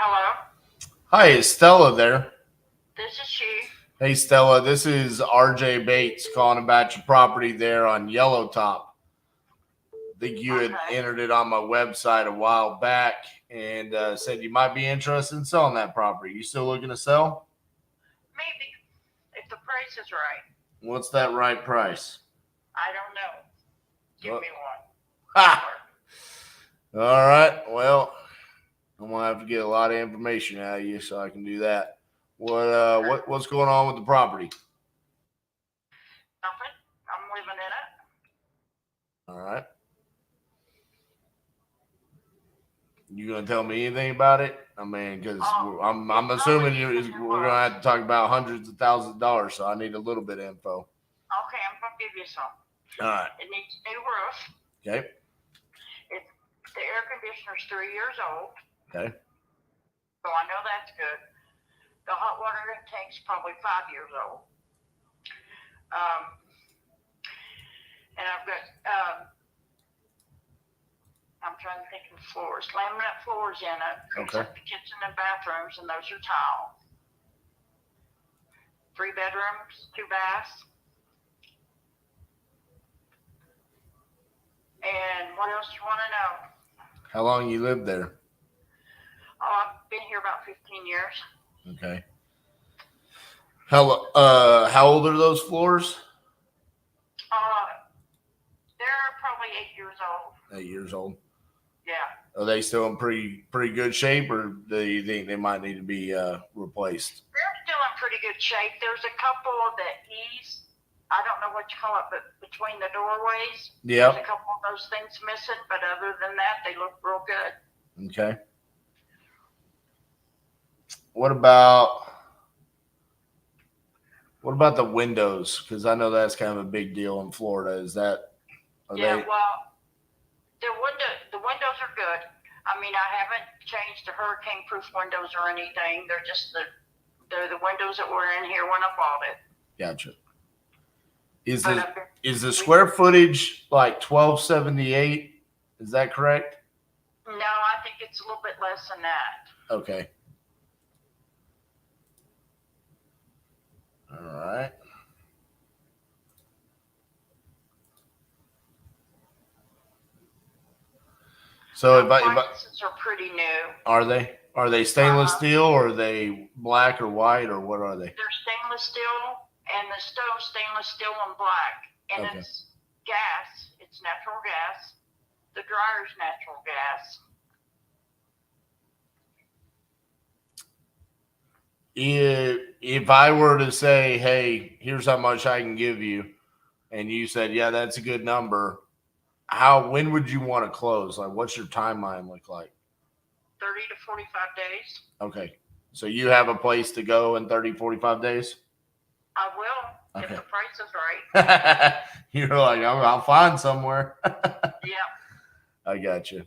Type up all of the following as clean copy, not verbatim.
Hello, Hi, is Stella there? this is she. Hey, Stella, this is RJ Bates calling about your property there on Yellow Top. I think you had Okay, entered it on my website a while back and said you might be interested in selling that property. You still looking to sell? maybe if the price is right. What's that right price? I don't know. Give What? me one. Ha! All right. Well, I'm gonna have to get a lot of information out of you so I can do that. Okay, What's going on with the property? nothing. I'm living in it. All right. You gonna tell me anything about it? I mean, because Oh, I'm it probably assuming needs a new we're gonna roof. have to talk about hundreds of thousands of dollars, so I need a little bit of info. Okay, I'm gonna give you some. All right. It needs a new roof. Okay. It, the air conditioner's 3 years old, Okay. so I know that's good. The hot water tank's probably 5 years old. Um, and I've got I'm trying to think of floors. Laminate floors in it, Okay. except the kitchen and bathrooms, and those are tile. 3 bedrooms, 2 baths. And what else do you want to know? How long you lived there? Oh, I've been here about 15 years. Okay. How old are those floors? They're probably 8 years old. 8 years old. Yeah. Are they still in pretty good shape, or do you think they might need to be replaced? They're still in pretty good shape. There's a couple of the eaves, I don't know what you call it, but between the doorways, there's a Yep. couple of those things missing. But other than that, they look real good. Okay. What about what about the windows? Because I know that's kind of a big deal in Florida. Are Yeah, they well, the windows are good. I mean, I haven't changed the hurricane-proof windows or anything. They're the windows that were in here when I bought it. gotcha? Is But the is the we square footage like 1278? Is that correct? no, I think it's a little bit less than that. Okay. All right. The So if I appliances are pretty new. are they stainless steel, or are they black or white, or what are they? They're stainless steel, and the stove's stainless steel and black, and Okay. it's gas. It's natural gas. The dryer's natural gas. If I were to say, hey, here's how much I can give you, and you said, yeah, that's a good number, when would you want to close? Like, what's your timeline look like? 30 to 45 days. Okay. So you have a place to go in 30, 45 days? I will if Okay. the price is right. You're like, I'll find somewhere. Yeah. I got you.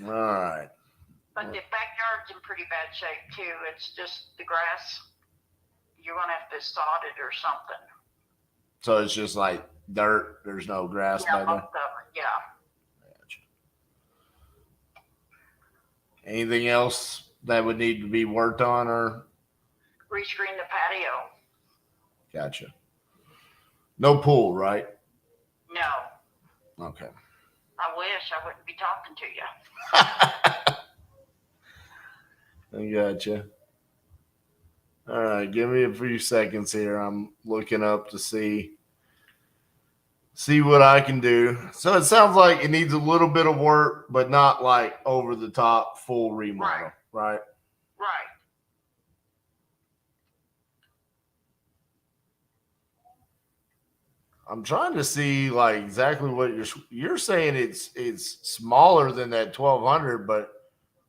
All right. But the backyard's in pretty bad shape too. It's just the grass. You're gonna have to sod it or something. So it's just like dirt. There's no grass Yeah, back there. most of it. Yeah. Gotcha. Anything else that would need to be worked on, or Rescreen the patio. gotcha? No pool, right? No. Okay. I wish I wouldn't be talking to you. I gotcha. All right, give me a few seconds here. I'm looking up to see what I can do. So it sounds like it needs a little bit of work, but not like over the top full remodel, right? Right. I'm trying to see like exactly what you're saying. It's smaller than that 1200, but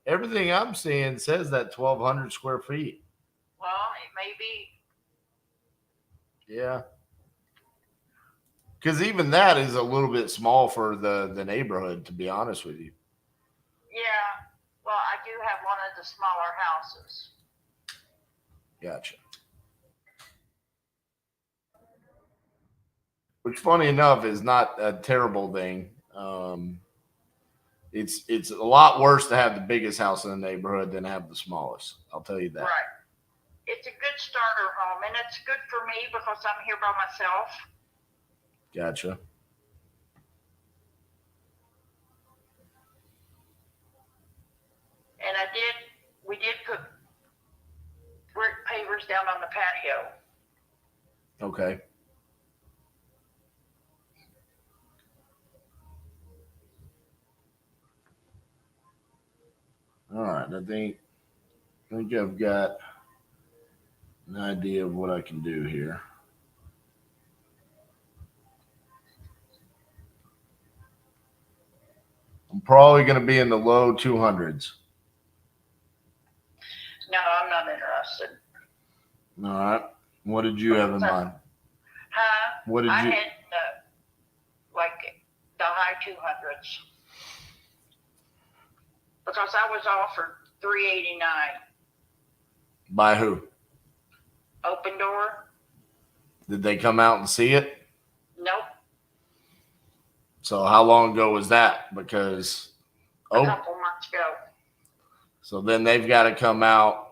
everything I'm seeing says that 1200 square feet. Well, it may be. Yeah. Because even that is a little bit small for the neighborhood, to be honest with you. Yeah. Well, I do have one of the smaller houses. Gotcha. Which, funny enough, is not a terrible thing. It's a lot worse to have the biggest house in the neighborhood than have the smallest. I'll tell you that. Right. It's a good starter home, and it's good for me because I'm here by myself. Gotcha. And we did put brick pavers down on the patio. Okay. All right. I think I've got an idea of what I can do here. I'm probably going to be in the low 200s. No, I'm not interested. All right. What did you have in mind? Huh? What did I you? had like the high 200s because I was offered $389. By who? Open door? Did they come out and see it? Nope. So how long ago was that? Because A couple months ago. So then they've got to come out.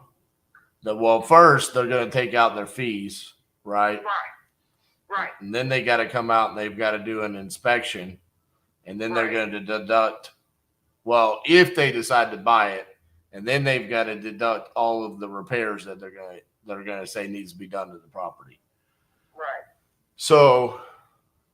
First they're going to take out their fees, right? Right. And then they got to come out and they've got to do an inspection, and then they're going to deduct. Well, if they decide to buy it, and then they've got to deduct all of the repairs that they're going to say needs to be done to the property. Right. So,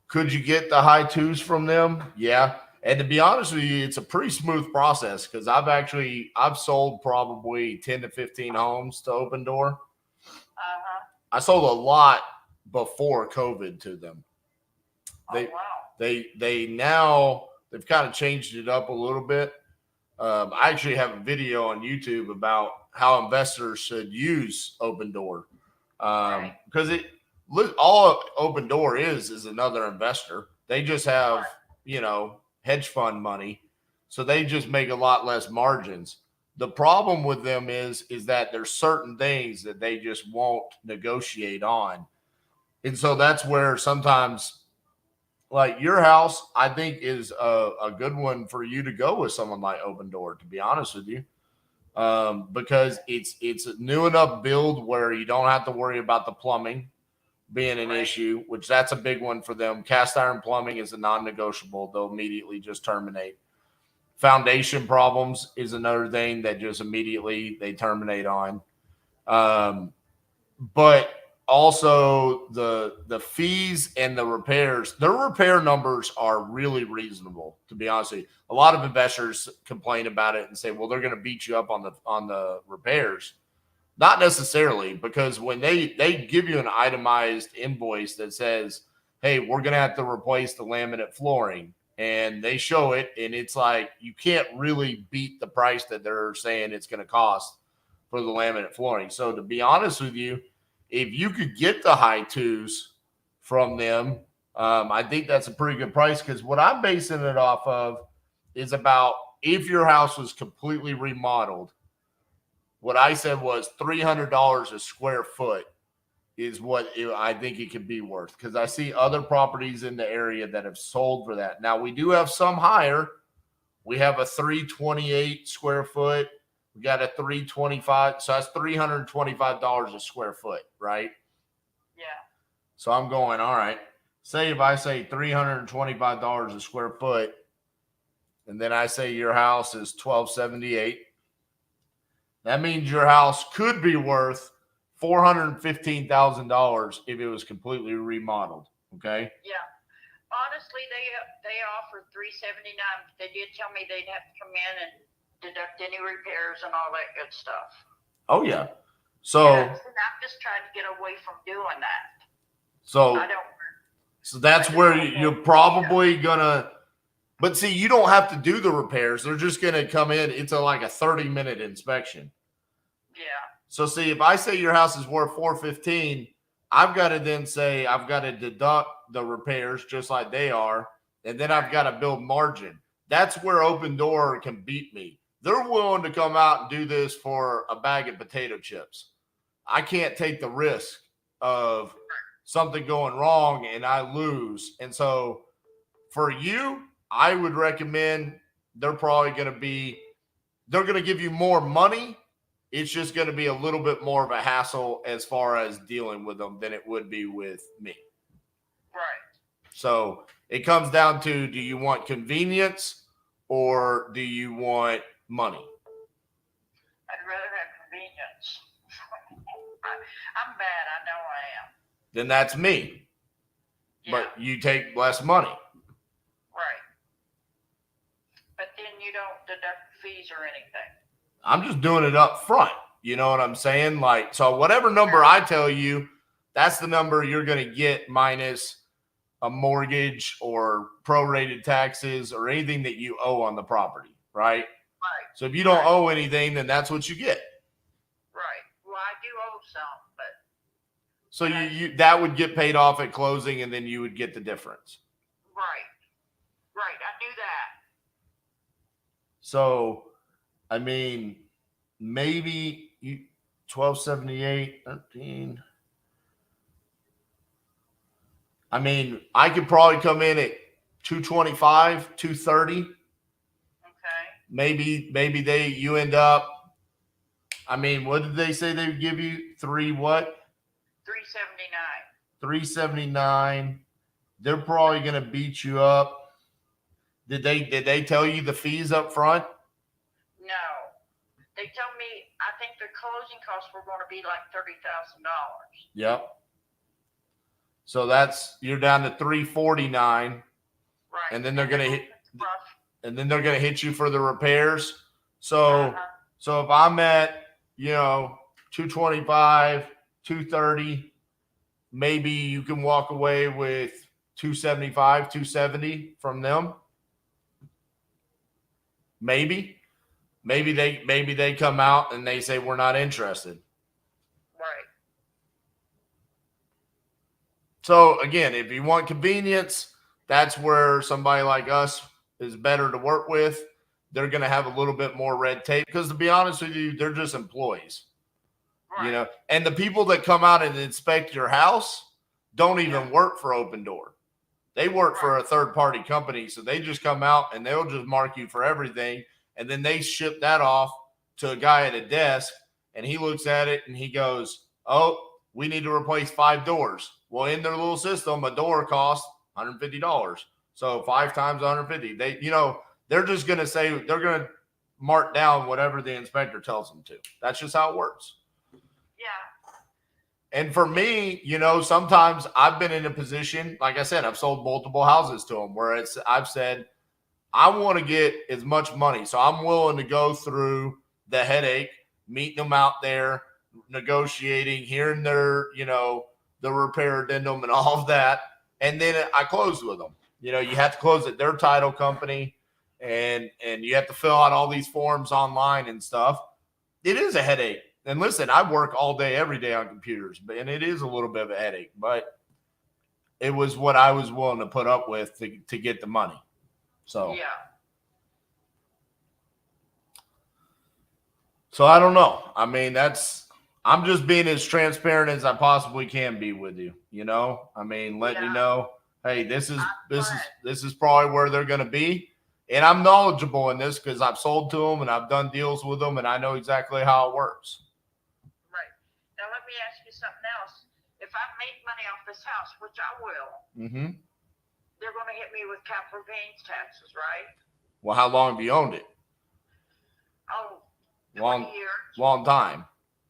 could you get the high twos from them? Yeah. And to be honest with you, it's a pretty smooth process because I've sold probably 10 to 15 homes to Open Door. Uh-huh. I sold a lot before COVID to them. Wow. They've kind of changed it up a little bit. I actually have a video on YouTube about how investors should use Open Door. Because all Open Door is another investor. They just have, hedge fund money. So they just make a lot less margins. The problem with them is that there's certain things that they just won't negotiate on. And so that's where sometimes, like your house, I think is a good one for you to go with someone like Open Door, to be honest with you. Because it's a new enough build where you don't have to worry about the plumbing being an issue, which that's a big one for them. Cast iron plumbing is a non-negotiable. They'll immediately just terminate. Foundation problems is another thing that just immediately they terminate on. But also the fees and the repairs, their repair numbers are really reasonable, to be honest with you. A lot of investors complain about it and say, well, they're going to beat you up on the repairs. Not necessarily, because when they give you an itemized invoice that says, hey, we're going to have to replace the laminate flooring, and they show it, and it's like you can't really beat the price that they're saying it's going to cost for the laminate flooring. So to be honest with you, if you could get the high twos from them, I think that's a pretty good price, because what I'm basing it off of is about if your house was completely remodeled, what I said was $300 a square foot is what I think it could be worth, because I see other properties in the area that have sold for that. Now, we do have some higher. We have a 328 square foot. We got a 325. So that's $325 a square foot, right? Yeah. So I'm going, all right. Say if I say $325 a square foot, and then I say your house is $1,278. That means your house could be worth $415,000 if it was completely remodeled. Okay. Yeah. Honestly, they offered $379. They did tell me they'd have to come in and deduct any repairs and all that good stuff. Oh yeah. So I'm just trying to get away from doing that. So I don't. So that's where you're probably gonna. But see, you don't have to do the repairs. They're just gonna come in. It's like a 30-minute inspection. Yeah. So see, if I say your house is worth $415, I've got to then say I've got to deduct the repairs just like they are, and then I've got to build margin. That's where Open Door can beat me. They're willing to come out and do this for a bag of potato chips. I can't take the risk of something going wrong and I lose. And so for you, I would recommend they're probably going to be, they're going to give you more money. It's just going to be a little bit more of a hassle as far as dealing with them than it would be with me. Right. So it comes down to, do you want convenience or do you want money? I'd rather have convenience. I'm bad. I know I am. Then that's me. Yeah. But you take less money. Right. But then you don't deduct fees or anything. I'm just doing it up front. You know what I'm saying? Like, so whatever number I tell you, that's the number you're going to get minus a mortgage or prorated taxes or anything that you owe on the property, right? Right. So if you don't owe anything, then that's what you get. Right. Well, I do owe some, but. So you that would get paid off at closing, and then you would get the difference. Right. Right. I knew that. So, I mean, maybe you 1278, 13. I mean, I could probably come in at 225, 230. Okay. Maybe you end up. I mean, what did they say they would give you? 379. 379. They're probably going to beat you up. Did they tell you the fees up front? No. They told me, I think the closing costs were going to be like $30,000. Yep. So you're down to 349. Right. And then they're going to hit you for the repairs. So so if I'm at, 225, 230, maybe you can walk away with 275, 270 from them. Maybe they come out and they say, we're not interested. Right. So again, if you want convenience, that's where somebody like us is better to work with. They're going to have a little bit more red tape because, to be honest with you, they're just employees. Right. And the people that come out and inspect your house don't even work for Open Door. They work for a third-party company, so they just come out and they'll just mark you for everything, and then they ship that off to a guy at a desk, and he looks at it and he goes, oh, we need to replace 5 doors. Well, in their little system, a door costs $150. So 5 times 150. They're just going to say, they're going to mark down whatever the inspector tells them to. That's just how it works. Yeah. And for me, sometimes I've been in a position, like I said, I've sold multiple houses to them where I've said, I want to get as much money. So I'm willing to go through the headache, meeting them out there, negotiating, hearing their, the repair addendum and all of that. And then I close with them. You have to close at their title company and you have to fill out all these forms online and stuff. It is a headache. And listen, I work all day, every day on computers, and it is a little bit of a headache, but it was what I was willing to put up with to get the money. So, yeah. So I don't know. I mean, I'm just being as transparent as I possibly can be with you. I mean, letting you know, hey, this is probably where they're going to be. And I'm knowledgeable in this because I've sold to them and I've done deals with them and I know exactly how it works. Right. Now, let me ask you something else. If I make money off this house, which I will, they're going to hit me with capital gains taxes, right? Well, how long have you owned it? Oh, 20 years. Long time.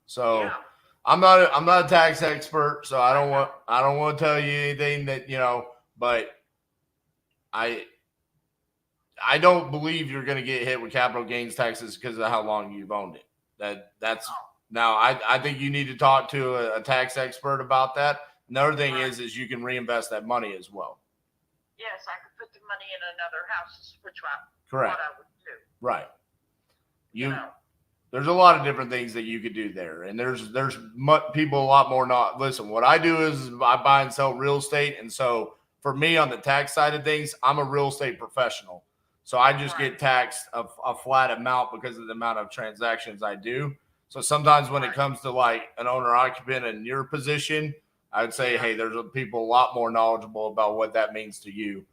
So yeah. I'm not a tax expert, so I don't want to tell you anything that, but I don't believe you're going to get hit with capital gains taxes because of how long you've owned it. Now I think you need to talk to a tax expert about that. Another thing is you can reinvest that money as well. Yes, I could put the money in another house, which Correct. What I would do. Right. There's a lot of different things that you could do there, and there's people a lot more not. Listen, what I do is I buy and sell real estate, and so for me on the tax side of things, I'm a real estate professional. So I just get taxed a flat amount because of the amount of transactions I do. So sometimes when it comes to like an owner occupant in your position, I would say, hey, there's people a lot more knowledgeable about what that means to you.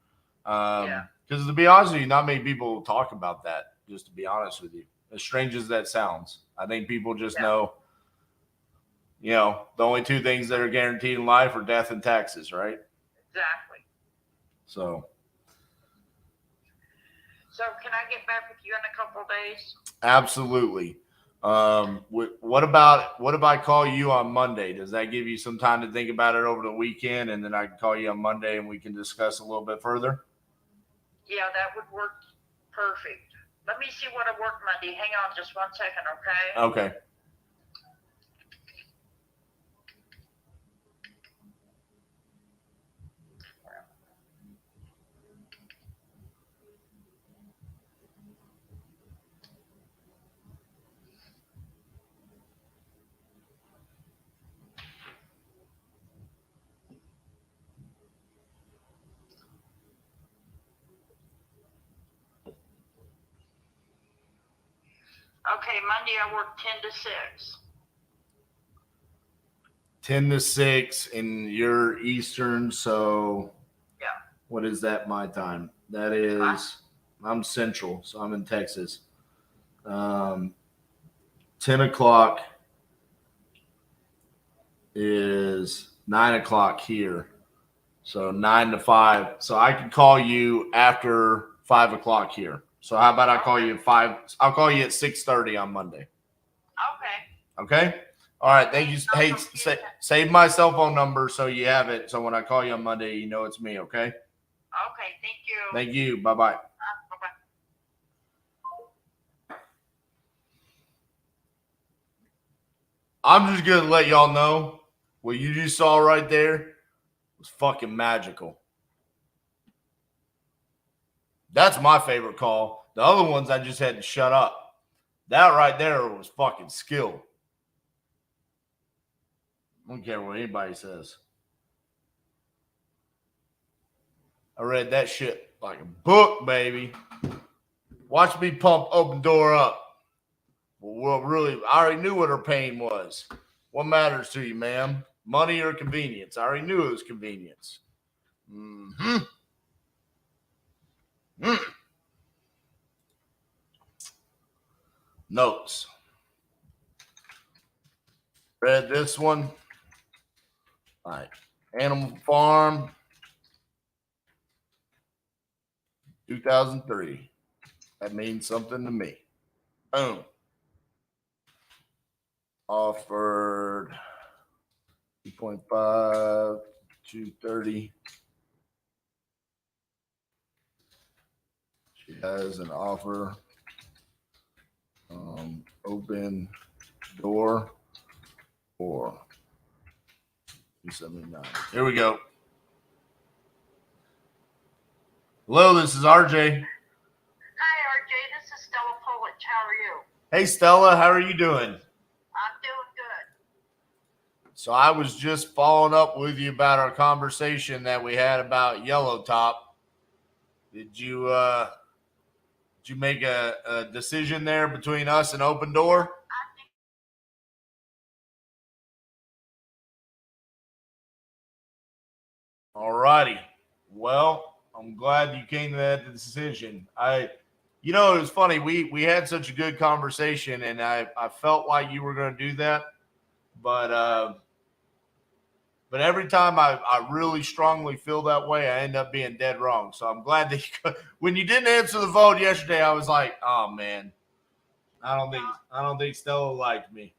Because to be honest with you, not many people talk about that, just to be honest with you. As strange as that sounds, I think people just know, the only two things that are guaranteed in life are death and taxes, right? Exactly. So can I get back with you in a couple of days? absolutely. What about if I call you on Monday? Does that give you some time to think about it over the weekend, and then I can call you on Monday and we can discuss a little bit further? Yeah, that would work perfect. Let me see what I work Monday. Hang on just 1 second, okay? Okay. Okay, Monday I work 10 to 6. 10 to 6, and you're Eastern, so Yeah. what is that my time? That is, I'm Central, so I'm in Texas. 10 o'clock is 9 o'clock here. So 9 to 5. So I can call you after 5 o'clock here. So how about I call you at 5? I'll call you at 6:30 on Monday. Okay. Okay? All right. Thank you. Hey, save my cell phone number so you have it. So when I call you on Monday, you know it's me. Okay? Okay. Thank you. Thank you. Bye-bye. Bye-bye. I'm just going to let y'all know what you just saw right there was fucking magical. That's my favorite call. The other ones I just had to shut up. That right there was fucking skill. I don't care what anybody says. I read that shit like a book, baby. Watch me pump open door up. Well, really, I already knew what her pain was. What matters to you, ma'am? Money or convenience? I already knew it was convenience. Mm-hmm. Mm. Notes. Read this one. All right. Animal Farm, 2003. That means something to me. Boom. Offered 2.5, 230. She has an offer. Open door for 279. Here we go. Hello, this is RJ. Hi, RJ. This is Stella Polich. How are you? Hey, Stella, how are you doing? I'm doing good. So I was just following up with you about our conversation that we had about Yellow Top. Did you make a decision there between us and Open Door? All righty. Well, I'm glad you came to that decision. It was funny. We had such a good conversation, and I felt like you were going to do that, but every time I really strongly feel that way, I end up being dead wrong. So I'm glad that when you didn't answer the phone yesterday, I was like, oh man, I don't think Stella liked me.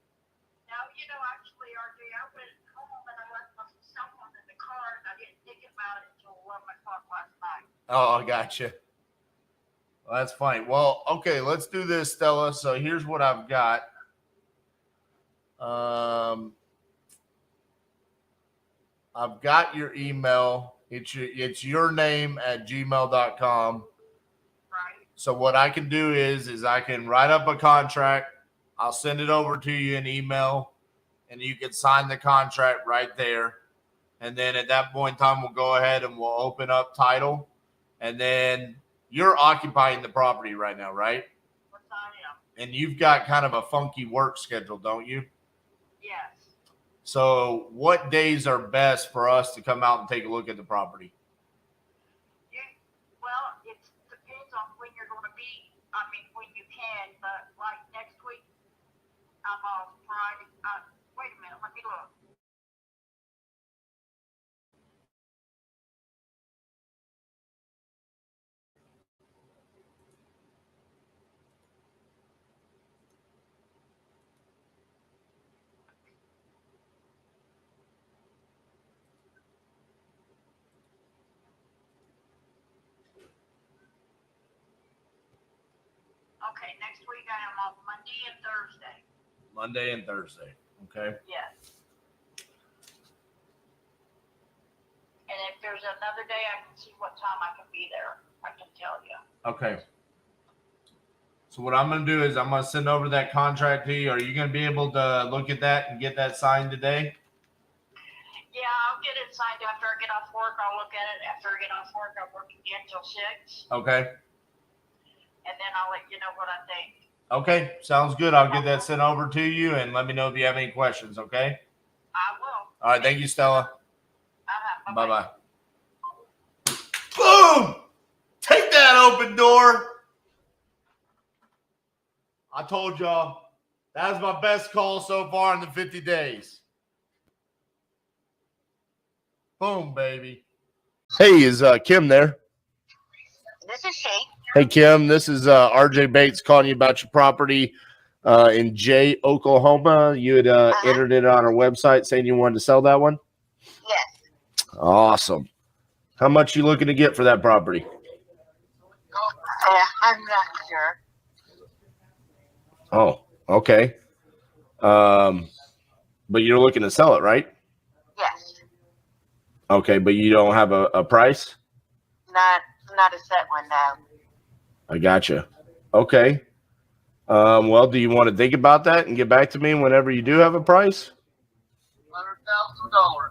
No, actually, RJ, I went home and I left my cell phone in the car, and I didn't think about it until 11 o'clock last night. Oh, I gotcha. Well, that's fine. Well, okay, let's do this, Stella. So here's what I've got. I've got your email. It's your name at gmail.com. Right. So what I can do is I can write up a contract. I'll send it over to you in email, and you can sign the contract right there. And then at that point in time, we'll go ahead and we'll open up title. And then you're occupying the property right now, right? Yes, I am. And you've got kind of a funky work schedule, don't you? Yes. So what days are best for us to come out and take a look at the property? Okay, next week I am off Monday and Thursday. Monday and Thursday. Okay. Yes. And if there's another day, I can see what time I can be there. I can tell you. Okay. So what I'm going to do is I'm going to send over that contract to you. Are you going to be able to look at that and get that signed today? Yeah, I'll get it signed after I get off work. I'll look at it after I get off work. I work again till 6. Okay. And then I'll let you know what I think. Okay. Sounds good. I'll get that sent over to you and let me know if you have any questions. Okay. I will. All right. Thank you, Stella. Bye-bye. Bye-bye. Boom! Take that, open door. I told y'all that was my best call so far in the 50 days. Boom, baby. Hey, is Kim there? This is she. Hey, Kim, this is RJ Bates calling you about your property in Jay, Oklahoma. You had entered it on our website saying you wanted to sell that one? Yes. Awesome. How much you looking to get for that property? I'm not sure. Oh, okay. But you're looking to sell it, right? Yes. Okay, but you don't have a price? Not a set one, no. I gotcha. Okay. Well, do you want to think about that and get back to me whenever you do have a price?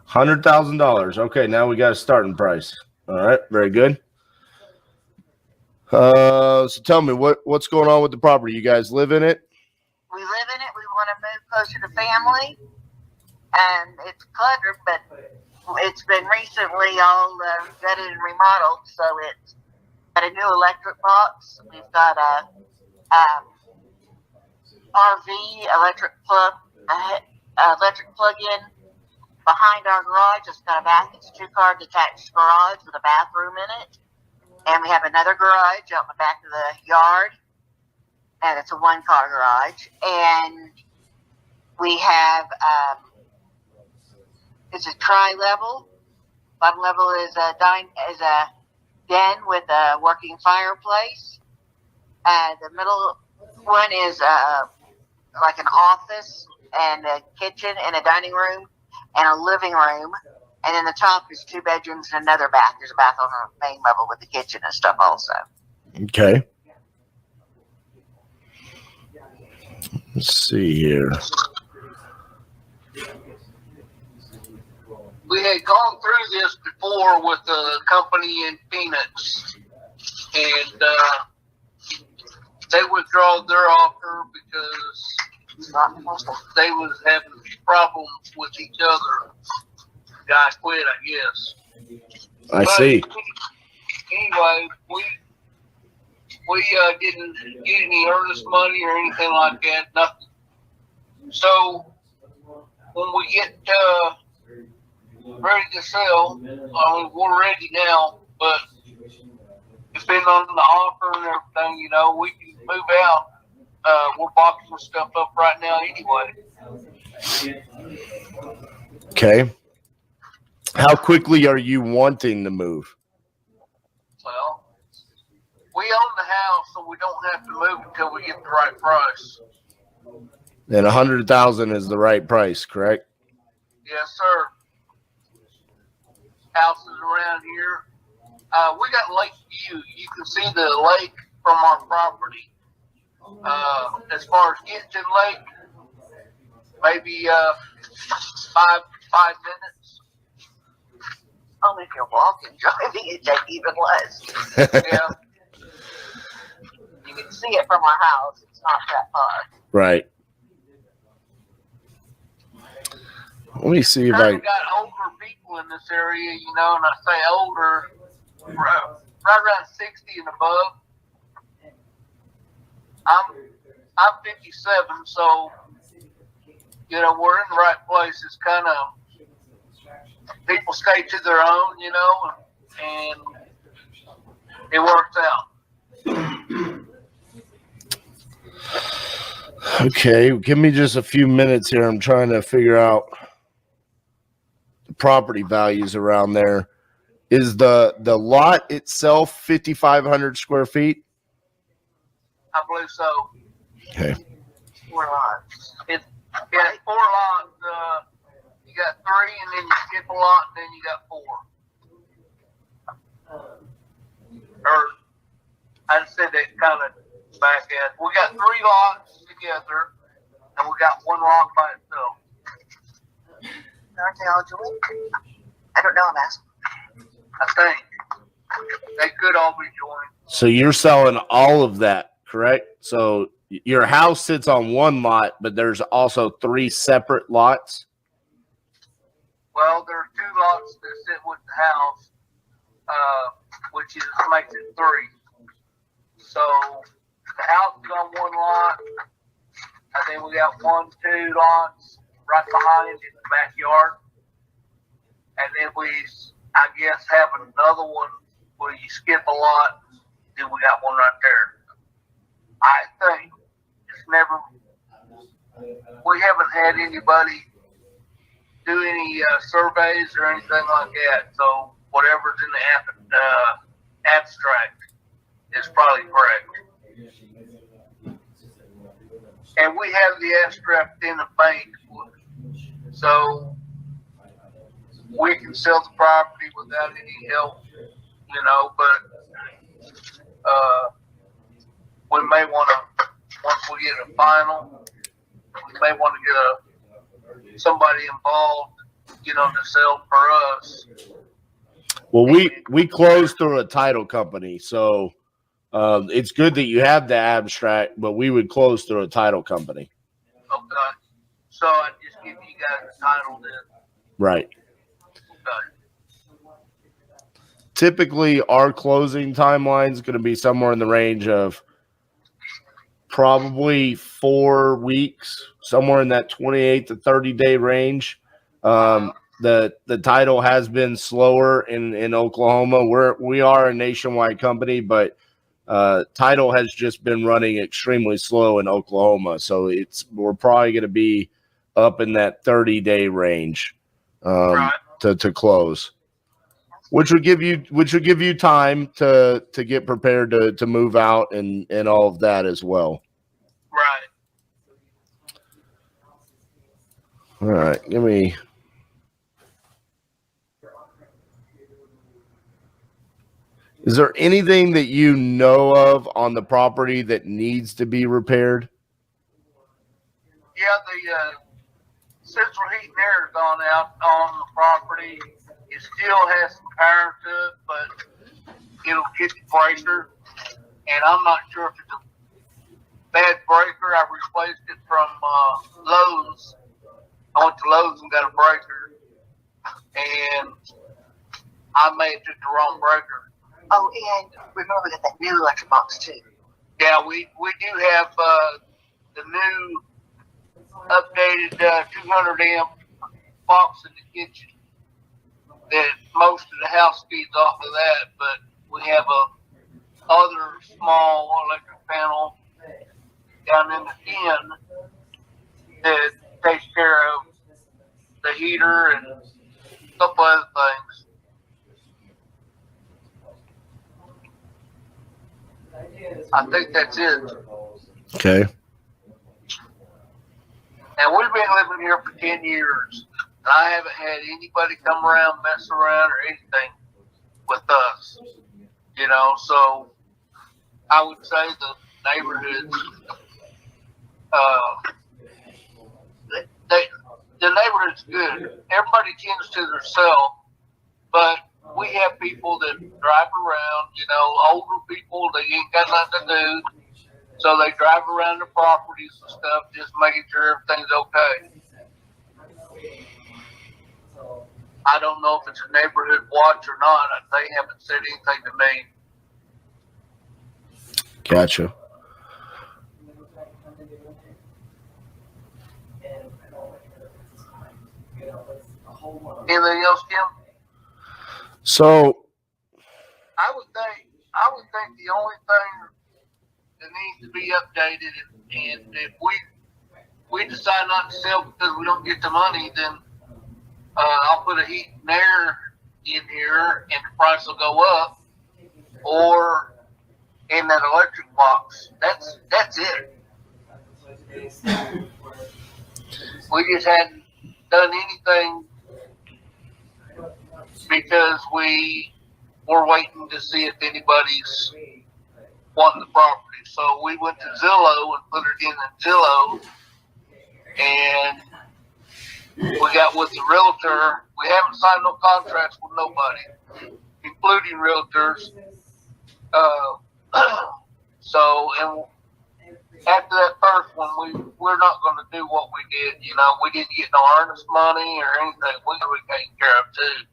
$100,000. $100,000. Okay, now we got a starting price. All right, very good. So tell me what's going on with the property. You guys live in it? We live in it. We want to move closer to family, and it's cluttered, but it's been recently all gutted and remodeled. So it's got a new electric box. We've got a RV electric plug-in behind our garage. It's got a bath. It's a 2-car detached garage with a bathroom in it. And we have another garage out in the back of the yard. And it's a 1-car garage. And we have, it's a tri-level. Bottom level is a den with a working fireplace. The middle one is like an office and a kitchen and a dining room and a living room. And then the top is 2 bedrooms and another bath. There's a bath on the main level with the kitchen and stuff also. Okay. Let's see here. We had gone through this before with a company in Phoenix, and they withdrew their offer because they was having problems with each other. Guy quit, I guess. I see. Anyway, we didn't get any earnest money or anything like that. Nothing. So when we get ready to sell, we're ready now. But depending on the offer and everything, you know, we can move out. We're boxing stuff up right now anyway. Okay. How quickly are you wanting to move? Well, we own the house, so we don't have to move until we get the right price. And 100,000 is the right price, correct? Yes, sir. Houses around here. We got lake view. You can see the lake from our property. As far as getting to the lake, maybe 5 minutes. Only if you're walking, driving, it takes even less. Yeah. You can see it from our house. It's not that far. Right. Let me see if We've I... got older people in this area, you know, and I say older, right around 60 and above. I'm 57, so, you know, we're in the right place. It's kind of, people stay to their own, you know, and it works out. Okay, give me just a few minutes here. I'm trying to figure out the property values around there. Is the lot itself 5,500 square feet? I believe so. Okay. 4 lots. It's 4 lots. You got 3, and then you skip a lot, and then you got 4. Or I just said that kind of back at. We got 3 lots together, and we got 1 lot by itself. Aren't they all joint? I don't know. I'm asking. I think they could all be joined. So you're selling all of that, correct? So your house sits on 1 lot, but there's also 3 separate lots. Well, there's 2 lots that sit with the house, which makes it 3. So the house is on 1 lot, and then we got 1, 2 lots right behind in the backyard, and then we, I guess, have another one where you skip a lot. Then we got one right there. I think it's never. We haven't had anybody do any surveys or anything like that. So whatever's in the abstract is probably correct. And we have the abstract in the bank, so we can sell the property without any help, but we may want to, once we get a final, we may want to get somebody involved, to sell for us. Well, we close through a title company, so it's good that you have the abstract, but we would close through a title company. Okay. So I just give you guys the title then. Right. Okay. Typically, our closing timeline is going to be somewhere in the range of probably 4 weeks, somewhere in that 28 to 30-day range. The title has been slower in Oklahoma. We are a nationwide company, but title has just been running extremely slow in Oklahoma. So we're probably going to be up in that 30-day range to close, which would give you time to get prepared to move out and all of that as well. Right. All right, give me. Is there anything that you know of on the property that needs to be repaired? Yeah, the central heat and air has gone out on the property. It still has some power to it, but it'll get the breaker. And I'm not sure if it's a bad breaker. I replaced it from Lowe's. I went to Lowe's and got a breaker, and I may have took the wrong breaker. Oh, and remember we got that new electric box too. Yeah, we do have the new updated 200 amp box in the kitchen. That most of the house feeds off of that, but we have a other small electric panel down in the den that takes care of the heater and a couple other things. I think that's it. Okay. And we've been living here for 10 years. And I haven't had anybody come around, mess around, or anything with us. So I would say the neighborhood's, the neighborhood's good. Everybody tends to themselves, but we have people that drive around, older people, they ain't got nothing to do. So they drive around the properties and stuff, just making sure everything's okay. I don't know if it's a neighborhood watch or not. They haven't said anything to me. Gotcha. Anything else, Kim? So I would think the only thing that needs to be updated, and if we decide not to sell because we don't get the money, then I'll put a heat and air in here, and the price will go up. Or and that electric box. That's it. We just hadn't done anything because we were waiting to see if anybody's wanting the property. So we went to Zillow and put it in Zillow, and we got with the realtor. We haven't signed no contracts with nobody, including realtors. So, and after that first one, we're not going to do what we did. You know, we didn't get no earnest money or anything. We were taken care of too.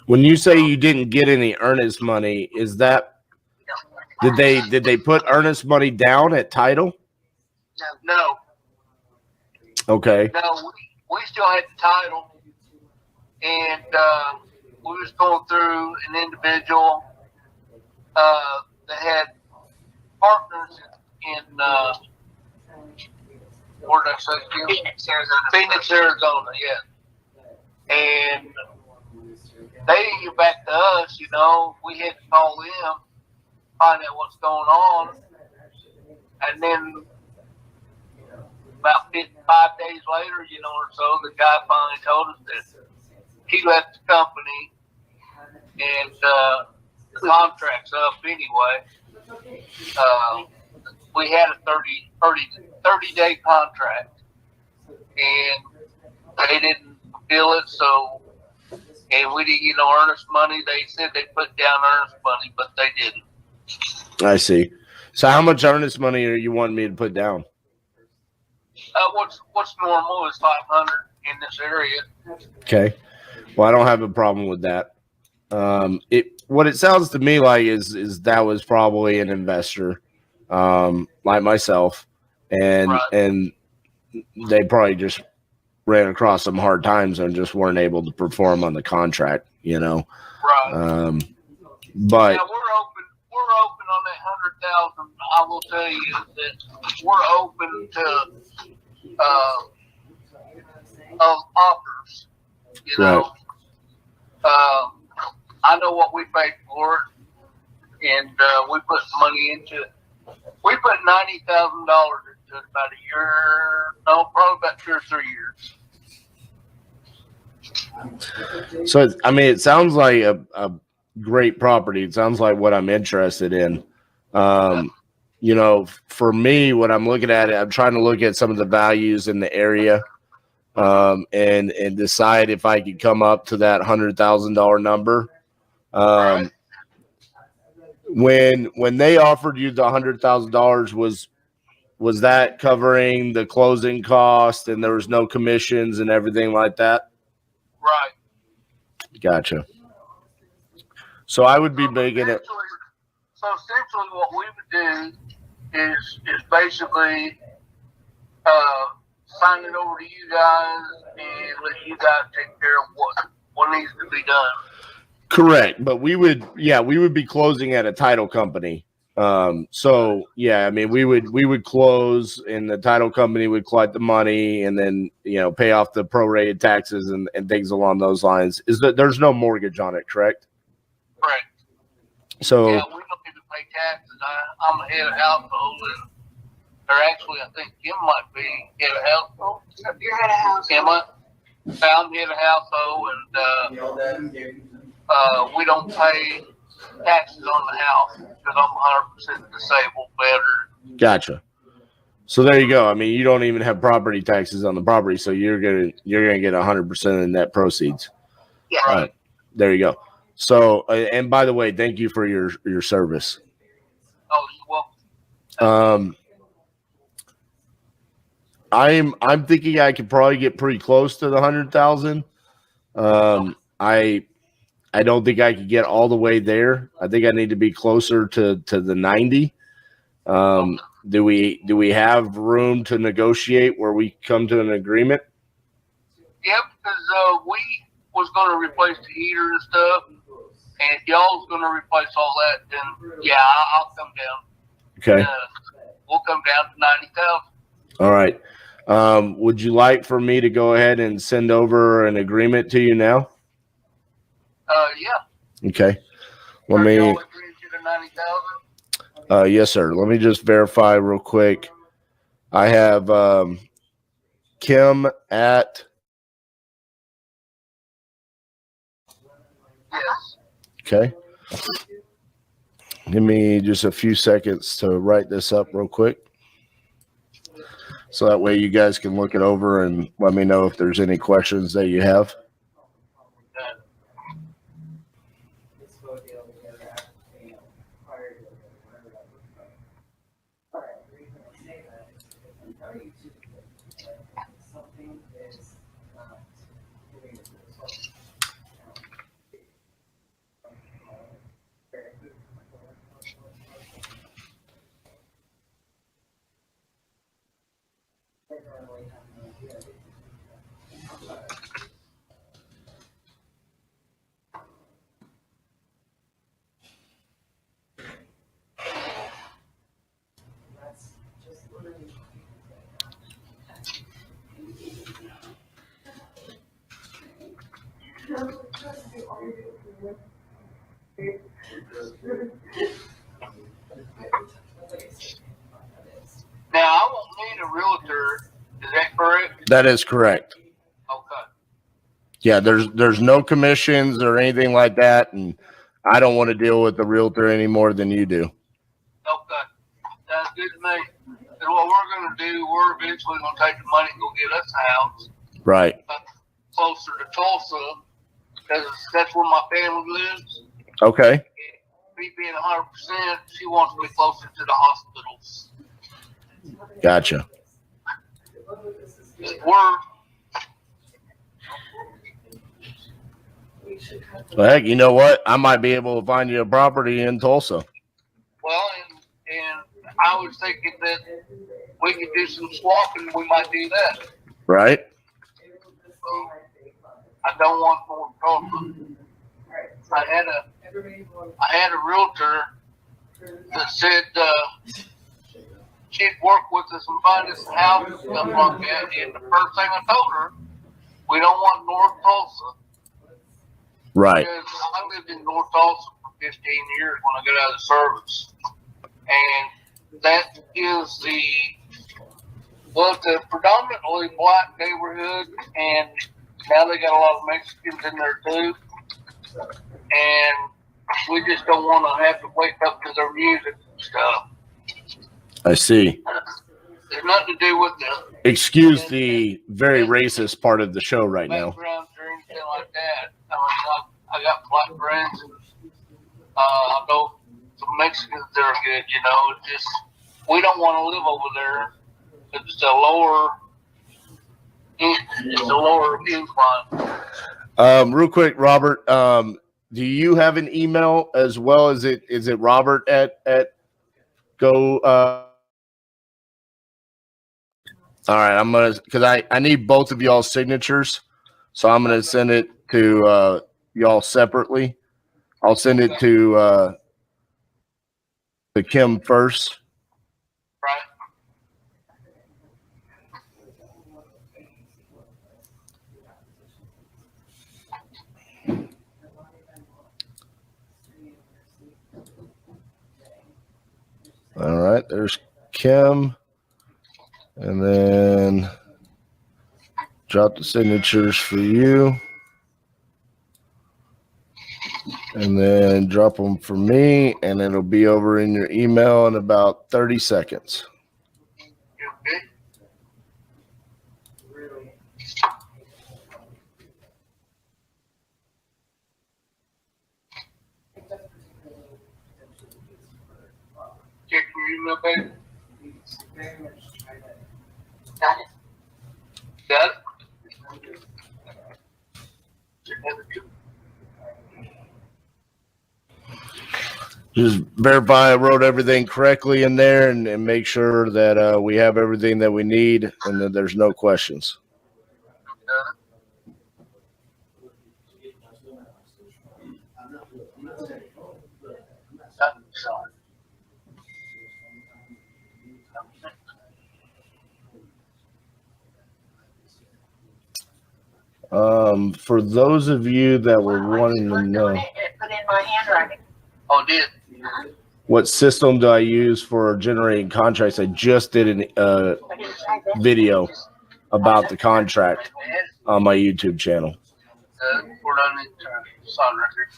When you say you didn't get any earnest money, is that did they put earnest money down at title? No. Okay. No, we still had the title, and we was going through an individual that had partners in where did I say? Phoenix, Arizona. Phoenix, Arizona, yeah. And they get back to us, you know, we had to call them, find out what's going on, and then about 5 days later, you know, or so, the guy finally told us that he left the company and the contract's up anyway. We had a 30-day contract, and they didn't fulfill it, so, and we didn't get no earnest money. They said they put down earnest money, but they didn't. I see. So how much earnest money are you wanting me to put down? What's normal is 500 in this area. Okay. Well, I don't have a problem with that. What it sounds to me like is that was probably an investor, like myself, and Right. and they probably just ran across some hard times and just weren't able to perform on the contract, you know. Right. But Yeah, we're open on that 100,000. I will tell you that we're open to of offers. You know, I know what we paid for it, and we put money into it. We put $90,000 into it about a year. No, probably about 2 or 3 years. so I mean, it sounds like a great property. It sounds like what I'm interested in. You know, for me, what I'm looking at, I'm trying to look at some of the values in the area, and decide if I could come up to that $100,000 number. Right. When they offered you the $100,000, was that covering the closing cost and there was no commissions and everything like that? Right. Gotcha. So I would be making it. So essentially, what we would do is basically sign it over to you guys and let you guys take care of what needs to be done. Correct, but we would be closing at a title company. So yeah, I mean we would close and the title company would collect the money and then, you know, pay off the prorated taxes and things along those lines. Is that there's no mortgage on it, correct? Correct. So Yeah, we don't need to pay taxes. I'm a head of household, or actually, I think Kim might be head of household. You're head of house. Kim, I'm head of household, and we don't pay taxes on the house because I'm 100% disabled veteran. gotcha. So there you go. I mean, you don't even have property taxes on the property, so you're gonna get 100% of the net proceeds. Yeah. Right. There you go. So and by the way, thank you for your service. Oh, you're welcome. I'm thinking I could probably get pretty close to the 100,000. I don't think I could get all the way there. I think I need to be closer to the 90. Do we have room to negotiate where we come to an agreement? Yep, because we was going to replace the heater and stuff, and if y'all's going to replace all that, then yeah, I'll come down. Okay. We'll come down to 90,000. All right. Would you like for me to go ahead and send over an agreement to you now? Yeah. Okay. Let Are me. y'all agreeing to the 90,000? Yes, sir. Let me just verify real quick. I have Kim at. Yes. Okay. Give me just a few seconds to write this up real quick. So that way you guys can look it over and let me know if there's any questions that you have. Now, I won't need a realtor. Is that correct? That is correct. Okay. Yeah, there's no commissions or anything like that, and I don't want to deal with the realtor any more than you do. Okay. Sounds good to me. And what we're going to do, we're eventually going to take the money and go get us a house Right. closer to Tulsa, because that's where my family lives. Okay. Me being 100%, she wants me closer to the hospitals. Gotcha. We're Well, heck, you know what? I might be able to find you a property in Tulsa. well, and I was thinking that we could do some swapping. We might do that. Right. So I don't want more Tulsa. I had a realtor that said she'd work with us and find us a house and stuff like that. And the first thing I told her, we don't want North Tulsa. Right. Because I lived in North Tulsa for 15 years when I got out of the service. And that is the predominantly black neighborhood, and now they got a lot of Mexicans in there too. And we just don't want to have to wake up to their music and stuff. I see. There's nothing to do with the Excuse the very racist part of the show right now. backgrounds or anything like that. I got black friends, and I know some Mexicans that are good. You know, it's just we don't want to live over there. It's a lower incline. Real quick, Robert. Do you have an email as well? Is it Robert at go? All right, I'm gonna because I need both of y'all's signatures, so I'm gonna send it to y'all separately. I'll send it to Kim first. Right. All right, there's Kim, and then drop the signatures for you, and then drop them for me, and it'll be over in your email in about 30 seconds. Okay. Check your email, baby. Got it. Got it? Just verify I wrote everything correctly in there and make sure that we have everything that we need and that there's no questions. For those of you that were wanting to know. Put in my handwriting. Oh, did? what system do I use for generating contracts? I just did a video about the contract on my YouTube channel. We're done in sign record.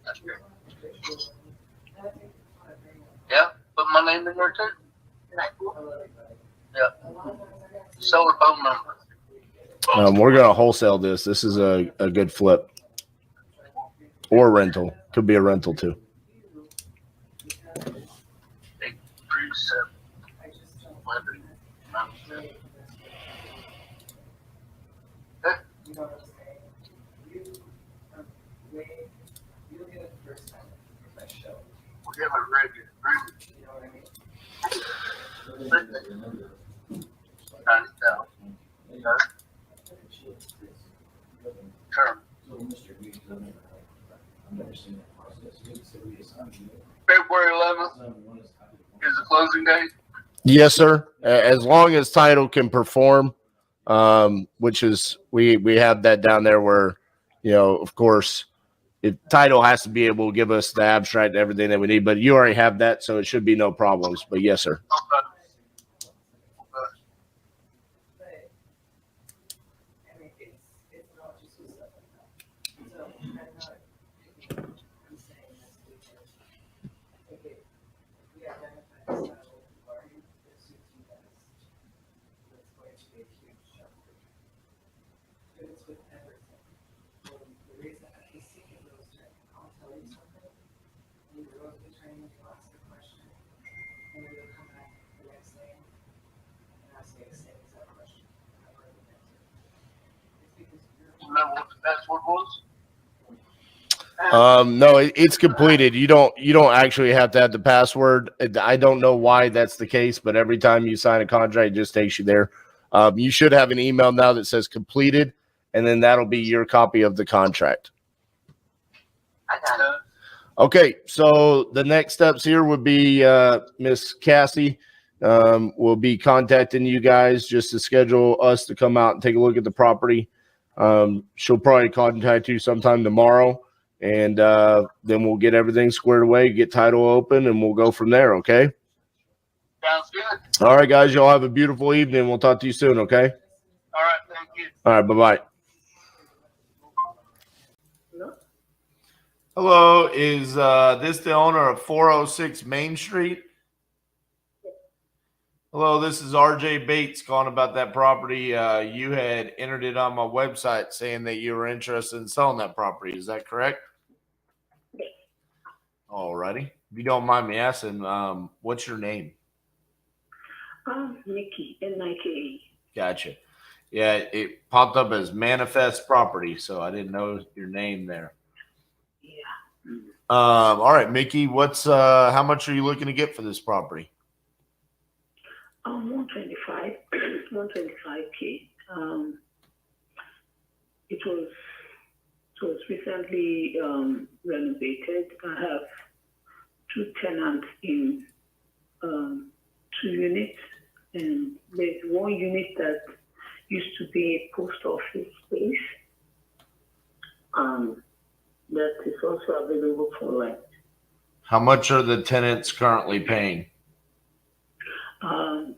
That's good. Yeah, put my name in there too. Yeah. Seller phone number. We're going to wholesale this. This is a good flip. Or rental. Could be a rental too. Big 37. We haven't read it. Term. February 11th is the closing date. Yes, sir. As long as title can perform, which is we have that down there where, of course, if title has to be able to give us the abstract and everything that we need, but you already have that, so it should be no problems. But yes, sir. Okay. Remember what the password was? No, it's completed. You don't actually have to have the password. I don't know why that's the case, but every time you sign a contract, it just takes you there. You should have an email now that says completed, and then that'll be your copy of the contract. I got it. Okay, so the next steps here would be Miss Cassie will be contacting you guys just to schedule us to come out and take a look at the property. She'll probably contact you sometime tomorrow, and then we'll get everything squared away, get title open, and we'll go from there, okay? Sounds good. All right, guys, y'all have a beautiful evening. We'll talk to you soon, okay? All right, thank you. All right, bye-bye. Hello, is this the owner of 406 Main Street? Hello, this is RJ Bates calling about that property. You had entered it on my website saying that you were interested in selling that property. Is that correct? All righty. If you don't mind me asking, what's your name? Nikki, N-I-K-E. Gotcha. Yeah, it popped up as Manifest Property, so I didn't know your name there. Yeah. All right, Mickey, what's how much are you looking to get for this property? 125, 125K. It was recently renovated. I have 2 tenants in 2 units, and there's 1 unit that used to be a post office space. That is also available for rent. How much are the tenants currently paying?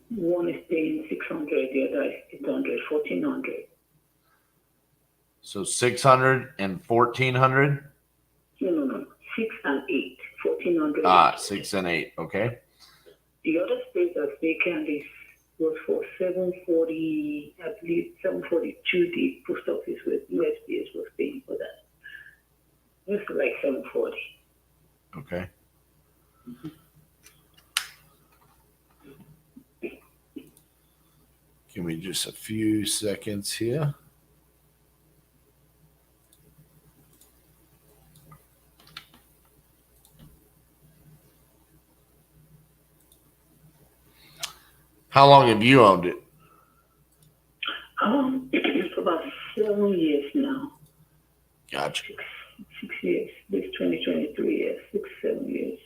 One is paying 600, the other is 800, 1400. So 600 and 1400? No. 6 and 8, 1400. 6 and 8. Okay. The other space that's vacant was for 740, I believe 742. The post office with USPS was paying for that. It's like 740. Okay. Give me just a few seconds here. How long have you owned it? For about 7 years now. Gotcha. 6 years. This 2023 years, 6, 7 years.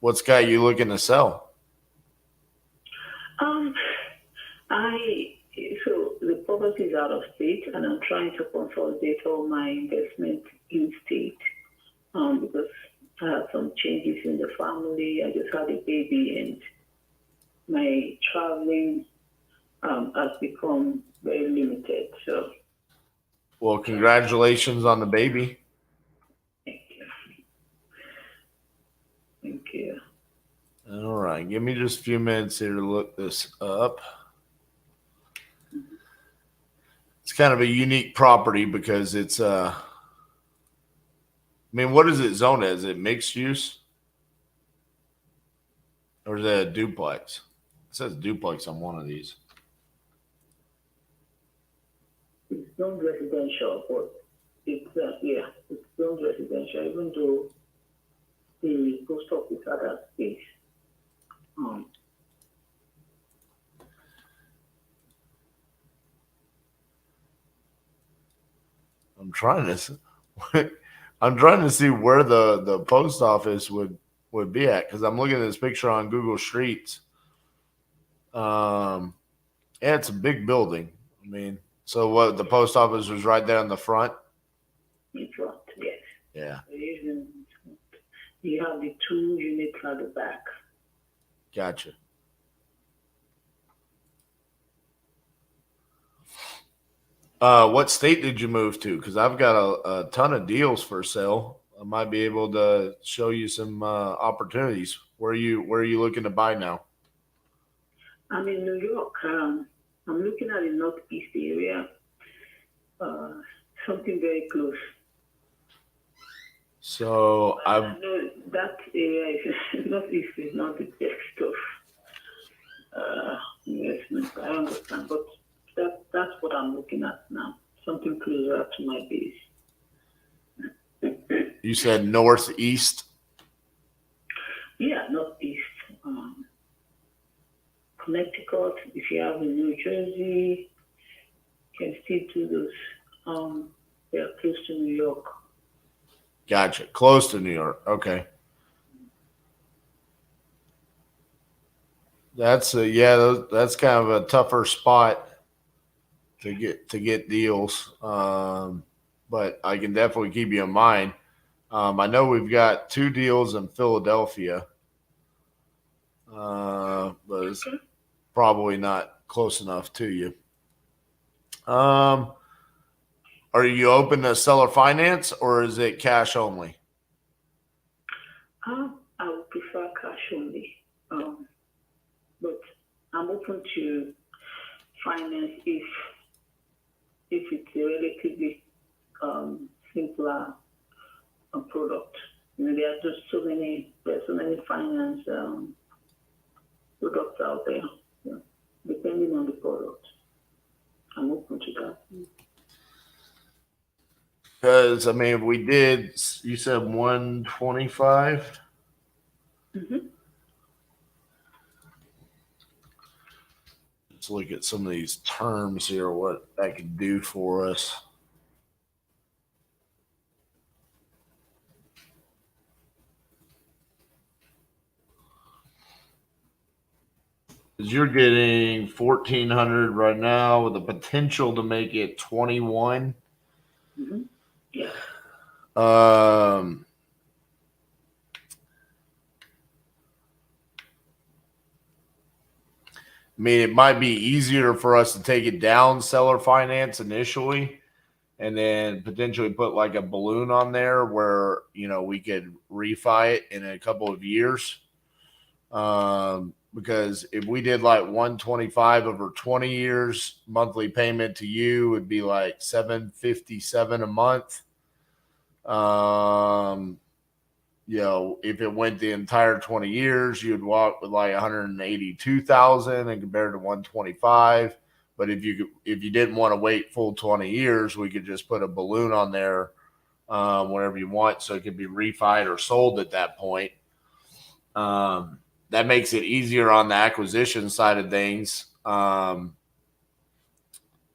What's got you looking to sell? So the property is out of state, and I'm trying to consolidate all my investment in state. because I had some changes in the family. I just had a baby, and my traveling has become very limited. So, Well, congratulations on the baby. thank you. Thank you. All right, give me just a few minutes here to look this up. It's kind of a unique property because it's I mean, what is it zoned as? Is it mixed use or is it a duplex? It says duplex on one of these. It's non-residential, but it's non-residential, even though the post office had that space. I'm trying to I'm trying to see where the post office would be at because I'm looking at this picture on Google Streets. Yeah, it's a big building. I mean, so what the post office was right there in the front? In front, yes. Yeah, You have the 2 units at the back. gotcha. What state did you move to? Because I've got a ton of deals for sale. I might be able to show you some opportunities. Where are you looking to buy now? I'm in New York. I'm looking at the northeast area, something very close. So I I've know that area is northeast is not the best of investment. I understand, but that's what I'm looking at now. Something closer to my base. you said northeast. Yeah, northeast. Connecticut. If you have in New Jersey, you can still do those. They're close to New York. Gotcha. Close to New York. Okay. That's that's kind of a tougher spot to get deals. But I can definitely keep you in mind. I know we've got 2 deals in Philadelphia, but it's probably not close enough to you. Are you open to seller finance or is it cash only? I would prefer cash only, but I'm open to finance if it's a relatively simpler product. There are just there's so many finance products out there. Yeah. Depending on the product, I'm open to that. Because I mean, if we did, you said 125. Mm-hmm. Let's look at some of these terms here. What that could do for us. Because you're getting 1,400 right now with the potential to make it 21. Mm-hmm. Yeah. I mean, it might be easier for us to take it down seller finance initially and then potentially put like a balloon on there where, we could refi it in a couple of years. Because if we did like 125 over 20 years, monthly payment to you would be like $757 a month. If it went the entire 20 years, you'd walk with like 182,000 and compared to 125. But if you didn't want to wait full 20 years, we could just put a balloon on there whenever you want, so it could be refied or sold at that point. That makes it easier on the acquisition side of things. Because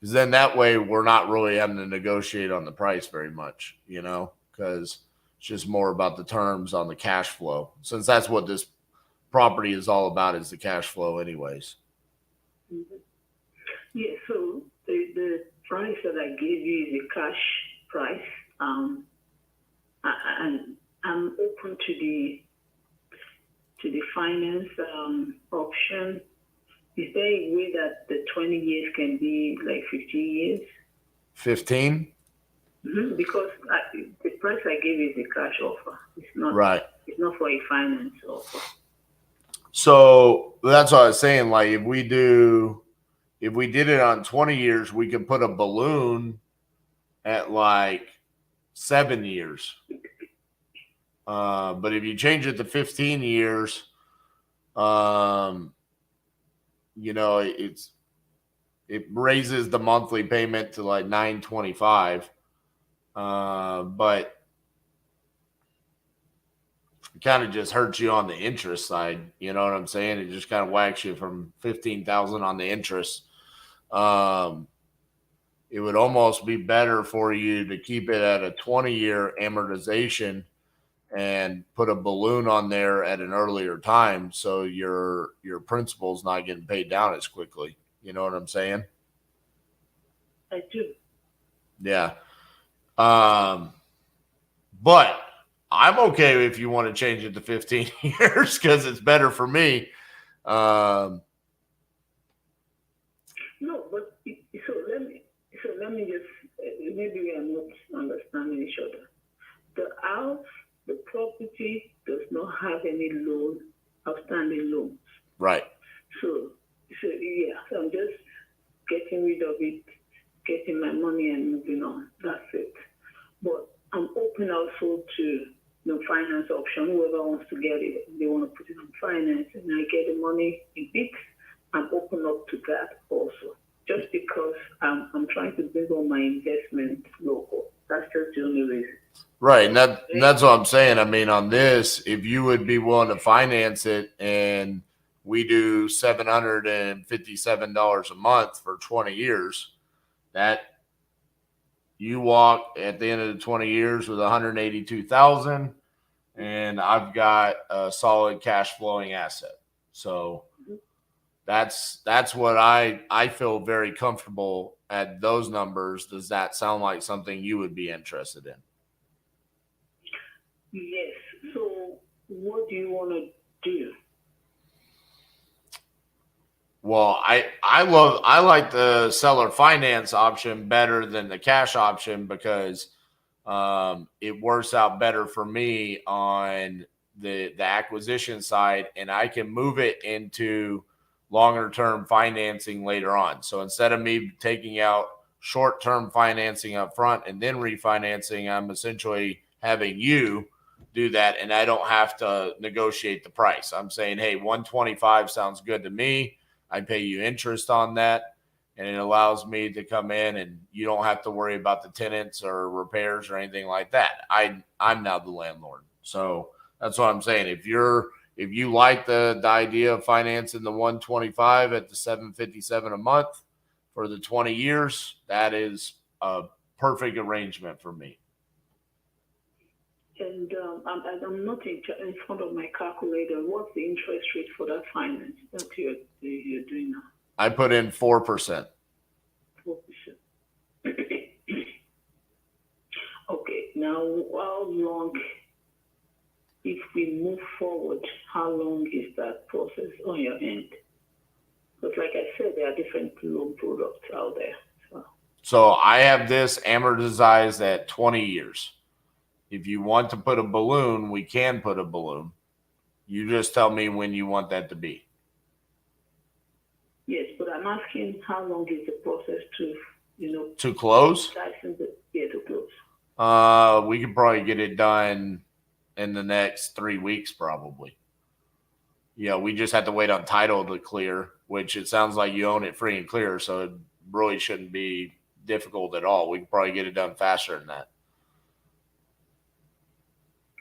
then that way we're not really having to negotiate on the price very much, because it's just more about the terms on the cash flow, since that's what this property is all about, is the cash flow anyways. Mm-hmm. Yeah, so the price that I gave you is a cash price. And I'm open to the finance option. Is there a way that the 20 years can be like 15 years? 15? Mm-hmm. Because the price I gave is a cash offer. It's not Right. It's not for a finance offer. So that's what I was saying. Like if we did it on 20 years, we could put a balloon at like 7 years. But if you change it to 15 years, it raises the monthly payment to like $925. But it kind of just hurts you on the interest side. You know what I'm saying? It just kind of whacks you from 15,000 on the interest. It would almost be better for you to keep it at a 20-year amortization and put a balloon on there at an earlier time, so your principal's not getting paid down as quickly. You know what I'm saying? I do. Yeah. But I'm okay if you want to change it to 15 years because it's better for me. No, but let me just maybe we are not understanding each other. The house, the property does not have any outstanding loans. Right. So yeah, so I'm just getting rid of it, getting my money and moving on. That's it. But I'm open also to finance option. Whoever wants to get it, they want to put it on finance, and I get the money in bits. I'm open up to that also. Just because I'm trying to bring on my investment local. That's just the only reason. Right. And that's what I'm saying. I mean, on this, if you would be willing to finance it and we do $757 a month for 20 years, that you walk at the end of the 20 years with 182,000, and I've got a solid cash flowing asset. So that's what I feel very comfortable at those numbers. Does that sound like something you would be interested in? Yes. So what do you want to do? Well, I like the seller finance option better than the cash option because it works out better for me on the acquisition side, and I can move it into longer term financing later on. So instead of me taking out short term financing up front and then refinancing, I'm essentially having you do that, and I don't have to negotiate the price. I'm saying, hey, 125 sounds good to me. I pay you interest on that, and it allows me to come in, and you don't have to worry about the tenants or repairs or anything like that. I'm now the landlord. So that's what I'm saying. If you like the idea of financing the 125 at the 757 a month for the 20 years, that is a perfect arrangement for me. And I'm not in front of my calculator. What's the interest rate for that finance that you're doing now? I put in 4%. 4%. Okay. Now, how long, if we move forward, how long is that process on your end? Because like I said, there are different loan products out there. So I have this amortized at 20 years. If you want to put a balloon, we can put a balloon. You just tell me when you want that to be. Yes, but I'm asking how long is the process to close? To close. We could probably get it done in the next 3 weeks, probably. Yeah, we just have to wait on title to clear, which it sounds like you own it free and clear, so it really shouldn't be difficult at all. We can probably get it done faster than that.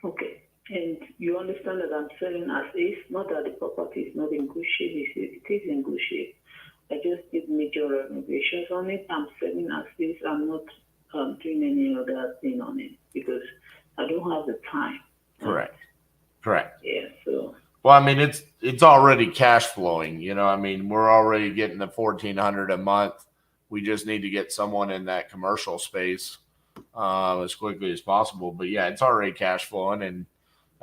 Okay. And you understand that I'm selling as is, not that the property is not in good shape. It is in good shape. I just did major renovations on it. I'm selling as is. I'm not doing any other thing on it because I don't have the time. Correct. Yeah. So. Well, I mean, it's already cash flowing. I mean, we're already getting the $1,400 a month. We just need to get someone in that commercial space as quickly as possible. But yeah, it's already cash flowing, and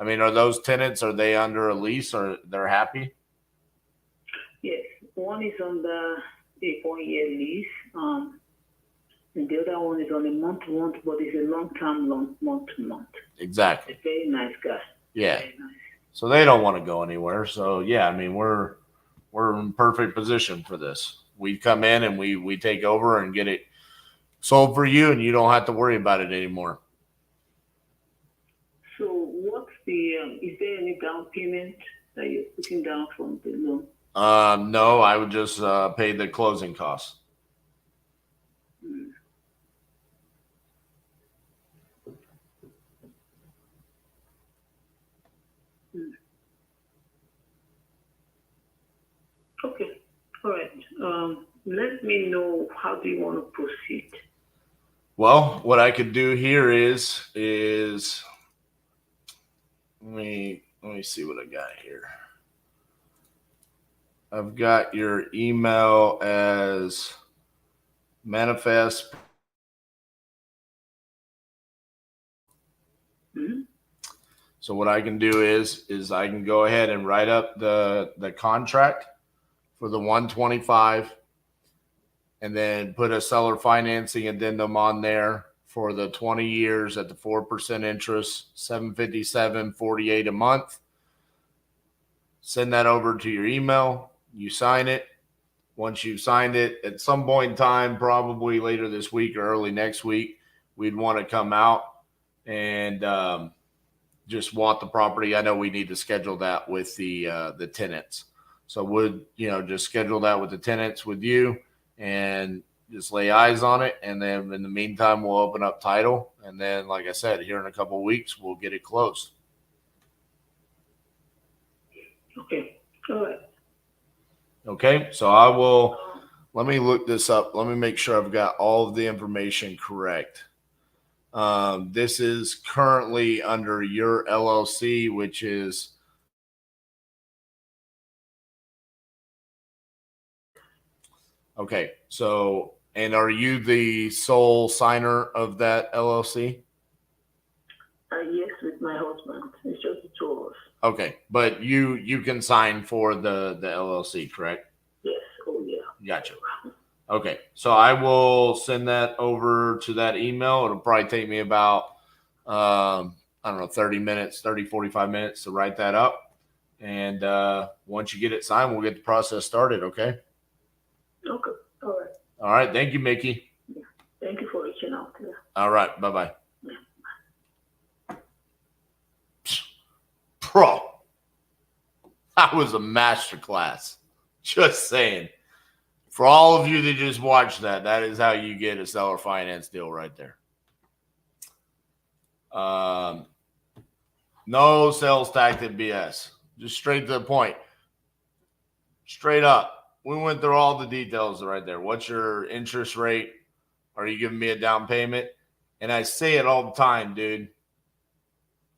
I mean, are those tenants, are they under a lease or they're happy? Yes, one is on the 1 year lease, and the other one is on a month-to-month, but it's a long-term loan, month-to-month. Exactly. A very nice guy. Yeah. Very nice. So they don't want to go anywhere. So yeah, I mean, we're in perfect position for this. We come in and we take over and get it sold for you, and you don't have to worry about it anymore. So what's the, is there any down payment that you're putting down from the loan? No, I would just pay the closing costs. Okay, all right. Let me know, how do you want to proceed? Well, what I could do here is let me see what I got here. I've got your email as manifest. Mm-hmm. So what I can do is I can go ahead and write up the contract for the 125 and then put a seller financing addendum on there for the 20 years at the 4% interest, $757.48 a month. Send that over to your email. You sign it. Once you've signed it, at some point in time, probably later this week or early next week, we'd want to come out and just walk the property. I know we need to schedule that with the tenants. So would, just schedule that with the tenants with you and just lay eyes on it. And then in the meantime, we'll open up title. And then, like I said, here in a couple of weeks, we'll get it closed. Okay, all right. Okay, so let me look this up. Let me make sure I've got all of the information correct. This is currently under your LLC, which is okay. So, and are you the sole signer of that LLC? Yes, with my husband. It's just the two of us. Okay, but you can sign for the LLC, correct? Yes. Oh yeah. Gotcha. Okay, so I will send that over to that email. It'll probably take me about, I don't know, 45 minutes to write that up. And once you get it signed, we'll get the process started, okay? Okay, all right. All right, thank you, Mickey. Yeah. Thank you for reaching out. Yeah. All right, bye-bye. Yeah. Bro, that was a masterclass. Just saying. For all of you that just watched that, that is how you get a seller finance deal right there. No sales tactic BS. Just straight to the point. Straight up. We went through all the details right there. What's your interest rate? Are you giving me a down payment? And I say it all the time, dude.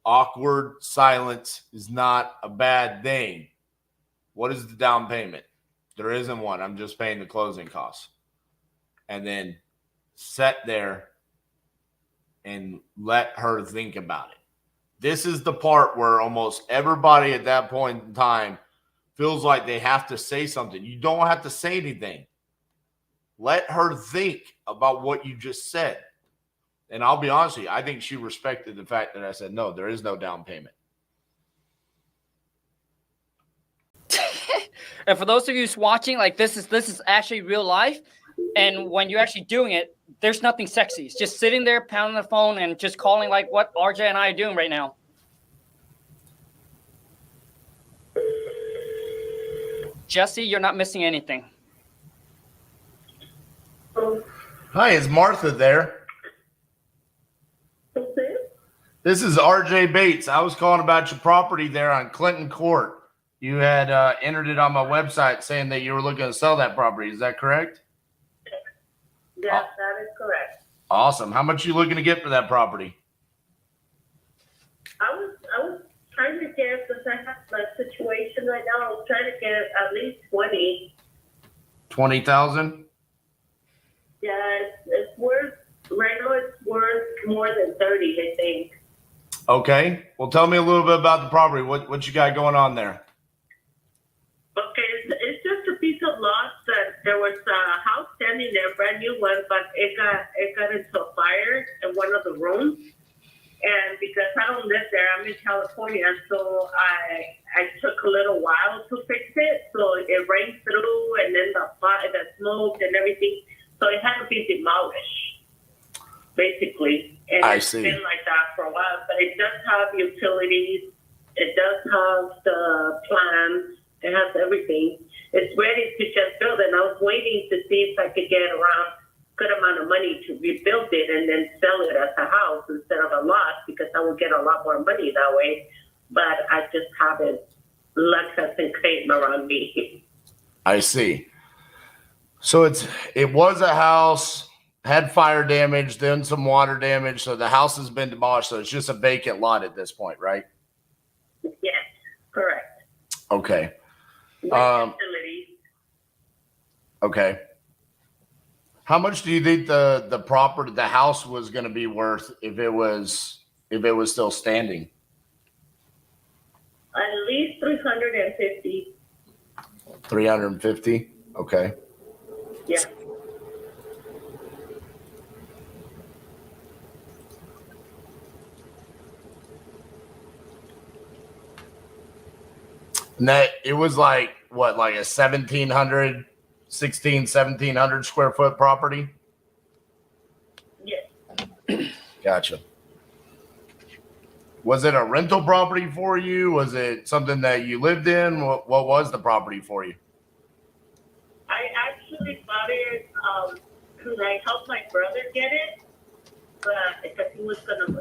Awkward silence is not a bad thing. What is the down payment? There isn't one. I'm just paying the closing costs. And then sit there and let her think about it. This is the part where almost everybody at that point in time feels like they have to say something. You don't have to say anything. Let her think about what you just said. And I'll be honest with you, I think she respected the fact that I said, no, there is no down payment. And for those of you who's watching, like this is actually real life. And when you're actually doing it, there's nothing sexy. It's just sitting there, pounding the phone, and just calling like what RJ and I are doing right now. Jesse, you're not missing anything. Hi, is Martha there? This is RJ Bates. I was calling about your property there on Clinton Court. You had entered it on my website saying that you were looking to sell that property. Is that correct? Yes, that is correct. Awesome. How much are you looking to get for that property? I was trying to get, because I have my situation right now, I was trying to get at least 20. 20,000? Yeah, it's worth, right now it's worth more than 30, I think. Okay. Well, tell me a little bit about the property. What you got going on there? Okay, it's just a piece of lot that there was a house standing there, brand new one, but it got into a fire in one of the rooms. And because I don't live there, I'm in California, so I took a little while to fix it. So it rained through, and then the smoke and everything. So it had to be demolished, basically. And I it's see. been like that for a while. But it does have utilities. It does have the plans. It has everything. It's ready to just build it. And I was waiting to see if I could get around good amount of money to rebuild it and then sell it as a house instead of a lot, because I would get a lot more money that way. But I just haven't. Luck hasn't came around me. I see. So it was a house, had fire damage, then some water damage. So the house has been demolished. So it's just a vacant lot at this point, right? Yes, correct. Okay. With utilities. Okay. How much do you think the property, the house was going to be worth if it was still standing? At least 350. 350. Okay. Yeah. And that it was like what, like a 1700 square foot property? Yes. Gotcha. Was it a rental property for you? Was it something that you lived in? What was the property for you? I actually bought it because I helped my brother get it, but because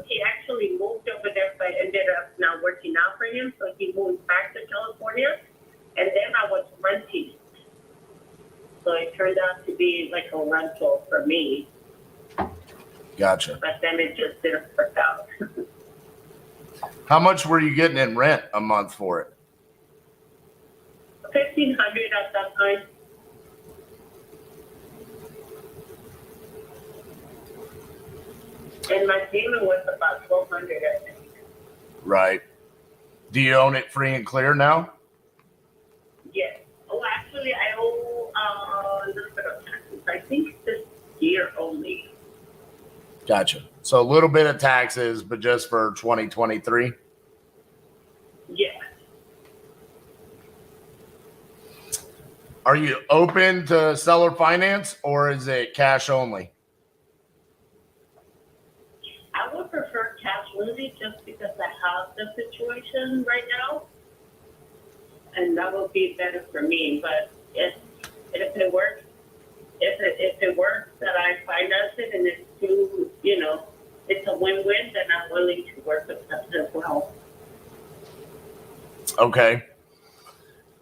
he actually moved over there, but ended up not working out for him, so he moved back to California, and then I was renting. So it turned out to be like a rental for me, Gotcha. but then it just didn't work out. How much were you getting in rent a month for it? 1,500 at that time. And my payment was about 1,200, I think. Right. Do you own it free and clear now? Yes. Oh, actually, I owe a little bit of taxes. I think this year only. Gotcha. So a little bit of taxes, but just for 2023? Yeah. Are you open to seller finance or is it cash only? I would prefer cash only just because I have the situation right now. And that would be better for me. But if it works, if it works that I finance it and it's too, it's a win-win, then I'm willing to work with that as well. Okay.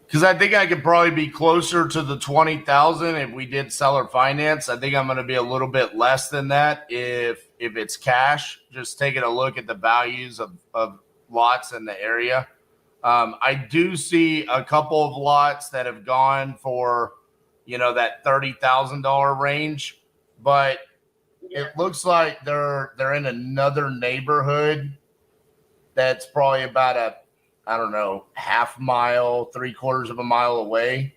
Because I think I could probably be closer to the 20,000 if we did seller finance. I think I'm going to be a little bit less than that if it's cash. Just taking a look at the values of lots in the area. I do see a couple of lots that have gone for, that $30,000 range, but Yeah. it looks like they're in another neighborhood that's probably about half mile, 3/4 of a mile away.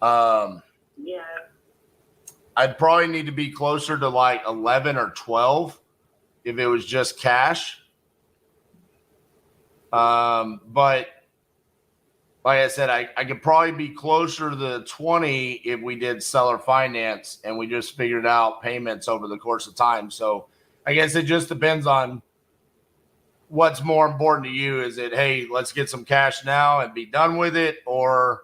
Yeah. I'd probably need to be closer to like 11 or 12 if it was just cash. But like I said, I could probably be closer to the 20 if we did seller finance and we just figured out payments over the course of time. So I guess it just depends on what's more important to you. Is it, hey, let's get some cash now and be done with it, or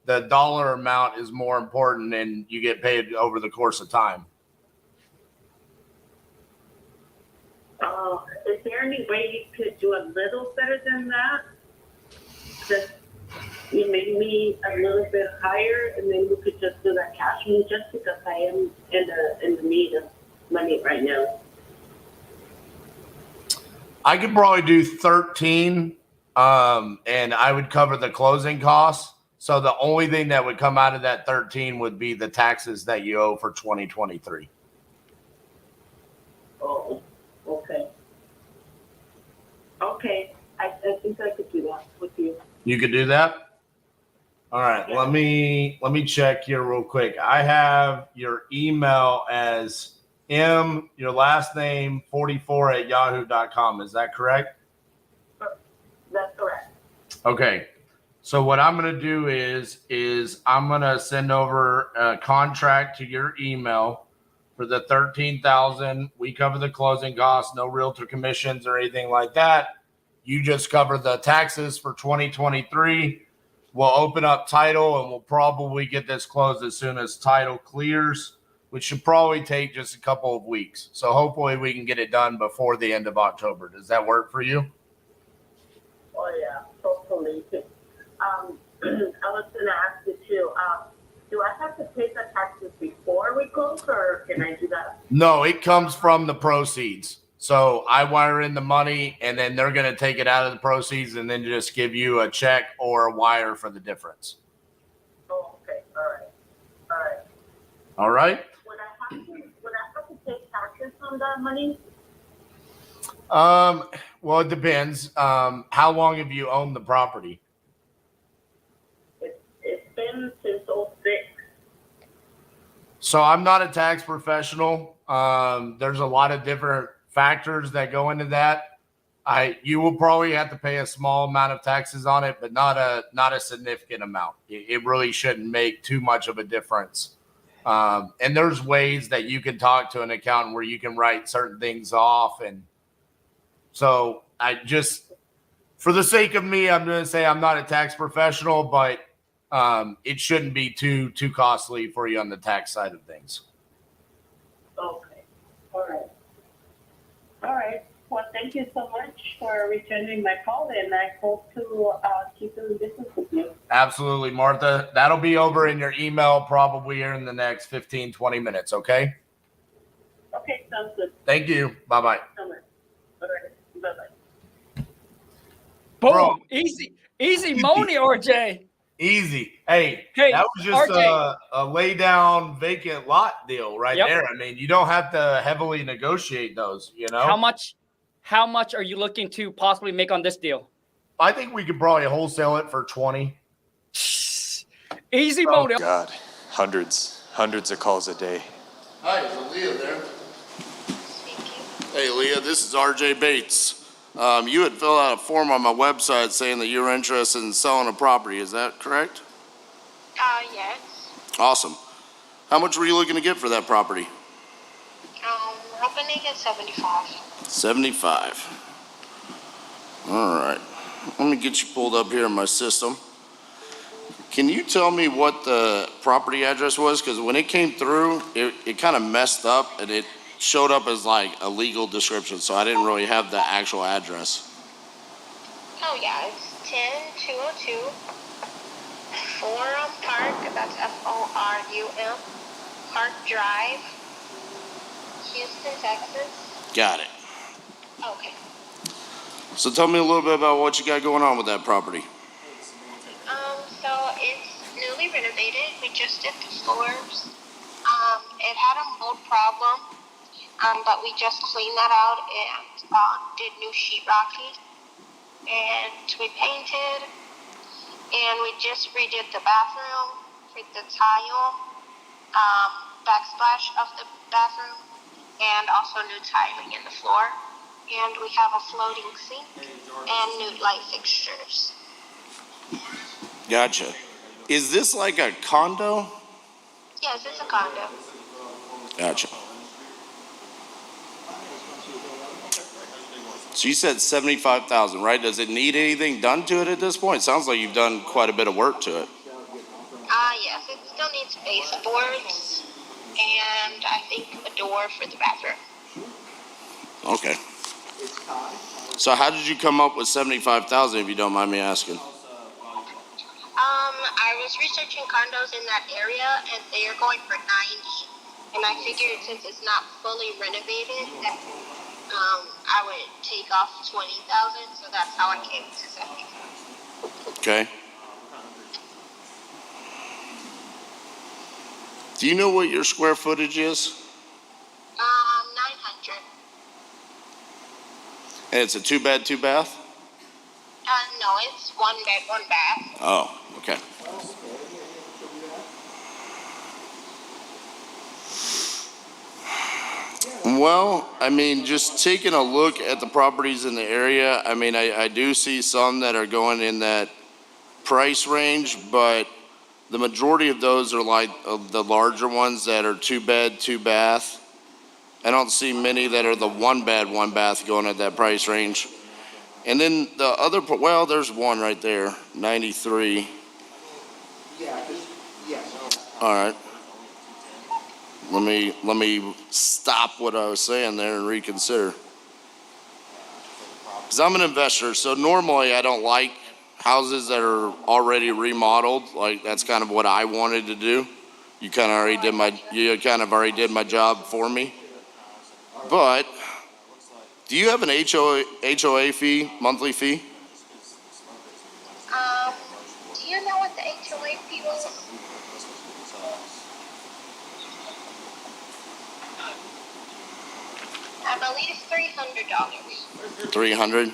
the dollar amount is more important and you get paid over the course of time? Is there any way you could do a little better than that? Just you make me a little bit higher, and then you could just do that cash me, just because I am in the need of money right now. I could probably do 13, and I would cover the closing costs. So the only thing that would come out of that 13 would be the taxes that you owe for 2023. Oh, okay. Okay, I think I could do that with you. You could do that? All right, Yeah. let me check here real quick. I have your email as your last name 44 at yahoo.com. Is that correct? That's correct. Okay. So what I'm going to do is I'm going to send over a contract to your email for the 13,000. We cover the closing costs, no realtor commissions or anything like that. You just cover the taxes for 2023. We'll open up title and we'll probably get this closed as soon as title clears, which should probably take just a couple of weeks. So hopefully we can get it done before the end of October. Does that work for you? Oh yeah, totally. I was gonna ask you too. Do I have to pay the taxes before we close, or can I do that? No, it comes from the proceeds. So I wire in the money and then they're going to take it out of the proceeds and then just give you a check or a wire for the difference. Oh, okay. All right. All right. All right. Would I have to pay taxes on that money? Well, it depends. How long have you owned the property? It's been since 06. So I'm not a tax professional. There's a lot of different factors that go into that. You will probably have to pay a small amount of taxes on it, but not a significant amount. It really shouldn't make too much of a difference. And there's ways that you can talk to an accountant where you can write certain things off. And so for the sake of me, I'm going to say I'm not a tax professional, but it shouldn't be too costly for you on the tax side of things. Okay. All right. All right. Well, thank you so much for returning my call, and I hope to keep doing business with you. Absolutely, Martha. That'll be over in your email probably here in the next 15, 20 minutes, okay? Okay, sounds good. Thank you. Bye-bye. All right. Bye-bye. Boom. Bro. Easy money, RJ. Easy. Hey, Hey, that was just RJ. a lay down vacant lot deal right Yep. there. I mean, you don't have to heavily negotiate those, you know? How much are you looking to possibly make on this deal? I think we could probably wholesale it for 20. Easy Oh, money. God, hundreds of calls a day. Hi, is Leah there? Hey, Leah, this is RJ Bates. You had filled out a form on my website saying that you were interested in selling a property. Is that correct? Yes. Awesome. How much were you looking to get for that property? We're hoping to get 75. 75. All right. Let me get you pulled up here in my system. Can you tell me what the property address was? Because when it came through, it kind of messed up and it showed up as like a legal description, so I didn't really have the actual address. Oh yeah, it's 10202 Forum Park, that's Forum, Park Drive, Houston, Texas. Got it. Okay. So tell me a little bit about what you got going on with that property. So it's newly renovated. We just did the floors. It had a mold problem, but we just cleaned that out and did new sheetrocking. And we painted, and we just redid the bathroom with the tile, backsplash of the bathroom, and also new tiling in the floor. And we have a floating sink and new light fixtures. Gotcha. Is this like a condo? Yes, it's a condo. Gotcha. So you said 75,000, right? Does it need anything done to it at this point? Sounds like you've done quite a bit of work to it. Yes, it still needs baseboards and I think a door for the bathroom. Okay. So how did you come up with 75,000 if you don't mind me asking? I was researching condos in that area and they are going for 90. And I figured since it's not fully renovated that I would take off 20,000, so that's how I came to 75. Okay. Do you know what your square footage is? 900. And it's a 2-bed, 2-bath? No, it's 1 bed, 1 bath. Oh, okay. Well, I mean, just taking a look at the properties in the area, I mean, I do see some that are going in that price range, but the majority of those are like the larger ones that are 2-bed, 2-bath. I don't see many that are the 1-bed, 1-bath going at that price range. And then the other, well, there's one right there, 93. All right. Let me stop what I was saying there and reconsider. Because I'm an investor, so normally I don't like houses that are already remodeled. Like that's kind of what I wanted to do. You kind of already did my job for me. But do you have an HOA fee, monthly fee? Do you know what the HOA fee was? I believe $300. 300.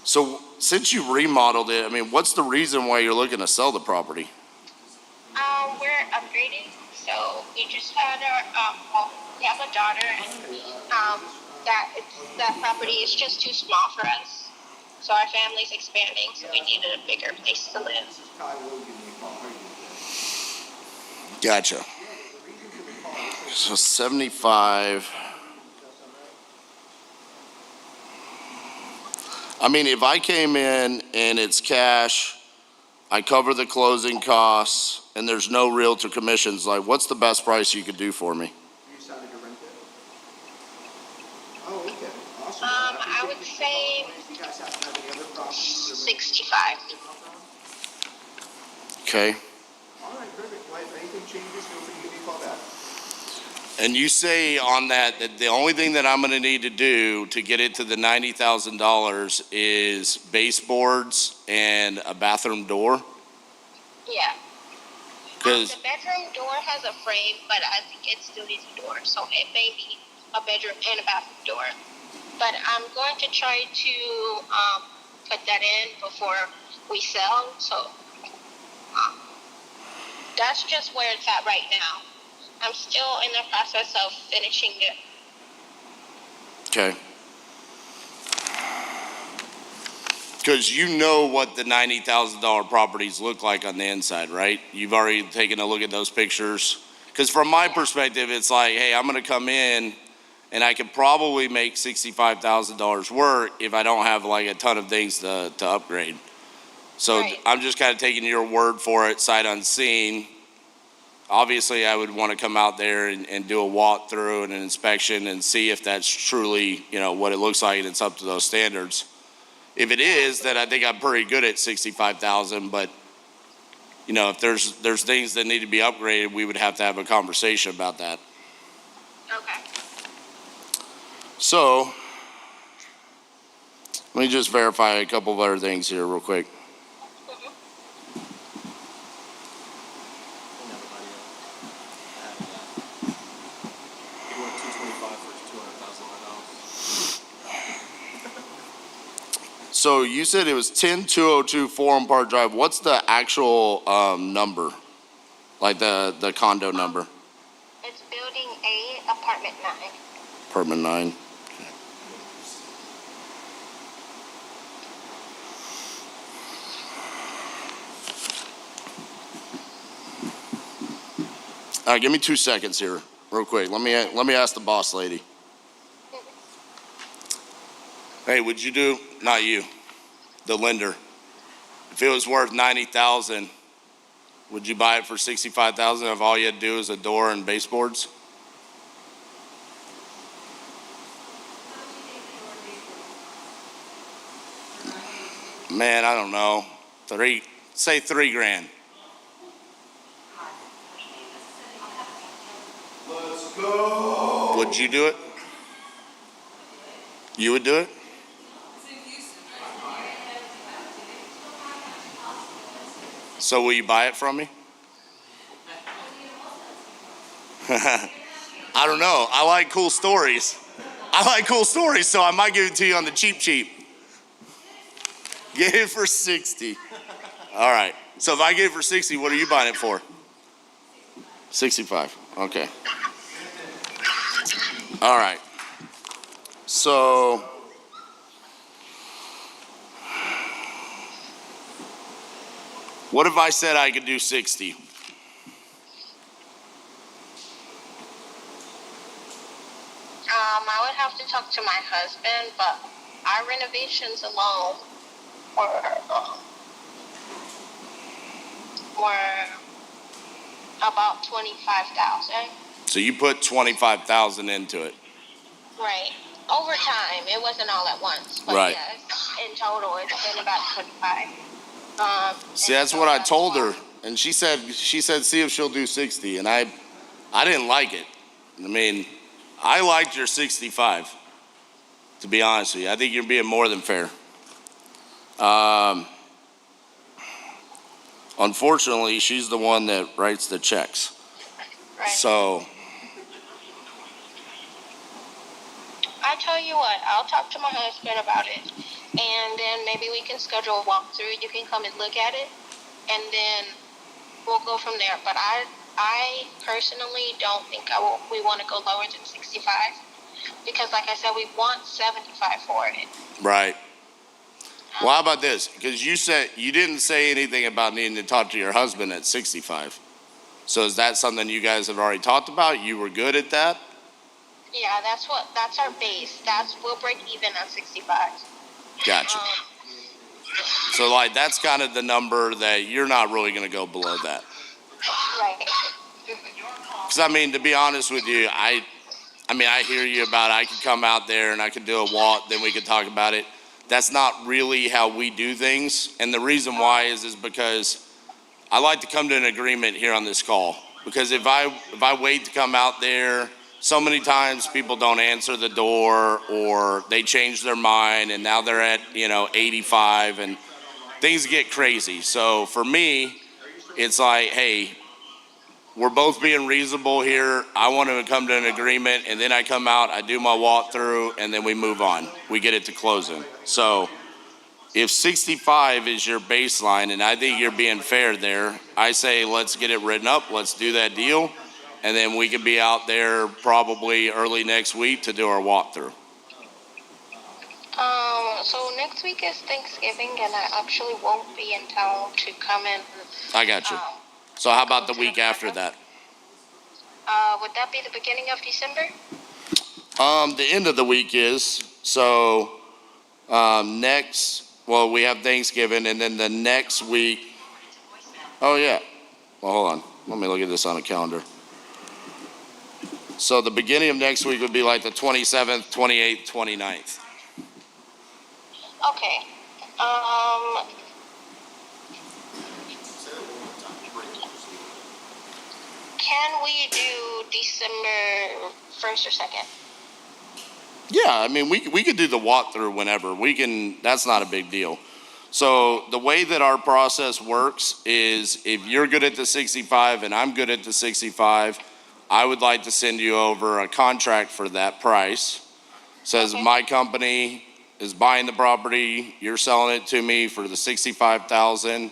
So since you remodeled it, I mean, what's the reason why you're looking to sell the property? We're upgrading, so we just had we have a daughter, and that property is just too small for us. So our family's expanding, so we needed a bigger place to live. Gotcha. So 75. I mean, if I came in and it's cash, I cover the closing costs, and there's no realtor commissions, like what's the best price you could do for me? You decided to rent it? Oh, okay. Awesome. I would say You guys have to have any other properties? 65. Okay. All right, perfect. Well, if anything changes, feel free to give me a call back. And you say on that the only thing that I'm going to need to do to get it to the $90,000 is baseboards and a bathroom door? Yeah. Because The bedroom door has a frame, but I think it still needs a door, so it may be a bedroom and a bathroom door. But I'm going to try to put that in before we sell, so that's just where it's at right now. I'm still in the process of finishing it. Okay. Because you know what the $90,000 properties look like on the inside, right? You've already taken a look at those pictures. Because from my perspective, it's like, hey, I'm going to come in and I could probably make $65,000 work if I don't have like a ton of things to upgrade. So Right. I'm just kind of taking your word for it, sight unseen. Obviously, I would want to come out there and do a walkthrough and an inspection and see if that's truly, what it looks like and it's up to those standards. If it is, then I think I'm pretty good at 65,000. But if there's things that need to be upgraded, we would have to have a conversation about that. Okay. So let me just verify a couple of other things here real quick. So you said it was 10202 Forum Park Drive. What's the actual number? Like the condo number? It's building A, apartment 9. Apartment 9. All right, give me 2 seconds here, real quick. Let me ask the boss lady. Hey, would you do? Not you, the lender. If it was worth 90,000, would you buy it for 65,000 if all you had to do is a door and baseboards? Man, I don't know. Say $3,000. Let's go. Would you do it? You would do it? So will you buy it from me? I don't know. I like cool stories. So I might give it to you on the cheap. Get it for 60. All right. So if I get it for 60, what are you buying it for? 65. Okay. All right. So what if I said I could do 60? I would have to talk to my husband, but our renovations alone were about 25,000. So you put 25,000 into it. Right. Over time, it wasn't all at once, but Right. yes, in total, it's been about 25. See, that's what I told her, and she said see if she'll do 60, and I didn't like it. I mean, I liked your 65. To be honest with you, I think you're being more than fair. Unfortunately, she's the one that writes the checks. Right. So I tell you what, I'll talk to my husband about it, and then maybe we can schedule a walkthrough. You can come and look at it, and then we'll go from there. But I personally don't think we want to go lower than 65, because like I said, we want 75 for it. right. Well, how about this? Because you said you didn't say anything about needing to talk to your husband at 65. So is that something you guys have already talked about? You were good at that? Yeah, that's our base. We'll break even at 65. Gotcha. So like that's kind of the number that you're not really going to go below that. Right. Because I mean, to be honest with you, I hear you about I could come out there and I could do a walk, then we could talk about it. That's not really how we do things. And the reason why is because I like to come to an agreement here on this call. Because if I wait to come out there, so many times people don't answer the door or they change their mind and now they're at, 85 and things get crazy. So for me, it's like, hey, we're both being reasonable here. I want to come to an agreement, and then I come out, I do my walkthrough, and then we move on. We get it to closing. So if 65 is your baseline, and I think you're being fair there, I say let's get it written up, let's do that deal, and then we can be out there probably early next week to do our walkthrough. So next week is Thanksgiving, and I actually won't be in town to come in. I got you. So how about the week after that? Would that be the beginning of December? The end of the week is, so we have Thanksgiving, and then the next week, oh yeah, well hold on, let me look at this on a calendar. So the beginning of next week would be like the 27th, 28th, 29th. Okay. Can we do December 1st or 2nd? Yeah, I mean, we could do the walkthrough whenever. That's not a big deal. So the way that our process works is if you're good at the 65 and I'm good at the 65, I would like to send you over a contract for that price. Says Okay. my company is buying the property, you're selling it to me for the 65,000.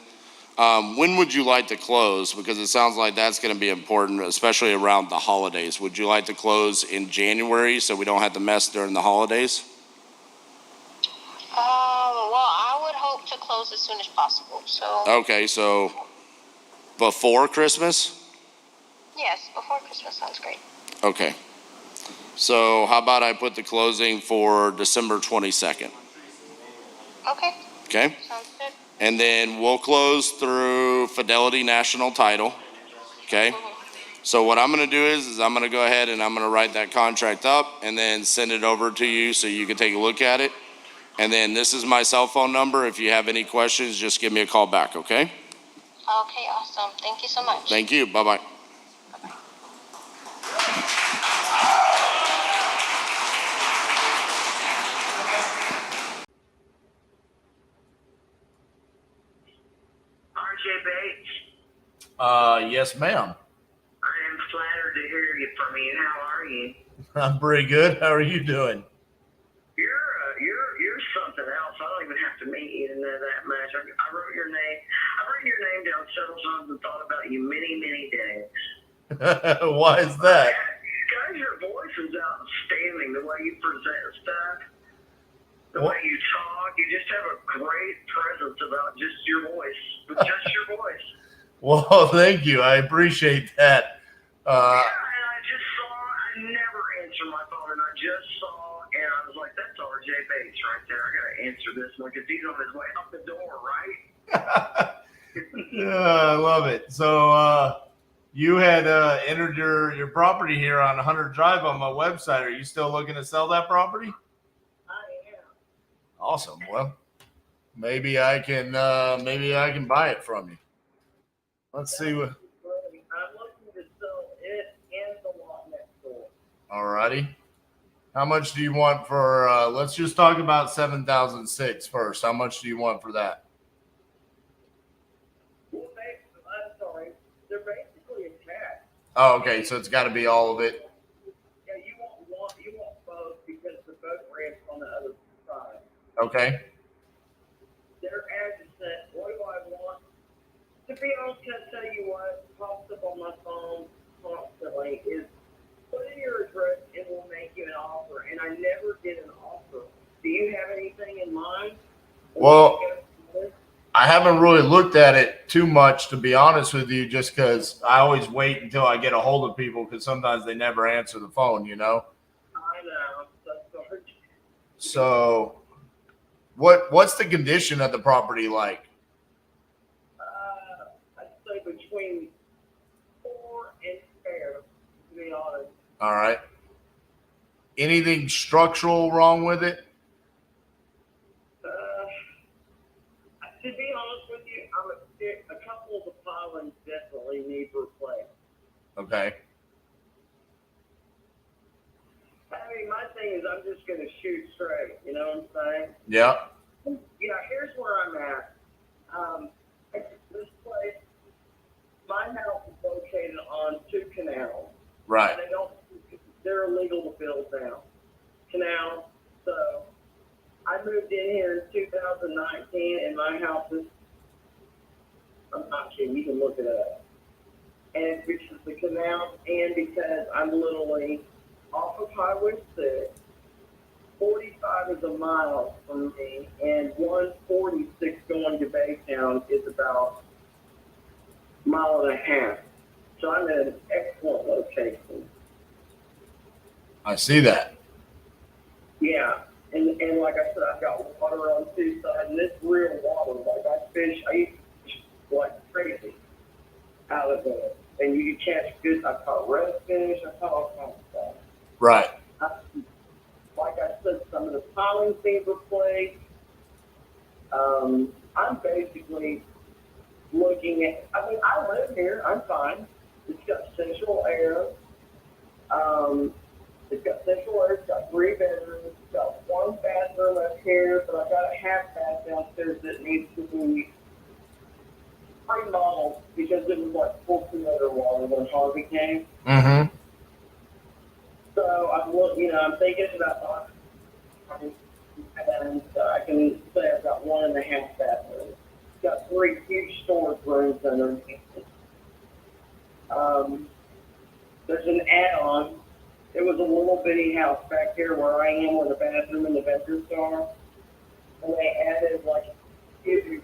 When would you like to close? Because it sounds like that's going to be important, especially around the holidays. Would you like to close in January so we don't have to mess during the holidays? Well, I would hope to close as soon as possible. So Okay, so before Christmas? yes, before Christmas sounds great. Okay. So how about I put the closing for December 22nd? Okay, Okay? sounds good. And then we'll close through Fidelity National Title. Okay? So what I'm going to do is I'm going to go ahead and I'm going to write that contract up and then send it over to you so you can take a look at it. And then this is my cell phone number. If you have any questions, just give me a call back, okay? Okay, awesome. Thank you so much. Thank you. Bye-bye. RJ Bates, Yes, ma'am. I am flattered Good to hear you from you. How are you? I'm pretty good. How are you doing? You're something else. I don't even have to meet you to know that much. I wrote your name. I wrote your name down several times and thought about you many days. Why is that? Guys, your voice is outstanding. The way you present stuff, the way you talk, you just have a great presence about just your voice. With just your voice. Well, thank you. I appreciate that. Yeah, and I just saw. I never answer my phone, and I just saw, and I was like, "That's RJ Bates right there. I gotta answer this one because he's on his way out the door, right?" Yeah, I love it. So you had entered your property here on Hunter Drive on my website. Are you still looking to sell that property? I am. Awesome. Well, maybe I can buy it from you. Let's see what. I'm looking to sell it and the lot next door. Alrighty. How much do you want for? Let's just talk about 7,006 first. How much do you want for that? Well, I'm sorry. They're basically attached. Oh, okay. So it's got to be all of it. Yeah, you want both because the boat ramp on the other side. Okay. They're adjacent. What do I want? To be honest, can I tell you what pops up on my phone constantly is put in your address and we'll make you an offer. And I never get an offer. Do you have anything in mind? Well, I haven't really looked at it too much, to be honest with you, just because I always wait until I get a hold of people because sometimes they never answer the phone, you know? I know. That's hard. So what's the condition of the property like? I'd say between 4 and fair, to be honest. All right. Anything structural wrong with it? To be honest with you, a couple of the pilings definitely need replaced. Okay. I mean, my thing is I'm just going to shoot straight. You know what I'm saying? Yeah. Yeah, here's where I'm at. This place, my house is located on 2 canals. Right. They're illegal to build now. Canals. So I moved in here in 2019, and my house is, I'm not kidding, you can look it up. And it's because of the canal and because I'm literally off of Highway 6. 45 is a mile from me, and 146 going to Baytown is about a mile and a half. So I'm in an excellent location. I see that. Yeah. And like I said, I've got water on 2 sides, and it's real water. Like I used to fish like crazy out of it. And you can catch good, I caught redfish, I caught all kinds of stuff. Right. Like I said, some of the pilings being replaced. I'm basically looking at, I mean, I live here, I'm fine. It's got central air. It's got central air, it's got 3 bedrooms, it's got 1 bathroom up here, but I've got a half bath downstairs that needs to be remodeled because it was like full tomato water when Harvey came. Mm-hmm. So I'm thinking about and I can say I've got 1.5 bathrooms. It's got 3 huge storage rooms underneath it. There's an add-on. It was a little bitty house back here where I am, where the bathroom and the bedrooms are. And they added like huge,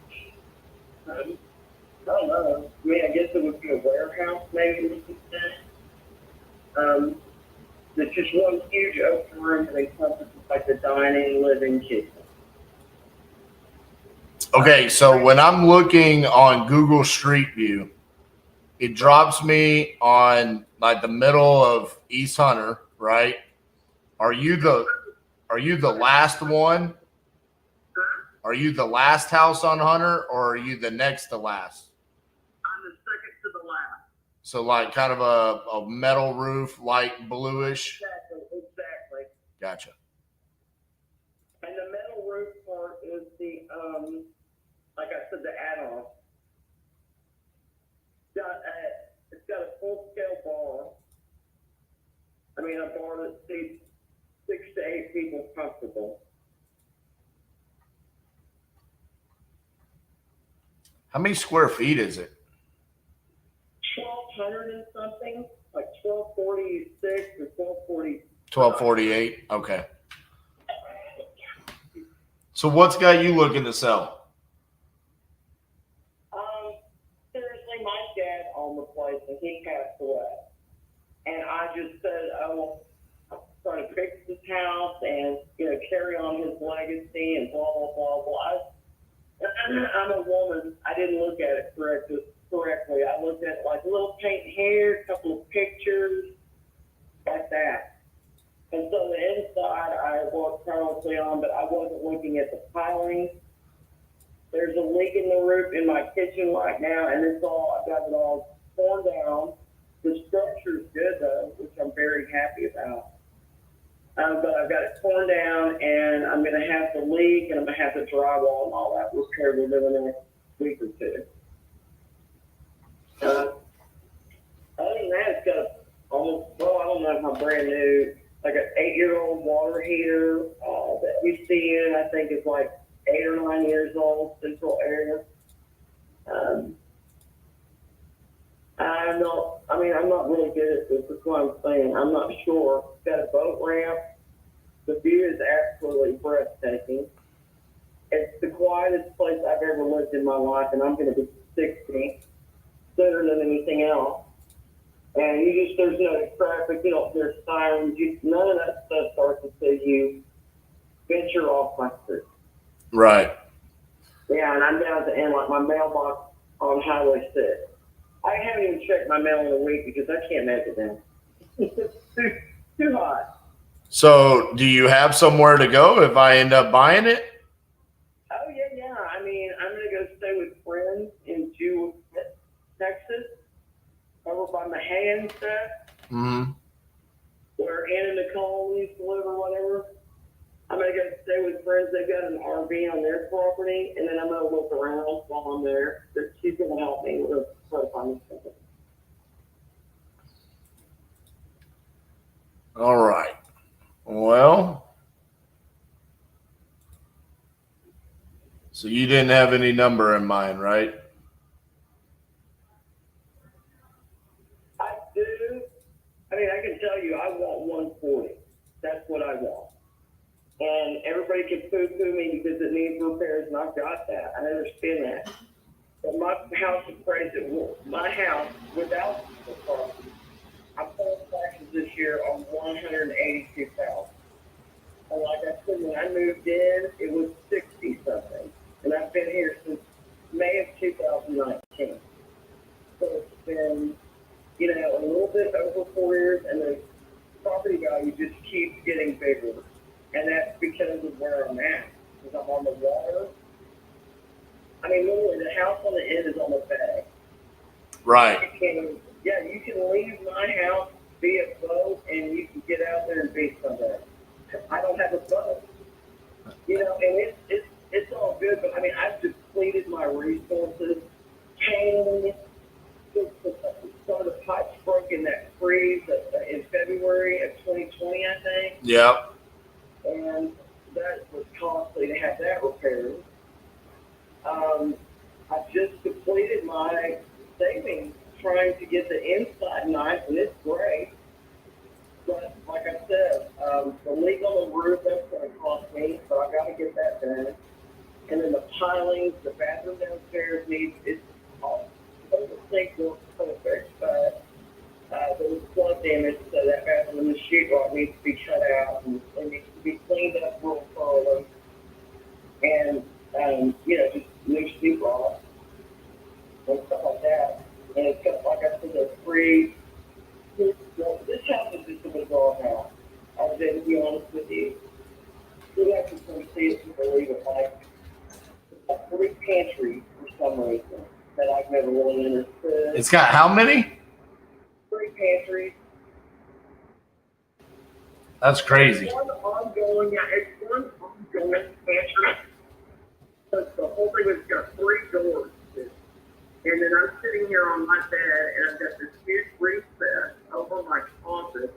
I don't know. I mean, I guess it would be a warehouse, maybe you could say. There's just one huge open room that encompasses like the dining, living, kitchen. Okay, so when I'm looking on Google Street View, it drops me on like the middle of East Hunter, right? Are you the last one? Are you the last house on Hunter, or are you the next to last? I'm the second to the last. So like kind of a metal roof, light bluish. Exactly. Gotcha. And the metal roof part is the, like I said, the add-on. It's got a full-scale bar. I mean, a bar that seats 6 to 8 people comfortable. How many square feet is it? 1,200 and something, like 1,246 or 1,240. 1248. Okay. So what's got you looking to sell? Seriously, my dad owned the place and he passed away. And I just said, I will try to fix this house and, carry on his legacy and blah, blah, blah, blah. I'm a woman. I didn't look at it correctly. I looked at like a little paint here, a couple of pictures, like that. And so the inside I worked tirelessly on, but I wasn't looking at the pilings. There's a leak in the roof in my kitchen right now, and I've got it all torn down. The structure is good though, which I'm very happy about. But I've got it torn down, and I'm going to have the leak, and I'm going to have the drywall and all that repaired within the next week or two. Other than that, it's got I don't know how brand new, like an 8-year-old water heater that we see in, I think is like 8 or 9 years old, central area. I'm not really good at this. That's what I'm saying. I'm not sure. It's got a boat ramp. The view is absolutely breathtaking. It's the quietest place I've ever lived in my life, and I'm going to be 60 sooner than anything else. And there's no traffic, you don't hear sirens, none of that stuff starts until you venture off my street. Right. Yeah, and I'm down at the end, like my mailbox on Highway 6. I haven't even checked my mail in a week because I can't make it down. It's too hot. So do you have somewhere to go if I end up buying it? Oh, yeah. I mean, I'm going to go stay with friends in Jewel, Texas, over by Mahia and stuff, Mm-hmm. where Anna Nicole used to live or whatever. I'm going to go stay with friends. They've got an RV on their property, and then I'm going to look around while I'm there. She's going to help me with her finding something. All right. Well, so you didn't have any number in mind, right? I do. I mean, I can tell you, I want 140. That's what I want. And everybody can poo-poo me because it needs repairs, and I've got that. I understand that. But my house is crazy. My house, without the property, I'm paying taxes this year on $182,000. And like I said, when I moved in, it was 60-something. And I've been here since May of 2019. So it's been, a little bit over 4 years, and the property value just keeps getting bigger. And that's because of where I'm at, because I'm on the water. I mean, literally, the house on the end is on the bay. Right. You can leave my house, be a boat, and you can get out there and be somewhere. I don't have a boat. And it's all good, but I mean, I've depleted my resources. Pain, some of the pipes broke in that freeze in February of 2020, I think. Yep. And that was costly to have that repaired. I just depleted my savings trying to get the inside nice, and it's great. But like I said, the leak on the roof, that's going to cost me, so I got to get that done. And then the pilings, the bathroom downstairs it's all, the sink works perfect, but there was flood damage, so that bathroom and the sheetrock needs to be cut out and needs to be cleaned up real thoroughly. And, just new sheetrock and stuff like that. And it's got, like I said, the free. This house is just a bizarre house. I was able to be honest with you. You have to come see it to believe it. Like, a free pantry for some reason that I've never really understood. It's got how many? 3 pantries. That's crazy. It's one ongoing pantry. So the whole thing has got 3 doors. And then I'm sitting here on my bed, and I've got this huge recess over my office.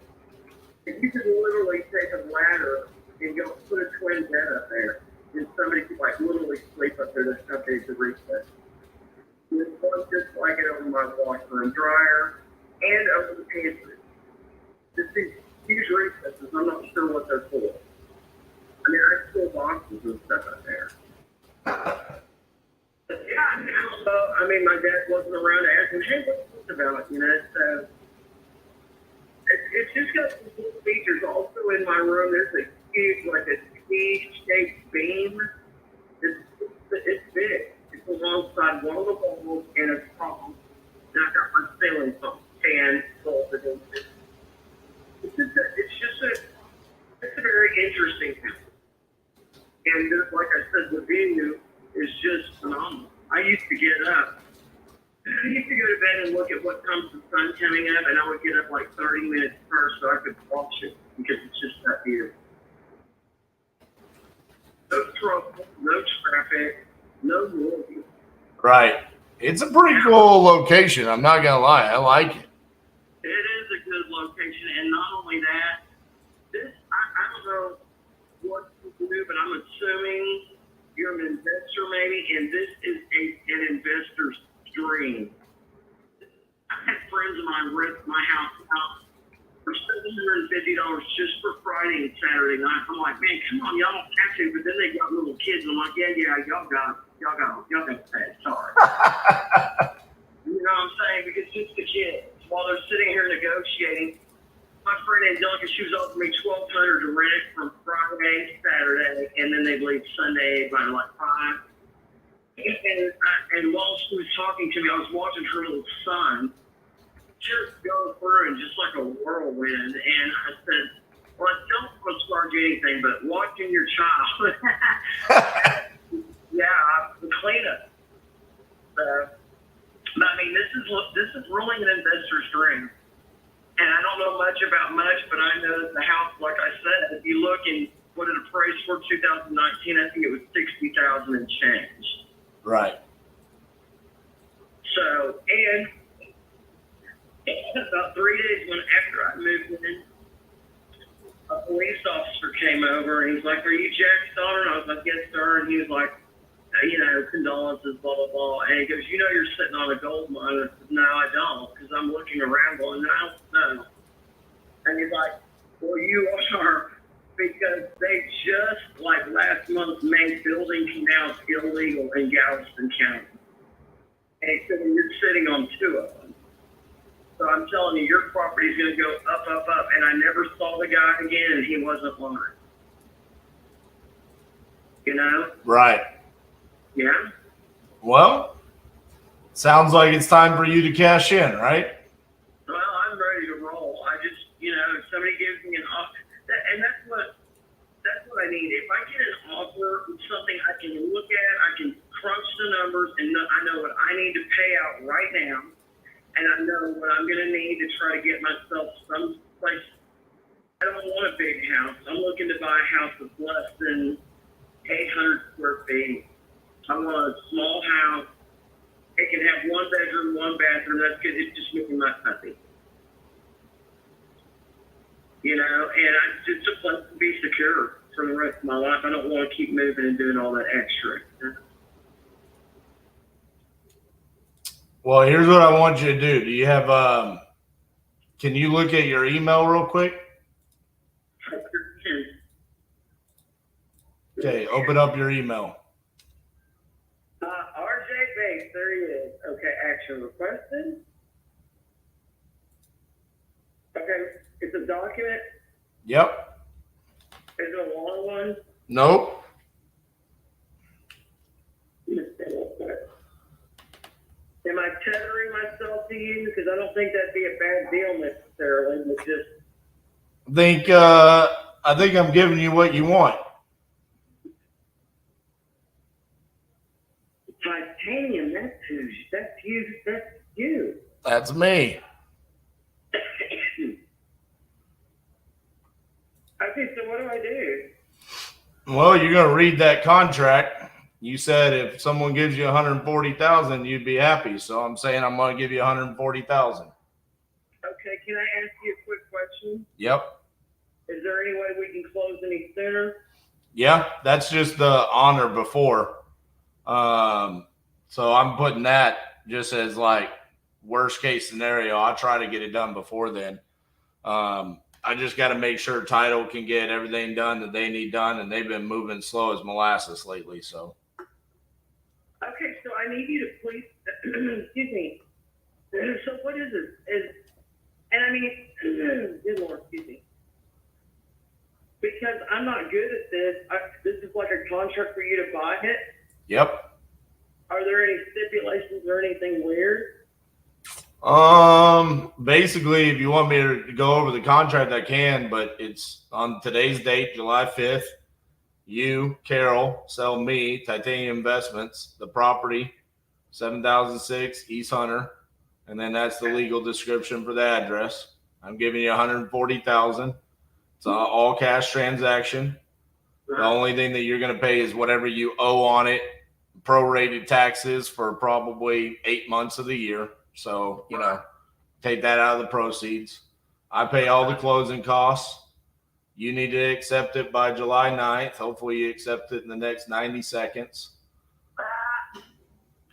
You could literally take a ladder and go put a twin bed up there, and somebody could like literally sleep up there. That's how big the recess. There's one just like it over my washer and dryer, and over the pantry. Just these huge recesses. I'm not sure what they're for. I mean, I still boxes and stuff up there. But yeah, I don't know. I mean, my dad wasn't around to ask him, hey, what's this about? You know, so it's just got some cool features. Also in my room, there's a huge, like a T-shaped beam. It's big. It's alongside one of the walls and a pump. And I got my ceiling pump fan bolted into it. It's a very interesting house. And just like I said, the view is just phenomenal. I used to get up. I used to go to bed and look at what time's the sun coming up, and I would get up like 30 minutes first so I could watch it because it's just that beautiful. No trouble, no traffic, no noise. Right. It's a pretty cool location. I'm not gonna lie. I like it. It is a good location, and not only that, I don't know what people do, but I'm assuming you're an investor maybe, and this is an investor's dream. I had friends of mine rent my house out for $750 just for Friday and Saturday night. I'm like, man, come on, y'all don't have to, but then they got little kids, and I'm like, yeah, y'all got to pay. Sorry. You know what I'm saying? Because it's the kids. While they're sitting here negotiating, my friend Angelica, she was offering me $1,200 to rent it from Friday, Saturday, and then they leave Sunday by like 5. And while she was talking to me, I was watching her little son just go through and just like a whirlwind. And I said, well, I don't want to charge you anything, but watching your child, yeah, the cleanup. But I mean, this is really an investor's dream. And I don't know much about much, but I know that the house, like I said, if you look in what it appraised for 2019, I think it was $60,000 and change. Right. So, and about 3 days after I moved in, a police officer came over and he's like, "Are you Jack's daughter?" And I was like, "Yes, sir." And he was like, you know, condolences, blah, blah, blah. And he goes, "You know you're sitting on a gold mine." I said, "No, I don't," because I'm looking around going, no. And he's like, "Well, you are," because they just, like last month, made building canals illegal in Galveston County. And he said, "You're sitting on 2 of them. So I'm telling you, your property's going to go up, up, up." And I never saw the guy again, and he wasn't lying. You know? Right. Yeah. Well, sounds like it's time for you to cash in, right? Well, I'm ready to roll. I just, you know, if somebody gives me an offer, and that's what I need. If I get an offer, something I can look at, I can crunch the numbers, and I know what I need to pay out right now, and I know what I'm going to need to try to get myself someplace. I don't want a big house. I'm looking to buy a house that's less than 800 square feet. I want a small house. It can have 1 bedroom, 1 bathroom. That's good. It's just making my puppy. You know, and it's a place to be secure for the rest of my life. I don't want to keep moving and doing all that extra. Well, here's what I want you to do. Do you have, can you look at your email real quick? Okay, open up your email. RJ Bates, there he is. Okay, action requested. Okay, it's a document. Yep. Is it a long one? Nope. Am I tethering myself to you? Because I don't think that'd be a bad deal necessarily, but just. I think I'm giving you what you want. Titanium, that's you. That's me. Okay, so what do I do? Well, you're going to read that contract. You said if someone gives you 140,000, you'd be happy. So I'm saying I'm going to give you 140,000. Okay, can I ask you a quick question? Yep. Is there any way we can close any sooner? Yeah, that's just the honor before. So I'm putting that just as like worst case scenario. I'll try to get it done before then. I just got to make sure title can get everything done that they need done, and they've been moving slow as molasses lately. So. Okay, so I need you to please, excuse me. So what is it? And I mean, good Lord, excuse me. Because I'm not good at this. This is like a contract for you to buy it. Yep. Are there any stipulations or anything weird? Basically, if you want me to go over the contract, I can, but it's on today's date, July 5th. You, Carol, sell me, Titanium Investments, the property, 7006 East Hunter, and then that's the legal description for the address. I'm giving you 140,000. It's an all cash transaction. The only thing that you're going to pay is whatever you owe on it, prorated taxes for probably 8 months of the year. So, take that out of the proceeds. I pay all the closing costs. You need to accept it by July 9th. Hopefully you accept it in the next 90 seconds.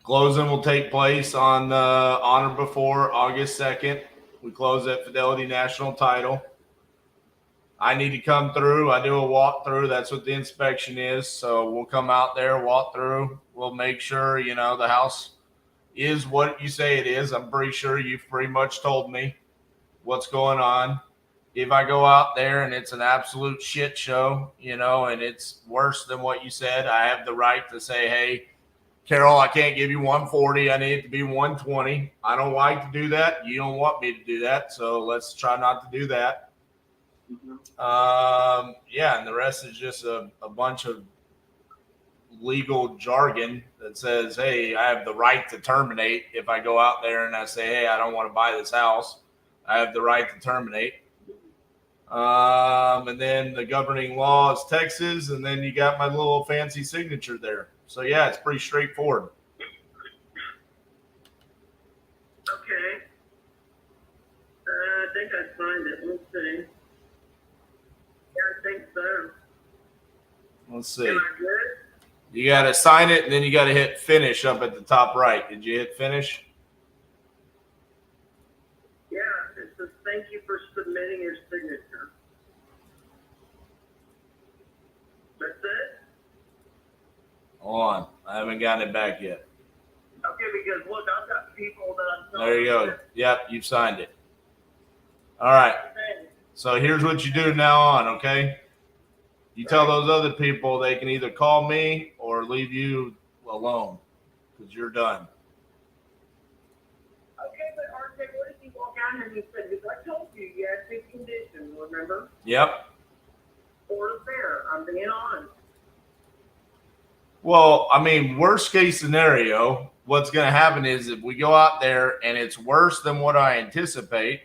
Closing will take place on or before August 2nd. We close at Fidelity National Title. I need to come through. I do a walkthrough. That's what the inspection is. So we'll come out there, walk through. We'll make sure, the house is what you say it is. I'm pretty sure you've pretty much told me what's going on. If I go out there and it's an absolute shit show, and it's worse than what you said, I have the right to say, hey, Carol, I can't give you 140. I need it to be 120. I don't like to do that. You don't want me to do that. So let's try not to do that. And the rest is just a bunch of legal jargon that says, hey, I have the right to terminate. If I go out there and I say, hey, I don't want to buy this house, I have the right to terminate. And then the governing law is Texas, and then you got my little fancy signature there. So yeah, it's pretty straightforward. Okay. I think I signed it. Let's see. Yeah, I think so. Let's see. Am I good? You got to sign it, and then you got to hit finish up at the top right. Did you hit finish? Yeah, it says thank you for submitting your signature. That's it? Hold on. I haven't gotten it back yet. Okay, because look, I've got people that I'm telling There you go. Yep, you've signed it. All right. So here's what you do now on, okay? You tell those other people they can either call me or leave you alone because you're done. Okay, but RJ, what if you walk out and you said, because I told you you had 6 conditions, remember? Yep. Or fair, I'm being honest. Well, I mean, worst case scenario, what's going to happen is if we go out there and it's worse than what I anticipate,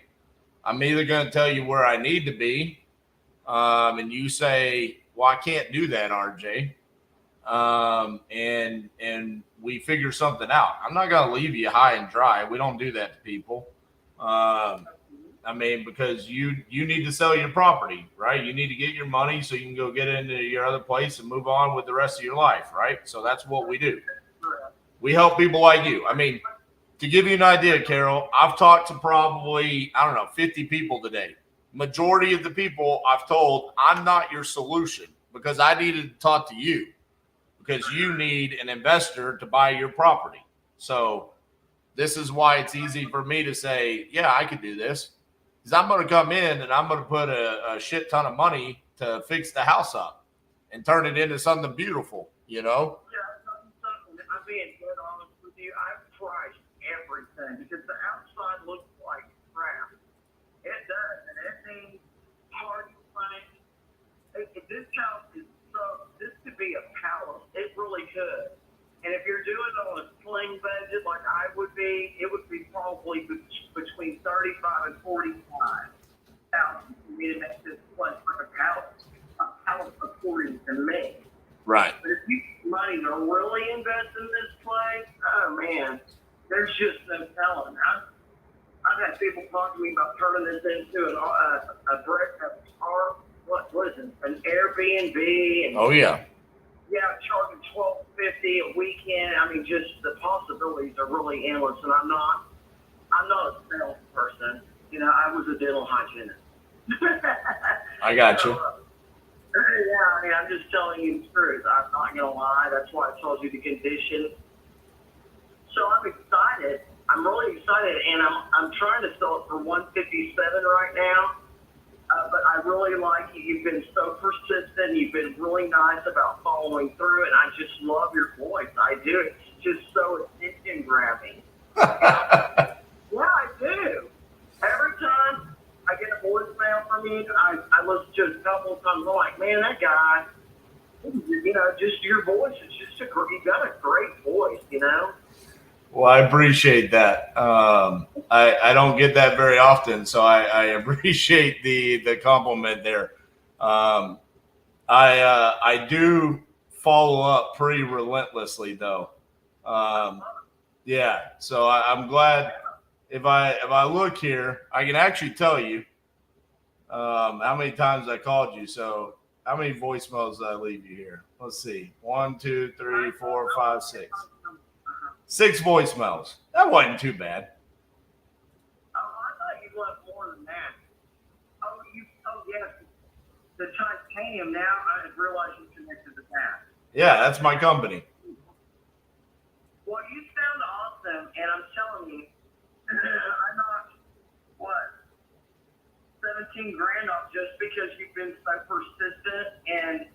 I'm either going to tell you where I need to be, and you say, well, I can't do that, RJ. And we figure something out. I'm not going to leave you high and dry. We don't do that to people. Because you need to sell your property, right? You need to get your money so you can go get into your other place and move on with the rest of your life, right? So that's what we do. We help people like you. I mean, to give you an idea, Carol, I've talked to probably, 50 people today. Majority of the people I've told, I'm not your solution because I needed to talk to you because you need an investor to buy your property. So this is why it's easy for me to say, yeah, I could do this. Because I'm going to come in and I'm going to put a shit ton of money to fix the house up and turn it into something beautiful, Yeah, I'm being dead honest with you. I've tried everything because the outside looks like crap. It does, and it means hard to find. This house is this could be a palace. It really could. And if you're doing it on a sling budget like I would be, it would be probably between 35 and 45,000 for me to make this place like a palace according to me. Right. But if you have money to really invest in this place, oh man, there's just no telling. I've had people talk to me about turning this into a brick, a car Airbnb and Oh yeah. charging $12.50 a weekend. I mean, just the possibilities are really endless. And I'm not a salesperson. You know, I was a dental hygienist. I got you. Yeah, I mean, I'm just telling you the truth. I'm not gonna lie. That's why I told you the condition. So I'm excited. I'm really excited, and I'm trying to sell it for $157 right now. But I really like you. You've been so persistent. You've been really nice about following through, and I just love your voice. I do. It's just so attention grabbing. Yeah, I do. Every time I get a voicemail from you, I listen to it a couple of times. I'm like, man, that guy, you know, just your voice is just you got a great voice, you know. Well, I appreciate that. I don't get that very often, so I appreciate the compliment there. I do follow up pretty relentlessly, though. Yeah, so I'm glad. If I look here, I can actually tell you how many times I called you. So how many voicemails did I leave you here? Let's see. 1, 2, 3, 4, 5, 6. 6 voicemails. That wasn't too bad. Oh, I thought you left more than that. Oh yes. The titanium. Now I realize you connected to that. Yeah, that's my company. Well, you sound awesome, and I'm telling you, I knocked, 17 grand off just because you've been so persistent, and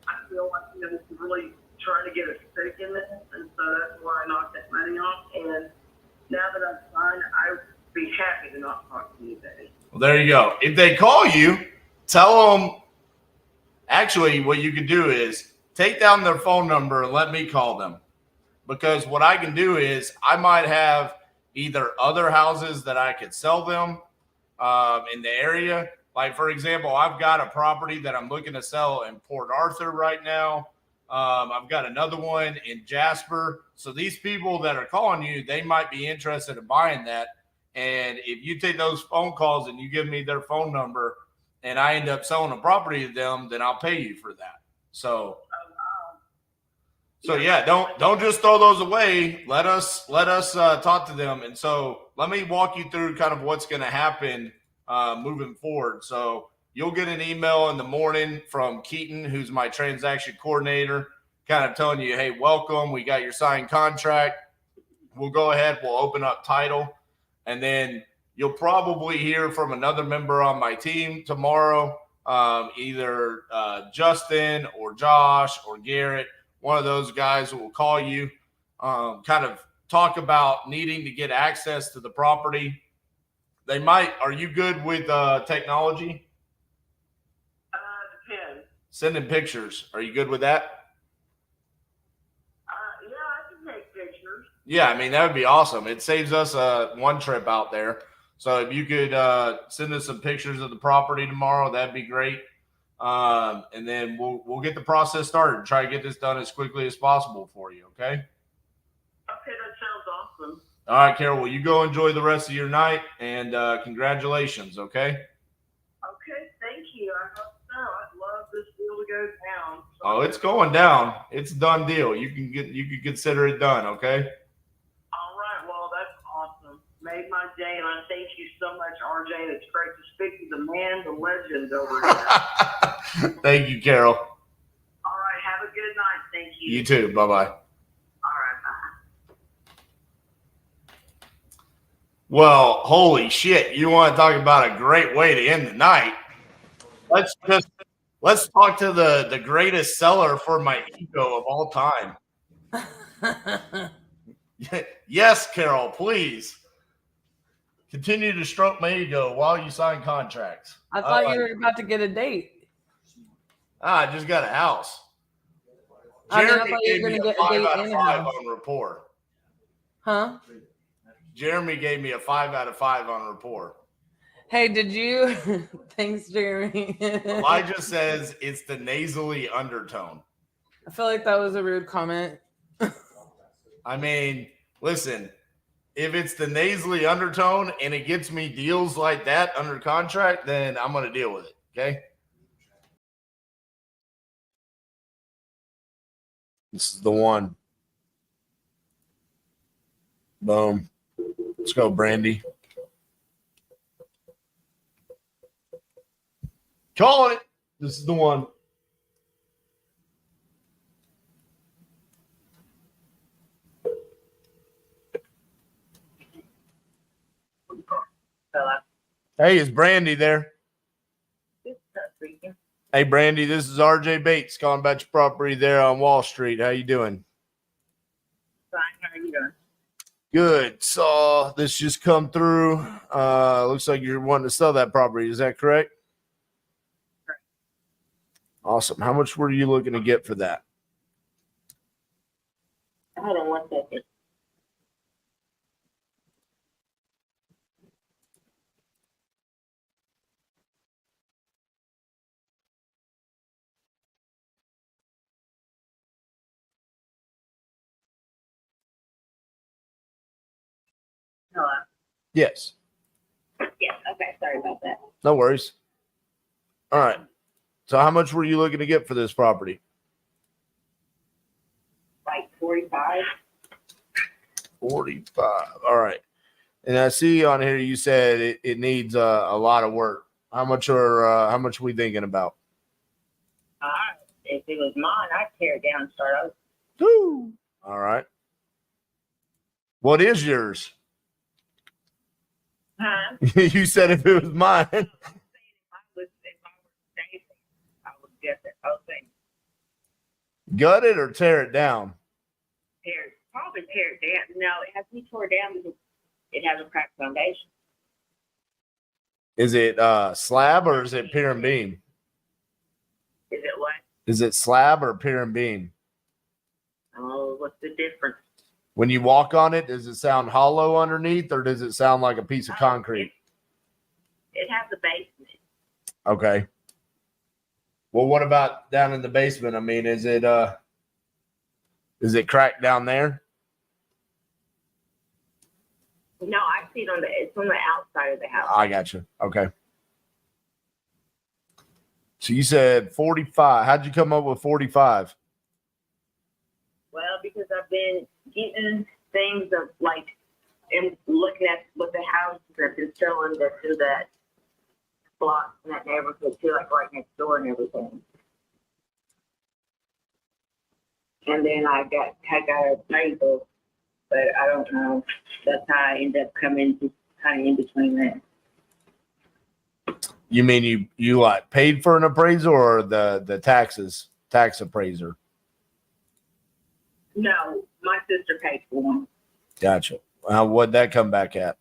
I feel like, you know, this is really trying to get a stake in this, and so that's why I knocked that money off, and now that I'm signed, I'd be happy to not talk to you today. Well, there you go. If they call you, tell them, actually, what you can do is take down their phone number and let me call them. Because what I can do is I might have either other houses that I could sell them in the area. Like, for example, I've got a property that I'm looking to sell in Port Arthur right now. I've got another one in Jasper. So these people that are calling you, they might be interested in buying that. And if you take those phone calls and you give me their phone number and I end up selling a property to them, then I'll pay you for that. So yeah, don't just throw those away. Let us talk to them. And so let me walk you through kind of what's going to happen moving forward. So you'll get an email in the morning from Keaton, who's my transaction coordinator, kind of telling you, hey, welcome. We got your signed contract. We'll go ahead. We'll open up title. And then you'll probably hear from another member on my team tomorrow, either Justin or Josh or Garrett. One of those guys will call you, kind of talk about needing to get access to the property. They might. Are you good with technology? Depends. Sending pictures. Are you good with that? Yeah, I can take pictures. Yeah, I mean, that would be awesome. It saves us one trip out there. So if you could send us some pictures of the property tomorrow, that'd be great. And then we'll get the process started and try to get this done as quickly as possible for you. Okay. Okay, that sounds awesome. All right, Carol. Well, you go enjoy the rest of your night, and congratulations. Okay. Okay, thank you. I hope so. I'd love this deal to go down. So Oh, it's going down. It's a done deal. You can consider it done. Okay. all right. Well, that's awesome. Made my day, and I thank you so much, RJ. And it's great to speak to the man, the legend over here. Thank you, Carol. All right. Have a good night. Thank you. You too. Bye-bye. All right. Bye. Well, holy shit. You want to talk about a great way to end the night. Let's talk to the greatest seller for my ego of all time. Yes, Carol, please. Continue to stroke my ego while you sign contracts. I thought you were about to get a date. I just got a house. I Jeremy thought you gave were me going a to get a 5 date out of and 5 a house. on rapport. Huh? Jeremy gave me a 5 out of 5 on rapport. Hey, did you? Thanks, Jeremy. Elijah says it's the nasally undertone. I feel like that was a rude comment. I mean, listen, if it's the nasally undertone and it gets me deals like that under contract, then I'm going to deal with it. Okay. This is the one. Boom. Let's go, Brandy. Calling it. This is the one. Hey, is Brandy there? Hey, Brandy, this is RJ Bates calling about your property there on Wall Street. How you doing? Fine, how are you doing? Good. Saw this just come through. Looks like you're wanting to sell that property. Is that correct? Correct. Awesome. How much were you looking to get for that? Hold on 1 second. Hello. Yes. Yes. Okay. Sorry about that. No worries. All right. So how much were you looking to get for this property? Like 45. 45. All right. And I see on here you said it needs a lot of work. How much are we thinking about? If it was mine, I'd tear it down and start over. Woo. All right. What is yours? Huh? You said if it was mine. If I were Stacy, I would get that whole thing. Gut it or tear it down? Probably tear it down. No, it has to be torn down because it has a cracked foundation. Is it slab or is it pier and beam? Is it what? Is it slab or pier and beam? Oh, what's the difference? When you walk on it, does it sound hollow underneath or does it sound like a piece of concrete? It has a basement. Okay. Well, what about down in the basement? I mean, is it cracked down there? No, I see it it's on the outside of the house. I got you. Okay. So you said 45. How'd you come up with 45? Well, because I've been getting things of like, and looking at what the houses have been selling that do that block in that neighborhood too, like right next door and everything. And then I got a appraisal, but I don't know. That's how I end up coming to kind of in between that. You mean you like paid for an appraisal or the tax appraiser? No, my sister paid for one. Gotcha. What'd that come back at?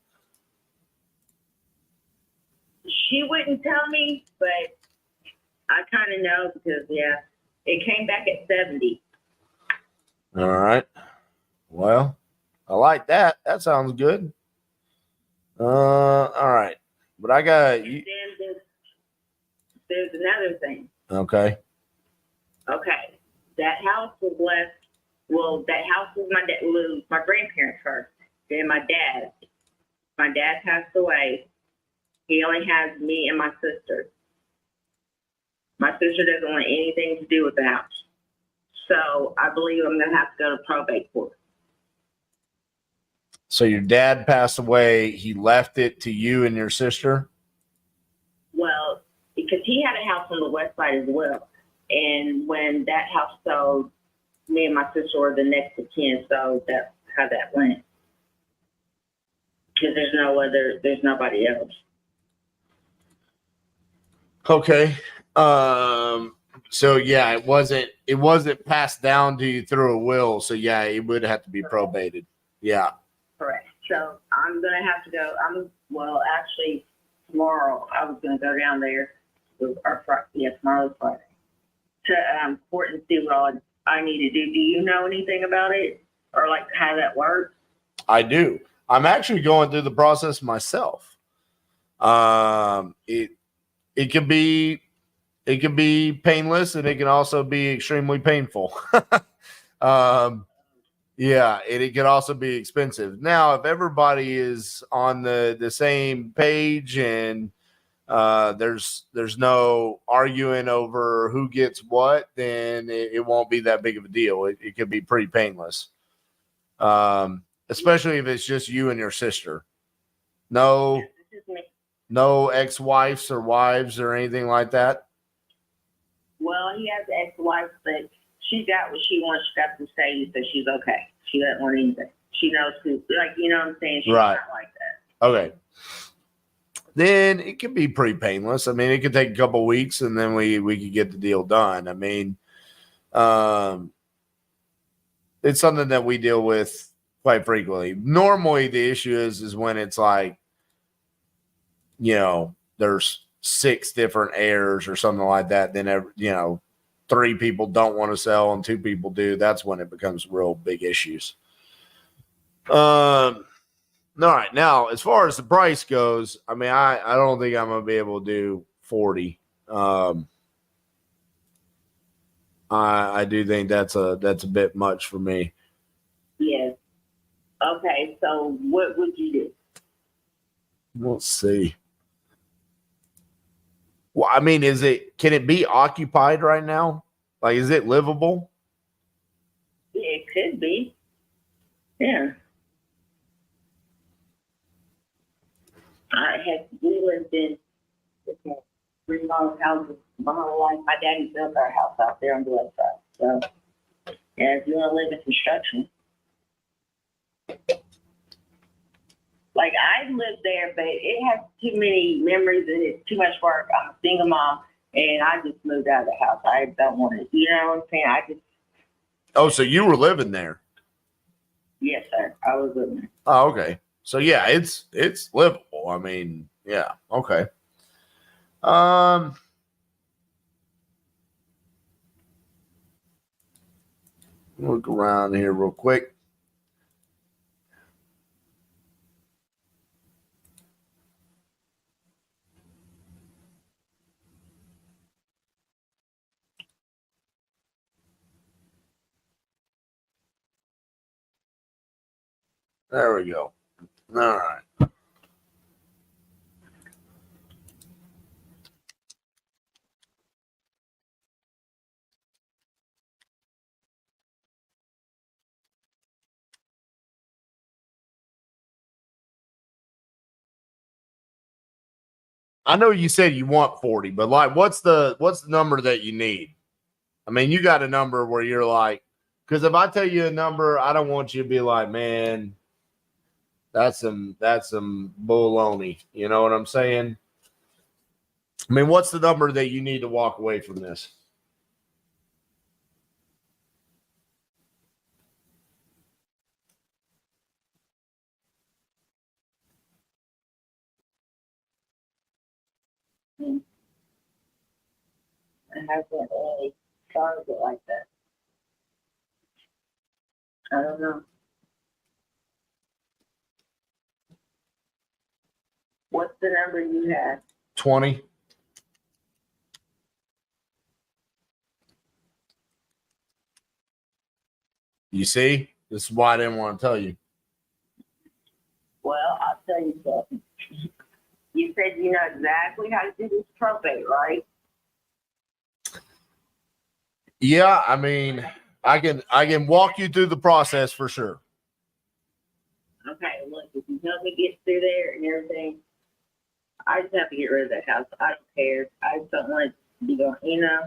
She wouldn't tell me, but I kind of know because, yeah, it came back at 70. All right. Well, I like that. That sounds good. All right. But I got you. Then there's another thing. Okay. Okay. That house was left. Well, that house was my grandparents first. Then my dad. My dad passed away. He only has me and my sister. My sister doesn't want anything to do with the house. So I believe I'm going to have to go to probate court. So your dad passed away. He left it to you and your sister? Well, because he had a house on the west side as well. And when that house sold, me and my sister were the next of kin, so that's how that went. Because there's nobody else. Okay. So yeah, it wasn't passed down to you through a will. So yeah, it would have to be probated. Yeah. Correct. So I'm gonna have to go. Actually, tomorrow I was gonna go down there. Tomorrow's Friday to court and see what all I need to do. Do you know anything about it, or like how that works? I do. I'm actually going through the process myself. It can be painless and it can also be extremely painful. Yeah, it can also be expensive. Now, if everybody is on the same page and there's no arguing over who gets what, then it won't be that big of a deal. It could be pretty painless. Especially if it's just you and your sister. No ex-wives or wives or anything like that. Well, he has an ex-wife, but she got what she wants. She got to say, so she's okay. She doesn't want anything. She knows who, like, you know what I'm saying? She's Right. not like that. Okay. Then it can be pretty painless. I mean, it could take a couple of weeks and then we could get the deal done. I mean, it's something that we deal with quite frequently. Normally the issue is when it's like, there's 6 different heirs or something like that. Then, 3 people don't want to sell and 2 people do. That's when it becomes real big issues. All right. Now, as far as the price goes, I mean, I don't think I'm going to be able to do 40. I do think that's a bit much for me. Yes. Okay, so what would you do? Let's see. Well, I mean, can it be occupied right now? Like, is it livable? Yeah, it could be. Yeah. We lived in remodeled houses my whole life. My daddy built our house out there on the west side. So, yeah, if you want to live in construction. Like, I lived there, but it has too many memories and it's too much work. I'm a single mom, and I just moved out of the house. I don't want to, you know what I'm saying? Oh, so you were living there? Yes, sir. I was living there. Oh, okay. So yeah, it's livable. I mean, yeah, okay. Look around here real quick. There we go. All right. I know you said you want 40, but like, what's the number that you need? I mean, you got a number where you're like, because if I tell you a number, I don't want you to be like, man, that's some baloney. You know what I'm saying? I mean, what's the number that you need to walk away from this? I haven't really thought of it like that. I don't know. What's the number you have? 20. You see? This is why I didn't want to tell you. Well, I'll tell you something. You said you know exactly how to do this probate, right? Yeah, I mean, I can walk you through the process for sure. Okay, look, if you help me get through there and everything, I just have to get rid of that house. I don't care. I just don't want it to be going, you know?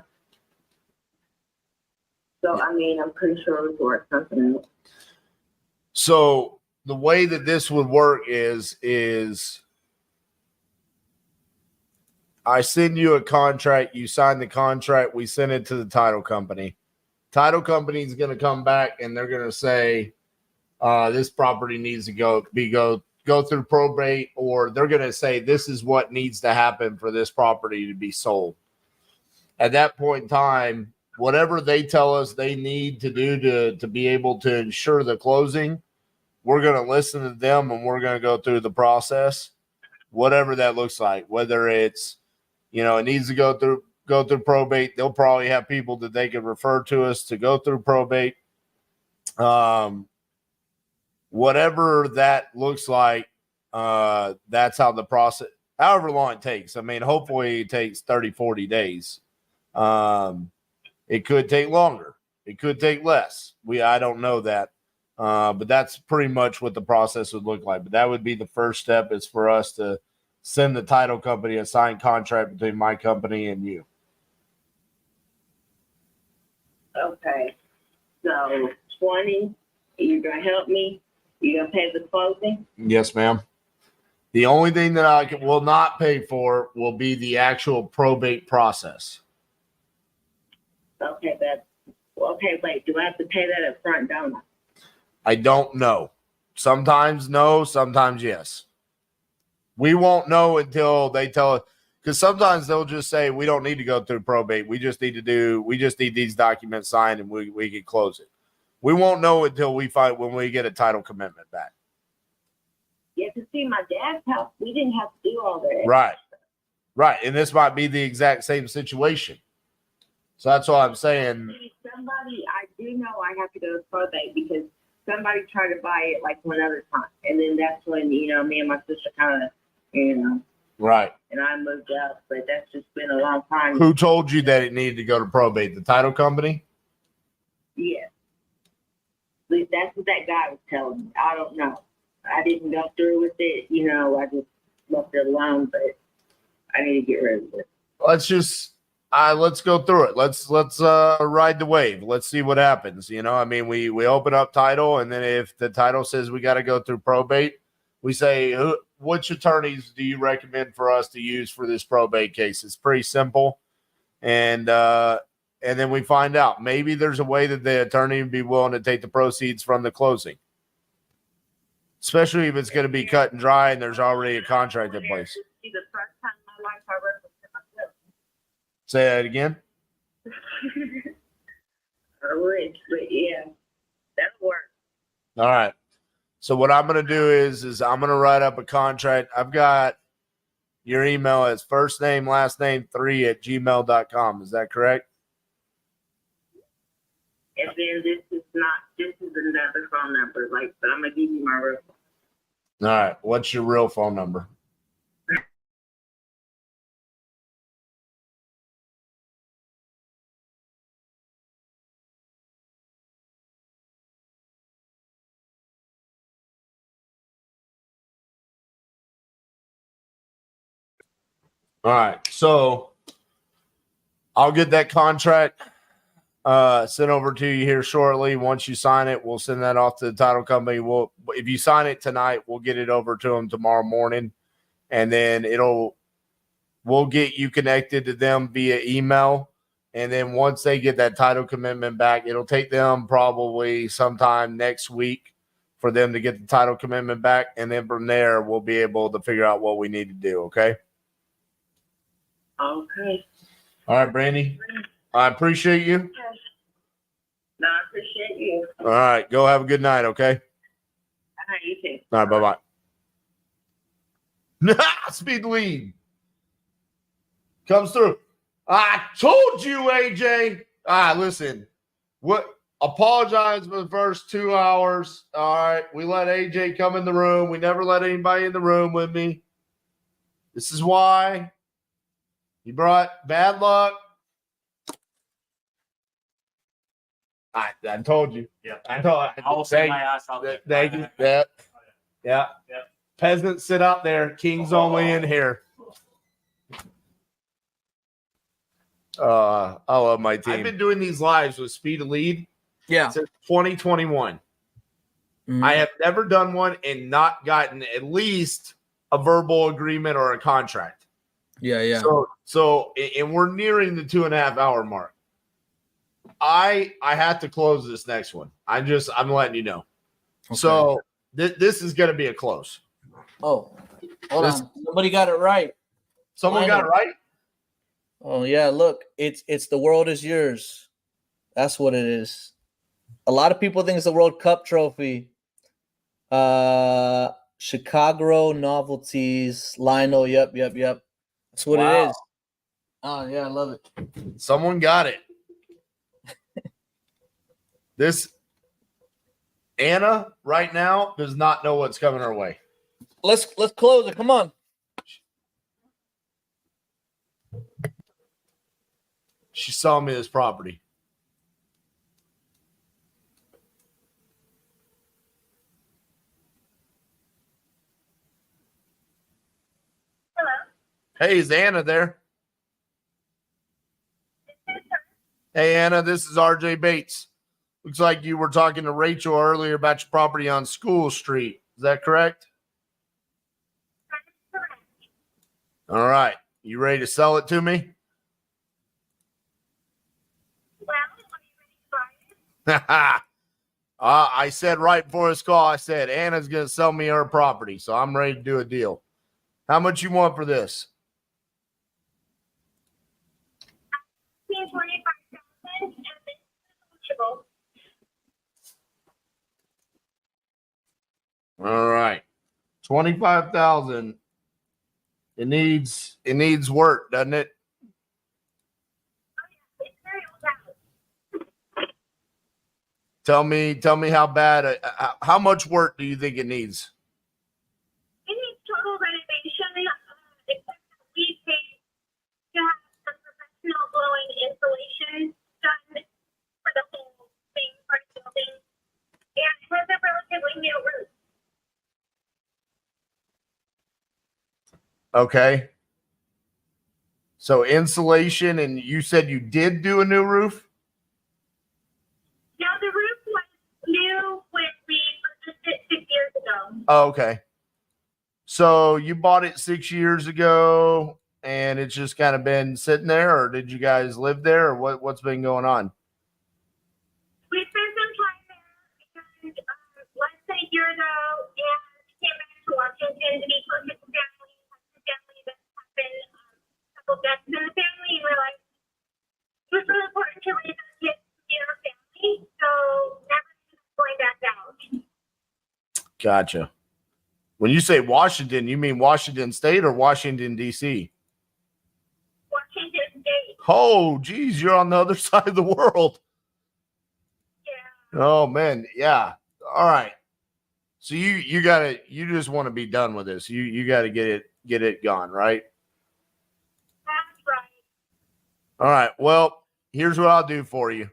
So, I mean, I'm pretty sure it would work something else. So the way that this would work is I send you a contract, you sign the contract, we send it to the title company. Title company is going to come back and they're going to say, this property needs to go through probate, or they're going to say this is what needs to happen for this property to be sold. At that point in time, whatever they tell us they need to do to be able to ensure the closing, we're going to listen to them and we're going to go through the process, whatever that looks like. Whether it's, it needs to go through probate, they'll probably have people that they can refer to us to go through probate. Whatever that looks like, that's how the however long it takes. I mean, hopefully it takes 30, 40 days. It could take longer. It could take less. I don't know that. But that's pretty much what the process would look like. But that would be the first step, is for us to send the title company a signed contract between my company and you. Okay. So 20, you're gonna help me? You're gonna pay the closing? Yes, ma'am. The only thing that I will not pay for will be the actual probate process. Okay, wait, do I have to pay that up front, don't I? I don't know. Sometimes no, sometimes yes. We won't know until they tell us, because sometimes they'll just say, we don't need to go through probate. We just need these documents signed and we can close it. We won't know until when we get a title commitment back. Yeah, to see my dad's house, we didn't have to do all that. Right. And this might be the exact same situation. So that's what I'm saying. Somebody, I do know I have to go to probate because somebody tried to buy it like one other time. And then that's when, me and my sister kind of, Right. and I moved out, but that's just been a long time. Who told you that it needed to go to probate? The title company? Yeah. That's what that guy was telling me. I don't know. I didn't go through with it. I just left it alone, but I need to get rid of it. Let's go through it. Let's ride the wave. Let's see what happens. We open up title, and then if the title says we got to go through probate, we say, which attorneys do you recommend for us to use for this probate case? It's pretty simple. And then we find out maybe there's a way that the attorney would be willing to take the proceeds from the closing, especially if it's going to be cut and dry and there's already a contract in place. See, the first time in my life I represented myself. Say that again. But yeah, that'll work. All right. So what I'm going to do is I'm going to write up a contract. I've got your email as first name, last name 3@gmail.com. Is that correct? And then this is another phone number. But I'm going to give you my real phone. All right. What's your real phone number? All right. So I'll get that contract sent over to you here shortly. Once you sign it, we'll send that off to the title company. If you sign it tonight, we'll get it over to them tomorrow morning, and then we'll get you connected to them via email. And then once they get that title commitment back, it'll take them probably sometime next week for them to get the title commitment back. And then from there, we'll be able to figure out what we need to do. Okay. Okay. All right, Brandy. I appreciate you. No, I appreciate you. All right. Go have a good night, okay? You too. All right, bye-bye. Speed lead. Comes through. I told you, AJ. Listen. Apologize for the first 2 hours. All right. We let AJ come in the room. We never let anybody in the room with me. This is why. He brought bad luck. I told you. Yeah. I told you. I'll send my ass out there. Thank you. Yeah. Peasants sit out there. Kings only in here. I love my team. I've been doing these lives with Speed of Lead since 2021. Mm-hmm. I have never done one and not gotten at least a verbal agreement or a contract. Yeah. So and we're nearing the 2.5 hour mark. I have to close this next one. I'm letting you know. Okay. So this is going to be a close. Oh, hold on. Somebody got it right. Someone got it right? Oh yeah, look, it's the world is yours. That's what it is. A lot of people think it's the World Cup trophy. Chicago Novelties, Lionel. Yep. That's what it is. Oh yeah, I love it. Someone got it. This Anna right now does not know what's coming her way. Let's close it. Come on. She's selling me this property. Hello. Hey, is Anna there? Hey, Anna, this is RJ Bates. Looks like you were talking to Rachel earlier about your property on School Street. Is that correct? All right. You ready to sell it to me? Well, are you ready to buy it? I said right before this call, I said Anna's going to sell me her property, so I'm ready to do a deal. How much you want for this? $25,000 and it's negotiable. All right. 25,000. It needs work, doesn't it? It's very old house. Tell me how bad, how much work do you think it needs? It needs total renovation, except that we paid to have some professional blowing insulation done for the whole thing, part of the building. And it has a relatively new roof. Okay. So insulation, and you said you did do a new roof? No, the roof was new when we purchased it 6 years ago. Oh, okay. So you bought it 6 years ago and it's just kind of been sitting there, or did you guys live there, or what's been going on? We spent some time there and less than a year ago and came back to Washington to be closer to family. The family that have been a couple deaths in the family and realized it was really important to raise our kids in our family. So never going back out. Gotcha. When you say Washington, you mean Washington State or Washington, D.C.? Washington State. Oh, geez, you're on the other side of the world. Yeah. Oh, man. Yeah. All right. So you just want to be done with this. You got to get it gone, right? That's right. All right. Well, here's what I'll do for you.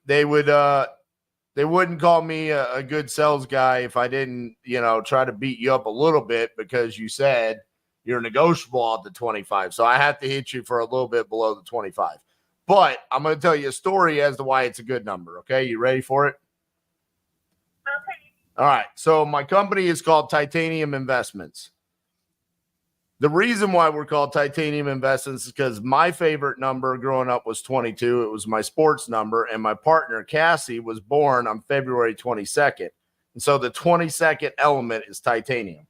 They wouldn't call me a good sales guy if I didn't, try to beat you up a little bit, because you said you're negotiable at the 25. So I have to hit you for a little bit below the 25. But I'm going to tell you a story as to why it's a good number. Okay. You ready for it? Okay. All right. So my company is called Titanium Investments. The reason why we're called Titanium Investments is because my favorite number growing up was 22. It was my sports number, and my partner, Cassie, was born on February 22nd. And so the 22nd element is titanium.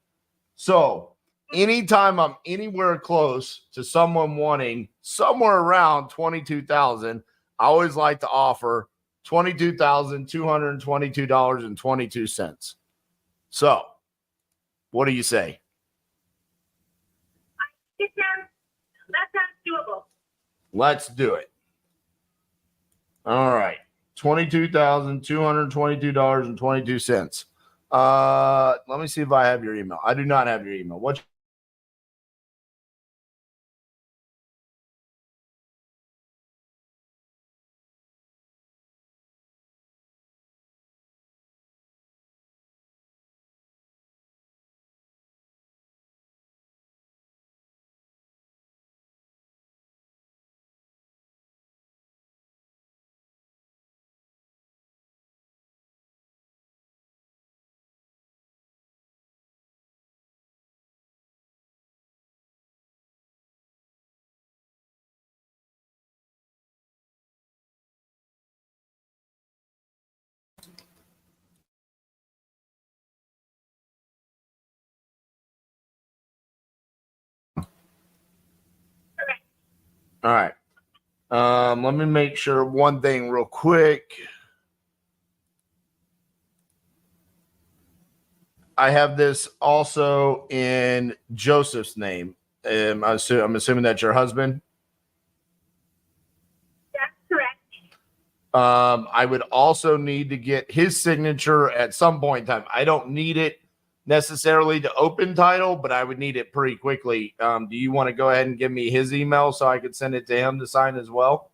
So anytime I'm anywhere close to someone wanting somewhere around 22,000, I always like to offer $22,222.22. So what do you say? That sounds doable. Let's do it. All right. $22,222.22. Let me see if I have your email. I do not have your email. What's all right. Let me make sure one thing real quick. I have this also in Joseph's name. I'm assuming that's your husband. That's correct. I would also need to get his signature at some point in time. I don't need it necessarily to open title, but I would need it pretty quickly. Do you want to go ahead and give me his email so I could send it to him to sign as well?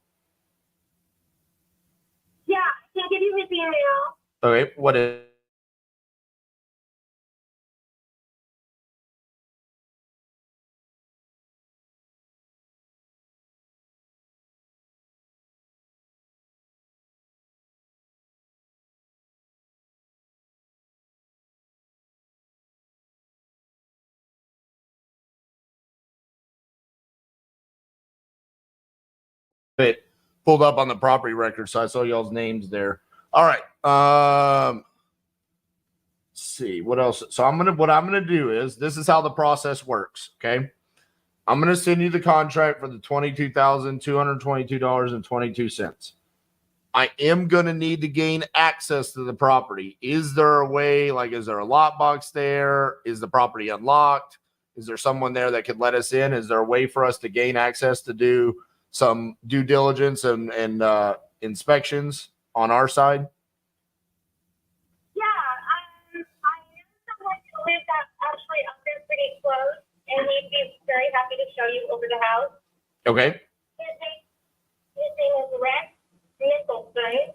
Yeah, I can give you his email. Okay, what is it? Pulled up on the property record, so I saw y'all's names there. All right. Let's see what else. So what I'm gonna do is, this is how the process works. Okay. I'm gonna send you the contract for the $22,222.22. I am gonna need to gain access to the property. Is there a way, like, is there a lockbox there? Is the property unlocked? Is there someone there that could let us in? Is there a way for us to gain access to do some due diligence and inspections on our side? Yeah, I know someone who lives actually up there pretty close, and he'd be very happy to show you over the house. Okay. His name is Rex Nicholson.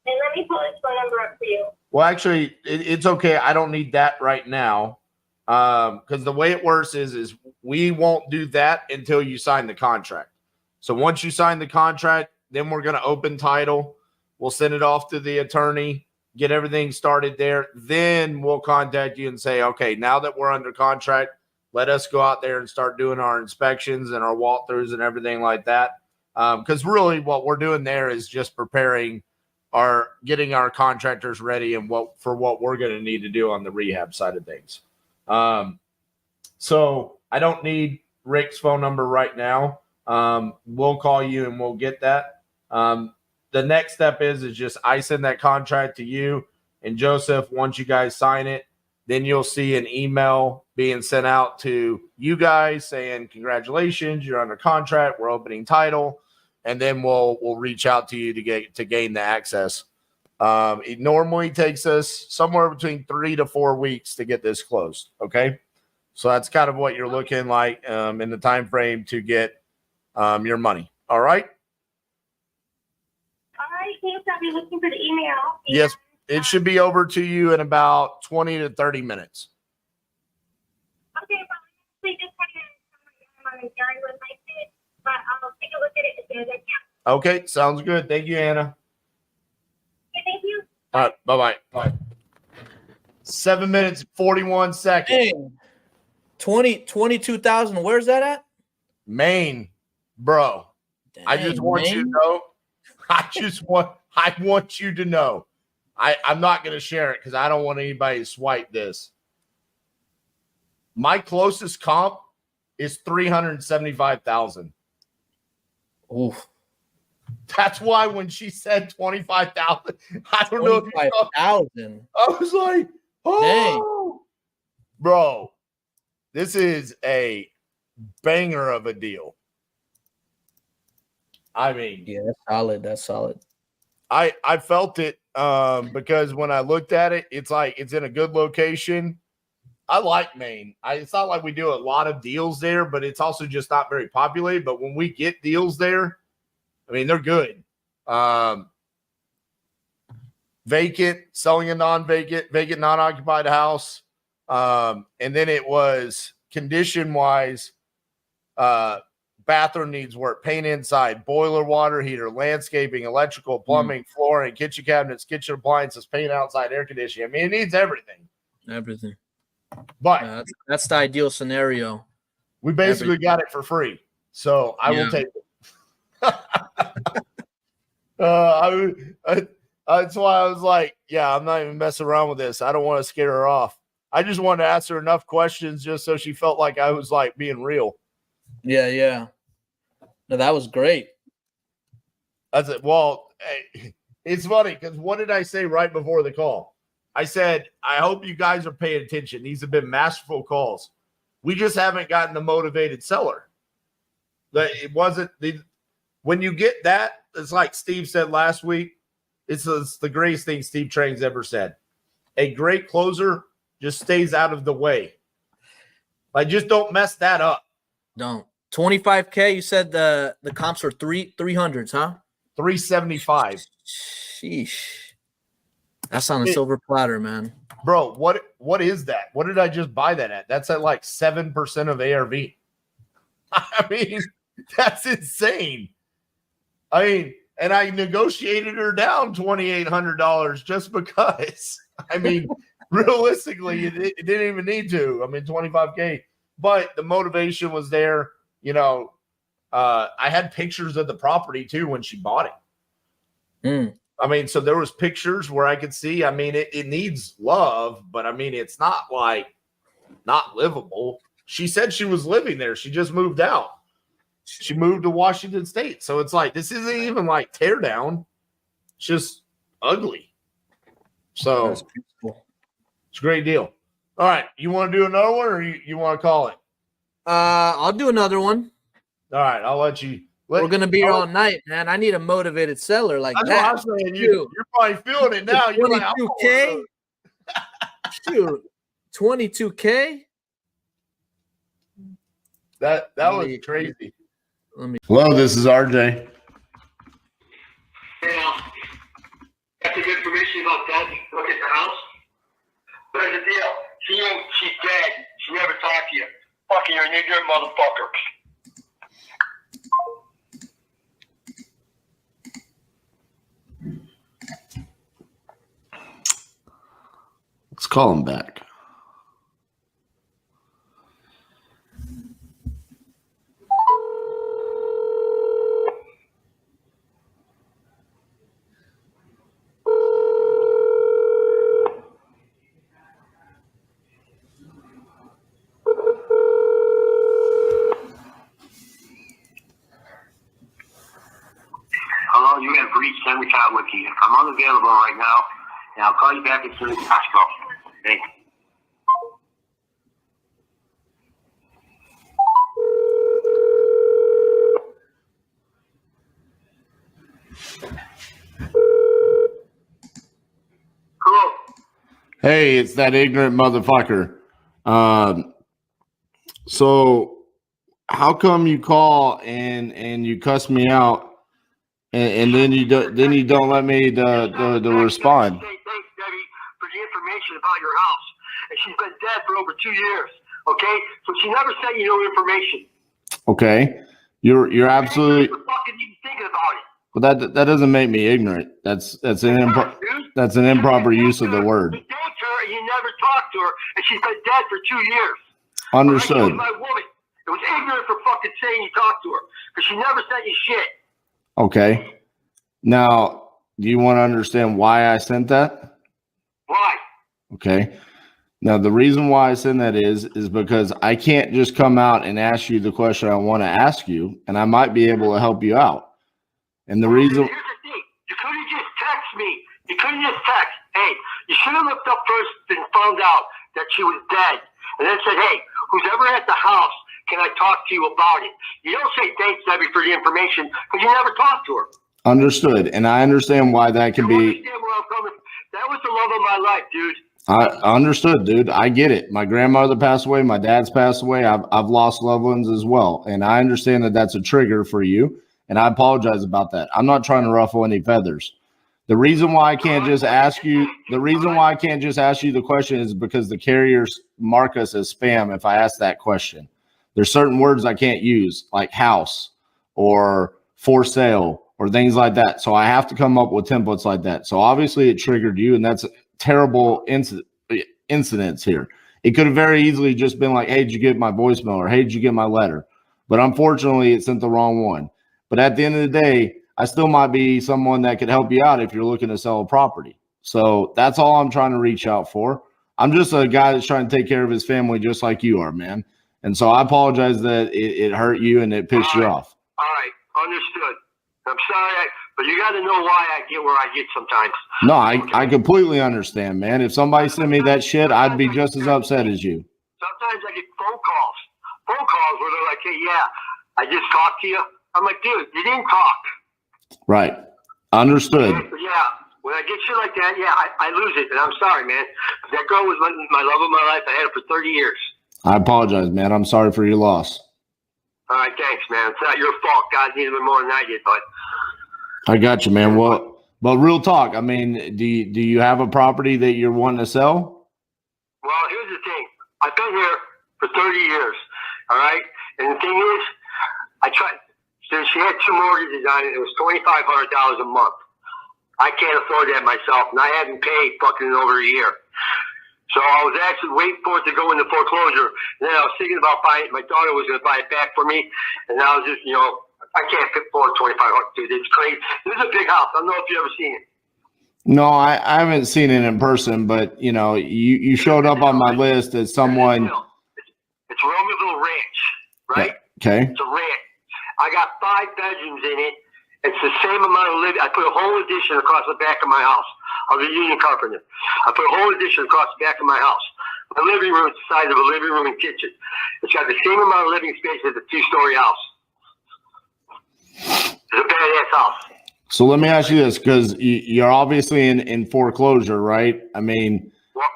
And let me pull his phone number up for you. Well, actually, it's okay. I don't need that right now. Because the way it works is we won't do that until you sign the contract. So once you sign the contract, then we're going to open title. We'll send it off to the attorney, get everything started there. Then we'll contact you and say, okay, now that we're under contract, let us go out there and start doing our inspections and our walkthroughs and everything like that. Because really what we're doing there is just preparing getting our contractors ready and what we're going to need to do on the rehab side of things. So I don't need Rick's phone number right now. We'll call you and we'll get that. The next step is just I send that contract to you and Joseph. Once you guys sign it, then you'll see an email being sent out to you guys saying, congratulations, you're under contract. We're opening title. And then we'll reach out to you to gain the access. It normally takes us somewhere between 3 to 4 weeks to get this closed. Okay. So that's kind of what you're looking like in the time frame to get your money. All right. All right, thanks. I'll be looking for the email. Yes, it should be over to you in about 20 to 30 minutes. Okay, but we just had to area with my kid, but I'll take a look at it as soon as I can. Okay, sounds good. Thank you, Anna. Okay, thank you. All right, bye-bye. Bye. 7 minutes, 41 seconds. Hey, 22,000. Where's that at? Maine, bro. Dang, I just want you to Maine? know. I want you to know. I'm not going to share it because I don't want anybody to swipe this. My closest comp is 375,000. Oof. That's why when she said 25,000, I don't know. 25,000. I was like, oh, dang. Bro, this is a banger of a deal. I mean, yeah, that's solid. That's solid. I felt it because when I looked at it, it's like it's in a good location. I like Maine. It's not like we do a lot of deals there, but it's also just not very populated. But when we get deals there, I mean, they're good. Vacant, selling a non-vacant, vacant, non-occupied house. And then it was condition-wise, bathroom needs work, paint inside, boiler, water heater, landscaping, electrical, plumbing, flooring, kitchen cabinets, kitchen appliances, paint outside, air conditioning. I mean, it needs everything. Everything. But that's the ideal scenario. We basically got it for free. So I will take it. That's why I was like, yeah, I'm not even messing around with this. I don't want to scare her off. I just wanted to ask her enough questions just so she felt like I was like being real. Yeah, yeah. No, that was great. That's it. Well, hey, it's funny because what did I say right before the call? I said, I hope you guys are paying attention. These have been masterful calls. We just haven't gotten the motivated seller. It wasn't when you get that, it's like Steve said last week. It's the greatest thing Steve Train's ever said. A great closer just stays out of the way. Like, just don't mess that up. Don't. 25K, you said the comps were 300s, huh? 375. Sheesh. That's on a silver platter, man. Bro, what is that? What did I just buy that at? That's at like 7% of ARV. I mean, that's insane. I mean, and I negotiated her down $2,800 just because. I mean, realistically, it didn't even need to. I mean, 25K, but the motivation was there. You know, I had pictures of the property too when she bought it. I mean, so there was pictures where I could see, I mean, it needs love, but I mean, it's not like not livable. She said she was living there. She just moved out. She moved to Washington State. So it's like, this isn't even like tear down. It's just ugly. So it's a great deal. All right. You want to do another one or you want to call it? I'll do another one. All right. I'll let you. We're going to be here all night, man. I need a motivated seller like that's that. What I'm saying. You're probably feeling it now. You're 22K? Shoot. 22K? That was crazy. Hello, this is RJ. Yeah. Got some information about that. Look at the house. There's the deal. She's dead. She never talked to you. Fucking you're an ignorant motherfucker. Let's call him back. Hello, you have reached Henry Kotwicki. I'm unavailable right now, and I'll call you back as soon as possible. Thank you. Cool. Hey, it's that ignorant motherfucker. So how come you call and you cuss me out and then you don't let me to respond? Thanks, Debbie, for the information about your house. And she's been dead for over 2 years. Okay, so she never sent you no information. Okay, you're absolutely. You're fucking even thinking about it. Well, that doesn't make me ignorant. That's an improper use of the word. You dated her and you never talked to her, and she's been dead for 2 years. Understood. She was my woman. It was ignorant for fucking saying you talked to her because she never sent you shit. Okay. Now, do you want to understand why I sent that? Why? Okay. Now, the reason why I send that is because I can't just come out and ask you the question I want to ask you, and I might be able to help you out. And the reason. Here's the thing. You could have just texted me. You could have just texted, hey, you should have looked up first and found out that she was dead. And then said, hey, who's ever at the house, can I talk to you about it? You don't say thanks, Debbie, for the information because you never talked to her. Understood. And I understand why that can be. Understand where I'm coming. That was the love of my life, dude. I understood, dude. I get it. My grandmother passed away. My dad's passed away. I've lost loved ones as well. And I understand that that's a trigger for you. And I apologize about that. I'm not trying to ruffle any feathers. The reason why I can't just ask you, the question is because the carriers mark us as spam if I ask that question. There's certain words I can't use, like house or for sale or things like that. So I have to come up with templates like that. So obviously it triggered you, and that's terrible incidents here. It could have very easily just been like, hey, did you get my voicemail? Or hey, did you get my letter? But unfortunately, it sent the wrong one. But at the end of the day, I still might be someone that could help you out if you're looking to sell a property. So that's all I'm trying to reach out for. I'm just a guy that's trying to take care of his family just like you are, man. And so I apologize that it hurt you and it pissed you off. All right. Understood. I'm sorry, but you got to know why I get where I get sometimes. No, I completely understand, man. If somebody sent me that shit, I'd be just as upset as you. Sometimes I get phone calls where they're like, hey, yeah, I just talked to you. I'm like, dude, you didn't talk. Right. Understood. Yeah. When I get shit like that, yeah, I lose it, and I'm sorry, man. That girl was my love of my life. I had her for 30 years. I apologize, man. I'm sorry for your loss. All right, thanks, man. It's not your fault. God needed me more than I did, but I got you, man. Well, but real talk. I mean, do you have a property that you're wanting to sell? Well, here's the thing. I've been here for 30 years, all right? And the thing is, I tried. So she had 2 mortgages on it. It was $2,500 a month. I can't afford that myself, and I haven't paid fucking in over a year. So I was actually waiting for it to go into foreclosure. And then I was thinking about buying it. My daughter was going to buy it back for me, and I was just, I can't afford $2,500, dude. It's crazy. This is a big house. I don't know if you've ever seen it. No, I haven't seen it in person, but you showed up on my list as someone. It's Romaville Ranch, right? Okay. It's a ranch. I got 5 bedrooms in it. It's the same amount of living. I put a whole addition across the back of my house. I was a union carpenter. I put a whole addition across the back of my house. My living room is the size of a living room and kitchen. It's got the same amount of living space as a 2-story house. It's a badass house. So let me ask you this, because you're obviously in foreclosure, right? I mean, well,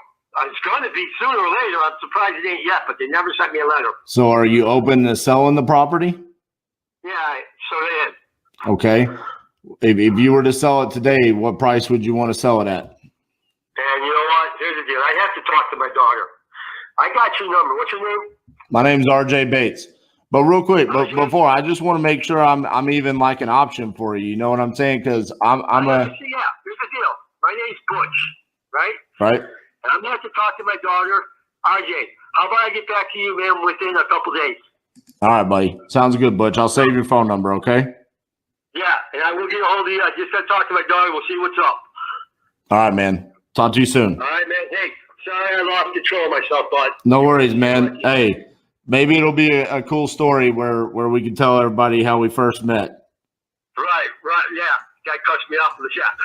it's going to be sooner or later. I'm surprised it ain't yet, but they never sent me a letter. So are you open to selling the property? Yeah, so they is. Okay. If you were to sell it today, what price would you want to sell it at? And you know what? Here's the deal. I have to talk to my daughter. I got your number. What's your name? My name's RJ Bates. But real quick, before, I just want to make sure I'm even like an option for you. You know what I'm saying? Because I'm yeah, here's the deal. My name's Butch, right? Right. And I'm going to have to talk to my daughter. RJ, how about I get back to you, man, within a couple days? All right, buddy. Sounds good, Butch. I'll save your phone number, okay? Yeah, and I will get a hold of you. I just got to talk to my daughter. We'll see what's up. All right, man. Talk to you soon. All right, man. Hey, sorry I lost control of myself, bud. No worries, man. Hey, maybe it'll be a cool story where we can tell everybody how we first met. Right, yeah. Guy cuts me off in the shop.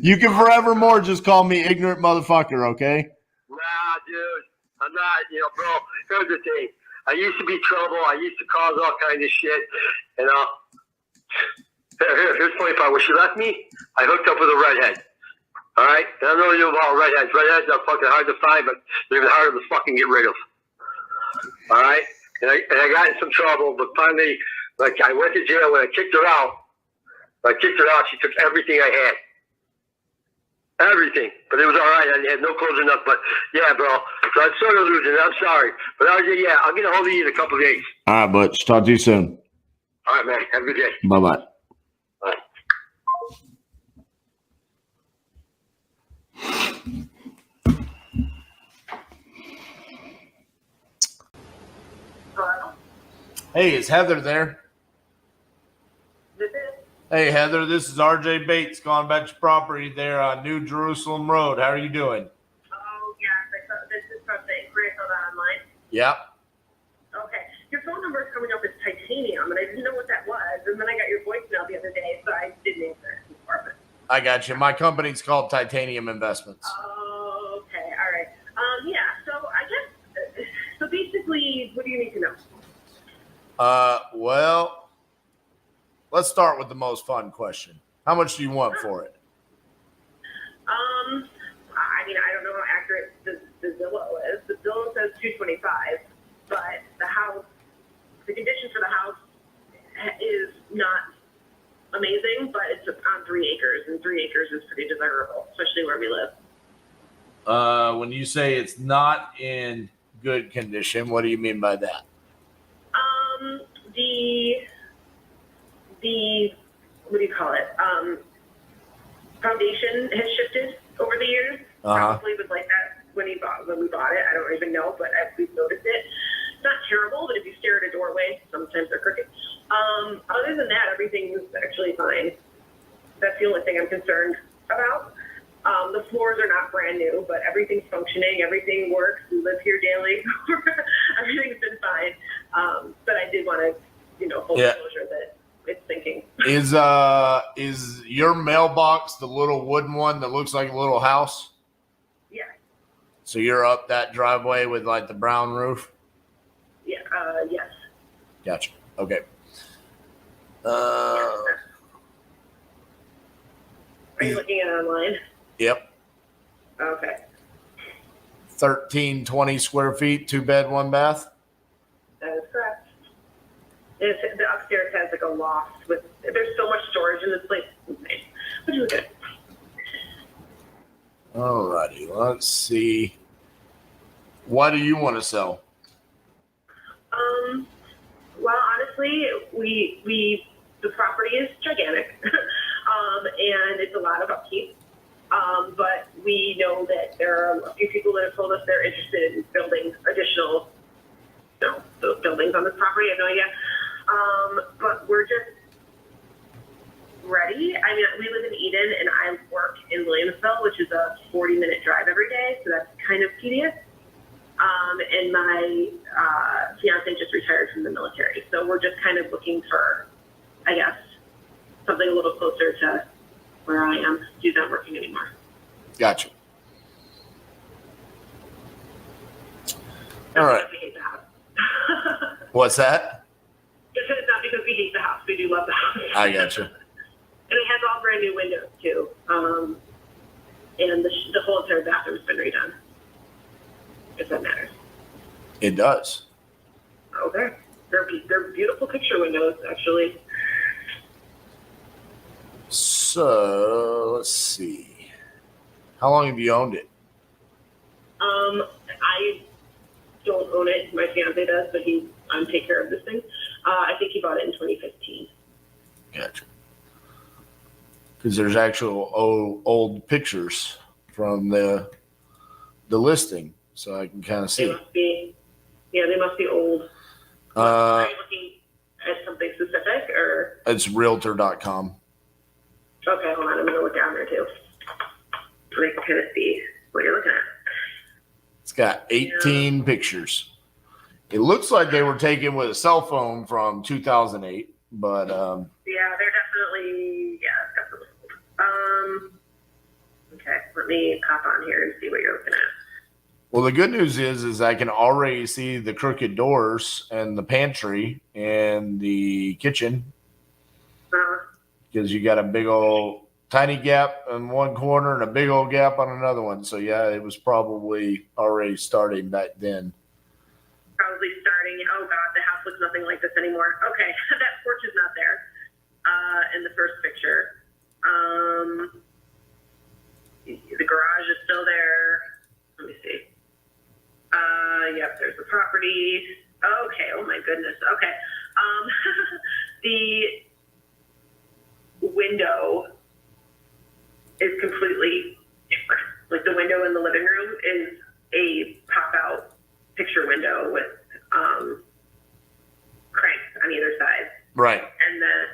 You can forevermore just call me ignorant motherfucker, okay? Nah, dude. I'm not, bro. Here's the thing. I used to be trouble. I used to cause all kinds of shit. And here's the funny part. When she left me, I hooked up with a redhead. All right? And I don't know you about redheads. Redheads are fucking hard to find, but they're even harder to fucking get rid of. All right? And I got in some trouble, but finally, I went to jail. When I kicked her out, she took everything I had. Everything. But it was all right. I had no clothes enough. But, yeah, bro. So I'm sort of losing. I'm sorry. But I'll get a hold of you in a couple of days. All right, Butch. Talk to you soon. All right, man. Have a good day. Bye-bye. Bye. Hey, is Heather there? Hey, Heather, this is RJ Bates calling about your property there on New Jerusalem Road. How are you doing? Oh, yeah. This is from the inquiry I saw that online. Yep. Okay. Your phone number is coming up as titanium, and I didn't know what that was. And then I got your voicemail the other day, so I didn't answer it before. I got you. My company's called Titanium Investments. Oh, okay. All right. Yeah. So I guess, so basically, what do you need to know? Well, let's start with the most fun question. How much do you want for it? I mean, I don't know how accurate the Zillow is. The Zillow says $225, but the condition for the house is not amazing, but it's on 3 acres, and 3 acres is pretty desirable, especially where we live. When you say it's not in good condition, what do you mean by that? The what do you call it? Foundation has shifted over the years. Probably was like that when we bought it. I don't even know, but we've noticed it. It's not terrible, but if you stare at a doorway, sometimes they're crooked. Other than that, everything is actually fine. That's the only thing I'm concerned about. The floors are not brand new, but everything's functioning. Everything works. We live here daily. Everything's been fine. But I did want to, full disclosure that it's sinking. Is your mailbox the little wooden one that looks like a little house? Yeah. So you're up that driveway with like the brown roof? Yeah. Yes. Gotcha. Okay. Are you looking at it online? Yep. Okay. 1320 square feet, 2-bed, 1-bath. That is correct. The upstairs has like a loft with, there's so much storage in this place. It's insane. What do you look at? Alrighty, let's see. Why do you want to sell? Well, honestly, the property is gigantic, and it's a lot of upkeep. But we know that there are a few people that have told us they're interested in building additional, buildings on this property. I have no idea. But we're just ready. I mean, we live in Eden, and I work in Williamsville, which is a 40-minute drive every day, so that's kind of tedious. And my fiance just retired from the military, so we're just kind of looking for, I guess, something a little closer to where I am. He's not working anymore. Gotcha. All right. We hate the house. What's that? It's not because we hate the house. We do love the house. I gotcha. And it has all brand new windows too. And the whole entire bathroom's been redone. If that matters. It does. Okay. They're beautiful picture windows, actually. So let's see. How long have you owned it? I don't own it. My fiance does, but he take care of this thing. I think he bought it in 2015. Gotcha. Because there's actual old pictures from the listing, so I can kind of see. They must be old. Are you looking at something specific, or? It's realtor.com. Okay, hold on. I'm going to look down there too. So I can kind of see what you're looking at. It's got 18 pictures. It looks like they were taken with a cell phone from 2008, but they're definitely old. Okay, let me pop on here and see what you're looking at. well, the good news is I can already see the crooked doors and the pantry and the kitchen, because you got a big old tiny gap in one corner and a big old gap on another one. So yeah, it was probably already starting back then. Probably starting. Oh God, the house looks nothing like this anymore. Okay, that porch is not there in the first picture. The garage is still there. Let me see. Yep, there's the property. Okay. Oh my goodness. Okay. The window is completely different. Like the window in the living room is a pop-out picture window with cranks on either side. Right. And then,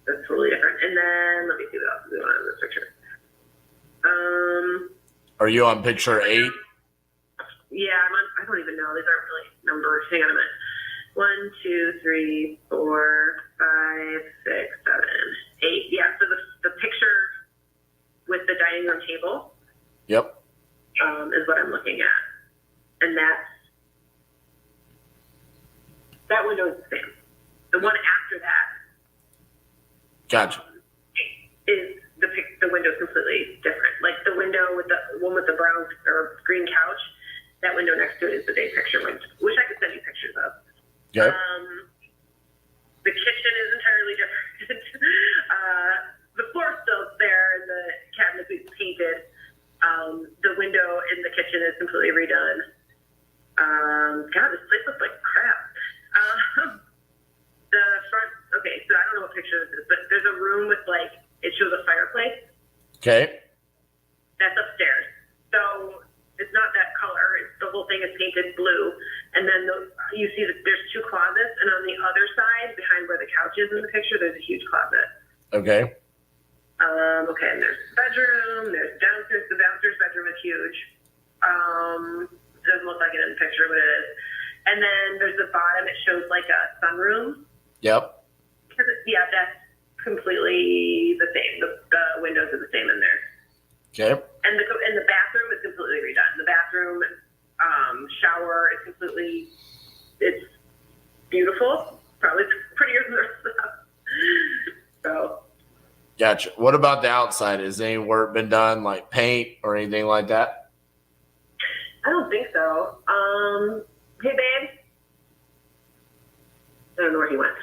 that's totally different. And then let me see what else is going on in this picture. Are you on picture 8? Yeah, I don't even know. These aren't really numbers. Hang on a minute. 1, 2, 3, 4, 5, 6, 7, 8. Yeah, so the picture with the dining room table. Yep. Is what I'm looking at. And that window is the same. The one after that. Gotcha. Is the window's completely different. Like the window with the one with the brown or green couch, that window next to it is the day picture window, which I could send you pictures of. Okay. The kitchen is entirely different. The floor's still there and the cabinets we've painted. The window in the kitchen is completely redone. God, this place looks like crap. The front, okay, so I don't know what picture this is, but there's a room with it shows a fireplace. Okay. That's upstairs. So it's not that color. The whole thing is painted blue. And then you see that there's 2 closets, and on the other side, behind where the couch is in the picture, there's a huge closet. Okay. Okay, and there's the bedroom, there's downstairs. The downstairs bedroom is huge. It doesn't look like it in the picture, but it is. And then there's the bottom, it shows like a sunroom. Yep. Yeah, that's completely the same. The windows are the same in there. Okay. And the bathroom is completely redone. The bathroom, shower is it's beautiful. Probably prettier than the rest of the house. So Gotcha. What about the outside? Has any work been done, like paint or anything like that? I don't think so. Hey, babe. I don't know where he went.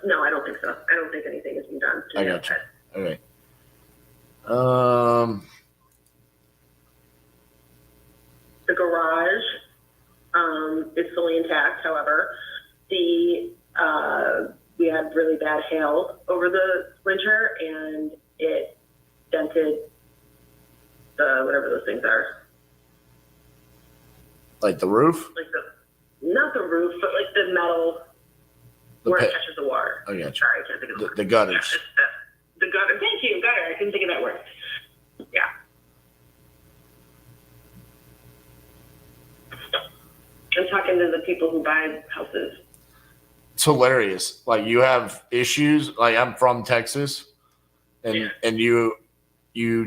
No, I don't think so. I don't think anything has been done. I got you. Okay. The garage is fully intact. However, we had really bad hail over the winter, and it dented the whatever those things are. Like the roof? Like not the roof, but like the metal where it touches the water. I got you. Sorry, I can't think of the word. The gutters. The gutter. Thank you, gutter. I couldn't think of that word. Yeah. I'm talking to the people who buy houses. It's hilarious. Like you have issues. Like I'm from Texas, and you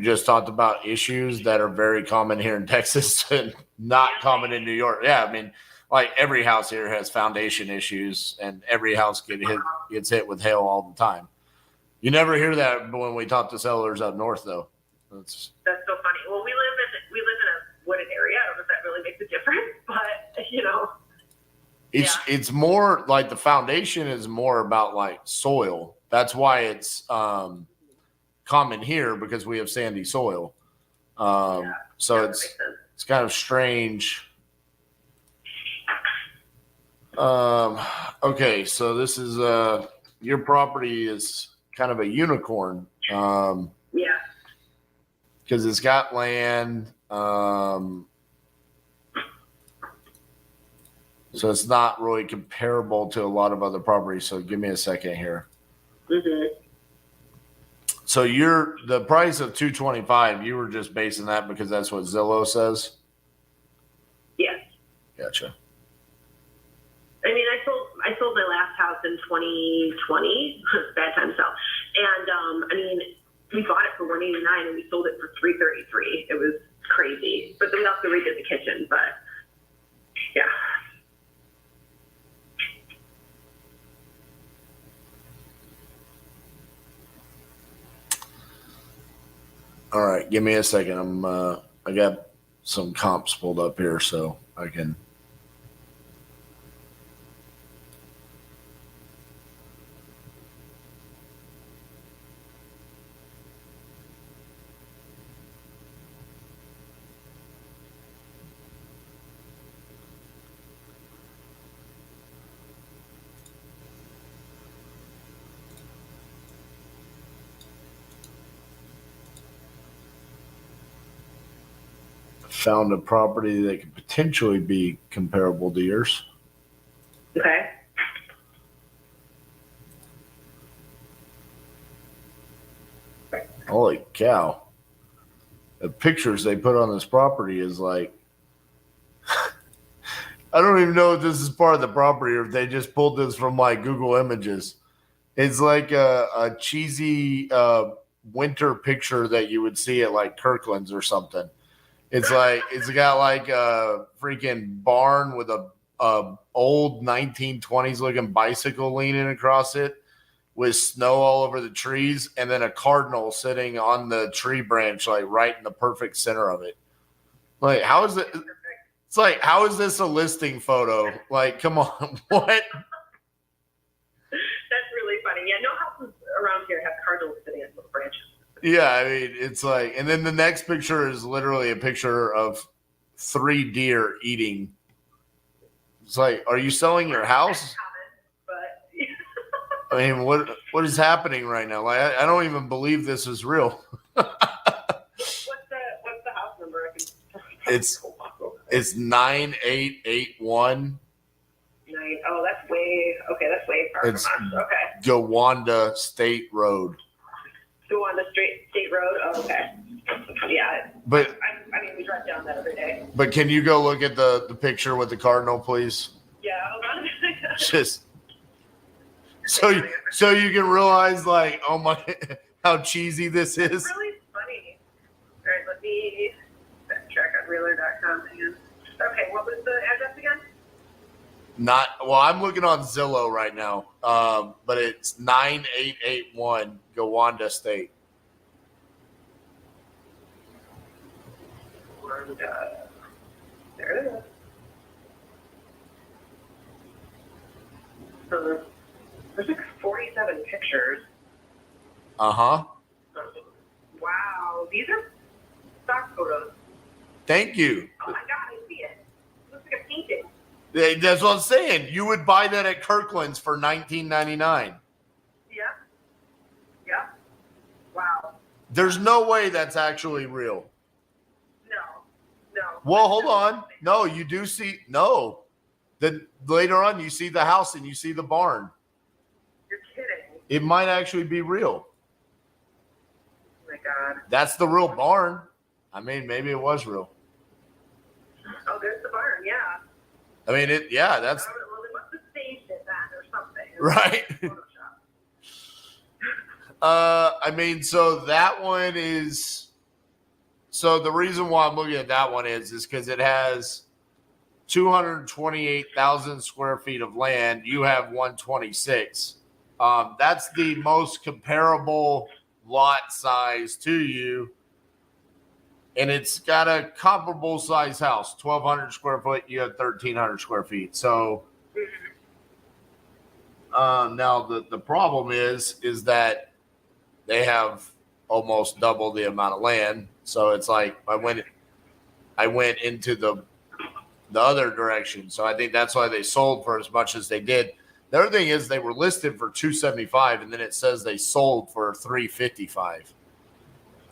just talked about issues that are very common here in Texas and not common in New York. Yeah, I mean, like every house here has foundation issues, and every house gets hit with hail all the time. You never hear that when we talk to sellers up north, though. That's so funny. Well, we live in a wooded area. I don't know if that really makes a difference, but you know, it's more like the foundation is more about like soil. That's why it's common here because we have sandy soil. So it's kind of strange. Okay, so this is your property is kind of a unicorn. Because it's got land. So it's not really comparable to a lot of other properties. So give me a second here. Mm-hmm. So the price of $225, you were just basing that because that's what Zillow says? Yes. Gotcha. I mean, I sold my last house in 2020. Bad time to sell. And I mean, we bought it for $189 and we sold it for $333. It was crazy. But then we also redid the kitchen. But yeah. All right, give me a second. I got some comps pulled up here so I can. Found a property that could potentially be comparable to yours. Okay. Holy cow. The pictures they put on this property is like, I don't even know if this is part of the property or if they just pulled this from like Google Images. It's like a cheesy winter picture that you would see at like Kirkland's or something. It's like it's got like a freaking barn with a old 1920s looking bicycle leaning across it with snow all over the trees, and then a cardinal sitting on the tree branch, like right in the perfect center of it. Like, how is it? It's like, how is this a listing photo? Like, come on, what? That's really funny. Yeah, no houses around here have cardinals sitting on little branches. Yeah, I mean, it's like, and then the next picture is literally a picture of 3 deer eating. It's like, are you selling your house? I mean, what is happening right now? Like, I don't even believe this is real. What's the house number? It's 9881. Oh, that's way far It's from us. Okay. Gowanda State Road. Gowanda State Road. Oh, okay. Yeah. But I mean, we drive down that every day. But can you go look at the picture with the cardinal, please? Yeah, hold on. Just so you can realize, like, oh my, how cheesy this is. It's really funny. All right, let me check on realtor.com again. Okay, what was the address again? Not well. I'm looking on Zillow right now, but it's 9881 Gowanda State. There it is. So there's like 47 pictures. Uh-huh. Wow, these are stock photos. Thank you. Oh my God, I see it. It looks like a painting. That's what I'm saying. You would buy that at Kirkland's for $19.99. Yeah. Yeah. Wow. There's no way that's actually real. No. Well, hold on. No, you do see. No. Then later on, you see the house and you see the barn. You're kidding. It might actually be real. Oh my God. That's the real barn. I mean, maybe it was real. Oh, there's the barn. Yeah. I mean, that's Well, they must have staged it that or something. right. I mean, so that one is. So the reason why I'm looking at that one is because it has 228,000 square feet of land. You have 126. That's the most comparable lot size to you. And it's got a comparable size house, 1,200 square foot. You have 1,300 square feet. So now the problem is that they have almost double the amount of land. So it's like I went into the other direction. So I think that's why they sold for as much as they did. The other thing is they were listed for $275, and then it says they sold for $355.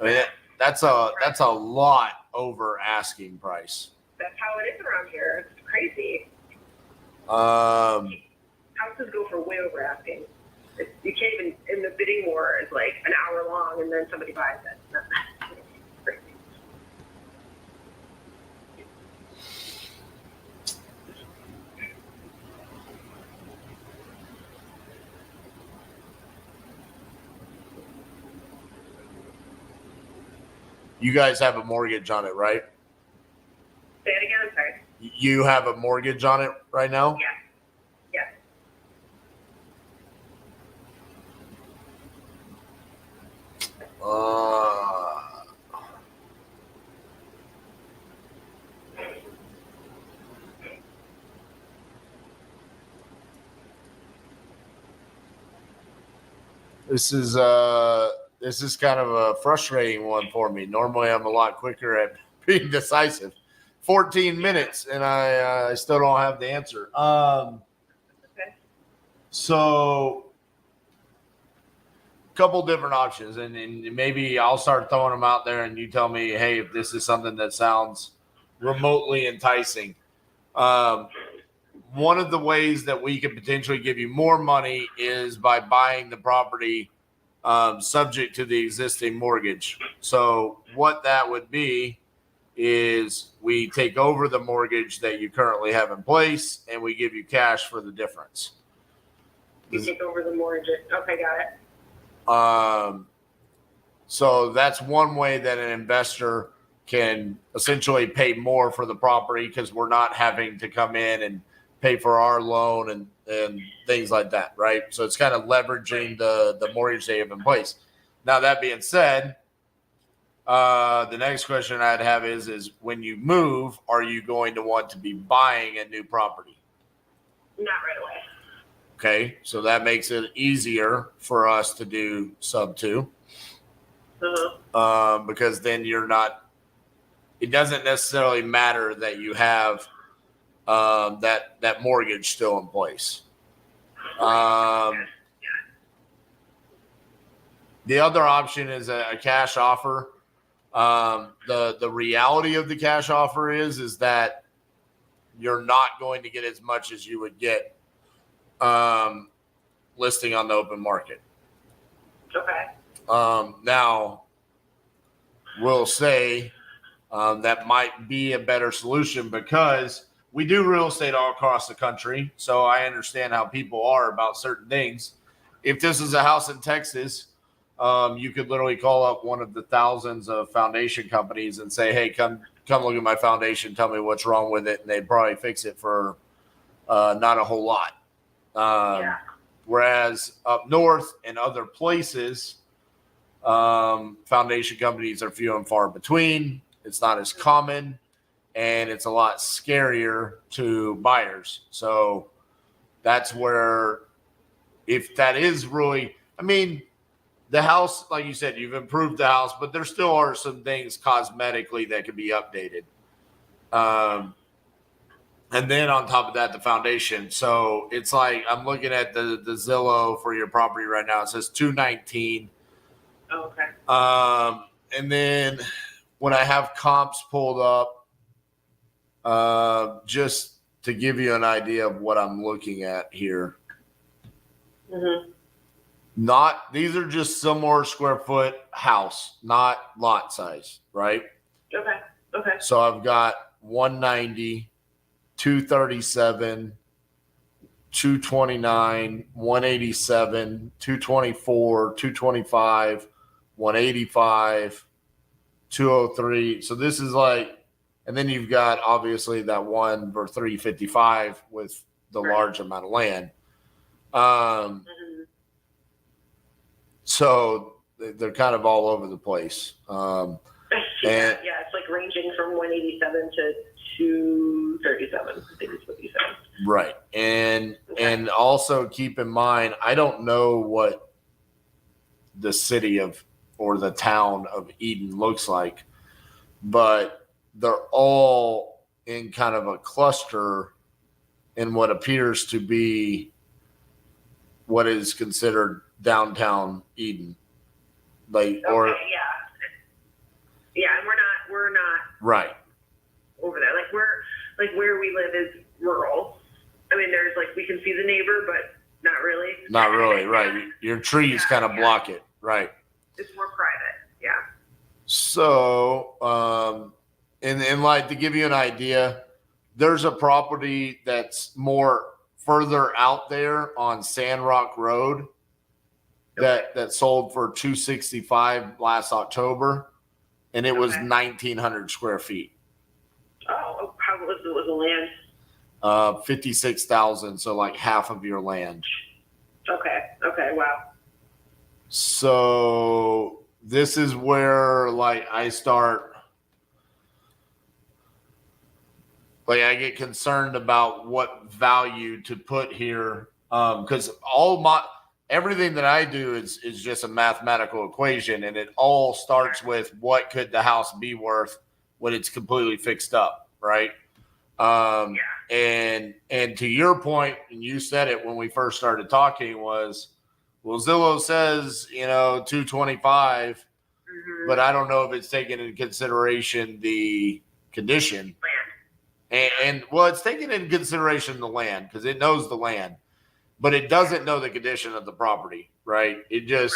I mean that's a lot over asking price. That's how it is around here. It's crazy. Houses go for way over asking. You can't even, in the bidding war is like an hour long, and then somebody buys it. Crazy. You guys have a mortgage on it, right? Say it again. I'm sorry. You have a mortgage on it right now? Yeah. Yes. This is kind of a frustrating one for me. Normally, I'm a lot quicker at being decisive. 14 minutes, and I still don't have the answer. So, a couple different options, and maybe I'll start throwing them out there, and you tell me, hey, if this is something that sounds remotely enticing. One of the ways that we could potentially give you more money is by buying the property subject to the existing mortgage. So what that would be is we take over the mortgage that you currently have in place, and we give you cash for the difference. You take over the mortgage. Okay, got it. So that's one way that an investor can essentially pay more for the property because we're not having to come in and pay for our loan and things like that, right? So it's kind of leveraging the mortgage they have in place. Now, that being said, the next question I'd have is when you move, are you going to want to be buying a new property? Not right away. Okay, so that makes it easier for us to do sub 2. Because then you're not, it doesn't necessarily matter that you have that mortgage still in place. The other option is a cash offer. The reality of the cash offer is that you're not going to get as much as you would get listing on the open market. Okay. Now, we'll say that might be a better solution because we do real estate all across the country. So I understand how people are about certain things. If this is a house in Texas, you could literally call up one of the thousands of foundation companies and say, hey, come look at my foundation. Tell me what's wrong with it. And they'd probably fix it for not a whole lot. Whereas up north and other places, foundation companies are few and far between. It's not as common, and it's a lot scarier to buyers. So that's where, if that is really, I mean, the house, like you said, you've improved the house, but there still are some things cosmetically that can be updated. And then on top of that, the foundation. So it's like, I'm looking at the Zillow for your property right now. It says 219. Oh, okay. And then when I have comps pulled up, just to give you an idea of what I'm looking at here. Mm-hmm. These are just similar square foot house, not lot size, right? Okay. Okay. So I've got 190, 237, 229, 187, 224, 225, 185, 203. So this is like, and then you've got obviously that one for 355 with the large amount of land. So they're kind of all over the place. Yeah, it's like ranging from 187 to 237. I think is what you said. Right. And also keep in mind, I don't know what the city of or the town of Eden looks like, but they're all in kind of a cluster in what appears to be what is considered downtown Eden. Like, or yeah, and we're not right over there. Like where we live is rural. I mean, there's like, we can see the neighbor, but not really. Not really, right. Your trees kind of block it, right. It's more private, yeah. So, and like, to give you an idea, there's a property that's more further out there on Sandrock Road that sold for $265 last October, and it was 1,900 square feet. Oh, how was the land? 56,000, so like half of your land. Okay, wow. So this is where like I start, like I get concerned about what value to put here, because everything that I do is just a mathematical equation, and it all starts with what could the house be worth when it's completely fixed up, right? And to your point, and you said it when we first started talking, was, well, Zillow says, 225, but I don't know if it's taken into consideration the condition. And well, it's taken into consideration the land because it knows the land, but it doesn't know the condition of the property, right? It just,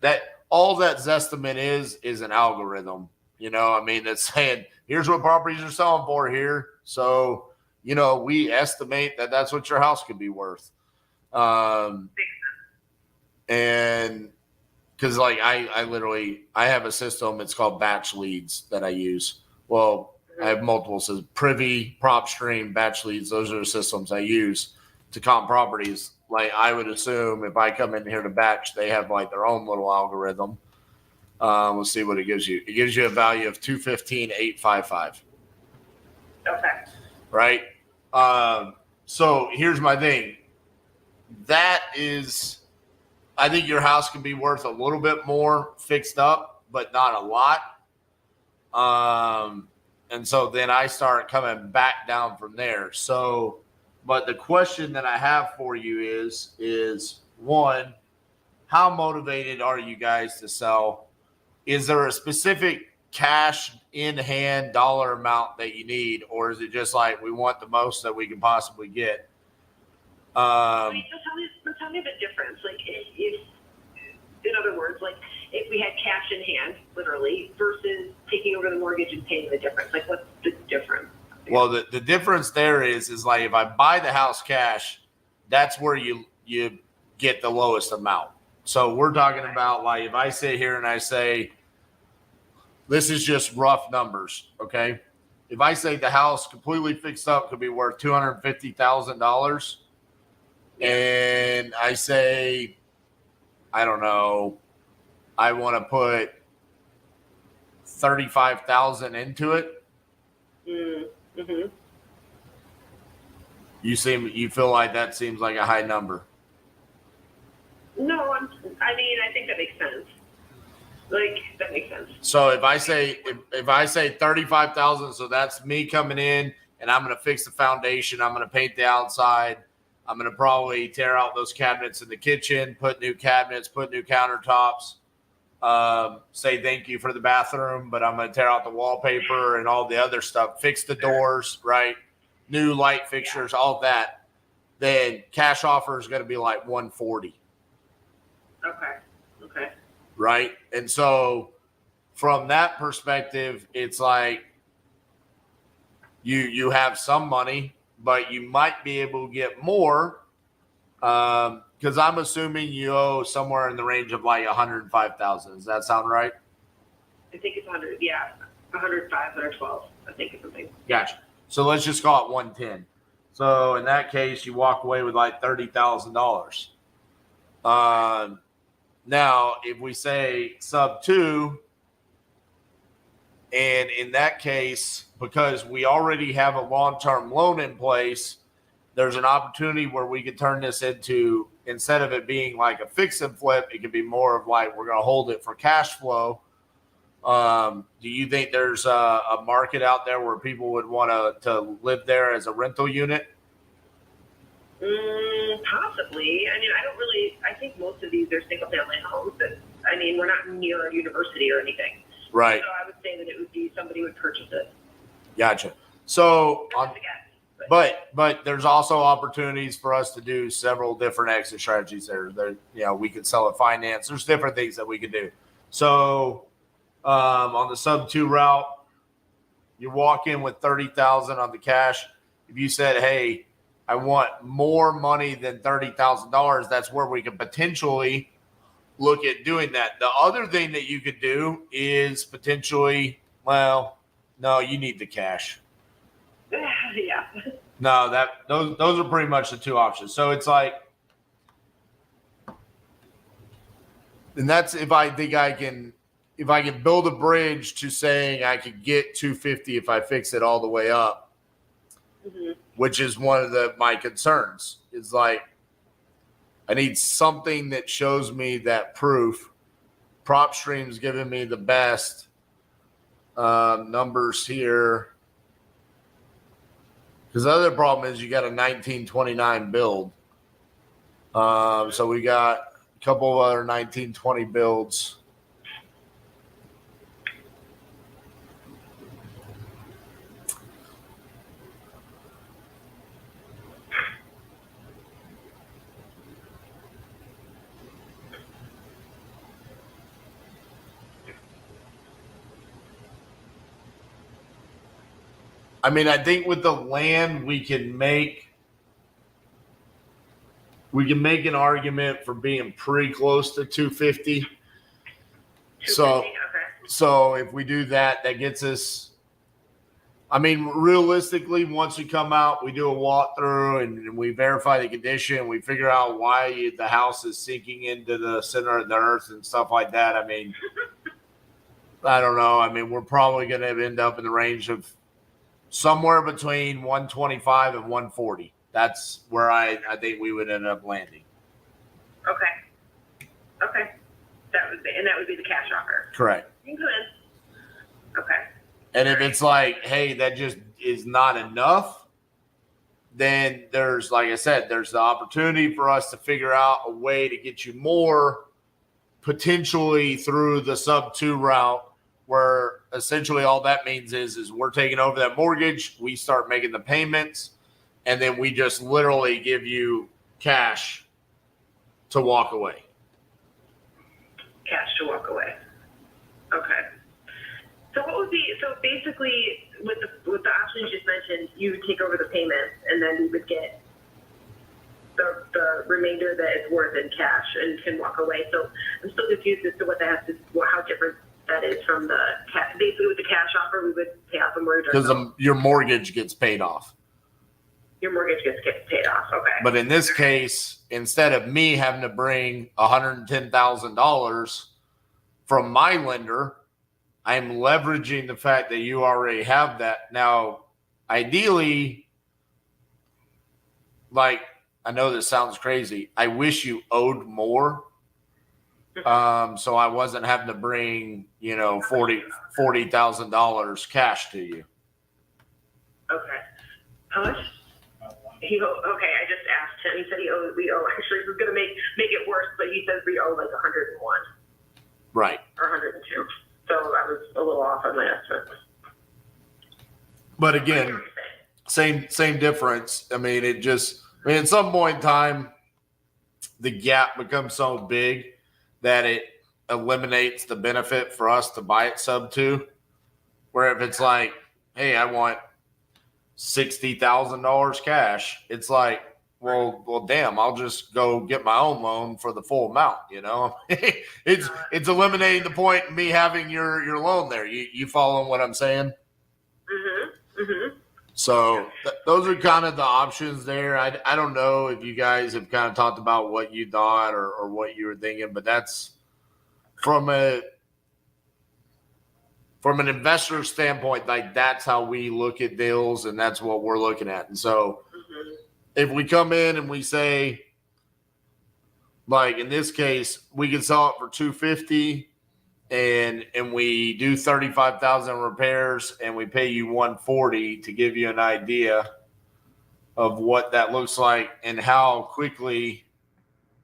that all that Zestimate is an algorithm, I mean, it's saying, here's what properties are selling for here. So, we estimate that that's what your house could be worth. And because like I have a system, it's called batch leads that I use. Well, I have multiple systems, Privy, PropStream, batch leads. Those are the systems I use to comp properties. Like, I would assume if I come in here to batch, they have like their own little algorithm. Let's see what it gives you. It gives you a value of 215,855. Okay. Right. So here's my thing. That is, I think your house can be worth a little bit more fixed up, but not a lot. And so then I start coming back down from there. So, but the question that I have for you is one, how motivated are you guys to sell? Is there a specific cash in hand dollar amount that you need, or is it just like, we want the most that we can possibly get? Tell me the difference. Like, if in other words, like, if we had cash in hand, literally, versus taking over the mortgage and paying the difference, like, what's the difference? Well, the difference there is like, if I buy the house cash, that's where you get the lowest amount. So we're talking about, like, if I sit here and I say, this is just rough numbers, okay? if I say the house completely fixed up could be worth $250,000, and I say, I don't know, I want to put 35,000 into it. Mm-hmm. You feel like that seems like a high number? No, I think that makes sense. Like, that makes sense. So if I say 35,000, so that's me coming in and I'm going to fix the foundation. I'm going to paint the outside. I'm going to probably tear out those cabinets in the kitchen, put new cabinets, put new countertops, say thank you for the bathroom, but I'm going to tear out the wallpaper and all the other stuff, fix the doors, right? New light fixtures, all of that. Then cash offer is going to be like 140. Okay. Right. And so from that perspective, it's like you have some money, but you might be able to get more. Because I'm assuming you owe somewhere in the range of like 105,000. Does that sound right? I think it's 100. Yeah, 105, 112. I think it's something. Gotcha. So let's just call it 110. So in that case, you walk away with like $30,000. Now, if we say sub 2, and in that case, because we already have a long-term loan in place, there's an opportunity where we could turn this into, instead of it being like a fix and flip, it could be more of like we're going to hold it for cash flow. Do you think there's a market out there where people would want to live there as a rental unit? Possibly. I think most of these are single-family homes. We're not near a university or anything. Right. So I would say that it would be somebody would purchase it. Gotcha. So, but there's also opportunities for us to do several different exit strategies there. We could sell it finance. There's different things that we could do. So, on the sub 2 route, you walk in with 30,000 on the cash. If you said, hey, I want more money than $30,000, that's where we could potentially look at doing that. The other thing that you could do is potentially, no, you need the cash. Yeah. No, those are pretty much the two options. So it's like, and that's if I think I can build a bridge to saying I could get 250 if I fix it all the way up, which is one of my concerns. Is like, I need something that shows me that proof. PropStream's giving me the best numbers here. Because the other problem is you got a 1929 build. So we got a couple of other 1920 builds. I think with the land we can make an argument for being pretty close to 250. So if we do that, that gets us. Realistically, once we come out, we do a walkthrough and we verify the condition. We figure out why the house is sinking into the center of the earth and stuff like that. I don't know. We're probably going to end up in the range of somewhere between 125 and 140. That's where I think we would end up landing. Okay. That would be the cash offer. Correct. You can go in. Okay. And if it's like, hey, that just is not enough, then there's, like I said, there's the opportunity for us to figure out a way to get you more, potentially through the sub 2 route, where essentially all that means is we're taking over that mortgage, we start making the payments, and then we just literally give you cash to walk away. Cash to walk away. Okay. So basically with the options you just mentioned, you would take over the payments and then you would get the remainder that is worth in cash and can walk away. So I'm still confused as to how different that is from the basically with the cash offer, we would pay off the mortgage. Because your mortgage gets paid off. Your mortgage gets paid off. Okay. But in this case, instead of me having to bring $110,000 from my lender, I'm leveraging the fact that you already have that. Now, ideally, like, I know this sounds crazy. I wish you owed more. So I wasn't having to bring, $40,000 cash to you. Okay. How much? Okay, I just asked him. He said we owe, actually, this is going to make it worse, but he says we owe like 101. Right. Or 102. So I was a little off on my estimate. But again, same difference. I mean, at some point in time, the gap becomes so big that it eliminates the benefit for us to buy it sub 2. Where if it's like, hey, I want $60,000 cash, it's like, well, damn, I'll just go get my own loan for the full amount. It's eliminating the point of me having your loan there. You following what I'm saying? So those are kind of the options there. I don't know if you guys have kind of talked about what you thought or what you were thinking, but that's from an investor standpoint, like that's how we look at deals, and that's what we're looking at. And so if we come in and we say, like in this case, we can sell it for $250 and we do 35,000 repairs and we pay you $140 to give you an idea of what that looks like and how quickly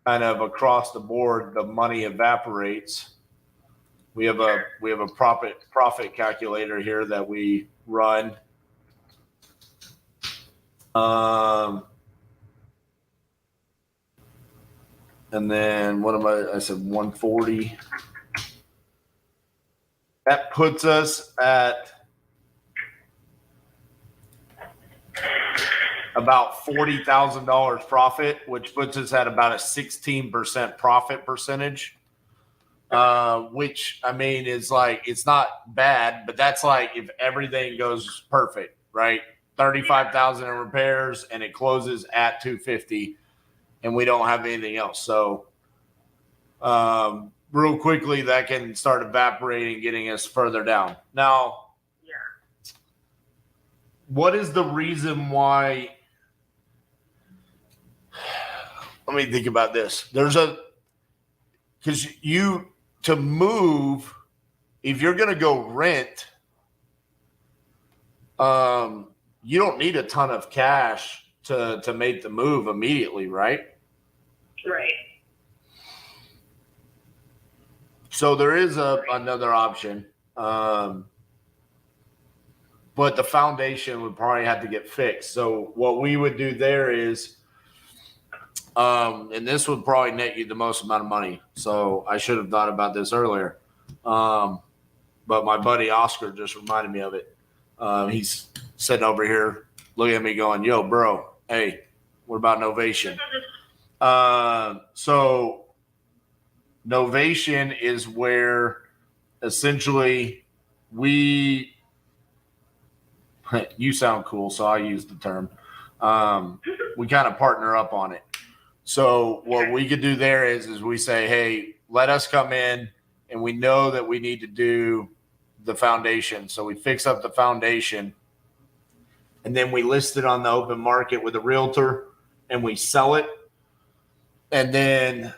kind of across the board the money evaporates. We have a profit calculator here that we run. And then what am I said 140. That puts us at about $40,000 profit, which puts us at about a 16% profit percentage. Which I mean is like, it's not bad, but that's like if everything goes perfect, right? 35,000 in repairs and it closes at 250 and we don't have anything else. So, real quickly that can start evaporating, getting us further down. Now, what is the reason why? Let me think about this. Because to move, if you're going to go rent, you don't need a ton of cash to make the move immediately, right? Right. So there is another option. But the foundation would probably have to get fixed. So what we would do there is, and this would probably net you the most amount of money. So I should have thought about this earlier. But my buddy Oscar just reminded me of it. He's sitting over here looking at me going, yo, bro, hey, what about Novation? So Novation is where essentially you sound cool, so I use the term. We kind of partner up on it. So what we could do there is we say, hey, let us come in, and we know that we need to do the foundation. So we fix up the foundation, and then we list it on the open market with a realtor, and we sell it. And then,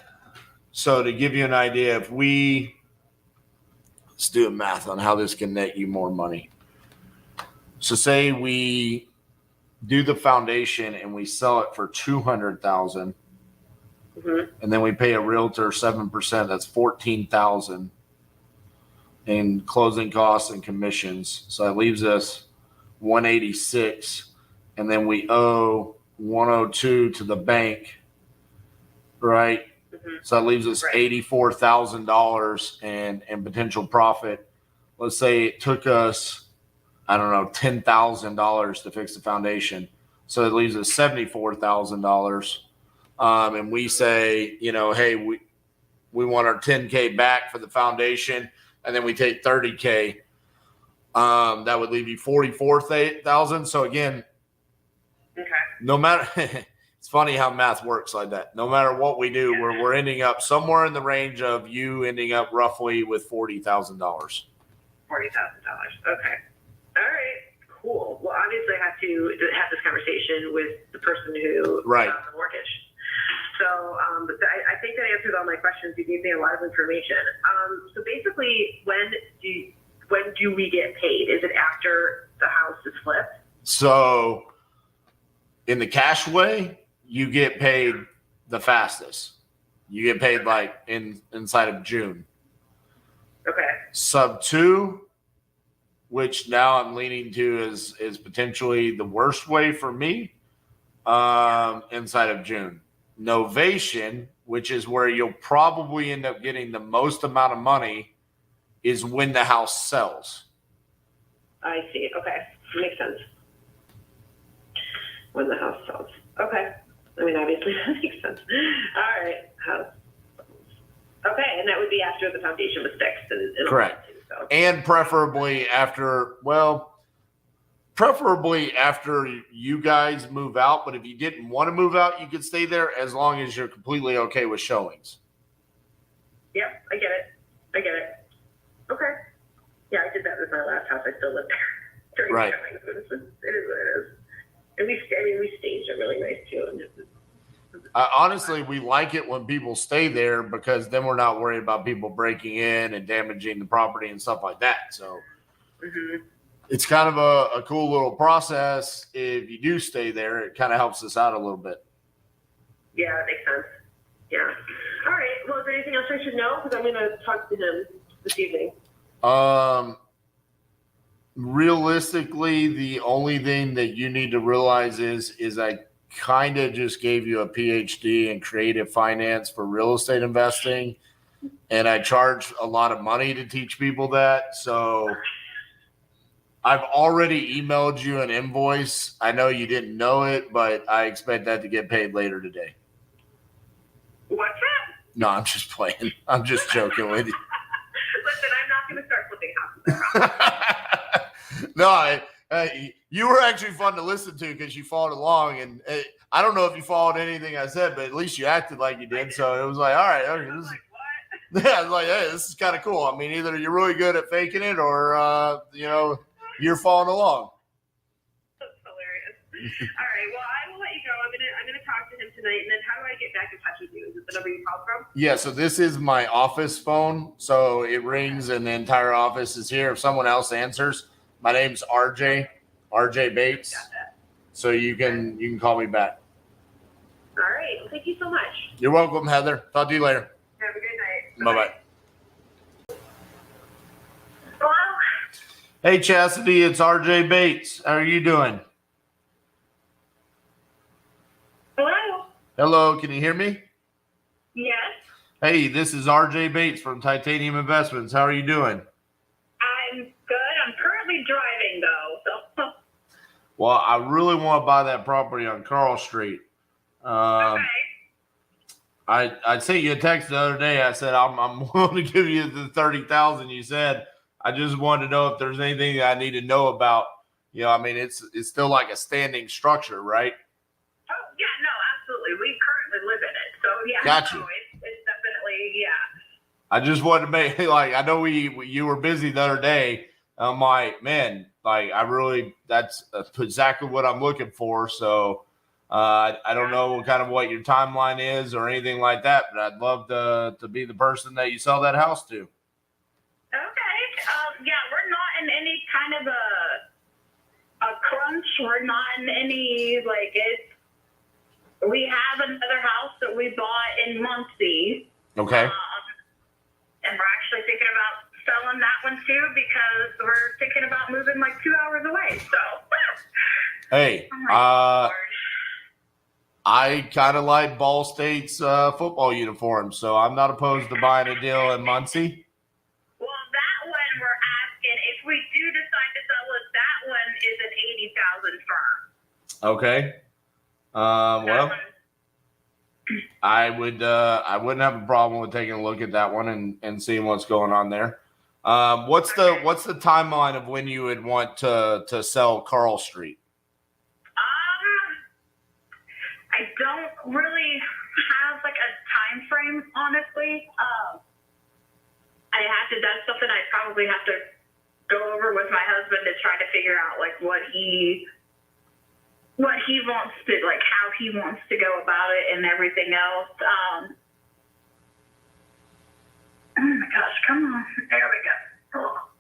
so to give you an idea, let's do a math on how this can net you more money. So say we do the foundation and we sell it for $200,000. And then we pay a realtor 7%. That's $14,000 in closing costs and commissions. So that leaves us $186, and then we owe $102 to the bank, right? So that leaves us $84,000 in potential profit. Let's say it took us, I don't know, $10,000 to fix the foundation. So it leaves us $74,000. And we say, hey, we want our $10K back for the foundation. and then we take 30K. That would leave you 44,000. So again, Okay. no matter, it's funny how math works like that. No matter what we do, we're ending up somewhere in the range of you ending up roughly with $40,000. $40,000. Okay. All right. Cool. Well, obviously, I have to have this conversation with the person who got the mortgage. So, but I think that answers all my questions. You gave me a lot of information. So basically, when do we get paid? Is it after the house is flipped? So in the cash way, you get paid the fastest. You get paid like inside of June. Okay. Sub 2, which now I'm leaning to is potentially the worst way for me, inside of June. Novation, which is where you'll probably end up getting the most amount of money, is when the house sells. I see. Okay. Makes sense. When the house sells. Okay. I mean, obviously that makes sense. All right. House. Okay. And that would be after the foundation was fixed. And Correct. So. And preferably after you guys move out. But if you didn't want to move out, you could stay there as long as you're completely okay with showings. Yep. I get it. Okay. Yeah, I did that with my last house. I still lived there. Right. It is what it is. And we staged it really nice too. Honestly, we like it when people stay there because then we're not worried about people breaking in and damaging the property and stuff like that. So it's kind of a cool little process. If you do stay there, it kind of helps us out a little bit. Yeah, that makes sense. Yeah. All right. Well, is there anything else I should know? Because I'm going to talk to him this evening. Realistically, the only thing that you need to realize is I kind of just gave you a PhD in creative finance for real estate investing, and I charge a lot of money to teach people that. So I've already emailed you an invoice. I know you didn't know it, but I expect that to get paid later today. What's that? No, I'm just playing. I'm just joking with you. Listen, I'm not going to start flipping houses. No, you were actually fun to listen to because you followed along, and I don't know if you followed anything I said, but at least you acted like you did. So it was like, all right, okay, this is, yeah, I was like, hey, this is kind of cool. I mean, either you're really good at faking it, or you're following along. That's hilarious. All right, well, I will let you go. I'm gonna talk to him tonight, and then how do I get back in touch with you? Is it the number you called from? Yeah, so this is my office phone. So it rings and the entire office is here. If someone else answers, my name's RJ Bates. So you can call me back. All right. Well, thank you so much. You're welcome, Heather. Talk to you later. Have a good night. Bye-bye. Hello? Hey, Chastity, it's RJ Bates. How are you doing? Hello? Hello, can you hear me? Yes. Hey, this is RJ Bates from Titanium Investments. How are you doing? I'm good. I'm currently driving, though. So. Well, I really want to buy that property on Carl Street. Okay. I sent you a text the other day. I said I'm willing to give you the 30,000. You said I just wanted to know if there's anything that I need to know about. You know, I mean, it's still like a standing structure, right? Oh yeah, no, absolutely. We currently live in it, so yeah. Got you. No, it's definitely I just wanted to make like I know you were busy the other day. I'm like, man, like that's exactly what I'm looking for. So. I don't know what your timeline is or anything like that, but I'd love to be the person that you sell that house to. Okay. Yeah, we're not in any kind of a crunch. We're not in any we have another house that we bought in Muncie. Okay. And we're actually thinking about selling that one too because we're thinking about moving 2 hours away. So. Hey. I kind of like Ball State's football uniform, so I'm not opposed to buying a deal in Muncie. Well, that one we're asking, if we do decide to sell it, that one is an 80,000 firm. Okay. Well, I wouldn't have a problem with taking a look at that one and seeing what's going on there. What's the timeline of when you would want to sell Carl Street? I don't really have like a time frame, honestly. That's something I probably have to go over with my husband to try to figure out like what he wants to, like how he wants to go about it and everything else. Oh my gosh, come on. There we go. Oh,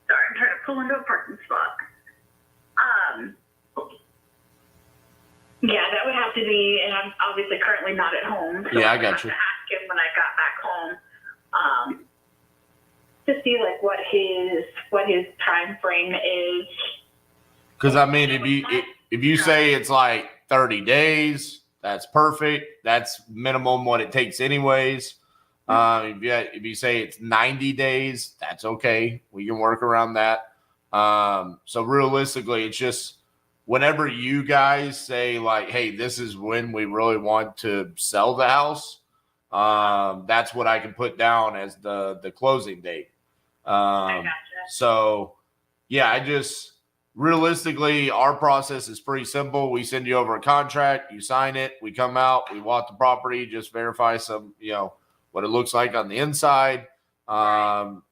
sorry, I'm trying to pull into a parking spot. Yeah, that would have to be, and I'm obviously currently not at home. So Yeah, I would got have you. to ask him when I got back home, to see like what his time frame is. Because I mean, if you say it's like 30 days, that's perfect. That's minimum what it takes anyways. If you say it's 90 days, that's okay. We can work around that. So realistically, it's just whenever you guys say like, hey, this is when we really want to sell the house, that's what I can put down as the closing date. So yeah, I just realistically, our process is pretty simple. We send you over a contract, you sign it, we come out, we walk the property, just verify some, what it looks like on the inside.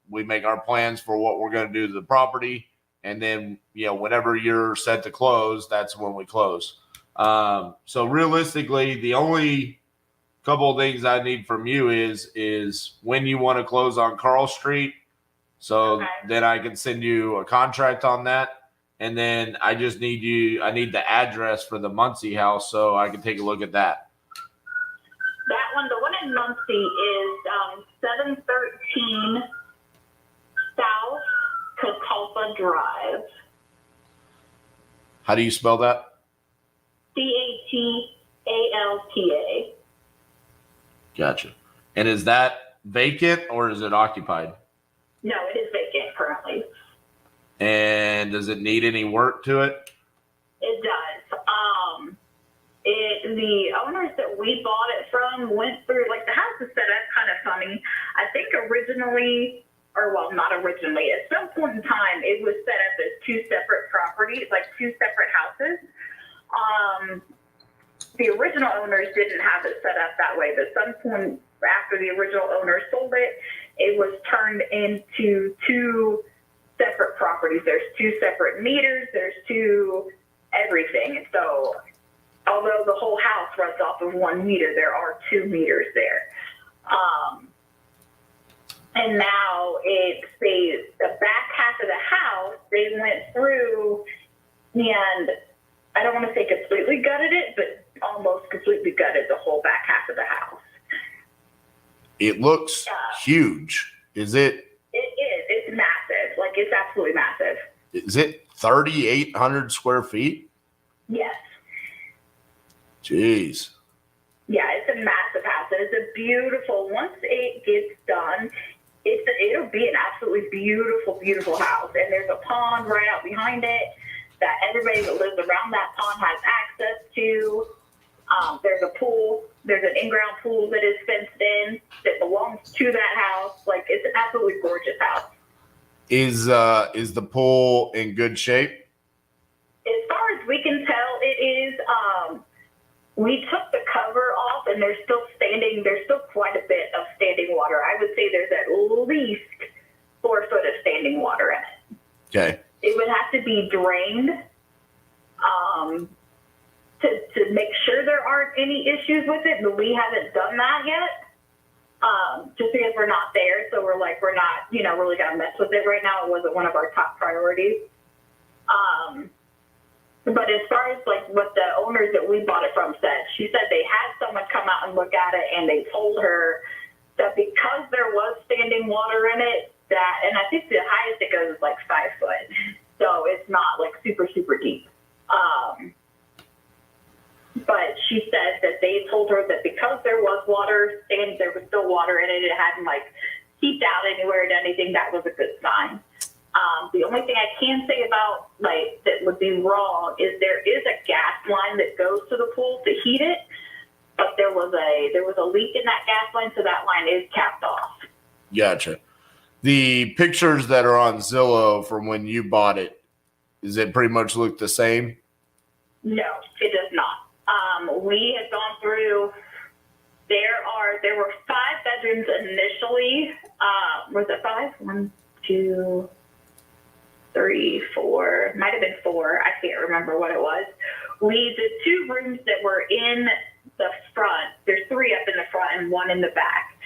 We make our plans for what we're going to do to the property. And then, whenever you're set to close, that's when we close. So realistically, the only couple of things I need from you is when you want to close on Carl Street. So then I can send you a contract on that. And then I just need the address for the Muncie house so I can take a look at that. That one, the one in Muncie is 713 South Catalpa Drive. How do you spell that? Catalpa. Gotcha. And is that vacant or is it occupied? No, it is vacant currently. And does it need any work to it? It does. The owners that we bought it from went through, like the house is set up kind of funny. I think originally, or well, not originally, at some point in time, it was set up as two separate properties, like two separate houses. The original owners didn't have it set up that way, but at some point after the original owner sold it, it was turned into two separate properties. There's two separate meters, there's two everything. And so although the whole house runs off of one meter, there are two meters there. And now it's the back half of the house, they went through and I don't want to say completely gutted it, but almost completely gutted the whole back half of the house. It looks huge. Is it? It is. It's massive. Like, it's absolutely massive. Is it 3,800 square feet? Yes. Jeez. Yeah, it's a massive house. It's a beautiful, once it gets done, it'll be an absolutely beautiful, beautiful house. And there's a pond right out behind it that everybody that lives around that pond has access to. There's a pool. There's an in-ground pool that is fenced in that belongs to that house. Like, it's an absolutely gorgeous house. Is the pool in good shape? As far as we can tell, it is. We took the cover off, and there's still quite a bit of standing water. I would say there's at least 4 foot of standing water in it. Okay. It would have to be drained to make sure there aren't any issues with it, but we haven't done that yet. Just because we're not there, so we're not, really gonna mess with it right now. It wasn't one of our top priorities. But as far as like what the owners that we bought it from said, she said they had someone come out and look at it, and they told her that because there was standing water in it, and I think the highest it goes is like 5 foot, so it's not like super, super deep. But she said that they told her that because there was water and there was still water in it, it hadn't like seeped out anywhere to anything, that was a good sign. The only thing I can say about like that would be wrong is there is a gas line that goes to the pool to heat it, but there was a leak in that gas line, so that line is capped off. Gotcha. The pictures that are on Zillow from when you bought it, does it pretty much look the same? No, it does not. We had gone through. There were 5 bedrooms initially. Was it 5? 1, 2, 3, 4. Might have been 4. I can't remember what it was. The 2 rooms that were in the front. There's 3 up in the front and 1 in the back.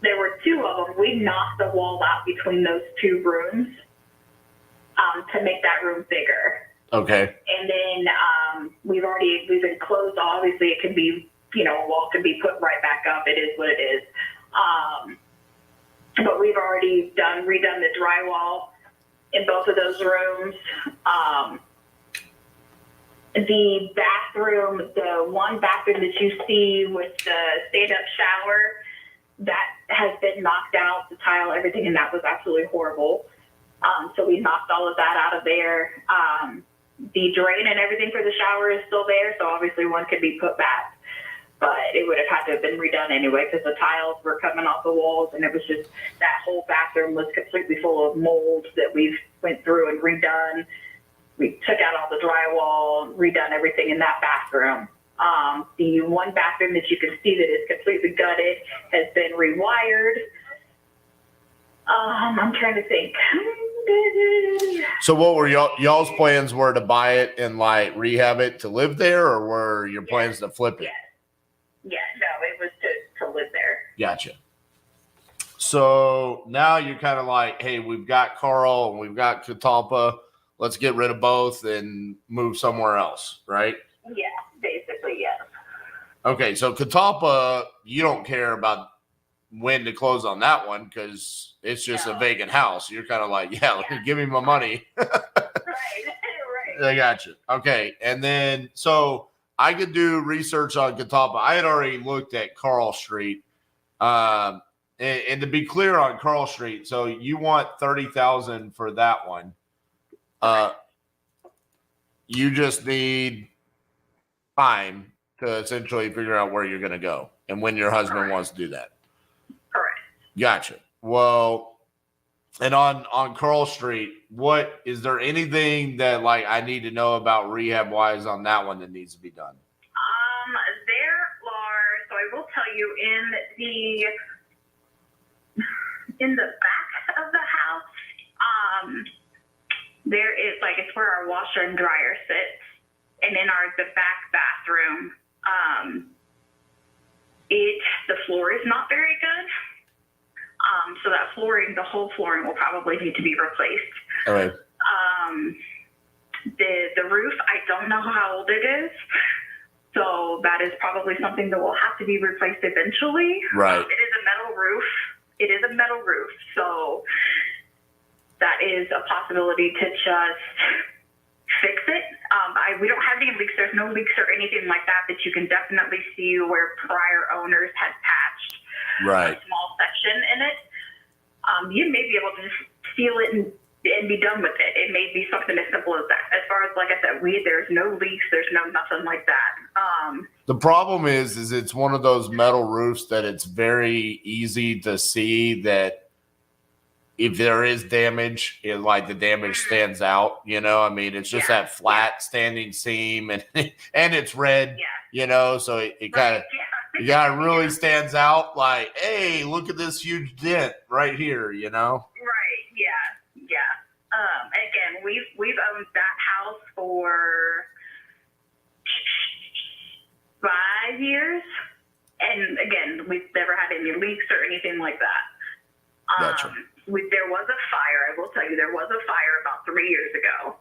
There were 2 of them. We knocked the wall out between those 2 rooms to make that room bigger. Okay. And then we've enclosed. Obviously, it can be, a wall can be put right back up. It is what it is. But we've already redone the drywall in both of those rooms. The bathroom, the one bathroom that you see with the stand-up shower, that has been knocked out, the tile, everything, and that was absolutely horrible. So we knocked all of that out of there. The drain and everything for the shower is still there, so obviously one could be put back. But it would have had to have been redone anyway because the tiles were coming off the walls, and it was just that whole bathroom was completely full of mold that we've went through and redone. We took out all the drywall, redone everything in that bathroom. The one bathroom that you can see that is completely gutted has been rewired. I'm trying to think. So what were y'all's plans were to buy it and like rehab it to live there, or were your plans to flip it? Yeah, no, it was to live there. Gotcha. So now you're kind of like, hey, we've got Carl and we've got Catalpa. Let's get rid of both and move somewhere else, right? Yeah, basically, yes. Okay, so Catalpa, you don't care about when to close on that one because it's just a vacant house. You're kind of like, yeah, give me my money. Right. I got you. Okay, and then so I could do research on Catalpa. I had already looked at Carl Street. And to be clear on Carl Street, so you want $30,000 for that one. You just need time to essentially figure out where you're going to go and when your husband wants to do that. Correct. Gotcha. Well, and on Carl Street, what is there anything that like I need to know about rehab wise on that one that needs to be done? There are, so I will tell you in the back of the house, there is it's where our washer and dryer sits, and in the back bathroom, the floor is not very good. So that the whole flooring will probably need to be replaced. All right. The roof, I don't know how old it is. So that is probably something that will have to be replaced eventually. Right. It is a metal roof. So that is a possibility to just fix it. We don't have any leaks. There's no leaks or anything like that you can definitely see where prior owners had patched a small section in it. You may be able to just seal it and be done with it. It may be something as simple as that. As far as, like I said, there's no leaks, there's nothing like that. The problem is it's one of those metal roofs that it's very easy to see that if there is damage, the damage stands out, I mean, it's just that flat standing seam and it's red, so it kind of, it really stands out like, hey, look at this huge dent right here, Right. Yeah. Again, we've owned that house for 5 years, and again, we've never had any leaks or anything like that. Gotcha. There was a fire. I will tell you, there was a fire about 3 years ago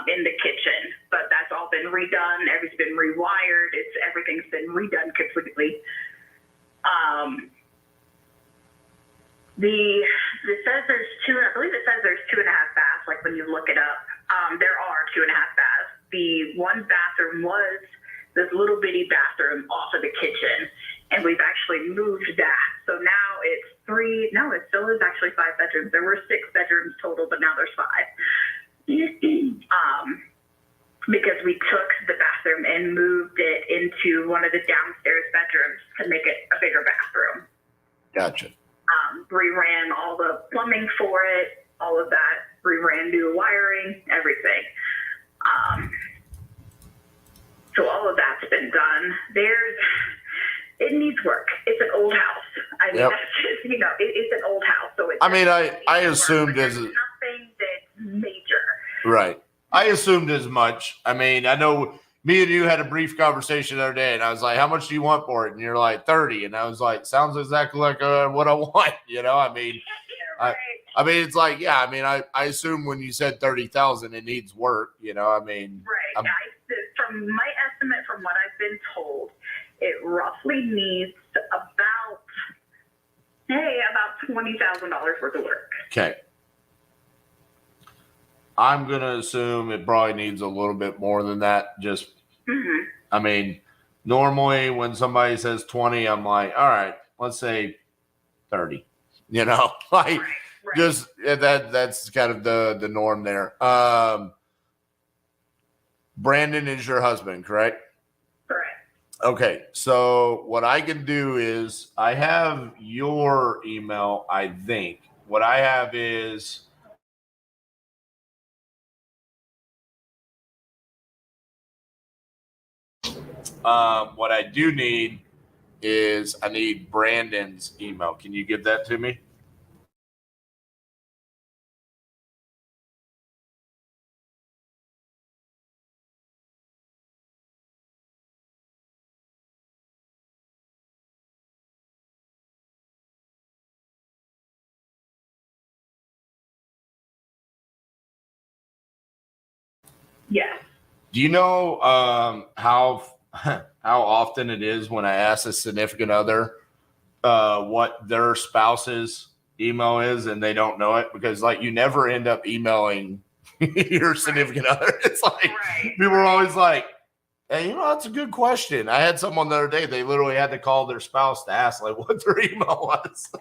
in the kitchen, but that's all been redone. Everything's been rewired. Everything's been redone completely. It says there's I believe it says there's 2.5 baths. Like when you look it up, there are 2.5 baths. The one bathroom was this little bitty bathroom off of the kitchen, and we've actually moved that. So now it's 3. No, it still is actually 5 bedrooms. There were 6 bedrooms total, but now there's 5. Because we took the bathroom and moved it into one of the downstairs bedrooms to make it a bigger bathroom. Gotcha. Reran all the plumbing for it, all of that. Reran new wiring, everything. So all of that's been done. It needs work. It's an old house. I mean, Yep. that's just, it's an old house. So it's. I mean, I assumed as nothing that's major. right. I assumed as much. I mean, I know me and you had a brief conversation the other day, and I was like, "How much do you want for it?" And you're like, 30. And I was like, "Sounds exactly like what I want." I mean, Right. I mean, it's like, yeah. I mean, I assume when you said 30,000, it needs work. I mean, Right. From my estimate, from what I've been told, it roughly needs about $20,000 worth of work. okay. I'm gonna assume it probably needs a little bit more than that. Just, I mean, normally when somebody says 20, I'm like, all right, let's say 30. Like just that's kind of the norm there. Brandon is your husband, correct? Correct. Okay, so what I can do is I have your email, I think. What I have is what I do need is I need Brandon's email. Can you give that to me? Yeah. Do you know how often it is when I ask a significant other what their spouse's email is and they don't know it? Because like you never end up emailing your significant other. It's like people are always like, hey, that's a good question. I had someone the other day, they literally had to call their spouse to ask like what their email was. Oh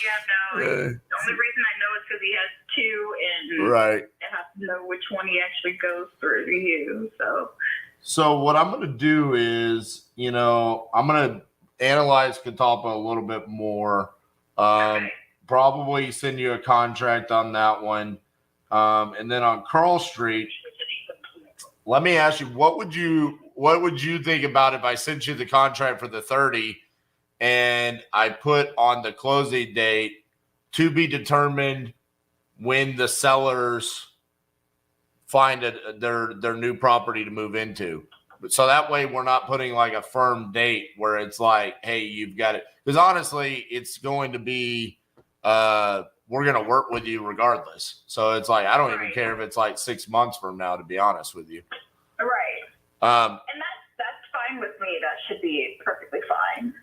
yeah, no. The only reason I know is because he has two, and right. I have to know which one he actually goes through to you. So what I'm going to do is, I'm going to analyze Catalpa a little bit more. Probably send you a contract on that one. And then on Carl Street, let me ask you, what would you think about if I sent you the contract for the 30 and I put on the closing date to be determined when the sellers find their new property to move into? So that way we're not putting like a firm date where it's like, hey, you've got it. Because honestly, it's going to be, we're going to work with you regardless. So it's like, I don't even care if it's like 6 months from now, to be honest with you. Right. And that's fine with me. That should be perfectly fine.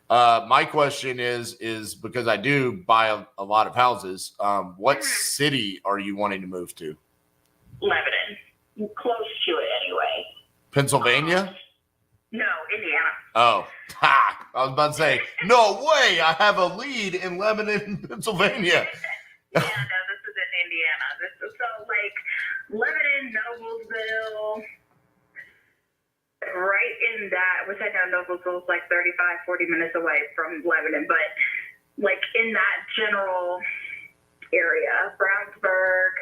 My question is because I do buy a lot of houses. What city are you wanting to move to? Lebanon. Close to it anyway. Pennsylvania? No, Indiana. Oh, ha! I was about to say, no way. I have a lead in Lebanon, Pennsylvania. Yeah, no, this is in Indiana. This is so like Lebanon, Noblesville, right in that, which I know Noblesville is like 35, 40 minutes away from Lebanon, but like in that general area, Brownsburg.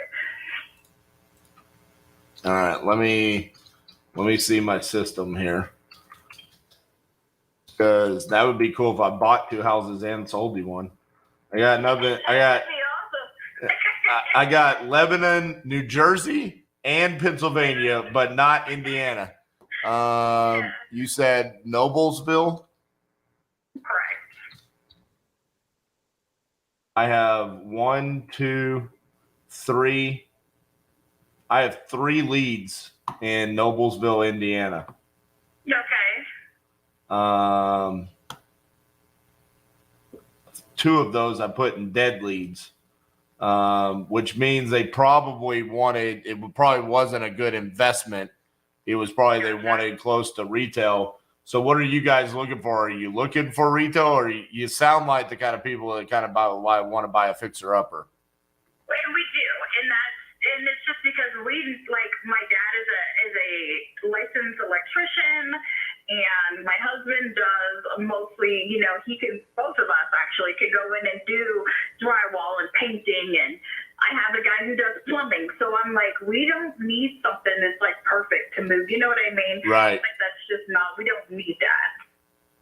All right, let me see my system here, because that would be cool if I bought two houses and sold you one. I got Lebanon, New Jersey, and Pennsylvania, but not Indiana. You said Noblesville? Correct. I have 1, 2, 3. I have 3 leads in Noblesville, Indiana. Okay. 2 of those I put in dead leads, which means they probably wanted, it probably wasn't a good investment. It was probably they wanted close to retail. So what are you guys looking for? Are you looking for retail, or you sound like the kind of people that kind of want to buy a fixer-upper? We do, and it's just because my dad is a licensed electrician, and my husband does mostly, both of us actually could go in and do I'm like, we don't need something that's like perfect to move. You know what I mean? Right. Like that's just not. We don't need that.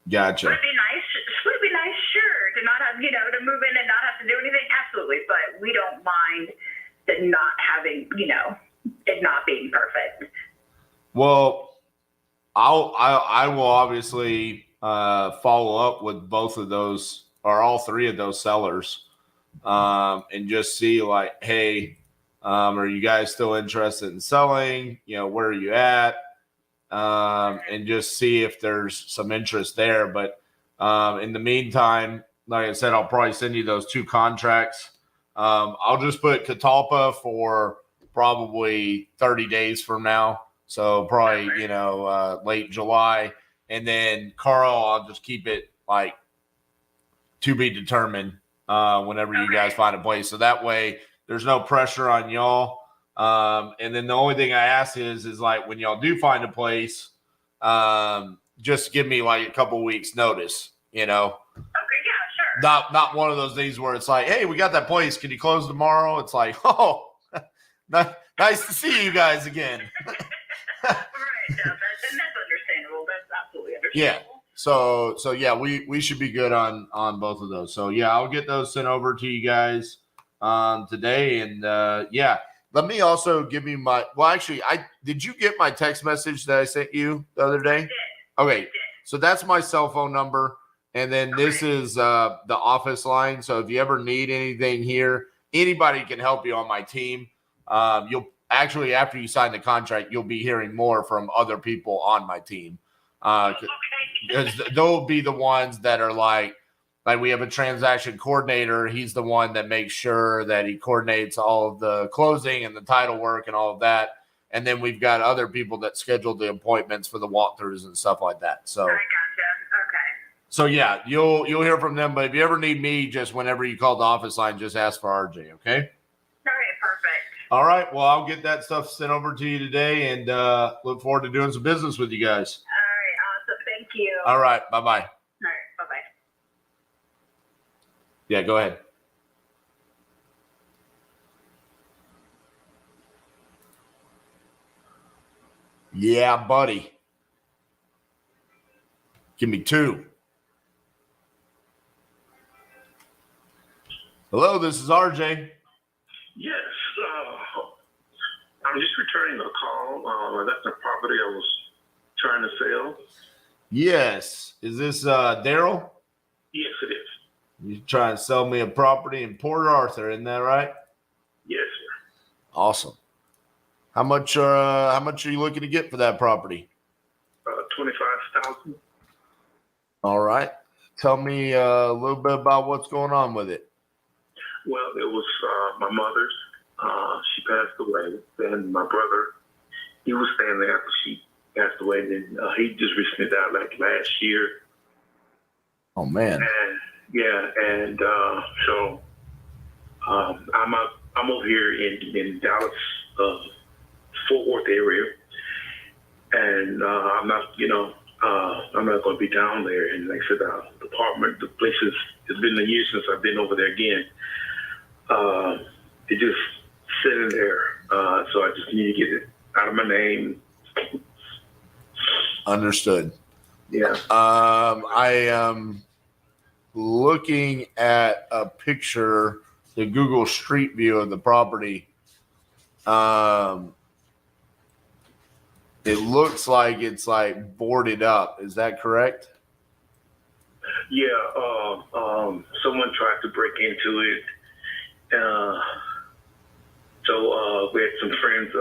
Gotcha. Would it be nice? Would it be nice? Sure, to not have to move in and not have to do anything. Absolutely, but we don't mind that not having it not being perfect. Well, I will obviously follow up with both of those or all three of those sellers, and just see like, hey, are you guys still interested in selling? Where are you at? And just see if there's some interest there. But in the meantime, like I said, I'll probably send you those 2 contracts. I'll just put Catalpa for probably 30 days from now. So probably, late July. And then Carl, I'll just keep it like to be determined whenever you guys find a place. So that way there's no pressure on y'all. And then the only thing I ask is like when y'all do find a place, just give me like a couple weeks notice, Okay, yeah, sure. Not one of those days where it's like, hey, we got that place. Can you close tomorrow? It's like, oh, nice to see you guys again. Right, yeah, that's understandable. That's absolutely understandable. Yeah. So yeah, we should be good on both of those. So yeah, I'll get those sent over to you guys today. And yeah, let me also give you my. Well, actually, did you get my text message that I sent you the other day? I did. Okay, so that's my cell phone number, and then this is the office line. So if you ever need anything here, anybody can help you on my team. You'll actually, after you sign the contract, you'll be hearing more from other people on my team. Because they'll be the ones that are like we have a transaction coordinator. He's the one that makes sure that he coordinates all of the closing and the title work and all of that. And then we've got other people that schedule the appointments for the walkthroughs and stuff like that. So I gotcha. Okay. So yeah, you'll hear from them. But if you ever need me, just whenever you call the office line, just ask for RJ. Okay. All right. Perfect. All right. Well, I'll get that stuff sent over to you today, and look forward to doing some business with you guys. Thank you. All right. Bye-bye. All right. Bye-bye. Yeah, go ahead. Yeah, buddy. Give me 2. Hello, this is RJ. Yes. I'm just returning a call. That's a property I was trying to sell. Yes. Is this Daryl? Yes, it is. You trying to sell me a property in Port Arthur, isn't that right? Yes, sir. Awesome. How much are you looking to get for that property? 25,000. All right. Tell me a little bit about what's going on with it. Well, it was my mother's. She passed away. Then my brother, he was staying there after she passed away. And then he just recently died like last year. Oh man. And so I'm over here in Dallas, Fort Worth area, and I'm not going to be down there. And like I said, the apartment, the place it's been a year since I've been over there again. It just sitting there, so I just need to get it out of my name. Understood. Yeah. I am looking at a picture, the Google Street View of the property. It looks like it's like boarded up. Is that correct? Yeah. Someone tried to break into it. So we had some friends.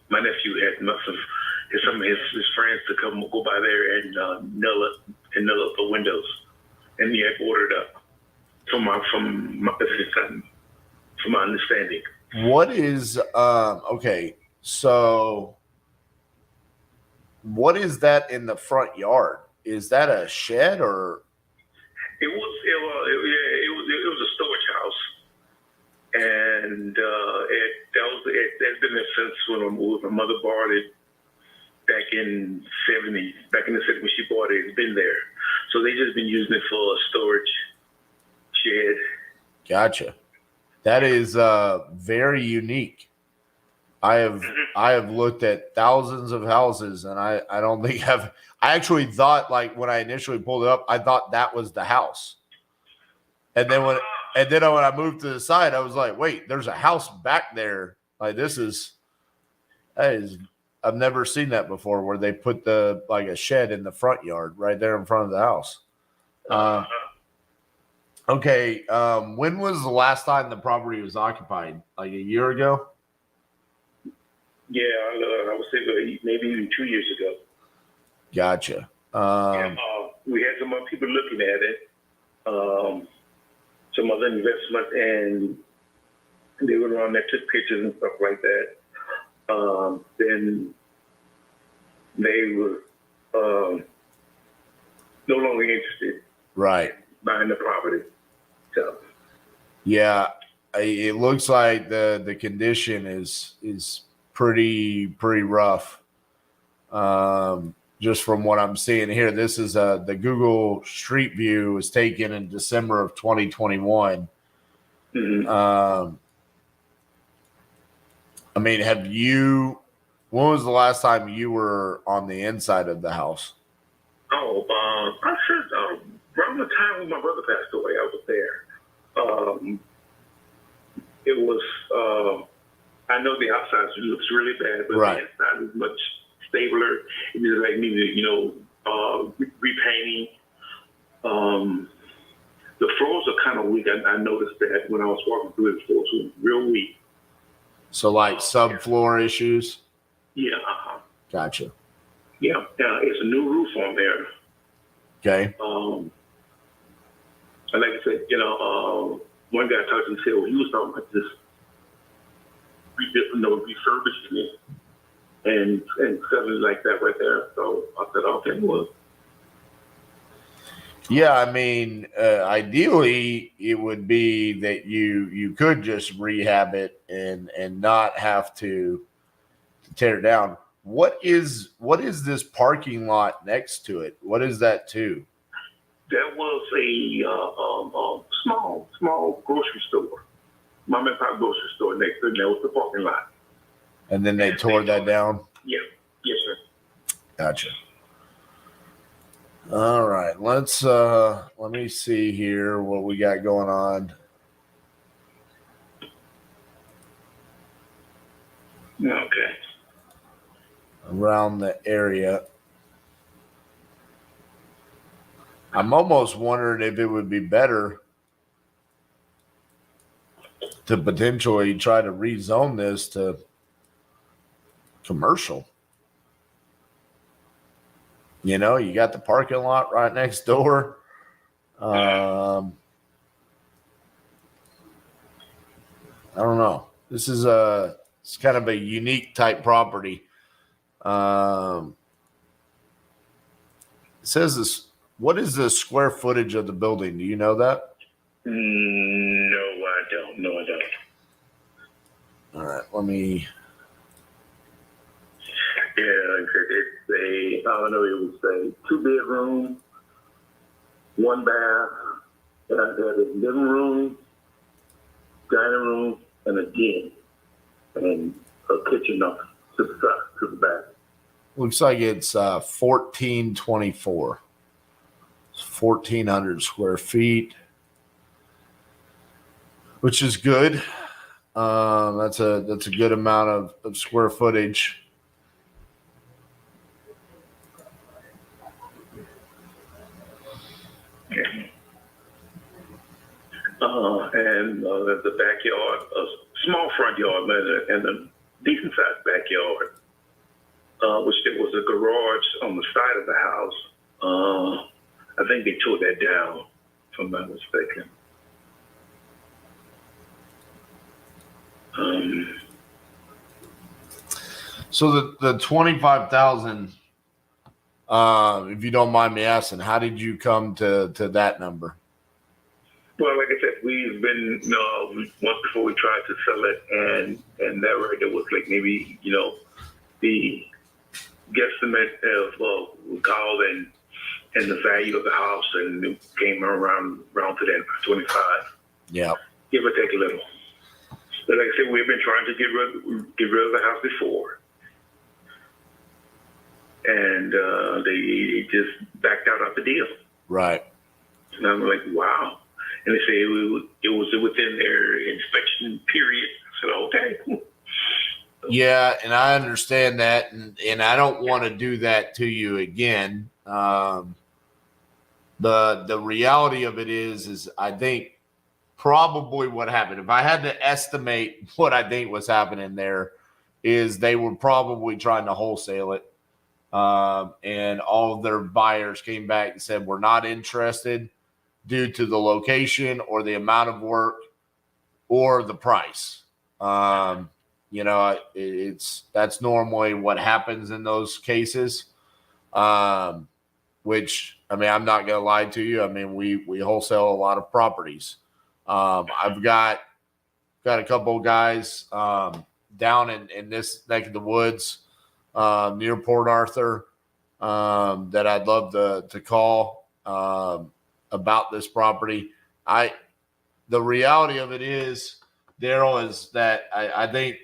My nephew had some of his friends to go by there and nail up the windows, and he had boarded up. From my understanding. What is okay? So, what is that in the front yard? Is that a shed or? It was a storage house, and it's been there since when my mother bought it back in the 70s when she bought it. It's been there, so they just been using it for a storage shed. Gotcha. That is very unique. I have looked at thousands of houses, and I don't think I actually thought, like, when I initially pulled it up, I thought that was the house. And then when I moved to the side, I was like, wait, there's a house back there. Like, I've never seen that before, where they put like a shed in the front yard right there in front of the house. Okay. When was the last time the property was occupied? Like a year ago? Yeah, I would say maybe even 2 years ago. Gotcha. We had some other people looking at it, some other investment, and they went around there, took pictures and stuff like that. Then they were no longer interested. Right. Buying the property. So. Yeah, it looks like the condition is pretty rough. Just from what I'm seeing here, this is the Google Street View was taken in December of 2021. Mm-hmm. I mean, when was the last time you were on the inside of the house? Oh, I said around the time when my brother passed away, I was there. It was, I know the outside looks really bad, but right. The inside is much stabler. It just like needed, repainting. The floors are kind of weak. I noticed that when I was walking through, the floors were real weak. So like subfloor issues? Yeah. Gotcha. Yeah. It's a new roof on there. Okay. And like I said, one guy talked to me and said, well, he was talking about this, refurbishing it and selling like that right there. So I said, okay, well. Yeah, I mean, ideally, it would be that you could just rehab it and not have to tear it down. What is this parking lot next to it? What is that to? That was a small grocery store, mom and pop grocery store next to it. That was the parking lot. And then they tore that down? Yeah. Yes, sir. Gotcha. All right, let me see here what we got going on. Okay. Around the area. I'm almost wondering if it would be better to potentially try to rezone this to commercial. You got the parking lot right next door. I don't know. This is it's kind of a unique type property. It says this. What is the square footage of the building? Do you know that? No, I don't. All right, let me. Yeah, it's I don't know, it was a 2-bedroom, 1 bath, and I had a living room, dining room, and a den, and a kitchen up to the back. Looks like it's 1424. It's 1,400 square feet, which is good. That's a good amount of square footage. And the backyard, a small front yard, and a decent sized backyard, which there was a garage on the side of the house. I think they tore that down, if I'm not mistaken. So the 25,000. If you don't mind me asking, how did you come to that number? Well, like I said, we've been once before we tried to sell it, and that right there was like maybe the guesstimate of we called and the value of the house, and it came around to that 25. Yeah, give or take a little. So like I said, we've been trying to get rid of the house before. And they just backed out of the deal. Right. And I'm like, wow. And they say it was within their inspection period. I said, okay, cool. Yeah, and I understand that, and I don't want to do that to you again. The reality of it is I think probably what happened, if I had to estimate what I think was happening there, is they were probably trying to wholesale it. And all of their buyers came back and said, we're not interested due to the location or the amount of work or the price. You know, that's normally what happens in those cases. Which, I mean, I'm not going to lie to you. I mean, we wholesale a lot of properties. I've got a couple of guys down in this neck of the woods near Port Arthur that I'd love to call about this property. The reality of it is, Daryl, is that I think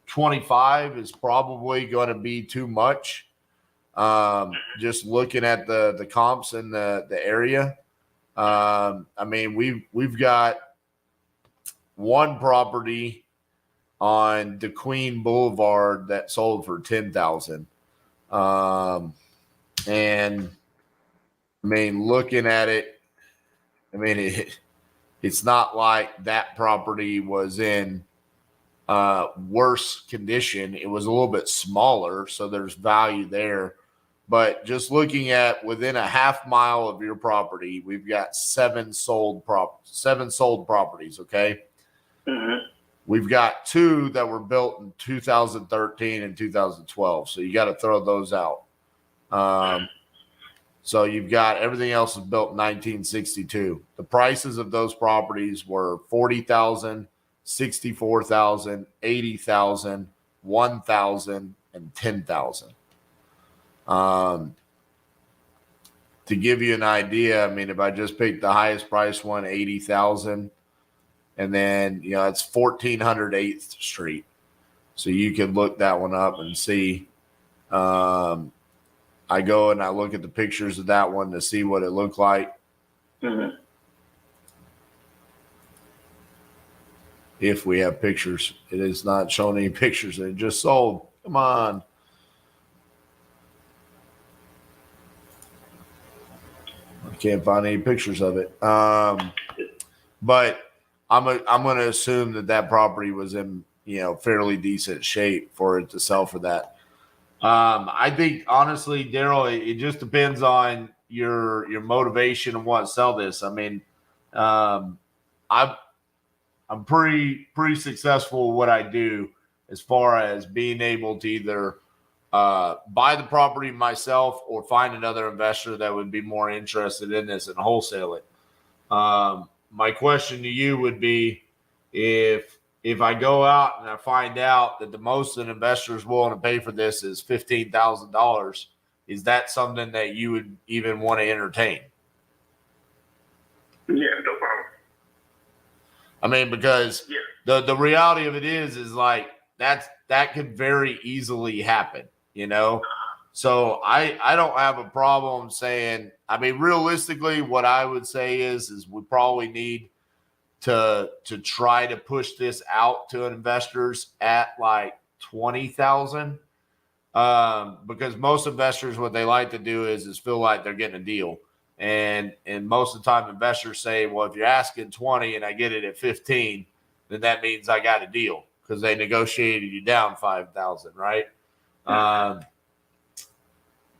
25 is probably going to be too much. Just looking at the comps in the area. I mean, we've got one property on the Queen Boulevard that sold for $10,000. And I mean, looking at it, I mean, it's not like that property was in worse condition. It was a little bit smaller, so there's value there. But just looking at within a half mile of your property, we've got seven sold properties. Okay. Mm-hmm. We've got two that were built in 2013 and 2012. So you got to throw those out. So you've got everything else is built in 1962. The prices of those properties were $40,000, $64,000, $80,000, $1,000, and $10,000. To give you an idea, I mean, if I just picked the highest price one, $80,000, and then, you know, it's 1400 8th Street. So you can look that one up and see. I go and I look at the pictures of that one to see what it looked like. Mm-hmm. If we have pictures, it is not showing any pictures. It just sold. Come on. I can't find any pictures of it. But I'm going to assume that property was in, you know, fairly decent shape for it to sell for that. I think honestly, Daryl, it just depends on your motivation and want to sell this. I mean, I'm pretty successful at what I do as far as being able to either buy the property myself or find another investor that would be more interested in this and wholesale it. My question to you would be, if I go out and I find out that the most an investor is willing to pay for this is $15,000, is that something that you would even want to entertain? Yeah, no problem. I mean, because the reality of it is like that could very easily happen, you know? So I don't have a problem saying, I mean, realistically, what I would say is we probably need to try to push this out to investors at like 20,000. Because most investors, what they like to do is feel like they're getting a deal. And most of the time investors say, well, if you're asking 20 and I get it at 15, then that means I got a deal because they negotiated you down 5,000. Right.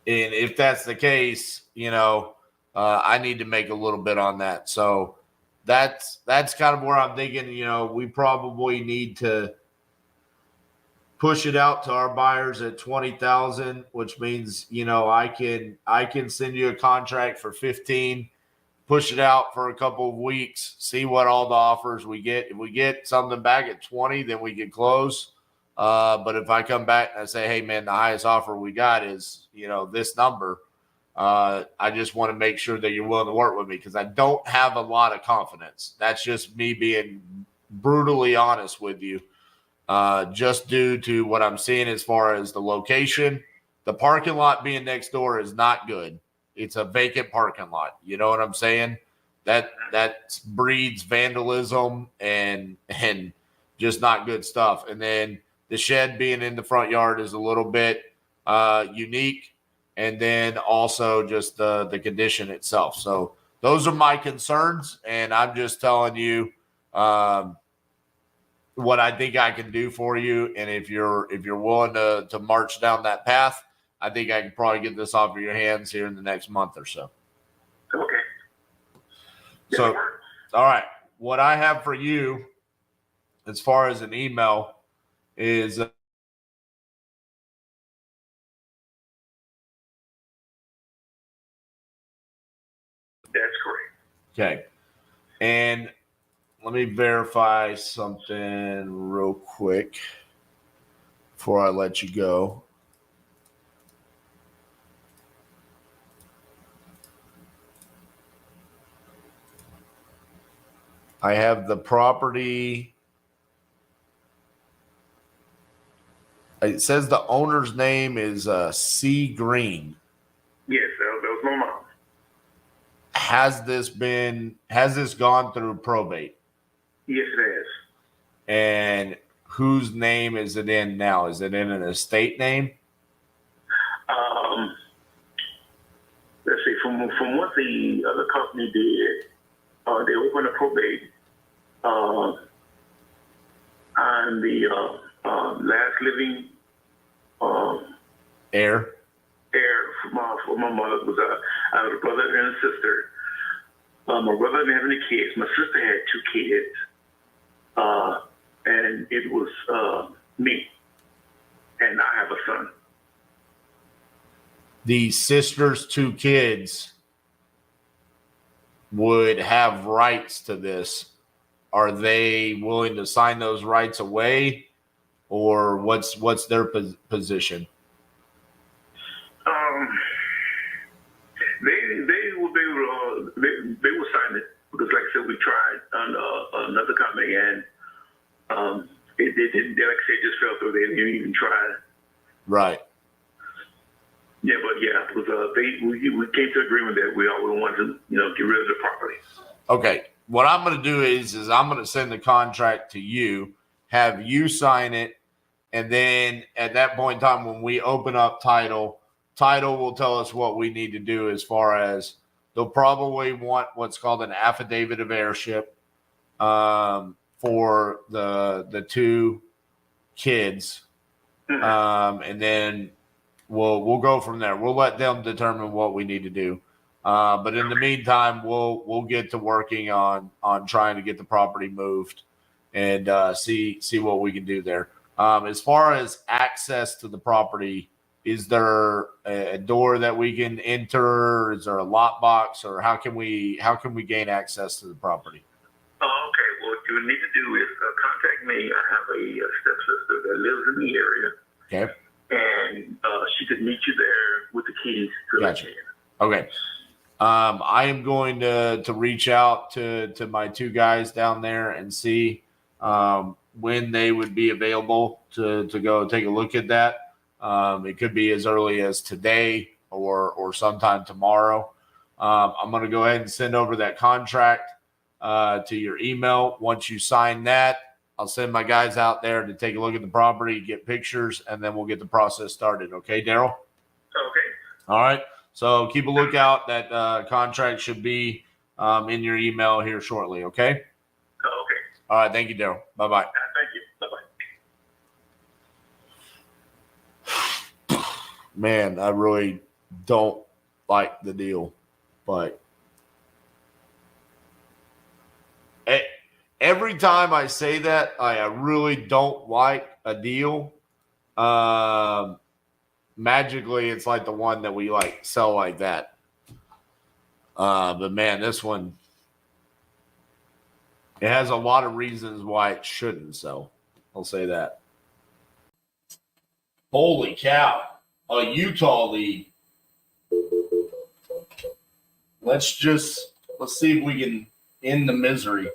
And if that's the case, you know, I need to make a little bit on that. So that's kind of where I'm thinking, you know, we probably need to push it out to our buyers at 20,000, which means, you know, I can send you a contract for 15, push it out for a couple of weeks, see what all the offers we get. If we get something back at 20, then we can close. But if I come back and I say, hey man, the highest offer we got is, you know, this number, I just want to make sure that you're willing to work with me because I don't have a lot of confidence. That's just me being brutally honest with you, just due to what I'm seeing as far as the location. The parking lot being next door is not good. It's a vacant parking lot. You know what I'm saying? That breeds vandalism and just not good stuff. And then the shed being in the front yard is a little bit unique. And then also just the condition itself. So those are my concerns, and I'm just telling you what I think I can do for you. And if you're willing to march down that path, I think I can probably get this off of your hands here in the next month or so. Okay. So, all right. What I have for you as far as an email is That's correct. okay. And let me verify something real quick before I let you go. I have the property. It says the owner's name is C. Green. Yes, that was my mom. Has this gone through probate? Yes, it is. And whose name is it in now? Is it in an estate name? Let's see. From what the other company did, they opened a probate on the last living heir for my mother was I have a brother and a sister. My brother didn't have any kids. My sister had 2 kids, and it was me, and I have a son. The sister's 2 kids would have rights to this. Are they willing to sign those rights away, or what's their position? They will sign it because, like I said, we tried on another company, and it didn't. Like I said, just fell through. They didn't even try. Right. Yeah, but yeah, it was, we came to agreement that we wanted to get rid of the property. Okay. What I'm going to do is I'm going to send the contract to you, have you sign it, and then at that point in time, when we open up title will tell us what we need to do as far as they'll probably want what's called an affidavit of heirship for the 2 kids. And then we'll go from there. We'll let them determine what we need to do. But in the meantime, we'll get to working on trying to get the property moved and see what we can do there. As far as access to the property, is there a door that we can enter? Is there a lock box, or how can we gain access to the property? Okay. Well, what you need to do is contact me. I have a stepsister that lives in the area. Okay. And she could meet you there with the keys to Gotcha. the chair. Okay. I am going to reach out to my 2 guys down there and see when they would be available to go take a look at that. It could be as early as today or sometime tomorrow. I'm going to go ahead and send over that contract to your email. Once you sign that, I'll send my guys out there to take a look at the property, get pictures, and then we'll get the process started. Okay, Daryl? Okay. All right. So keep a lookout. That contract should be in your email here shortly. Okay? Okay. All right. Thank you, Daryl. Bye-bye. Thank you. Bye-bye. Man, I really don't like the deal, but every time I say that, I really don't like a deal. Magically, it's like the one that we sell like that. But man, this one, it has a lot of reasons why it shouldn't sell. I'll say that. Holy cow. A Utah league. Let's see if we can end the misery.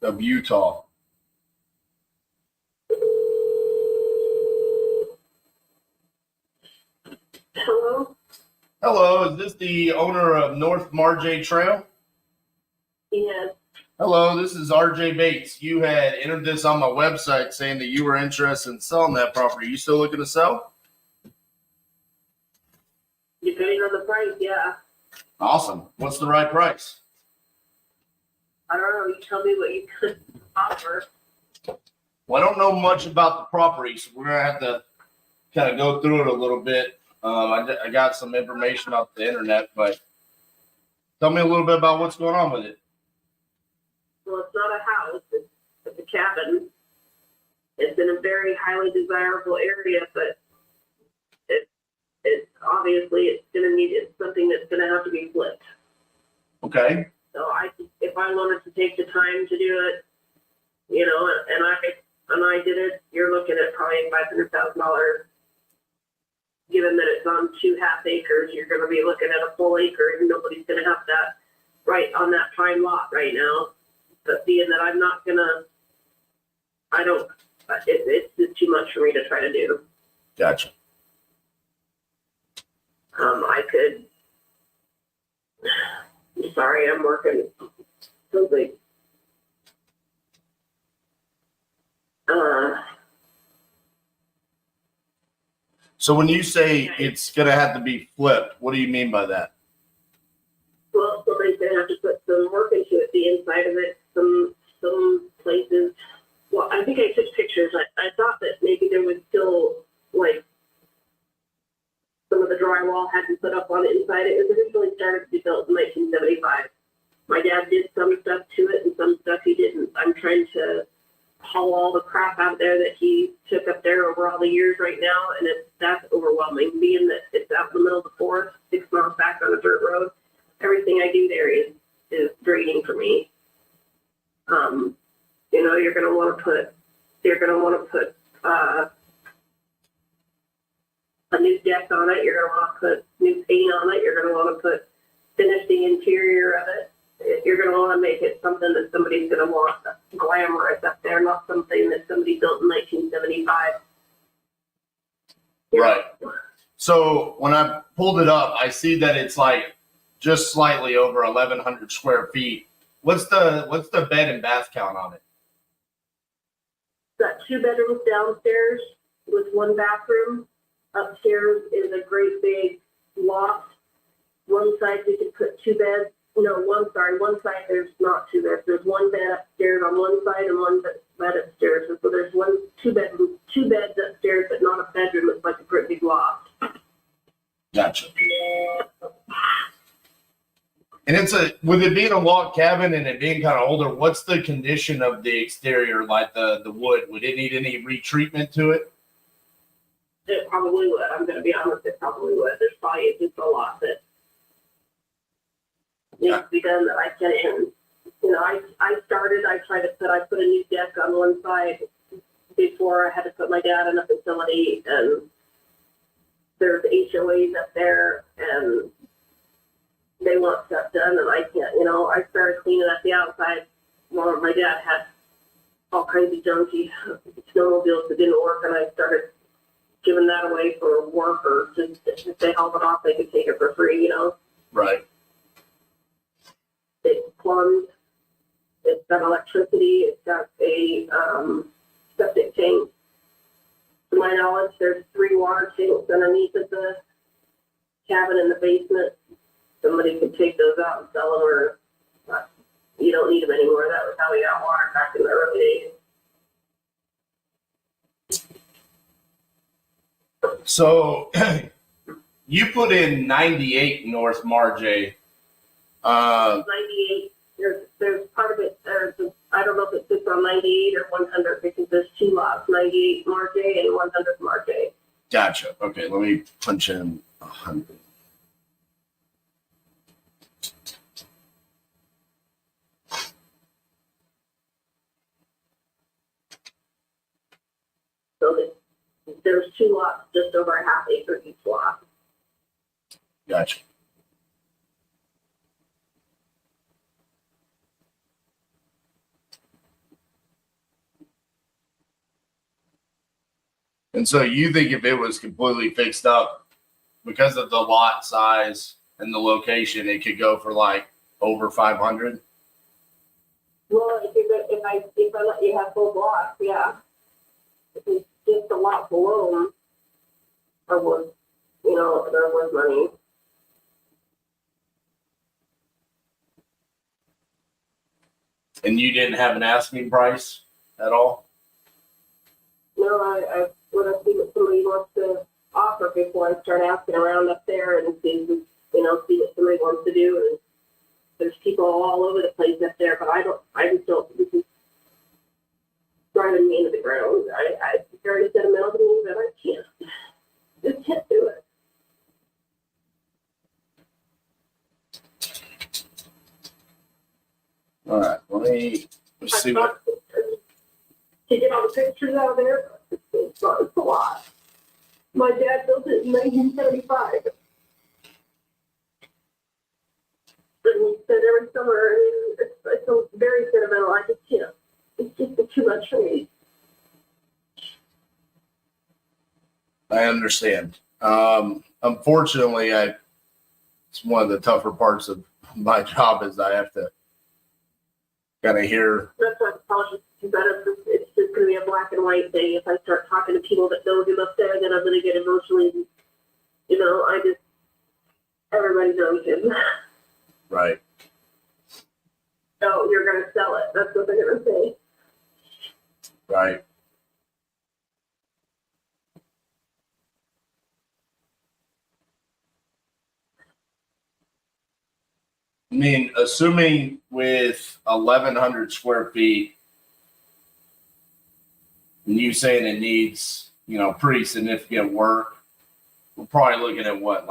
of Utah. Hello? Hello, is this the owner of North Marjay Trail? Yes. Hello, this is RJ Bates. You had entered this on my website saying that you were interested in selling that property. You still looking to sell? Depending on the price, yeah. Awesome. What's the right price? I don't know. You tell me what you could offer. Well, I don't know much about the property, so we're going to have to kind of go through it a little bit. I got some information off the internet, but tell me a little bit about what's going on with it. Well, it's not a house. It's a cabin. It's in a very highly desirable area, but it's obviously it's something that's going to have to be flipped. Okay. So if I wanted to take the time to do it, you know, and I did it, you're looking at probably $500,000. Given that it's on 2 half acres, you're going to be looking at a full acre, and nobody's going to have that right on that prime lot right now. But being that I'm not going to, it's just too much for me to try to do. Gotcha. I could, sorry, I'm working something. So when you say it's going to have to be flipped, what do you mean by that? Well, somebody's going to have to put some work into it, the inside of it, some places. Well, I think I took pictures. I thought that maybe there was still, like, some of the drywall had been put up on the inside. It was originally started to be built in 1975. My dad did some stuff to it and some stuff he didn't. I'm trying to haul all the crap out there that he took up there over all the years right now, and that's overwhelming. Being that it's out in the middle of the forest, 6 miles back on a dirt road, everything I do there is draining for me. You know, you're gonna want to put a new deck on it. You're gonna want to put new paint on it. You're gonna want to finish the interior of it. You're going to want to make it something that somebody's going to want glamorous up there, not something that somebody built in 1975. Right. So when I pulled it up, I see that it's like just slightly over 1,100 square feet. What's the bed and bath count on it? Got 2 bedrooms downstairs with 1 bathroom. Upstairs is a great big loft. One side we could put 2 beds. No, one side there's not 2 beds. There's 1 bed upstairs on one side and 1 bed upstairs. So there's 2 beds upstairs, but not a bedroom. It's like a pretty big loft. Gotcha. And with it being a log cabin and it being kind of older, what's the condition of the exterior, like the wood? Would it need any retreatment to it? It probably would. I'm going to be honest, it probably would. There's probably just a lot that needs to be done that I can't. You know, I put a new deck on one side before I had to put my dad in a facility, and there's HOAs up there, and they want stuff done, and I can't. You know, I started cleaning up the outside while my dad had all kinds of junky snowmobiles that didn't work, and I started giving that away for work, or just if they help it off, they could take it for free. You know. Right. It's plumbed. It's got electricity. It's got a septic tank. To my knowledge, there's 3 water tanks underneath of the cabin in the basement. Somebody could take those out and sell them, or you don't need them anymore. That was how we got water back in the early days. So you put in 98 North Marjay. 98. There's part of it. I don't know if it sits on 98 or 100 because there's 2 lots: 98 Marjay and 100 Marjay. Gotcha. Okay, let me punch in 100. So there's 2 lots, just over a half acre each lot. Gotcha. And so you think if it was completely fixed up because of the lot size and the location, it could go for like over 500? Well, if I let you have full blocks, yeah. If it's just a lot below them, are worth, they're worth money. And you didn't have an asking price at all? No, I want to see what somebody wants to offer before I start asking around up there and see what somebody wants to do. And there's people all over the place up there, but I just don't, this is driving me into the ground. I already said a million, but I just can't do it. All right, let's see what. To get all the pictures out of there, it's a lot. My dad built it in 1975. And he said every summer, it's so very sentimental. I just can't. It's just too much for me. I understand. Unfortunately, it's one of the tougher parts of my job is I have to kind of hear. That's why I'm telling you better. It's just going to be a black and white thing. If I start talking to people that know him up there, then I'm going to get emotionally. Everybody knows him. Right. So you're going to sell it. That's what they're going to say. Right. I mean, assuming with 1,100 square feet, and you saying it needs, pretty significant work, we're probably looking at what,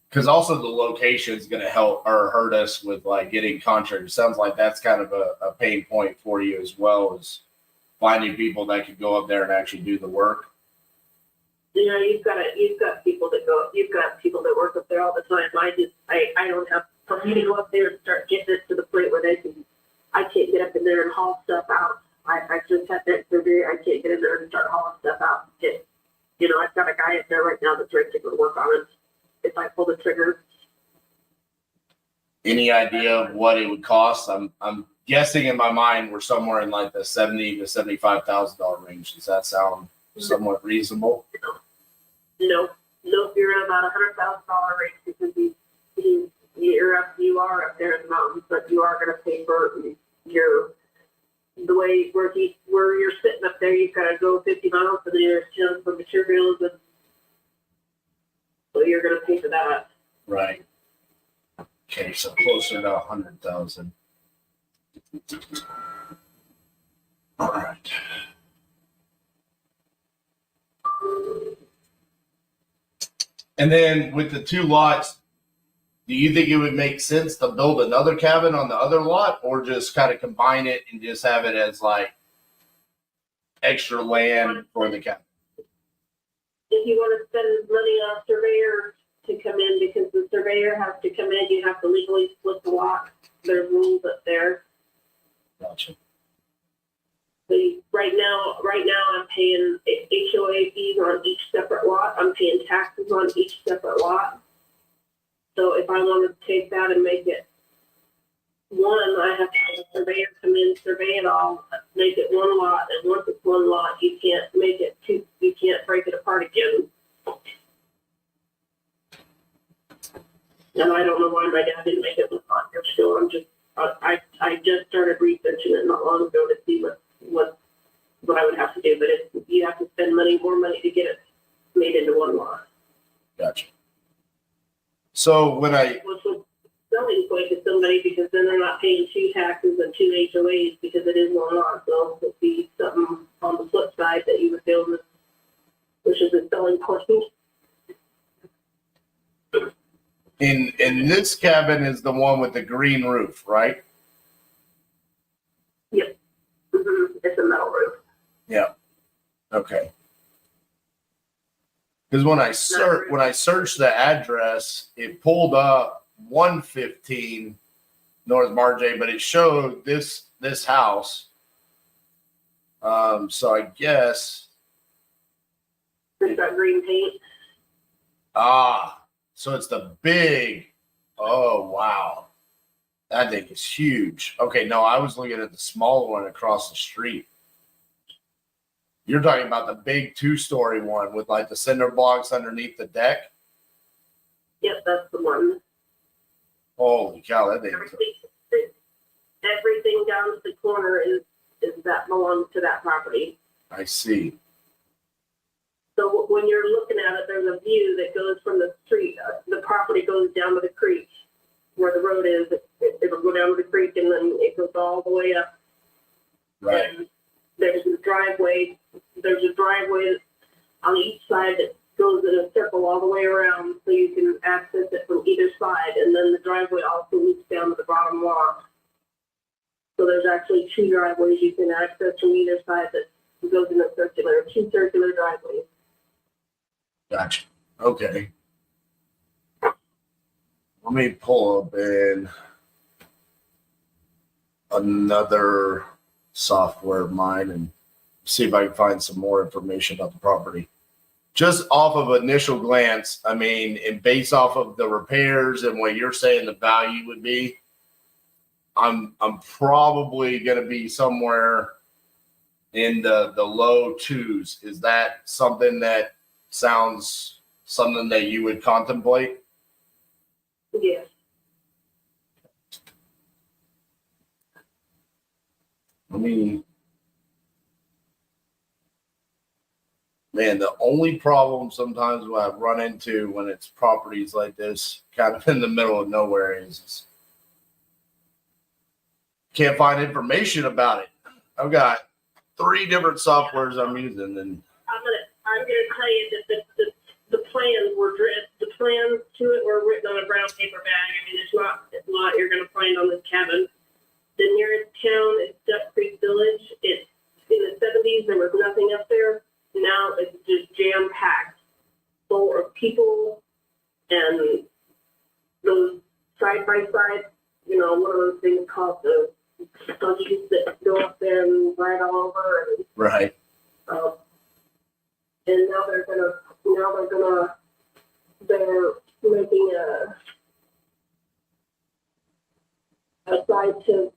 because also the location is going to help or hurt us with getting contractors. Sounds like that's kind of a pain point for you as well, as finding people that can go up there and actually do the work. You've got people that work up there all the time. I don't have, for me to go up there and start getting it to the point where I can't get up in there and haul stuff out. I just had that surgery. I can't get in there and start hauling stuff out. I've got a guy up there right now that's ready to go work on it. If I pull the trigger. Any idea of what it would cost? I'm guessing in my mind we're somewhere in the $70,000 to $75,000 range. Does that sound somewhat reasonable? No, you're at about $100,000 range because you are up there in the mountains, but you are going to pay for the way where you're sitting up there. You've got to go 50 miles to the nearest town for materials, and so you're going to pay for that. Right. Okay, so closer to 100,000. All right. And then with the two lots, do you think it would make sense to build another cabin on the other lot, or just kind of combine it and just have it as extra land for the cabin? If you want to spend money on a surveyor to come in, because the surveyor has to come in, you have to legally split the lot. There's rules up there. Gotcha. So right now I'm paying HOA fees on each separate lot. I'm paying taxes on each separate lot. So if I wanted to take that and make it one, I have to have a surveyor come in, survey it all, make it one lot, and once it's one lot, you can't make it two. You can't break it apart again. And I don't know why my dad didn't make it look like it. So I just started researching it not long ago to see what I would have to do. But you have to spend more money to get it made into one lot. Gotcha. So when Which was selling point to somebody, because then they're not paying two taxes and two HOAs because it is one lot. So it would be something on the flip side that you would feel with, which is a selling point. in this cabin is the one with the green roof, right? Yep. Mm-hmm. It's a metal roof. Yeah. Okay. Because when I searched the address, it pulled up 115 North Marjay, but it showed this house. So I guess It's got green paint. Ah, so it's the big. Oh, wow. That thing is huge. Okay, no, I was looking at the smaller one across the street. You're talking about the big 2-story one with like the cinder blocks underneath the deck? Yep, that's the one. Holy cow, that thing. Everything down to the corner is that belongs to that property. I see. So when you're looking at it, there's a view that goes from the street. The property goes down to the creek where the road is. It'll go down to the creek and then it goes all the way up. Right. And there's a driveway. There's a driveway on each side that goes in a circle all the way around so you can access it from either side. And then the driveway also leads down to the bottom lot. So there's actually 2 driveways you can access from either side that goes in a circular, 2 circular driveways. Gotcha. Okay. Let me pull up in another software of mine and see if I can find some more information about the property. Just off of initial glance, I mean, and based off of the repairs and what you're saying the value would be, I'm probably going to be somewhere in the low 2s. Is that something that sounds something that you would contemplate? Yes. Man, the only problem sometimes when I run into when it's properties like this, kind of in the middle of nowhere, is can't find information about it. I've got 3 different softwares I'm using, and I'm gonna tell you that the plans to it were written on a brown paper bag. I mean, there's not a lot you're gonna find on this cabin. The nearest town is Duck Creek Village. It's in the 70s. There was nothing up there. Now it's just jam packed, full of people and those side by side. You know, one of those things called the buggies that go up there and ride all over. And, right. And now they're making a side to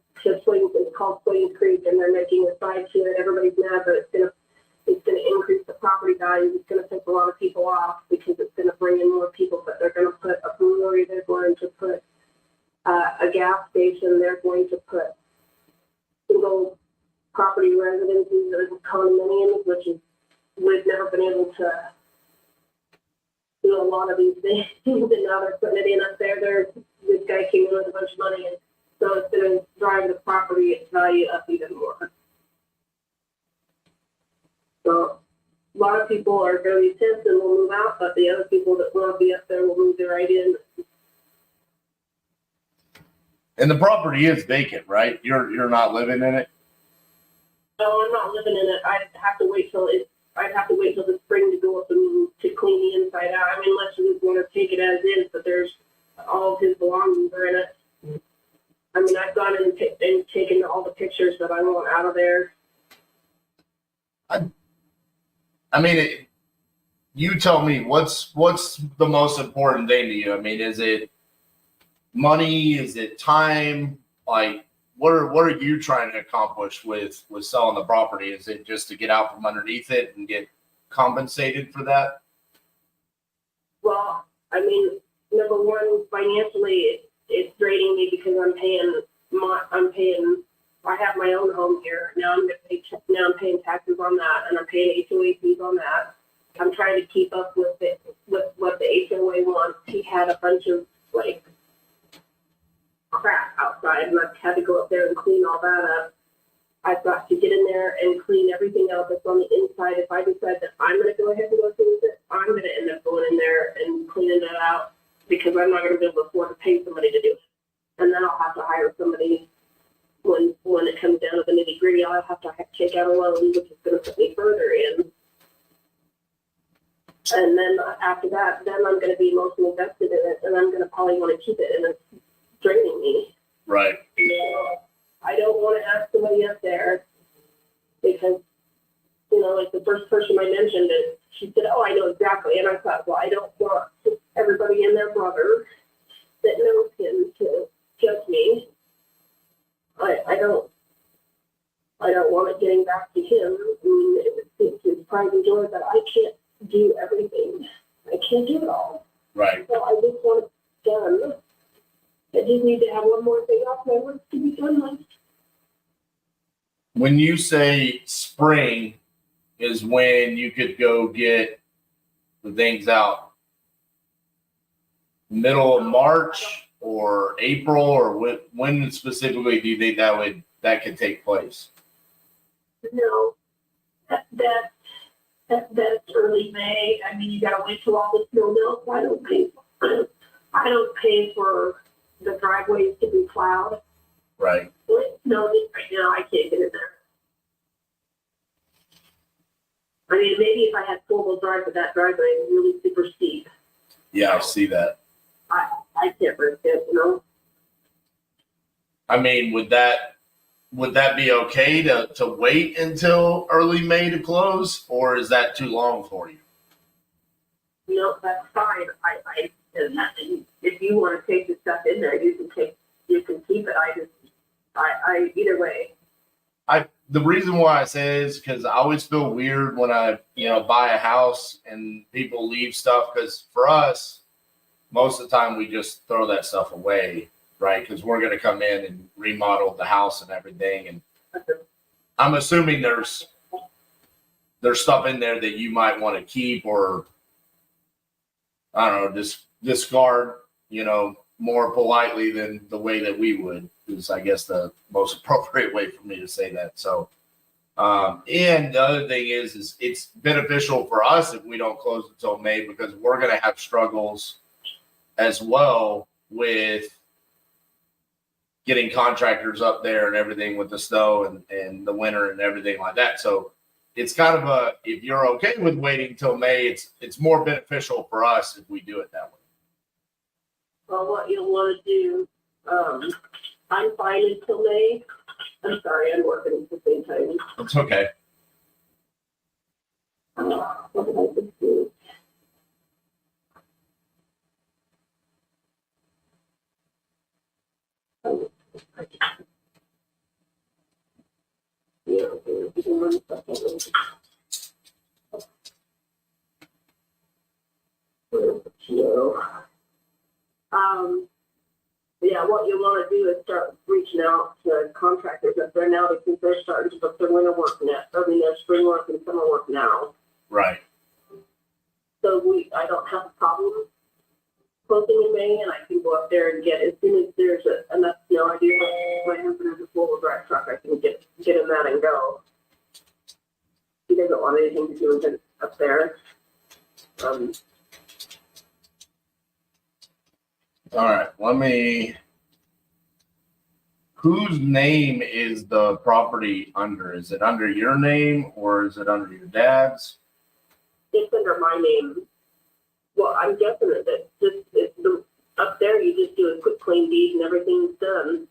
Swing. It's called Swing Creek, and they're making a side to it. Everybody's mad, but it's gonna increase the property value. It's gonna piss a lot of people off because it's gonna bring in more people. But they're gonna put a brewery. They're going to put a gas station. They're going to put single property residences or condominiums, which is we've never been able to do a lot of these things, and now they're putting it in up there. This guy came in with a bunch of money, and so it's going to drive the property value up even more. So a lot of people are going to be pissed and will move out, but the other people that will be up there will move right in. And the property is vacant, right? You're not living in it? No, I'm not living in it. I'd have to wait till the spring to go up and to clean the inside out. I mean, unless you want to take it as is, but there's all of his belongings are in it. I mean, I've gone and taken all the pictures that I want out of there. I mean, you tell me what's the most important thing to you? I mean, is it money? Is it time? Like, what are you trying to accomplish with selling the property? Is it just to get out from underneath it and get compensated for that? Well, I mean, number one, financially, it's draining me because I have my own home here. Now I'm paying taxes on that, and I'm paying HOA fees on that. I'm trying to keep up with what the HOA wants. He had a bunch of like crap outside, and I've had to go up there and clean all that up. I've got to get in there and clean everything else that's on the inside. If I decide that I'm going to go ahead and go through with it, I'm going to end up going in there and cleaning it out because I'm not going to be able to afford to pay somebody to do it. And then I'll have to hire somebody when it comes down to the nitty gritty. I'll have to take out a loan, which is going to put me further in. And then after that, then I'm going to be emotionally invested in it, and I'm going to probably want to keep it, and it's draining me. Right. You know, I don't want to ask somebody up there because you know, like the first person I mentioned it, she said, "Oh, I know exactly." And I thought, well, I don't want everybody and their brother that knows him to judge me. I don't want it getting back to him. I mean, it's his pride and joy, but I can't do everything. I can't do it all. Right. So I just want it done. I just need to have one more thing off my list to be done with. When you say spring is when you could go get the things out, middle of March or April, or when specifically do you think that could take place? No, that's early May. I mean, you gotta wait till all the snow melts. I don't pay for the driveways to be plowed. Right. No, right now I can't get in there. I mean, maybe if I had four-wheel drive, but that driveway is really super steep. Yeah, I see that. I can't risk it, you know. I mean, would that be okay to wait until early May to close, or is that too long for you? No, that's fine. If you want to take the stuff in there, you can keep it. Either way. The reason why I say it is because I always feel weird when I buy a house and people leave stuff, because for us, most of the time we just throw that stuff away, right? Because we're going to come in and remodel the house and everything, and I'm assuming there's stuff in there that you might want to keep, or I don't know, just discard, more politely than the way that we would, is I guess the most appropriate way for me to say that. So, and the other thing is it's beneficial for us if we don't close until May, because we're going to have struggles as well with getting contractors up there and everything with the snow and the winter and everything like that. So it's kind of if you're okay with waiting till May, it's more beneficial for us if we do it that way. Well, what you'll want to do, I'm fine until May. I'm sorry, I'm working at the same time. It's okay. What did I just do? Yeah, what you want to do is start reaching out to contractors up there now, because they're starting to book their winter work now. I mean, their spring work and summer work now. Right. So I don't have a problem closing in May, and I can go up there and get, as soon as there's enough snow. I do my husband has a four-wheel drive truck. I can get in that and go. He doesn't want anything to do with it up there. All right. Whose name is the property under? Is it under your name or is it under your dad's? It's under my name. Well, I'm guessing that up there you just do a quick claim deed and everything's done.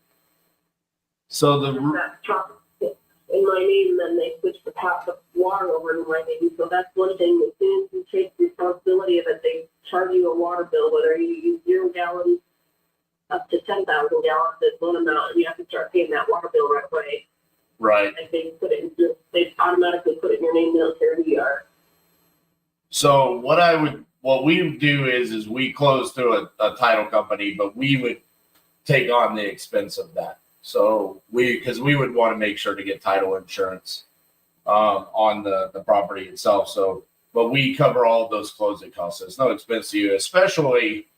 So that truck in my name, then they switch the path of water over in my name. So that's one thing. As soon as you take the responsibility of it, they charge you a water bill, whether you use 0 gallons up to 10,000 gallons at one amount, and you have to start paying that water bill right away. Right. Like they automatically put it in your name, military ER. So what we would do is we close through a title company, but we would take on the expense of that. So because we would want to make sure to get title insurance on the property itself. So, but we cover all of those closing costs. So it's no expense to you, especially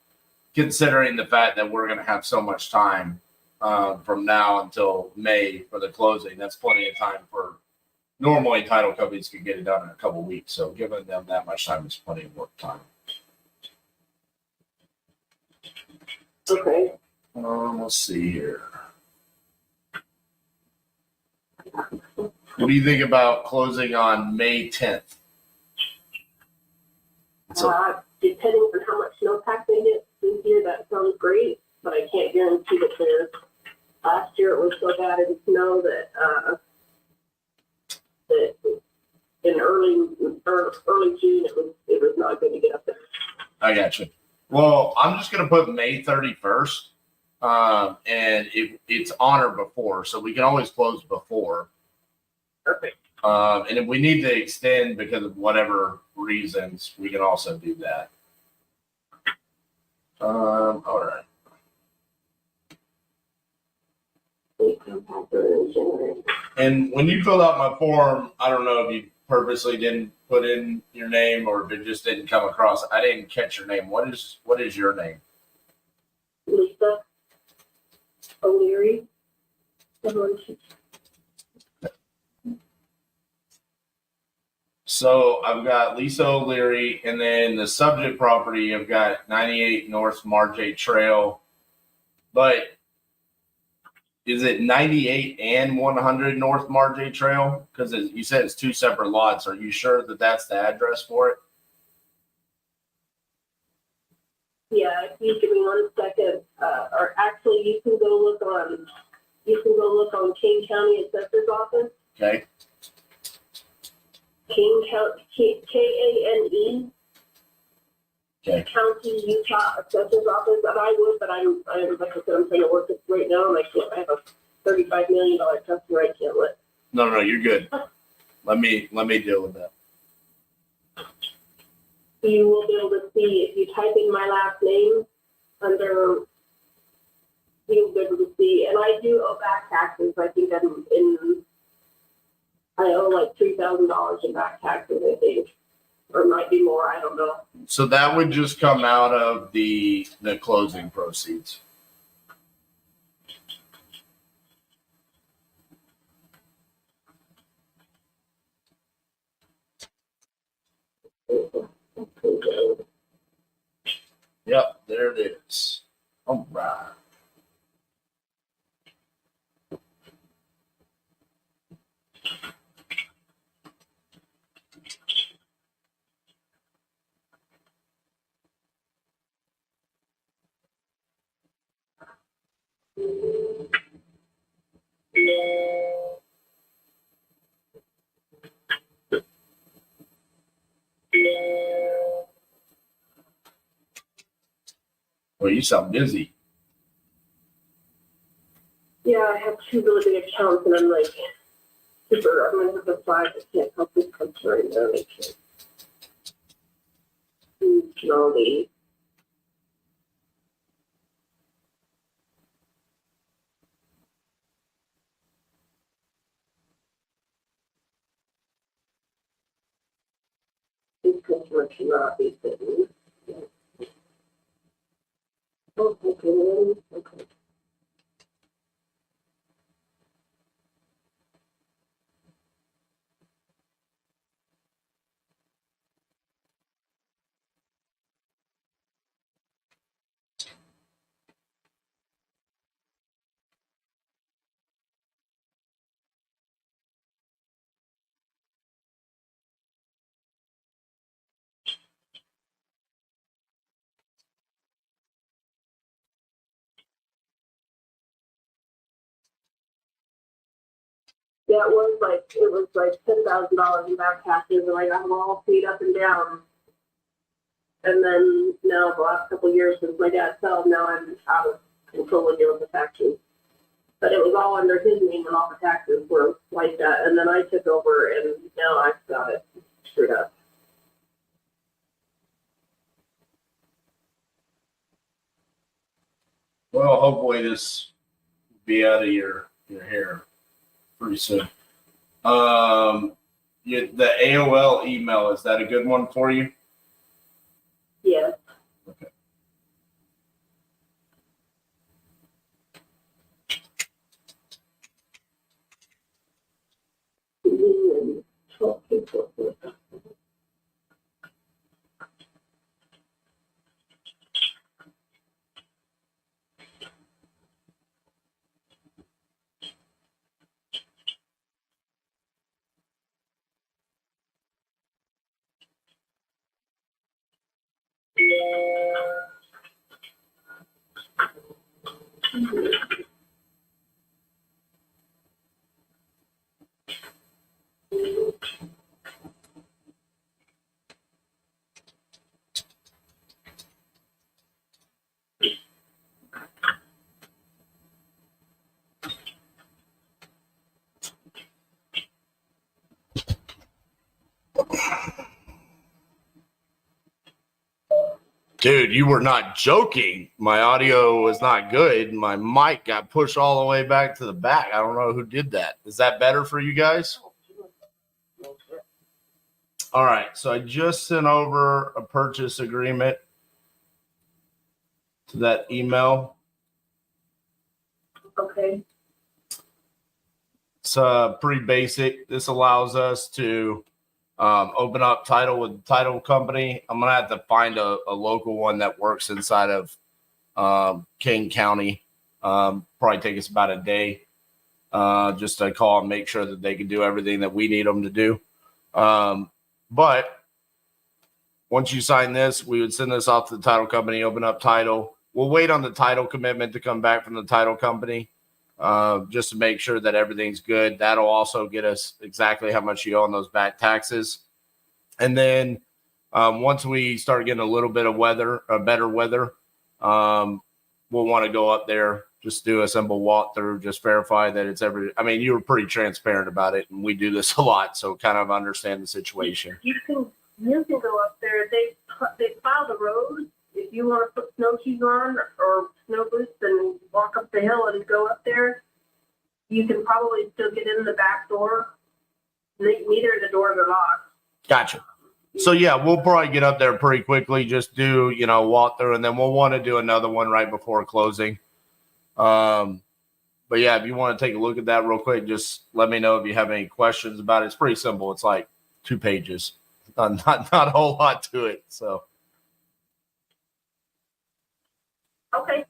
considering the fact that we're going to have so much time from now until May for the closing. That's plenty of time for, normally title companies can get it done in a couple of weeks. So giving them that much time is plenty of work time. Okay. Let's see here. What do you think about closing on May 10th? Depending on how much snowpack they get this year, that sounds great, but I can't guarantee that there's. Last year it was so bad in snow that in early June, it was not going to get up there. I got you. Well, I'm just gonna put May 31st, and it's on or before, so we can always close before. Perfect. And if we need to extend because of whatever reasons, we can also do that. All right. And when you filled out my form, I don't know if you purposely didn't put in your name or if it just didn't come across. I didn't catch your name. What is your name? Lisa O'Leary. So I've got Lisa O'Leary, and then the subject property, I've got 98 North Marjay Trail. But is it 98 and 100 North Marjay Trail? Because you said it's two separate lots. Are you sure that that's the address for it? Yeah, if you give me 1 second, or actually you can go look on King County Assessor's Office. Okay. King County, Kane. Okay. County, Utah Assessor's Office, and I would, but I'm like I said, I'm trying to work it right now, and I have a $35 million customer I can't let. No, you're good. Let me deal with that. You will be able to see if you type in my last name under. You'll be able to see, and I do owe back taxes. I think I owe like $3,000 in back taxes, I think, or it might be more. I don't know. So that would just come out of the closing proceeds. Yep, there it is. All right. Well, you sound busy. Yeah, I have 2 really big accounts, and I'm like, I'm going to have to fly. I can't help this customer right now. I can't. Slowly. This customer cannot be sitting. Oh, okay. Okay. Yeah, it was like $10,000 in back taxes, and I got them all paid up and down. And then now the last couple of years since my dad fell, now I'm out of control again with the taxes. But it was all under his name, and all the taxes were like that. And then I took over, and now I've got it screwed up. Well, hopefully this will be out of your hair pretty soon. The AOL email, is that a good one for you? Yeah. Okay. Dude, you were not joking. My audio was not good. My mic got pushed all the way back to the back. I don't know who did that. Is that better for you guys? All right. So I just sent over a purchase agreement to that email. Okay. It's pretty basic. This allows us to open up title with the title company. I'm going to have to find a local one that works inside of King County. Probably take us about a day just to call and make sure that they can do everything that we need them to do. But once you sign this, we would send this off to the title company, open up title. We'll wait on the title commitment to come back from the title company just to make sure that everything's good. That'll also get us exactly how much you owe on those back taxes. And then once we start getting a little bit of better weather, we'll want to go up there, just do a simple walkthrough, just verify that it's you were pretty transparent about it, and we do this a lot, so kind of understand the situation. You can go up there. They plow the road. If you want to put snowshoes on or snow boots and walk up the hill and go up there, you can probably still get in the back door. Neither of the doors are locked. Gotcha. So yeah, we'll probably get up there pretty quickly. Just do, walk through, and then we'll want to do another one right before closing. But yeah, if you want to take a look at that real quick, just let me know if you have any questions about it. It's pretty simple. It's like 2 pages, not a whole lot to it. So. Okay.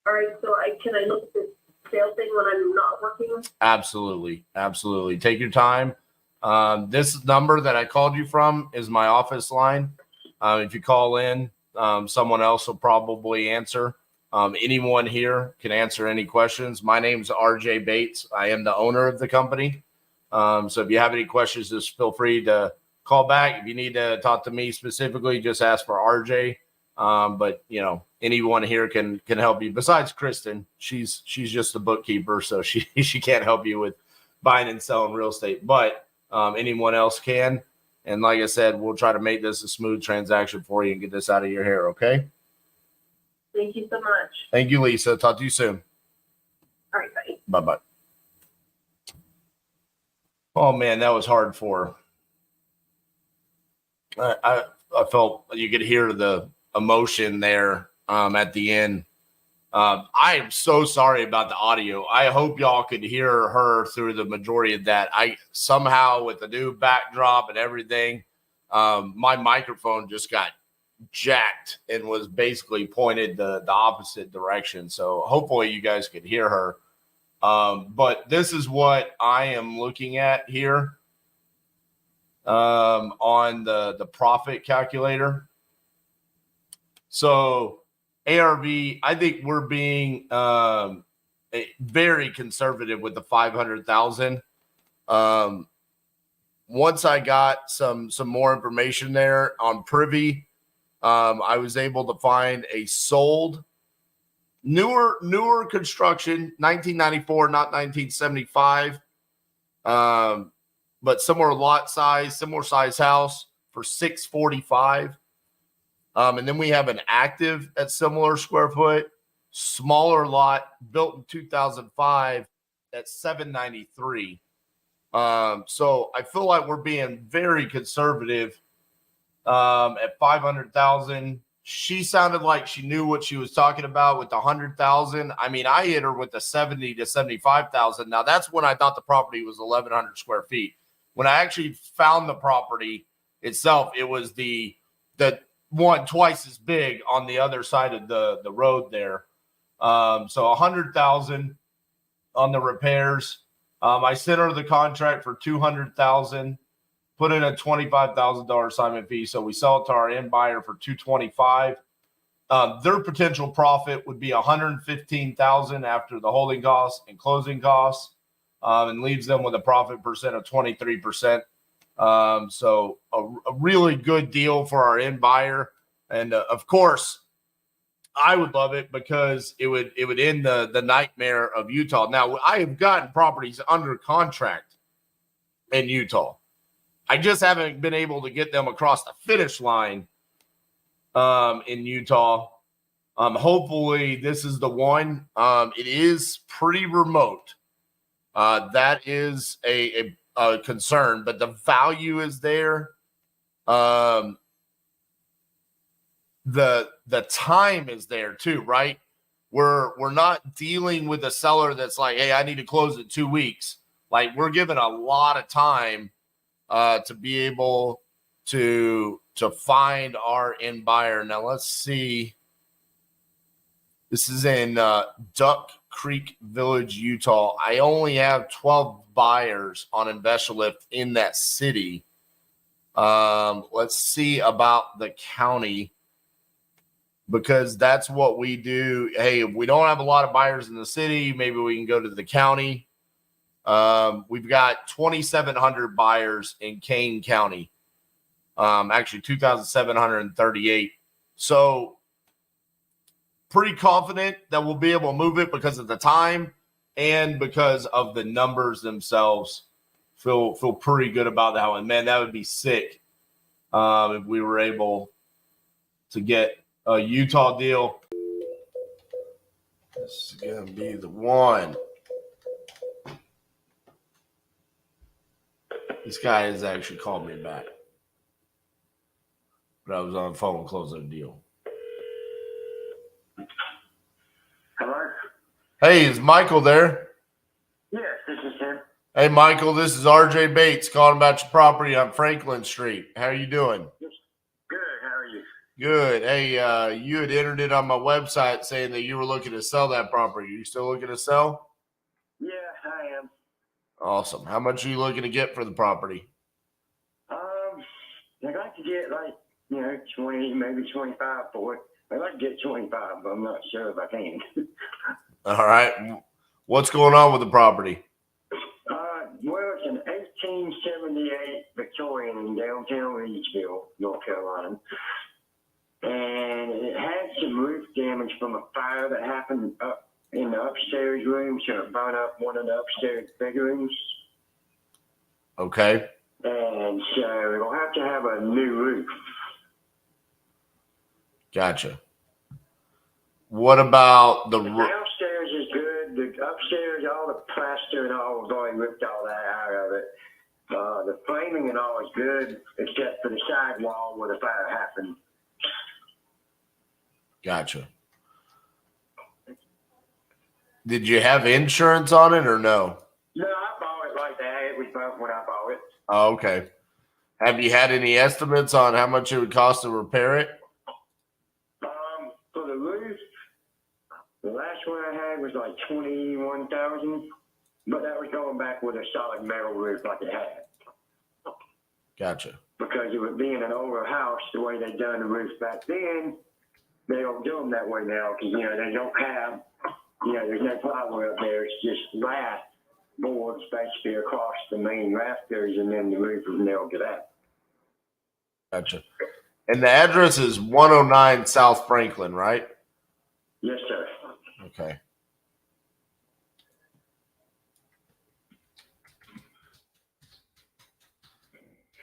All right. So can I look at this sale thing when I'm not working? Absolutely. Take your time. This number that I called you from is my office line. If you call in, someone else will probably answer. Anyone here can answer any questions. My name's RJ Bates. I am the owner of the company. So if you have any questions, just feel free to call back. If you need to talk to me specifically, just ask for RJ. But anyone here can help you besides Kristen. She's just a bookkeeper, so she can't help you with buying and selling real estate, but anyone else can. And like I said, we'll try to make this a smooth transaction for you and get this out of your hair. Okay. Thank you so much. Thank you, Lisa. Talk to you soon. All right. Bye. Bye-bye. Oh man, that was hard for her. I felt you could hear the emotion there at the end. I am so sorry about the audio. I hope y'all could hear her through the majority of that. I somehow, with the new backdrop and everything, my microphone just got jacked and was basically pointed the opposite direction. So hopefully you guys could hear her. But this is what I am looking at here on the profit calculator. So ARV, I think we're being very conservative with the 500,000. Once I got some more information there on Privy, I was able to find a sold newer construction, 1994, not 1975, but similar lot size, similar size house for 645. And then we have an active at similar square foot, smaller lot built in 2005 at 793. So I feel like we're being very conservative at 500,000. She sounded like she knew what she was talking about with the 100,000. I mean, I hit her with the 70 to 75,000. Now that's when I thought the property was 1,100 square feet. When I actually found the property itself, it was the one twice as big on the other side of the road there. So 100,000 on the repairs. I sent her the contract for 200,000, put in a $25,000 assignment fee. So we sell it to our end buyer for 225. Their potential profit would be 115,000 after the holding costs and closing costs, and leaves them with a profit percent of 23%. So a really good deal for our end buyer. And of course, I would love it because it would end the nightmare of Utah. Now, I have gotten properties under contract in Utah. I just haven't been able to get them across the finish line in Utah. Hopefully this is the one. It is pretty remote. That is a concern, but the value is there. The time is there too, right? We're not dealing with a seller that's like, hey, I need to close in 2 weeks. Like, we're given a lot of time to be able to find our end buyer. Now let's see. This is in Duck Creek Village, Utah. I only have 12 buyers on Investor Lift in that city. Let's see about the county, because that's what we do. Hey, if we don't have a lot of buyers in the city, maybe we can go to the county. We've got 2,700 buyers in Kane County. Actually 2,738. So pretty confident that we'll be able to move it because of the time and because of the numbers themselves. Feel pretty good about that one. Man, that would be sick if we were able to get a Utah deal. This is going to be the one. This guy has actually called me back. But I was on the phone closing a deal. Hello? Hey, is Michael there? Yes, this is him. Hey, Michael, this is RJ Bates calling about your property on Franklin Street. How are you doing? Good, how are you? Good. Hey, you had entered it on my website saying that you were looking to sell that property. Are you still looking to sell? Yeah, I am. Awesome. How much are you looking to get for the property? I'd like to get 20, maybe 25 for it. I'd like to get 25, but I'm not sure if I can. All right. What's going on with the property? Well, it's an 1878 Victorian in downtown Reedsville, North Carolina. And it had some roof damage from a fire that happened up in the upstairs room, so it burned up one of the upstairs bedrooms. Okay. And so it'll have to have a new roof. Gotcha. What about the downstairs is good. The upstairs, all the plaster and all, we've already ripped all that out of it. The framing and all is good, except for the side wall where the fire happened. Gotcha. Did you have insurance on it or no? No, I bought it like that. It was both when I bought it. Oh, okay. Have you had any estimates on how much it would cost to repair it? For the roof, the last one I had was like $21,000, but that was going back with a solid metal roof like it had. Gotcha. Because it was being an older house, the way they done the roofs back then, they don't do them that way now because, they don't have, there's no plywood up there. It's just raft boards basically across the main rafters, and then the roof is nailed to that. Gotcha. And the address is 109 South Franklin, right? Yes, sir. Okay.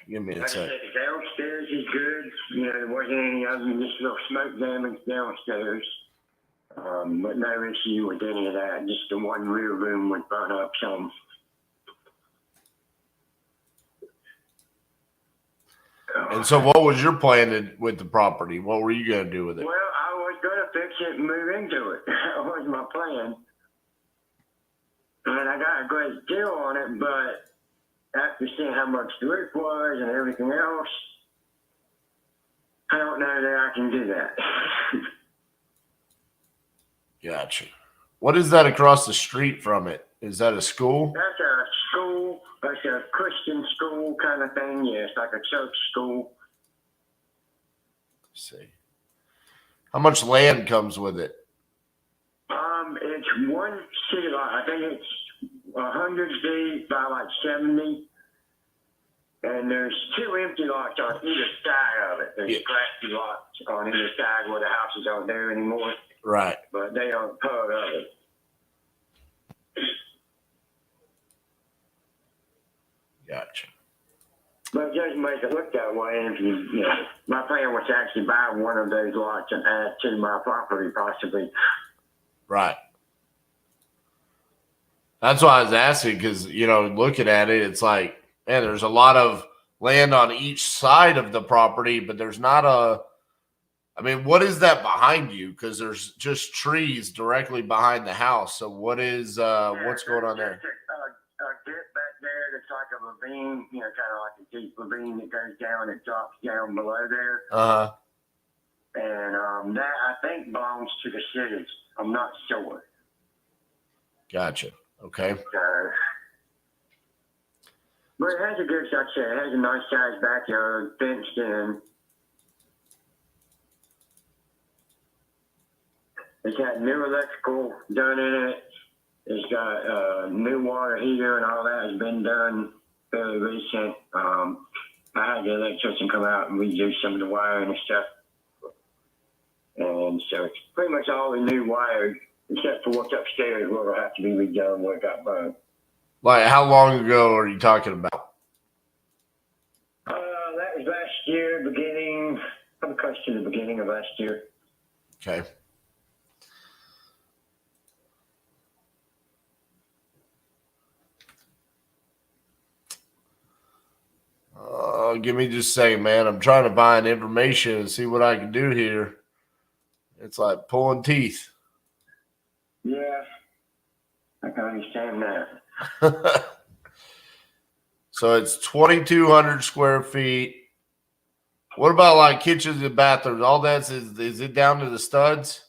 Give me a Like I sec. said, the downstairs is good. There wasn't any other than just little smoke damage downstairs. But no issue with any of that. Just the one rear room was burnt up some. And so what was your plan with the property? What were you going to do with it? Well, I was going to fix it and move into it. That was my plan. And I got a great deal on it, but after seeing how much the roof was and everything else, I don't know that I can do that. Gotcha. What is that across the street from it? Is that a school? That's a school. That's a Christian school kind of thing. Yeah, it's like a church school. Let's see. How much land comes with it? It's one city lot. I think it's 100 deep by like 70. And there's 2 empty lots on either side of it. There's grassy lots on either side where the houses aren't there anymore. Right. But they are part of it. Gotcha. But it doesn't make it look that way. If you know, my plan was to actually buy one of those lots and add to my property, possibly. Right. That's why I was asking, because, you know, looking at it, it's like, man, there's a lot of land on each side of the property, but there's not a, I mean, what is that behind you? Because there's just trees directly behind the house. So what is, what's going on there? A dip back there that's like a ravine, you know, kind of like a deep ravine that goes down and drops down below there. Uh-huh. And that, I think, belongs to the city. I'm not sure. Gotcha. Okay. But it has a good, like I said, it has a nice sized backyard, fenced in. It's got new electrical done in it. It's got new water heater and all that has been done fairly recent. I had the electrician come out and redo some of the wiring and stuff. And so it's pretty much all the new wiring, except for what's upstairs where it'll have to be redone where it got burned. Like, how long ago are you talking about? That was last year, probably close to the beginning of last year. Okay. Give me just a second, man. I'm trying to find information and see what I can do here. It's like pulling teeth. Yeah, I can understand that. So it's 2,200 square feet. What about like kitchens and bathrooms? All that's is it down to the studs?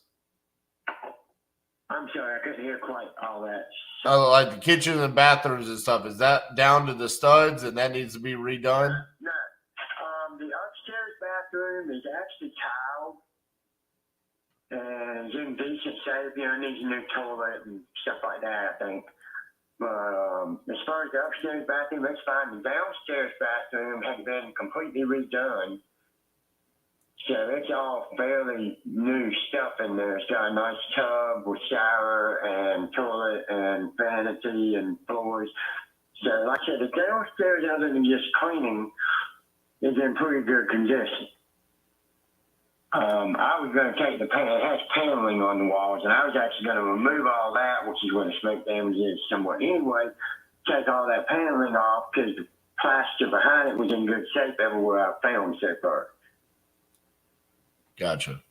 I'm sorry, I couldn't hear quite all that. Like the kitchens and bathrooms and stuff. Is that down to the studs and that needs to be redone? No. The upstairs bathroom is actually tiled and is in decent shape. You know, it needs a new toilet and stuff like that, I think. As far as the upstairs bathroom, it's fine. The downstairs bathroom has been completely redone. So it's all fairly new stuff in there. It's got a nice tub with shower and toilet and vanity and floors. So like I said, the downstairs, other than just cleaning, is in pretty good condition. I was going to take it has paneling on the walls, and I was actually going to remove all that, which is where the smoke damage is somewhat anyway, take all that paneling off because the plaster behind it was in good shape everywhere I found so far. Gotcha.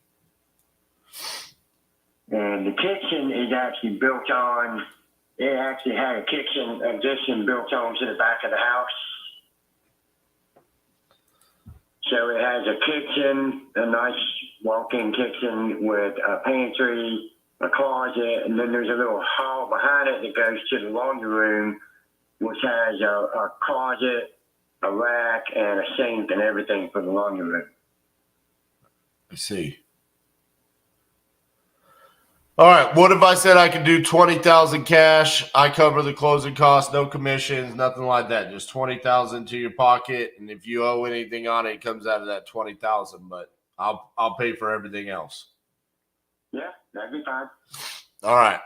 And the kitchen is actually built on, it actually had a kitchen addition built onto the back of the house. So it has a kitchen, a nice walk-in kitchen with a pantry, a closet, and then there's a little hall behind it that goes to the laundry room, which has a closet, a rack, and a sink and everything for the laundry room. I see. All right. What if I said I could do 20,000 cash? I cover the closing costs, no commissions, nothing like that. Just 20,000 to your pocket, and if you owe anything on it, it comes out of that 20,000. But I'll pay for everything else. Yeah, that'd be fine. All right.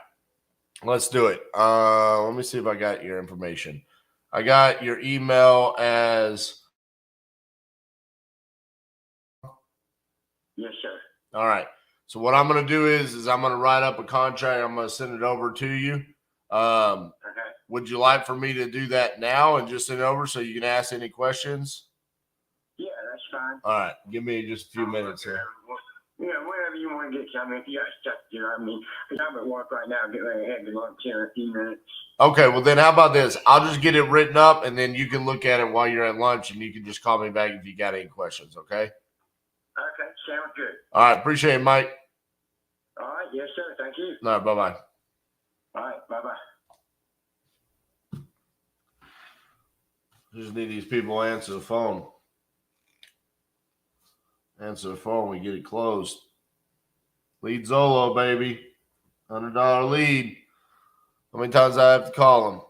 Let's do it. Let me see if I got your information. I got your email as. Yes, sir. All right. So what I'm going to do is I'm going to write up a contract. I'm going to send it over to you. Okay. Would you like for me to do that now and just send it over so you can ask any questions? Yeah, that's fine. All right. Give me just a few minutes here. Yeah, wherever you want to get something. If you got stuff to do, I mean, because I'm at work right now, get ready to head to lunch here in a few minutes. Okay. Well, then how about this? I'll just get it written up, and then you can look at it while you're at lunch, and you can just call me back if you got any questions, okay? Okay, sounds good. All right. Appreciate it, Mike. All right, yes, sir. Thank you. All right. Bye-bye. All right, bye-bye. Just need these people to answer the phone. Answer the phone, we get it closed. Lead Zolo, baby. $100 lead. How many times do I have to call him?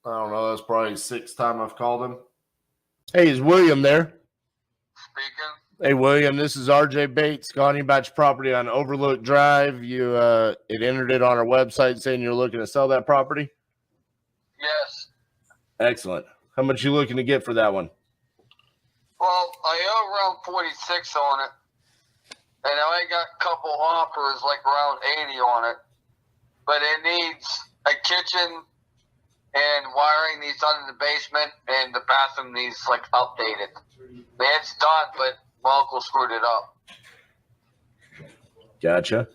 I don't know. That's probably the 6th time I've called him. Hey, is William there? Speaking. Hey, William, this is RJ Bates calling you about your property on Overlook Drive. You it entered it on our website saying you're looking to sell that property? Yes. Excellent. How much you looking to get for that one? Well, I owe around 46 on it, and I got a couple offers like around 80 on it. But it needs a kitchen and wiring needs done in the basement, and the bathroom needs like updated. It's done, but my uncle screwed it up. Gotcha.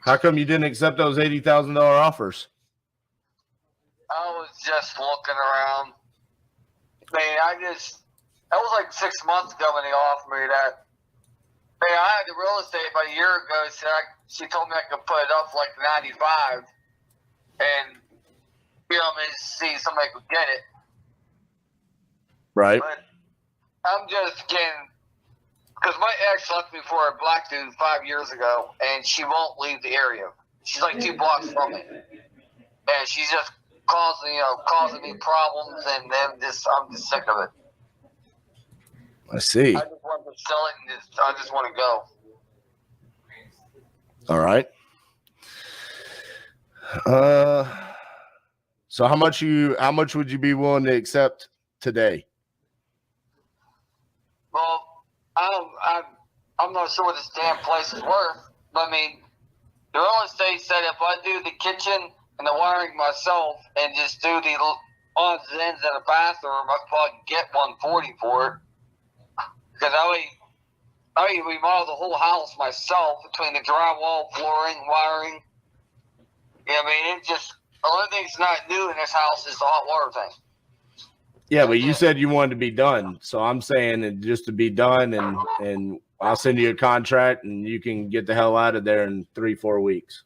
How come you didn't accept those $80,000 offers? I was just looking around. That was like 6 months ago when they offered me that. I had the real estate about a year ago. She told me I could put it up for like 95 and, see if somebody could get it. Right. But I'm just getting, because my ex left me for a black dude 5 years ago, and she won't leave the area. She's like 2 blocks from me. And she's just causing me problems, and I'm just sick of it. I see. I just want to sell it, and I just want to go. All right. So how much would you be willing to accept today? Well, I'm not sure what this damn place is worth. But the real estate said if I do the kitchen and the wiring myself and just do the odds and ends in the bathroom, I'd probably get 140 for it. Because I remodel the whole house myself between the drywall, flooring, wiring. It's just the only thing that's not new in this house is the hot water thing. Yeah, but you said you wanted to be done. So I'm saying it just to be done, and I'll send you a contract and you can get the hell out of there in 3-4 weeks.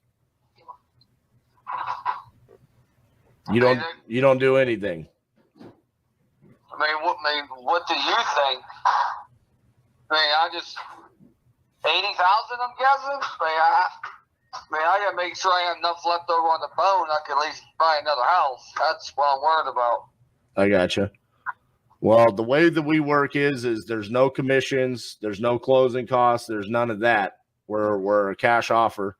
You don't do anything. What do you think? I just 80,000. I'm guessing. I gotta make sure I have enough left over on the bone. I can at least buy another house. That's what I'm worried about. I gotcha. Well, the way that we work is there's no commissions, there's no closing costs, there's none of that. We're a cash offer.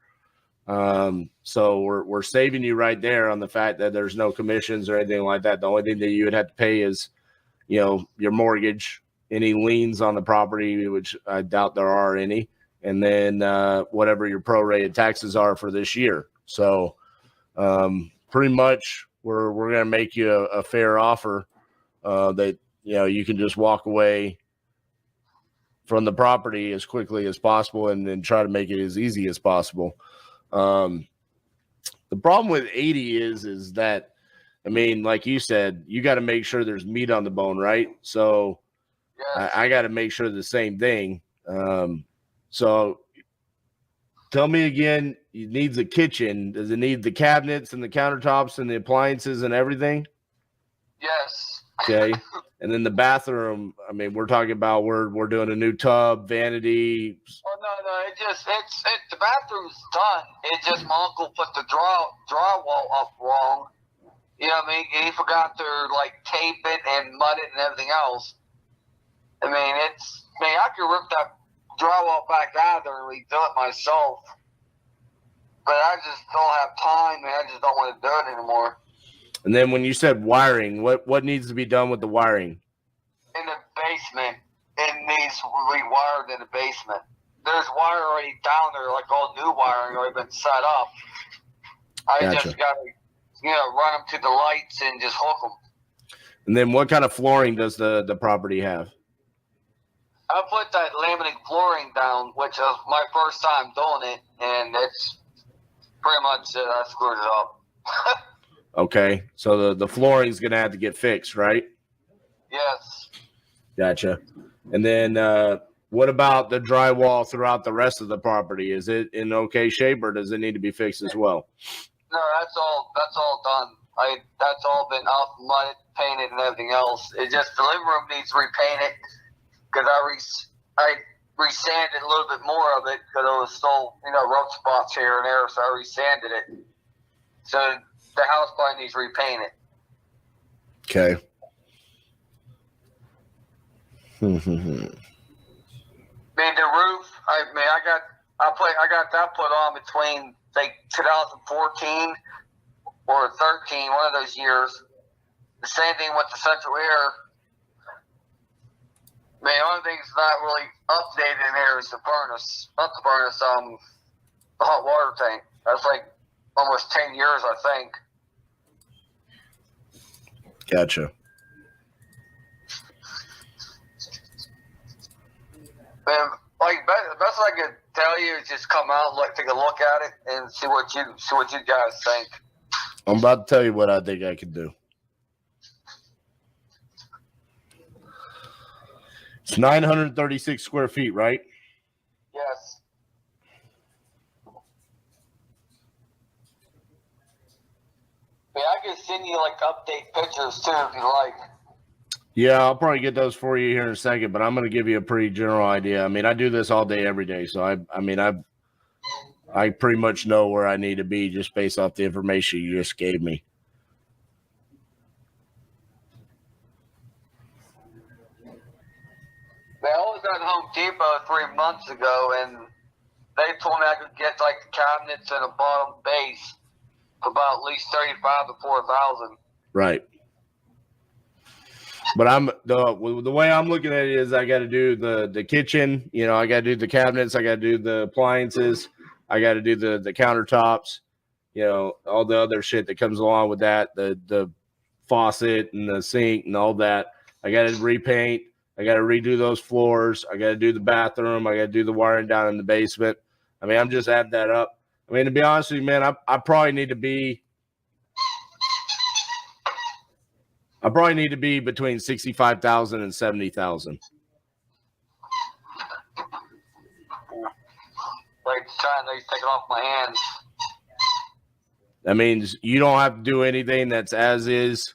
So we're saving you right there on the fact that there's no commissions or anything like that. The only thing that you would have to pay is, your mortgage, any liens on the property, which I doubt there are any, and then whatever your prorated taxes are for this year. So pretty much we're going to make you a fair offer that you can just walk away from the property as quickly as possible and then try to make it as easy as possible. The problem with 80 is that, like you said, you got to make sure there's meat on the bone, right? So yes. I got to make sure the same thing. So tell me again, it needs a kitchen. Does it need the cabinets and the countertops and the appliances and everything? Yes. Okay. And then the bathroom, we're talking about we're doing a new tub, vanity. Oh no, the bathroom's done. It just my uncle put the drywall up wrong. He forgot to tape it and mud it and everything else. I could rip that drywall back out there and redo it myself. But I just don't have time, man. I just don't want to do it anymore. And then when you said wiring, what needs to be done with the wiring? In the basement. It needs rewired in the basement. There's wire already down there, like all new wiring already been set up. I Gotcha. just got to, run them to the lights and just hook them. And then what kind of flooring does the property have? I put that laminate flooring down, which was my first time doing it, and it's pretty much it. I screwed it up. Okay, so the flooring's going to have to get fixed, right? Yes. Gotcha. And then what about the drywall throughout the rest of the property? Is it in okay shape, or does it need to be fixed as well? No, that's all done. That's all been up, mud, painted, and everything else. It just the living room needs repainted because I resanded a little bit more of it because it was still rough spots here and there, so I resanded it. So the house probably needs repainted. Okay. The roof. I got that put on between 2014 or 13, one of those years. the same thing with the central air. The only thing that's not really updated in there is the furnace. Not the furnace, the hot water tank. That's like almost 10 years, I think. Gotcha. And like the best I could tell you is just come out, take a look at it, and see what you guys think. I'm about to tell you what I think I can do. It's 936 square feet, right? Yes. Yeah, I can send you like update pictures too if you like. Yeah, I'll probably get those for you here in a second, but I'm going to give you a pretty general idea. I mean, I do this all day, every day, so I pretty much know where I need to be just based off the information you just gave me. I was at Home Depot 3 months ago, and they told me I could get like the cabinets and a bottom base for about at least 35 to 4,000. Right. But I'm the way I'm looking at it is I got to do the kitchen, you know, I got to do the cabinets, I got to do the appliances, I got to do the countertops, you know, all the other shit that comes along with that, the faucet and the sink and all that. I got to repaint, I got to redo those floors, I got to do the bathroom, I got to do the wiring down in the basement. I mean, I'm just adding that up. I mean, to be honest with you, man, I probably need to be between 65,000 and 70,000. Like trying to take it off my hands. That means you don't have to do anything that's as is,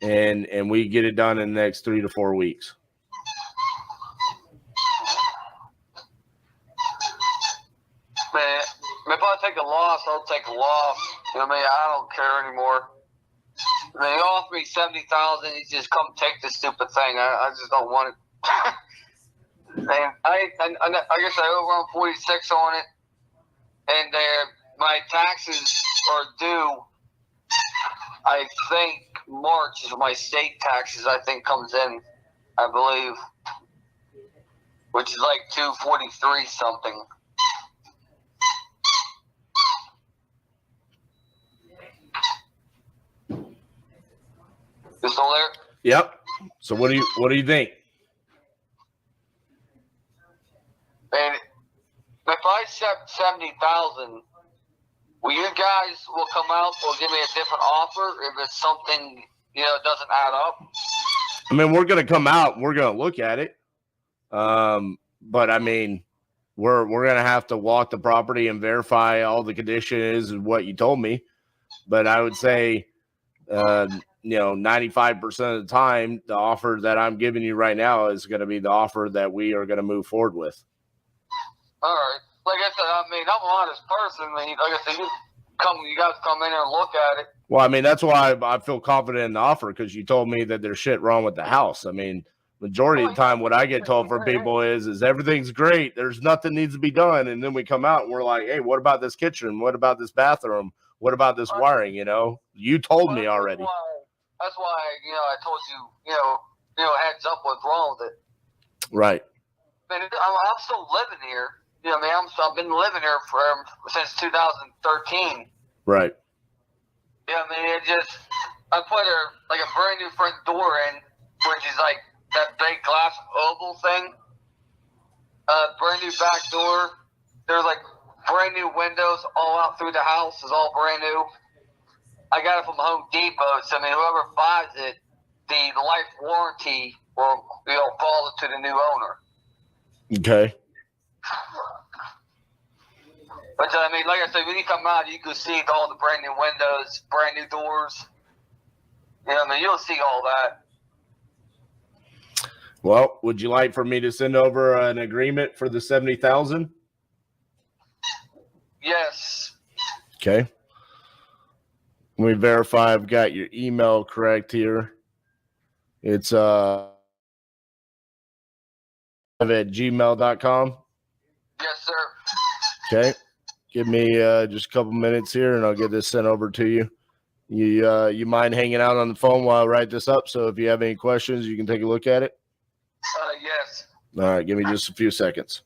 and we get it done in the next 3 to 4 weeks. Man, if I take a loss, I'll take a loss. You know what I mean? I don't care anymore. They offer me 70,000. You just come take this stupid thing. I just don't want it. And I guess I owe around 46 on it, and my taxes are due. I think March is my state taxes. I think comes in, I believe, which is like 243 something. You still there? Yep. So what do you think? And if I set 70,000, will you guys will come out or give me a different offer if it's something doesn't add up? I mean, we're gonna come out. We're gonna look at it. But I mean, we're gonna have to walk the property and verify all the conditions and what you told me. But I would say, 95% of the time, the offer that I'm giving you right now is going to be the offer that we are going to move forward with. All right. Like I said, I mean, I'm an honest person. Like I said, you guys come in and look at it. Well, I mean, that's why I feel confident in the offer, because you told me that there's shit wrong with the house. I mean, majority of the time, what I get told from people is everything's great. There's nothing needs to be done. And then we come out and we're like, hey, what about this kitchen? What about this bathroom? What about this wiring? You told me already. That's why, I told you, heads up what's wrong with it. Right. Man, I'm still living here. I've been living here since 2013. Right. Yeah, I put a brand new front door in, which is like that big glass oval thing. Brand new back door. There's like brand new windows all out through the house. Is all brand new. I got it from Home Depot. So whoever buys it, the life warranty will fall to the new owner. Okay. But like I said, when you come out, you can see all the brand new windows, brand new doors. You'll see all that. Well, would you like for me to send over an agreement for the 70,000? Yes. Okay. Let me verify I've got your email correct here. It's at gmail.com. Yes, sir. Okay. Give me just a couple minutes here and I'll get this sent over to you. You mind hanging out on the phone while I write this up? So if you have any questions, you can take a look at it. Yes. All right, give me just a few seconds.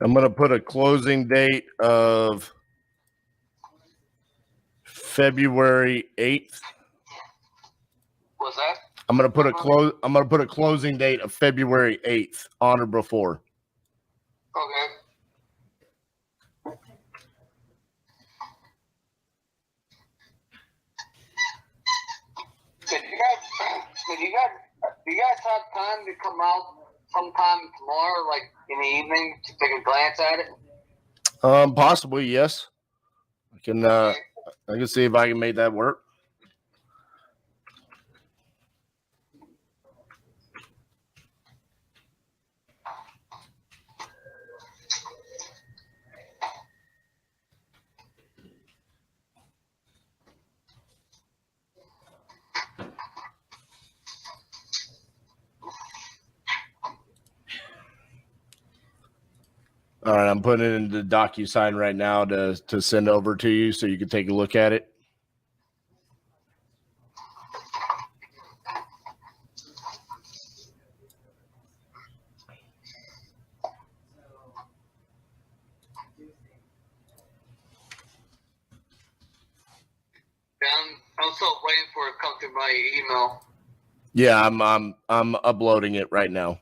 I'm going to put a closing date of February 8th. What's that? I'm going to put a closing date of February 8th, on or before. Okay. Do you guys have time to come out sometime tomorrow, like in the evening, to take a glance at it? Possibly, yes. I can see if I can make that work. All right, I'm putting it into DocuSign right now to send over to you so you can take a look at it. Yeah, I'm still waiting for it to come through my email. Yeah, I'm uploading it right now.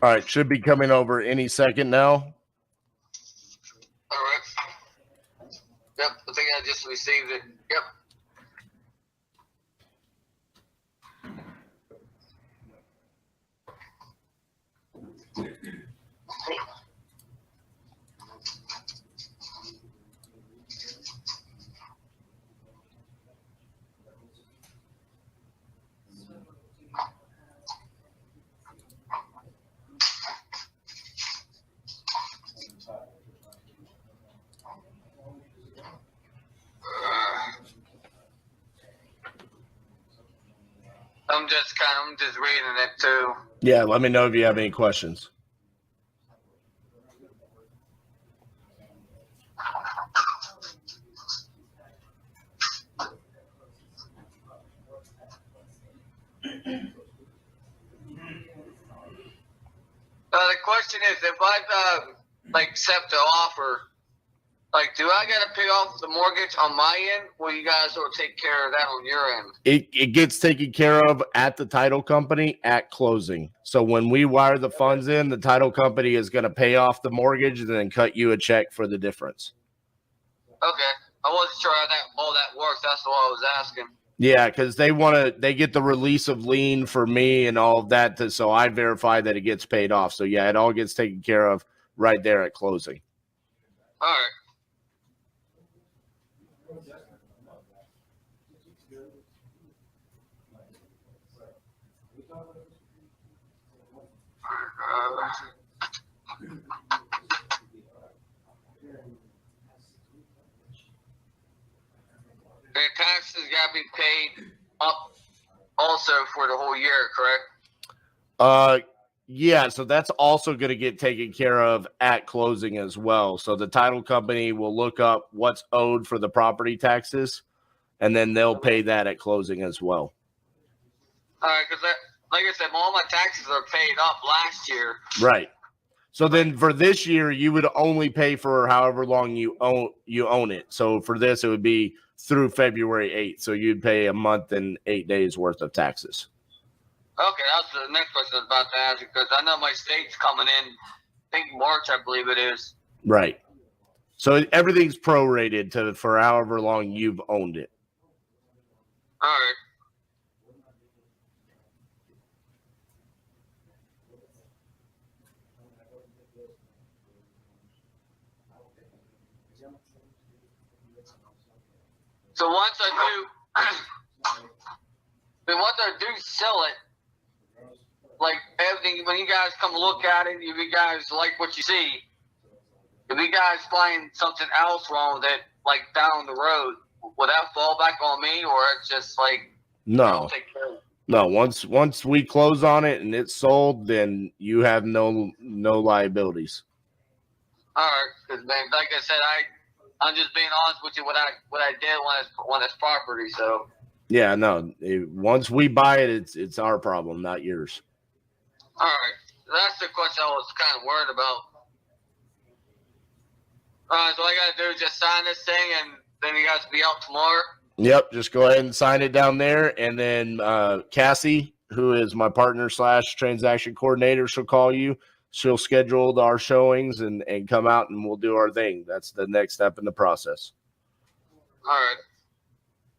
All right, should be coming over any second now. All right. Yep, I think I just received it. Yep. I'm just reading it too. Yeah, let me know if you have any questions. The question is, if I accept the offer, do I got to pay off the mortgage on my end, or you guys will take care of that on your end? It gets taken care of at the title company at closing. So when we wire the funds in, the title company is going to pay off the mortgage and then cut you a check for the difference. Okay, I wasn't sure how all that works. That's what I was asking. Yeah, because they get the release of lien for me and all of that, so I verify that it gets paid off. So yeah, it all gets taken care of right there at closing. All right. gotta be paid up also for the whole year, correct? Yeah, so that's also going to get taken care of at closing as well. So the title company will look up what's owed for the property taxes, and then they'll pay that at closing as well. All right, because like I said, all my taxes are paid up last year. Right. So then for this year, you would only pay for however long you own it. So for this, it would be through February 8th. So you'd pay a month and 8 days worth of taxes. Okay, that's the next question I was about to ask, because I know my state's coming in, I think March, I believe it is. Right. So everything's prorated for however long you've owned it. All right. So once I do sell it, like everything, when you guys come look at it, if you guys like what you see, if you guys find something else wrong that, like, down the road, will that fall back on me, or it's just like, No. take care of it? No, once we close on it and it's sold, then you have no liabilities. All right, because man, like I said, I'm just being honest with you. What I did when it's property. So Yeah, no. Once we buy it, it's our problem, not yours. all right, that's the question I was kind of worried about. All right, so all I gotta do is just sign this thing, and then you guys will be out tomorrow. Yep, just go ahead and sign it down there, and then Cassie, who is my partner / transaction coordinator, she'll call you. She'll schedule our showings and come out, and we'll do our thing. That's the next step in the process. All right.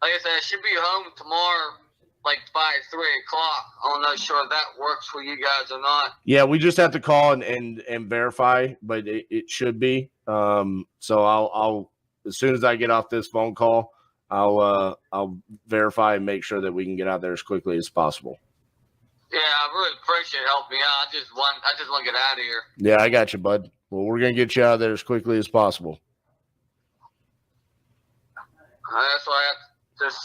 Like I said, I should be home tomorrow, like by 3 o'clock. I'm not sure if that works for you guys or not. Yeah, we just have to call and verify, but it should be. So I'll as soon as I get off this phone call, I'll verify and make sure that we can get out there as quickly as possible. Yeah, I really appreciate helping me out. I just want to get out of here. Yeah, I got you, bud. Well, we're gonna get you out of there as quickly as possible. That's why I just.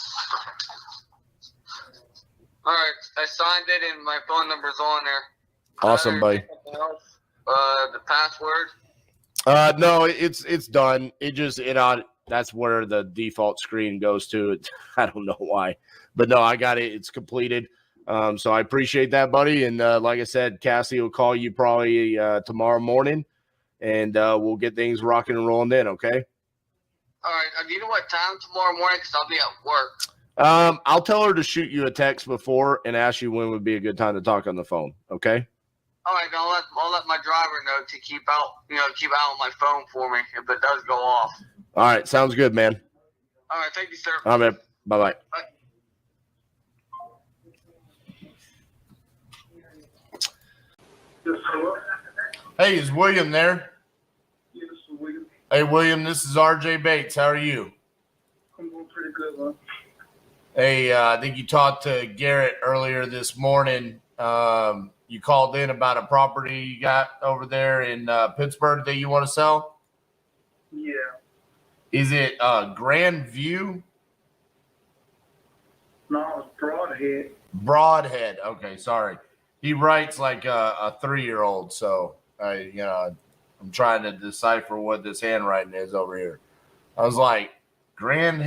All right, I signed it, and my phone number's on there. Awesome, buddy. The password. No, it's done. That's where the default screen goes to. I don't know why, but no, I got it. It's completed. So I appreciate that, buddy. And like I said, Cassie will call you probably tomorrow morning, and we'll get things rocking and rolling then. Okay. All right. Do you know what time tomorrow morning? Because I'll be at work. I'll tell her to shoot you a text before and ask you when would be a good time to talk on the phone. Okay. All right. I'll let my driver know to keep out on my phone for me if it does go off. All right. Sounds good, man. All right. Thank you, sir. All right, man. Bye-bye. Bye. Hey, is William there? Yes, William. Hey, William, this is RJ Bates. How are you? I'm doing pretty good, man. Hey, I think you talked to Garrett earlier this morning. You called in about a property you got over there in Pittsburgh that you want to sell? Yeah. Is it Grand View? No, it's Broadhead. Broadhead. Okay, sorry. He writes like a 3-year-old, so I'm trying to decipher what this handwriting is over here. I was like, Grand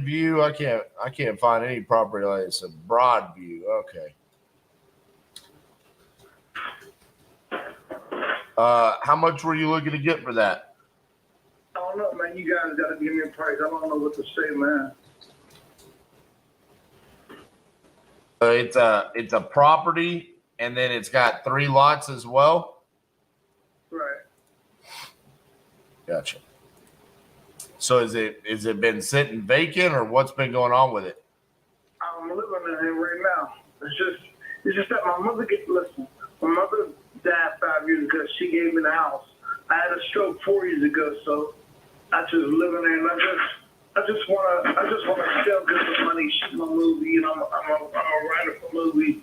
View. I can't find any property like it's a Broad View. Okay. How much were you looking to get for that? I don't know, man. You guys got to give me a price. I don't know what to say, man. It's a property, and then it's got 3 lots as well. Right. Gotcha. So is it been sitting vacant, or what's been going on with it? I'm living in it right now. It's just that my mother listen. My mother died 5 years ago. She gave me the house. I had a stroke 4 years ago, so I just live in there, and I just want to sell, get some money, shoot my movie, and I'm a writer for movies.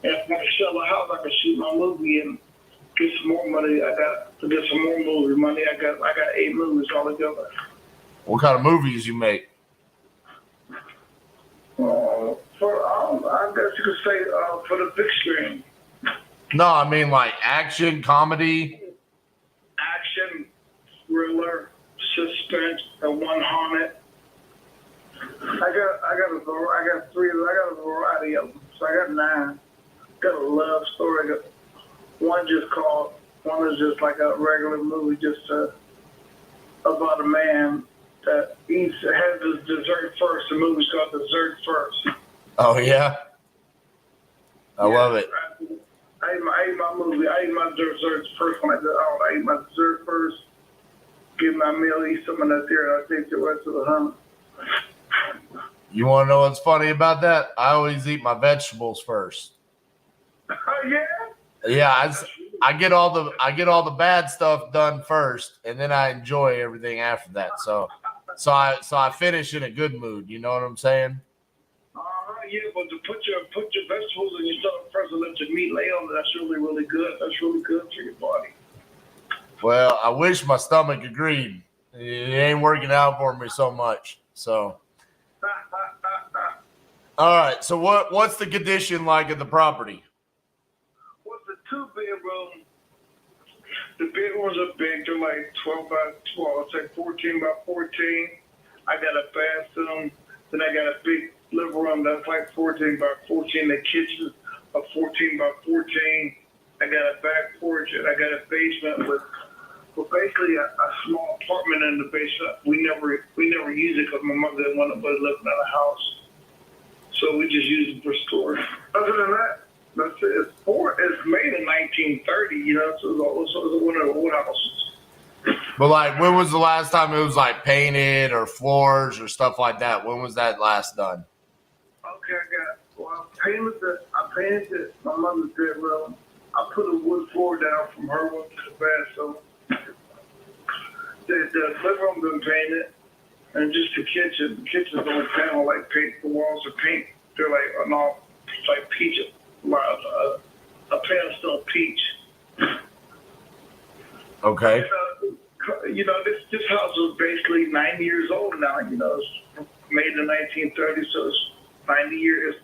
And if I sell a house, I can shoot my movie and get some more money. I got to get some more movie money. I got 8 movies altogether. What kind of movies you make? I guess you could say for the big screen. No, I mean like action, comedy. Action, thriller, suspense, and one haunted. I got a variety of them. So I got 9. Got a love story. I got one is just like a regular movie, just about a man that has his dessert first. The movie's called Dessert First. Oh yeah, I love it. I ate my desserts first when I got out. I ate my dessert first, get my meal, eat some of that there, and I take the rest of the hunt. You want to know what's funny about that? I always eat my vegetables first. Yeah. Yeah, I get all the bad stuff done first, and then I enjoy everything after that. So I finish in a good mood. You know what I'm saying? Yeah, but to put your vegetables in your stomach first and let your meat lay on it, that's really, really good. That's really good for your body. Well, I wish my stomach agreed. It ain't working out for me so much. So, all right. So what's the condition like of the property? What's the 2-bedroom? The bedrooms are big. They're like 12 by 12. It's like 14 by 14. I got a bathroom. Then I got a big living room that's like 14 by 14. The kitchen a 14 by 14. I got a back porch and I got a basement with basically a small apartment in the basement. We never use it because my mother didn't want nobody living in the house, so we just use it for storage. Other than that, that's it. It's made in 1930. You know, so it's one of the old houses. But like, when was the last time it was like painted or floors or stuff like that? When was that last done? Okay, I painted my mother's bedroom. I put a wood floor down from her room to the bathroom. The living room been painted, and just the kitchen. The kitchen's only panel like paint. The walls are pink. They're like peach, a pastel peach. Okay. You know, this house is basically 90 years old now. You know, it's made in 1930, so it's 90 years.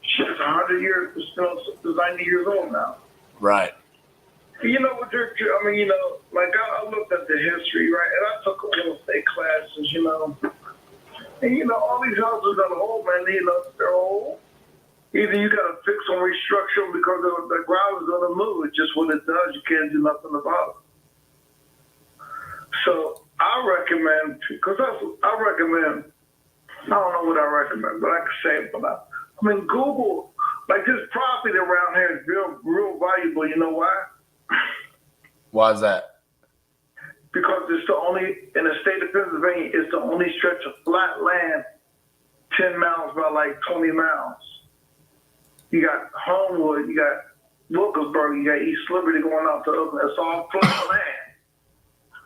It's 100 years. It's 90 years old now. Right. You know what? I mean, you know, like I looked at the history, right? And I took real estate classes, you know. And you know, all these houses that are old, man. You know, they're old. Either you got to fix them, restructure them because the ground is going to move. It's just what it does. You can't do nothing about it. So I recommend, I don't know what I recommend, but I can say it for now. I mean, Google, like this property around here is real valuable. You know why? Why is that? Because it's the only, in the state of Pennsylvania, it's the only stretch of flat land 10 miles by like 20 miles. You got Homewood, you got Wilkesburg, you got East Liberty going out to Oakland. It's all flat land.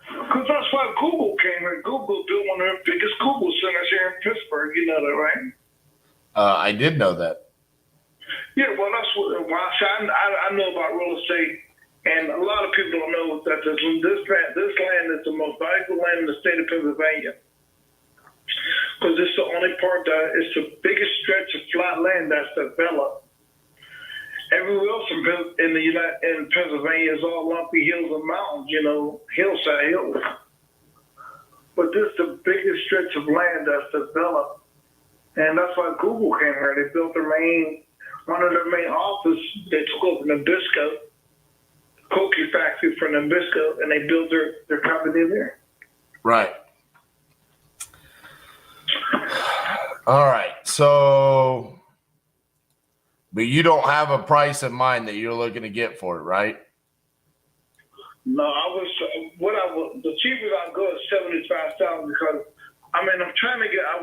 Because that's why Google came here. Google built one of the biggest Google centers here in Pittsburgh. You know that, right? I did know that. Yeah, well, that's what I know about real estate, and a lot of people don't know that this land is the most valuable land in the state of Pennsylvania. Because it's the only part that it's the biggest stretch of flat land that's developed. Everywhere else in Pennsylvania is all lumpy hills and mountains, you know, hillside hills. But this is the biggest stretch of land that's developed. And that's why Google came here. They built one of their main offices. They took over Nabisco, cookie factory for Nabisco, and they built their company there. Right. All right. So, but you don't have a price in mind that you're looking to get for it, right? No, the cheapest I'll go is $75,000 because I'm trying to get a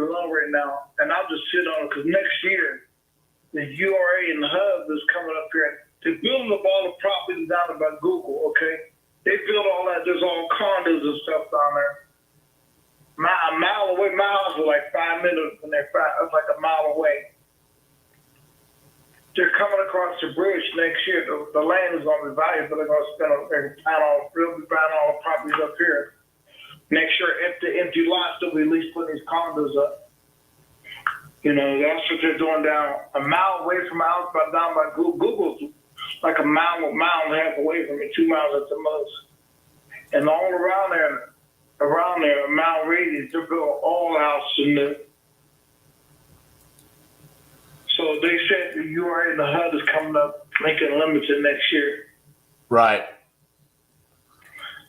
loan right now, and I'll just sit on it because next year the URA and the hub is coming up here. They're building up all the properties down by Google. Okay, they built all that. There's all condos and stuff down there. A mile away, my house was like 5 minutes, and it's like a mile away. They're coming across the bridge next year. The land is going to be valuable. They're going to be buying all the properties up here. Next year, empty lots, they'll be at least putting these condos up. You know, that's what they're doing down a mile away from my house, but down by Google's like a mile and a half away from me, 2 miles at the most. And all around there, a mile radius, they're building all houses in there. So they said the URA and the HUD is coming up, making limited next year. Right.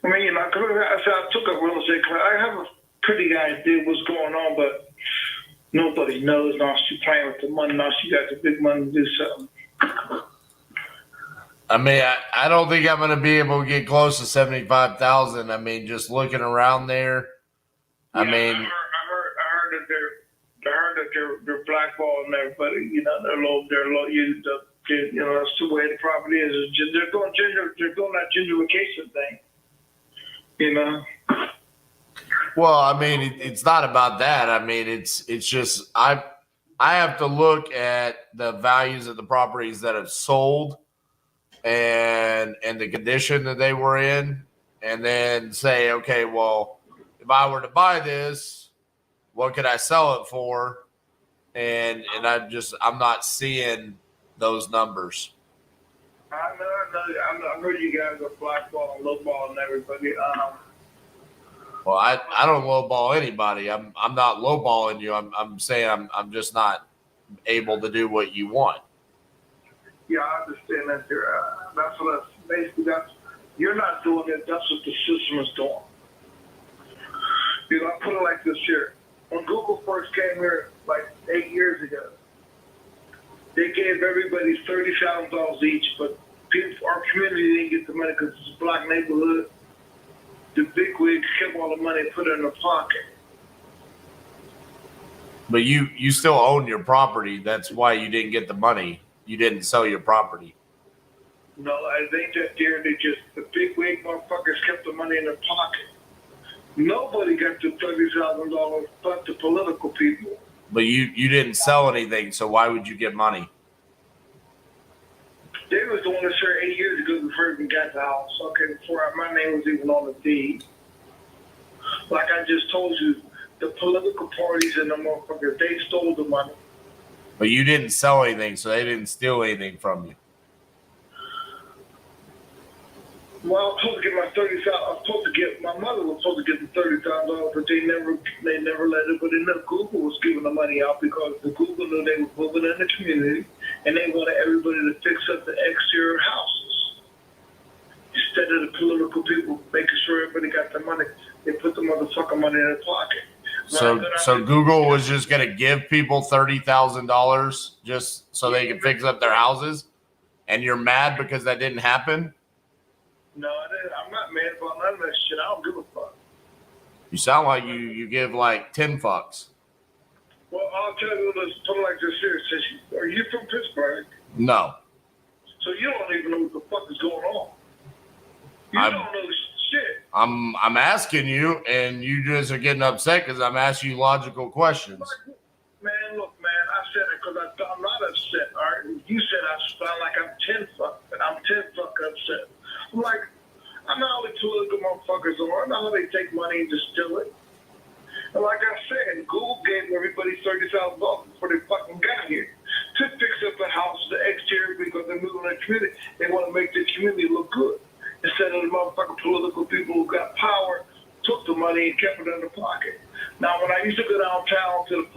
I mean, you know, I said I took up real estate class. I have a pretty good idea what's going on, but nobody knows. Now she's playing with the money. Now she got the big money to do something. I mean, I don't think I'm going to be able to get close to 75,000. I mean, just looking around there. I mean, I heard that they're blackballing everybody. You know, they're low. You know, that's the way the property is. They're doing that gentrification thing. You know. well, I mean, it's not about that. I mean, it's just I have to look at the values of the properties that have sold and the condition that they were in, and then say, okay, well, if I were to buy this, what could I sell it for? And I'm not seeing those numbers. I heard you guys are blackballing, lowballing everybody. Well, I don't lowball anybody. I'm not lowballing you. I'm saying I'm just not able to do what you want. Yeah, I understand that. You're not doing it. That's what the system is doing. You know, I put it like this here. When Google first came here, like 8 years ago, they gave everybody $30,000 each, but our community didn't get the money because it's a black neighborhood. The bigwigs kept all the money and put it in their pocket. But you still own your property. That's why you didn't get the money. You didn't sell your property. No, I think that the bigwig motherfuckers kept the money in their pocket. Nobody got the $30,000 but the political people. But you didn't sell anything, so why would you get money? They was doing this here 8 years ago before we even got the house. Okay, before my name was even on the deed. Like I just told you, the political parties and the motherfuckers, they stole the money. But you didn't sell anything, so they didn't steal anything from you. Well, I was supposed to get my mother was supposed to get the $30,000, but they never let it. But then Google was giving the money out because the Google knew they were moving in the community, and they wanted everybody to fix up the exterior houses. Instead of the political people making sure everybody got their money, they put the motherfucking money in their pocket. So Google was just going to give people $30,000 just so they could fix up their houses, and you're mad because that didn't happen? No, I'm not mad about none of that shit. I don't give a fuck. You sound like you give like 10 fucks. Well, I'll tell you, let's put it like this here. Are you from Pittsburgh? No. So you don't even know what the fuck is going on. You don't know shit. I'm asking you, and you just are getting upset because I'm asking you logical questions. Man, look, man, I said it because I'm not upset, all right? You said I sound like I'm 10 fuck, and I'm 10 fuck upset. I'm like, I know how the political motherfuckers are. I know how they take money and distill it. And like I said, Google gave everybody $30,000 before they fucking got here to fix up the house, the exterior, because they're moving the community. They want to make the community look good. Instead of the motherfucking political people who got power, took the money and kept it in their pocket. Now, when I used to go downtown to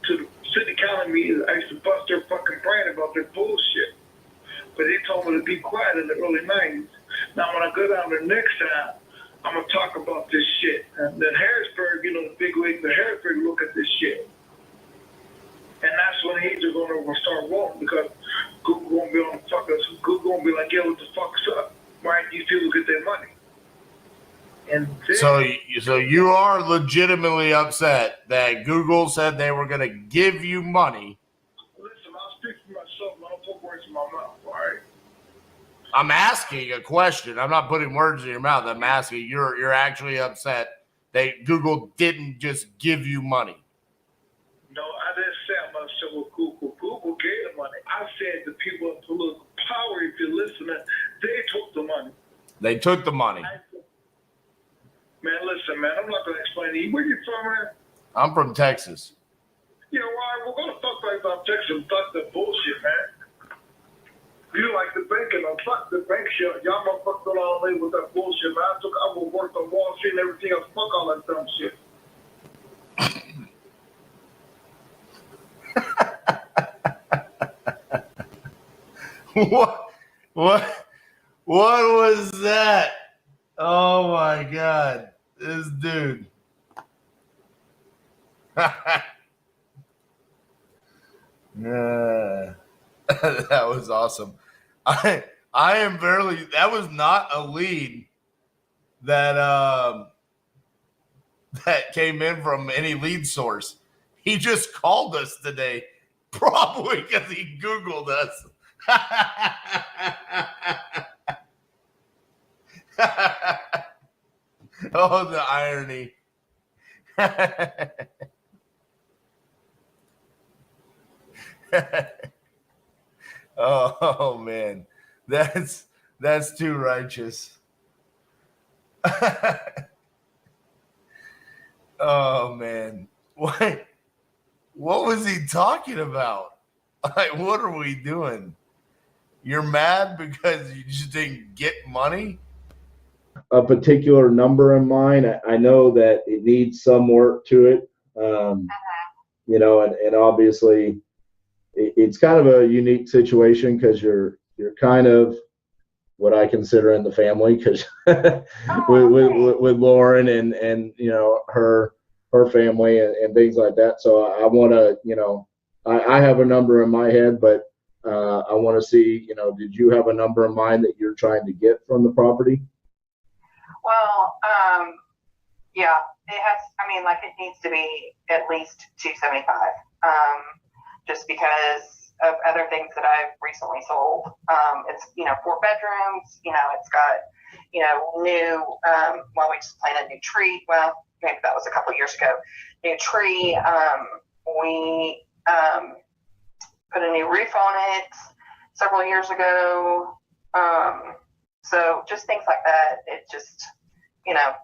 the city county meetings, I used to bust their fucking brain about their bullshit. But they told me to be quiet in the early 90s. Now, when I go down there next time, I'm going to talk about this shit. And then Harrisburg, you know, the big wigs of Harrisburg look at this shit. And that's when he's going to start rolling because Google won't be on the fuck us. Google won't be like, yeah, what the fuck's up? Why do you people get their money? And then, so you are legitimately upset that Google said they were going to give you money. Listen, I'll speak for myself. I don't put words in my mouth, all right? I'm asking a question. I'm not putting words in your mouth. I'm asking. You're actually upset that Google didn't just give you money. No, I didn't say I'm upset with Google. Google gave the money. I said the people in political power, if you're listening, they took the money. They took the money. Man, listen, man, I'm not going to explain to you. Where you from, man? I'm from Texas. Yeah, well, we're going to sometimes I'm texting fuck the bullshit, man. You like the banking, fuck the bank shit. Y'all motherfuckers don't all live with that bullshit, man. I will work on Wall Street and everything else. Fuck all that dumb shit. What was that? Oh my God, this dude. Yeah, that was awesome. I am barely. That was not a lead that that came in from any lead source. He just called us today, probably because he Googled us. Oh, the irony. Oh man, that's too righteous. Oh man, what was he talking about? Like, what are we doing? You're mad because you just didn't get money? A particular number in mind. I know that it needs some work to it, you know, and obviously it's kind of a unique situation because you're kind of what I consider in the family because with Lauren and you know her family and things like that. So I want to, you know, I have a number in my head, but I want to see, you know, did you have a number in mind that you're trying to get from the property? Well, yeah, it has. I mean, like it needs to be at least 275. Just because of other things that I've recently sold. It's, you know, 4 bedrooms. You know, it's got, you know, new. Well, we just planted a new tree. Well, maybe that was a couple of years ago. New tree. We put a new roof on it several years ago. So just things like that. It just, you know.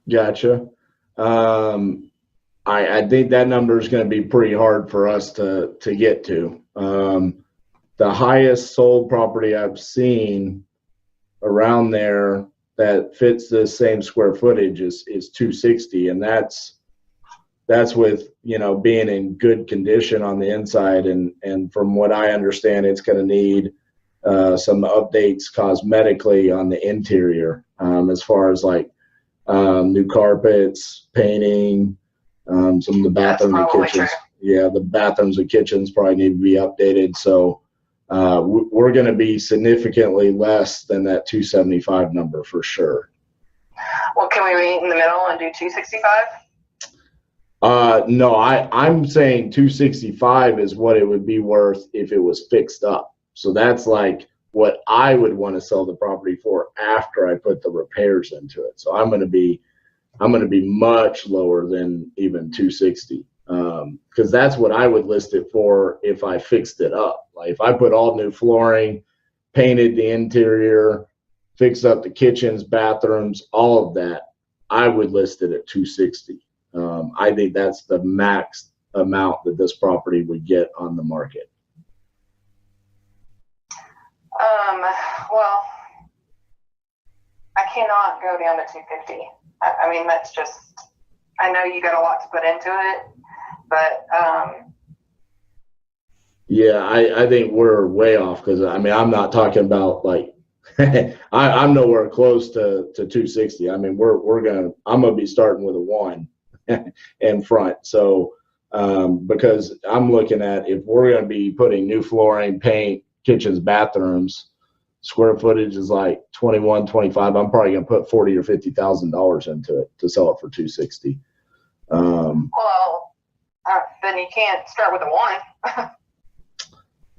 Gotcha. I think that number is going to be pretty hard for us to get to. The highest sold property I've seen around there that fits the same square footage is 260, and that's with, you know, being in good condition on the inside, and from what I understand, it's going to need some updates cosmetically on the interior, as far as like new carpets, painting, some of the bathrooms and kitchens. Yeah, the bathrooms and kitchens probably need to be updated. So we're going to be significantly less than that 275 number for sure. Well, can we meet in the middle and do 265? No, I'm saying 265 is what it would be worth if it was fixed up. So that's like what I would want to sell the property for after I put the repairs into it. So I'm going to be much lower than even 260, because that's what I would list it for if I fixed it up. Like if I put all new flooring, painted the interior, fixed up the kitchens, bathrooms, all of that, I would list it at 260. I think that's the max amount that this property would get on the market. Well, I cannot go down to 250. I mean, that's just, I know you got a lot to put into it, but yeah, I think we're way off, because I mean, I'm not talking about like I'm nowhere close to 260. I mean, I'm gonna be starting with a 1 in front. So because I'm looking at, if we're gonna be putting new flooring, paint, kitchens, bathrooms, square footage is like 21, 25. I'm probably gonna put $40,000 or $50,000 into it to sell it for 260. Well, then you can't start with a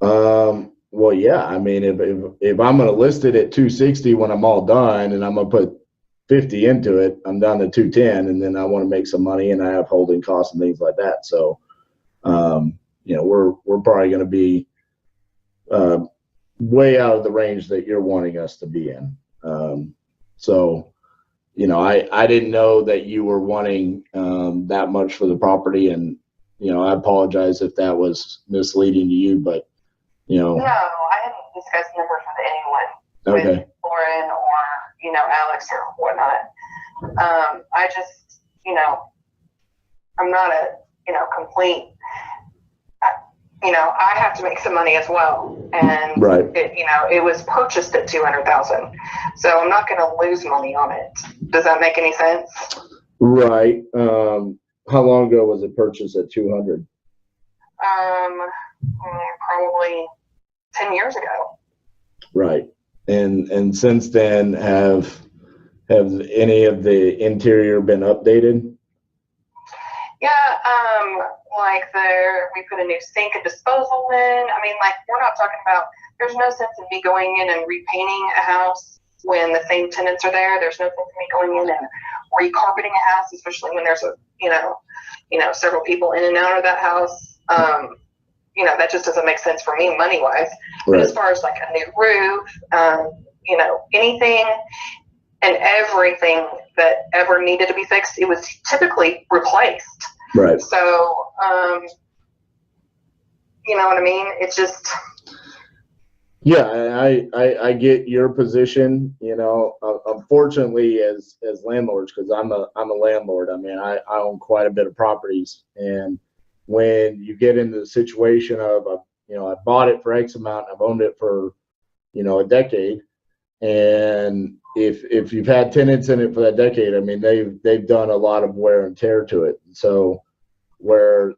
1. Well, yeah. I mean, if I'm gonna list it at 260 when I'm all done, and I'm gonna put 50 into it, I'm down to 210, and then I want to make some money, and I have holding costs and things like that. So, you know, we're probably gonna be way out of the range that you're wanting us to be in. So, you know, I didn't know that you were wanting that much for the property, and I apologize if that was misleading to you, but No, I hadn't discussed numbers with anyone, okay. with Lauren or, Alex or whatnot. I just, I'm not a, complete, I have to make some money as well. And, right. It was purchased at 200,000. So I'm not going to lose money on it. Does that make any sense? Right. How long ago was it purchased at 200? Probably 10 years ago. Right. And since then, have any of the interior been updated? Yeah, like we put a new sink and disposal in. I mean, like, we're not talking about, there's no sense in me going in and repainting a house when the same tenants are there. There's no sense in me going in and recarpeting a house, especially when there's several people in and out of that house. That just doesn't make sense for me money-wise. Right. But as far as like a new roof, anything and everything that ever needed to be fixed, it was typically replaced. Right. So, you know what I mean? It's just. Yeah, I get your position. Unfortunately, as landlords, because I'm a landlord. I mean, I own quite a bit of properties, and when you get into the situation of, I bought it for X amount, I've owned it for, a decade, and if you've had tenants in it for that decade, I mean, they've done a lot of wear and tear to it. So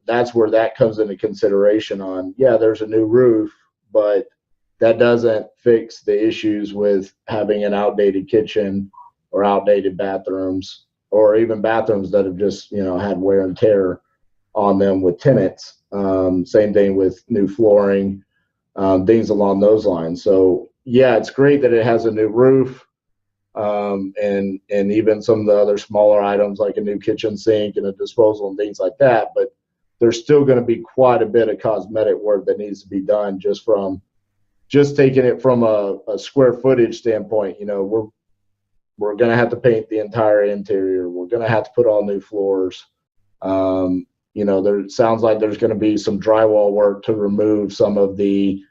that's where that comes into consideration on, yeah, there's a new roof, but that doesn't fix the issues with having an outdated kitchen or outdated bathrooms, or even bathrooms that have just, had wear and tear on them with tenants. Same thing with new flooring, things along those lines. So yeah, it's great that it has a new roof, and even some of the other smaller items like a new kitchen sink and a disposal and things like that. But there's still going to be quite a bit of cosmetic work that needs to be done just taking it from a square footage standpoint. We're going to have to paint the entire interior. We're going to have to put all new floors. There sounds like there's going to be some drywall work to remove some of the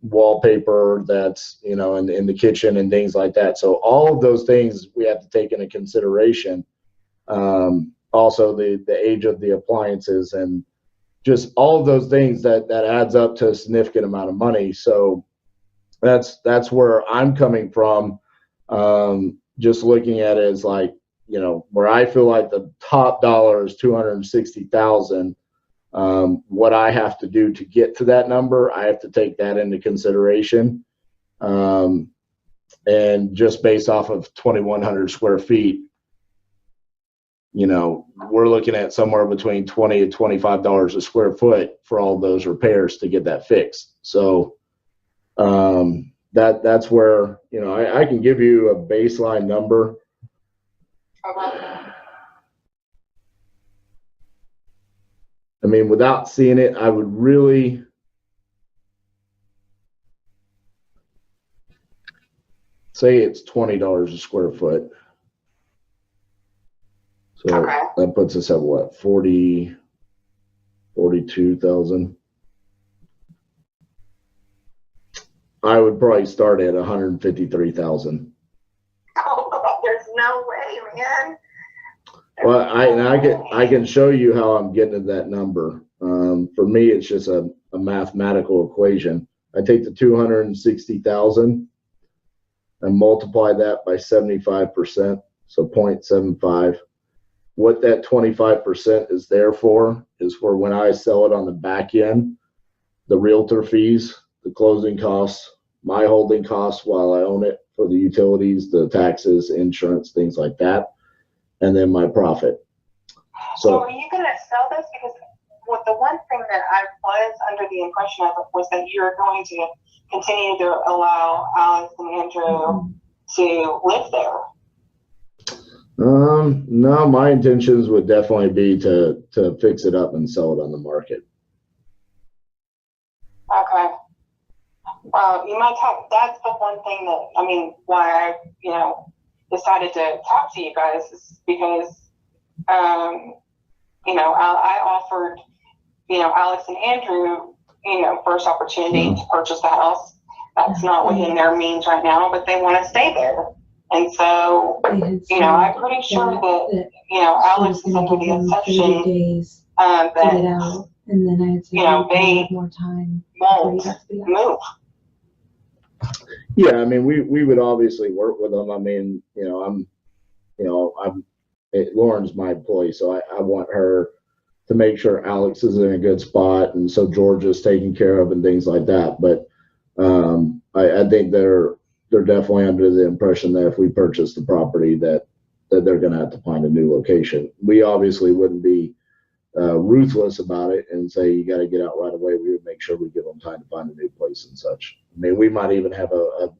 wallpaper that's, in the kitchen and things like that. So all of those things we have to take into consideration. Also the age of the appliances and just all of those things that adds up to a significant amount of money. So that's where I'm coming from. Just looking at it as like, where I feel like the top dollar is 260,000. What I have to do to get to that number, I have to take that into consideration. And just based off of 2,100 square feet, we're looking at somewhere between $20 to $25 a square foot for all those repairs to get that fixed. So that's where, I can give you a baseline number. I mean, without seeing it, I would really say it's $20 a square foot. So that puts us at what, 42,000. I would probably start at 153,000. Oh, there's no way, man. Well, I can show you how I'm getting to that number. For me, it's just a mathematical equation. I take the 260,000 and multiply that by 75%, so 0.75. What that 25% is there for is for when I sell it on the back end, the realtor fees, the closing costs, my holding costs while I own it for the utilities, the taxes, insurance, things like that, and then my profit. So are you going to sell this? Because the one thing that I was under the impression of was that you're going to continue to allow Alex and Andrew to live there. No, my intentions would definitely be to fix it up and sell it on the market. Okay. Well, you might talk. That's the one thing that, why I, decided to talk to you guys is because, you know, I offered, you know, Alex and Andrew, you know, first opportunity to purchase the house. That's not within their means right now, but they want to stay there. And so, you know, I'm pretty sure that, you know, Alex is under the assumption that, and then I had to you know, they more time won't move. Yeah, I mean, we would obviously work with them. I mean, Lauren's my employee, so I want her to make sure Alex is in a good spot, and so Georgia's taken care of and things like that. But I think they're definitely under the impression that if we purchase the property, that they're going to have to find a new location. We obviously wouldn't be ruthless about it and say you got to get out right away. We would make sure we give them time to find a new place and such. I mean, we might even have a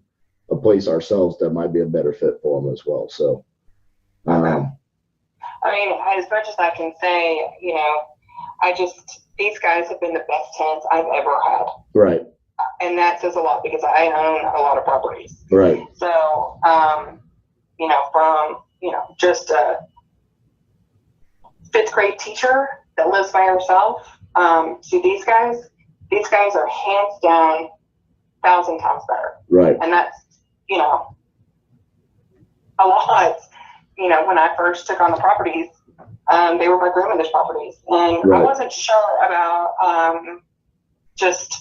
place ourselves that might be a better fit for them as well. So, I mean, as much as I can say, you know, these guys have been the best tenants I've ever had. Right. And that says a lot because I own a lot of properties. Right. So, you know, from, you know, just a 5th grade teacher that lives by herself, to these guys are hands down 1,000 times better. Right. And that's, you know, a lot. You know, when I first took on the properties, they were my grandmother's properties. And Right. I wasn't sure about just,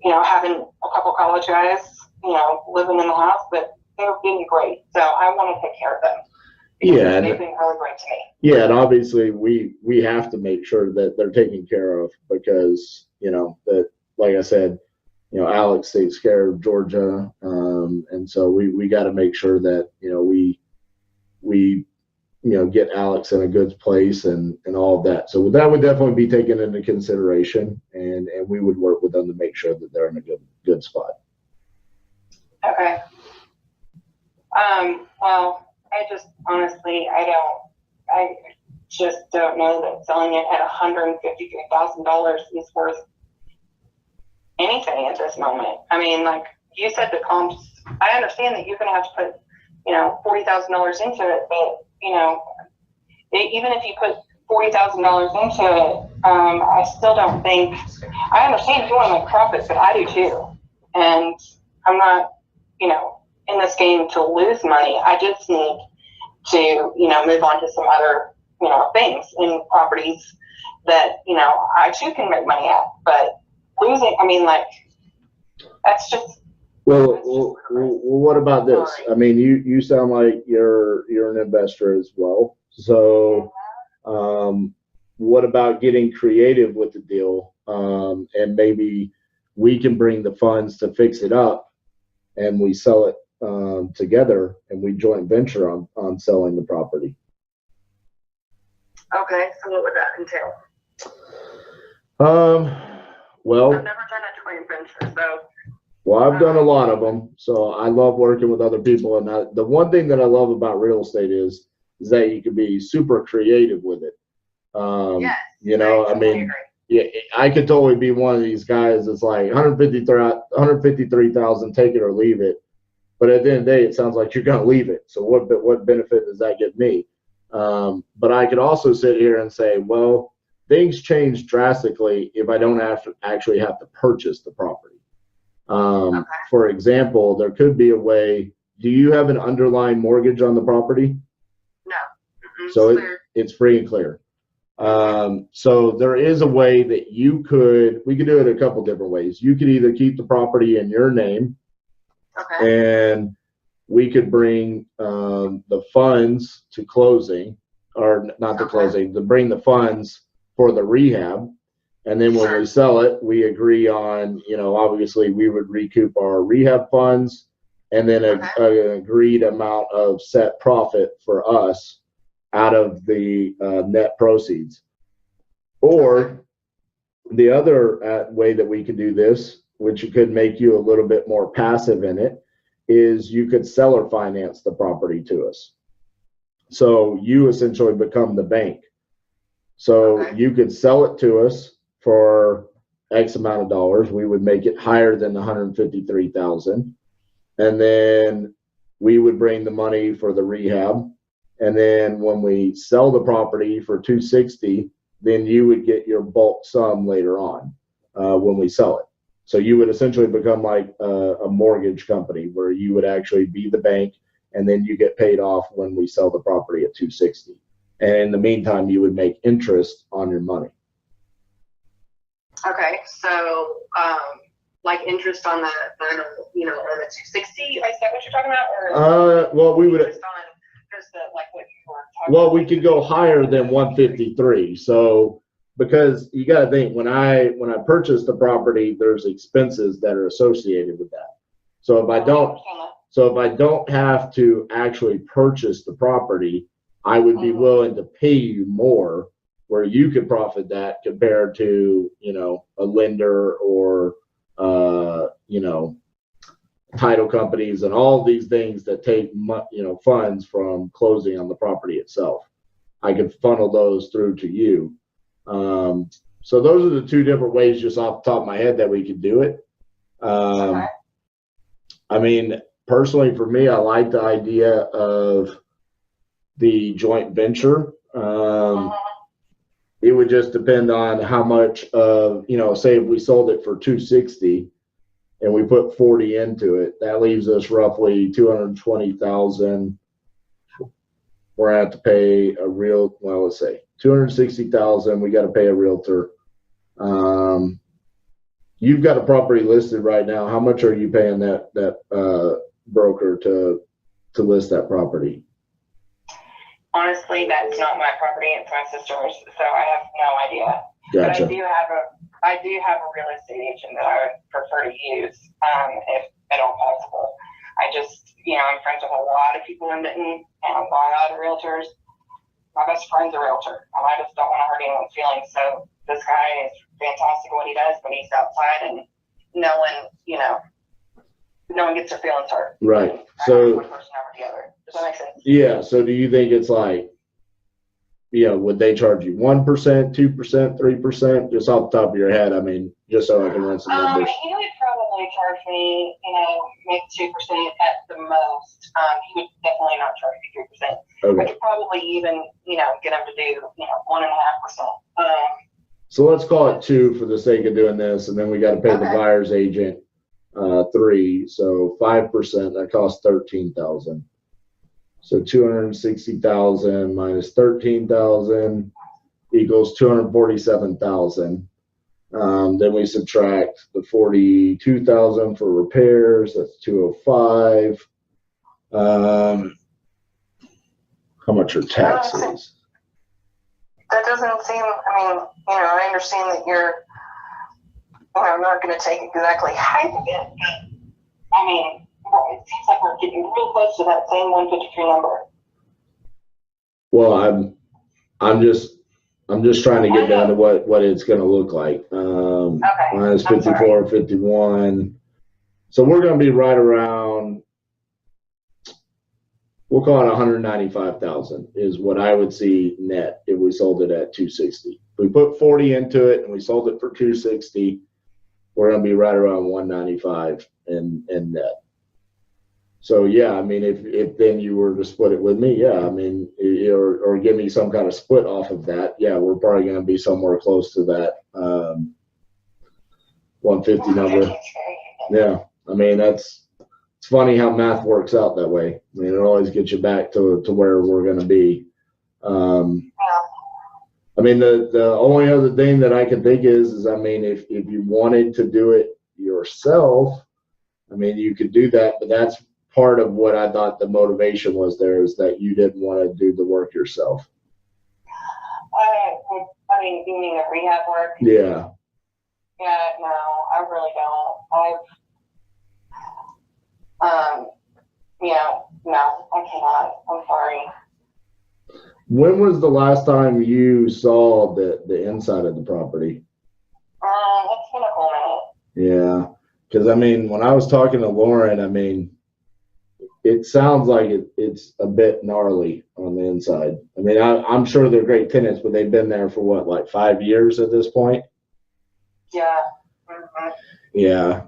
you know, having a couple college guys, you know, living in the house, but they were being great. So I want to take care of them. Yeah. They've been really great to me. Yeah, and obviously we have to make sure that they're taken care of because, you know, that, like I said, you know, Alex takes care of Georgia. And so we got to make sure that, you know, we get Alex in a good place and all of that. So that would definitely be taken into consideration, and we would work with them to make sure that they're in a good spot. Okay. Well, I just honestly, I just don't know that selling it at $153,000 is worth anything at this moment. I mean, like you said, the comps, I understand that you're going to have to put, you know, $40,000 into it, but, you know, even if you put $40,000 into it, I still don't think, I understand you want to make profits, but I do too. And I'm not, you know, in this game to lose money. I just need to, you know, move on to some other, you know, things in properties that, you know, I too can make money at. But losing, I mean, like, that's just. Well, what about this? I mean, you sound like you're an investor as well. So, what about getting creative with the deal? And maybe we can bring the funds to fix it up, and we sell it together, and we joint venture on selling the property. Okay, so what would that entail? Well, I've never done a joint venture, so. Well, I've done a lot of them, so I love working with other people. And the one thing that I love about real estate is that you can be super creative with it. Yes, you know, I mean, yeah, I could totally be one of these guys that's like 153,000, take it or leave it. But at the end of the day, it sounds like you're going to leave it. So what benefit does that give me? But I could also sit here and say, well, things change drastically if I don't actually have to purchase the property. For example, there could be a way. Do you have an underlying mortgage on the property? No. So it's free and clear. So there is a way that we could do it a couple different ways. You could either keep the property in your name, and we could bring the funds to closing, or not to closing, to bring the funds for the rehab. And then when we sell it, we agree on, you know, obviously we would recoup our rehab funds and then an agreed amount of set profit for us out of the net proceeds. Or the other way that we could do this, which could make you a little bit more passive in it, is you could seller finance the property to us. So you essentially become the bank. So you could sell it to us for X amount of dollars. We would make it higher than the 153,000, and then we would bring the money for the rehab. And then when we sell the property for 260, then you would get your bulk sum later on when we sell it. So you would essentially become like a mortgage company where you would actually be the bank, and then you get paid off when we sell the property at 260. And in the meantime, you would make interest on your money. Okay, so like interest on the on the 260. Is that what you're talking about? Or Well, we would. Interest on just the, like what you were talking Well, about? we could go higher than 153. So because you got to think when I purchased the property, there's expenses that are associated with that. So if I don't have to actually purchase the property, I would be willing to pay you more, where you could profit that compared to, a lender or, title companies and all these things that take, funds from closing on the property itself. I could funnel those through to you. So those are the two different ways just off the top of my head that we could do it. I mean, personally for me, I like the idea of the joint venture. It would just depend on how much of, say if we sold it for 260 and we put 40 into it, that leaves us roughly 220,000. We're gonna have to pay a real, well, let's say 260,000. We got to pay a realtor. You've got a property listed right now. How much are you paying that broker to list that property? Honestly, that's not my property. It's my sister's, so I have no idea. Gotcha. But I do have a real estate agent that I would prefer to use, if at all possible. I just, I'm friends with a lot of people in Benton, and a lot of realtors. My best friend's a realtor, and I just don't want to hurt anyone's feelings. So this guy is fantastic at what he does, but he's outside, and no one gets their feelings hurt. Right. So one person over the other. Does that make sense? yeah. So do you think it's like, would they charge you 1%, 2%, 3%? Just off the top of your head, I mean, just so I can run some numbers. He would probably charge me, maybe 2% at the most. He would definitely not charge me 3%. Okay. I could probably even, get him to do, 1.5%. So let's call it 2 for the sake of doing this, and then we got to pay the buyer's agent 3. So 5%, that costs 13,000. So 260,000 minus 13,000 equals 247,000. Then we subtract the 42,000 for repairs. That's 205. How much are taxes? That doesn't seem, I understand that you're, I'm not going to take exactly half of it, but, it seems like we're getting real close to that same 153 number. Well, I'm just trying to get down to what it's going to look like. Minus 54, 51. So we're going to be right around, we'll call it 195,000 is what I would see net if we sold it at 260. If we put 40 into it and we sold it for 260, we're going to be right around 195 in net. So yeah, if then you were to split it with me, yeah, or give me some kind of split off of that, yeah, we're probably going to be somewhere close to that 150 number. Yeah, it's funny how math works out that way. It always gets you back to where we're going to be. The only other thing that I can think is if you wanted to do it yourself, you could do that, but that's part of what I thought the motivation was there, is that you didn't want to do the work yourself. You mean the rehab work? Yeah. Yeah, no, I really don't. No, I cannot. I'm sorry. When was the last time you saw the inside of the property? It's been a whole minute. Yeah, because when I was talking to Lauren, it sounds like it's a bit gnarly on the inside. I'm sure they're great tenants, but they've been there for what, like 5 years at this point? Yeah. Mm-hmm. Yeah,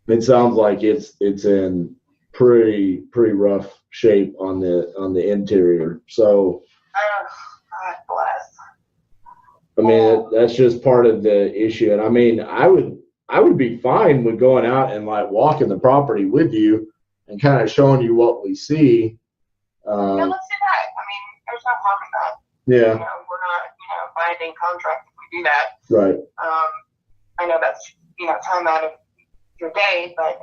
it sounds like it's in pretty rough shape on the interior. So God bless. I mean, that's just part of the issue. And I mean, I would be fine with going out and like walking the property with you and kind of showing you what we see. Yeah, let's do that. I mean, there's no harm in that. Yeah. You know, we're not, binding contract if we do that. Right. I know that's, time out of your day, but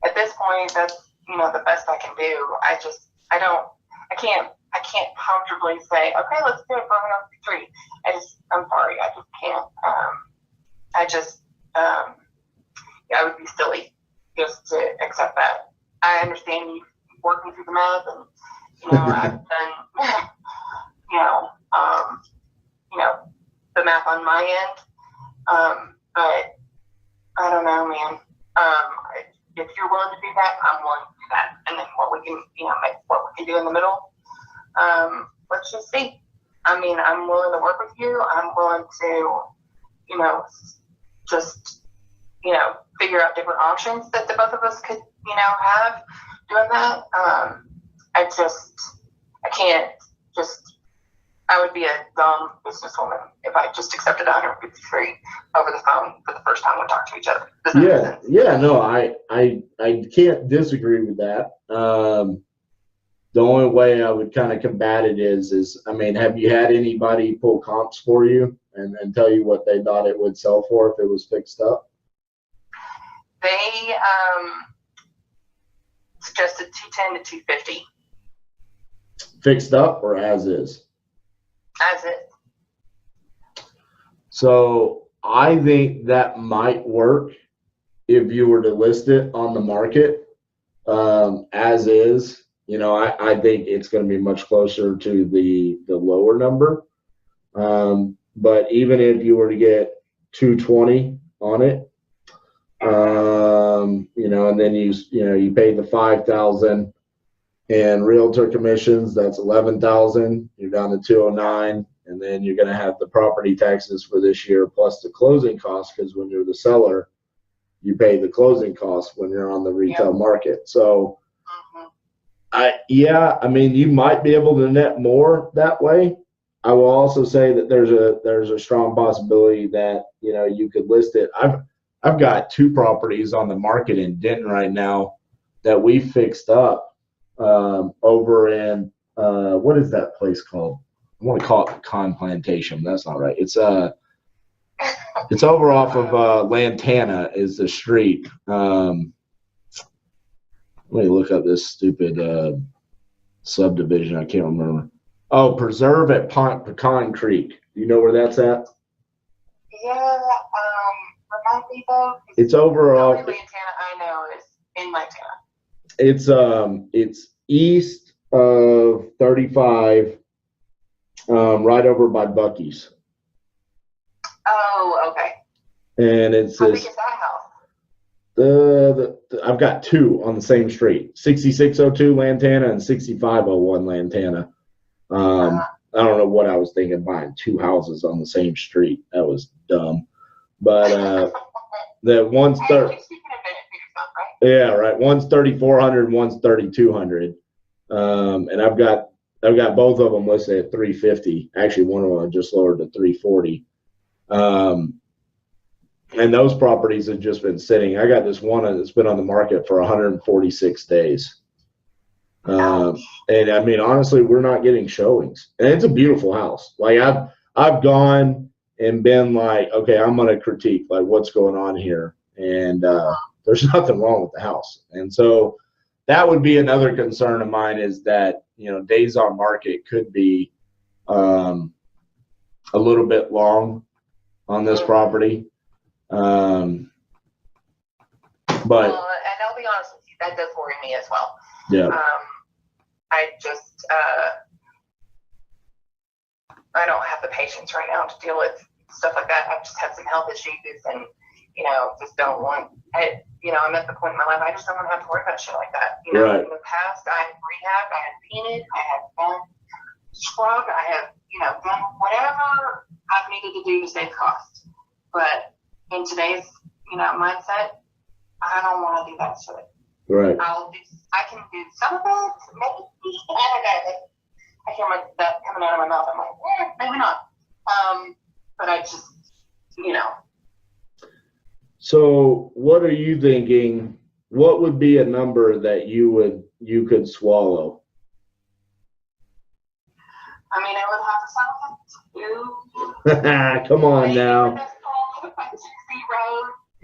at this point, that's, the best I can do. I can't comfortably say, okay, let's do it for 103. I'm sorry, I just can't. I would be silly just to accept that. I understand you working through the math, and I've done, the math on my end. But I don't know, man. If you're willing to do that, I'm willing to do that. And then what we can, what we can do in the middle. Let's just see. I mean, I'm willing to work with you. I'm willing to, just, figure out different options that the both of us could, have doing that. I would be a dumb businesswoman if I just accepted 153 over the phone for the first time we talked to each other. Yeah, no, I can't disagree with that. The only way I would kind of combat it is, I mean, have you had anybody pull comps for you and tell you what they thought it would sell for if it was fixed up? They suggested 210 to 250. Fixed up or as is? As is. So I think that might work if you were to list it on the market as is. I think it's going to be much closer to the lower number. But even if you were to get 220 on it, and then you pay the 5,000 and realtor commissions, that's 11,000. You're down to 209, and then you're going to have the property taxes for this year plus the closing costs, because when you're the seller, you pay the closing costs when you're on the retail market. So, I mean, you might be able to net more that way. I will also say that there's a strong possibility that you could list it. I've got 2 properties on the market in Denton right now that we fixed up over in what is that place called? I want to call it Con Plantation. That's not right. It's over off of Lantana is the street. Let me look up this stupid subdivision. I can't remember. Oh, Preserve at Pecan Creek. Do you know where that's at? Yeah. Remind me though. It's over off. Lantana, I know, is in Lantana. It's east of 35, right over by Buc-ee's. Oh, okay. And it's how big is that house? I've got 2 on the same street, 6602 Lantana and 6501 Lantana. I don't know what I was thinking, buying 2 houses on the same street. That was dumb. But the one's yeah, right. One's 3,400, one's 3,200. And I've got both of them listed at 350. Actually, one of them I just lowered to 340. And those properties have just been sitting. I got this one that's been on the market for 146 days. And I mean, honestly, we're not getting showings, and it's a beautiful house. Like I've gone and been like, okay, I'm going to critique like what's going on here. And, there's nothing wrong with the house. And so that would be another concern of mine, is that, days on market could be, a little bit long on this property. But and I'll be honest with you, that does worry me as well. Yeah. I don't have the patience right now to deal with stuff like that. I've just had some health issues, and just don't want. I'm at the point in my life I just don't want to have to worry about shit like that. Right. In the past, I had rehab, I had peanut, I had bone scrub, I have done whatever I've needed to do to save costs. But in today's mindset, I don't want to do that shit. Right. I can do some of it, maybe. I hear that coming out of my mouth. I'm like, maybe not. But I just, you know. So what are you thinking? What would be a number that you could swallow? I mean, I would have to settle it Come on now. Come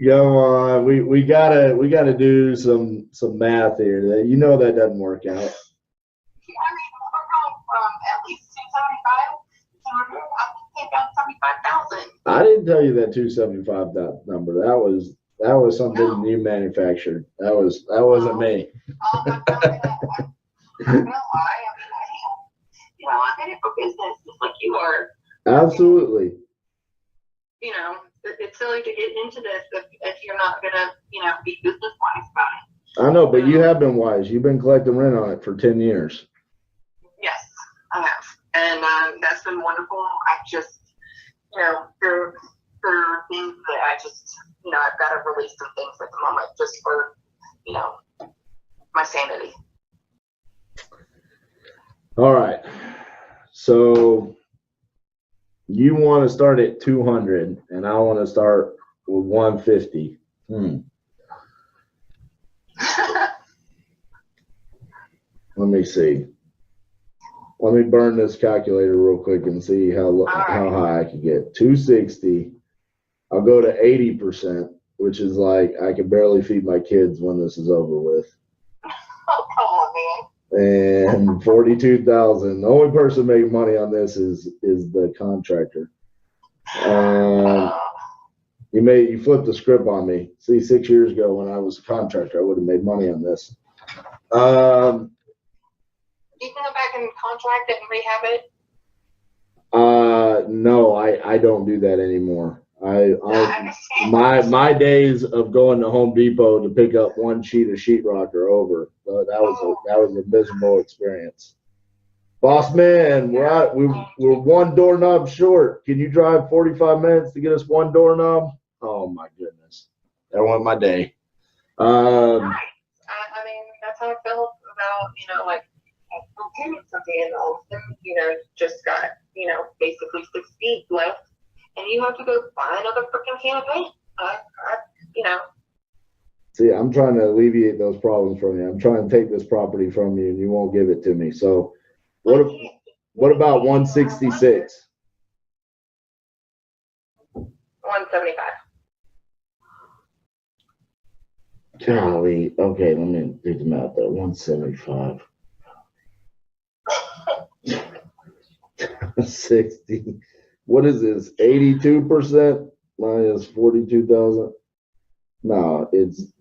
on. We gotta do some math here. You know that doesn't work out. I mean, we're going from at least 275 to take out 75,000. I didn't tell you that 275 number. That was something you manufactured. That wasn't me. I'm not gonna lie. I mean, I'm in it for business, just like you are. Absolutely. You know, it's silly to get into this if you're not gonna, be business wise about it. I know, but you have been wise. You've been collecting rent on it for 10 years. Yes, I have, and that's been wonderful. I just, there are things that I just, I've got to release some things at the moment just for, my sanity. All right. So you want to start at 200 and I want to start with 150. Let me see. Let me burn this calculator real quick and see how high I can get. 260. I'll go to 80%, which is like I can barely feed my kids when this is over with. Oh, come on, man. And 42,000. The only person making money on this is the contractor. You flipped the script on me. See, 6 years ago when I was a contractor, I would have made money on this. You can go back and contract it and rehab it? No, I don't do that anymore. My days of going to Home Depot to pick up one sheet of sheetrock are over. So that was a miserable experience. Boss man, we're one doorknob short. Can you drive 45 minutes to get us one doorknob? Oh my goodness, that went my day. Right. I mean, that's how I felt about something, and all of them, just got basically 6 feet left, and you have to go buy another freaking can of paint. See, I'm trying to alleviate those problems from you. I'm trying to take this property from you, and you won't give it to me. So, what about 166? 175. Golly. Okay, let me do the math there. 175. 60. What is this? 82% minus 42,000? No, it's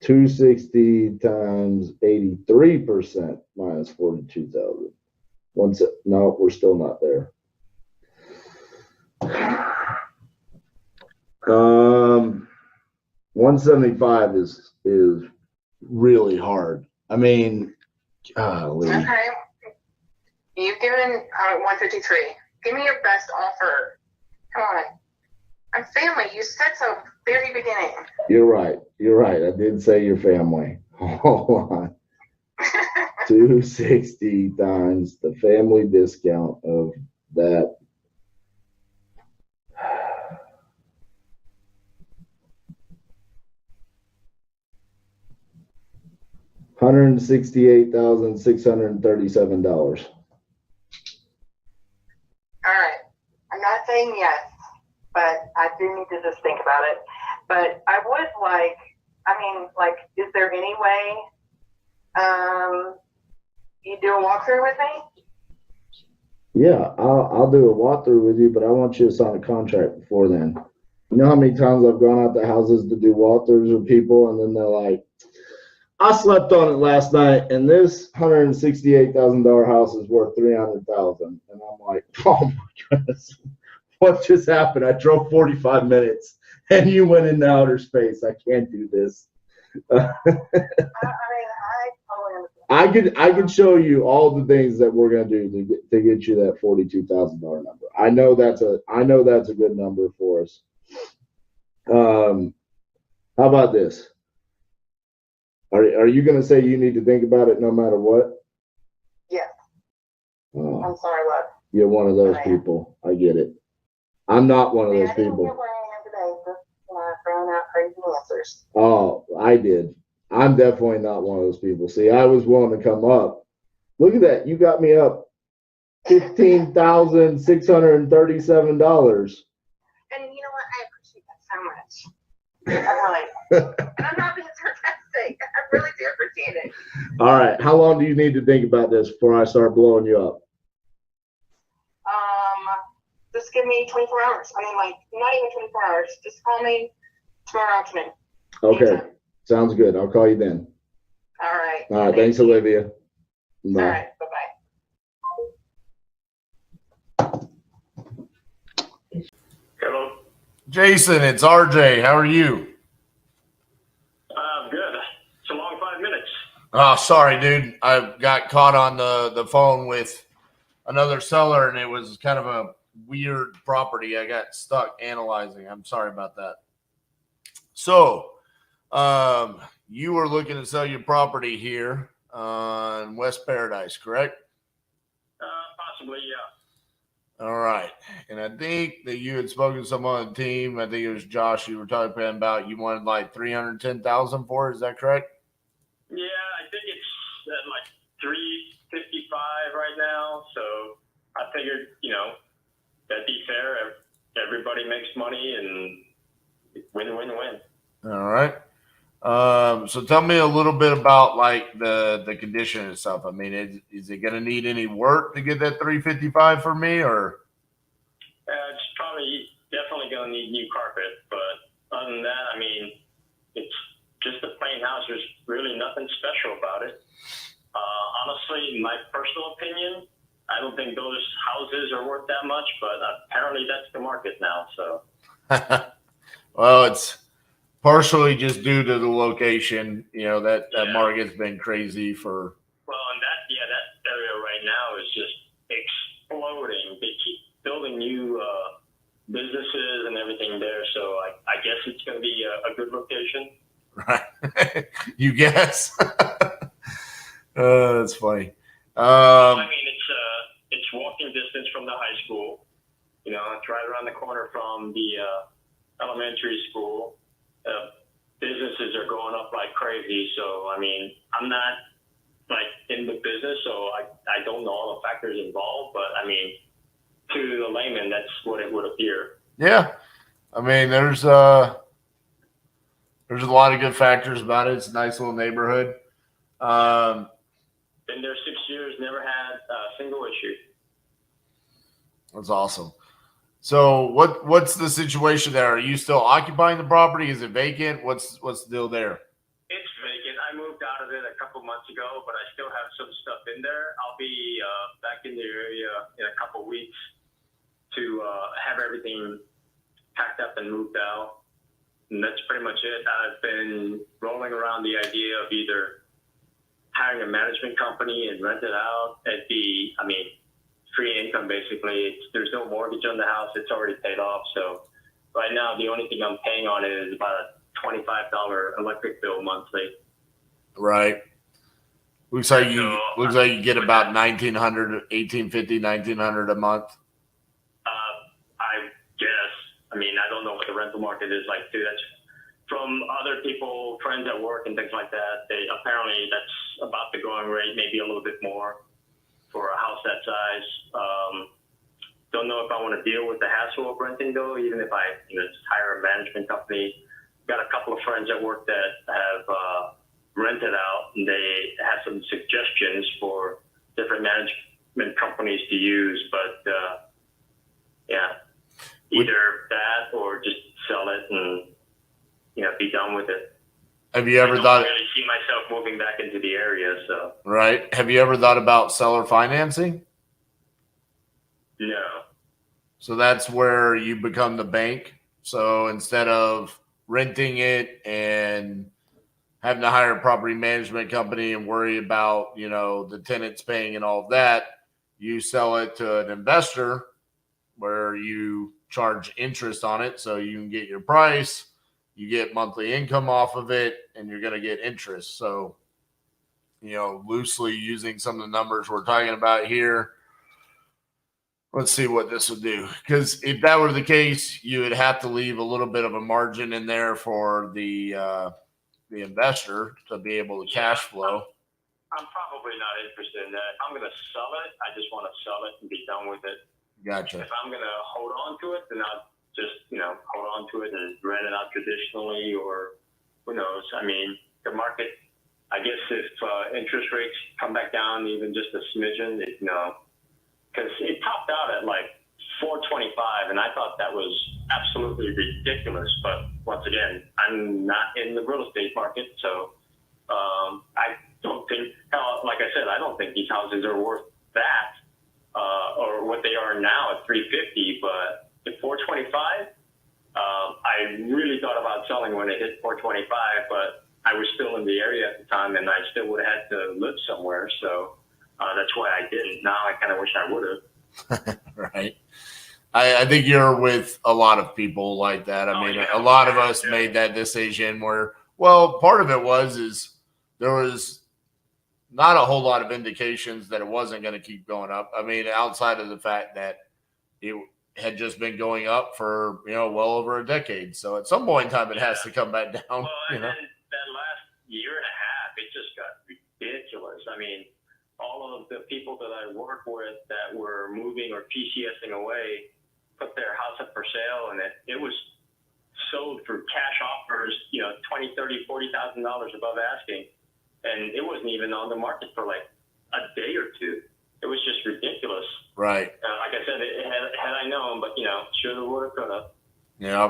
260 times 83% minus 42,000. No, we're still not there. 175 is really hard. I mean, golly. Okay. You've given 153. Give me your best offer. Come on. I'm family. You said so very beginning. You're right. I did say your family. Hold on. 260 times the family discount of that. $168,637. All right. I'm not saying yes, but I do need to just think about it. But I would is there any way you do a walkthrough with me? Yeah, I'll do a walkthrough with you, but I want you to sign a contract before then. You know how many times I've gone out to houses to do walkthroughs with people, and then they're like, I slept on it last night, and this $168,000 house is worth $300,000. And I'm like, oh my goodness, what just happened? I drove 45 minutes, and you went into outer space. I can't do this. I could show you all the things that we're gonna do to get you that $42,000 number. I know that's a good number for us. How about this? Are you going to say you need to think about it no matter what? Yes. I'm sorry, love. You're one of those people. I get it. I'm not one of See, those I didn't people. get where I am today, just throwing out crazy answers. Oh, I did. I'm definitely not one of those people. See, I was willing to come up. Look at that. You got me up $15,637. And you know what? I appreciate that so much. I really, and I'm not being sarcastic. I really do appreciate it. All right. How long do you need to think about this before I start blowing you up? Just give me 24 hours. I mean, like, not even 24 hours. Just call me tomorrow afternoon. Okay. Anytime. Sounds good. I'll call you then. All right. All right. Thanks, Olivia. Bye. All right. Bye-bye. Hello. Jason, it's RJ. How are you? Good. It's a long 5 minutes. Oh, sorry, dude. I got caught on the phone with another seller, and it was kind of a weird property. I got stuck analyzing. I'm sorry about that. So, you were looking to sell your property here on West Paradise, correct? Possibly, yeah. All right. And I think that you had spoken to someone on the team. I think it was Josh you were talking about. You wanted like $310,000 for it. Is that correct? Yeah, I think it's at like 355 right now. So I figured, that'd be fair. Everybody makes money and win-win-win. All right. So tell me a little bit about like the condition itself. I mean, is it going to need any work to get that 355 for me, or? It's probably definitely going to need new carpet, but other than that, I mean, it's just a plain house. There's really nothing special about it. Honestly, in my personal opinion, I don't think those houses are worth that much, but apparently that's the market now. So, well, it's partially just due to the location. That market's been crazy for. Well, and that area right now is just exploding. They keep building new businesses and everything there. So I guess it's going to be a good location. Right. You guess. That's funny. I mean, it's walking distance from the high school. It's right around the corner from the elementary school. Businesses are going up like crazy. So, I mean, I'm not like in the business, so I don't know all the factors involved. But I mean, to the layman, that's what it would appear. Yeah. I mean, there's a lot of good factors about it. It's a nice little neighborhood. Been there 6 years, never had a single issue. That's awesome. So what's the situation there? Are you still occupying the property? Is it vacant? What's the deal there? It's vacant. I moved out of it a couple months ago, but I still have some stuff in there. I'll be back in the area in a couple weeks to have everything packed up and moved out. And that's pretty much it. I've been rolling around the idea of either hiring a management company and rent it out. It'd be, free income basically. There's no mortgage on the house. It's already paid off. So right now, the only thing I'm paying on it is about a $25 electric bill monthly. Right. Looks like you get about $1,900, $1,850, $1,900 a month. I guess. I don't know what the rental market is like too. That's from other people, friends at work and things like that. Apparently that's about the going rate, maybe a little bit more for a house that size. Don't know if I want to deal with the hassle of renting though, even if I just hire a management company. Got a couple of friends at work that have rented out, and they have some suggestions for different management companies to use. But either that or just sell it and be done with it. Have you ever I don't really see myself moving back into the area, so. Right. Have you ever thought about seller financing? No. So that's where you become the bank. So instead of renting it and having to hire a property management company and worry about, the tenants paying and all of that, you sell it to an investor where you charge interest on it. So you can get your price, you get monthly income off of it, and you're going to get interest. So, loosely using some of the numbers we're talking about here, Let's see what this will do. Because if that were the case, you would have to leave a little bit of a margin in there for the investor to be able to cash flow. I'm probably not interested in that. If I'm going to sell it, I just want to sell it and be done with it. Gotcha. If I'm going to hold on to it, then I'll just, hold on to it and rent it out traditionally, or who knows. I mean, the market, I guess if interest rates come back down even just a smidgen, because it topped out at like 425, and I thought that was absolutely ridiculous. But once again, I'm not in the real estate market, so I don't think, like I said, I don't think these houses are worth that or what they are now at 350. But at 425, I really thought about selling when it hit 425, but I was still in the area at the time, and I still would have had to live somewhere. So that's why I didn't. Now I kind of wish I would have. Right. I think you're with a lot of people like that. I mean, a lot of us made that decision where, well, part of it is there was not a whole lot of indications that it wasn't going to keep going up. I mean, outside of the fact that it had just been going up for, well over a decade. So at some point in time, it has to come back down. Well, and then that last year and a half, it just got ridiculous. I mean, all of the people that I work with that were moving or PCSing away put their house up for sale, and it was sold for cash offers, $20,000, $30,000, $40,000 above asking, and it wasn't even on the market for like a day or two. It was just ridiculous. Right. Like I said, had I known, but should have, would have, could have. Yeah.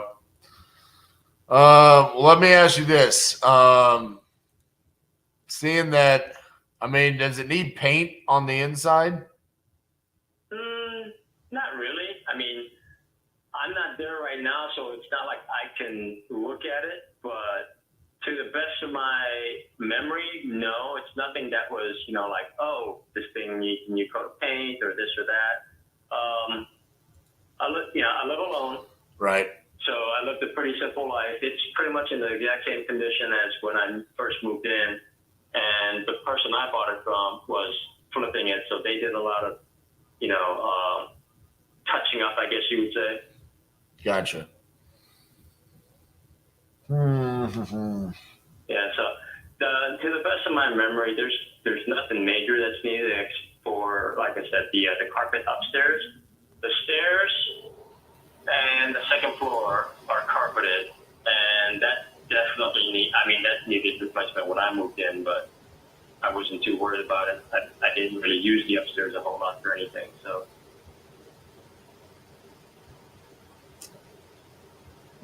Let me ask you this: seeing that, I mean, does it need paint on the inside? Not really. I mean, I'm not there right now, so it's not like I can look at it. But to the best of my memory, no, it's nothing that was, like, oh, this thing needs a new coat of paint or this or that. I live alone. Right. So I lived a pretty simple life. It's pretty much in the exact same condition as when I first moved in. And the person I bought it from was flipping it. So they did a lot of, touching up, I guess you would say. Gotcha. Yeah, so to the best of my memory, there's nothing major that's needed for, like I said, the carpet upstairs. The stairs and the second floor are carpeted, and that definitely that needed replacement when I moved in, but I wasn't too worried about it. I didn't really use the upstairs a whole lot for anything, so.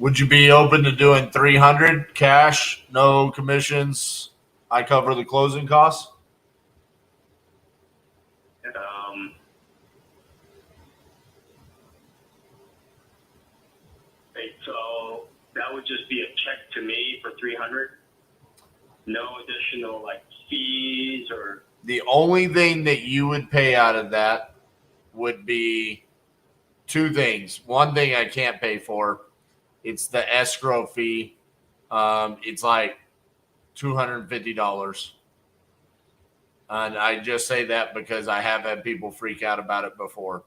Would you be open to doing 300 cash, no commissions? I cover the closing costs. So that would just be a check to me for 300. No additional fees or. The only thing that you would pay out of that would be two things. One thing I can't pay for. It's the escrow fee. It's like $250. And I just say that because I have had people freak out about it before.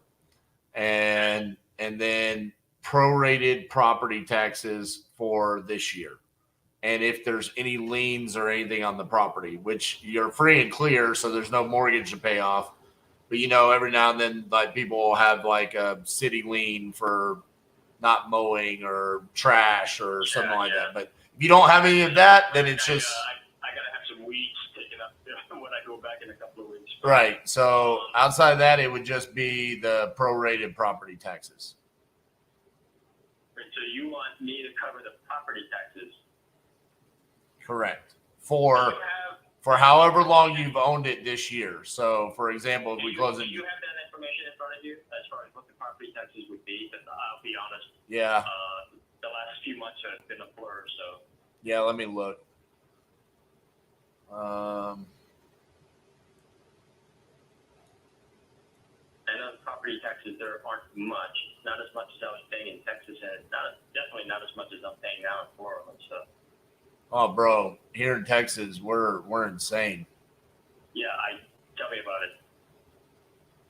And then prorated property taxes for this year. And if there's any liens or anything on the property, which you're free and clear, so there's no mortgage to pay off. But every now and then, people will have a city lien for not mowing or trash or something like that. But if you don't have any of that, then it's just. I gotta have some weeds taken up when I go back in a couple of weeks. Right. So outside of that, it would just be the prorated property taxes. So you want me to cover the property taxes? Correct. For however long you've owned it this year. So, for example, if we close it. Do you have that information in front of you as far as what the property taxes would be? Because I'll be honest. Yeah. The last few months have been a blur, so. Yeah, let me look. I know the property taxes there aren't much. Not as much as I was paying in Texas, and definitely not as much as I'm paying now in Florida. So. Oh, bro, here in Texas, we're insane. Yeah, tell me about it.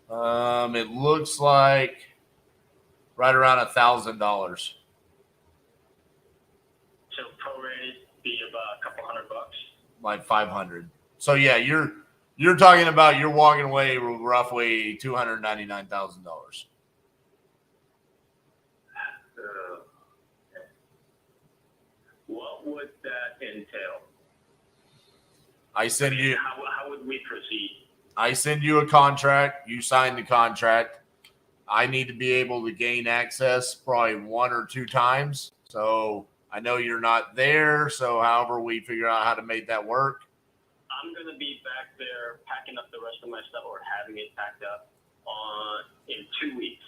It looks like right around $1,000. So prorated be about a couple $100. Like 500. So yeah, you're talking about you're walking away with roughly $299,000. What would that entail? How would we proceed? I send you a contract, you sign the contract. I need to be able to gain access probably 1 or 2 times. So I know you're not there. So however we figure out how to make that work. I'm going to be back there packing up the rest of my stuff or having it packed up in 2 weeks.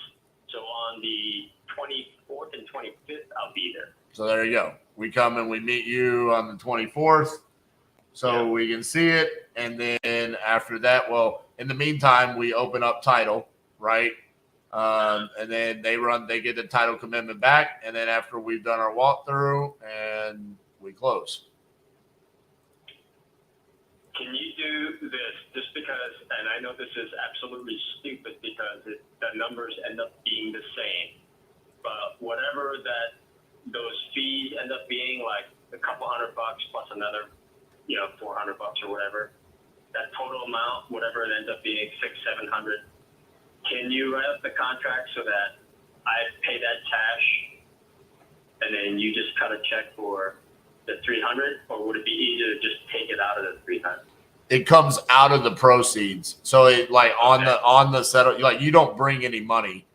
So on the 24th and 25th, I'll be there. So there you go. We come and we meet you on the 24th. So we can see it. And then after that, well, in the meantime, we open up title, right? And then they get the title commitment back. And then after we've done our walkthrough and we close. Can you do this just because, and I know this is absolutely stupid because the numbers end up being the same, but whatever those fees end up being, like a couple $100 plus another, $400 or whatever, that total amount, whatever it ends up being, $600-700. Can you write up the contract so that I pay that cash and then you just cut a check for the $300, or would it be easier to just take it out of the $300? It comes out of the proceeds. So it like on the settle, like you don't bring any money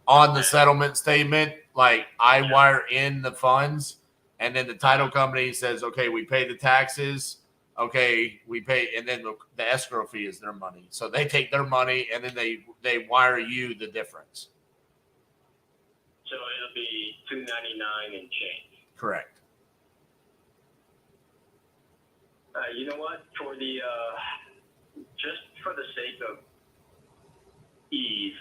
on the settlement statement. Like I wire in the funds and then the title company says, okay, we pay the taxes. Okay, we pay. And then the escrow fee is their money. So they take their money and then they wire you the difference. So it'll be $299 and change. Correct. You know what? For the just for the sake of ease,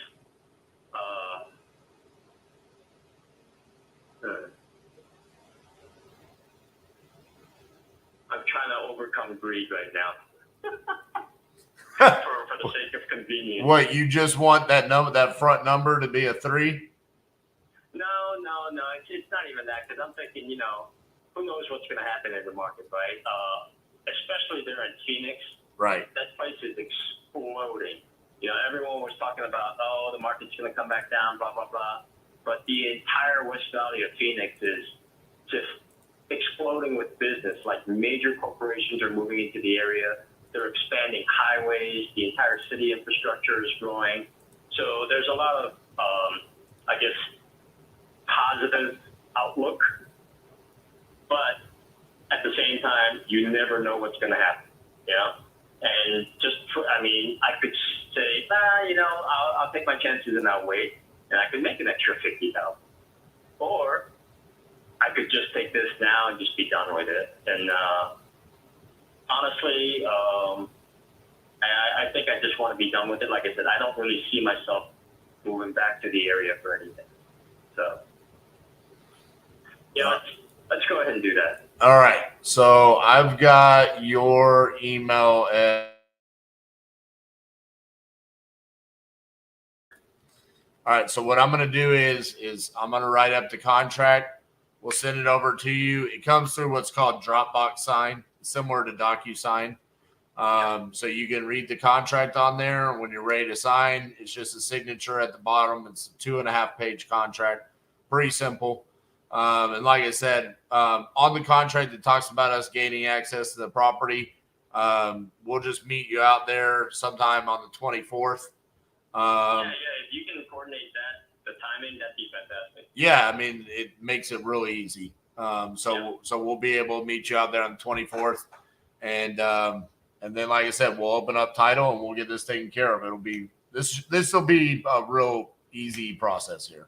I'm trying to overcome greed right now. for the sake of convenience. What, you just want that front number to be a 3? No. It's not even that, because I'm thinking, who knows what's going to happen in the market, right? Especially there in Phoenix. Right. That place is exploding. Everyone was talking about, the market's going to come back down, blah, blah, blah. But the entire West Valley of Phoenix is just exploding with business. Like major corporations are moving into the area. They're expanding highways. The entire city infrastructure is growing. So there's a lot of, positive outlook. But at the same time, you never know what's going to happen, And I could say, I'll take my chances and I'll wait, and I could make an extra $50,000. Or I could just take this now and just be done with it. And honestly, I think I just want to be done with it. Like I said, I don't really see myself moving back to the area for anything. So, let's go ahead and do that. All right. So I've got your email all right. So what I'm going to do is I'm going to write up the contract. We'll send it over to you. It comes through what's called Dropbox sign, similar to DocuSign. So you can read the contract on there. When you're ready to sign, it's just a signature at the bottom. It's a 2.5-page contract. Pretty simple. And like I said, on the contract, it talks about us gaining access to the property. We'll just meet you out there sometime on the 24th. If you can coordinate the timing, that'd be fantastic. Yeah, it makes it really easy. So we'll be able to meet you out there on the 24th. And then, like I said, we'll open up title and we'll get this taken care of. This will be a real easy process here.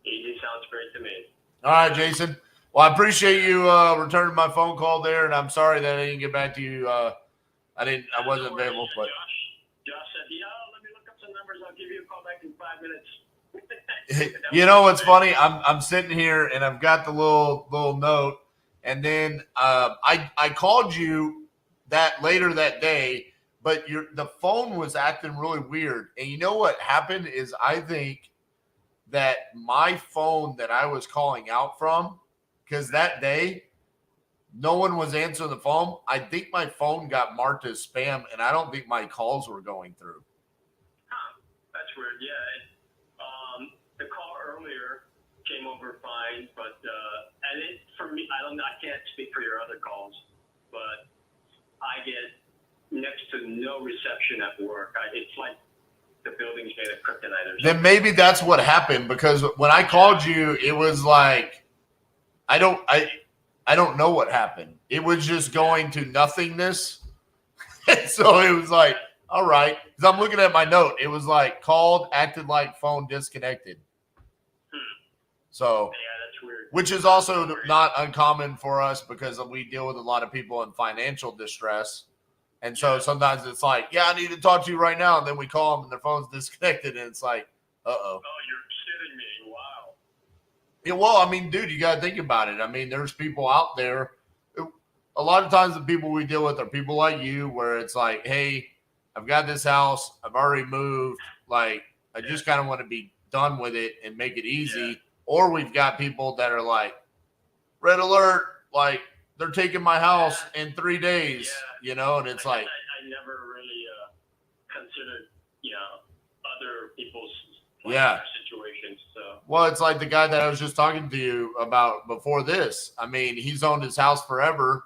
Easy sounds great to me. All right, Jason. Well, I appreciate you returning my phone call there, and I'm sorry that I didn't get back to you. I wasn't available, but Josh said, let me look up some numbers. I'll give you a call back in 5 minutes. you know what's funny? I'm sitting here and I've got the little note, and then I called you that later that day, but the phone was acting really weird. And you know what happened is I think that my phone that I was calling out from, because that day no one was answering the phone, I think my phone got marked as spam, and I don't think my calls were going through. That's weird. Yeah. The call earlier came over fine, but and it for me, I can't speak for your other calls, but I get next to no reception at work. It's like the building's made of kryptonite or something. Then maybe that's what happened, because when I called you, it was like I don't know what happened. It was just going to nothingness. So it was like, all right. Because I'm looking at my note. It was like called, acted like phone disconnected. So, that's weird. Which is also not uncommon for us because we deal with a lot of people in financial distress. And so sometimes it's like, yeah, I need to talk to you right now. And then we call them and their phone's disconnected. And it's like, uh-oh. Oh, you're kidding me. Wow. Yeah, well, I mean, dude, you got to think about it. I mean, there's people out there. A lot of times the people we deal with are people like you where it's like, hey, I've got this house. I've already moved. Like, I just kind of want to be done with it and make it easy. Yeah. Or we've got people that are like, red alert, like they're taking my house in 3 days, you know, and it's like. I never really considered, other people's situations. So. Well, it's like the guy that I was just talking to you about before this. I mean, he's owned his house forever,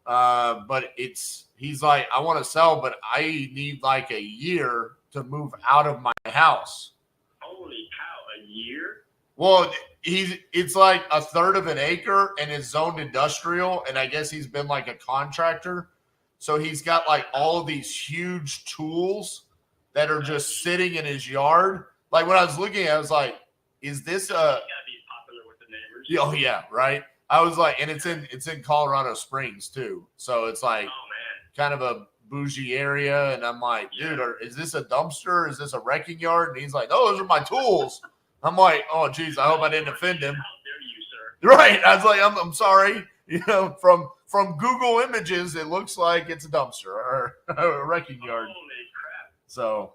but he's like, I want to sell, but I need like a year to move out of my house. Holy cow, a year? Well, it's like a third of an acre and it's zoned industrial, and I guess he's been like a contractor. So he's got like all of these huge tools that are just sitting in his yard. Like when I was looking at it, I was like, is this You gotta be popular with the neighbors. Oh yeah, right. I was like, and it's in Colorado Springs too. So it's like kind of a bougie area. And I'm like, dude, is this a dumpster? Is this a wrecking yard? And he's like, no, those are my tools. I'm like, oh geez, I hope I didn't offend him. How dare you, sir? Right. I was like, I'm sorry. From Google Images, it looks like it's a dumpster or a wrecking yard. Holy crap. So,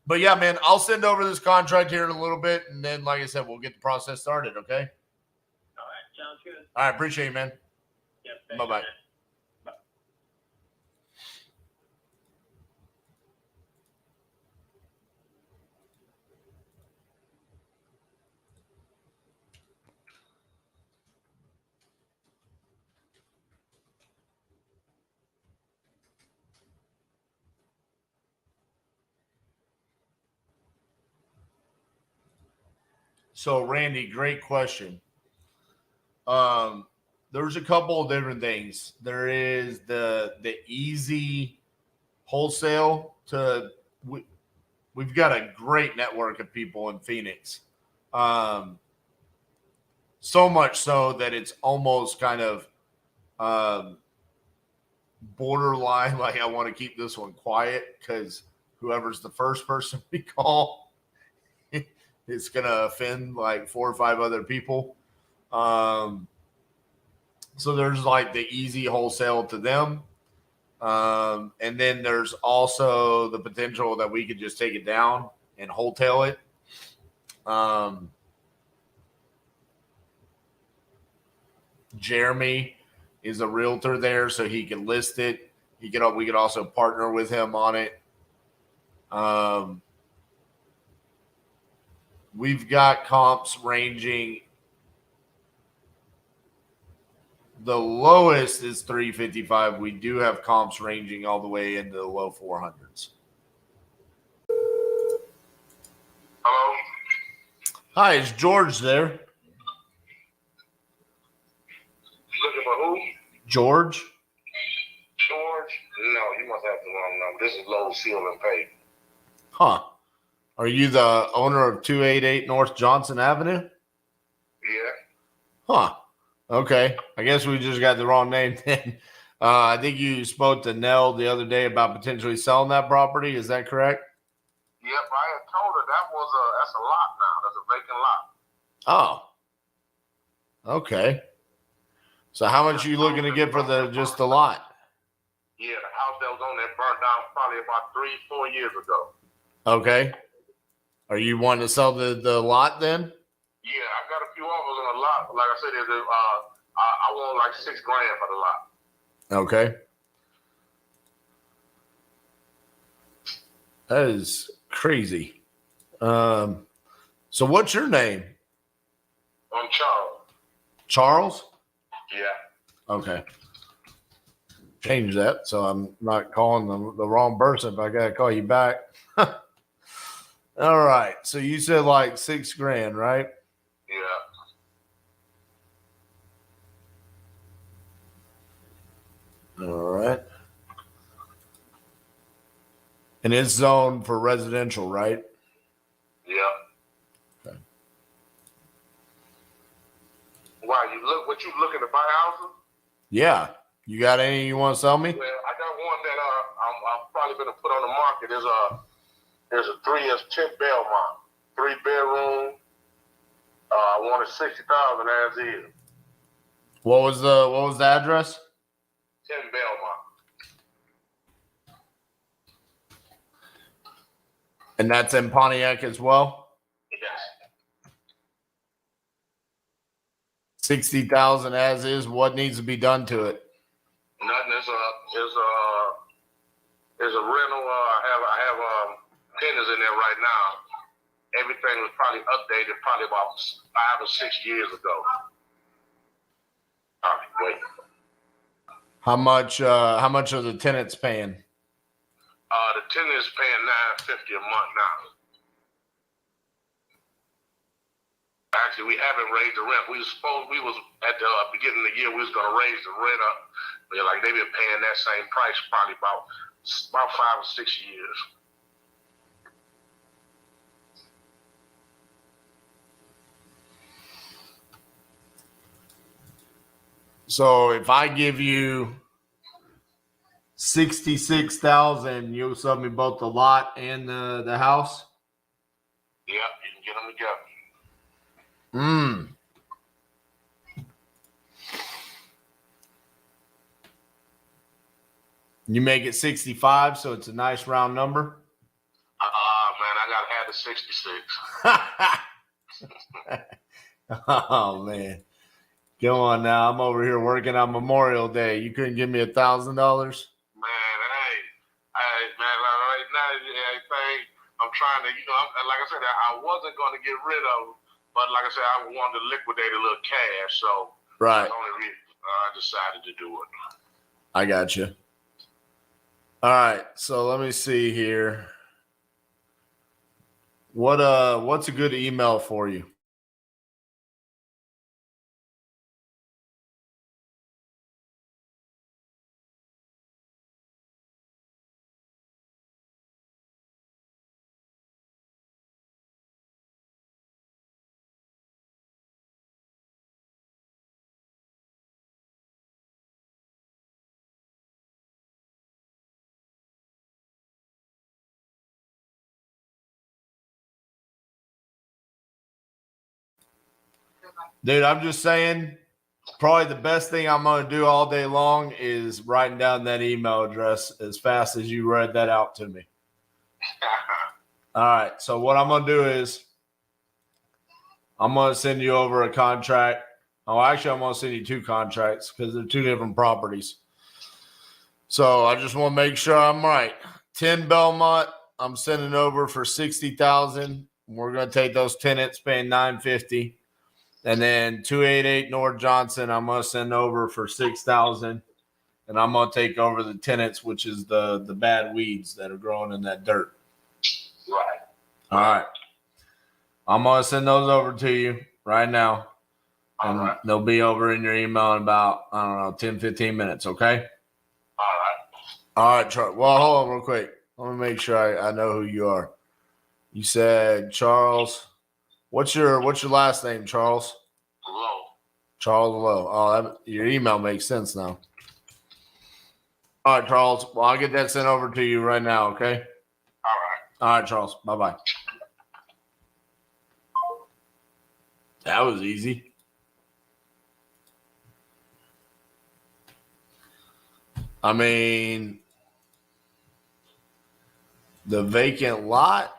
but yeah, man, I'll send over this contract here in a little bit, and then, like I said, we'll get the process started. Okay. All right. Sounds good. All right. Appreciate you, man. Yep. Bye bye. So, Randy, great question. There's a couple of different things. There is the easy wholesale to we've got a great network of people in Phoenix. So much so that it's almost kind of borderline, like I want to keep this one quiet because whoever's the first person we call, it's going to offend like 4 or 5 other people. So there's like the easy wholesale to them. And then there's also the potential that we could just take it down and wholesale it. Jeremy is a realtor there, so he can list it. We could also partner with him on it. We've got comps ranging. The lowest is 355. We do have comps ranging all the way into the low 400s. Hello? Hi, is George there? Looking for who? George? George? No, you must have the wrong number. This is Low Seal and Pay. Huh. Are you the owner of 288 North Johnson Avenue? Yeah. Huh. Okay. I guess we just got the wrong name then. I think you spoke to Nell the other day about potentially selling that property. Is that correct? Yep, I had told her that's a lot now. That's a vacant lot. Oh. Okay. So how much are you looking to get for just the lot? Yeah, the house that was was on that burnt down probably about 3-4 years ago. Okay. Are you wanting to sell the lot then? Yeah, I got a few offers on the lot. Like I said, I want like $6,000 for the lot. Okay. That is crazy. So what's your name? I'm Charles. Charles? Yeah. Okay. Change that so I'm not calling the wrong person if I gotta call you back. All right. So you said like $6,000, right? Yeah. All right. And it's zoned for residential, right? Yeah. Okay. Why what you looking to buy houses? Yeah. You got any you want to sell me? Well, I got one that I'm probably gonna put on the market. There's a 10 Belmont, 3-bedroom. I wanted 60,000 as is. What was the address? 10 Belmont. And that's in Pontiac as well? Yes. 60,000 as is. What needs to be done to it? Nothing. There's a rental. I have tenants in there right now. Everything was probably updated probably about 5 or 6 years ago. Wait. How much are the tenants paying? The tenant is paying $950 a month now. Actually, we haven't raised the rent. We was at the beginning of the year, we was gonna raise the rent up. But like they've been paying that same price probably about 5 or 6 years. So if I give you 66,000, you'll sell me both the lot and the house? Yeah, you can get them together. You make it 65, so it's a nice round number. Man, I gotta have the 66. Oh man. Go on now. I'm over here working on Memorial Day. You couldn't give me $1,000? Man, hey, man, right now, everything I'm trying to, like I said, I wasn't going to get rid of them, but like I said, I wanted to liquidate a little cash, so right. that's the only reason I decided to do it. I got you. All right, so let me see here. What's a good email for you? Dude, I'm just saying, probably the best thing I'm going to do all day long is writing down that email address as fast as you read that out to me. All right. So what I'm going to do is I'm going to send you over a contract. Oh, actually, I'm going to send you 2 contracts because they're 2 different properties. So I just want to make sure I'm right. 10 Belmont, I'm sending over for 60,000. We're going to take those tenants paying $950. And then 288 North Johnson, I'm going to send over for 6,000. And I'm going to take over the tenants, which is the bad weeds that are growing in that dirt. Right. All right. I'm going to send those over to you right now. And they'll be over in your email in about, I don't know, 10, 15 minutes. Okay. All right, Charles. Well, hold on real quick. Let me make sure I know who you are. You said Charles. What's your last name, Charles? Low. Charles Lowe. Oh, your email makes sense now. All right, Charles. Well, I'll get that sent over to you right now, okay? All right, Charles. Bye-bye. That was easy. I mean, The vacant lot.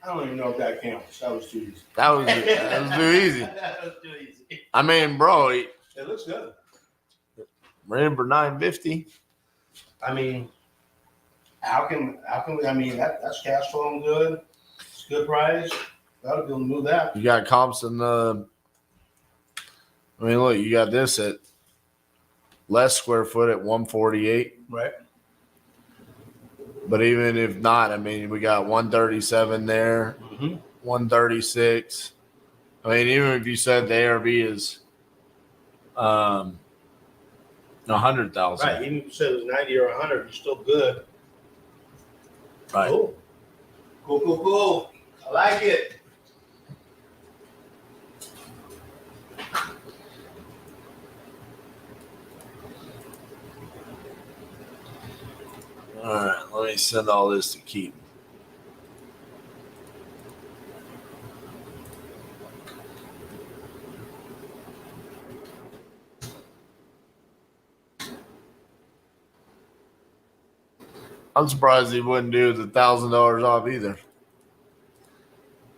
I don't even know if that counts. That was too easy. That was too easy. That was too easy. I mean, bro, It looks good. ran for $950. I mean, how can we? I mean, that's cash flowing good. It's a good price. That'll go move that. You got comps in the. I mean, look, you got this at less square foot at 148. Right. But even if not, I mean, we got 137 there, 136. I mean, even if you said the ARV is 100,000. Right. Even if you said it was 90 or 100, you're still good. Right. Cool. Cool. I like it. All right, let me send all this to Keaton. I'm surprised he wouldn't do the $1,000 off either.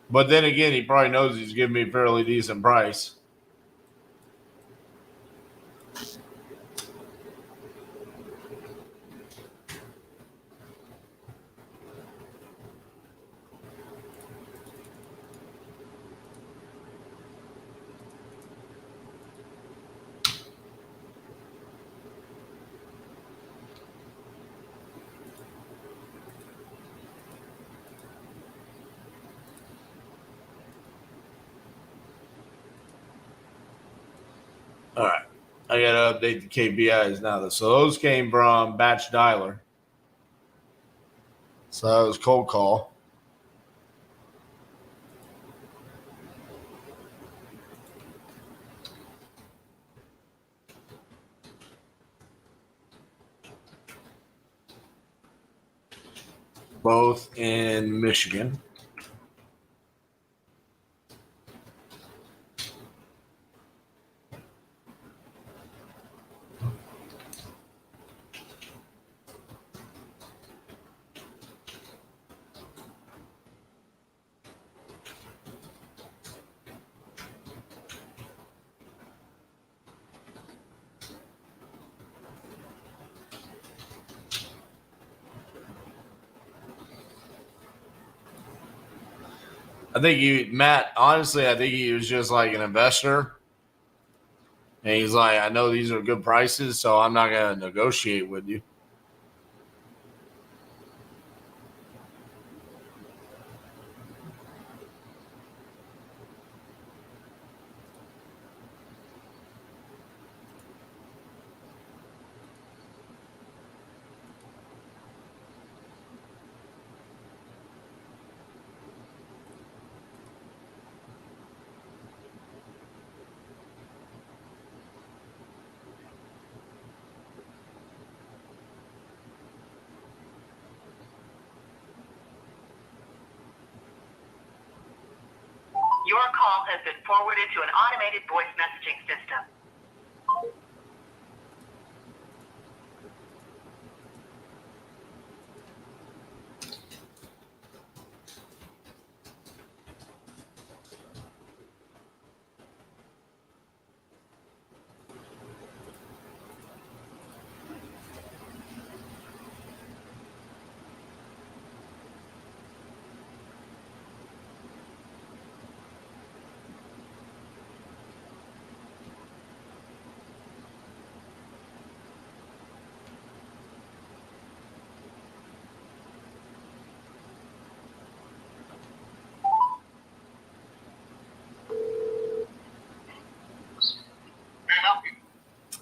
But then again, he probably knows he's giving me a fairly decent price. All right. I got to update the KPIs now. So those came from Batch Dialer. So that was cold call. Both in Michigan. I think Matt, honestly, I think he was just like an investor. And he's like, I know these are good prices, so I'm not going to negotiate with you. Your call has been forwarded to an automated voice messaging system.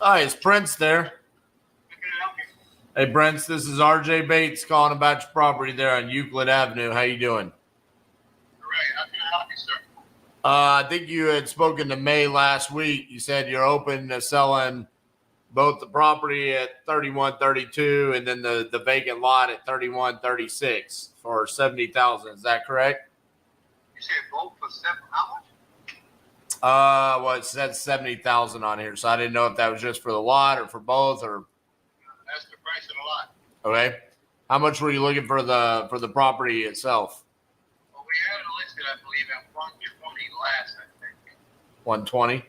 Hi, is Prince there? Hey, Prince, this is RJ Bates calling about your property there on Euclid Avenue. How you doing? I think you had spoken to May last week. You said you're open to selling both the property at 3132 and then the vacant lot at 3136 for 70,000. Is that correct? You said both for how much? Well, it said 70,000 on here, so I didn't know if that was just for the lot or for both or. That's the price of the lot. Okay. How much were you looking for the property itself? Well, we had it listed, I believe, at 120 last, I think. 120.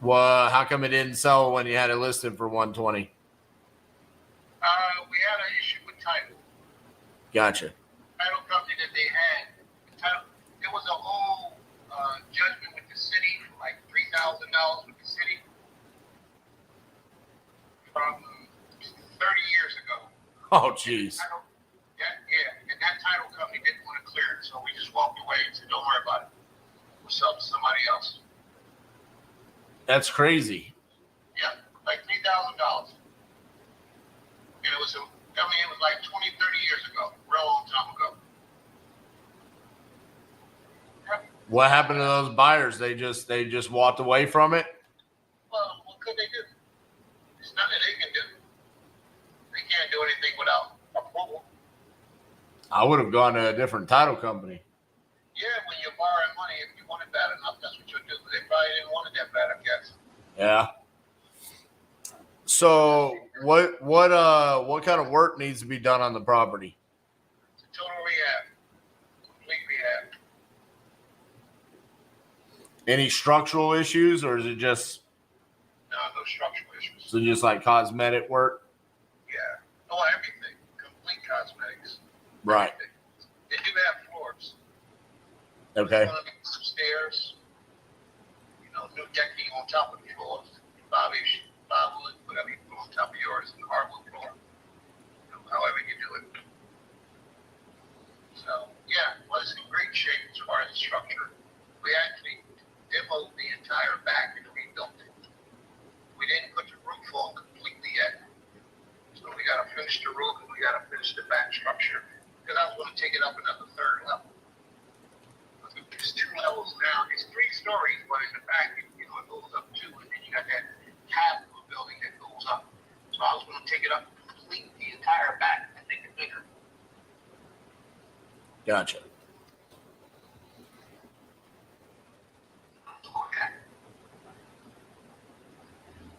Well, how come it didn't sell when you had it listed for 120? We had an issue with title. Gotcha. Title company that they had. It was a whole judgment with the city, like $3,000 with the city from 30 years ago. Oh, jeez. Yeah, and that title company didn't want to clear it, so we just walked away and said, "Don't worry about it. We'll sell to somebody else." That's crazy. Yeah, like $3,000. And it was like 20, 30 years ago, real long time ago. What happened to those buyers? They just walked away from it? Well, what could they do? There's nothing they can do. They can't do anything without approval. I would have gone to a different title company. Yeah, when you're borrowing money, if you want it bad enough, that's what you'll do. But they probably didn't want it that bad, I guess. Yeah. So what kind of work needs to be done on the property? It's a total rehab. Complete rehab. Any structural issues, or is it just No structural issues. so just like cosmetic work? Yeah. Oh, everything. Complete cosmetics. Right. They do have floors. Okay. There's gonna be some stairs. New decking on top of the floors. Plywood, whatever you put on top of yours, and hardwood floor. However you do it. So, yeah, well, it's in great shape as far as the structure. We actually demoed the entire back and rebuilt it. We didn't put the roof on completely yet. So we got to finish the roof and we got to finish the back structure. Because I was going to take it up another third level. It's 2 levels now. It's 3 stories, but in the back, it goes up 2. And then you got that half of the building that goes up. So I was going to take it up complete the entire back and make it bigger. Gotcha.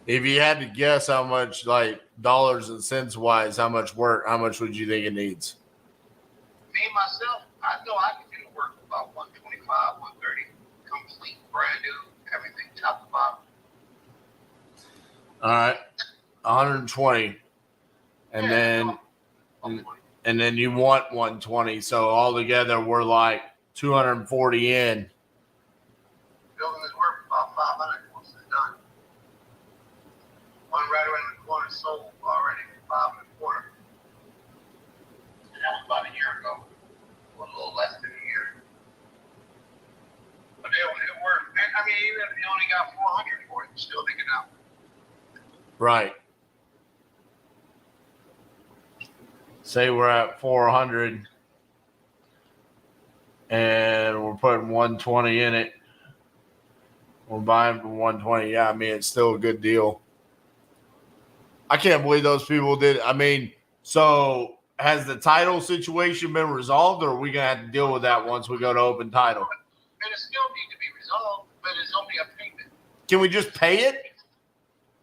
If you had to guess how much, like dollars and cents wise, how much would you think it needs? Me, myself, I know I can do the work about 125, 130. Complete, brand new, everything top to bottom. All right. 120. And then you want 120. So altogether we're like 240 in. Building is worth about 500 once it's done. One right around the corner sold already for 5.25. And that was about a year ago. Or a little less than a year. But it worked. I mean, even if you only got 400 for it, you still dig it out. Right. Say we're at 400 and we're putting 120 in it. We're buying for 120. Yeah, I mean, it's still a good deal. I can't believe those people did. I mean, so has the title situation been resolved, or are we going to have to deal with that once we go to open title? And it still needs to be resolved, but it's only a payment. Can we just pay it?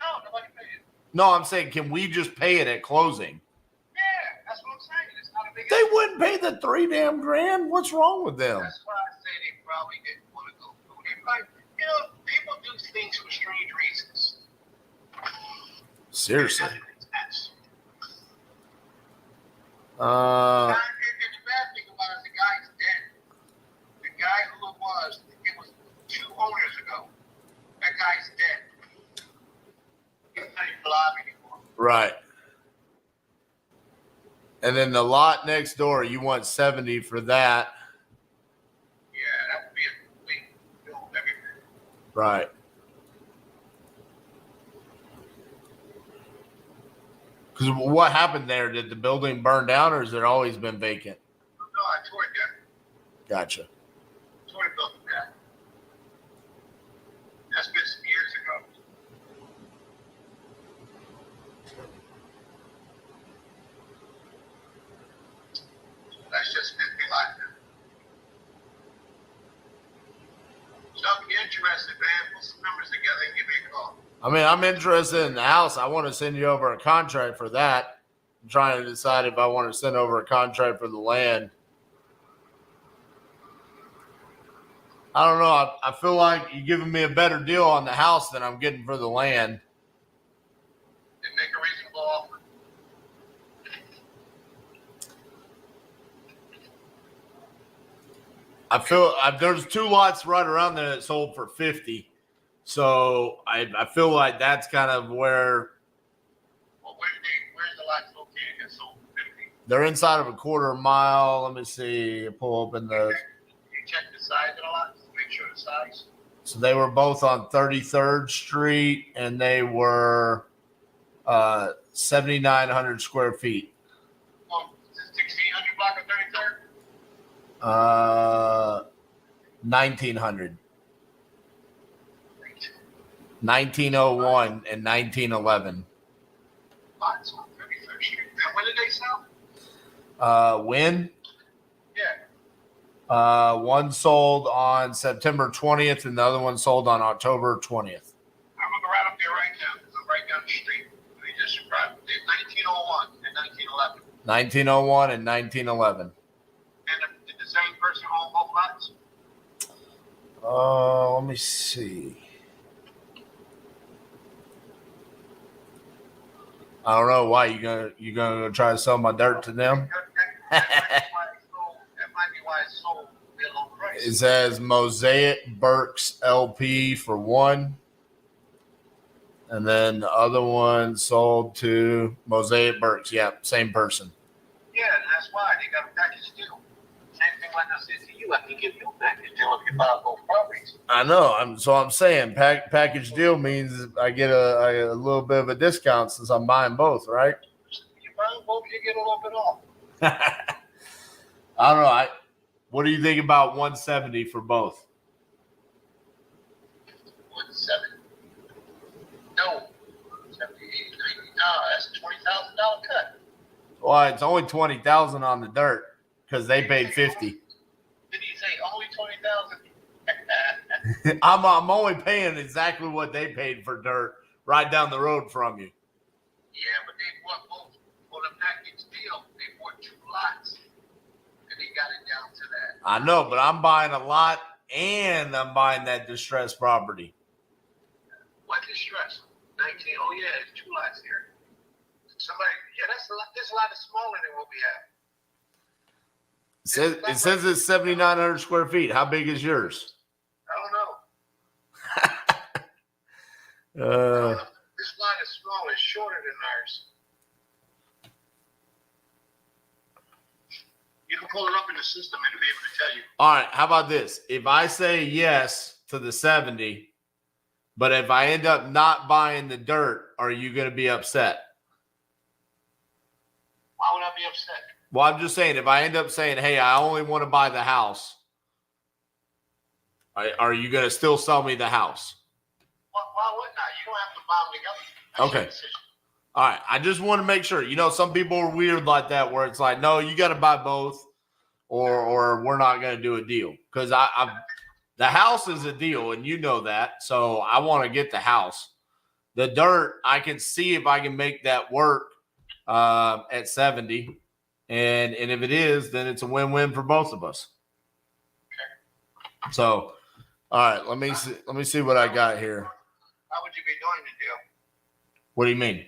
No, nobody paid it. No, I'm saying, can we just pay it at closing? Yeah, that's what I'm saying. It's not a big They wouldn't pay the $3 damn grand. What's wrong with them? That's why I say they probably didn't want to go through. They probably, people do things for strange reasons. Seriously. And the bad thing about it, the guy's dead. The guy who it was 2 owners ago. That guy's dead. He's not even alive anymore. Right. And then the lot next door, you want 70 for that. Yeah, that would be a complete build everything. Right. Because what happened there? Did the building burn down, or has it always been vacant? No, I tore it down. Gotcha. Tore the building down. That's been some years ago. That's just been life. So if you're interested, man, put some numbers together and give me a call. I mean, I'm interested in the house. I want to send you over a contract for that. I'm trying to decide if I want to send over a contract for the land. I don't know. I feel like you're giving me a better deal on the house than I'm getting for the land. And make a reasonable offer. I feel there's 2 lots right around there that sold for 50. So I feel like that's kind of where Where's the lot located that sold for 50? they're inside of a quarter mile. Let me see. Pull open the. You check the size of the lots, make sure the size. So they were both on 33rd Street, and they were 7,900 square feet. 1600 block of 33rd? 1900. 1901 and 1911. Lots on 33rd Street. And when did they sell? When? Yeah. One sold on September 20th, and the other one sold on October 20th. I'm going to go right up there right now. I'm right down the street. They just described 1901 and 1911. 1901 and 1911. And did the same person own both lots? Let me see. I don't know why you gonna go try to sell my dirt to them. It says Mosaic Burks LP for one, and then the other one sold to Mosaic Burks. Yeah, same person. Yeah, and that's why they got a package deal. Same thing like I said to you. I can give you a package deal if you buy both properties. I know. I'm saying package deal means I get a little bit of a discount since I'm buying both, right? You buy both, you get a little bit off. I don't know. What do you think about 170 for both? 170. No. 70, 80, 90. No, that's a $20,000 cut. Well, it's only 20,000 on the dirt because they paid 50. Did he say only 20,000? I'm only paying exactly what they paid for dirt right down the road from you. Yeah, but they bought both for the package deal. They bought 2 lots, and they got it down to that. I know, but I'm buying a lot and I'm buying that distressed property. What distress? 19. Oh yeah, there's 2 lots here. Somebody, yeah, that's a lot. This lot is smaller than what we have. It says it's 7,900 square feet. How big is yours? I don't know. This lot is small. It's shorter than ours. You can pull it up in the system and it'll be able to tell you. All right. How about this? If I say yes to the 70, but if I end up not buying the dirt, are you going to be upset? Why would I be upset? Well, I'm just saying, if I end up saying, hey, I only want to buy the house, are you going to still sell me the house? Why wouldn't I? You don't have to buy them together. That's your decision. All right. I just want to make sure. You know, some people are weird like that where it's like, no, you got to buy both or we're not going to do a deal. Because the house is a deal, and you know that. So I want to get the house. The dirt, I can see if I can make that work at 70. And if it is, then it's a win-win for both of us. So, all right, let me see what I got here. How would you be doing the deal? What do you mean?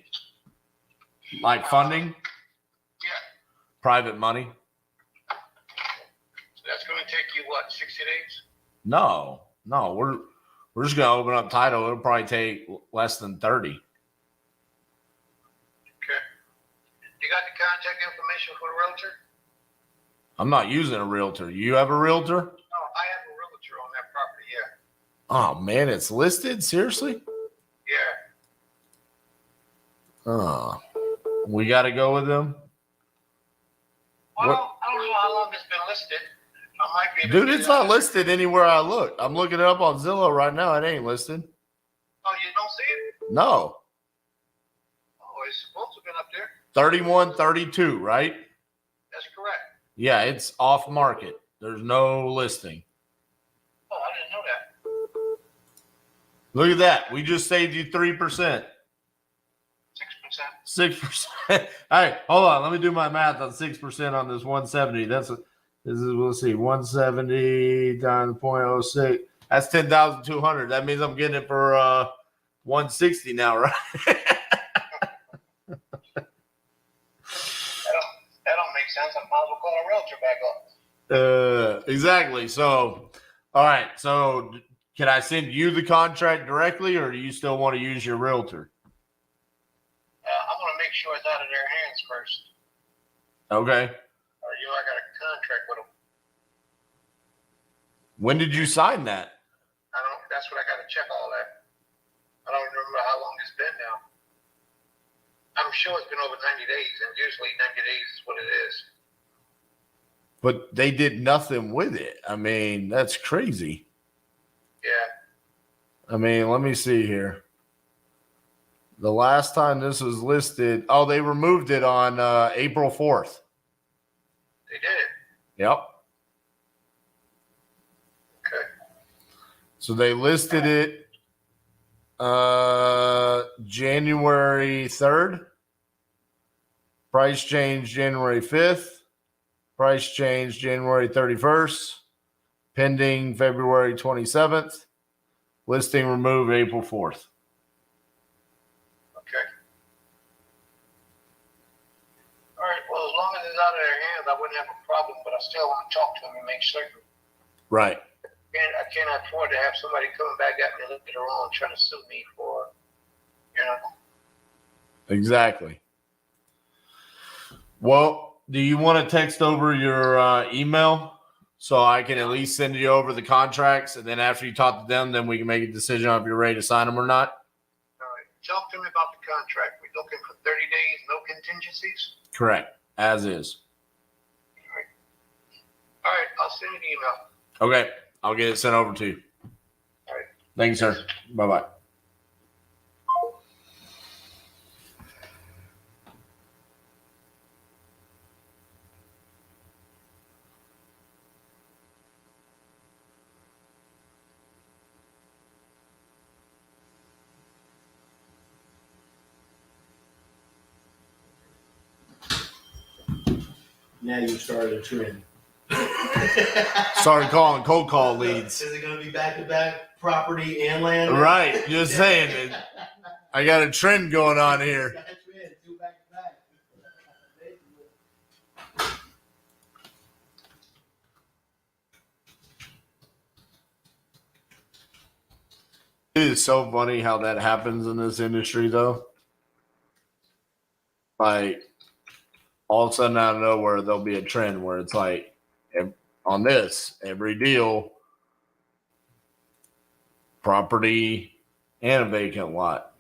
Like funding? Yeah. Private money? So that's going to take you, what, 60 days? No, we're just gonna open up title. It'll probably take less than 30. Okay. You got the contact information for the realtor? I'm not using a realtor. You have a realtor? No, I have a realtor on that property, yeah. Oh man, it's listed? Seriously? Yeah. Oh, we got to go with them. Well, I don't know how long it's been listed. I might be able Dude, to it's not listed anywhere I look. I'm looking it up on Zillow right now. It ain't listed. Oh, you don't see it? No. Oh, it's supposed to have been up there. 3132, right? That's correct. Yeah, it's off market. There's no listing. Oh, I didn't know that. Look at that. We just saved you 3%. 6%. 6%. All right, hold on. Let me do my math on 6% on this 170. We'll see, 170 times 0.06. That's 10,200. That means I'm getting it for 160 now, right? That don't make sense. I might as well call a realtor back up. Exactly. So, all right. So, can I send you the contract directly, or do you still want to use your realtor? I want to make sure it's out of their hands first. Okay. Or I got a contract with them. When did you sign that? That's what I got to check all that. I don't remember how long it's been now. I'm sure it's been over 90 days, and usually 90 days is what it is. But they did nothing with it. I mean, that's crazy. Yeah. I mean, let me see here. The last time this was listed, they removed it on April 4th. They did. Yep. Okay. So they listed it January 3rd. Price change January 5th. Price change January 31st. Pending February 27th. Listing removed April 4th. Okay. All right. Well, as long as it's out of their hands, I wouldn't have a problem, but I still want to talk to them and make certain. Right. I can't afford to have somebody coming back at me later on trying to sue me for, Exactly. Well, do you want to text over your email so I can at least send you over the contracts, and then after you talk to them, then we can make a decision on if you're ready to sign them or not? All right. Talk to me about the contract. We're looking for 30 days, no contingencies? Correct. As is. All right. I'll send you an email. Okay. I'll get it sent over to you. All right. Thank you, sir. Bye-bye. Now you started a trend. Started calling cold call leads. Is it going to be back-to-back property and land? Right. Just saying. I got a trend going on here. It is so funny how that happens in this industry, though. Like, all of a sudden out of nowhere, there'll be a trend where it's like, on this, every deal, property and a vacant lot.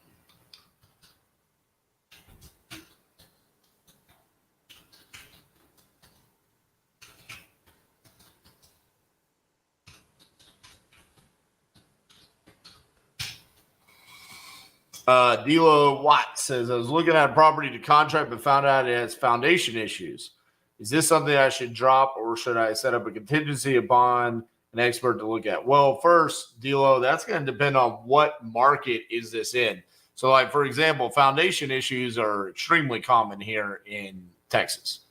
Dilo Watt says, I was looking at a property to contract but found out it has foundation issues. Is this something I should drop, or should I set up a contingency upon an expert to look at? Well, first, Dilo, that's going to depend on what market is this in. So, like, for example, foundation issues are extremely common here in Texas.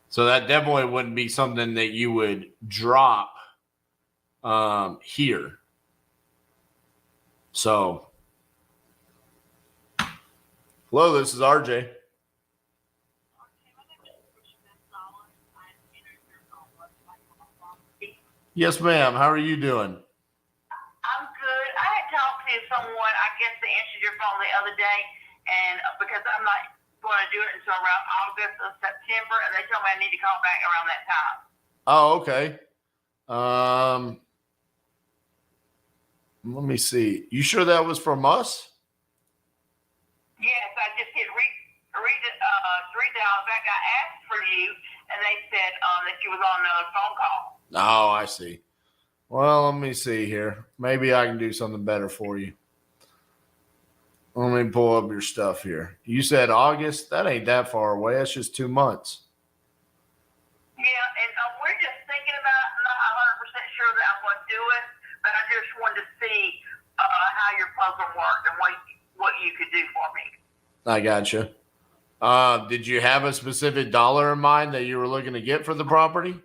So that definitely wouldn't be something that you would drop here. So, hello, this is RJ. Yes, ma'am. How are you doing? I'm good. I had talked to someone, I guess, that answered your phone the other day, and because I'm not going to do it until around August or September, and they told me I need to call back around that time. Oh, okay. Let me see. You sure that was from us? Yes, I just hit $3 back. I asked for you, and they said that you was on another phone call. Oh, I see. Well, let me see here. Maybe I can do something better for you. Let me pull up your stuff here. You said August? That ain't that far away. That's just 2 months. Yeah, and we're just thinking about it. Not 100% sure that I'm going to do it, but I just wanted to see how your puzzle worked and what you could do for me. I gotcha. Did you have a specific dollar in mind that you were looking to get for the property? No,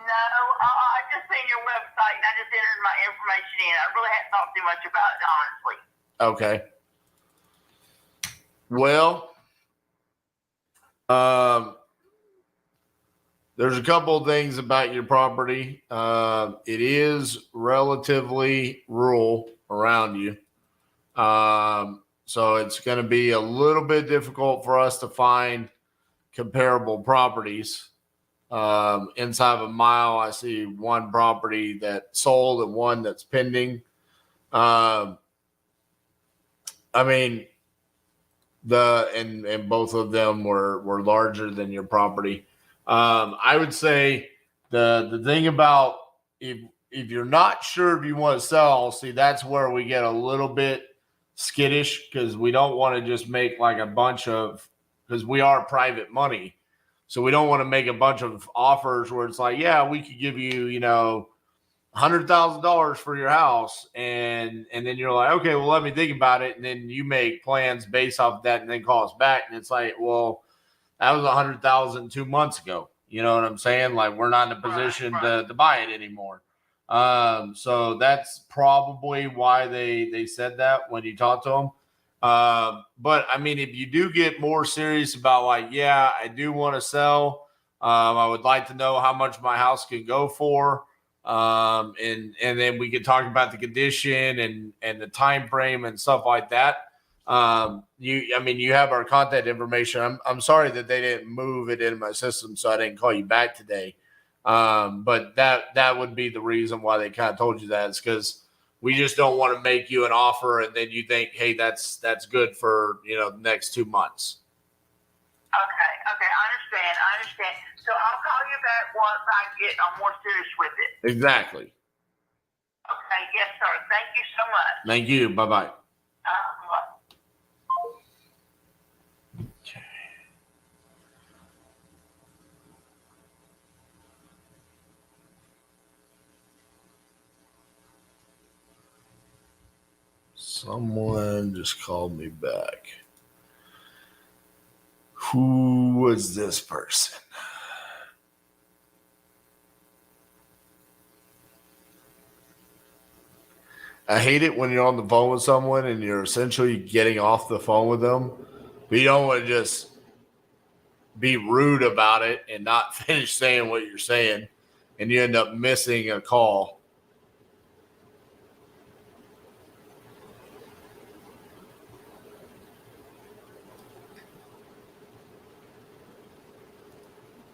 I just seen your website and I just entered my information in. I really hadn't thought too much about it, honestly. Okay. Well, there's a couple of things about your property. It is relatively rural around you. So it's going to be a little bit difficult for us to find comparable properties. Inside of a mile, I see one property that sold and one that's pending. I mean, and both of them were larger than your property. I would say the thing about if you're not sure if you want to sell, see, that's where we get a little bit skittish because we don't want to just make like a bunch of, because we are private money. So we don't want to make a bunch of offers where it's like, yeah, we could give you, $100,000 for your house. And then you're like, okay, well, let me think about it. And then you make plans based off of that and then call us back. And it's like, well, that was 100,000 2 months ago. You know what I'm saying? Like we're not in a position to buy it anymore. So that's probably why they said that when you talk to them. But I mean, if you do get more serious about like, yeah, I do want to sell. I would like to know how much my house can go for. And then we could talk about the condition and the time frame and stuff like that. You have our contact information. I'm sorry that they didn't move it in my system, so I didn't call you back today. But that would be the reason why they kind of told you that. It's because we just don't want to make you an offer and then you think, hey, that's good for the next 2 months. Okay, I understand. So I'll call you back once I'm more serious with it. Exactly. Okay, yes, sir. Thank you so much. Thank you. Bye-bye. Bye. Someone just called me back. Who was this person? I hate it when you're on the phone with someone and you're essentially getting off the phone with them, but you don't want to just be rude about it and not finish saying what you're saying, and you end up missing a call.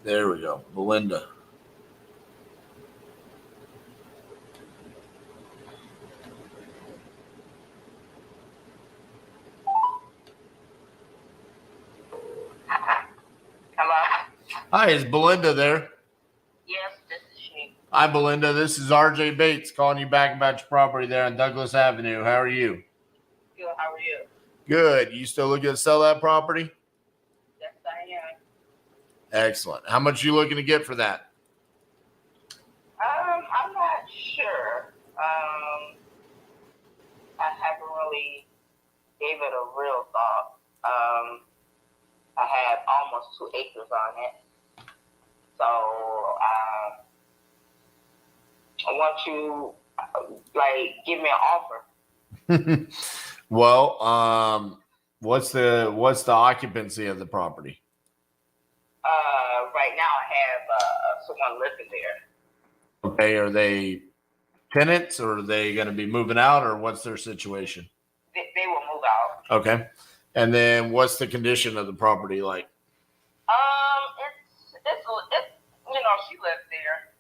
There we go. Belinda. Hello? Hi, is Belinda there? Yes, this is she. Hi, Belinda. This is RJ Bates calling you back about your property there on Douglas Avenue. How are you? Good, how are you? Good. You still looking to sell that property? Yes, I am. Excellent. How much are you looking to get for that? I'm not sure. I haven't really gave it a real thought. I have almost 2 acres on it. So, I want you, give me an offer. Well, what's the occupancy of the property? Right now I have someone living there. Okay, are they tenants or are they going to be moving out or what's their situation? They will move out. Okay. And then what's the condition of the property like? It's she lives there.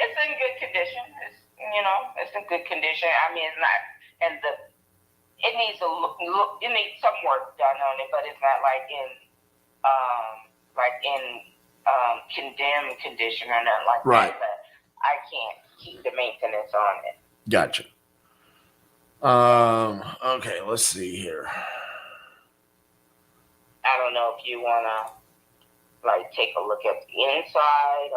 It's in good condition. It's in good condition. I mean, it's not, and it needs it needs some work done on it, but it's not like in condemned condition or nothing like Right. that. But I can't keep the maintenance on it. Gotcha. Okay, let's see here. I don't know if you wanna take a look at the inside,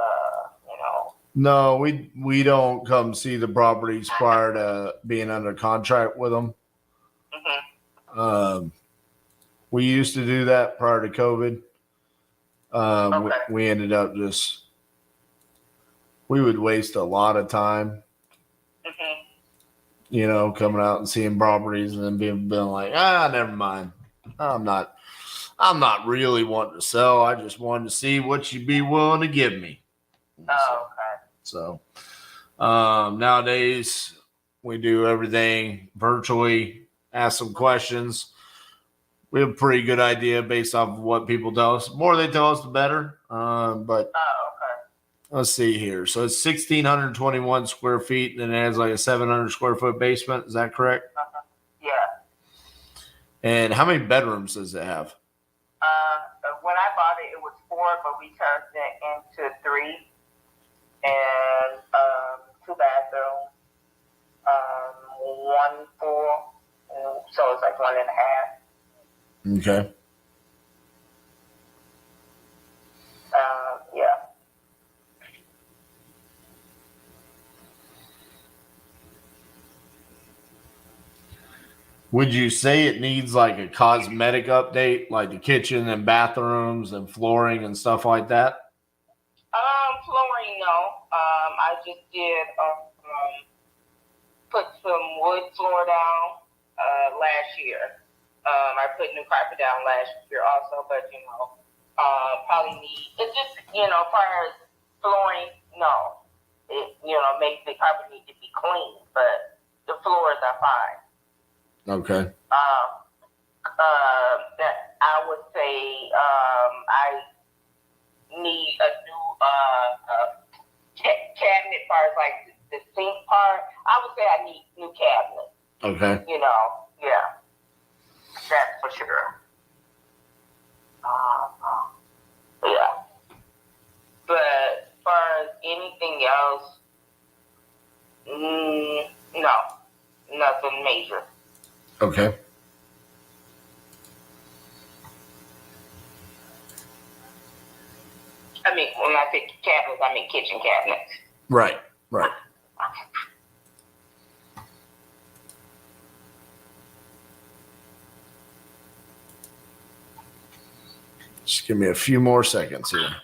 No, we don't come see the properties prior to being under contract with them. We used to do that prior to COVID. We ended up we would waste a lot of time, coming out and seeing properties and then being like, never mind. I'm not really wanting to sell. I just wanted to see what you'd be willing to give me. So, nowadays we do everything virtually, ask some questions. We have a pretty good idea based off of what people tell us. The more they tell us, the better. But let's see here. So it's 1,621 square feet, and it has like a 700 square foot basement. Is that correct? Yeah. And how many bedrooms does it have? When I bought it, it was 4, but we turned it into 3, and 2 bathrooms, 1 pool, so it's like 1.5. Okay. Yeah. Would you say it needs like a cosmetic update, like the kitchen and bathrooms and flooring and stuff like that? Flooring, no. I just did put some wood floor down last year. I put new carpet down last year also, but probably need it's just as far as flooring, no. It maybe the carpet needs to be clean, but the floors are fine. Okay. That I would say I need a new cabinet as far as like the sink part. I would say I need new cabinets. Okay. Yeah. That's for sure. Yeah. But as far as anything else, no. Nothing major. Okay. I mean, when I say cabinets, I mean kitchen cabinets. Right. Just give me a few more seconds here.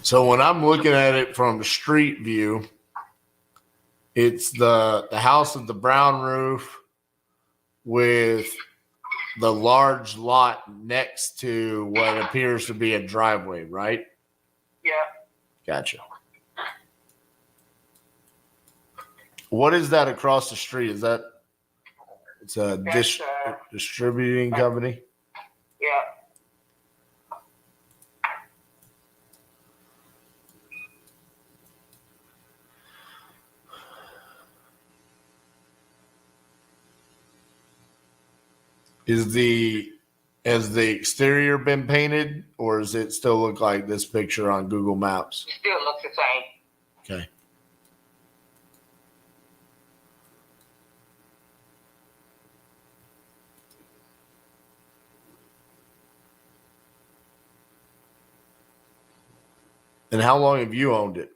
So when I'm looking at it from street view, it's the house with the brown roof with the large lot next to what appears to be a driveway, right? Yeah. Gotcha. What is that across the street? Is that it's a distributing company? Yeah. Has the exterior been painted, or does it still look like this picture on Google Maps? It still looks the same. Okay. And how long have you owned it?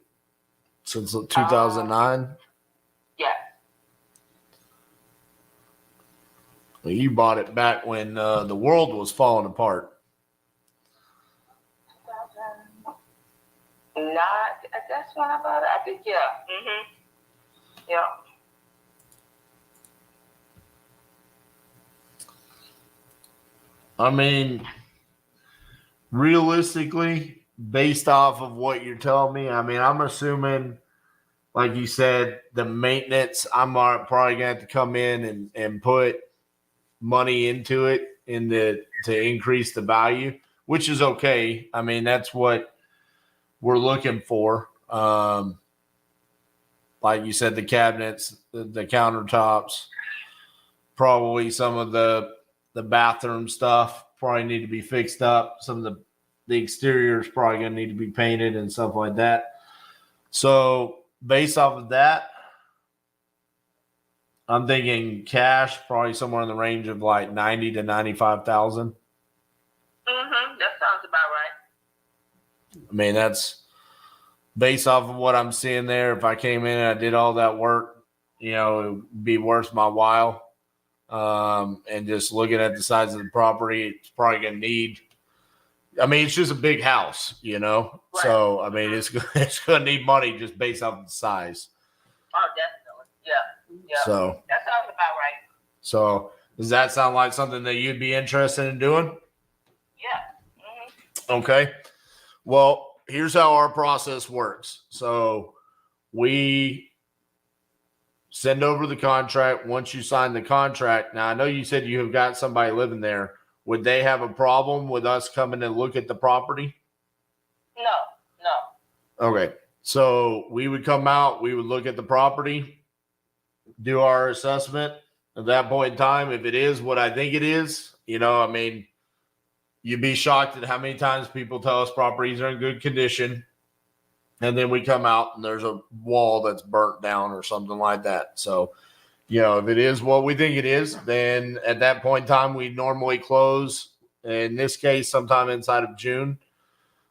Since 2009? Yeah. Well, you bought it back when the world was falling apart. That's when I bought it. I think, yeah. Yeah. I mean, realistically, based off of what you're telling me, I mean, I'm assuming, like you said, the maintenance, I'm probably going to have to come in and put money into it to increase the value, which is okay. I mean, that's what we're looking for. like you said, the cabinets, the countertops, probably some of the bathroom stuff probably need to be fixed up. Some of the exterior is probably going to need to be painted and stuff like that. So based off of that, I'm thinking cash probably somewhere in the range of like 90 to 95,000. That sounds about right. I mean, that's based off of what I'm seeing there. If I came in and I did all that work, you know, it would be worth my while. And just looking at the size of the property, it's probably going to need, I mean, it's just a big house, you know? Right. So, I mean, it's going to need money just based off the size. Oh, definitely. Yeah. So That sounds about right. So does that sound like something that you'd be interested in doing? Yeah. Okay. Well, here's how our process works. So we send over the contract. Once you sign the contract, now I know you said you have got somebody living there. Would they have a problem with us coming and look at the property? No. Okay. So we would come out, we would look at the property, do our assessment. At that point in time, if it is what I think it is, you know, I mean, you'd be shocked at how many times people tell us properties are in good condition. And then we come out and there's a wall that's burnt down or something like that. So, you know, if it is what we think it is, then at that point in time, we normally close. In this case, sometime inside of June.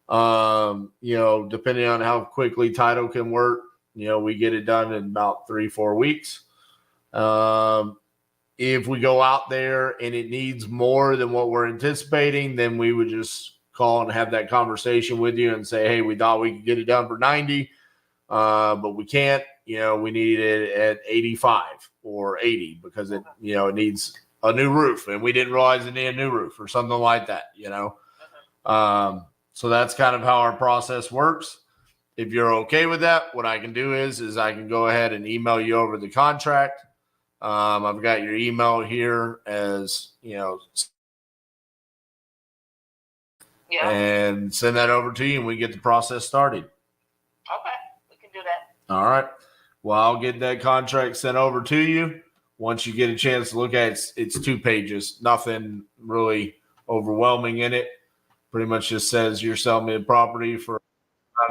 You know, depending on how quickly title can work, you know, we get it done in about 3-4 weeks. If we go out there and it needs more than what we're anticipating, then we would just call and have that conversation with you and say, hey, we thought we could get it done for 90, but we can't. You know, we need it at 85 or 80 because it, you know, it needs a new roof and we didn't realize it needed a new roof or something like that, you know. So that's kind of how our process works. If you're okay with that, what I can do is I can go ahead and email you over the contract. I've got your email here as, you know, and send that over to you and we get the process started. Okay, we can do that. All right. Well, I'll get that contract sent over to you. Once you get a chance to look at it, it's 2 pages, nothing really overwhelming in it. Pretty much just says you're selling me the property for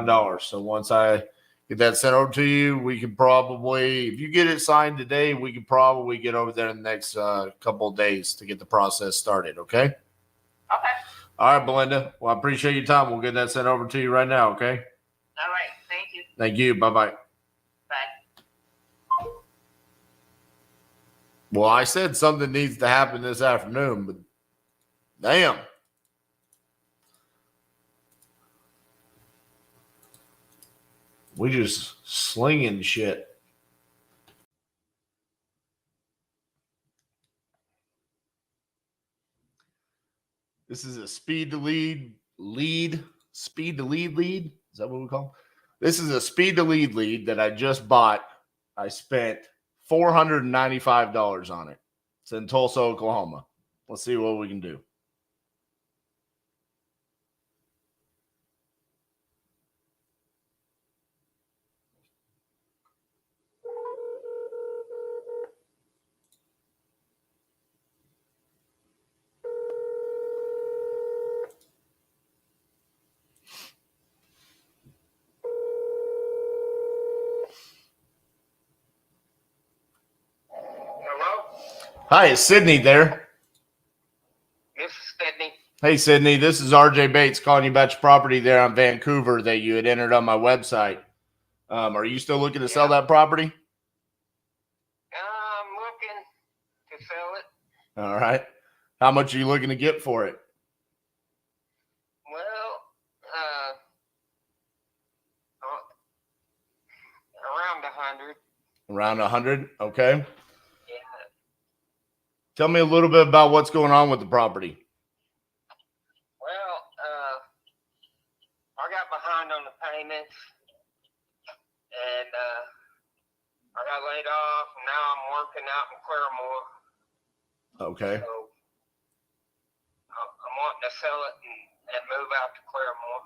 $5. So once I get that sent over to you, we could probably, if you get it signed today, we could probably get over there in the next couple of days to get the process started. Okay. Okay. All right, Belinda. Well, I appreciate your time. We'll get that sent over to you right now. Okay. All right. Thank you. Thank you. Bye-bye. Bye. Well, I said something needs to happen this afternoon, but damn. We just slinging shit. This is a speed to lead. Speed to lead. Is that what we call it? This is a speed to lead that I just bought. I spent $495 on it. It's in Tulsa, Oklahoma. Let's see what we can do. Hi, is Sydney there? This is Sydney. Hey, Sydney, this is RJ Bates calling you about your property there on Vancouver that you had entered on my website. Are you still looking to sell that property? I'm looking to sell it. All right. How much are you looking to get for it? Well, around 100. Around 100? Okay. Tell me a little bit about what's going on with the property. Well, I got behind on the payments, and I got laid off, and now I'm working out in Claremore. Okay. So I'm wanting to sell it and move out to Claremore.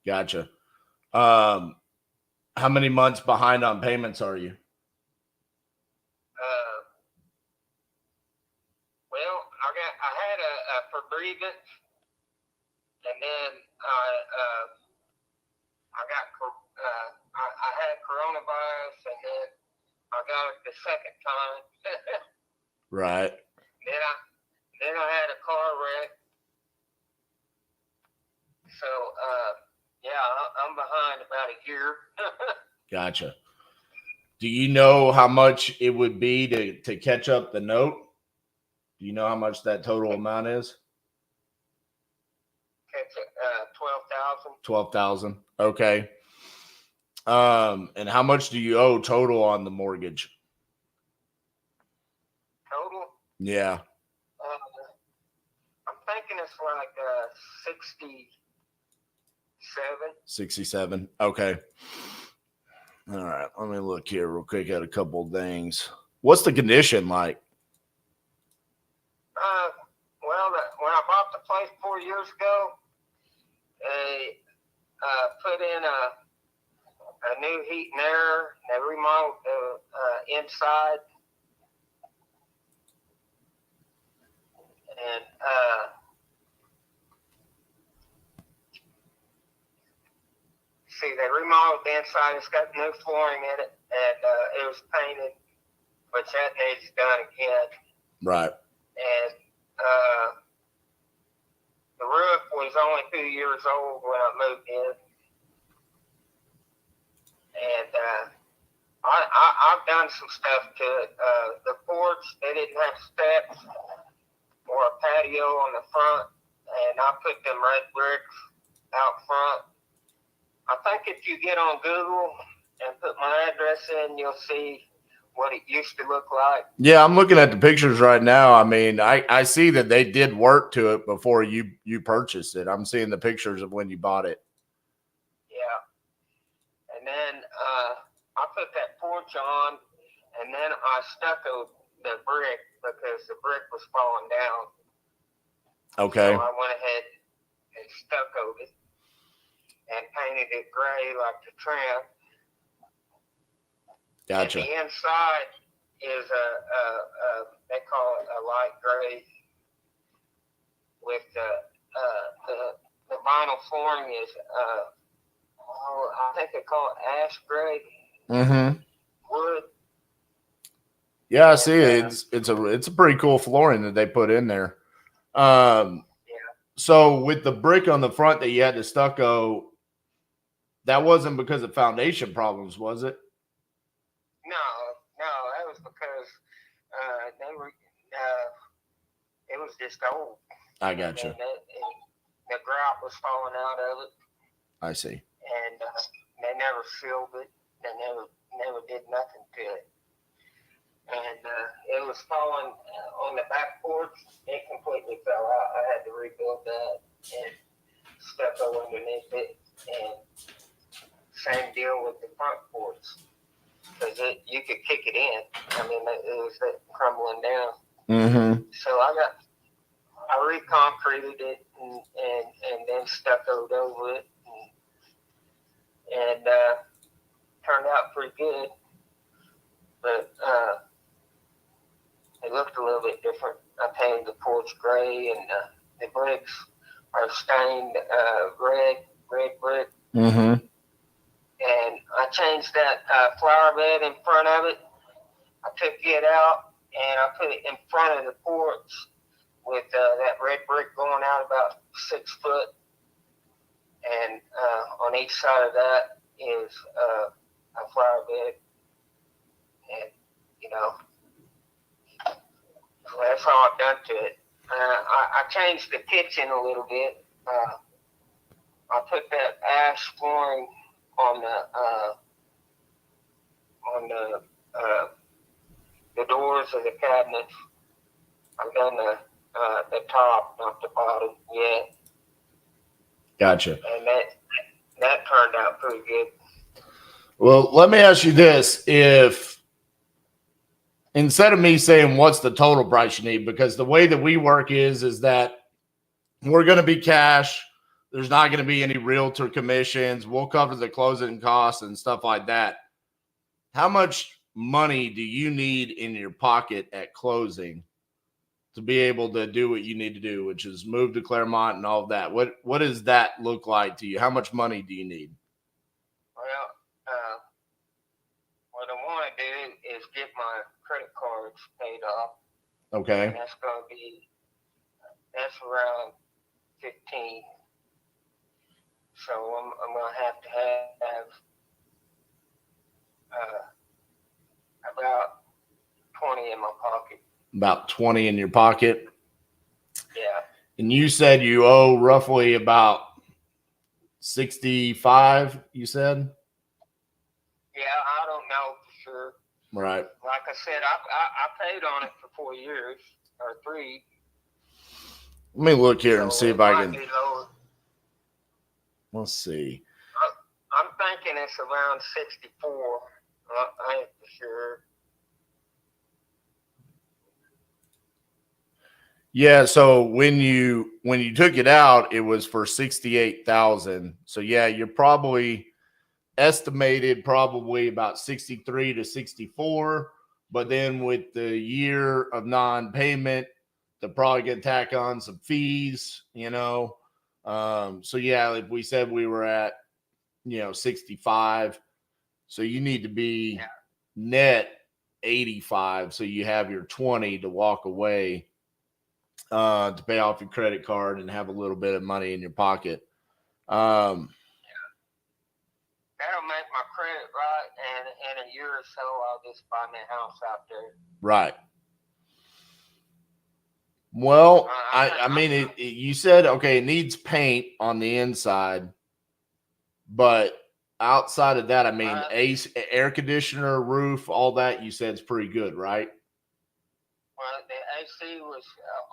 Gotcha. How many months behind on payments are you? Well, I had a for grievance, and then I had coronavirus, and then I got it the second time. Right. Then I had a car wreck. So yeah, I'm behind about a year. Gotcha. Do you know how much it would be to catch up the note? Do you know how much that total amount is? It's 12,000. 12,000. Okay. And how much do you owe total on the mortgage? Total? Yeah. I'm thinking it's like 67. 67. Okay. All right. Let me look here real quick at a couple of things. What's the condition like? Well, when I bought the place 4 years ago, they put in a new heat and air. They remodeled the inside, and see, they remodeled the inside. It's got new flooring in it, and it was painted, which that needs done again. Right. And the roof was only 2 years old when I moved in. And I've done some stuff to it. The porch, they didn't have steps or a patio on the front, and I put them red bricks out front. I think if you get on Google and put my address in, you'll see what it used to look like. Yeah, I'm looking at the pictures right now. I mean, I see that they did work to it before you purchased it. I'm seeing the pictures of when you bought it. Yeah. And then I put that porch on, and then I stuccoed the brick because the brick was falling down. Okay. So I went ahead and stuccoed it and painted it gray like the trim. Gotcha. And the inside is they call it a light gray with the vinyl flooring is I think they call it ash gray wood. Yeah, I see it. It's a pretty cool flooring that they put in there. So with the brick on the front that you had to stucco, that wasn't because of foundation problems, was it? No, that was because they were. It was just old. I got you. The grout was falling out of it. I see. And they never filled it. They never did nothing to it. And it was falling on the back porch. It completely fell out. I had to rebuild that and stucco underneath it. And same deal with the front porch. Because you could kick it in. I mean, it was crumbling down. Mm-hmm. So I reconcreted it and then stuccoed over it. And turned out pretty good. But it looked a little bit different. I painted the porch gray, and the bricks are stained red brick. Mm-hmm. And I changed that flower bed in front of it. I took it out, and I put it in front of the porch with that red brick going out about 6 foot. And on each side of that is a flower bed. And, that's all I've done to it. I changed the kitchen a little bit. I put that ash flooring on the doors of the cabinets. I've done the top, not the bottom yet. Gotcha. And that turned out pretty good. Well, let me ask you this. If instead of me saying what's the total price you need, because the way that we work is that we're going to be cash. There's not going to be any realtor commissions. We'll cover the closing costs and stuff like that. How much money do you need in your pocket at closing to be able to do what you need to do, which is move to Claremont and all of that? What does that look like to you? How much money do you need? Well, what I want to do is get my credit cards paid off. Okay. And that's around 15. So I'm going to have about 20 in my pocket. About 20 in your pocket. Yeah. And you said you owe roughly about 65, you said? Yeah, I don't know for sure. Right. Like I said, I paid on it for 4 years or 3. Let me look here and see if I can. Be lower. Let's see. I'm thinking it's around 64. I ain't for sure. Yeah, so when you took it out, it was for 68,000. So yeah, you're probably estimated about 63 to 64, but then with the year of non-payment, they're probably gonna tack on some fees, So yeah, if we said we were at 65, so you need to be net 85, so you have your 20 to walk away to pay off your credit card and have a little bit of money in your pocket. That'll make my credit right, and in a year or so, I'll just buy me a house out there. Right. Well, I mean, you said, okay, it needs paint on the inside, but outside of that, I mean, air conditioner, roof, all that, you said is pretty good, right? Well, the AC was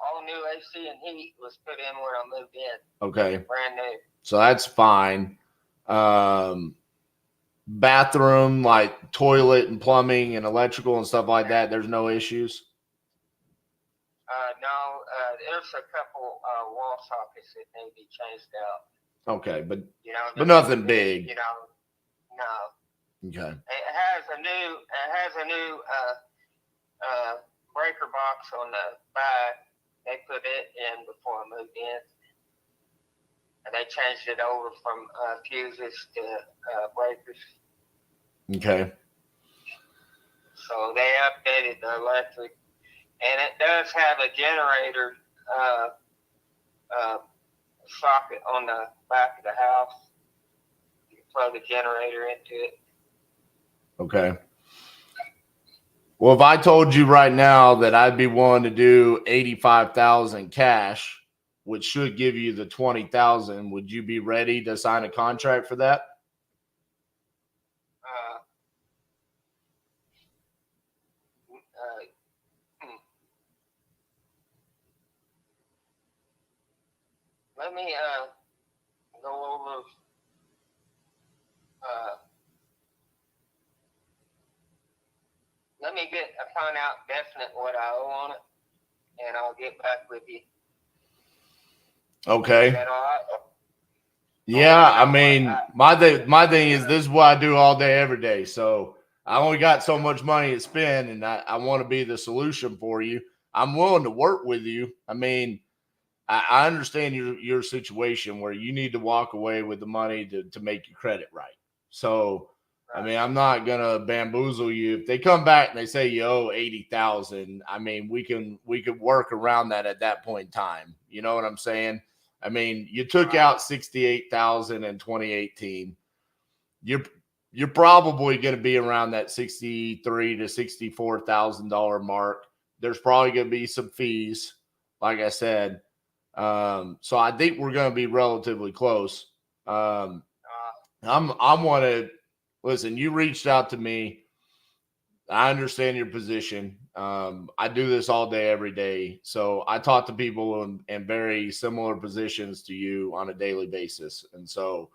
all new AC and heat was put in when I moved in. Okay. Brand new. So that's fine. Bathroom, like toilet and plumbing and electrical and stuff like that, there's no issues? No, there's a couple wall sockets that need to be changed out. Okay, but nothing big. No. Okay. It has a new breaker box on the back. They put it in before I moved in, and they changed it over from fuses to breakers. Okay. So they updated the electric, and it does have a generator socket on the back of the house. You plug the generator into it. Okay. Well, if I told you right now that I'd be willing to do 85,000 cash, which should give you the 20,000, would you be ready to sign a contract for that? Let me go over. Let me find out definite what I owe on it, and I'll get back with you. Okay. Is that all right? Yeah, I mean, my thing is this is what I do all day, every day. So I only got so much money to spend, and I want to be the solution for you. I'm willing to work with you. I mean, I understand your situation where you need to walk away with the money to make your credit right. So, I mean, I'm not gonna bamboozle you. If they come back and they say you owe 80,000, I mean, we could work around that at that point in time. You know what I'm saying? I mean, you took out 68,000 in 2018. You're probably going to be around that $63,000 to $64,000 mark. There's probably going to be some fees, like I said. So I think we're going to be relatively close. I want to listen. You reached out to me. I understand your position. I do this all day, every day. So I talk to people in very similar positions to you on a daily basis. And so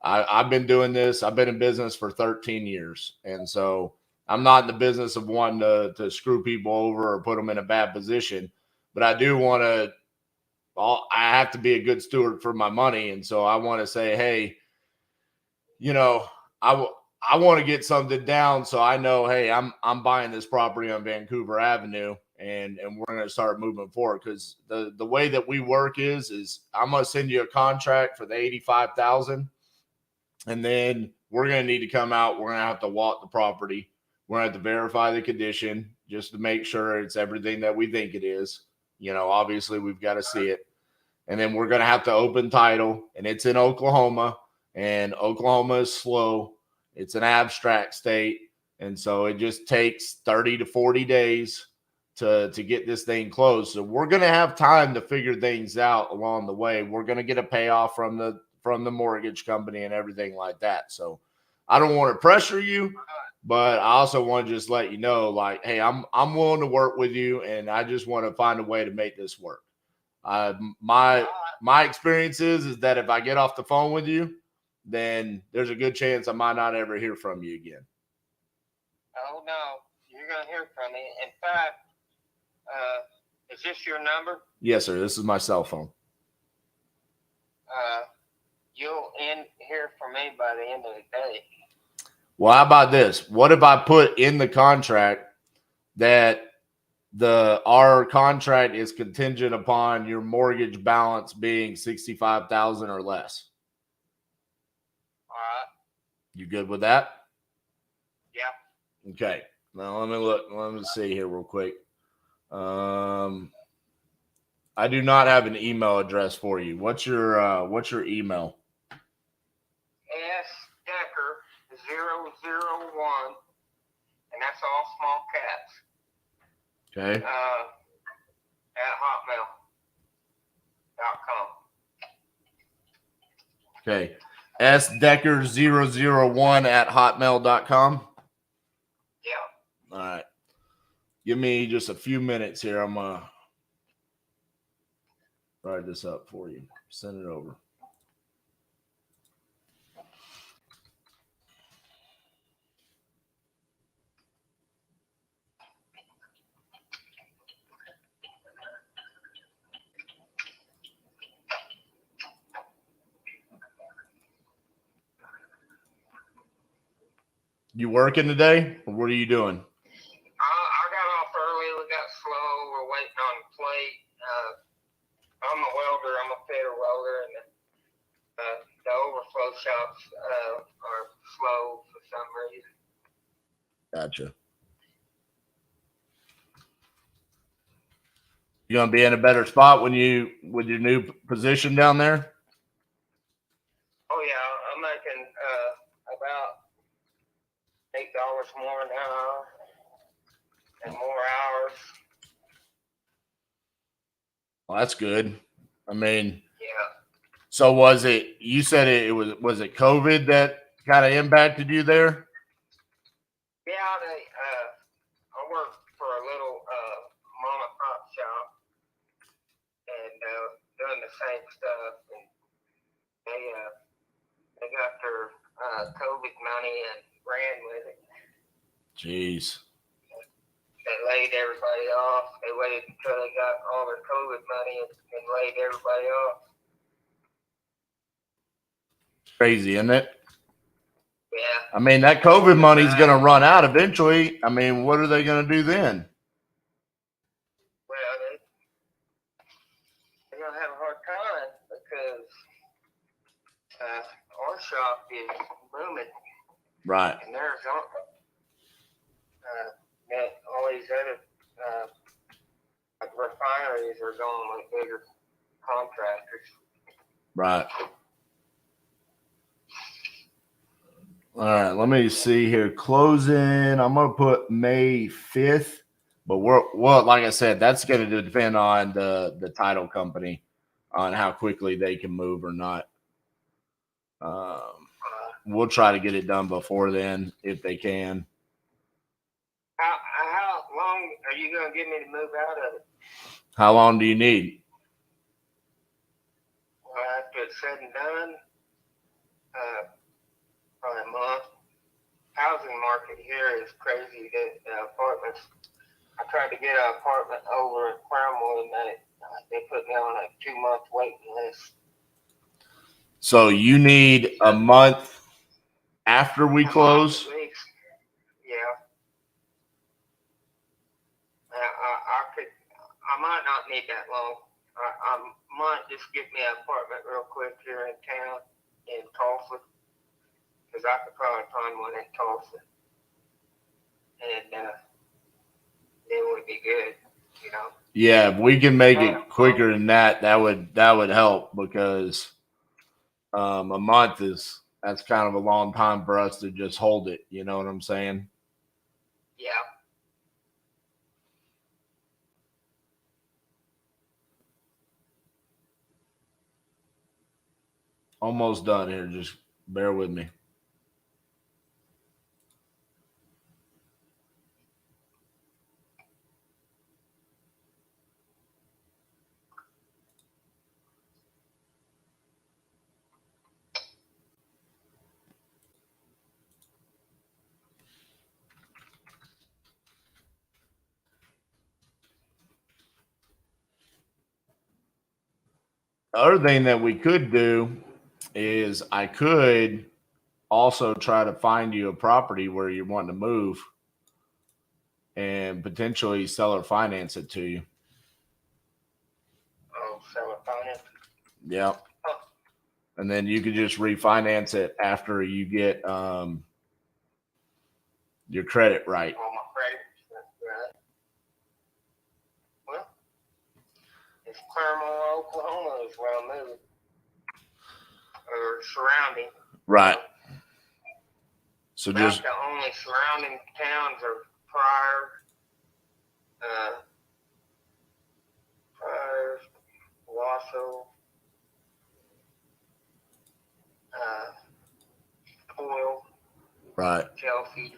I've been doing this. I've been in business for 13 years. And so I'm not in the business of wanting to screw people over or put them in a bad position. But I do want to I have to be a good steward for my money. And so I want to say, hey, you know, I want to get something down so I know, hey, I'm buying this property on Vancouver Avenue and we're going to start moving forward. Because the way that we work is I'm going to send you a contract for the $85,000, and then we're going to need to come out. We're going to have to walk the property. We're going to have to verify the condition just to make sure it's everything that we think it is. You know, obviously we've got to see it. And then we're going to have to open title, and it's in Oklahoma, and Oklahoma is slow. It's an abstract state. And so it just takes 30 to 40 days to get this thing closed. So we're going to have time to figure things out along the way. We're going to get a payoff from the mortgage company and everything like that. So I don't want to pressure you, but I also want to just let you know, like, hey, I'm willing to work with you, and I just want to find a way to make this work. My experience is that if I get off the phone with you, then there's a good chance I might not ever hear from you again. Oh no, you're gonna hear from me. In fact, is this your number? Yes, sir. This is my cell phone. You'll hear from me by the end of the day. Well, how about this? What if I put in the contract that our contract is contingent upon your mortgage balance being $65,000 or less? All right. You good with that? Yeah. Okay. Now let me look. Let me see here real quick. I do not have an email address for you. What's your email? S Decker 001, and that's all small caps. Okay. At hotmail.com. Okay. sdecker001 at hotmail.com. Yeah. All right. Give me just a few minutes here. I'm going to write this up for you. Send it over. You working today? Or what are you doing? I got off early. We got slow. We're waiting on the plate. I'm a welder. I'm a fitter welder, and the overflow shops are slow for some reason. Gotcha. You gonna be in a better spot with your new position down there? Oh yeah, I'm making about $8 more an hour and more hours. Well, that's good. I mean, Yeah. so you said was it COVID that kind of impacted you there? Yeah, I work for a little mom and pop shop and doing the same stuff, and they got their COVID money and ran with it. Jeez. They laid everybody off. They waited until they got all their COVID money and laid everybody off. Crazy, isn't it? Yeah. I mean, that COVID money's going to run out eventually. I mean, what are they going to do then? Well, they're going to have a hard time because our shop is booming. Right. In Arizona. All these other like refineries are going with bigger contractors. Right. All right, let me see here. Closing, I'm going to put May 5th, but like I said, that's going to depend on the title company on how quickly they can move or not. We'll try to get it done before then if they can. How long are you going to get me to move out of it? How long do you need? Well, after it's said and done, probably a month. Housing market here is crazy. The apartments. I tried to get an apartment over in Claremore, and they put me on a 2-month waiting list. So you need a month after we close? At least. Yeah. I might not need that long. I might just get me an apartment real quick here in town in Tulsa, because I could probably find one in Tulsa, and it would be good, you know. Yeah, if we can make it quicker than that, that would help, because a month that's kind of a long time for us to just hold it. You know what I'm saying? Yeah. Almost done here. Just bear with me. The other thing that we could do is I could also try to find you a property where you're wanting to move and potentially sell or finance it to you. Oh, sell it finance? Yeah. And then you could just refinance it after you get your credit right. All my credit, right? Well, it's Claremore, Oklahoma is where I'm moving, or surrounding. Right. So About just the only surrounding towns are Pryor, Wasso, Coyle, right. Chelsea.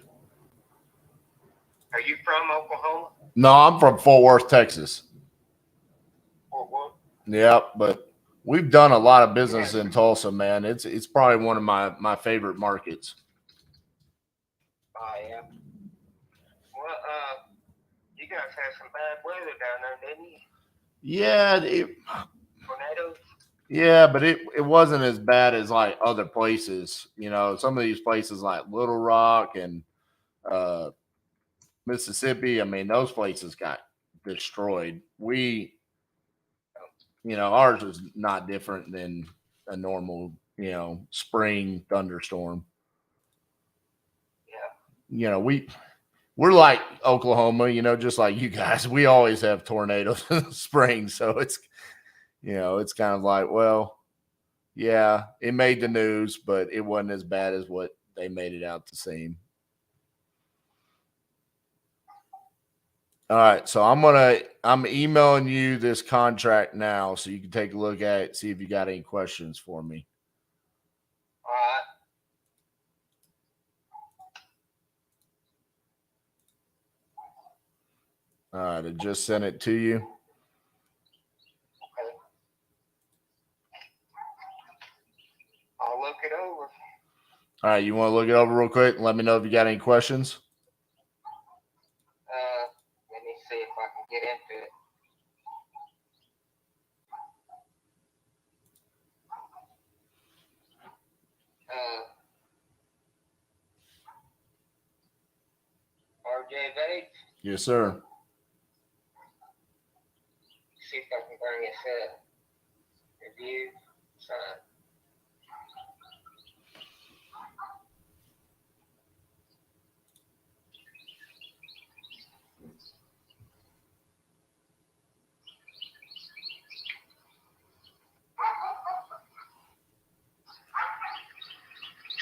Are you from Oklahoma? No, I'm from Fort Worth, Texas. Fort Worth? Yeah, but we've done a lot of business in Tulsa, man. It's probably one of my favorite markets. Oh, yeah. Well, you guys had some bad weather down there, didn't you? Yeah, Tornadoes? yeah, but it wasn't as bad as like other places. You know, some of these places like Little Rock and Mississippi, I mean, those places got destroyed. Ours was not different than a normal, spring thunderstorm. Yeah. We're like Oklahoma, just like you guys. We always have tornadoes in the spring. So it's kind of like, well, yeah, it made the news, but it wasn't as bad as what they made it out to seem. All right, so I'm emailing you this contract now so you can take a look at it, see if you got any questions for me. All right, I just sent it to you. Okay. I'll look it over. All right, you want to look it over real quick and let me know if you got any questions? Let me see if I can get into it. RJ Bates. Yes, sir. See if I can bring this up. Review. Sign.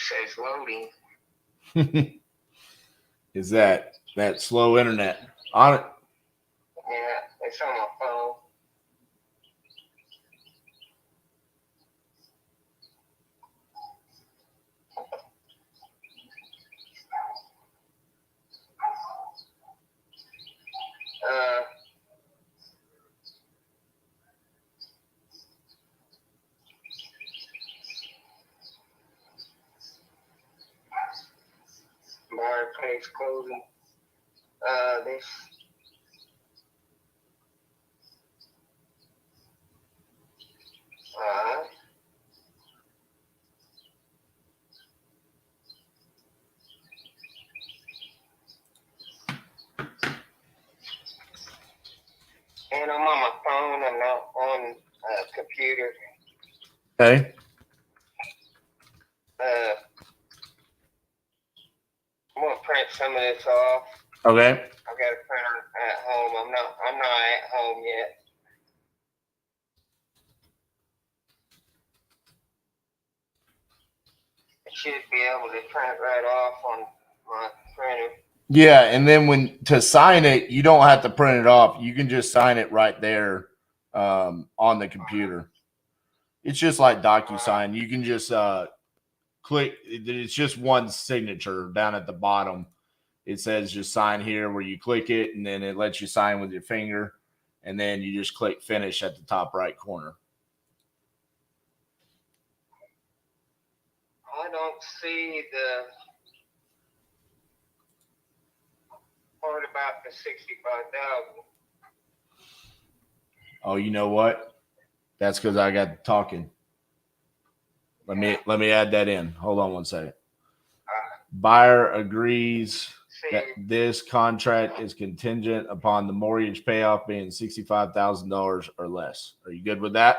Says loading. Is that slow internet on it? Yeah, it's on my phone. Buyer pays closing. This and I'm on my phone. I'm not on a computer. Okay. I'm gonna print some of this off. Okay. I've got a printer at home. I'm not at home yet. I should be able to print right off on my printer. Yeah, and then to sign it, you don't have to print it off. You can just sign it right there on the computer. It's just like DocuSign. You can just click. It's just one signature down at the bottom. It says just sign here, where you click it, and then it lets you sign with your finger, and then you just click finish at the top right corner. I don't see the part about the 65,000. Oh, you know what? That's because I got talking. Let me add that in. Hold on one second. Buyer agrees that this contract is contingent upon the mortgage payoff being $65,000 or less. Are you good with that?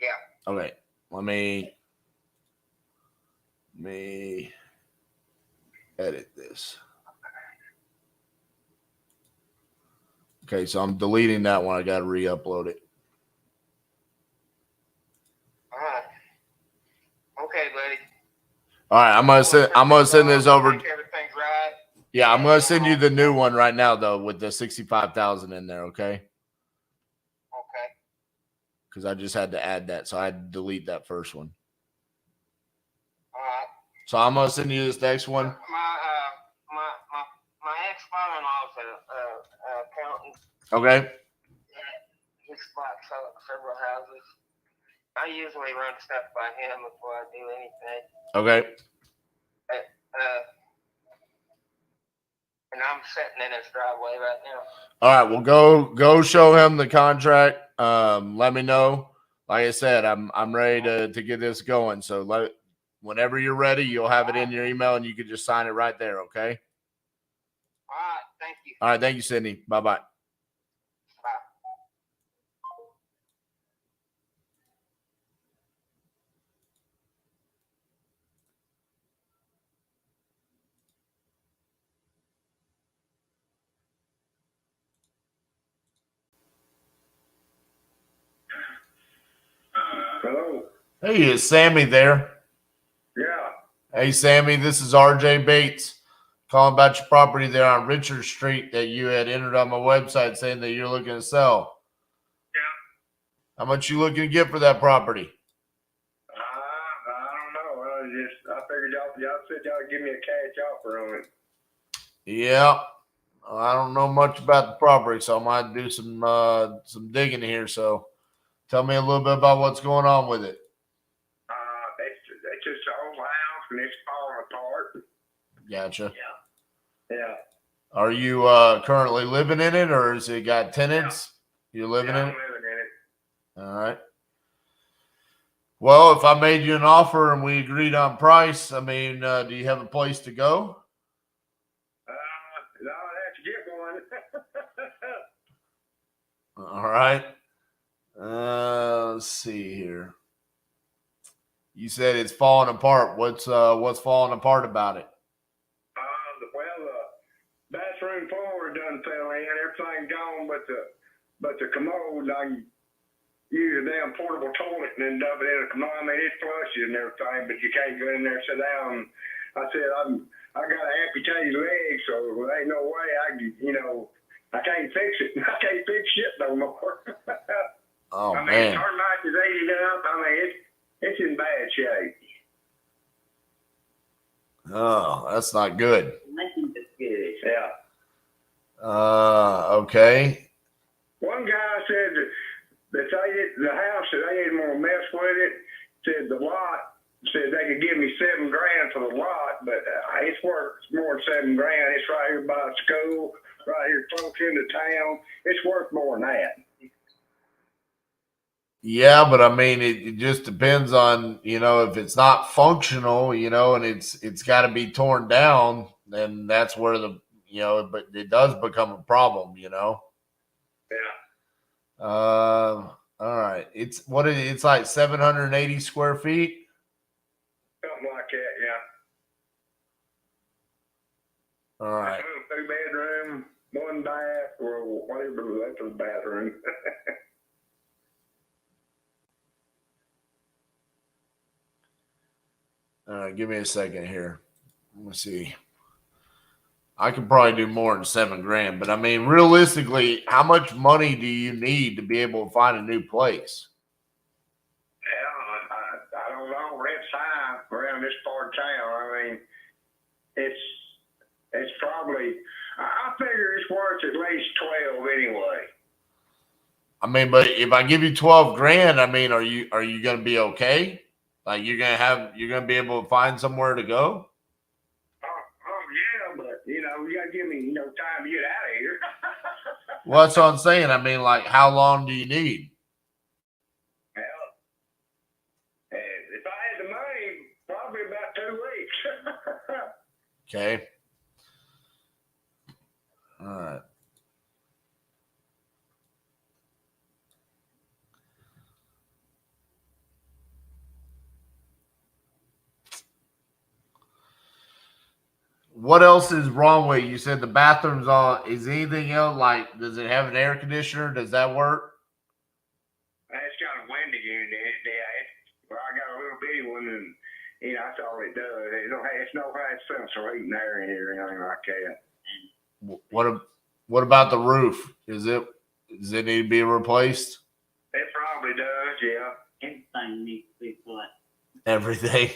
Yeah. Okay. Let me edit this. Okay, so I'm deleting that one. I got to re-upload it. All right. Okay, buddy. All right, I'm gonna send this over. Make everything's right. Yeah, I'm gonna send you the new one right now though, with the 65,000 in there. Okay. Okay. Because I just had to add that, so I had to delete that first one. All right. So I'm gonna send you this next one. My ex-father-in-law's an accountant. Okay. He's bought several houses. I usually run stuff by him before I do anything. Okay. And I'm sitting in his driveway right now. All right. Well, go show him the contract. Let me know. Like I said, I'm ready to get this going. So whenever you're ready, you'll have it in your email, and you can just sign it right there. Okay. All right. Thank you. All right. Thank you, Sydney. Bye-bye. Hello. Hey, is Sammy there? Yeah. Hey, Sammy, this is RJ Bates calling about your property there on Richard Street that you had entered on my website saying that you're looking to sell. Yeah. How much you looking to get for that property? I don't know. I figured y'all said y'all would give me a cash offer on it. Yeah. I don't know much about the property, so I might do some digging here. So tell me a little bit about what's going on with it. It's just an old house and it's falling apart. Gotcha. Yeah. Are you currently living in it, or has it got tenants? Yeah. You're living in I'm it? living in it. All right. Well, if I made you an offer and we agreed on price, I mean, do you have a place to go? No, I'd have to get one. All right. Let's see here. You said it's falling apart. What's falling apart about it? The bathroom floor done fell in. Everything gone, but the commode. I can use a damn portable toilet and then dump it in a commode. I mean, it flushes and everything, but you can't go in there and sit down. I said I got an amputated leg, so there ain't no way I can't fix it. I can't fix shit no more. Oh, I mean, man. termites is eating up. I mean, it's in bad shape. Oh, that's not good. Yeah. Okay. One guy said that the house that they didn't want to mess with it. Said the lot said they could give me $7,000 for the lot, but it's worth more than $7,000. It's right here by the school, right here close into town. It's worth more than that. Yeah, but I mean, it just depends on, if it's not functional, and it's got to be torn down, then that's where but it does become a problem, Yeah. All right. It's like 780 square feet. Something like that, yeah. All right. 2-bedroom, 1 bath, or whatever that's a bathroom. All right. Give me a second here. Let me see. I could probably do more than $7,000, but I mean, realistically, how much money do you need to be able to find a new place? Yeah, I don't know. Rent's high around this part of town. I mean, it's probably, I figure it's worth at least 12 anyway. I mean, but if I give you $12,000, I mean, are you going to be okay? Like you're going to be able to find somewhere to go? Yeah, but you gotta give me, time to get out of here. Well, that's what I'm saying. I mean, like, how long do you need? Well, if I had the money, probably about 2 weeks. Okay. All right. What else is wrong with it? You said the bathroom's on. Is anything else, like, does it have an air conditioner? Does that work? It's got a window unit. Well, I got a little bitty one, and that's all it does. It's no high sensor heating air in here or anything like that. What about the roof? Does it need to be replaced? It probably does, yeah. Everything needs to be put. Everything.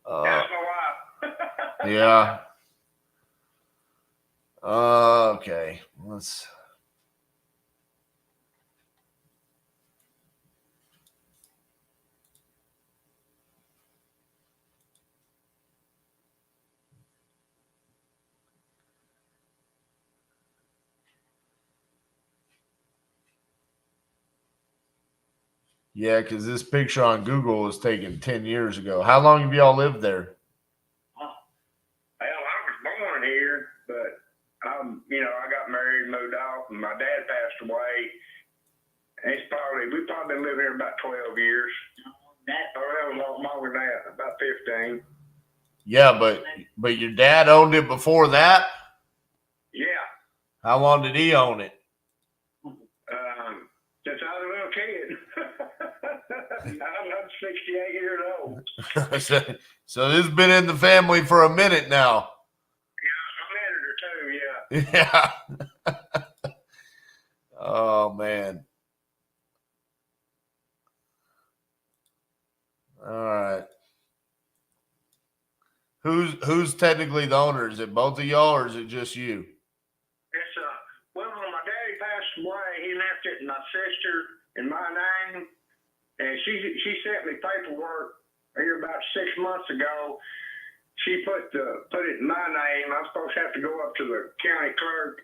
That's my wife. Yeah. Okay. Let's. Yeah, because this picture on Google was taken 10 years ago. How long have y'all lived there? Well, I was born here, but I got married and moved off, and my dad passed away. And we've probably been living here about 12 years. That was a lot longer than that, about 15. Yeah, but your dad owned it before that? Yeah. How long did he own it? Since I was a little kid. I'm 68 years old. So this has been in the family for a minute now. Yeah, a minute or two, yeah. Yeah. Oh, man. All right. Who's technically the owner? Is it both of y'all or is it just you? It's well, when my daddy passed away, he left it to my sister in my name, and she sent me paperwork here about 6 months ago. She put it in my name. I'm supposed to have to go up to the county clerk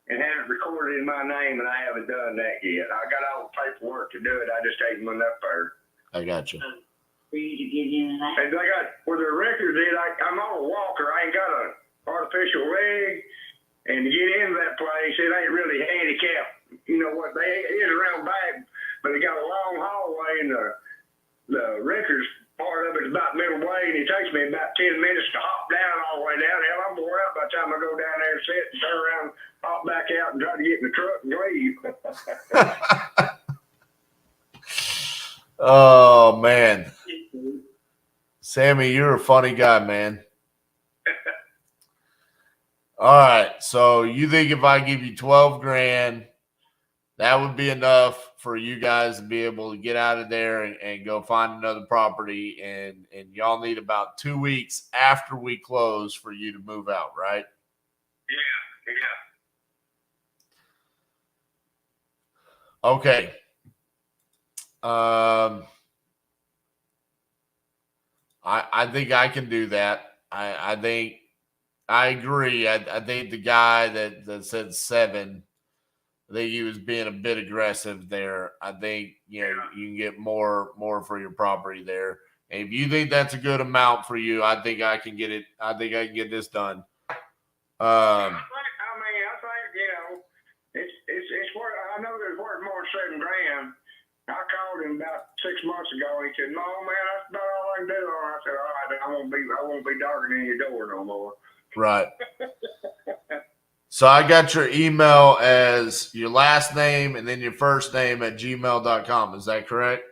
and have it recorded in my name, and I haven't done that yet. I got all the paperwork to do it. I just ain't went up there. I got you. For you to get in and out. And they got where the records is. I'm on a walker. I ain't got an artificial leg, and to get into that place, it ain't really handicapped. You know what? It is around back, but it got a long hallway, and the records part of it is about midway, and it takes me about 10 minutes to hop down all the way down. Hell, I'm wore out by the time I go down there and sit and turn around, hop back out, and try to get in the truck and leave. Oh, man. Sammy, you're a funny guy, man. All right. So you think if I give you $12,000, that would be enough for you guys to be able to get out of there and go find another property, and y'all need about 2 weeks after we close for you to move out, right? Yeah. Okay. I think I can do that. I think I agree. I think the guy that said 7, I think he was being a bit aggressive there. I think you can get more for your property there. And if you think that's a good amount for you, I think I can get it. I think I can get this done. I think, $7 grand. I called him about 6 months ago. He said, "No, man, that's about all I can do." I said, "All right, I won't be darkening your door no more." Right. So I got your email as your last name and then your first name at gmail.com. Is that correct?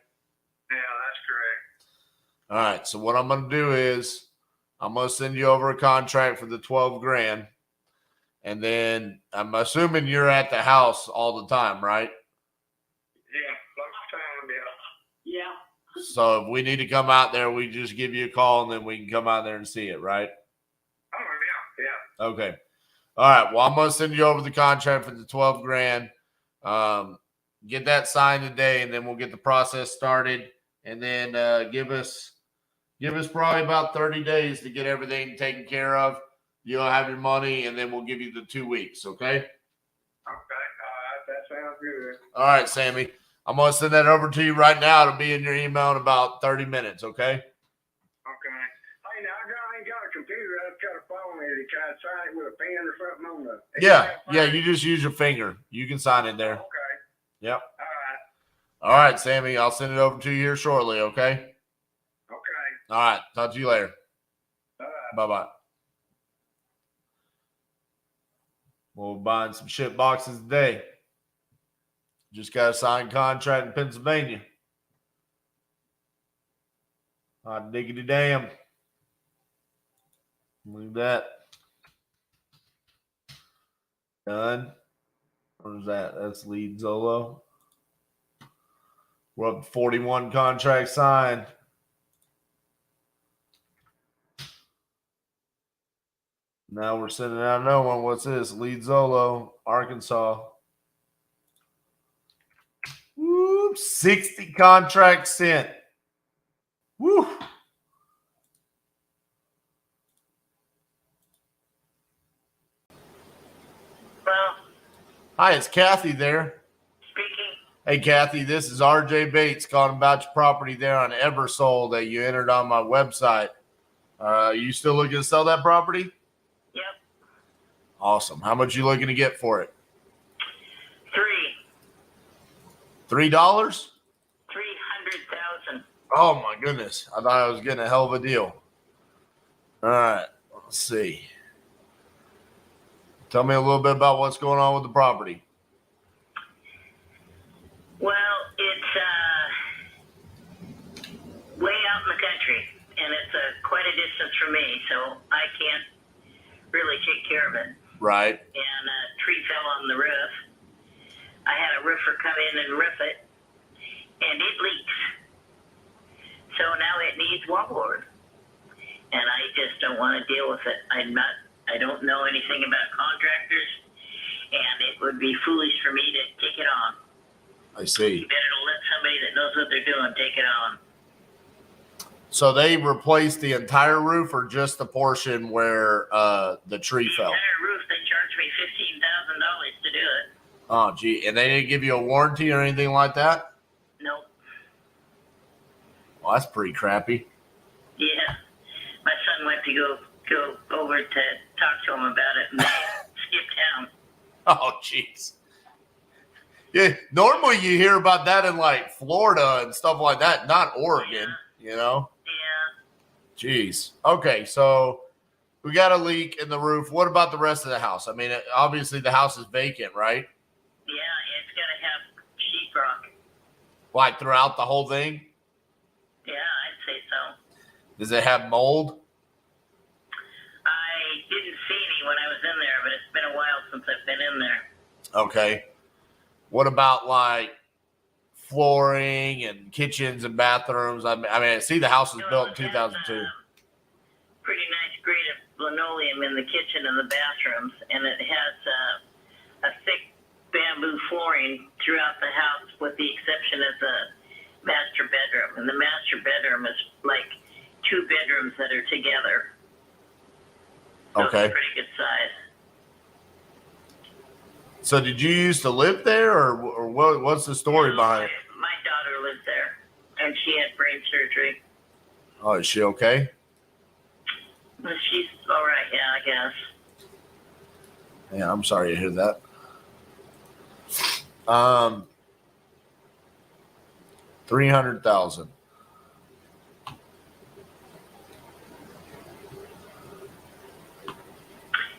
Yeah, that's correct. All right. So what I'm going to do is I'm going to send you over a contract for the 12 grand. And then I'm assuming you're at the house all the time, right? Yeah, most time, yeah. Yeah. So if we need to come out there, we just give you a call and then we can come out there and see it, right? Oh, yeah, yeah. Okay. All right. Well, I'm going to send you over the contract for the 12 grand. Get that signed today, and then we'll get the process started. And then give us probably about 30 days to get everything taken care of. You'll have your money, and then we'll give you the 2 weeks, okay? Okay, all right, that sounds good. All right, Sammy. I'm going to send that over to you right now. It'll be in your email in about 30 minutes, okay? Okay. Hey, now I ain't got a computer. I've got a phone here to try to sign it with a pen or something on the. Yeah, you just use your finger. You can sign it there. Okay. Yep. All All right, Sammy. I'll send it over to you here shortly, okay? Okay. All right. Talk to you later. All right. Bye-bye. We'll be buying some shit boxes today. Just got a signed contract in Pennsylvania. Hot diggity damn. Look at that. Done. Where's that? That's Lead Zolo. We're up to 41 contracts signed. Now we're sending out another one. What's this? Lead Zolo, Arkansas. Woo, 60 contracts sent. Woo. Well, Hi, it's Kathy there. speaking. Hey, Kathy, this is RJ Bates calling about your property there on Eversold that you entered on my website. You still looking to sell that property? Yep. Awesome. How much you looking to get for it? $300,000. $3? 300,000. Oh my goodness. I thought I was getting a hell of a deal. All right. Let's see. Tell me a little bit about what's going on with the property. Well, it's way out in the country, and it's quite a distance from me, so I can't really take care of it. Right. And a tree fell on the roof. I had a roofer come in and roof it, and it leaks. So now it needs wallboard, and I just don't want to deal with it. I don't know anything about contractors, and it would be foolish for me to take it on. I see. You better let somebody that knows what they're doing take it on. So they replaced the entire roof or just the portion where the tree fell? The entire roof, they charged me $15,000 to do it. Oh, gee. And they didn't give you a warranty or anything like that? Nope. Well, that's pretty crappy. Yeah. My son went to go over to talk to him about it, and they skipped town. Oh, jeez. Yeah, normally you hear about that in like Florida and stuff like that, not Oregon, you know? Yeah. Jeez. Okay, so we got a leak in the roof. What about the rest of the house? I mean, obviously the house is vacant, right? Yeah, it's going to have sheetrock. Like throughout the whole thing? Yeah, I'd say so. Does it have mold? I didn't see any when I was in there, but it's been a while since I've been in there. Okay. What about like flooring and kitchens and bathrooms? I mean, I see the house was built in 2002. Pretty nice grade of linoleum in the kitchen and the bathrooms, and it has a thick bamboo flooring throughout the house, with the exception of the master bedroom. And the master bedroom is like 2 bedrooms that are together. So Okay. it's pretty good size. So did you used to live there, or what's the story behind it? My daughter lives there, and she had brain surgery. Oh, is she okay? Well, she's all right, yeah, I guess. Yeah, I'm sorry to hear that. 300,000.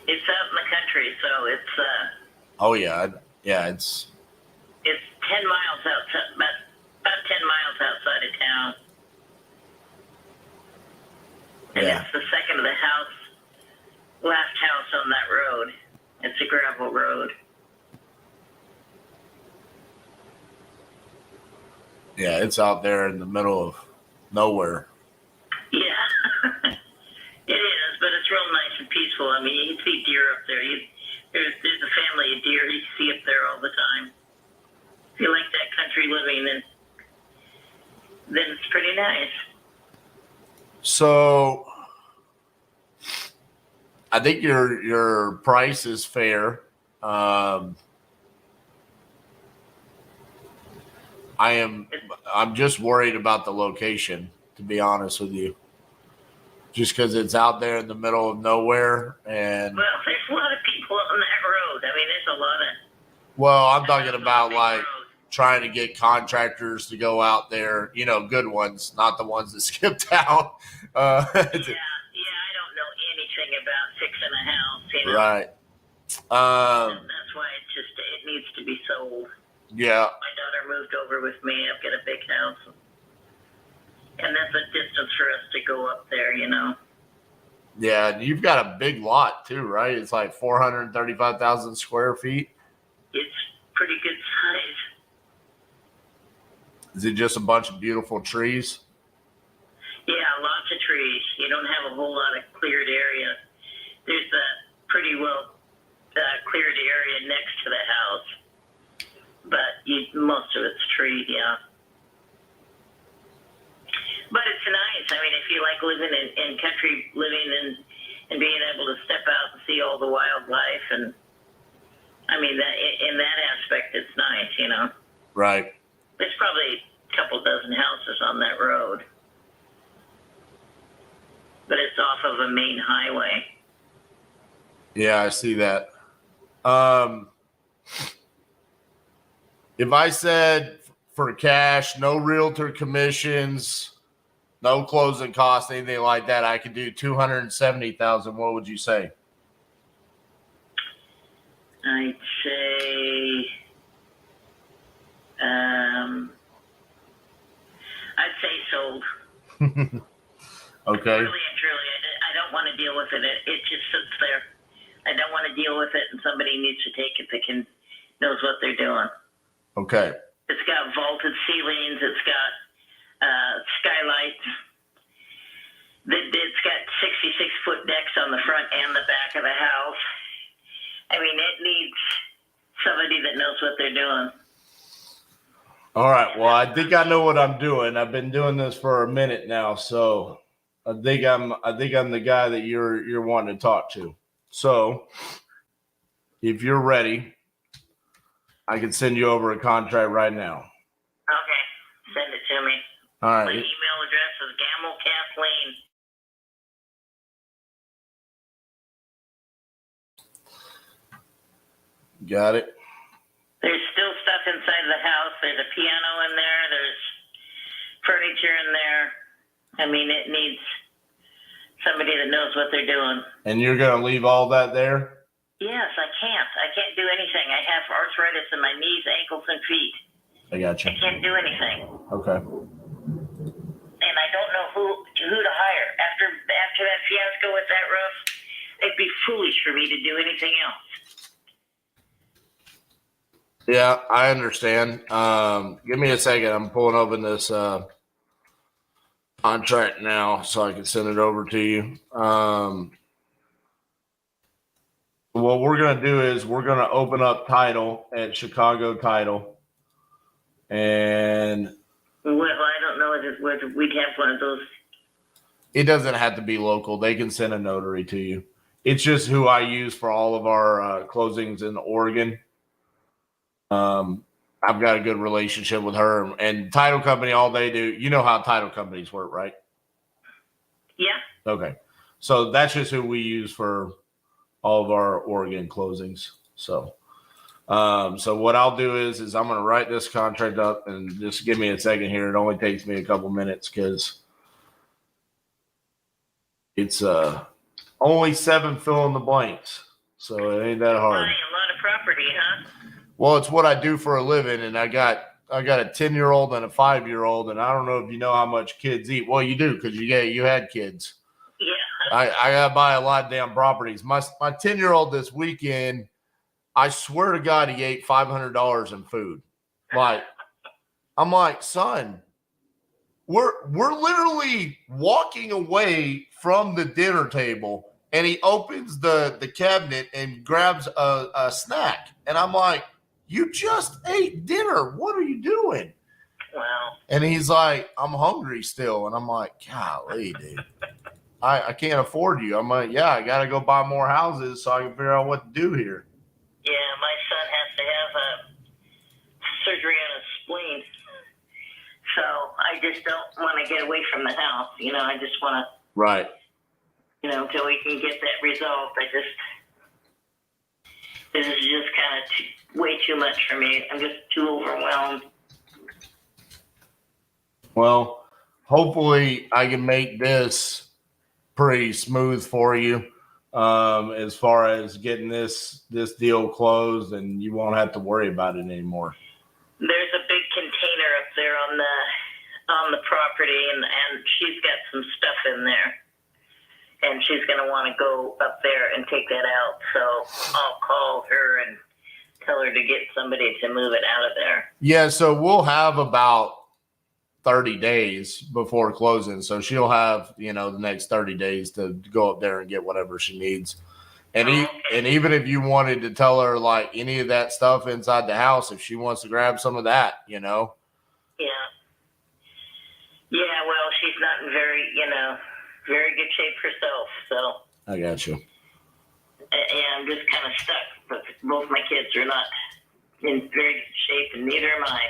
It's out in the country, so it's Oh yeah, it's 10 miles outside, about 10 miles outside of town. And yeah. it's the second of the last house on that road. It's a gravel road. Yeah, it's out there in the middle of nowhere. Yeah, it is, but it's real nice and peaceful. I mean, you can see deer up there. There's a family of deer you see up there all the time. If you like that country living, then it's pretty nice. So I think your price is fair. I'm just worried about the location, to be honest with you. Just because it's out there in the middle of nowhere, and Well, there's a lot of people on that road. I mean, there's a lot of. well, I'm talking about like trying to get contractors to go out there, good ones, not the ones that skip town. Yeah, I don't know anything about fixing a house, Right. That's why it needs to be sold. Yeah. My daughter moved over with me. I've got a big house. And that's a distance for us to go up there, Yeah, and you've got a big lot too, right? It's like 435,000 square feet. It's pretty good size. Is it just a bunch of beautiful trees? Yeah, lots of trees. You don't have a whole lot of cleared area. There's a pretty well cleared area next to the house. But most of it's treed, yeah. But it's nice. I mean, if you like living in country living and being able to step out and see all the wildlife, and I mean that in that aspect, it's nice, Right. There's probably a couple dozen houses on that road, but it's off of a main highway. Yeah, I see that. If I said for cash, no realtor commissions, no closing costs, anything like that, I could do 270,000. What would you say? I'd say, sold. Okay. Really and truly, I don't want to deal with it. It just sits there. I don't want to deal with it, and somebody needs to take it that knows what they're doing. Okay. It's got vaulted ceilings. It's got skylights. It's got 66-foot decks on the front and the back of the house. I mean, it needs somebody that knows what they're doing. All right. Well, I think I know what I'm doing. I've been doing this for a minute now, so I think I'm the guy that you're wanting to talk to. So, if you're ready, I can send you over a contract right now. Okay, send it to me. All right. My email address is GamelKathleen. Got it. There's still stuff inside the house. There's a piano in there. There's furniture in there. I mean, it needs somebody that knows what they're doing. And you're going to leave all that there? Yes, I can't. I can't do anything. I have arthritis in my knees, ankles, and feet. I got you. I can't do anything. Okay. And I don't know who to hire. After that fiasco with that roof, it'd be foolish for me to do anything else. Yeah, I understand. Give me a second. I'm pulling open this contract now so I can send it over to you. What we're going to do is we're going to open up title at Chicago Title. And Well, I don't know whether we'd have one of those. it doesn't have to be local. They can send a notary to you. It's just who I use for all of our closings in Oregon. I've got a good relationship with her and title company. All they do, you know how title companies work, right? Yeah. Okay. So that's just who we use for all of our Oregon closings. So So what I'll do is I'm going to write this contract up, and just give me a second here. It only takes me a couple minutes because it's only 7 fill in the blanks. So it ain't that hard. Buying a lot of property, huh? Well, it's what I do for a living, and I got a 10-year-old and a 5-year-old, and I don't know if you know how much kids eat. Well, you do because you had kids. Yeah. I gotta buy a lot of damn properties. My 10-year-old this weekend, I swear to God, he ate $500 in food. Like, I'm like, son, we're literally walking away from the dinner table, and he opens the cabinet and grabs a snack, and I'm like, you just ate dinner. What are you doing? Wow. And he's like, I'm hungry still, and I'm like, golly, dude. I can't afford you. I'm like, yeah, I got to go buy more houses so I can figure out what to do here. Yeah, my son has to have a surgery on his spleen. So I just don't want to get away from the house. I just want to, Right. Until we can get that resolved. This is just kind of way too much for me. I'm just too overwhelmed. Well, hopefully I can make this pretty smooth for you as far as getting this deal closed, and you won't have to worry about it anymore. There's a big container up there on the property, and she's got some stuff in there, and she's going to want to go up there and take that out. So I'll call her and tell her to get somebody to move it out of there. Yeah, so we'll have about 30 days before closing. So she'll have, the next 30 days to go up there and get whatever she needs. And and even if you wanted to tell her like any of that stuff inside the house, if she wants to grab some of that, Yeah. Yeah, well, she's not in very good shape herself. So I got you. Yeah, I'm just kind of stuck. But both my kids are not in very good shape, and neither am I.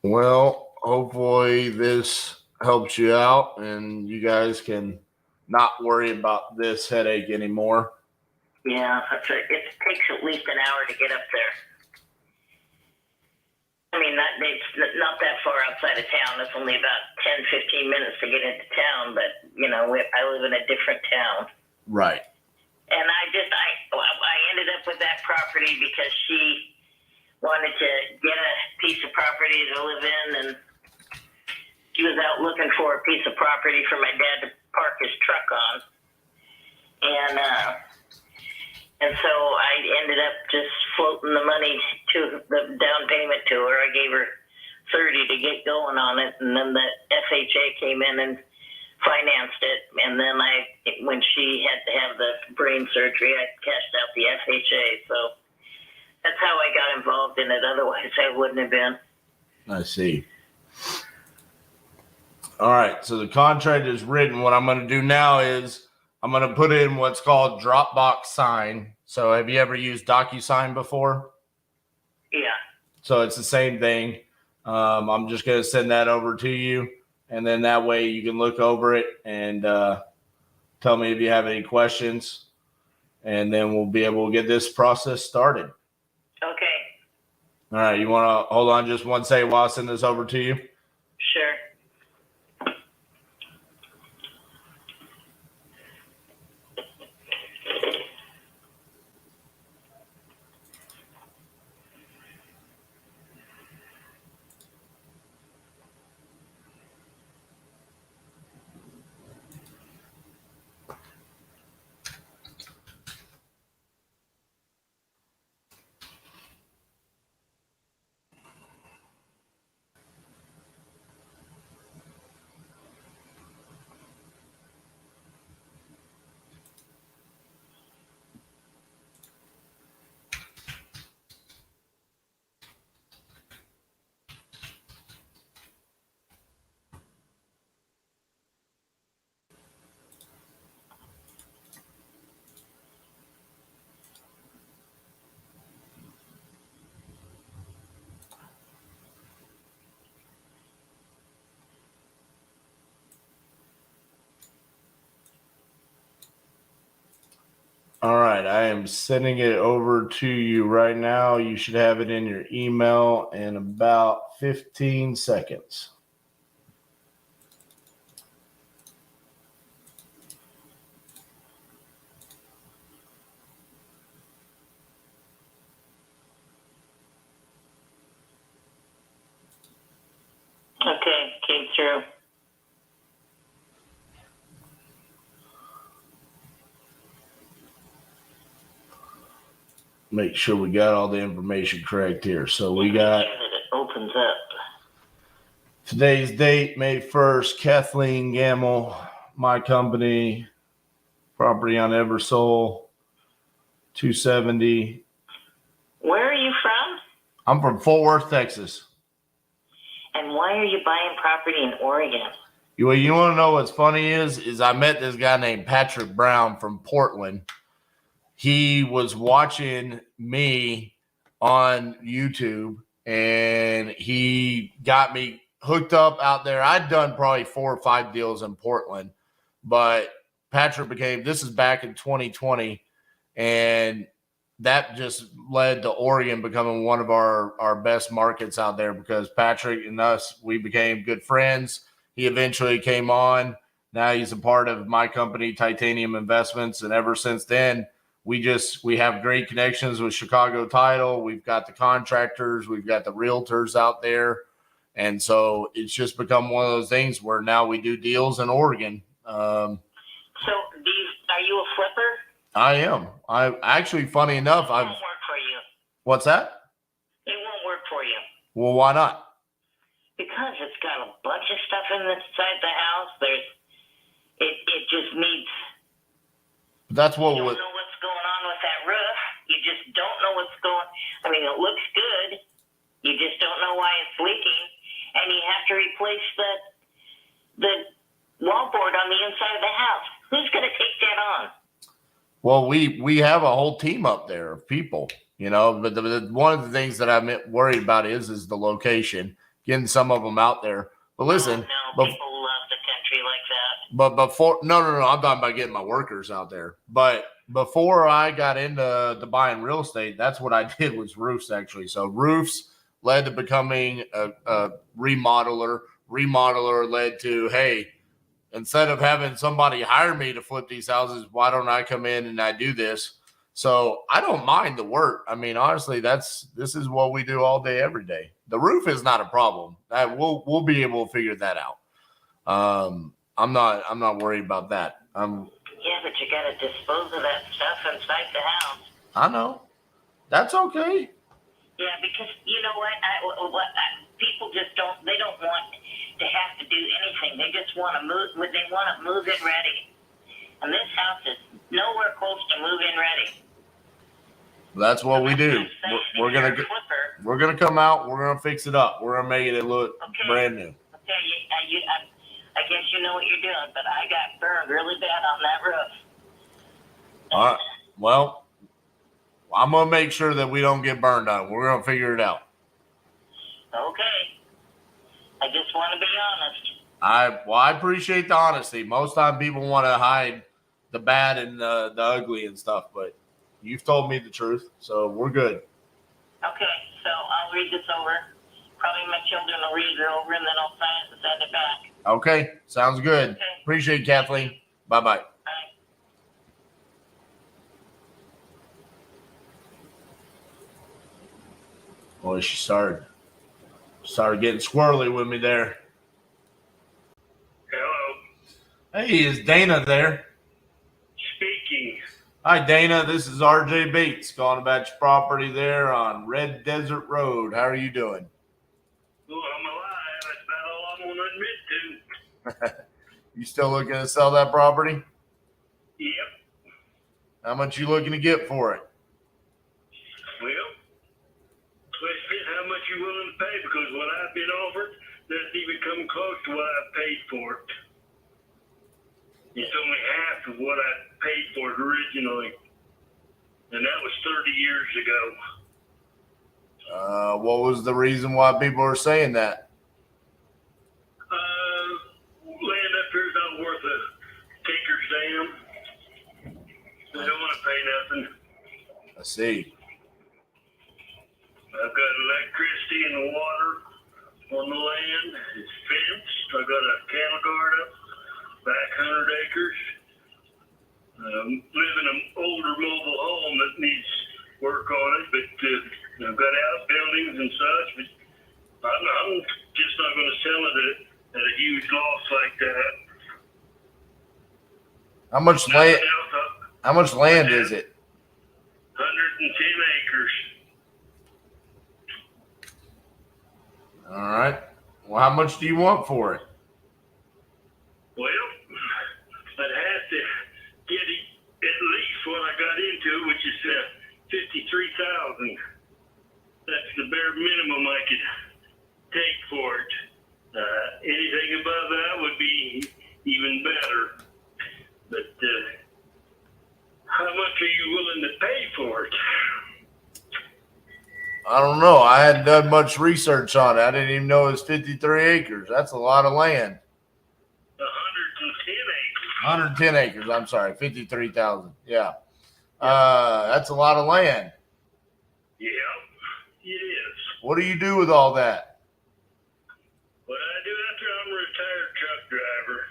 Well, hopefully this helps you out and you guys can not worry about this headache anymore. Yeah, it takes at least an hour to get up there. I mean, it's not that far outside of town. It's only about 10, 15 minutes to get into town, but, I live in a different town. Right. And I ended up with that property because she wanted to get a piece of property to live in, and she was out looking for a piece of property for my dad to park his truck on. And so I ended up just floating the money to the down payment to her. I gave her $30 to get going on it, and then the FHA came in and financed it. And then when she had to have the brain surgery, I cashed out the FHA. So that's how I got involved in it. Otherwise, I wouldn't have been. I see. All right. So the contract is written. What I'm going to do now is I'm going to put in what's called Dropbox sign. So have you ever used DocuSign before? Yeah. So it's the same thing. I'm just going to send that over to you. And then that way you can look over it and tell me if you have any questions. And then we'll be able to get this process started. Okay. All right. You want to hold on just one second while I send this over to you? Sure. All right, I am sending it over to you right now. You should have it in your email in about 15 seconds. Okay, came through. Make sure we got all the information correct here. So we got That it opens up. today's date, May 1st, Kathleen Gamble, my company, property on Eversole, 270. Where are you from? I'm from Fort Worth, Texas. And why are you buying property in Oregon? You want to know what's funny is I met this guy named Patrick Brown from Portland. He was watching me on YouTube, and he got me hooked up out there. I'd done probably 4 or 5 deals in Portland, but Patrick this is back in 2020, and that just led to Oregon becoming one of our best markets out there because Patrick and us, we became good friends. He eventually came on. Now he's a part of my company, Titanium Investments, and ever since then, we have great connections with Chicago Title. We've got the contractors, we've got the realtors out there. And so it's just become one of those things where now we do deals in Oregon. So are you a flipper? I am. I actually, funny enough, It won't work for you. What's that? It won't work for you. Well, why not? Because it's got a bunch of stuff inside the house. It just needs. That's what. You don't know what's going on with that roof. You just don't know what's going. I mean, it looks good. You just don't know why it's leaking, and you have to replace the wallboard on the inside of the house. Who's going to take that on? Well, we have a whole team up there of people, but one of the things that I'm worried about is the location, getting some of them out there. But listen, people love the country like that. But before, no, I'm talking about getting my workers out there. But before I got into buying real estate, that's what I did was roofs actually. So roofs led to becoming a remodeler. Remodeler led to, hey, instead of having somebody hire me to flip these houses, why don't I come in and I do this? So I don't mind the work. I mean, honestly, this is what we do all day, every day. The roof is not a problem. We'll be able to figure that out. I'm not worried about that. Yeah, but you got to dispose of that stuff inside the house. I know. That's okay. Yeah, because you know what? People just don't. They don't want to have to do anything. They just want to move. They want to move in ready. And this house is nowhere close to move in ready. That's what we do. We're gonna come out. We're gonna fix it up. We're gonna make it look brand new. Okay, I guess you know what you're doing, but I got burned really bad on that roof. All right. Well, I'm gonna make sure that we don't get burned on. We're gonna figure it out. Okay. I just want to be honest. I appreciate the honesty. Most time people want to hide the bad and the ugly and stuff, but you've told me the truth, so we're good. Okay, so I'll read this over. Probably my children will read it over, and then I'll sign it and send it back. Okay, sounds good. Okay. Appreciate it, Kathleen. Bye-bye. Bye. Boy, she started getting squirrely with me there. Hello. Hey, is Dana there? Speaking. Hi, Dana. This is RJ Bates calling about your property there on Red Desert Road. How are you doing? Well, I'm alive. That's about all I'm going to admit to. You still looking to sell that property? Yep. How much you looking to get for it? Well, question is how much you willing to pay, because what I've been offered doesn't even come close to what I paid for it. It's only half of what I paid for it originally, and that was 30 years ago. What was the reason why people are saying that? Land up here is not worth a tinker's dam. They don't want to pay nothing. I see. I've got electricity and water on the land. It's fenced. I got a cattle guard up back 100 acres. Live in an older mobile home that needs work on it, but I've got outbuildings and such. But I'm just not going to sell it at a huge loss like that. How much land? How much land is it? 110 acres. All right. Well, how much do you want for it? Well, I'd have to get at least what I got into, which is $53,000. That's the bare minimum I could take for it. Anything above that would be even better. But how much are you willing to pay for it? I don't know. I hadn't done much research on it. I didn't even know it was 53 acres. That's a lot of land. 110 acres. I'm sorry, 53,000. Yeah. That's a lot of land. Yeah, it is. What do you do with all that? What I do after I'm a retired truck driver.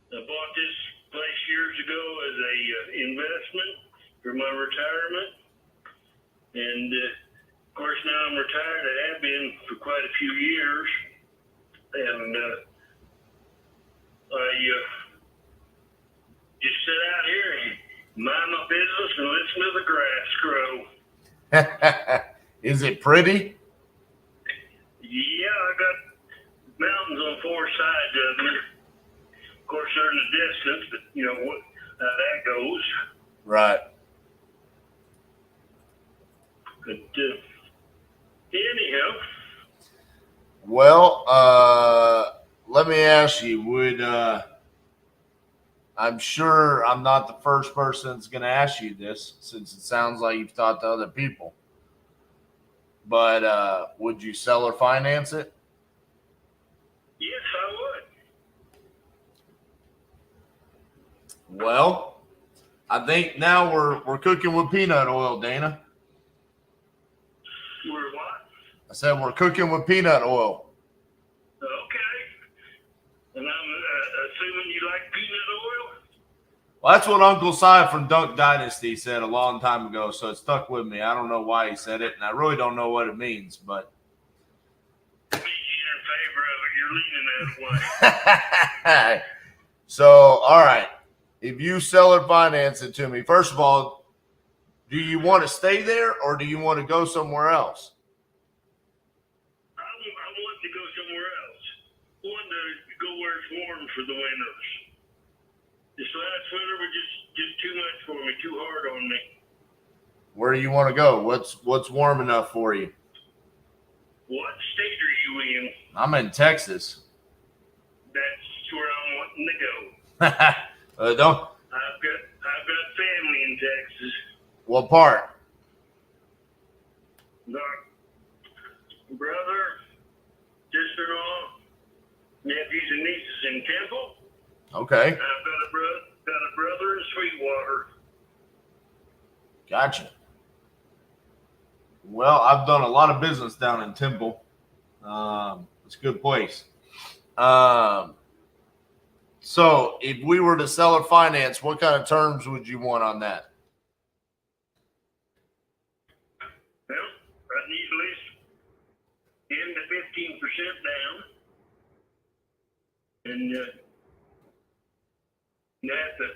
I bought this place years ago as a investment for my retirement. And, of course, now I'm retired. I have been for quite a few years. And I just sit out here and mind my business and listen to the grass grow. Is it pretty? Yeah, I got mountains on four sides of them. Of course, they're in the distance, but you know what how that goes. Right. But anyhow. Well, let me ask you, would I'm sure I'm not the first person that's going to ask you this, since it sounds like you've talked to other people. But would you sell or finance it? Yes, I would. Well, I think now we're cooking with peanut oil, Dana. We're what? I said we're cooking with peanut oil. Okay. And I'm assuming you like peanut oil? Well, that's what Uncle Si from Dunk Dynasty said a long time ago, so it stuck with me. I don't know why he said it, and I really don't know what it means, but. You're in favor of it. You're leaning that way. So, all right. If you sell or finance it to me, first of all, do you want to stay there or do you want to go somewhere else? I want to go somewhere else. I want to go where it's warm for the winters. This last winter was just too much for me, too hard on me. Where do you want to go? What's warm enough for you? What state are you in? I'm in Texas. That's where I'm wanting to go. Don't. I've got family in Texas. What part? Brother, sister-in-law, nephews and nieces in Temple. Okay. I've got a brother in Sweetwater. Gotcha. Well, I've done a lot of business down in Temple. It's a good place. So if we were to sell or finance, what kind of terms would you want on that? Well, I need at least 10 to 15% down. And you have to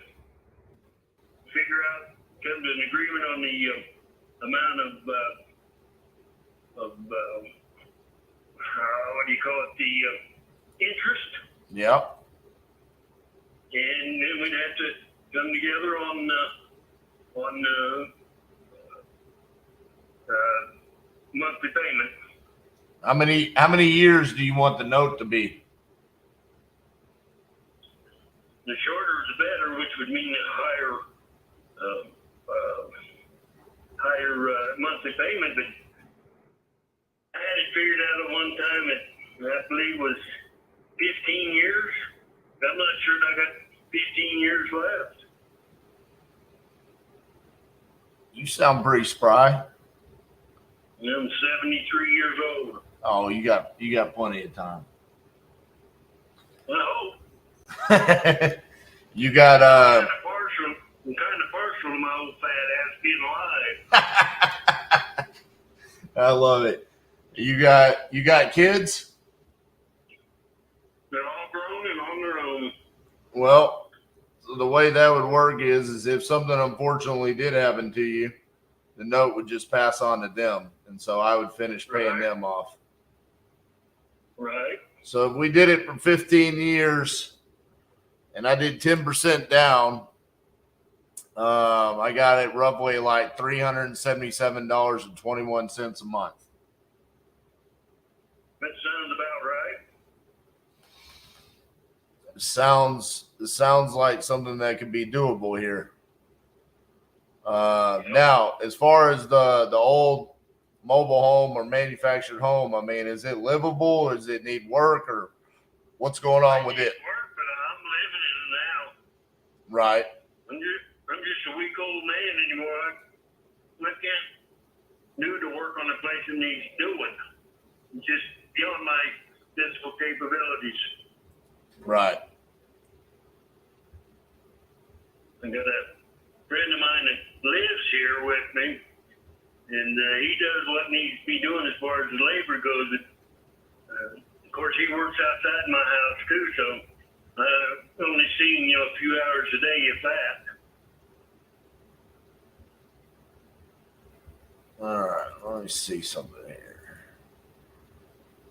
figure out, come to an agreement on the amount of what do you call it, the interest. Yep. And then we'd have to come together on monthly payment. How many years do you want the note to be? The shorter the better, which would mean a higher monthly payment. But I had it figured out at one time at I believe was 15 years. I'm not sure I got 15 years left. You sound pretty spry. I'm 73 years old. Oh, you got plenty of time. I hope. You got I'm kind of partial to my old fat ass being alive. I love it. You got kids? They're all grown and on their own. Well, so the way that would work is if something unfortunately did happen to you, the note would just pass on to them, and so I would finish paying them off. Right. So if we did it for 15 years, and I did 10% down, I got it roughly like $377.21 a month. That sounds about right. It sounds like something that could be doable here. Now, as far as the old mobile home or manufactured home, I mean, is it livable? Does it need work, or what's going on with it? Work, but I'm living in it now. Right. I'm just a weak old man anymore. I can't do the work on the place that needs doing. It's just beyond my physical capabilities. Right. I got a friend of mine that lives here with me, and he does what needs to be doing as far as the labor goes. Of course, he works outside my house too, so only seeing a few hours a day, if that. All right. Let me see something here.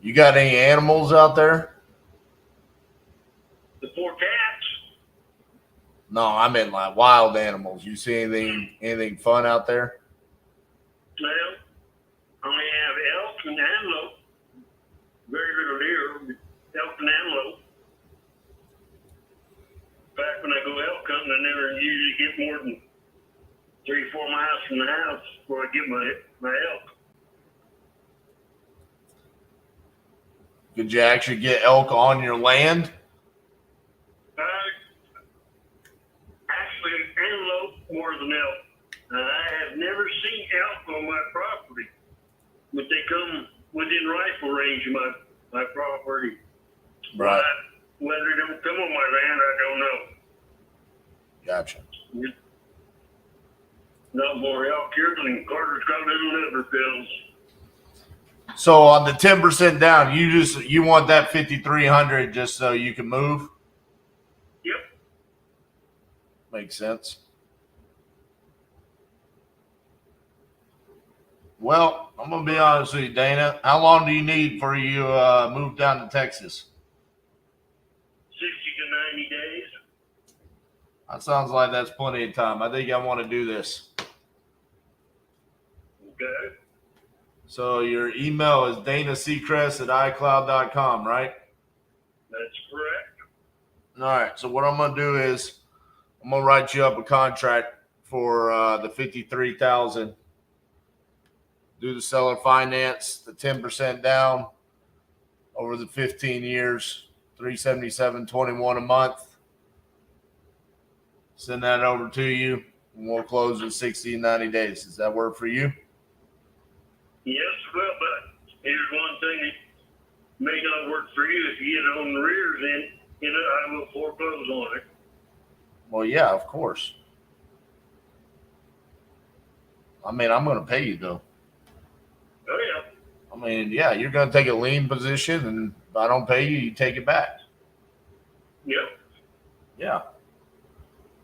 You got any animals out there? The 4 cats. No, I meant like wild animals. You see anything fun out there? Well, I only have elk and antelope. Very little deer, elk and antelope. Back when I go elk hunting, I never usually get more than 3 or 4 miles from the house before I get my elk. Could you actually get elk on your land? Actually, antelope more than elk. I have never seen elk on my property, but they come within rifle range of my property. Right. Whether they don't come on my land, I don't know. Gotcha. No more elk here than Carter's got little liver pills. So on the 10% down, you want that 5,300 just so you can move? Yep. Makes sense. Well, I'm gonna be honest with you, Dana. How long do you need for you move down to Texas? 60 to 90 days. That sounds like that's plenty of time. I think I want to do this. Okay. So your email is danacrest@icloud.com, right? That's correct. All right. So what I'm gonna do is I'm gonna write you up a contract for the 53,000. Do the seller finance, the 10% down over the 15 years, $377.21 a month. Send that over to you, and we'll close in 60 and 90 days. Does that work for you? Yes, well, but here's one thing that may not work for you. If you get it on the rears end, I will foreclose on it. Well, yeah, of course. I mean, I'm going to pay you, though. Oh, yeah. I mean, yeah, you're going to take a lien position, and if I don't pay you, you take it back. Yep. Yeah.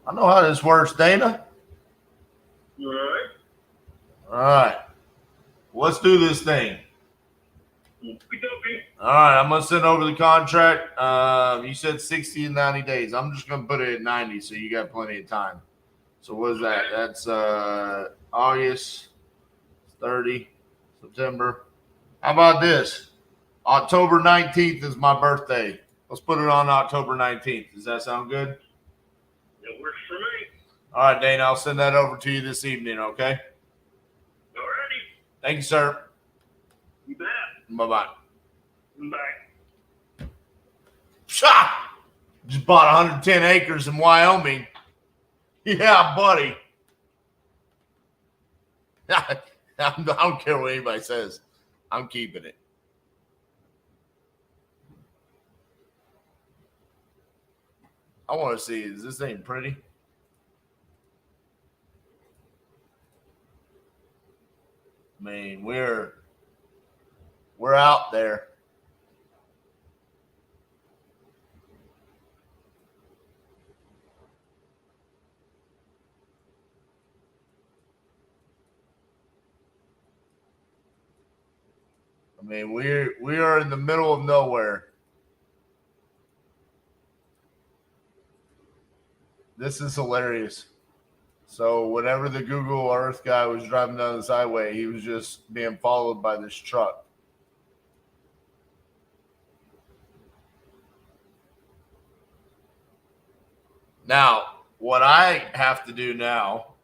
I know how this works, Dana. All right. All right. Let's do this thing. All right, I'm going to send over the contract. You said 60 and 90 days. I'm just going to put it at 90, so you got plenty of time. So what is that? That's August 30, September. How about this? October 19th is my birthday. Let's put it on October 19th. Does that sound good? It works for me. All right, Dana, I'll send that over to you this evening, okay? All righty. Thank you, sir. You bet. Bye-bye. Bye. Shot! Just bought 110 acres in Wyoming. Yeah, buddy. I don't care what anybody says. I'm keeping it. I want to see, is this thing pretty? I mean, we're out there. I mean, we are in the middle of nowhere. This is hilarious. So whenever the Google Earth guy was driving down this highway, he was just being followed by this truck. Now, what I have to do now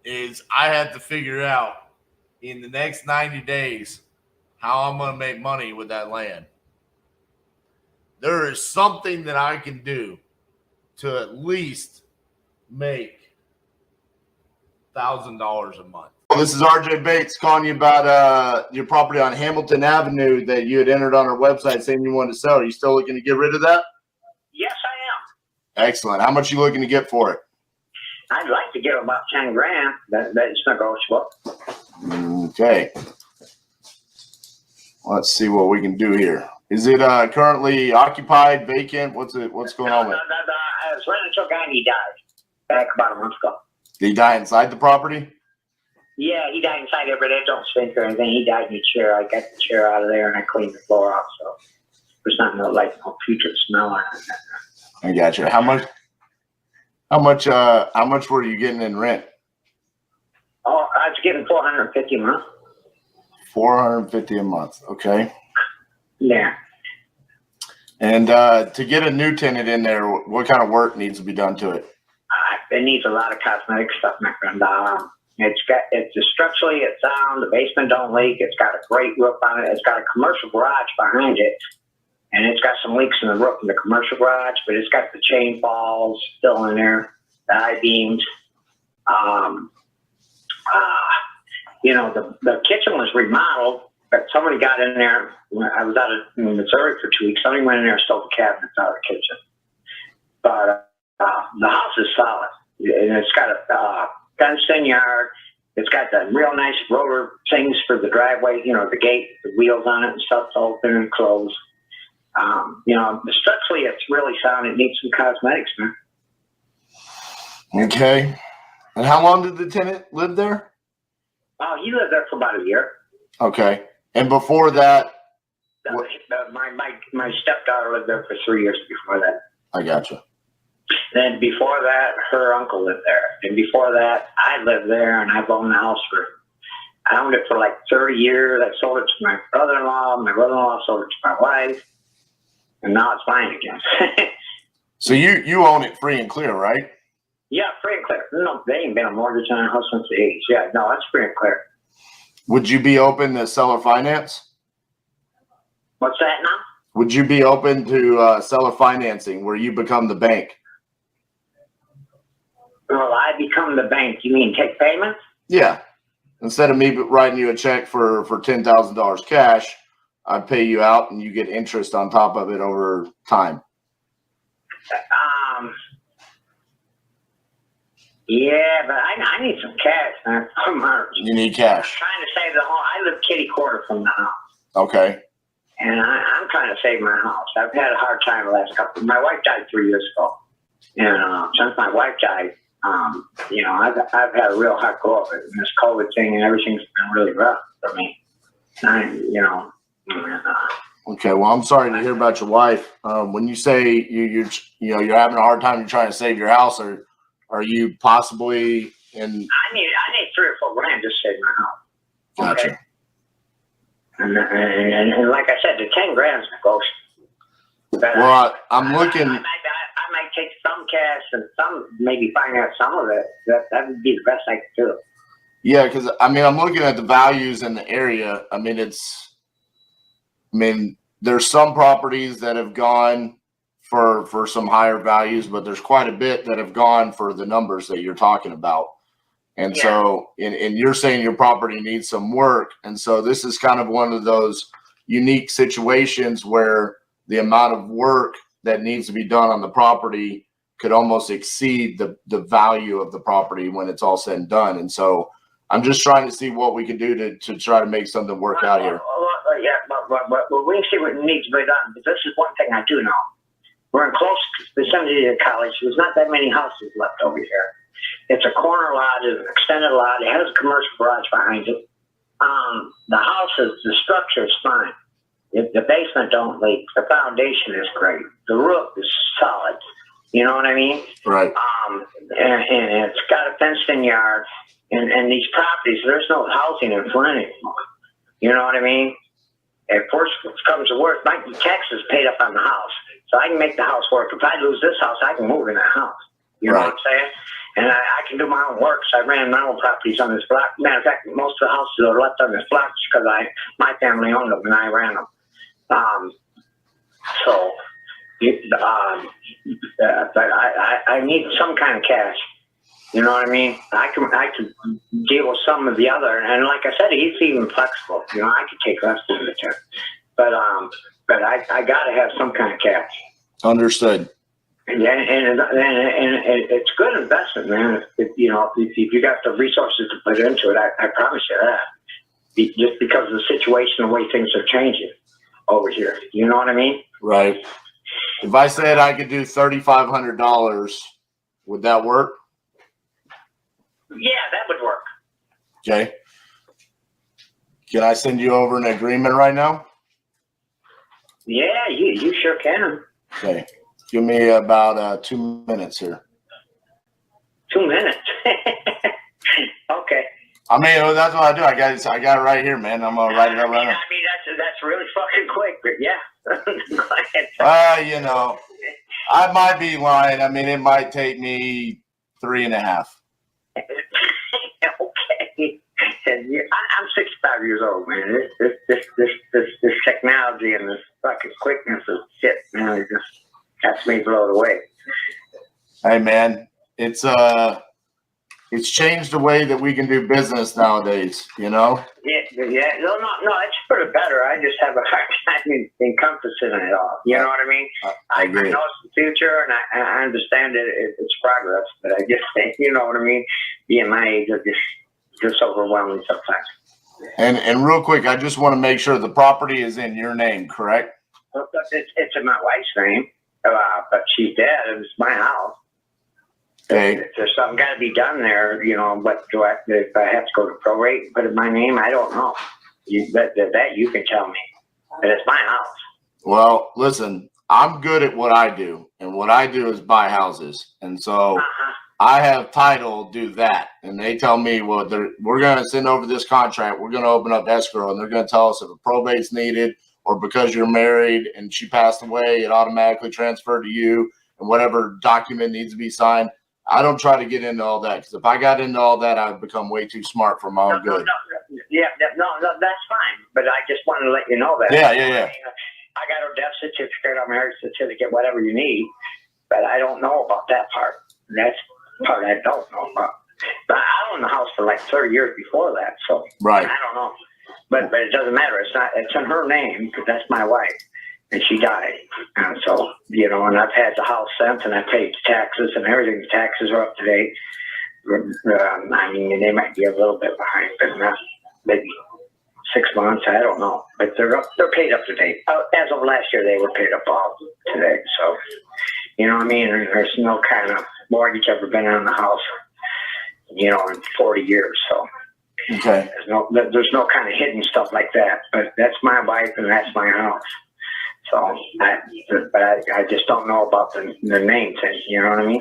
is I have to figure out in the next 90 days how I'm going to make money with that land. There is something that I can do to at least make $1,000 a month. This is RJ Bates calling you about your property on Hamilton Avenue that you had entered on our website saying you wanted to sell. Are you still looking to get rid of that? Yes, I am. Excellent. How much are you looking to get for it? I'd like to get about 10 grand. That's negotiable. Okay. Let's see what we can do here. Is it currently occupied, vacant? What's going on with it? I was renting to a guy and he died back about a month ago. Did he die inside the property? Yeah, he died inside there, but it don't stink or anything. He died in a chair. I got the chair out of there and I cleaned the floor off, so there's not no putrid smell on it. I got you. How much were you getting in rent? Oh, I was getting $450 a month. $450 a month. Okay. Yeah. And to get a new tenant in there, what kind of work needs to be done to it? It needs a lot of cosmetic stuff, my friend. It's structurally it's sound. The basement don't leak. It's got a great roof on it. It's got a commercial garage behind it, and it's got some leaks in the roof in the commercial garage. But it's got the chain falls still in there, the I-beams. The kitchen was remodeled, but somebody got in there. When I was out of Missouri for 2 weeks. Somebody went in there and stole the cabinets out of the kitchen. But the house is solid, and it's got a fenced-in yard. It's got the real nice roller things for the driveway, the gate, the wheels on it and stuff to open and close. Structurally, it's really sound. It needs some cosmetics, man. Okay. And how long did the tenant live there? Oh, he lived there for about a year. Okay. And before that? My stepdaughter lived there for 3 years before that. I gotcha. Then before that, her uncle lived there. And before that, I lived there, and I've owned the house I owned it for like 30 years. I sold it to my brother-in-law. My brother-in-law sold it to my wife. And now it's mine again. So you own it free and clear, right? Yeah, free and clear. No, they ain't been a mortgage on a house since the 80s. Yeah, no, it's free and clear. Would you be open to seller finance? What's that now? Would you be open to seller financing where you become the bank? Well, I become the bank. You mean take payments? Yeah. Instead of me writing you a check for $10,000 cash, I pay you out and you get interest on top of it over time. Yeah, but I need some cash, man. You need cash. I'm trying to save the home. I live kitty quarter from the house. Okay. And I'm trying to save my house. I've had a hard time the last couple. My wife died 3 years ago. And since my wife died, I've had a real hard go of it. And this COVID thing and everything's been really rough for me. Okay, well, I'm sorry to hear about your wife. When you say you're having a hard time, you're trying to save your house, or are you possibly in? I need 3 or 4 grand to save my house. Gotcha. Okay? And like I said, the 10 grand is negotiable. Well, I'm looking. I might take some cash and some maybe finance some of it. That would be the best I could do. Yeah, because I'm looking at the values in the area. There's some properties that have gone for some higher values, but there's quite a bit that have gone for the numbers that you're talking about. And so, and you're saying your property needs some work. And so this is kind of one of those unique situations where the amount of work that needs to be done on the property could almost exceed the value of the property when it's all said and done. And so I'm just trying to see what we can do to try to make something work out here. But we see what needs to be done. But this is one thing I do know. We're in close vicinity to college. There's not that many houses left over here. It's a corner lot. It's an extended lot. It has a commercial garage behind it. The house the structure is fine. The basement don't leak. The foundation is great. The roof is solid. You know what I mean? Right. And it's got a fenced-in yard. And these properties, there's no housing in front anymore. You know what I mean? If worse comes to worse, my taxes paid up on the house. So I can make the house work. If I lose this house, I can move in that house. You know what I'm saying? And I can do my own work. So I ran my own properties on this block. Matter of fact, most of the houses that are left on this block is because my family owned them and I ran them. But I need some kind of cash. You know what I mean? I can deal with some of the other, and like I said, he's even flexible. You know, I could take less than the check, but I got to have some kind of cash. Understood. And it's good investment, man. If you got the resources to put into it, I promise you that. Just because of the situation, the way things are changing over here. You know what I mean? Right. If I said I could do $3,500, would that work? Yeah, that would work. Okay. Can I send you over an agreement right now? Yeah, you sure can. Okay. Give me about 2 minutes here. 2 minutes. Okay. I mean, that's what I do. I got it right here, man. I'm gonna write it up right now. I mean, that's really fucking quick, but yeah. Go ahead. I might be lying. I mean, it might take me 3.5. Okay. I'm 65 years old, man. This technology and this fucking quickness of shit, man, it just has me blown away. Hey, man, it's changed the way that we can do business nowadays, you know? Yeah. No, it's for the better. I just have a hard time encompassing it all. You know what I mean? I agree. I know it's the future, and I understand it's progress, but I just think, you know what I mean? Being my age, it's just overwhelming sometimes. And real quick, I just want to make sure the property is in your name, correct? It's in my wife's name, but she's dead, and it's my house. Okay. If there's something got to be done there, you know, but if I have to go to prorate and put it in my name, I don't know. That you can tell me. But it's my house. Well, listen, I'm good at what I do, and what I do is buy houses. And so I have title do that. And they tell me, well, we're going to send over this contract. We're going to open up escrow, and they're going to tell us if a probate's needed or because you're married and she passed away, it automatically transferred to you, and whatever document needs to be signed. I don't try to get into all that, because if I got into all that, I would become way too smart for my own good. No, that's fine. But I just wanted to let you know that. Yeah. I got a death certificate, a marriage certificate, whatever you need, but I don't know about that part. That's the part I don't know about. But I owned the house for like 30 years before that, so right. I don't know. But it doesn't matter. It's in her name, because that's my wife. And she died. And so, you know, and I've had the house since, and I paid taxes and everything. The taxes are up to date. I mean, they might be a little bit behind, but not maybe 6 months. I don't know. But they're paid up to date. As of last year, they were paid up all to date. So, you know what I mean? There's no kind of mortgage ever been on the house, you know, in 40 years. So, okay. There's no kind of hidden stuff like that. But that's my wife, and that's my house. So, but I just don't know about the name thing. You know what I mean?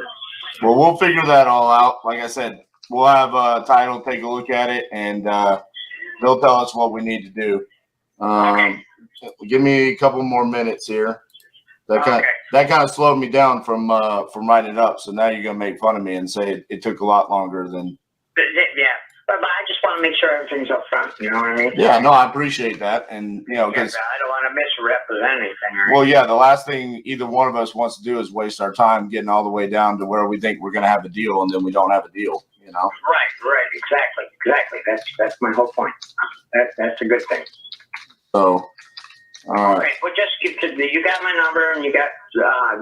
Well, we'll figure that all out. Like I said, we'll have title take a look at it, and they'll tell us what we need to do. Give me a couple more minutes here. That kind of slowed me down from writing it up. So now you're gonna make fun of me and say it took a lot longer than. Yeah. But I just want to make sure everything's up front. You know what I mean? Yeah, no, I appreciate that, and you know, because I don't want to misrepresent as anything. Right? Well, yeah, the last thing either one of us wants to do is waste our time getting all the way down to where we think we're going to have a deal, and then we don't have a deal. You know? Right, exactly. That's my whole point. That's a good thing. So, okay, well, just you got my number, and you got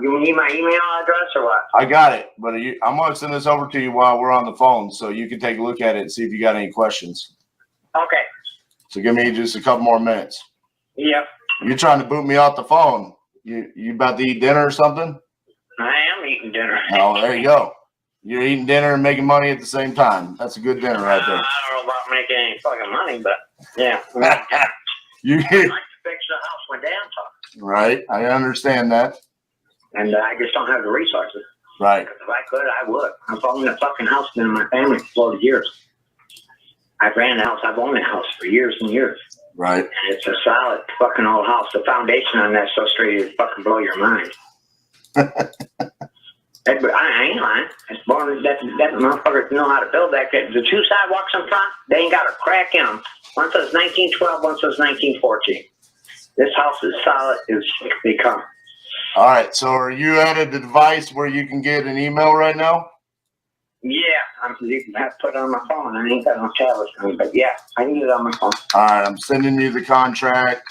you need my email address or what? I got it, but I'm going to send this over to you while we're on the phone, so you can take a look at it and see if you got any questions. Okay. So give me just a couple more minutes. Yep. You're trying to boot me off the phone. You about to eat dinner or something? I am eating dinner. Oh, there you go. You're eating dinner and making money at the same time. That's a good dinner right there. I don't know about making any fucking money, but yeah. You I like to fix the house when Dan's talking. Right. I understand that. And I just don't have the resources. Right. If I could, I would. I've owned a fucking house in my family for 40 years. I've ran the house. I've owned the house for years and years. Right. And it's a solid fucking old house. The foundation on that's so straight it'd fucking blow your mind. I ain't lying. It's born that motherfuckers know how to build that. The two sidewalks in front, they ain't got a crack in them. One says 1912, one says 1914. This house is solid as shit they come. All right. So are you at a device where you can get an email right now? Yeah, you can have to put it on my phone. I ain't got no tablet for me, but yeah, I can get it on my phone. All right. I'm sending you the contract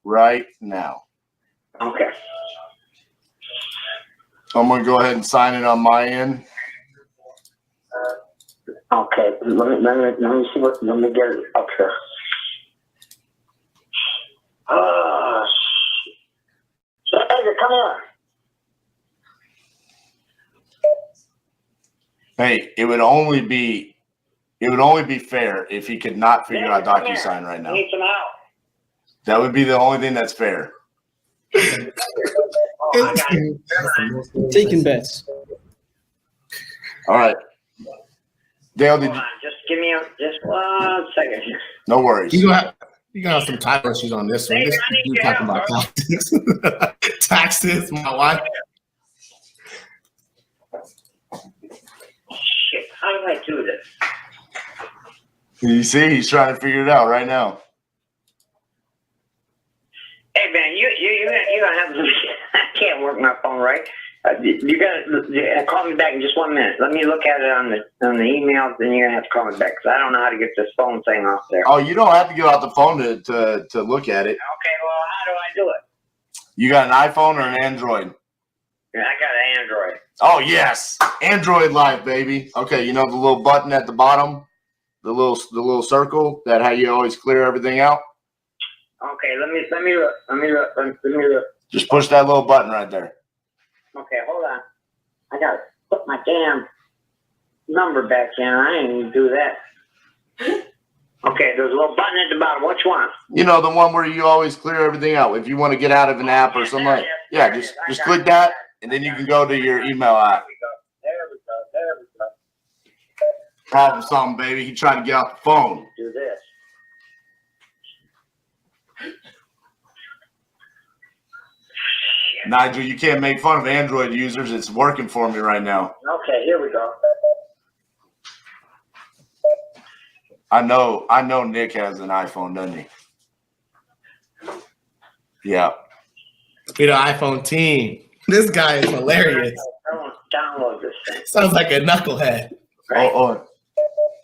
right now. Okay. So I'm going to go ahead and sign it on my end. Okay, let me see what, let me get it up here. Edgar, come here. Hey, it would only be fair if he could not figure out DocuSign right now. Need some help. That would be the only thing that's fair. Taking bets. All right. Dale, did you? Just give me just 1 second here. No worries. You're gonna have some title issues on this one. You're talking about taxes. Taxes, my wife. Shit, how do I do this? You see, he's trying to figure it out right now. Hey man, you gonna have to. I can't work my phone right. You gotta call me back in just 1 minute. Let me look at it on the email. Then you're gonna have to call me back because I don't know how to get this phone thing off there. Oh, you don't have to get off the phone to look at it. Okay, well, how do I do it? You got an iPhone or an Android? Yeah, I got an Android. Oh yes, Android Live, baby. Okay, you know the little button at the bottom, the little circle that how you always clear everything out. Okay, let me look. Just push that little button right there. Okay, hold on. I gotta put my damn number back in. I ain't even do that. Okay, there's a little button at the bottom. Which one? You know, the one where you always clear everything out. If you want to get out of an app or something like yeah, just click that, and then you can go to your email app. There we go. Problem solving, baby. He trying to get off the phone. Do this. Nigel, you can't make fun of Android users. It's working for me right now. Okay, here we go. I know Nick has an iPhone, doesn't he? Yeah. Get an iPhone team. This guy is hilarious. Download this thing. Sounds like a knucklehead. Right?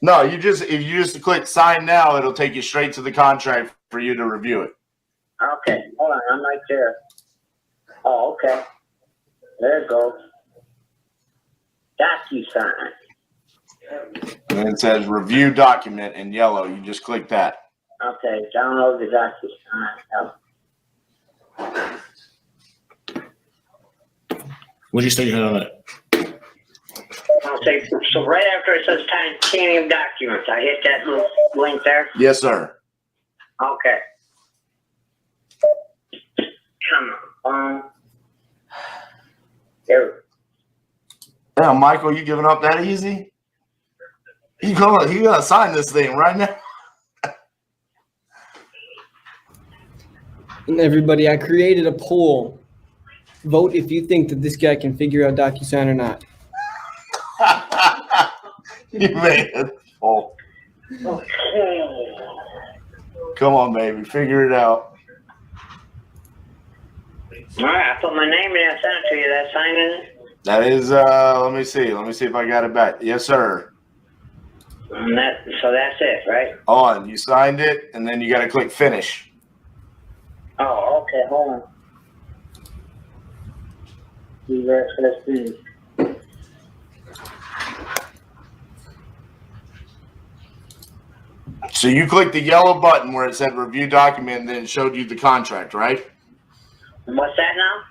No, if you just click sign now, it'll take you straight to the contract for you to review it. Okay, hold on, I'm right there. Oh, okay. There it goes. DocuSign. And it says review document in yellow. You just click that. Okay, download the DocuSign. What did you say you had on it? Okay, so right after it says titanium documents, I hit that little link there? Yes, sir. Okay. Come on. There. Yeah, Michael, you giving up that easy? You gotta sign this thing right now. And everybody, I created a poll. Vote if you think that this guy can figure out DocuSign or not. You made it. Oh. Okay. Come on, baby. Figure it out. All right, I put my name in there, sent it to you. That signing it? That is, let me see. Let me see if I got it back. Yes, sir. So that's it, right? On. You signed it, and then you got to click finish. Oh, okay. Hold on. So you clicked the yellow button where it said review document, and then it showed you the contract, right? What's that now?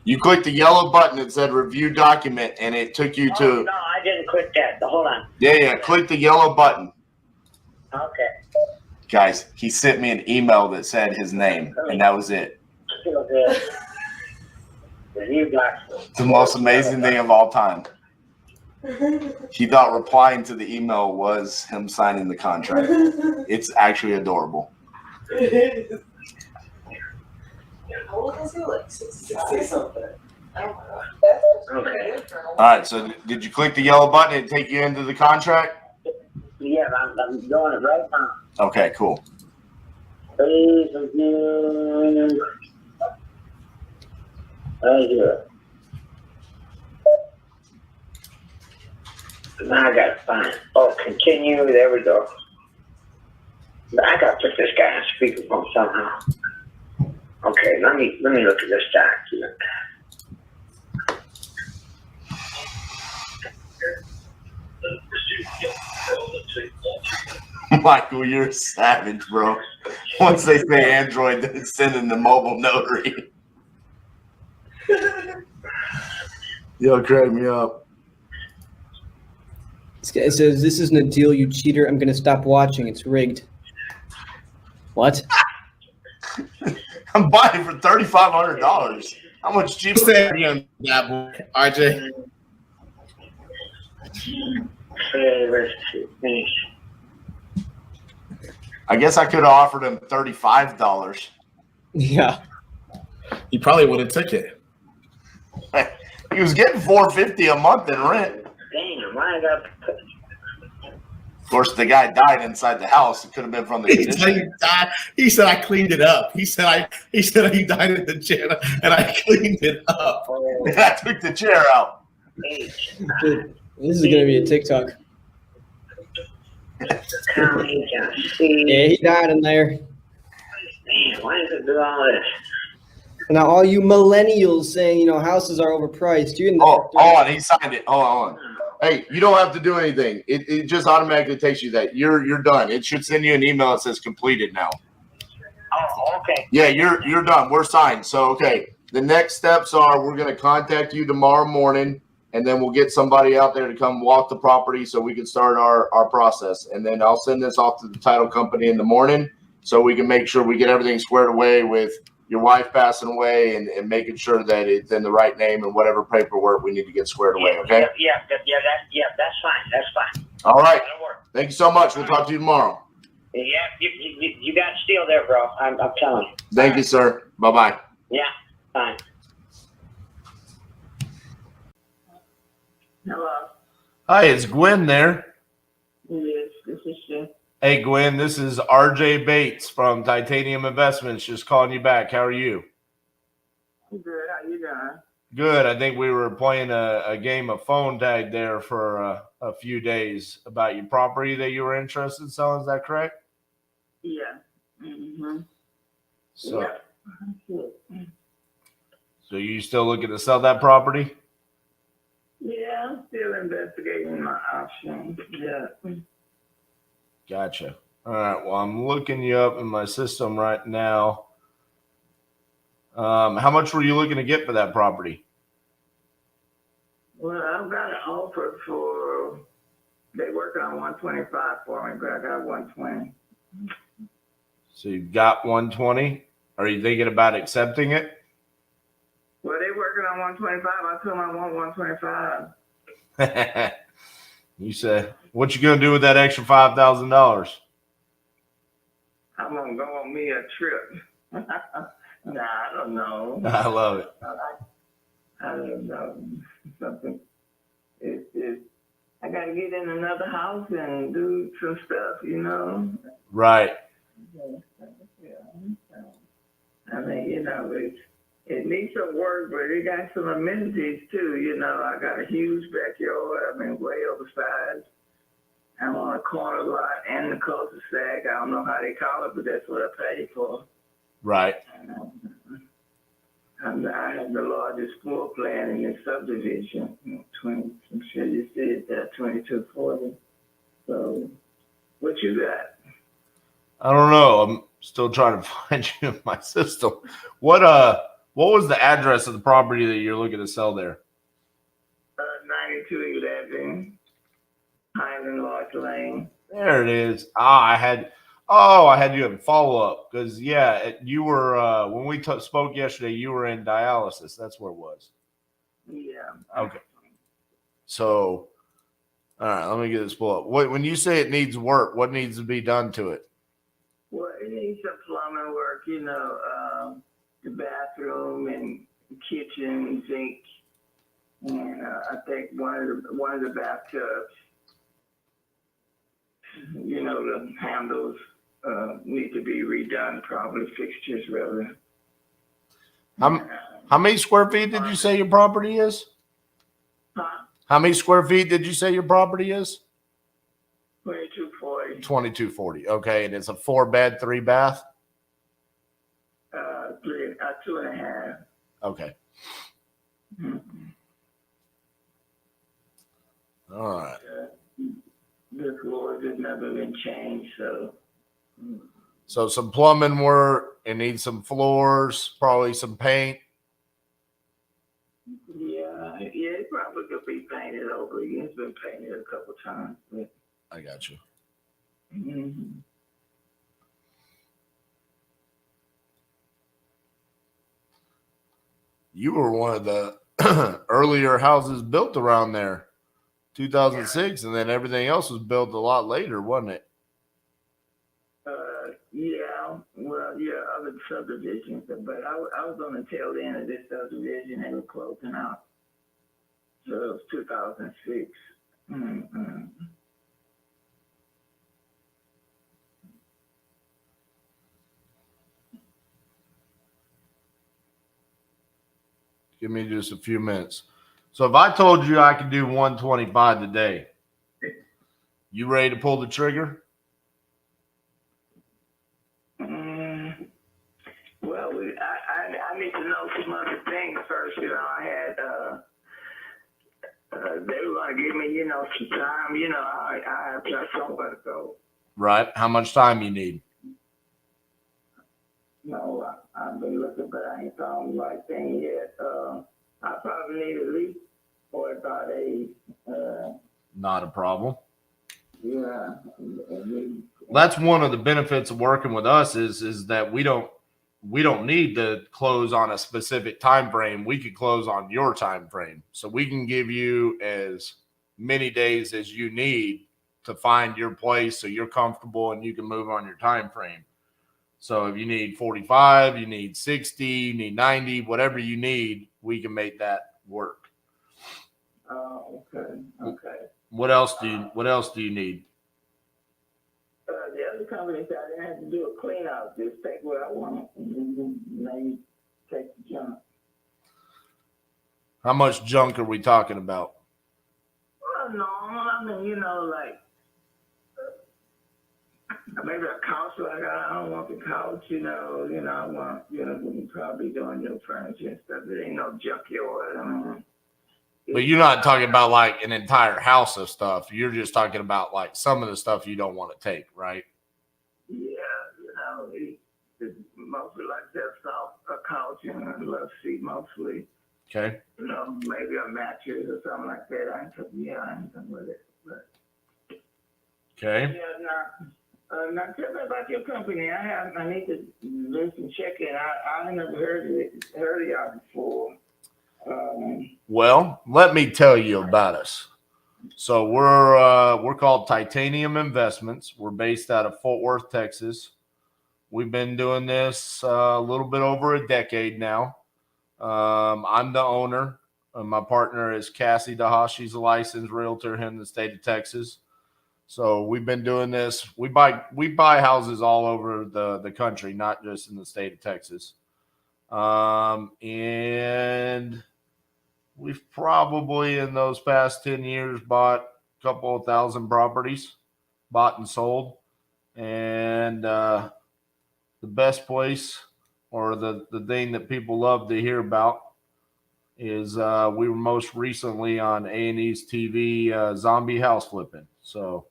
You clicked the yellow button that said review document, and it took you to. No, I didn't click that. Hold on. Yeah. Click the yellow button. Okay. Guys, he sent me an email that said his name, and that was it. The most amazing thing of all time. He thought replying to the email was him signing the contract. It's actually adorable. How old is he? Like 60 something. Oh my god. All right, so did you click the yellow button and take you into the contract? Yeah, I'm doing it right now. Okay, cool. Please review. Right here. Now I gotta find. Oh, continue. There we go. I gotta put this guy on speakerphone somehow. Okay, let me look at this document. Michael, you're a savage, bro. Once they say Android, then send in the mobile notary. You'll crack me up. This guy says, "This isn't a deal, you cheater. I'm going to stop watching. It's rigged." What? I'm buying for $3,500. How much cheaper are you on that, boy, RJ? I guess I could have offered him $35. Yeah. He probably would have took it. He was getting $450 a month in rent. Damn, why I got? Of course, the guy died inside the house. It could have been from the condition. He said I cleaned it up. He said he died in the chair and I cleaned it up. I took the chair out. This is going to be a TikTok. Yeah, he died in there. Man, why does it do all this? Now, all you millennials saying, houses are overpriced. You're in the hold on. He signed it. Hold on. Hey, you don't have to do anything. It just automatically takes you that. You're done. It should send you an email that says completed now. Oh, okay. Yeah, you're done. We're signed. So, okay. The next steps are we're going to contact you tomorrow morning, and then we'll get somebody out there to come walk the property so we can start our process. And then I'll send this off to the title company in the morning so we can make sure we get everything squared away with your wife passing away and making sure that it's in the right name and whatever paperwork we need to get squared away, okay? Yeah, that's fine. That's fine. All right. That'll work. Thank you so much. We'll talk to you tomorrow. Yeah, you got steel there, bro. I'm telling you. Thank you, sir. Bye-bye. Yeah, fine. Hello. Hi, it's Gwen there. Yes, this is she. Hey, Gwen, this is RJ Bates from Titanium Investments. Just calling you back. How are you? I'm good. How you doing? Good. I think we were playing a game of phone tag there for a few days about your property that you were interested in selling. Is that correct? Yeah. Mm-hmm. So, Yeah. so you still looking to sell that property? Yeah, I'm still investigating my options. Yeah. Gotcha. All right. Well, I'm looking you up in my system right now. How much were you looking to get for that property? Well, I've got an offer for, they're working on 125 for me, but I got 120. So you've got 120. Are you thinking about accepting it? Well, they're working on 125. I told them I want 125. You said, what you gonna do with that extra $5,000? I'm gonna go on me a trip. Nah, I don't know. I love it. I don't know. Something. I gotta get in another house and do some stuff, Right. Yeah. I mean, It needs some work, but it got some amenities too. You know, I got a huge backyard. I mean, way oversized. I'm on a corner lot and the cul-de-sac. I don't know how they call it, but that's what I paid for. Right. I have the largest floor plan in this subdivision. 20, I'm sure you see it there, 2240. So, what you got? I don't know. I'm still trying to find you in my system. What was the address of the property that you're looking to sell there? 9211 Highland Lodge Lane. There it is. I had you in follow up because you were when we spoke yesterday. You were in dialysis. That's where it was. Yeah. Okay. So, all right. Let me get this pulled up. When you say it needs work, what needs to be done to it? Well, it needs some plumbing work. You know, the bathroom and kitchen, sink, and I think one of the bathtubs. You know, the handles need to be redone, probably fixtures rather. How many square feet did you say your property is? Huh? How many square feet did you say your property is? 2240. 2240. Okay, and it's a 4-bed, 3-bath. 2.5. Okay. Mm-hmm. All right. The floors have never been changed, so. So some plumbing work. It needs some floors, probably some paint. Yeah, it probably could be painted over. It's been painted a couple times. But, I got you. mm-hmm. You were one of the earlier houses built around there, 2006, and then everything else was built a lot later, wasn't it? Yeah, well, yeah, other subdivisions, but I was on the tail end of this subdivision. They were closing out. So it was 2006. Mm-hmm. Give me just a few minutes. So if I told you I could do 125 today, you ready to pull the trigger? Well, I need to know some other things first. You know, I had they were going to give me, you know, some time. You know, I have got somewhere to go. Right. How much time you need? No, I've been looking, but I ain't found the right thing yet. I probably need at least 45 days. Not a problem. Yeah. That's one of the benefits of working with us is that we don't need to close on a specific time frame. We could close on your time frame. So we can give you as many days as you need to find your place so you're comfortable and you can move on your time frame. So if you need 45, you need 60, you need 90, whatever you need, we can make that work. Oh, okay. Okay. What else do you need? The other company said I didn't have to do a clean out. Just take what I want and maybe take the junk. How much junk are we talking about? Well, no, I mean, you know, like maybe a couch. Like I don't want the couch, you know. I want, probably doing new furniture and stuff. It ain't no junkyard. But you're not talking about like an entire house of stuff. You're just talking about like some of the stuff you don't want to take, right? Yeah, it's mostly like that soft, a couch and a love seat mostly. Okay. Maybe a mattress or something like that. I ain't done with it. But okay. Yeah, now tell me about your company. I need to do some checking. I never heard of y'all before. Well, let me tell you about us. So we're called Titanium Investments. We're based out of Fort Worth, Texas. We've been doing this a little bit over a decade now. I'm the owner. My partner is Cassie DeHaas. She's a licensed realtor here in the state of Texas. So we've been doing this. We buy houses all over the country, not just in the state of Texas. And we've probably in those past 10 years bought a couple of thousand properties, bought and sold. And the best place, or the thing that people love to hear about, is we were most recently on A&E's TV, zombie house flipping. So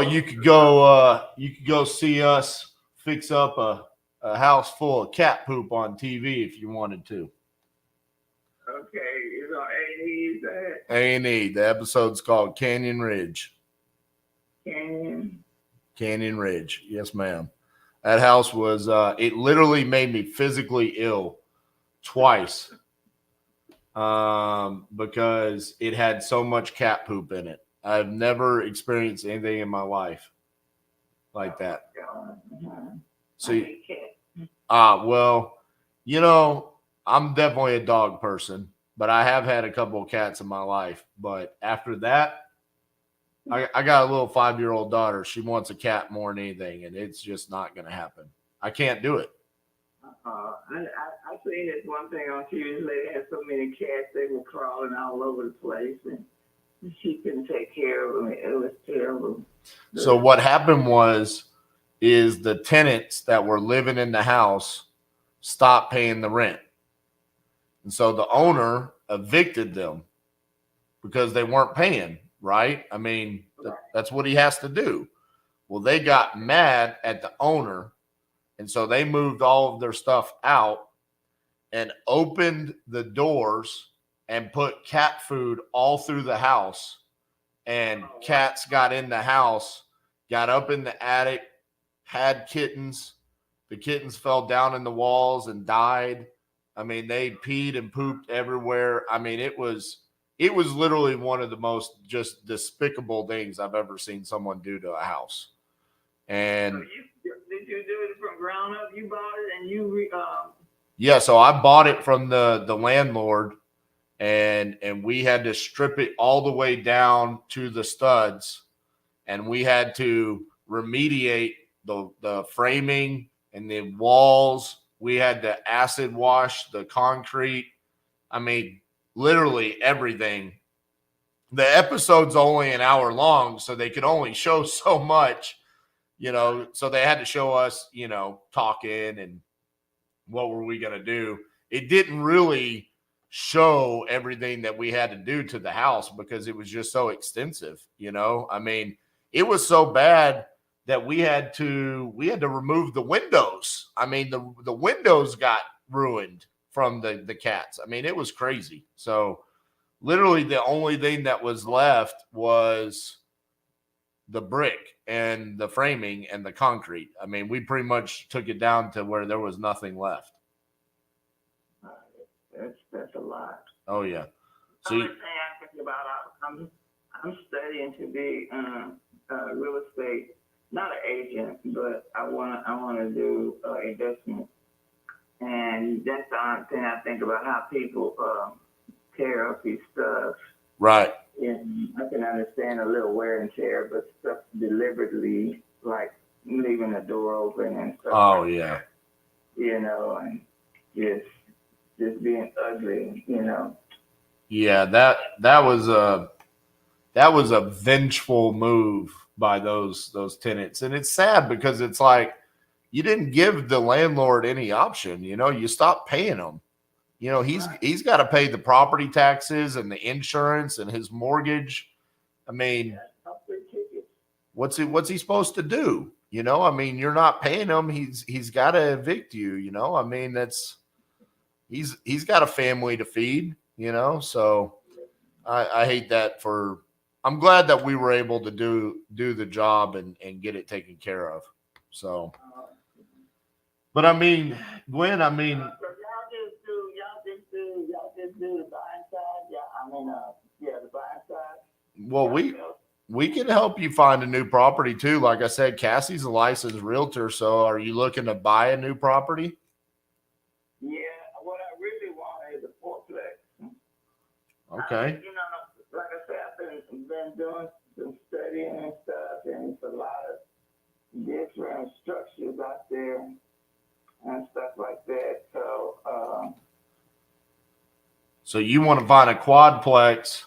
you could go see us fix up a house full of cat poop on TV if you wanted to. Okay, it's on A&E's that. A&E. The episode's called Canyon Ridge. Canyon Ridge. Yes, ma'am. That house was, it literally made me physically ill twice because it had so much cat poop in it. I've never experienced anything in my life like that. So, well, you know, I'm definitely a dog person, but I have had a couple of cats in my life. But after that, I got a little 5-year-old daughter. She wants a cat more than anything, and it's just not going to happen. I can't do it. I seen this one thing on TV. This lady had so many cats, they were crawling all over the place, and she couldn't take care of them. It was terrible. So what happened is the tenants that were living in the house stopped paying the rent. And so the owner evicted them because they weren't paying, right? I mean, that's what he has to do. Well, they got mad at the owner, and so they moved all of their stuff out and opened the doors and put cat food all through the house. And cats got in the house, got up in the attic, had kittens. The kittens fell down in the walls and died. I mean, they peed and pooped everywhere. I mean, it was literally one of the most just despicable things I've ever seen someone do to a house. And did you do it from ground up? You bought it and you yeah, so I bought it from the landlord, and we had to strip it all the way down to the studs, and we had to remediate the framing and the walls. We had to acid wash the concrete. I mean, literally everything. The episode's only an hour long, so they could only show so much, you know, so they had to show us, you know, talking and what were we going to do. It didn't really show everything that we had to do to the house because it was just so extensive, you know. I mean, it was so bad that we had to remove the windows. I mean, the windows got ruined from the cats. I mean, it was crazy. So literally the only thing that was left was the brick and the framing and the concrete. I mean, we pretty much took it down to where there was nothing left. That's a lot. Oh yeah. So I'm thinking about. I'm studying to be real estate, not an agent, but I want to do investment, and that's the only thing I think about, how people tear up these stuff. Right. And I can understand a little wear and tear, but stuff deliberately, like leaving the door open and stuff. Oh yeah. You know, and just being ugly, you know. Yeah, that was a vengeful move by those tenants. And it's sad because it's like you didn't give the landlord any option, you know. You stopped paying him. You know, he's got to pay the property taxes and the insurance and his mortgage. I mean, what's he supposed to do? You know, I mean, you're not paying him. He's got to evict you, you know. I mean, he's got a family to feed, you know. So I hate that I'm glad that we were able to do the job and get it taken care of. So, but I mean, Gwen, I mean, y'all just do the buying side. The buying side. Well, we can help you find a new property too. Like I said, Cassie's a licensed realtor. So are you looking to buy a new property? Yeah, what I really want is a fourplex. Okay. You know, like I said, I've been doing some studying and stuff, and it's a lot of different structures out there. and stuff like that. So you want to find a quadplex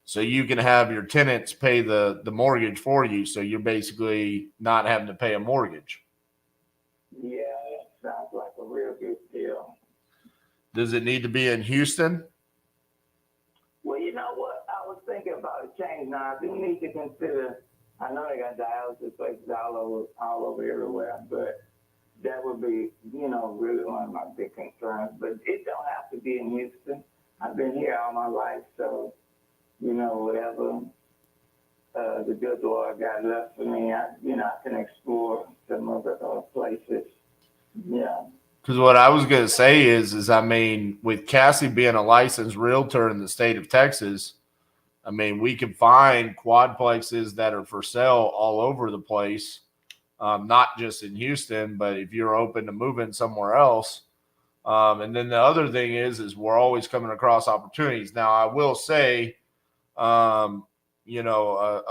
so you can have your tenants pay the mortgage for you. So you're basically not having to pay a mortgage. Yeah, it sounds like a real good deal. Does it need to be in Houston? Well, you know what? I was thinking about a change. Now, I do need to consider, I know they got dialysis places all over everywhere, but that would be, really one of my big concerns. But it don't have to be in Houston. I've been here all my life, so, whatever the good Lord got left for me, I can explore some other places. Yeah. Because what I was going to say is I mean, with Cassie being a licensed realtor in the state of Texas, I mean, we can find quadplexes that are for sale all over the place, not just in Houston, but if you're open to moving somewhere else. And then the other thing is we're always coming across opportunities. Now, I will say, a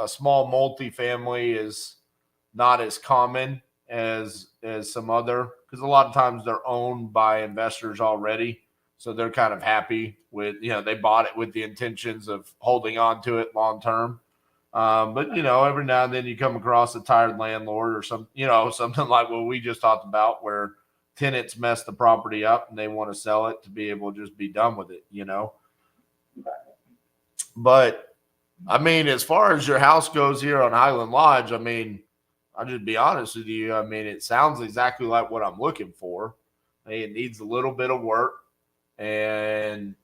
small multifamily is not as common as some other, because a lot of times they're owned by investors already, so they're kind of happy with, they bought it with the intentions of holding on to it long term. But every now and then you come across a tired landlord or something like what we just talked about, where tenants mess the property up and they want to sell it to be able to just be done with it. But I mean, as far as your house goes here on Highland Lodge, I mean, I'll just be honest with you. I mean, it sounds exactly like what I'm looking for. It needs a little bit of work, and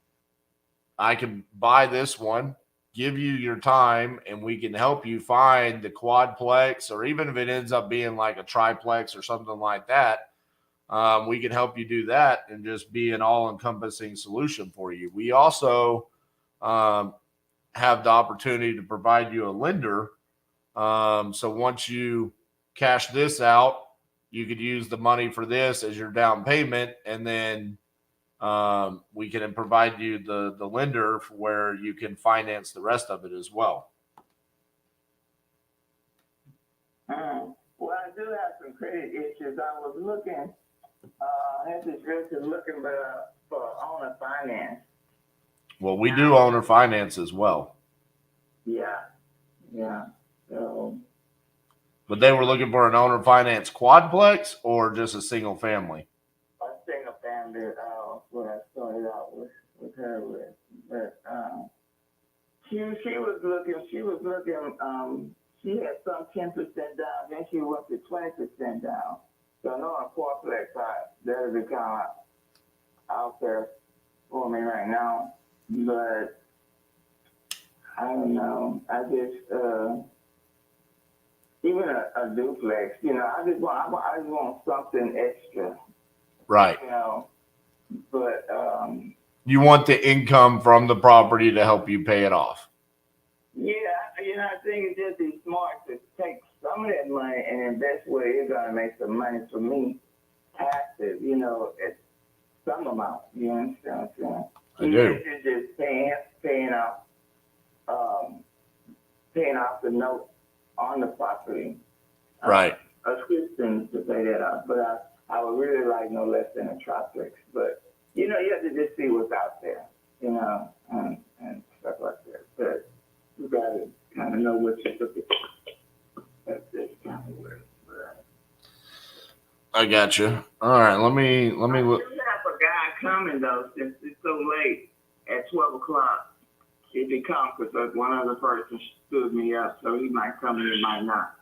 I can buy this one, give you your time, and we can help you find the quadplex, or even if it ends up being like a triplex or something like that, we can help you do that and just be an all-encompassing solution for you. We also have the opportunity to provide you a lender. So once you cash this out, you could use the money for this as your down payment, and then we can provide you the lender for where you can finance the rest of it as well. Well, I do have some credit issues. I was looking, had this realtor looking for owner finance. Well, we do owner finance as well. Yeah. So, but they were looking for an owner finance quadplex or just a single family? A single family, what I started out with her with. But she was looking, she had some 10% down, then she went to 20% down. So I know a quadplex, that'll be kind of out there for me right now. But I don't know. I just even a duplex, I just want something extra. Right. But you want the income from the property to help you pay it off. Yeah, I think it's just be smart to take some of that money and invest where you're gonna make some money for me, taxes, at some amount. You understand what I'm saying? I do. It's just paying off the note on the property. Right. Assistance to pay that off, but I would really like no less than a triplex. But you have to just see what's out there, and stuff like that. But you gotta kind of know what you're looking for. That's kind of where. I got you. All right, let me look. I have a guy coming though, since it's so late at 12 o'clock. If he comes, because one other person stood me up, so he might come and he might not.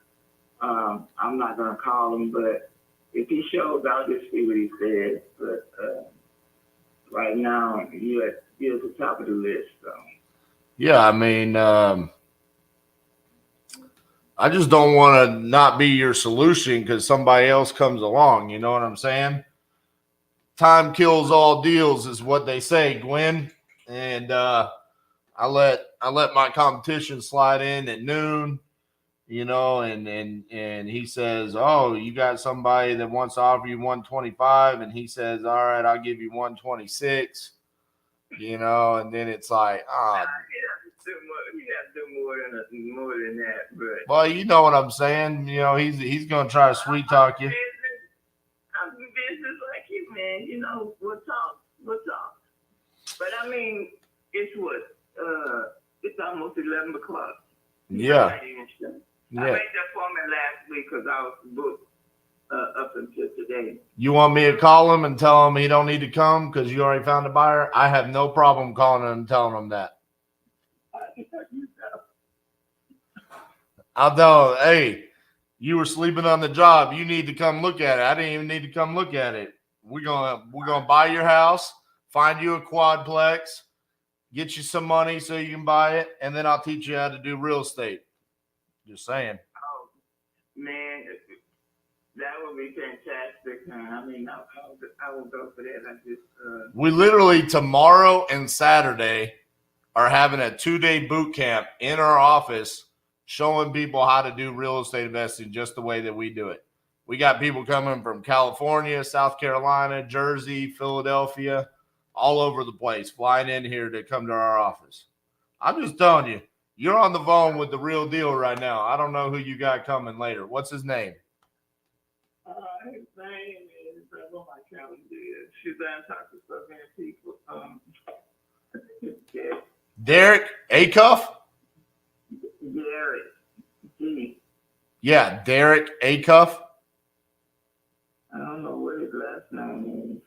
I'm not gonna call him, but if he shows, I'll just see what he says. But right now, you're at the top of the list. So. Yeah, I mean, I just don't want to not be your solution because somebody else comes along. You know what I'm saying? Time kills all deals is what they say, Gwen. And I let my competition slide in at noon, and he says, "Oh, you got somebody that wants to offer you 125," and he says, "All right, I'll give you 126." And then it's like, You got to do more than that, but. Well, you know what I'm saying. He's going to try to sweet talk you. I'm business like and you know, we'll talk. But I mean, it's what? It's almost 11 o'clock. Yeah. I made Yeah. that appointment last week because I was booked up until today. You want me to call him and tell him he don't need to come because you already found a buyer? I have no problem calling him and telling him that. I'll tell him, hey, you were sleeping on the job. You need to come look at it. I didn't even need to come look at it. We're gonna buy your house, find you a quadplex, get you some money so you can buy it, and then I'll teach you how to do real estate. Just saying. Oh, man, that would be fantastic. I mean, I will go for that. I just We literally tomorrow and Saturday are having a 2-day boot camp in our office showing people how to do real estate investing just the way that we do it. We got people coming from California, South Carolina, Jersey, Philadelphia, all over the place, flying in here to come to our office. I'm just telling you, you're on the phone with the real deal right now. I don't know who you got coming later. What's his name? his name is on my calendar. Suzanne talks to so many people. Derek Acuff? Garrett. G. Yeah, Derek Acuff. I don't know what his last name is.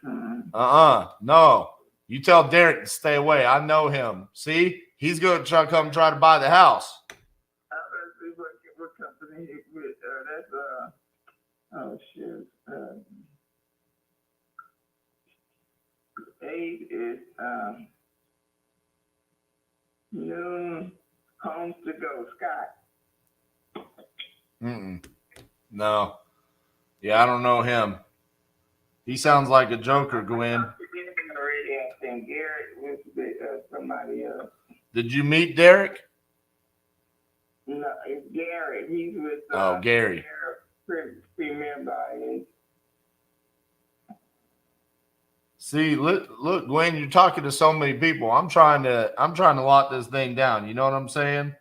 No. You tell Derek to stay away. I know him. See? He's going to come try to buy the house. I don't see what company he's with. Oh, shit. Aid is Noon Homes to Go, Scott. No. Yeah, I don't know him. He sounds like a joker, Gwen. Already, I think Garrett was with somebody else. Did you meet Derek? No, it's Garrett. He's with Gary. Premier Buyers. See, look, Gwen, you're talking to so many people. I'm trying to lock this thing down. You know what I'm saying?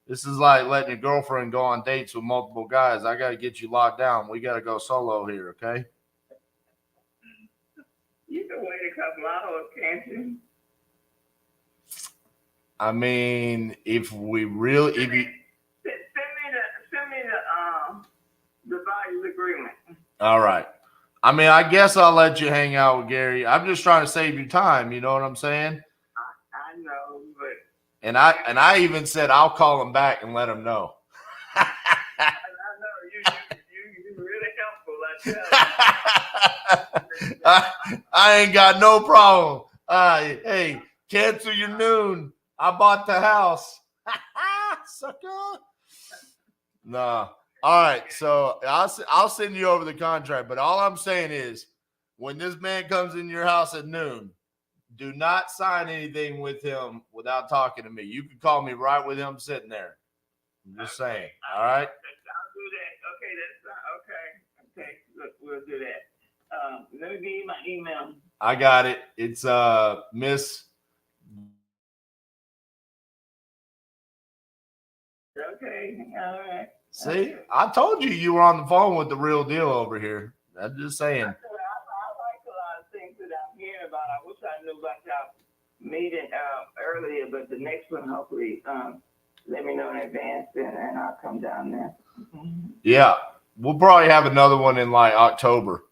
This is like letting your girlfriend go on dates with multiple guys. I got to get you locked down. We got to go solo here, okay? You can wait a couple hours, can't you? I mean, if you Send me the buyer's agreement. all right. I mean, I guess I'll let you hang out with Gary. I'm just trying to save you time. You know what I'm saying? I know, but and I even said I'll call him back and let him know. I know you're really helpful. I ain't got no problem. Hey, cancel your noon. I bought the house. Sucker. Nah. All right, so I'll send you over the contract, but all I'm saying is when this man comes in your house at noon, do not sign anything with him without talking to me. You can call me right with him sitting there. I'm just saying, all right? I'll do that. Okay, okay. Look, we'll do that. Let me give you my email. I got it. It's Miss. Okay, all right. See, I told you were on the phone with the real deal over here. I'm just saying. I like a lot of things that I'm hearing about. I wish I knew about y'all meeting earlier, but the next one, hopefully, let me know in advance, and I'll come down there. Yeah, we'll probably have another one in like October.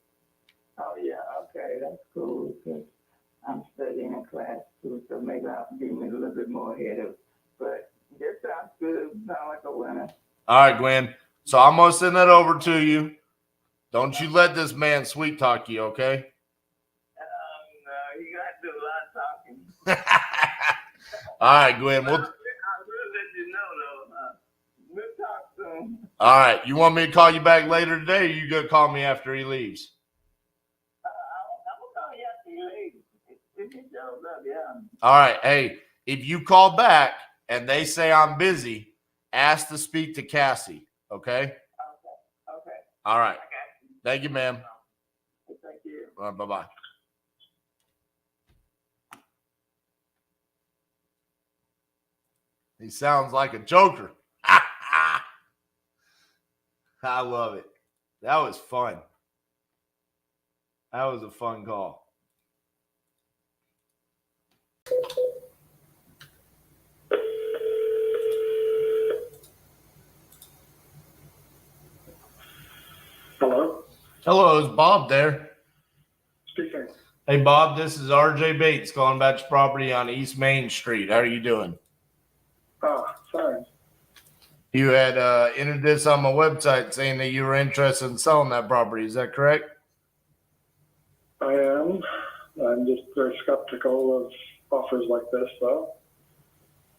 Oh, yeah, okay, that's cool, because I'm studying in class, too, so maybe I'll be a little bit more ahead of it. But this sounds good. Sounds like a winner. All right, Gwen. So I'm going to send that over to you. Don't you let this man sweet talk you, okay? No, you got to do a lot of talking. All right, Gwen. I will let you know, though. We'll talk soon. All right. You want me to call you back later today, or you going to call me after he leaves? I'm going to call you after you leave. If he shows up, yeah. All right. Hey, if you call back and they say I'm busy, ask to speak to Cassie, okay? Okay. All right. Okay. Thank you, ma'am. Thank you. All right, bye-bye. He sounds like a joker. I love it. That was fun. That was a fun call. Hello? Hello, is Bob there? Speaking. Hey, Bob, this is RJ Bates calling about your property on East Main Street. How are you doing? Fine. You had entered this on my website saying that you were interested in selling that property. Is that correct? I am. I'm just very skeptical of offers like this, though.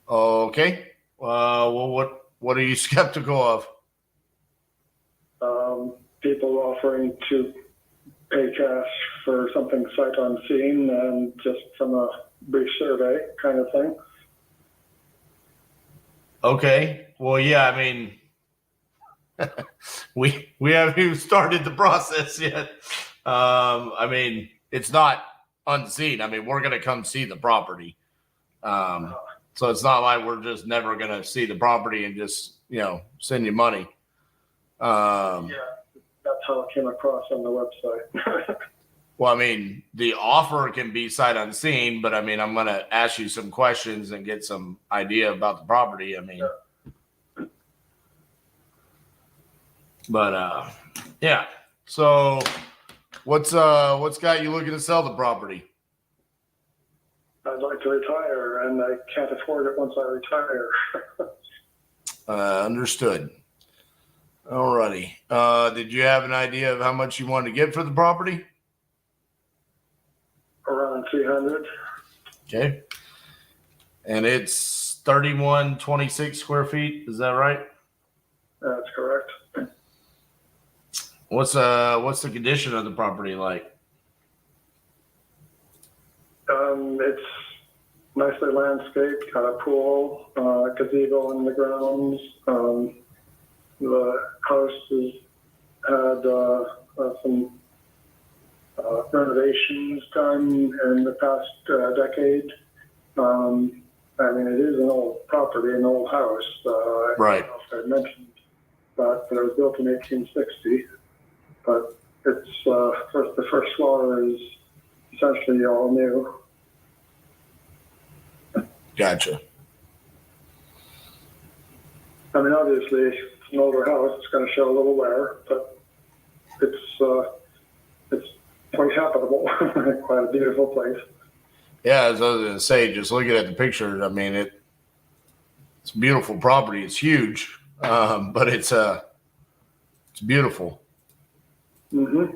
Okay. Well, what are you skeptical of? People offering to pay cash for something sight unseen and just from a brief survey kind of thing. Okay. Well, yeah, I mean, we haven't even started the process yet. I mean, it's not unseen. I mean, we're going to come see the property. So it's not like we're just never going to see the property and just, send you money. Yeah, that's how it came across on the website. Well, I mean, the offer can be sight unseen, but I mean, I'm going to ask you some questions and get some idea about the property. I mean, but yeah. So what's got you looking to sell the property? I'd like to retire, and I can't afford it once I retire. Understood. Alrighty. Did you have an idea of how much you wanted to get for the property? Around 300. Okay. And it's 3126 square feet. Is that right? That's correct. What's the condition of the property like? It's nicely landscaped, got a pool, gazebo in the grounds. The house has had some renovations done in the past decade. I mean, it is an old property, an old house. Right. I don't know if I mentioned that, but it was built in 1860. But it's the first floor is essentially all new. Gotcha. I mean, obviously, it's an older house. It's going to show a little wear, but it's quite habitable. Quite a beautiful place. Yeah, as I was going to say, just looking at the pictures, I mean, it's a beautiful property. It's huge, but it's beautiful. Mm-hmm.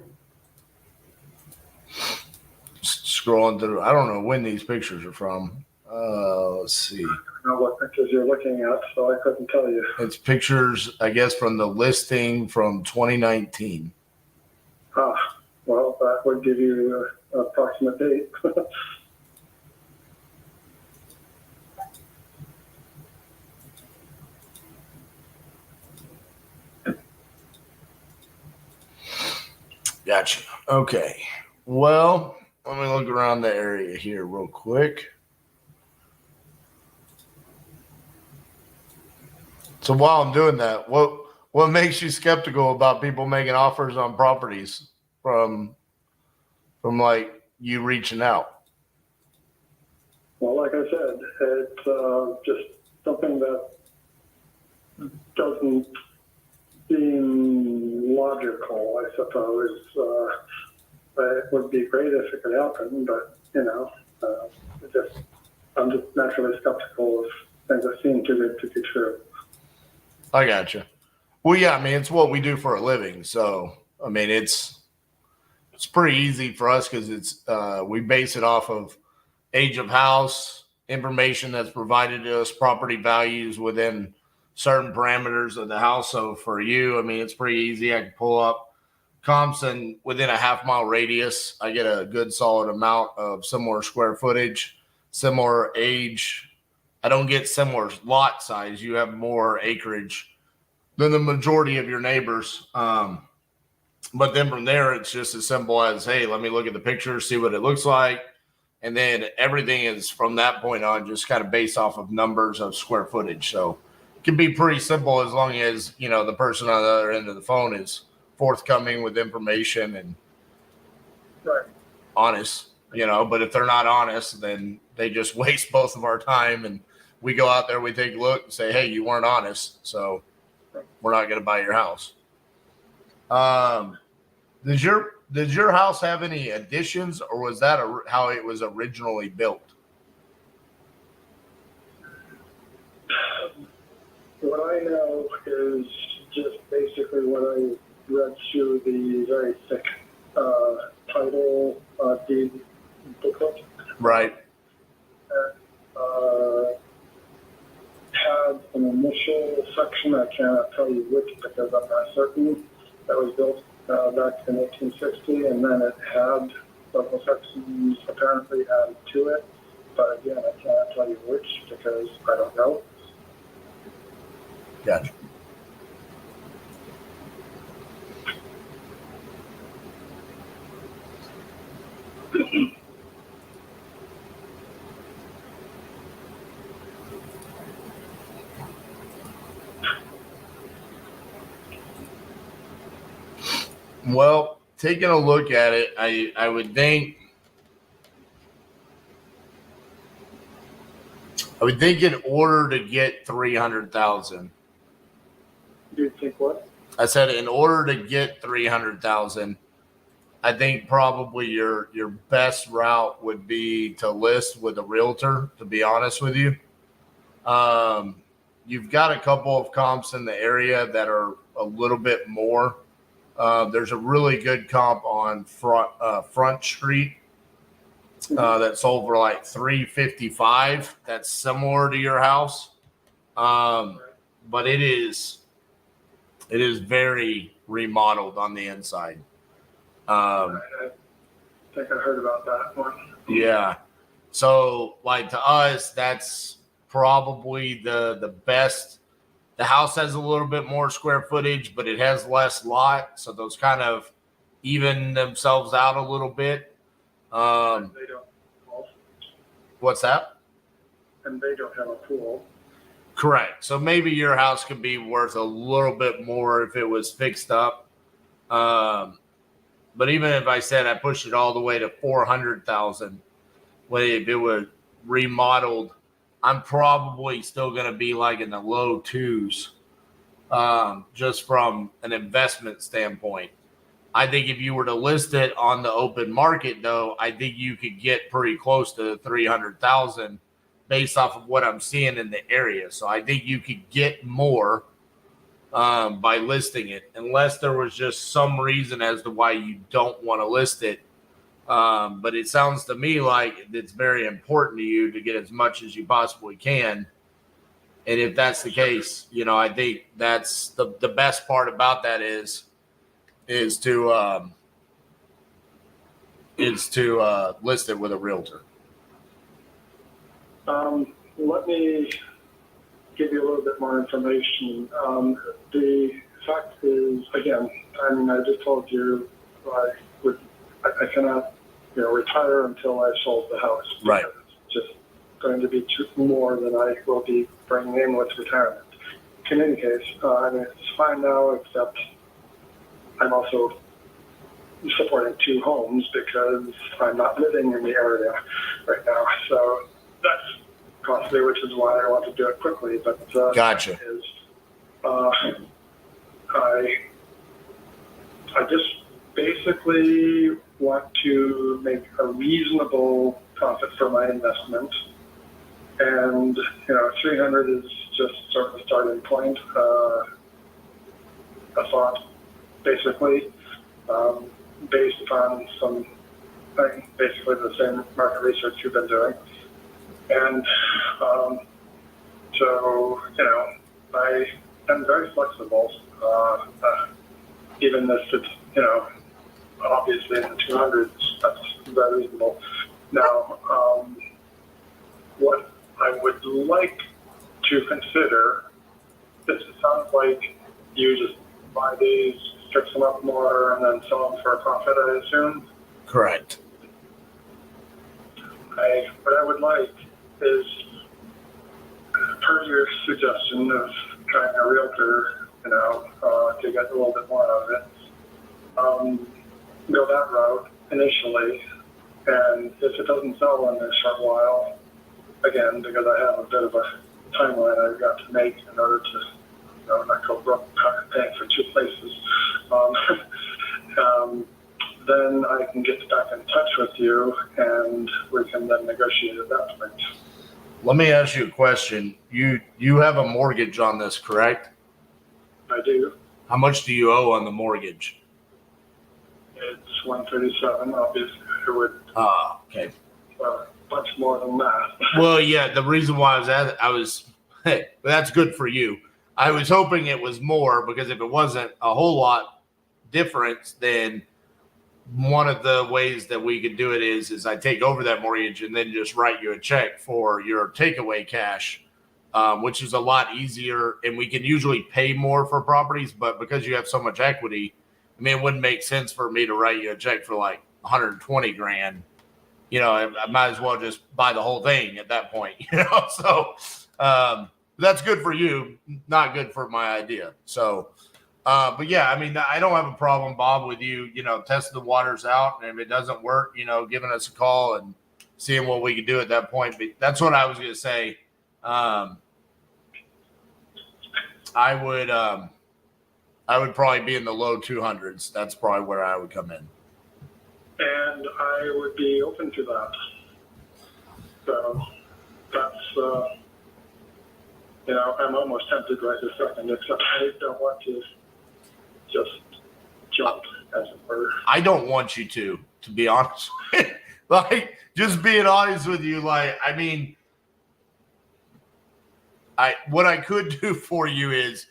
Just scrolling through, I don't know when these pictures are from. Let's see. I don't know what pictures you're looking at, so I couldn't tell you. It's pictures, I guess, from the listing from 2019. Well, that would give you an approximate date. Gotcha. Okay. Well, let me look around the area here real quick. So while I'm doing that, what makes you skeptical about people making offers on properties from like you reaching out? Well, like I said, it's just something that doesn't seem logical, I suppose. It would be great if it could happen, but, I'm just naturally skeptical of things that seem too good to be true. I gotcha. Well, yeah, I mean, it's what we do for a living. So, I mean, it's pretty easy for us because it's we base it off of age of house, information that's provided to us, property values within certain parameters of the house. So for you, I mean, it's pretty easy. I can pull up comps and within a half-mile radius, I get a good solid amount of similar square footage, similar age. I don't get similar lot size. You have more acreage than the majority of your neighbors. But then from there, it's just as simple as, hey, let me look at the picture, see what it looks like. And then everything is from that point on just kind of based off of numbers of square footage. So it can be pretty simple as long as, the person on the other end of the phone is forthcoming with information honest, but if they're not honest, then they just waste both of our time. And we go out there, we take a look and say, hey, you weren't honest, so we're not going to buy your house. Does your house have any additions, or was that how it was originally built? What I know is just basically what I read through the very thick title deed booklet. Right. Had an initial section, I cannot tell you which because I'm not certain, that was built back in 1860, and then it had several sections apparently added to it. But again, I cannot tell you which because I don't know. Gotcha. Well, taking a look at it, I would think in order to get 300,000. You think what? I said in order to get 300,000, I think probably your best route would be to list with a realtor, to be honest with you. You've got a couple of comps in the area that are a little bit more. There's a really good comp on Front Street that sold for like $355. That's similar to your house, but it is very remodeled on the inside. I think I heard about that one. Yeah. So like to us, that's probably the best. The house has a little bit more square footage, but it has less lot. So those kind of even themselves out a little bit. They don't. What's that? And they don't have a pool. Correct. So maybe your house could be worth a little bit more if it was fixed up. But even if I said I pushed it all the way to 400,000, if it was remodeled, I'm probably still going to be like in the low twos, just from an investment standpoint. I think if you were to list it on the open market, though, I think you could get pretty close to 300,000 based off of what I'm seeing in the area. So I think you could get more by listing it, unless there was just some reason as to why you don't want to list it. But it sounds to me like it's very important to you to get as much as you possibly can. And if that's the case, I think that's the best part about that is to list it with a realtor. Let me give you a little bit more information. The fact is, again, I just told you I cannot, retire until I sold the house. Right. It's just going to be more than I will be bringing in with retirement. In any case, it's fine now, except I'm also supporting two homes because I'm not living in the area right now. So that's costly, which is why I want to do it quickly. But Gotcha. I just basically want to make a reasonable profit for my investment, and 300 is just sort of a starting point. A thought, basically, based upon basically the same market research you've been doing. And so, I am very flexible, even if it's, obviously in the 200s, that's very reasonable. Now, what I would like to consider, it sounds like you just buy these, fix them up more, and then sell them for a profit, I assume? Correct. What I would like is, per your suggestion of trying a realtor, to get a little bit more out of it, go that route, initially, and if it doesn't sell in a short while, again, because I have a bit of a timeline I've got to make in order to, not go broke paying for two places, then I can get back in touch with you, and we can then negotiate at that point. Let me ask you a question. You have a mortgage on this, correct? I do. How much do you owe on the mortgage? It's 137. Obviously, it would. Okay. Much more than that. Well, yeah. The reason why I was, hey, that's good for you. I was hoping it was more, because if it wasn't a whole lot difference, then one of the ways that we could do it is I take over that mortgage and then just write you a check for your takeaway cash, which is a lot easier. And we can usually pay more for properties, but because you have so much equity, I mean, it wouldn't make sense for me to write you a check for like 120 grand. I might as well just buy the whole thing at that point, So that's good for you, not good for my idea. So, but yeah, I mean, I don't have a problem, Bob, with you, testing the waters out. And if it doesn't work, giving us a call and seeing what we can do at that point. But that's what I was going to say. I would probably be in the low 200s. That's probably where I would come in. And I would be open to that. So that's, I'm almost tempted right this second, except I don't want to just jump, as it were. I don't want you to be honest. Like, just being honest with you, what I could do for you is,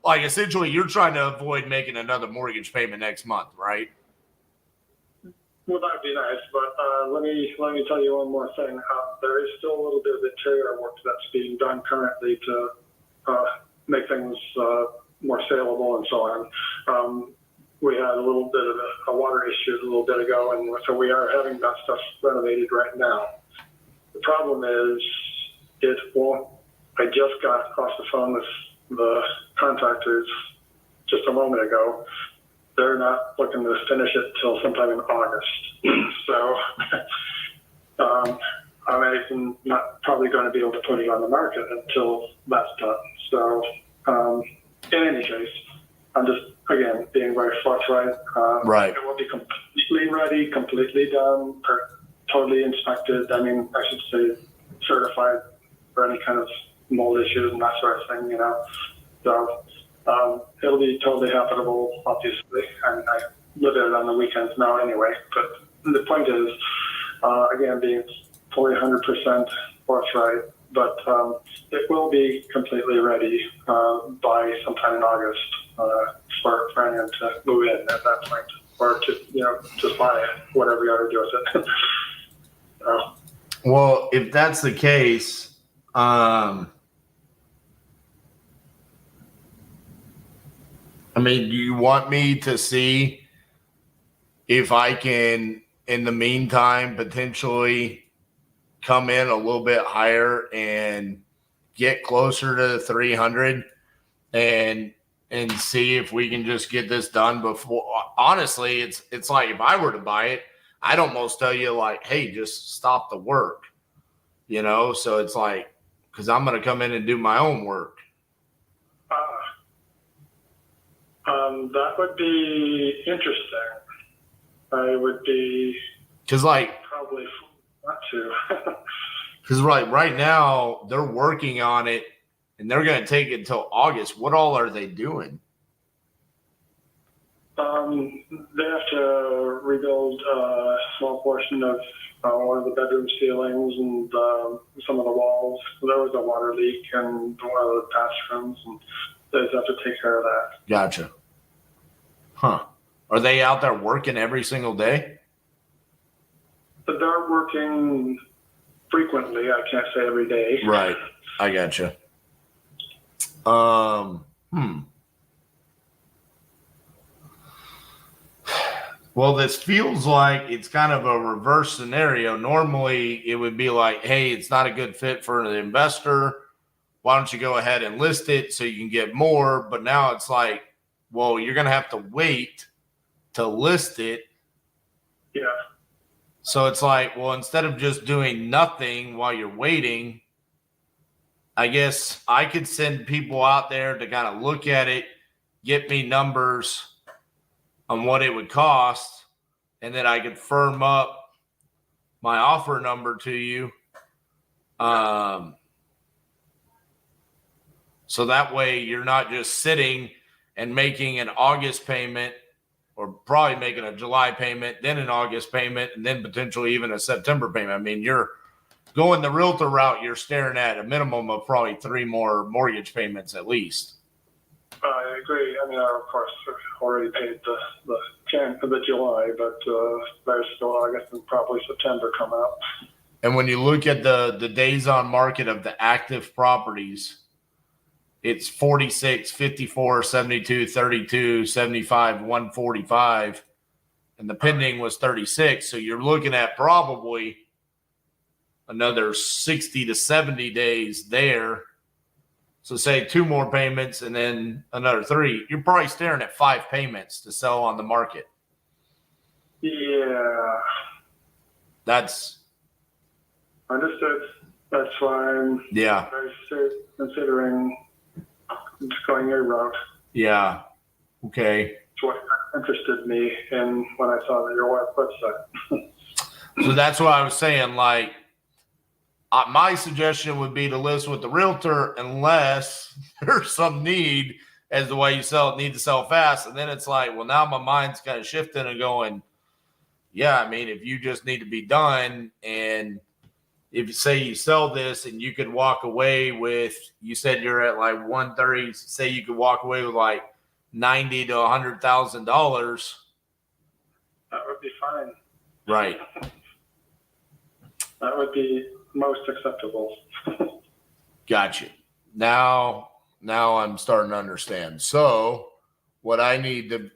essentially you're trying to avoid making another mortgage payment next month, right? Well, that'd be nice, but let me tell you one more thing. There is still a little bit of interior work that's being done currently to make things more saleable and so on. We had a little bit of a water issue a little bit ago, and so we are having that stuff renovated right now. The problem is it won't. I just got off the phone with the contractors just a moment ago. They're not looking to finish it till sometime in August. So I'm not probably going to be able to put it on the market until that's done. So in any case, I'm just, again, being very forthright. Right. It will be completely ready, completely done, totally inspected. I should say certified for any kind of mold issues and that sort of thing, So it'll be totally habitable, obviously, and I live in it on the weekends now anyway. But the point is, again, being fully 100% forthright, but it will be completely ready by sometime in August for anyone to move in at that point, or to just buy it, whatever you ought to do with it. Well, if that's the case, do you want me to see if I can, in the meantime, potentially come in a little bit higher and get closer to the 300 and see if we can just get this done before? Honestly, it's like, if I were to buy it, I'd almost tell you, like, hey, just stop the work, So it's like, because I'm going to come in and do my own work. That would be interesting. I would be probably not to. Because right now they're working on it and they're going to take it until August. What all are they doing? They have to rebuild a small portion of one of the bedroom ceilings and some of the walls. There was a water leak in one of the bathrooms, and they just have to take care of that. Gotcha. Huh. Are they out there working every single day? But they're working frequently. I can't say every day. Right. I gotcha. Well, this feels like it's kind of a reverse scenario. Normally, it would be like, hey, it's not a good fit for the investor. Why don't you go ahead and list it so you can get more? But now it's like, well, you're going to have to wait to list it Yeah. So it's like, well, instead of just doing nothing while you're waiting, I guess I could send people out there to kind of look at it, get me numbers on what it would cost, and then I could firm up my offer number to you. So that way you're not just sitting and making an August payment, or probably making a July payment, then an August payment, and then potentially even a September payment. I mean, you're going the realtor route, you're staring at a minimum of probably 3 more mortgage payments at least. I agree. I mean, I, of course, already paid the July, but there's still August and probably September come up. And when you look at the days on market of the active properties, it's 46, 54, 72, 32, 75, 145, and the pending was 36. So you're looking at probably another 60 to 70 days there. So say 2 more payments and then another 3. You're probably staring at 5 payments to sell on the market. Yeah. That's understood. That's why I'm very considering going your route. Yeah. Okay. It's what interested me in when I saw your website. So that's what I was saying. Like, my suggestion would be to list with the realtor unless there's some need as the way you sell it, need to sell fast. And then it's like, well, now my mind's kind of shifting and going, yeah, I mean, if you just need to be done, and if you say you sell this and you could walk away with, you said you're at like 130, say you could walk away with like $90,000 to $100,000. That would be fine. Right. That would be most acceptable. Gotcha. Now I'm starting to understand. So what I need to,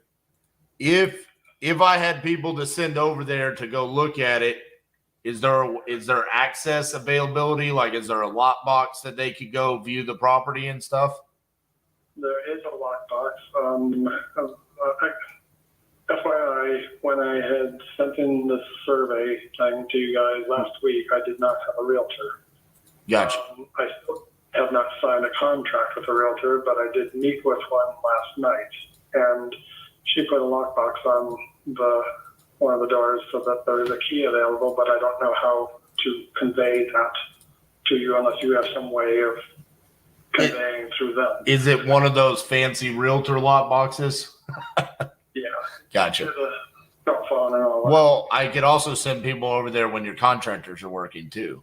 if I had people to send over there to go look at it, is there access availability? Like, is there a lockbox that they could go view the property and stuff? There is a lockbox. FYI, when I had sent in the survey thing to you guys last week, I did not have a realtor. Gotcha. I still have not signed a contract with a realtor, but I did meet with one last night, and she put a lockbox on one of the doors so that there is a key available, but I don't know how to convey that to you unless you have some way of conveying through them. Is it one of those fancy realtor lock boxes? Yeah. Gotcha. Cell phone and all that. Well, I could also send people over there when your contractors are working too.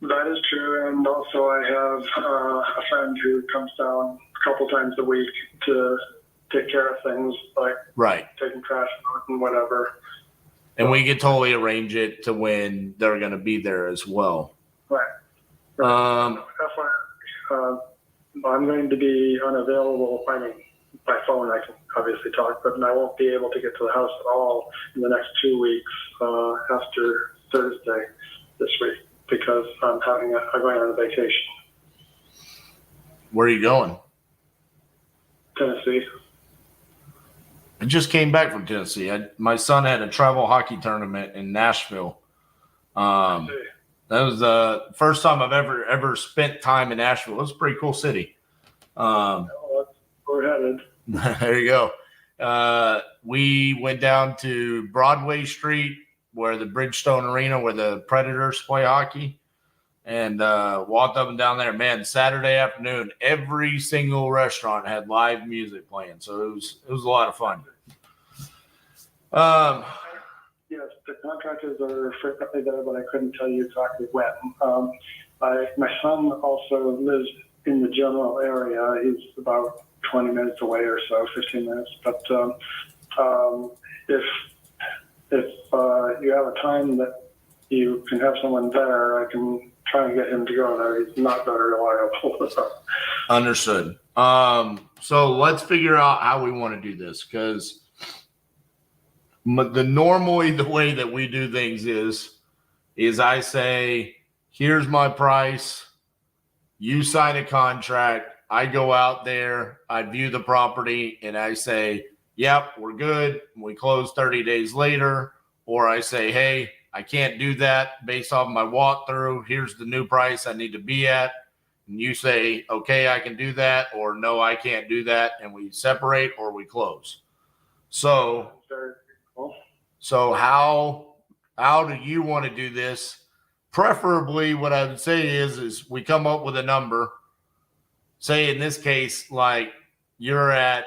That is true, and also I have a friend who comes down a couple times a week to take care of things like taking trash out and whatever. And we could totally arrange it to when they're going to be there as well. Right. I'm going to be unavailable. I mean, by phone I can obviously talk, but I won't be able to get to the house at all in the next 2 weeks after Thursday this week because I'm going on a vacation. Where are you going? Tennessee. I just came back from Tennessee. My son had a travel hockey tournament in Nashville. That was the first time I've ever spent time in Nashville. It was a pretty cool city. We're headed. There you go. We went down to Broadway Street, where the Bridgestone Arena, where the Predators play hockey, and walked up and down there. Man, Saturday afternoon, every single restaurant had live music playing, so it was a lot of fun. Yes, the contractors are frequently there, but I couldn't tell you exactly when. My son also lives in the general area. He's about 20 minutes away or so, 15 minutes. But if you have a time that you can have someone there, I can try and get him to go there. He's not very reliable. Understood. So let's figure out how we want to do this, because the way that we do things is I say, here's my price. You sign a contract. I go out there, I view the property, and I say, yep, we're good. We close 30 days later, or I say, hey, I can't do that based off my walkthrough. Here's the new price I need to be at. And you say, okay, I can do that, or no, I can't do that. And we separate or we close. So how do you want to do this? Preferably what I would say is we come up with a number. Say in this case, like you're at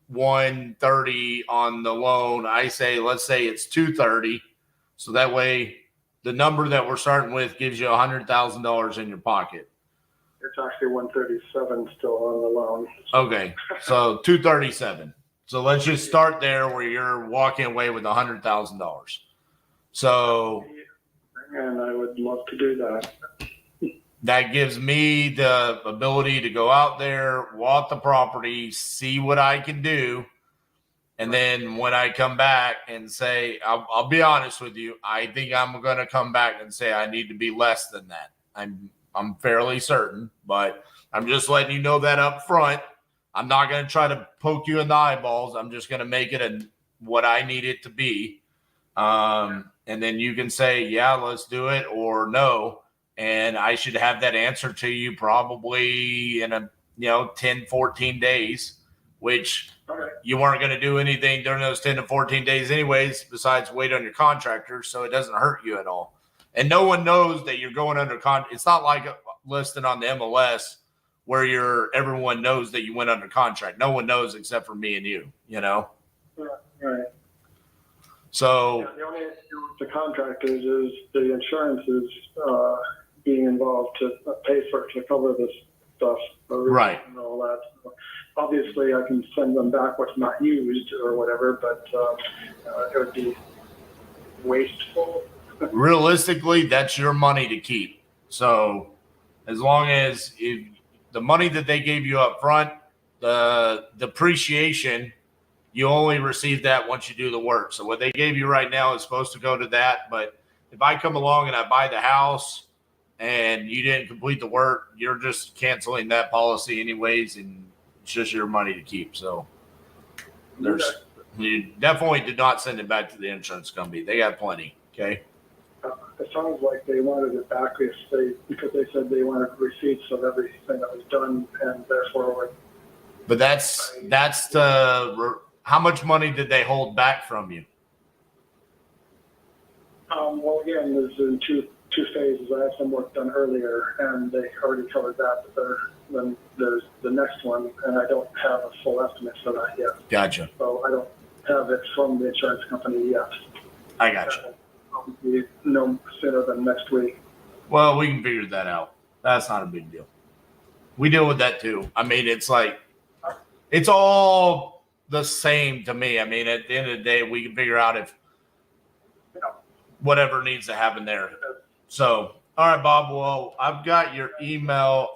130 on the loan. I say, let's say it's 230. So that way the number that we're starting with gives you $100,000 in your pocket. It's actually 137 still on the loan. Okay. So 237. So let's just start there where you're walking away with $100,000. So, and I would love to do that. That gives me the ability to go out there, walk the property, see what I can do. And then when I come back and say, I'll be honest with you, I think I'm going to come back and say I need to be less than that. I'm fairly certain, but I'm just letting you know that up front. I'm not going to try to poke you in the eyeballs. I'm just going to make it what I need it to be. And then you can say, yeah, let's do it, or no. And I should have that answer to you probably in 10, 14 days, which you weren't going to do anything during those 10 to 14 days anyways, besides wait on your contractor. So it doesn't hurt you at all. And no one knows that you're going under contract. It's not like listed on the MLS where everyone knows that you went under contract. No one knows except for me and you, Right. So the only issue with the contractors is the insurance is being involved to pay to cover this stuff. Right. And all that. So obviously, I can send them back what's not used or whatever, but it would be wasteful. Realistically, that's your money to keep. So as long as the money that they gave you up front, the depreciation, you only receive that once you do the work. So what they gave you right now is supposed to go to that. But if I come along and I buy the house and you didn't complete the work, you're just canceling that policy anyways, and it's just your money to keep. So you definitely did not send it back to the insurance company. They got plenty. Okay. It sounds like they wanted it back because they said they wanted receipts of everything that was done, and therefore. But that's the. How much money did they hold back from you? Well, again, there's in two phases. I had some work done earlier, and they already covered that. But then there's the next one, and I don't have a full estimate for that yet. Gotcha. So I don't have it from the insurance company yet. I gotcha. Probably no sooner than next week. Well, we can figure that out. That's not a big deal. We deal with that too. I mean, it's all the same to me. I mean, at the end of the day, we can figure out if whatever needs to happen there. So, all right, Bob. Well, I've got your email.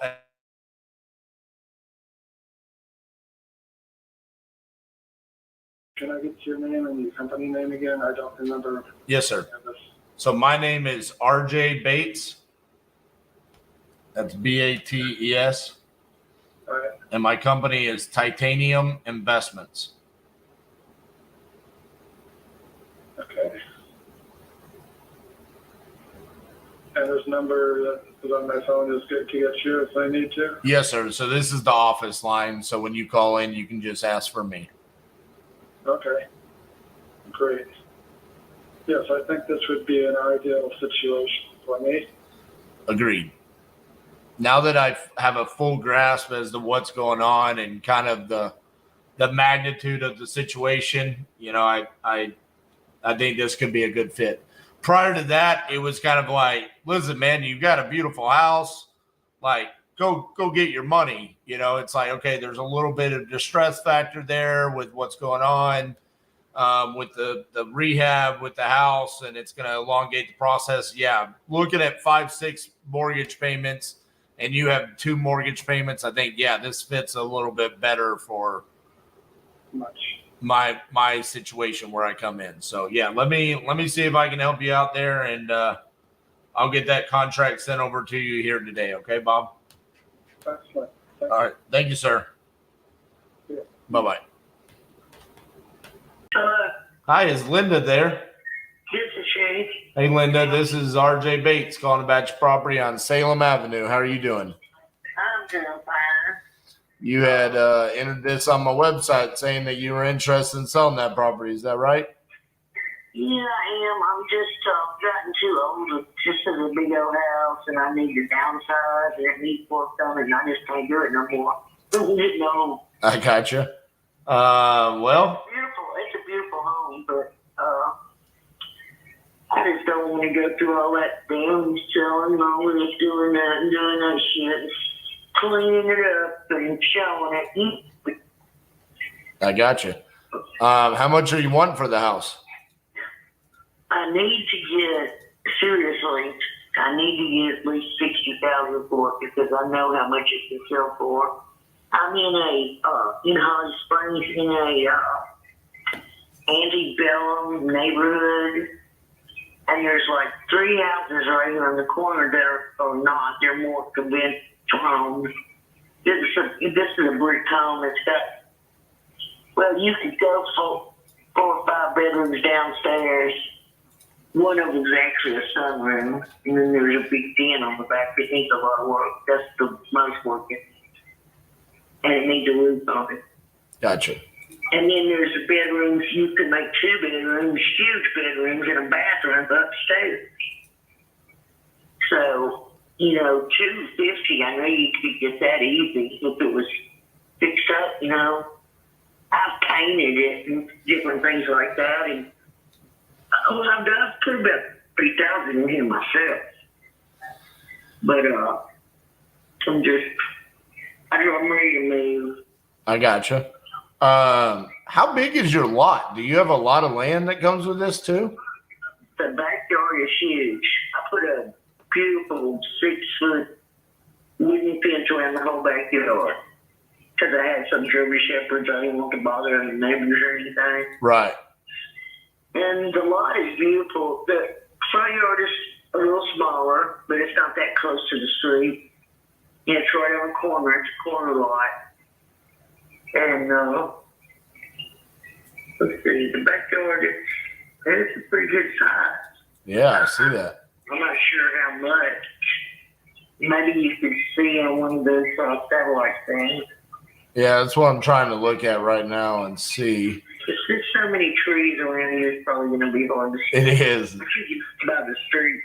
Can I get your name and your company name again? I don't remember. Yes, sir. So my name is RJ Bates. That's Bates. All right. And my company is Titanium Investments. Okay. And this number that is on my phone is good to get you if I need to? Yes, sir. So this is the office line. So when you call in, you can just ask for me. Okay. Great. Yes, I think this would be an ideal situation for me. Agreed. Now that I have a full grasp as to what's going on and kind of the magnitude of the situation, I think this could be a good fit. Prior to that, it was kind of like, listen, man, you've got a beautiful house. Like, go get your money. It's like, okay, there's a little bit of distress factor there with what's going on with the rehab with the house, and it's going to elongate the process. Yeah, looking at 5-6 mortgage payments, and you have 2 mortgage payments, I think, yeah, this fits a little bit better for my situation where I come in. So yeah, let me see if I can help you out there, and I'll get that contract sent over to you here today. Okay, Bob? Excellent. All right. Thank you, sir. Yeah. Bye-bye. Hi, is Linda there? This is Shay. Hey, Linda, this is RJ Bates calling about your property on Salem Avenue. How are you doing? I'm doing fine. You had entered this on my website saying that you were interested in selling that property. Is that right? Yeah, I am. I'm just gotten too old just as a big old house, and I need to downsize, and it needs work done, and I just can't do it no more. No. I gotcha. Well, It's a beautiful home, but I just don't want to go through all that damn selling and all this doing that shit, cleaning it up and showing it. I gotcha. How much are you wanting for the house? I need to get at least 60,000 for it because I know how much it can sell for. I'm in Holly Springs in a antebellum neighborhood, and there's like 3 houses right here on the corner that are not. They're more conventional homes. This is a brick home. It's got, well, you could go for 4 or 5 bedrooms downstairs. One of them is actually a sunroom, and then there's a big den on the back that needs a lot of work. That's the most working. And it needs a roof on it. Gotcha. And then there's the bedrooms. You can make 2 bedrooms, huge bedrooms, and a bathroom upstairs. So, $250, I know you could get that easy if it was fixed up, I've painted it and different things like that. And I've put about 3,000 in here myself. But I'm ready to move. I gotcha. How big is your lot? Do you have a lot of land that comes with this too? The backyard is huge. I put a beautiful 6-foot wooden fence around the whole backyard because I had some German shepherds. I didn't want to bother the neighbors or anything. Right. And the lot is beautiful. The front yard is a little smaller, but it's not that close to the street. It's right on the corner. It's a corner lot. And let's see, the backyard it's a pretty good size. Yeah, I see that. I'm not sure how much. Maybe you could see on one of those satellite things. Yeah, that's what I'm trying to look at right now and see. There's so many trees around here, it's probably going to be hard to see. It is. But you get by the street,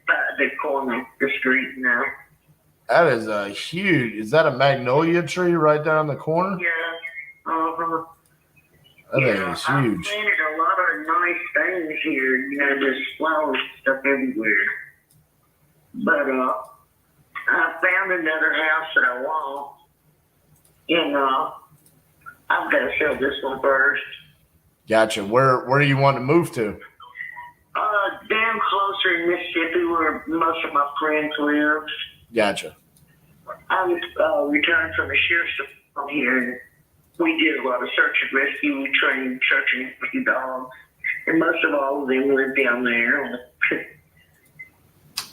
by the corner, the street now. That is a huge. Is that a magnolia tree right there in the corner? Yeah. That thing is huge. I've planted a lot of nice things here. There's flowers and stuff everywhere. But I found another house that I want, and I've got to sell this one first. Gotcha. Where do you want to move to? Down closer in Mississippi, where most of my friends live. Gotcha. I returned from the sheriff's from here, and we did a lot of search and rescue. We trained search and rescue dogs, and most of all of them live down there on the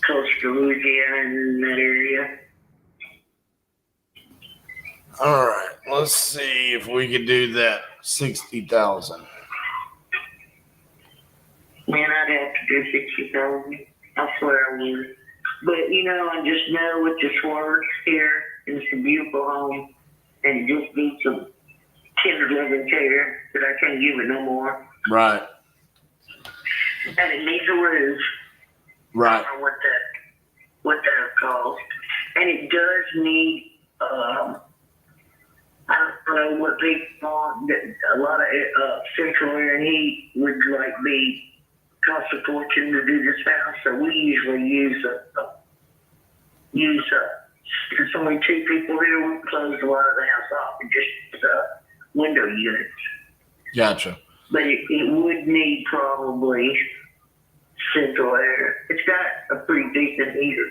coast of Louisiana and in that area. All right, let's see if we could do that. 60,000. Man, I'd have to do 60,000. I swear I would. But I just know with this work here, it's a beautiful home, and it just needs some tender loving care that I can't give it no more. Right. And it needs a roof. Right. I don't know what that costs. And it does need, I don't know what people want. A lot of central air and heat would be cost a fortune to do this house. So we usually use there's only 2 people here. We close a lot of the house off and just window units. Gotcha. But it would need probably central air. It's got a pretty decent heater.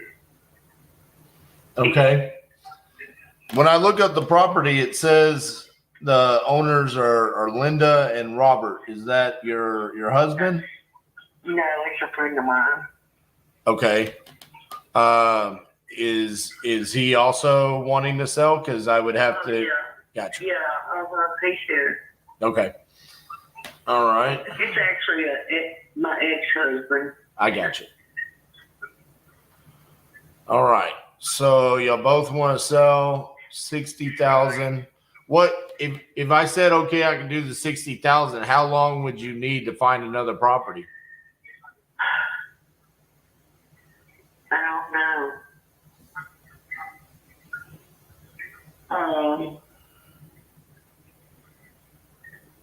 Okay. When I look up the property, it says the owners are Linda and Robert. Is that your husband? No, it's a friend of mine. Okay. Is he also wanting to sell? Because I would have to. Yeah. Gotcha. Yeah, he's here. Okay. All right. It's actually my ex-husband. I got you. All right. So y'all both want to sell 60,000. What if I said okay, I can do the 60,000? How long would you need to find another property? I don't know.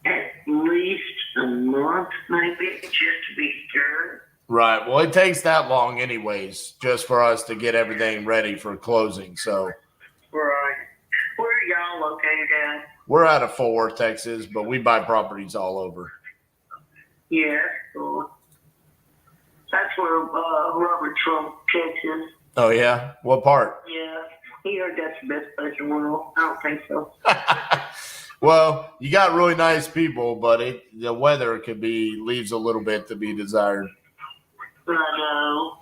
At least a month, maybe, just to be sure. Right. Well, it takes that long anyways, just for us to get everything ready for closing. So Right. Where are y'all located at? we're out of Fort Worth, Texas, but we buy properties all over. Yeah, that's cool. That's where Robert Trump, Texas. Oh yeah? What part? Yeah, he heard that's the best place in the world. I don't think so. Well, you got really nice people, but the weather leaves a little bit to be desired. I know.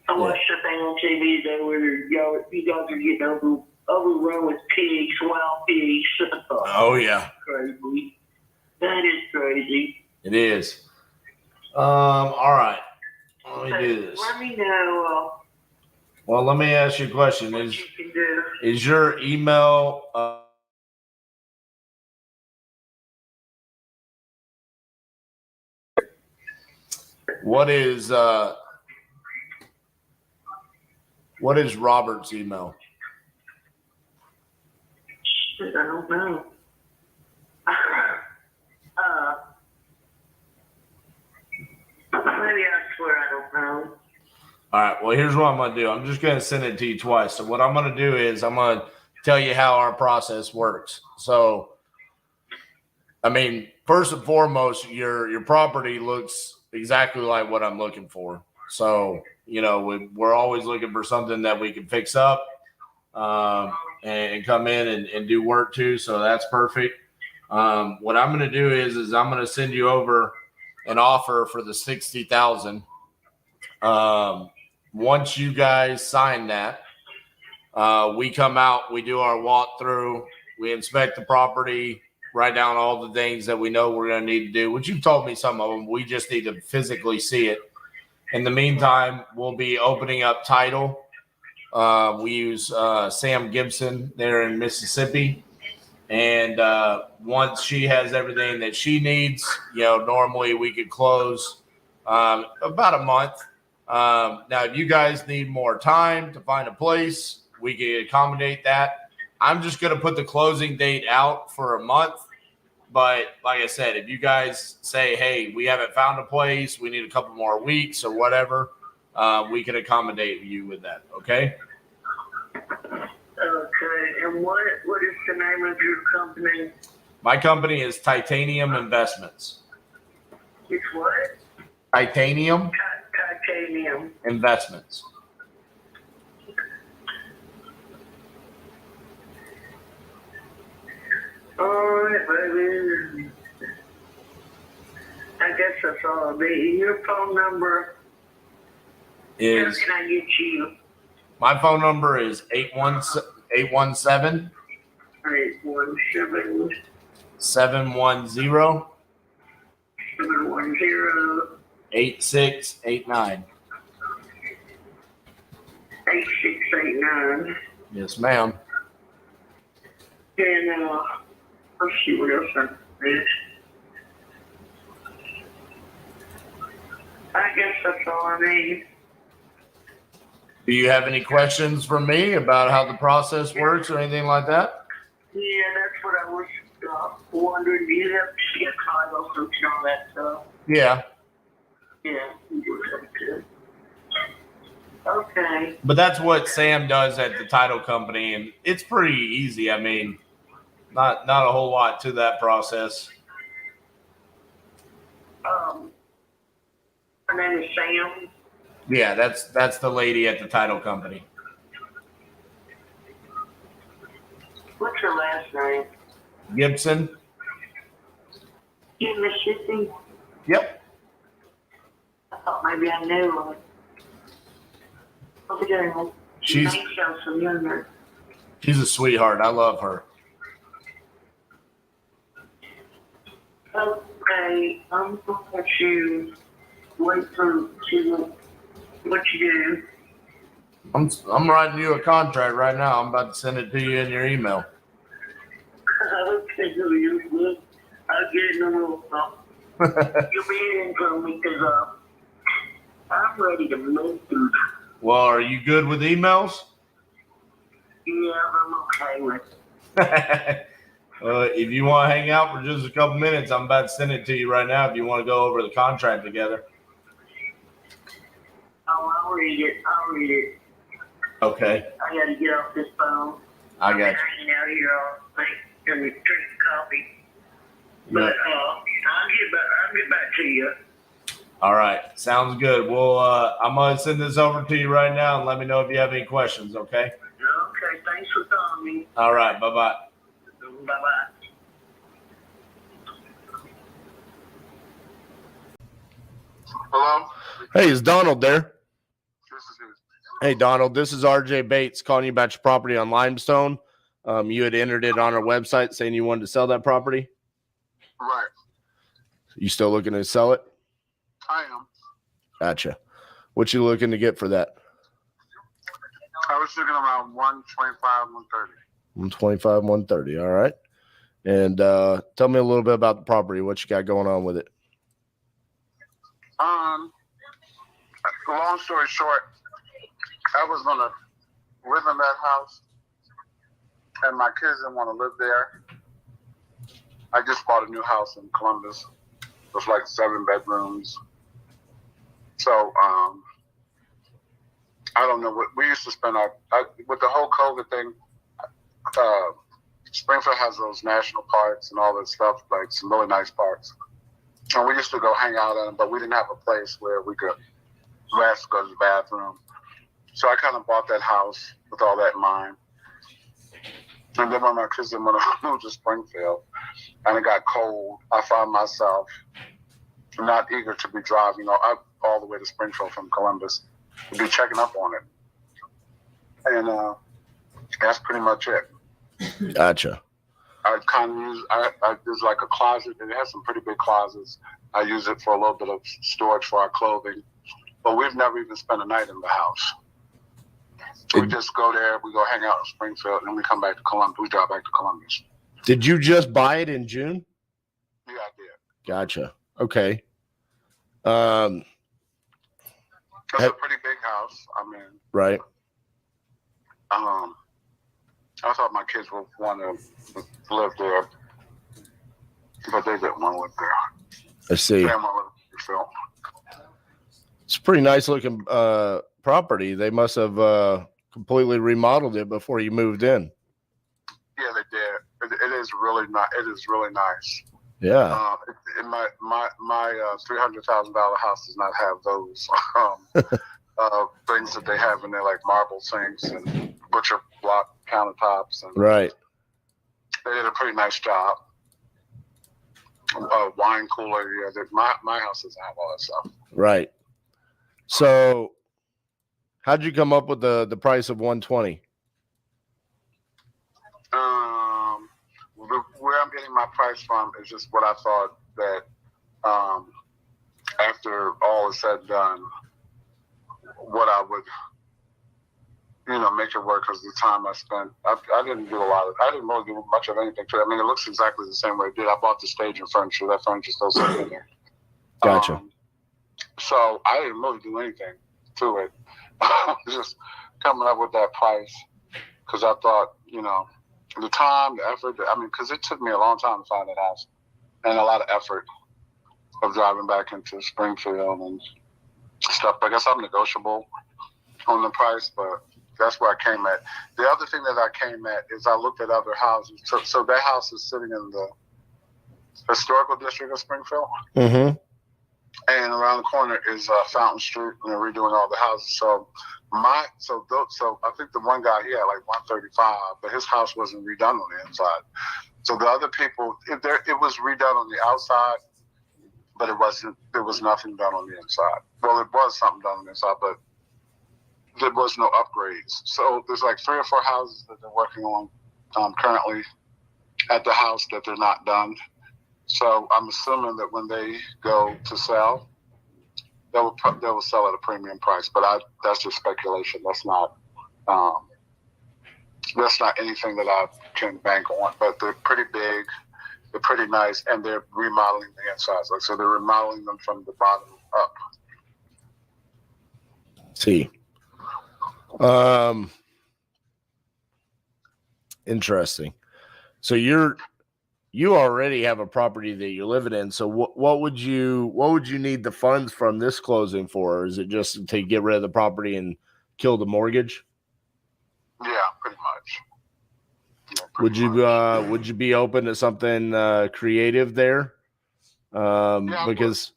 I watched the thing on TV today where you guys are getting overrun with pigs, wild pigs. Oh yeah. Crazy. That is crazy. It is. All right. Let me do this. Let me know Well, let me ask you a question. what you can do. Is your email what is Robert's email? Shit, I don't know. Maybe I swear I don't know. All right. Well, here's what I'm going to do. I'm just going to send it to you twice. So what I'm going to do is I'm going to tell you how our process works. So, I mean, first and foremost, your property looks exactly like what I'm looking for. So, you know, we're always looking for something that we can fix up and come in and do work to. So that's perfect. What I'm going to do is I'm going to send you over an offer for the 60,000. Once you guys sign that, we come out, we do our walkthrough, we inspect the property, write down all the things that we know we're going to need to do, which you've told me some of them. We just need to physically see it. In the meantime, we'll be opening up title. We use Sam Gibson there in Mississippi. And once she has everything that she needs, you know, normally we could close about a month. Now, if you guys need more time to find a place, we can accommodate that. I'm just going to put the closing date out for a month. But like I said, if you guys say, hey, we haven't found a place, we need a couple more weeks or whatever, we can accommodate you with that. Okay. Okay. And what is the name of your company? My company is Titanium Investments. It's what? Titanium Investments. All right, baby. I guess that's all it'll be. Your phone number Is how can I get you? my phone number is 817 817 710 710 8689. 8689. Yes, ma'am. And let's see what else I need. I guess that's all I need. Do you have any questions for me about how the process works or anything like that? Yeah, that's what I was wondering. Do you have to get title search and all that stuff? Yeah. Yeah, you do something good. Okay. But that's what Sam does at the title company, and it's pretty easy. I mean, not a whole lot to that process. Her name is Sam. Yeah, that's the lady at the title company. What's her last name? Gibson. In Mississippi. Yep. I thought maybe I knew her. Okay. She sounds familiar. She's a sweetheart. I love her. Oh, Okay, I'm going to wait to see what you do. I'm writing you a contract right now. I'm about to send it to you in your email. Okay, so you will. I'll get it in a little you'll be hearing from me because I'm ready to move through. Well, are you good with emails? Yeah, I'm okay with If you want to hang out for just a couple minutes, I'm about to send it to you right now. If you want to go over the contract together. Oh, I'll read it. Okay. I gotta get off this phone. I got you. Hanging out here all night and we drink coffee. But Yeah. I'll get back to you. All right. Sounds good. Well, I'm going to send this over to you right now and let me know if you have any questions, okay? Okay, thanks for calling me. All right. Bye-bye. Bye-bye. Hello? Hey, is Donald there? This is his. Hey, Donald, this is RJ Bates calling you about your property on Limestone. You had entered it on our website saying you wanted to sell that property. Right. You still looking to sell it? I am. Gotcha. What you looking to get for that? I was looking around 125, 130. 125, 130. All right. And tell me a little bit about the property. What you got going on with it? Long story short, I was gonna live in that house, and my kids didn't want to live there. I just bought a new house in Columbus. It was like 7 bedrooms. So I don't know what we used to spend with the whole COVID thing. Springfield has those national parks and all that stuff, like some really nice parks. And we used to go hang out in them, but we didn't have a place where we could rest, go to the bathroom. So I kind of bought that house with all that in mind. And then when my kids didn't want to move to Springfield and it got cold, I found myself not eager to be driving up all the way to Springfield from Columbus to be checking up on it. And that's pretty much it. Gotcha. I kind of use, there's like a closet. It has some pretty big closets. I use it for a little bit of storage for our clothing. But we've never even spent a night in the house. We just go there, we go hang out in Springfield, and then we come back to Columbus. We drive back to Columbus. Did you just buy it in June? Yeah, I did. Gotcha. Okay. It's a pretty big house. I mean, right. I thought my kids would want to live there, but they didn't want to live there. I see. They didn't want to live in Springfield. It's a pretty nice looking property. They must have completely remodeled it before you moved in. Yeah, they did. It is really nice. It is really nice. Yeah. My $300,000 house does not have those things that they have in there, like marble sinks and butcher block countertops. And right. They did a pretty nice job. Wine cooler. Yeah, my house doesn't have all that stuff. Right. So, how'd you come up with the price of 120? Where I'm getting my price from is just what I thought that after all is said and done, what I would, make it work because the time I spent, I didn't really do much of anything to it. I mean, it looks exactly the same way it did. I bought the stage and furniture. That furniture still sitting in there. Gotcha. So I didn't really do anything to it. Just coming up with that price because I thought, the time, the effort, because it took me a long time to find that house and a lot of effort of driving back into Springfield and stuff. I guess I'm negotiable on the price, but that's where I came at. The other thing that I came at is I looked at other houses. So that house is sitting in the historical district of Springfield. Mm-hmm. And around the corner is Fountain Street, and they're redoing all the houses. So I think the one guy, he had like 135, but his house wasn't redone on the inside. So the other people, it was redone on the outside, but there was nothing done on the inside. Well, it was something done on the inside, but there was no upgrades. So there's like 3 or 4 houses that they're working on currently at the house that they're not done. So I'm assuming that when they go to sell, they will sell at a premium price. But that's just speculation. That's not anything that I can bank on. But they're pretty big, they're pretty nice, and they're remodeling the insides. Like, so they're remodeling them from the bottom up. See. Interesting. So you already have a property that you're living in. So what would you need the funds from this closing for? Or is it just to get rid of the property and kill the mortgage? Yeah, pretty much. Would you be open to something creative there? Because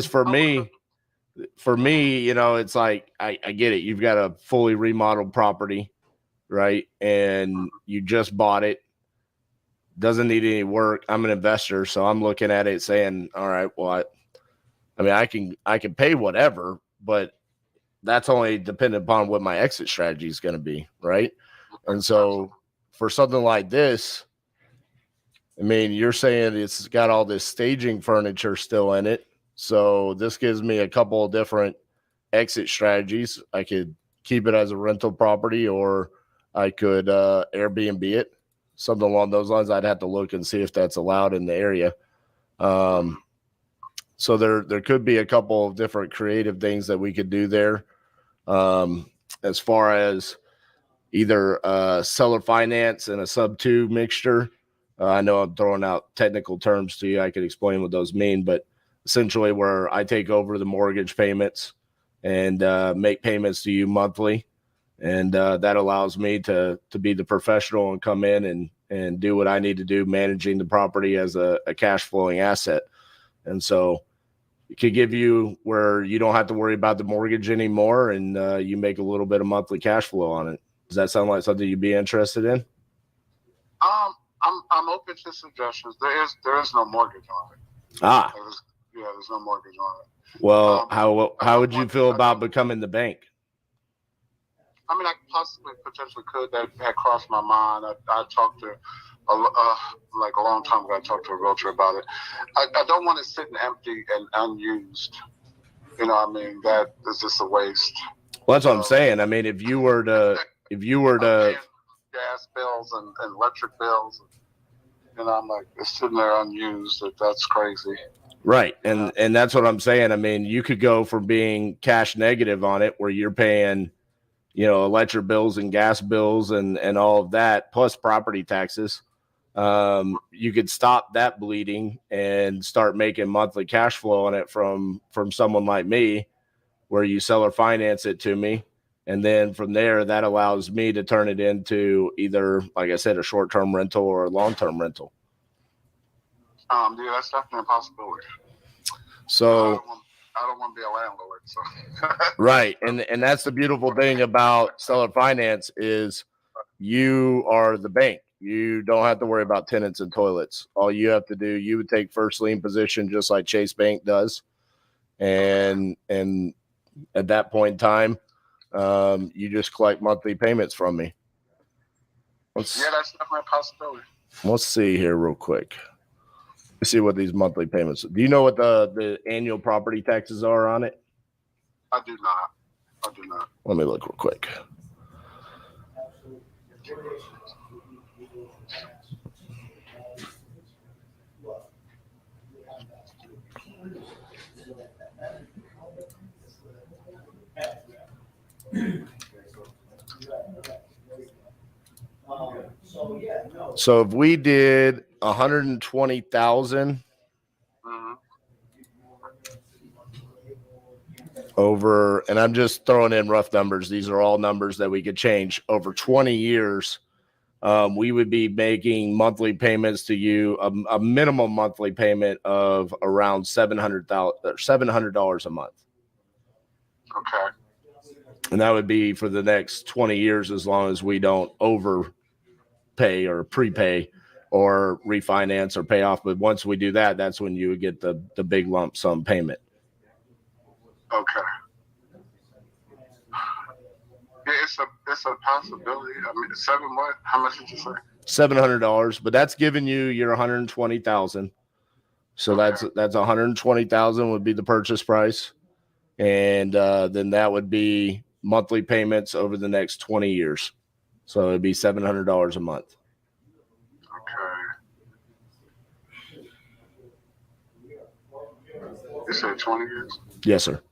for me, it's like I get it. You've got a fully remodeled property, right? And you just bought it. Doesn't need any work. I'm an investor, so I'm looking at it saying, all right, well, I mean, I can pay whatever, but that's only dependent upon what my exit strategy is going to be, right? And so for something like this, I mean, you're saying it's got all this staging furniture still in it. So this gives me a couple of different exit strategies. I could keep it as a rental property, or I could Airbnb it, something along those lines. I'd have to look and see if that's allowed in the area. So there could be a couple of different creative things that we could do there. As far as either seller finance and a sub-2 mixture. I know I'm throwing out technical terms to you. I could explain what those mean, but essentially where I take over the mortgage payments and make payments to you monthly. And that allows me to be the professional and come in and do what I need to do, managing the property as a cash flowing asset. And so it could give you where you don't have to worry about the mortgage anymore, and you make a little bit of monthly cash flow on it. Does that sound like something you'd be interested in? I'm open to suggestions. There is no mortgage on it. There's no mortgage on it. Well, how would you feel about becoming the bank? I mean, I potentially could. That crossed my mind. I talked to like a long time ago. I talked to a realtor about it. I don't want it sitting empty and unused. You know what I mean? That is just a waste. Well, that's what I'm saying. I mean, if you were to gas bills and electric bills, you know, I'm like, it's sitting there unused. That's crazy. Right. And that's what I'm saying. I mean, you could go from being cash negative on it, where you're paying, electric bills and gas bills and all of that, plus property taxes. You could stop that bleeding and start making monthly cash flow on it from someone like me, where you sell or finance it to me. And then from there, that allows me to turn it into either, like I said, a short-term rental or a long-term rental. Yeah, that's definitely a possibility. So I don't want to be a landlord. So right, and that's the beautiful thing about seller finance is you are the bank. You don't have to worry about tenants and toilets. All you have to do, you would take first lien position just like Chase Bank does, and at that point in time, you just collect monthly payments from me. That's definitely a possibility. Let's see here real quick. Let's see what these monthly payments. Do you know what the annual property taxes are on it? I do not. Let me look real quick. So if we did 120,000 over, and I'm just throwing in rough numbers. These are all numbers that we could change over 20 years. We would be making monthly payments to you, a minimum monthly payment of around $700 a month. Okay. And that would be for the next 20 years, as long as we don't overpay or prepay or refinance or pay off. But once we do that, that's when you would get the big lump sum payment. Okay. Yeah, it's a possibility. I mean, what? How much did you say? $700, but that's giving you your 120,000. So that's 120,000 would be the purchase price, and then that would be monthly payments over the next 20 years. So it'd be $700 a month. You said 20 years? Yes, sir.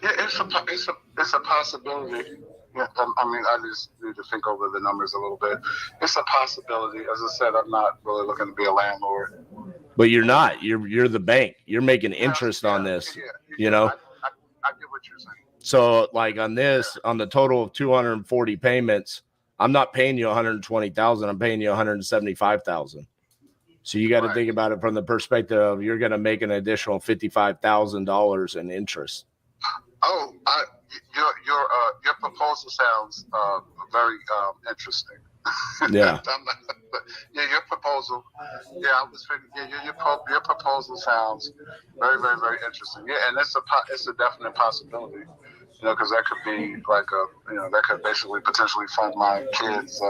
Yeah, it's a possibility. Yeah, I mean, I just need to think over the numbers a little bit. It's a possibility. As I said, I'm not really looking to be a landlord. But you're not. You're the bank. You're making interest on this. You know. I get what you're saying. So like on this, on the total of 240 payments, I'm not paying you 120,000. I'm paying you 175,000. So you got to think about it from the perspective of you're going to make an additional $55,000 in interest. Oh, your proposal sounds very interesting. Yeah. Your proposal. Yeah, I was thinking. Yeah, your proposal sounds very, very, very interesting. Yeah, and it's a definite possibility. You know, because that could be like that could basically potentially fund my kids.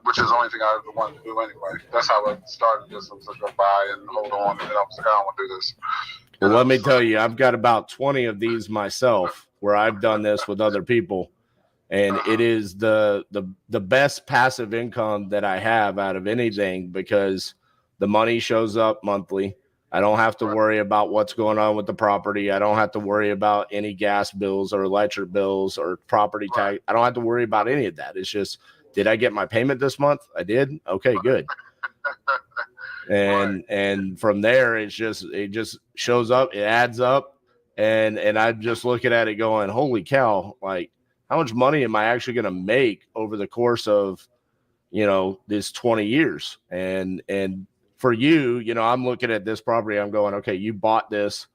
Which is the only thing I ever wanted to do anyway. That's how I started this. I was like, go buy and hold on, and then I was like, I don't want to do this. Well, let me tell you, I've got about 20 of these myself where I've done this with other people. And it is the best passive income that I have out of anything because the money shows up monthly. I don't have to worry about what's going on with the property. I don't have to worry about any gas bills or electric bills or property tax. I don't have to worry about any of that. It's just, did I get my payment this month? I did. Okay, good. And from there, it just shows up. It adds up. And I'm just looking at it going, holy cow, like, how much money am I actually going to make over the course of, this 20 years? And for you, I'm looking at this property. I'm going, okay, you bought this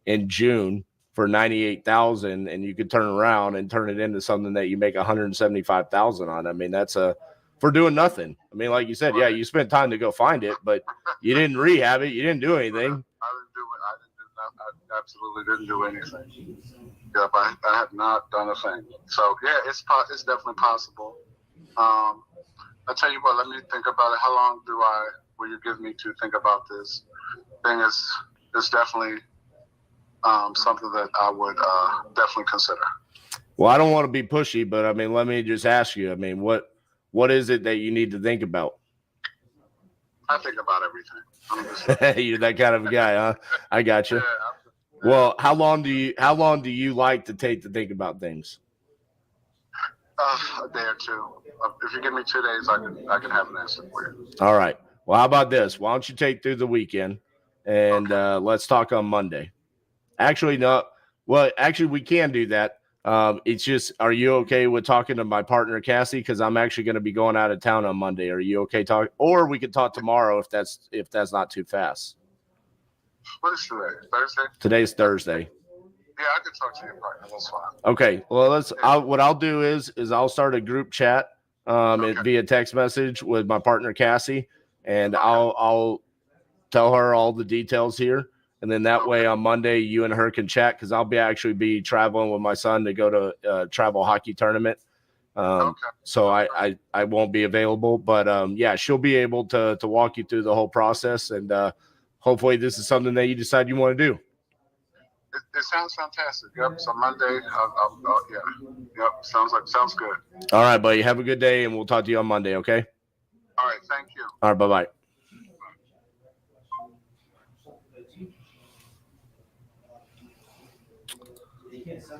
in June for 98,000 and you could turn around and turn it into something that you make 175,000 on. I mean, that's for doing nothing. I mean, like you said, yeah, you spent time to go find it, but you didn't rehab it. You didn't do anything. I absolutely didn't do anything. Yep, I have not done a thing. So yeah, it's definitely possible. I tell you what, let me think about it. How long will you give me to think about this thing? Is definitely something that I would definitely consider. Well, I don't want to be pushy, but I mean, let me just ask you. I mean, what is it that you need to think about? I think about everything. You're that kind of a guy, huh? I got you. Well, how long do you like to take to think about things? A day or two. If you give me 2 days, I can have an answer for you. All right. Well, how about this? Why don't you take through the weekend and let's talk on Monday? Actually, no. Well, actually, we can do that. It's just, are you okay with talking to my partner Cassie? Because I'm actually going to be going out of town on Monday. Are you okay talking? Or we could talk tomorrow if that's not too fast. What is today? Thursday? Today's Thursday. Yeah, I can talk to your partner. That's fine. Okay. Well, what I'll do is I'll start a group chat via text message with my partner Cassie, and I'll tell her all the details here. And then that way on Monday, you and her can chat because I'll actually be traveling with my son to go to a travel hockey tournament. So I won't be available, but yeah, she'll be able to walk you through the whole process. And hopefully this is something that you decide you want to do. It sounds fantastic. Yep. So Monday, yeah. Yep. Sounds good. All right, buddy. Have a good day, and we'll talk to you on Monday. Okay. All right. Thank you. All right. Bye-bye.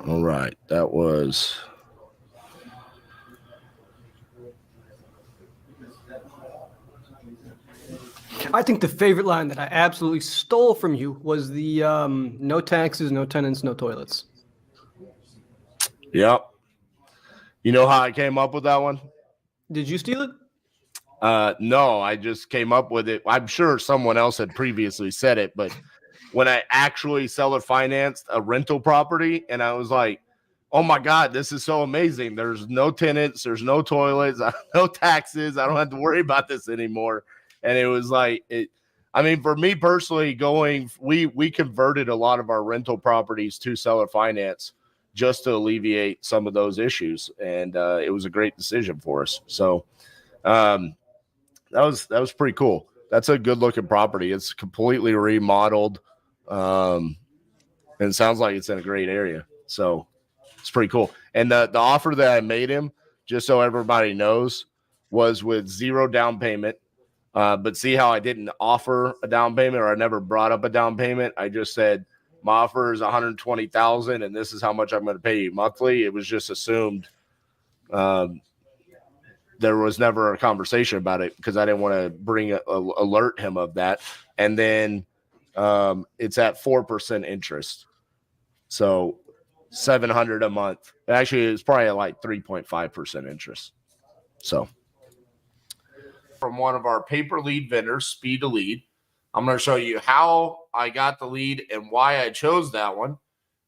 All right. That was. I think the favorite line that I absolutely stole from you was the no taxes, no tenants, no toilets. Yep. You know how I came up with that one? Did you steal it? No, I just came up with it. I'm sure someone else had previously said it, but when I actually seller financed a rental property, and I was like, oh my God, this is so amazing. There's no tenants, there's no toilets, no taxes. I don't have to worry about this anymore. And it was like, for me personally, we converted a lot of our rental properties to seller finance just to alleviate some of those issues. And it was a great decision for us. So that was pretty cool. that's a good looking property. It's completely remodeled. And it sounds like it's in a great area. So it's pretty cool. And the offer that I made him, just so everybody knows, was with 0 down payment. But see how I didn't offer a down payment, or I never brought up a down payment. I just said my offer is $120,000 and this is how much I'm going to pay you monthly. It was just assumed. There was never a conversation about it because I didn't want to alert him of that. And then it's at 4% interest. So $700 a month. Actually, it's probably at like 3.5% interest. So from one of our paper lead vendors, Speed to Lead, I'm going to show you how I got the lead and why I chose that one.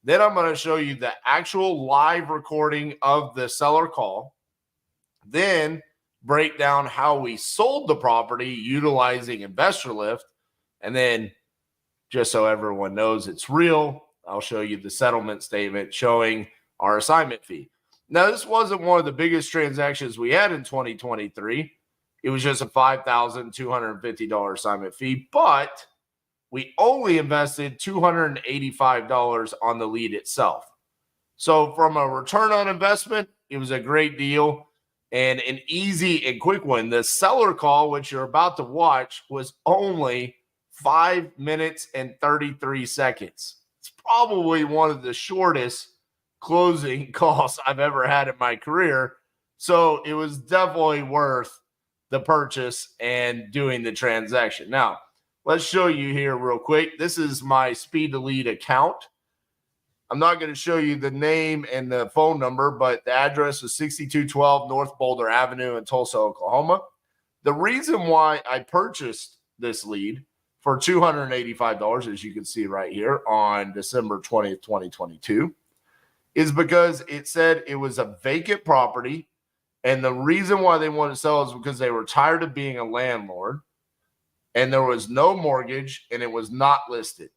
Then I'm going to show you the actual live recording of the seller call. Then break down how we sold the property utilizing Investor Lift. And then, just so everyone knows it's real, I'll show you the settlement statement showing our assignment fee. Now, this wasn't one of the biggest transactions we had in 2023. It was just a $5,250 assignment fee, but we only invested $285 on the lead itself. So from a return on investment, it was a great deal and an easy and quick one. The seller call, which you're about to watch, was only 5 minutes and 33 seconds. It's probably one of the shortest closing calls I've ever had in my career. So it was definitely worth the purchase and doing the transaction. Now, let's show you here real quick. This is my Speed to Lead account. I'm not going to show you the name and the phone number, but the address is 6212 North Boulder Avenue in Tulsa, Oklahoma. The reason why I purchased this lead for $285, as you can see right here on December 20th, 2022, is because it said it was a vacant property. And the reason why they wanted to sell is because they were tired of being a landlord and there was no mortgage and it was not listed.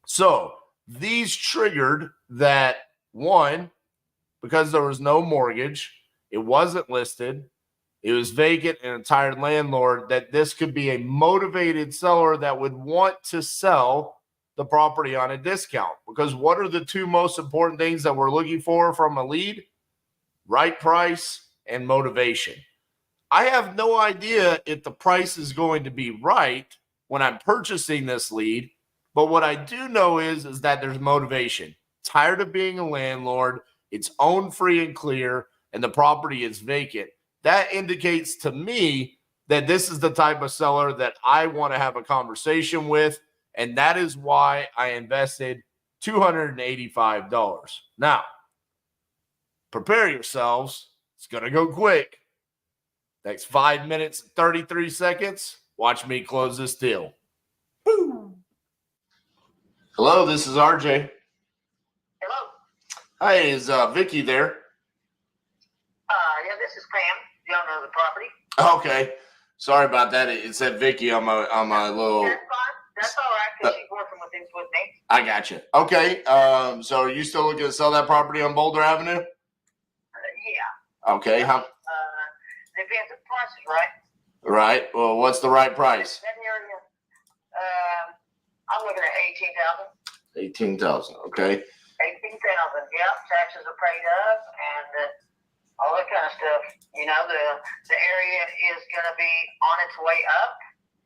So these triggered that, one, because there was no mortgage, it wasn't listed, it was vacant and a tired landlord, that this could be a motivated seller that would want to sell the property on a discount. Because what are the two most important things that we're looking for from a lead? Right price and motivation. I have no idea if the price is going to be right when I'm purchasing this lead, but what I do know is that there's motivation. Tired of being a landlord, it's owned free and clear, and the property is vacant. That indicates to me that this is the type of seller that I want to have a conversation with, and that is why I invested $285. Now, prepare yourselves. It's going to go quick. Next 5 minutes, 33 seconds. Watch me close this deal. Woo. Hello, this is RJ. Hello. Hi, is Vicky there? Yeah, this is Pam. You don't know the property. Okay. Sorry about that. It said Vicky on my little. That's fine. That's all right, because she's working with things with me. I got you. Okay. So are you still looking to sell that property on Boulder Avenue? Yeah. Okay. How? Depends on the prices, right? Right. Well, what's the right price? That area, I'm looking at 18,000. 18,000. Okay. 18,000. Yep. Taxes are paid up and all that kind of stuff. You know, the area is going to be on its way up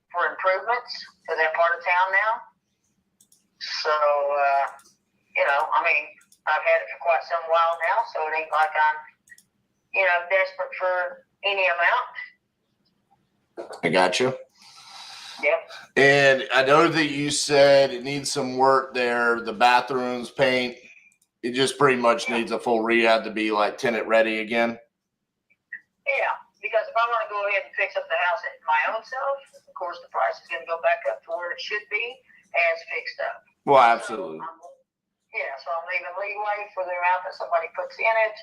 for improvements to that part of town now. So, you know, I mean, I've had it for quite some while now, so it ain't like I'm, you know, desperate for any amount. I got you. Yep. And I know that you said it needs some work there. The bathrooms, paint, it just pretty much needs a full rehab to be like tenant ready again. Yeah, because if I want to go ahead and fix up the house at my own self, of course the price is going to go back up to where it should be as fixed up. Well, absolutely. So I'm leaving leeway for the amount that somebody puts in it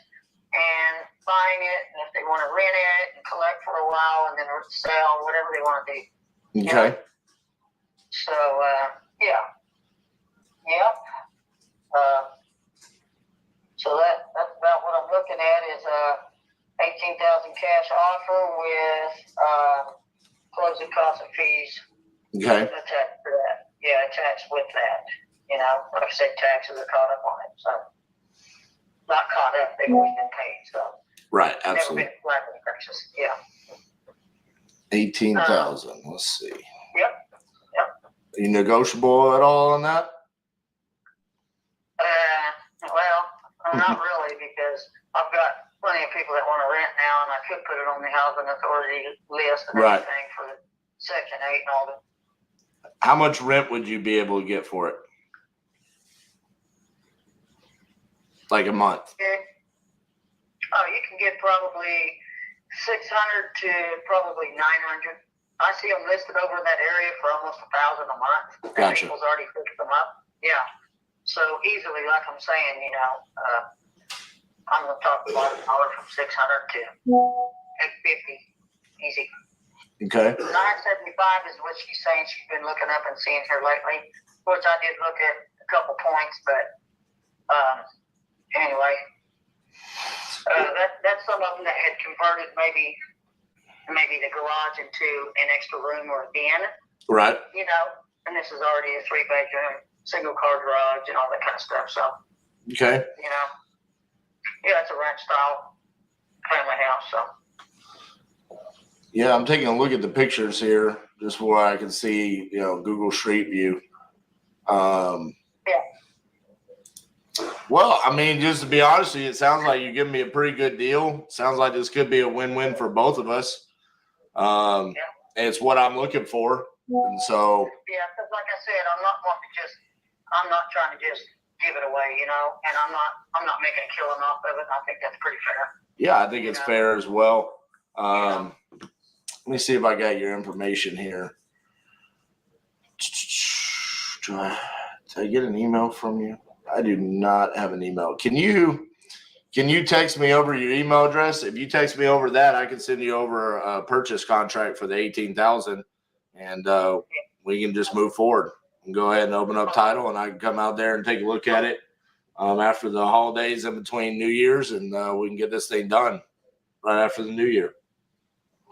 and buying it, and if they want to rent it and collect for a while and then sell, whatever they want to do. Okay. So, yeah. Yep. So that's about what I'm looking at is 18,000 cash offer with closing closing costs and fees Okay. attached to that. Yeah, attached with that. You know, like I said, taxes are caught up on it. So, not caught up, they've always been paid. So, Right. never Absolutely. been flat increases. Yeah. 18,000. Let's see. Yep. Are you negotiable at all on that? Well, not really, because I've got plenty of people that want to rent now, and I could put it on the housing authority list and Right. everything for the Section 8 and all that. How much rent would you be able to get for it? Like a month? Okay. Oh, you can get probably 600 to probably 900. I see them listed over in that area for almost 1,000 a month. And Gotcha. people's already fixed them up. Yeah. So easily, like I'm saying, you know, I'm going to talk about $1 from 600 to 850. Easy. Okay. 975 is what she's saying she's been looking up and seeing here lately, which I did look at a couple points, but anyway, that's some of them that had converted maybe the garage into an extra room or a den. Right. You know, and this is already a 3-bedroom, single car garage and all that kind of stuff. So, Okay. you know, yeah, it's a ranch style family house. So. Yeah, I'm taking a look at the pictures here just where I can see, you know, Google Street View. Well, I mean, just to be honest with you, it sounds like you're giving me a pretty good deal. Sounds like this could be a win-win for both of us. And it's what I'm looking for. And so. Yeah, because like I said, I'm not trying to just give it away, you know, and I'm not making a killing off of it. I think that's pretty fair. Yeah, I think it's fair as well. Let me see if I got your information here. Did I get an email from you? I do not have an email. Can you text me over your email address? If you text me over that, I can send you over a purchase contract for the 18,000, and we can just move forward and go ahead and open up title, and I can come out there and take a look at it after the holidays in between New Year's, and we can get this thing done right after the New Year.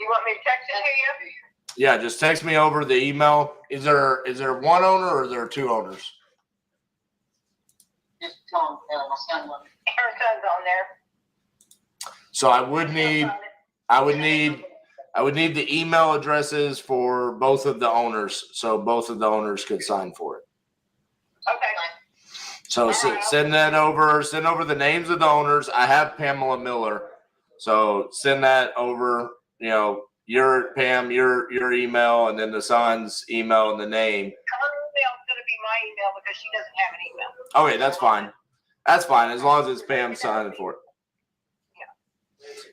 You want me to text it to you? Yeah, just text me over the email. Is there one owner or is there two owners? Just tell him my son wants it. Her son's on there. So I would need the email addresses for both of the owners, so both of the owners could sign for it. Okay. So send that over. Send over the names of the owners. I have Pamela Miller, so send that over. You know, your Pam, your email, and then the son's email and the name. Her email is going to be my email because she doesn't have an email. Okay, that's fine. That's fine as long as it's Pam signing for it. Yeah.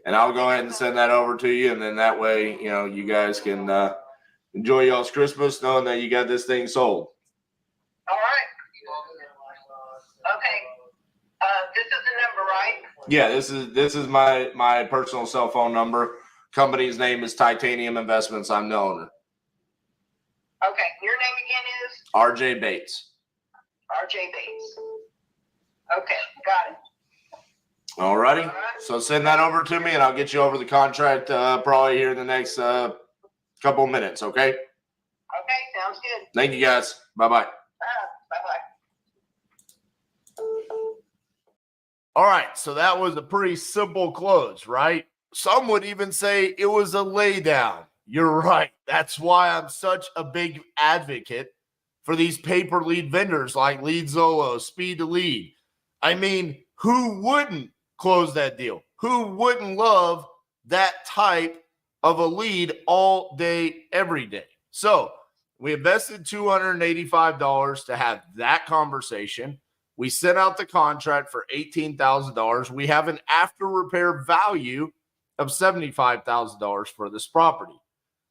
And I'll go ahead and send that over to you, and then that way, you know, you guys can enjoy y'all's Christmas knowing that you got this thing sold. All right. Okay. This is the number, right? Yeah, this is my personal cell phone number. Company's name is Titanium Investments. I'm the owner. Okay. Your name again is? RJ Bates. RJ Bates. Okay. Got it. All righty. So send that over to me, and I'll get you over the contract probably here in the next couple of minutes, okay? Okay. Sounds good. Thank you, guys. Bye-bye. Bye-bye. All right, so that was a pretty simple close, right? Some would even say it was a laydown. You're right. That's why I'm such a big advocate for these paper lead vendors like Lead Zolo, Speed to Lead. I mean, who wouldn't close that deal? Who wouldn't love that type of a lead all day, every day? So we invested $285 to have that conversation. We sent out the contract for $18,000. We have an after repair value of $75,000 for this property.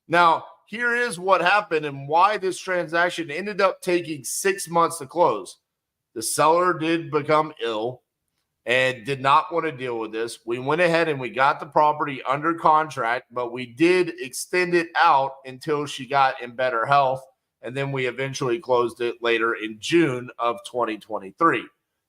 Now, here is what happened and why this transaction ended up taking 6 months to close. The seller did become ill and did not want to deal with this. We went ahead and we got the property under contract, but we did extend it out until she got in better health. And then we eventually closed it later in June of 2023.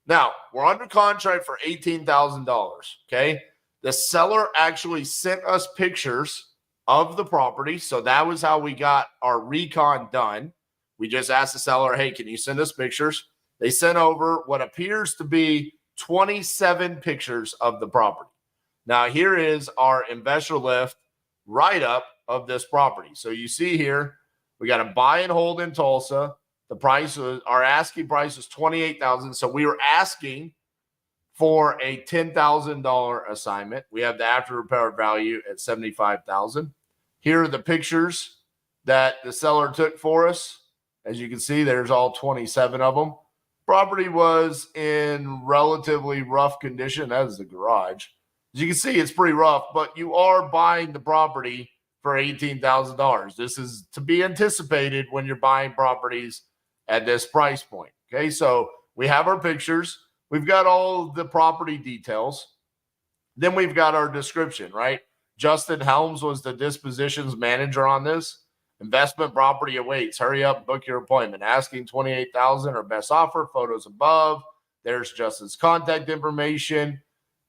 Now, we're under contract for $18,000, okay? The seller actually sent us pictures of the property. So that was how we got our recon done. We just asked the seller, hey, can you send us pictures? They sent over what appears to be 27 pictures of the property. Now, here is our investor lift write-up of this property. So you see here, we got a buy and hold in Tulsa. The price was, our asking price was $28,000. So we were asking for a $10,000 assignment. We have the after repair value at $75,000. Here are the pictures that the seller took for us. As you can see, there's all 27 of them. Property was in relatively rough condition. That is the garage. As you can see, it's pretty rough, but you are buying the property for $18,000. This is to be anticipated when you're buying properties at this price point. Okay, so we have our pictures. We've got all the property details. Then we've got our description, right? Justin Helms was the dispositions manager on this. Investment property awaits. Hurry up, book your appointment. Asking $28,000 or best offer. Photos above. There's Justin's contact information.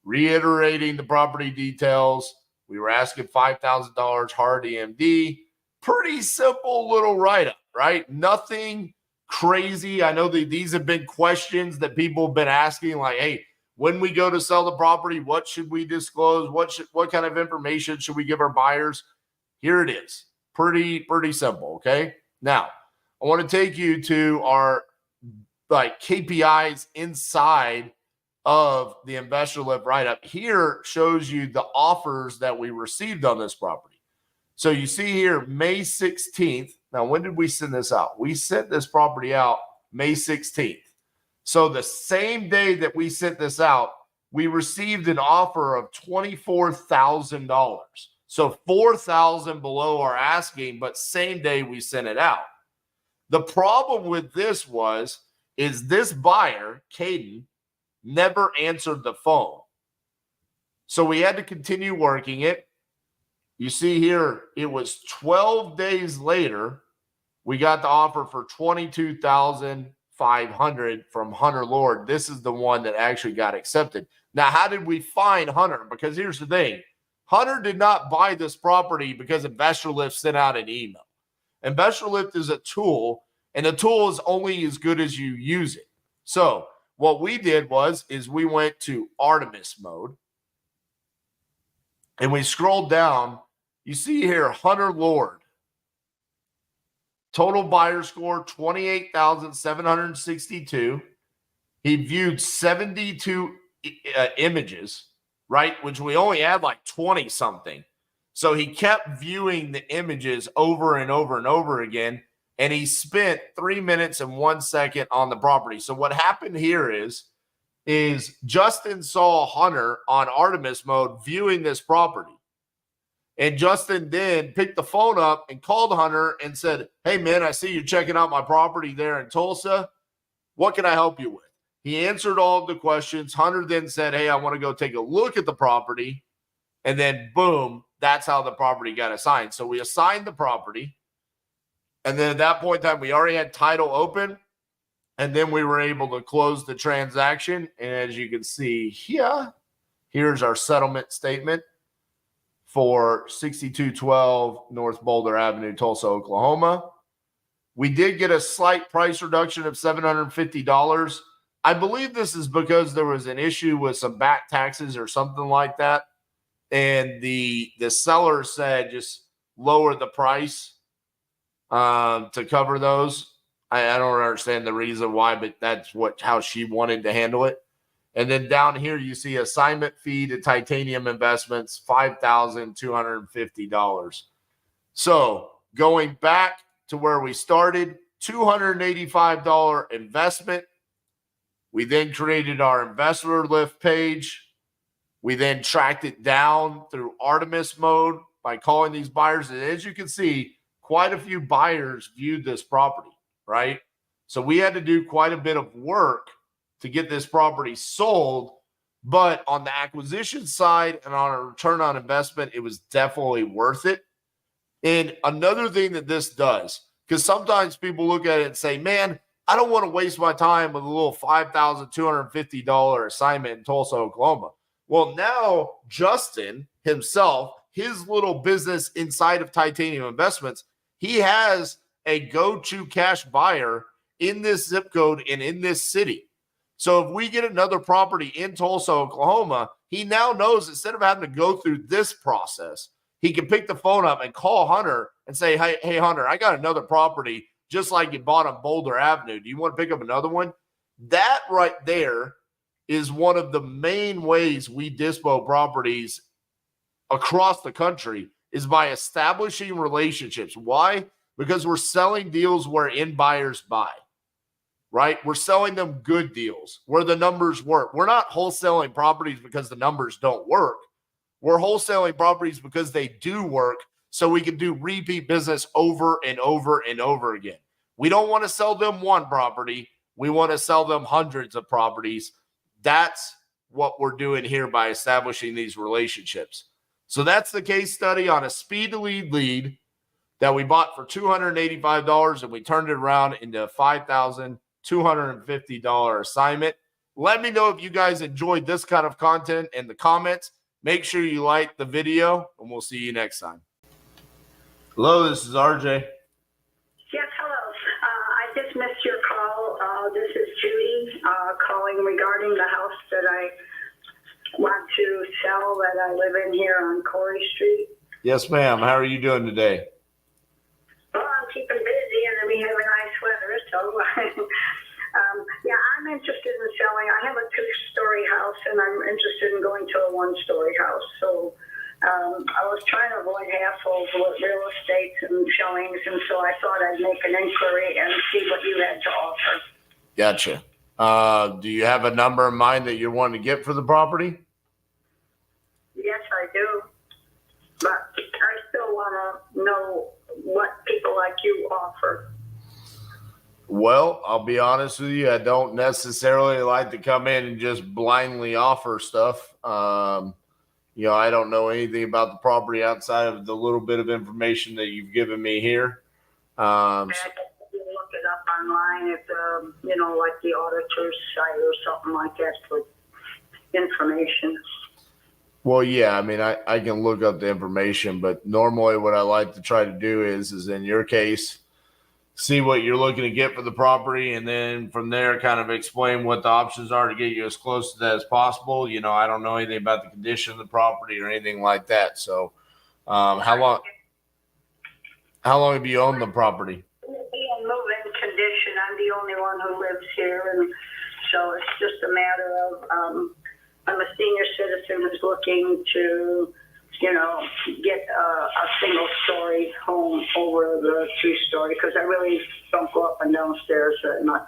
Reiterating the property details. We were asking $5,000 hard EMD. Pretty simple little write-up, right? Nothing crazy. I know that these have been questions that people have been asking, like, hey, when we go to sell the property, what should we disclose? What kind of information should we give our buyers? Here it is. Pretty simple, okay? Now, I want to take you to our KPIs inside of the investor lift write-up. Here shows you the offers that we received on this property. So you see here, May 16th. Now, when did we send this out? We sent this property out May 16th. So the same day that we sent this out, we received an offer of $24,000. So $4,000 below our asking, but same day we sent it out. The problem with this is this buyer, Caden, never answered the phone. So we had to continue working it. You see here, it was 12 days later, we got the offer for $22,500 from Hunter Lord. This is the one that actually got accepted. Now, how did we find Hunter? Because here's the thing. Hunter did not buy this property because Investor Lift sent out an email. Investor Lift is a tool, and the tool is only as good as you use it. So what we did is we went to Artemis mode, and we scrolled down. You see here, Hunter Lord. Total buyer score, 28,762. He viewed 72 images, right? Which we only had like 20 something. So he kept viewing the images over and over and over again. And he spent 3 minutes and 1 second on the property. So what happened here is Justin saw Hunter on Artemis mode viewing this property. And Justin then picked the phone up and called Hunter and said, hey, man, I see you're checking out my property there in Tulsa. What can I help you with? He answered all of the questions. Hunter then said, hey, I want to go take a look at the property. And then, boom, that's how the property got assigned. So we assigned the property. And then at that point in time, we already had title open. And then we were able to close the transaction. And as you can see here, here's our settlement statement for 6212 North Boulder Avenue, Tulsa, Oklahoma. We did get a slight price reduction of $750. I believe this is because there was an issue with some back taxes or something like that. And the seller said just lower the price to cover those. I don't understand the reason why, but that's how she wanted to handle it. And then down here, you see assignment fee to Titanium Investments, $5,250. So going back to where we started, $285 investment. We then created our investor lift page. We then tracked it down through Artemis mode by calling these buyers. And as you can see, quite a few buyers viewed this property, right? So we had to do quite a bit of work to get this property sold. But on the acquisition side and on a return on investment, it was definitely worth it. And another thing that this does, because sometimes people look at it and say, man, I don't want to waste my time with a little $5,250 assignment in Tulsa, Oklahoma. Well, now Justin himself his little business inside of Titanium Investments, he has a go-to cash buyer in this zip code and in this city. So if we get another property in Tulsa, Oklahoma, he now knows instead of having to go through this process, he can pick the phone up and call Hunter and say, hey, Hunter, I got another property just like you bought on Boulder Avenue. Do you want to pick up another one? That right there is one of the main ways we dispo properties across the country is by establishing relationships. Why? Because we're selling deals where in buyers buy, right? We're selling them good deals where the numbers work. We're not wholesaling properties because the numbers don't work. We're wholesaling properties because they do work so we can do repeat business over and over and over again. We don't want to sell them one property. We want to sell them hundreds of properties. That's what we're doing here by establishing these relationships. So that's the case study on a speed to lead that we bought for $285 and we turned it around into a $5,250 assignment. Let me know if you guys enjoyed this kind of content in the comments. Make sure you like the video and we'll see you next time. Hello, this is RJ. Yes, hello. I just missed your call. This is Judy calling regarding the house that I want to sell that I live in here on Corey Street. Yes, ma'am. How are you doing today? Well, I'm keeping busy and we have a nice weather, so yeah, I'm interested in selling. I have a 2-story house and I'm interested in going to a 1-story house. So I was trying to avoid hassles with real estate and showings, and so I thought I'd make an inquiry and see what you had to offer. Gotcha. Do you have a number in mind that you're wanting to get for the property? Yes, I do. But I still want to know what people like you offer. Well, I'll be honest with you. I don't necessarily like to come in and just blindly offer stuff. I don't know anything about the property outside of the little bit of information that you've given me here. I can look it up online at like the auditor's site or something like that for information. Well, yeah, I mean, I can look up the information, but normally what I like to try to do is in your case, see what you're looking to get for the property, and then from there kind of explain what the options are to get you as close to that as possible. I don't know anything about the condition of the property or anything like that. So how long have you owned the property? In move-in condition. I'm the only one who lives here, and so it's just a matter of I'm a senior citizen who's looking to get a single-story home over the 2-story because I really don't go up and downstairs very much.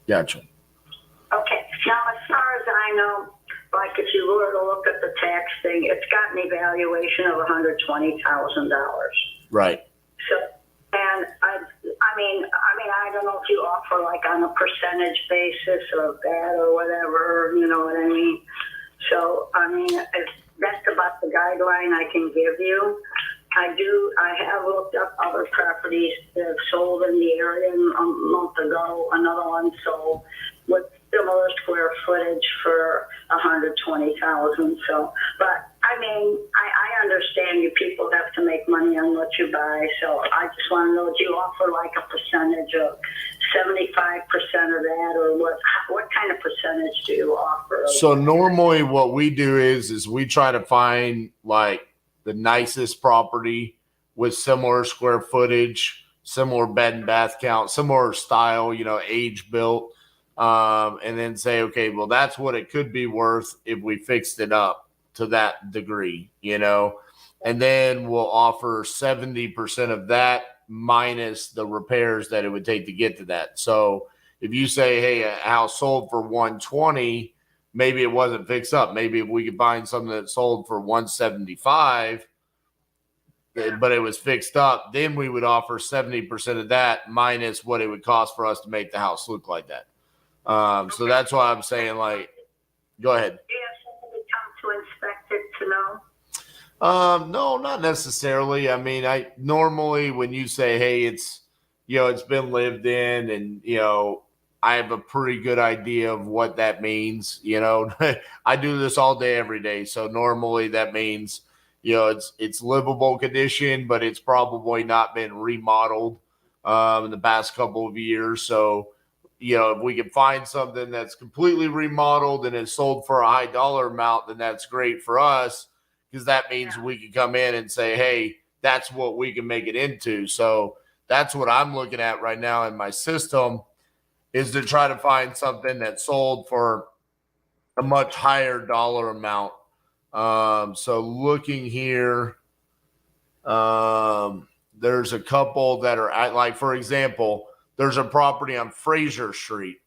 Gotcha. Okay. Now, as far as I know, like if you were to look at the tax thing, it's got an evaluation of $120,000. Right. So, and I mean, I don't know if you offer like on a percentage basis of that or whatever, you know what I mean? So, I mean, that's about the guideline I can give you. I have looked up other properties that have sold in the area a month ago. Another one sold with similar square footage for $120,000. So, but I mean, I understand you people have to make money on what you buy. So I just want to know, do you offer like a percentage of 75% of that, or what kind of percentage do you offer? So normally what we do is we try to find like the nicest property with similar square footage, similar bed and bath count, similar style, age built, and then say, okay, well, that's what it could be worth if we fixed it up to that degree, and then we'll offer 70% of that minus the repairs that it would take to get to that. So if you say, hey, a house sold for 120, maybe it wasn't fixed up. Maybe if we could find something that sold for 175, but it was fixed up, then we would offer 70% of that minus what it would cost for us to make the house look like that. So that's why I'm saying, like, go ahead. Do you have somebody come to inspect it to know? No, not necessarily. I mean, normally when you say, hey, it's been lived in, and, I have a pretty good idea of what that means. I do this all day, every day. So normally that means, it's livable condition, but it's probably not been remodeled in the past couple of years. So, if we can find something that's completely remodeled and is sold for a high dollar amount, then that's great for us, because that means we can come in and say, hey, that's what we can make it into. So that's what I'm looking at right now in my system, is to try to find something that's sold for a much higher dollar amount. So looking here, there's a couple that are at, like, for example, there's a property on Fraser Street,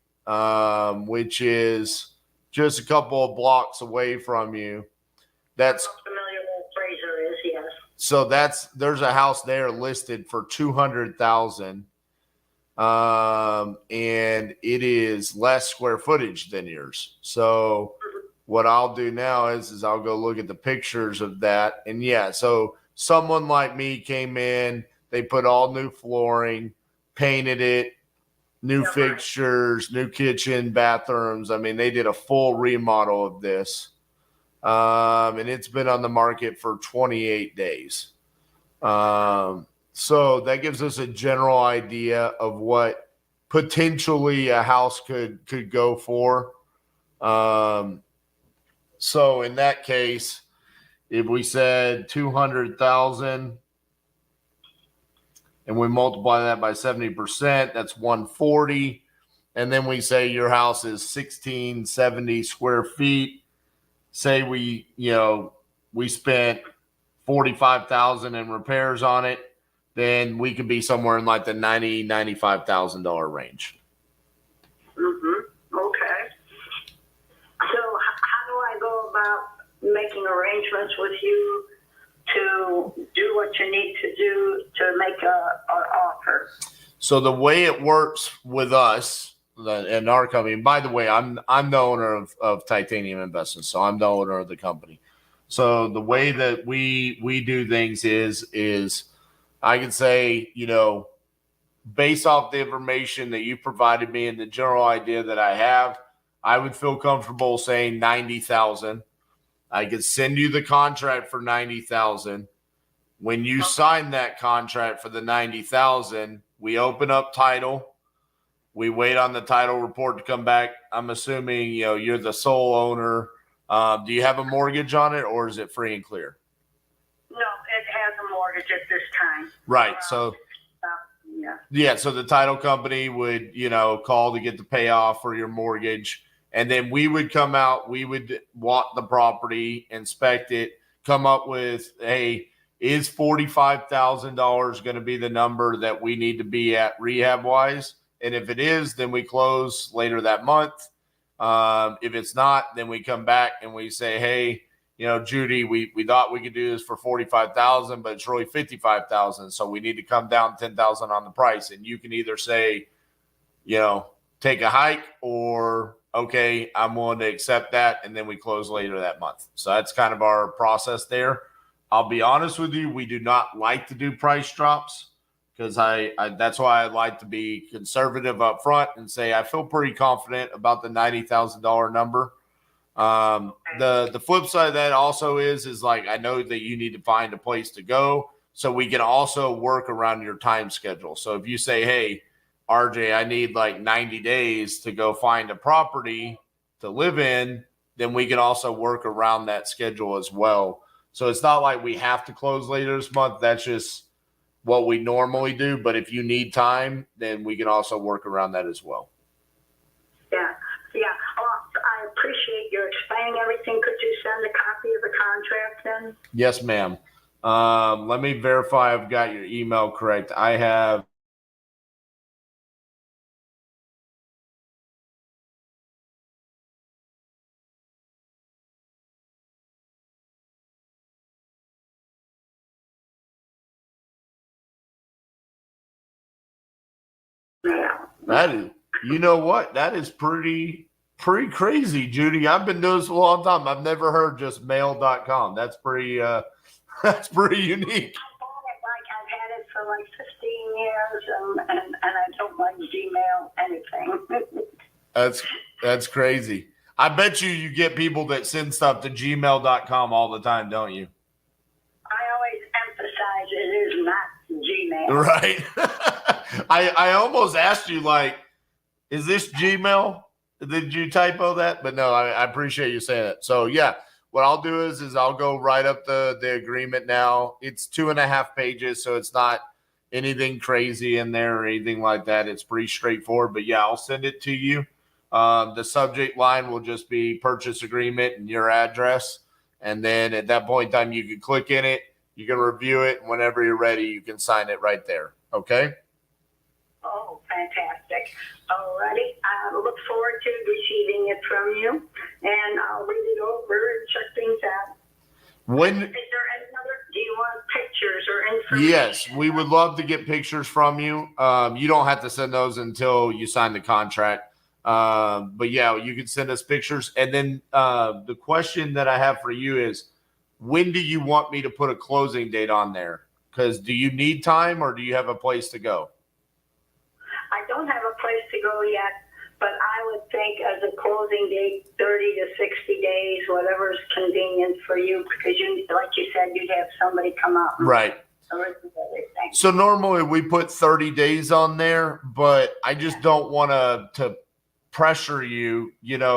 which is just a couple of blocks away from you. That's Familiar with Fraser is, yes. so there's a house there listed for 200,000. And it is less square footage than yours. So what I'll do now is I'll go look at the pictures of that. And yeah, so someone like me came in, they put all new flooring, painted it, new fixtures, new kitchen, bathrooms. I mean, they did a full remodel of this. And it's been on the market for 28 days. So that gives us a general idea of what potentially a house could go for. So in that case, if we said 200,000 and we multiply that by 70%, that's 140. And then we say your house is 1670 square feet. Say we spent 45,000 in repairs on it, then we could be somewhere in like the $95,000 range. Okay. So how do I go about making arrangements with you to do what you need to do to make an offer? So the way it works with us and our company, and by the way, I'm the owner of Titanium Investments, so I'm the owner of the company. So the way that we do things is I can say, based off the information that you provided me and the general idea that I have, I would feel comfortable saying 90,000. I could send you the contract for 90,000. When you sign that contract for the 90,000, we open up title. We wait on the title report to come back. I'm assuming, you're the sole owner. Do you have a mortgage on it, or is it free and clear? No, it has a mortgage at this time. Right. So yeah, so the title company would, call to get the payoff for your mortgage. And then we would come out, we would walk the property, inspect it, come up with, hey, is $45,000 going to be the number that we need to be at rehab wise? And if it is, then we close later that month. If it's not, then we come back and we say, hey, Judy, we thought we could do this for 45,000, but it's really 55,000. So we need to come down 10,000 on the price. And you can either say, take a hike, or, okay, I'm willing to accept that. And then we close later that month. So that's kind of our process there. I'll be honest with you. We do not like to do price drops, because that's why I like to be conservative up front and say, I feel pretty confident about the $90,000 number. The flip side of that also is like, I know that you need to find a place to go, so we can also work around your time schedule. So if you say, hey, RJ, I need like 90 days to go find a property to live in, then we can also work around that schedule as well. So it's not like we have to close later this month. That's just what we normally do. But if you need time, then we can also work around that as well. Yeah. Well, I appreciate your explaining everything. Could you send a copy of the contract then? Yes, ma'am. Let me verify I've got your email correct. I have that is, what? That is pretty crazy, Judy. I've been doing this a long time. I've never heard just mail.com. That's pretty unique. I've had it for like 15 years, and I don't like Gmail anything. That's crazy. I bet you get people that send stuff to gmail.com all the time, don't you? Right. I almost asked you, like, is this Gmail? Did you typo that? But no, I appreciate you saying it. So yeah, what I'll do is I'll go write up the agreement now. It's 2.5 pages, so it's not anything crazy in there or anything like that. It's pretty straightforward. But yeah, I'll send it to you. The subject line will just be purchase agreement and your address. And then at that point in time, you can click in it, you can review it, and whenever you're ready, you can sign it right there. Okay? Oh, fantastic. Alrighty. I look forward to receiving it from you, and I'll read it over and check things out. When Is there another, do you want pictures or information? Yes, we would love to get pictures from you. You don't have to send those until you sign the contract. But yeah, you can send us pictures. And then the question that I have for you is, when do you want me to put a closing date on there? Because do you need time or do you have a place to go? I don't have a place to go yet, but I would think as a closing date, 30 to 60 days, whatever's convenient for you, because you, like you said, you'd have somebody come out. Right. So normally we put 30 days on there, but I just don't want to pressure you,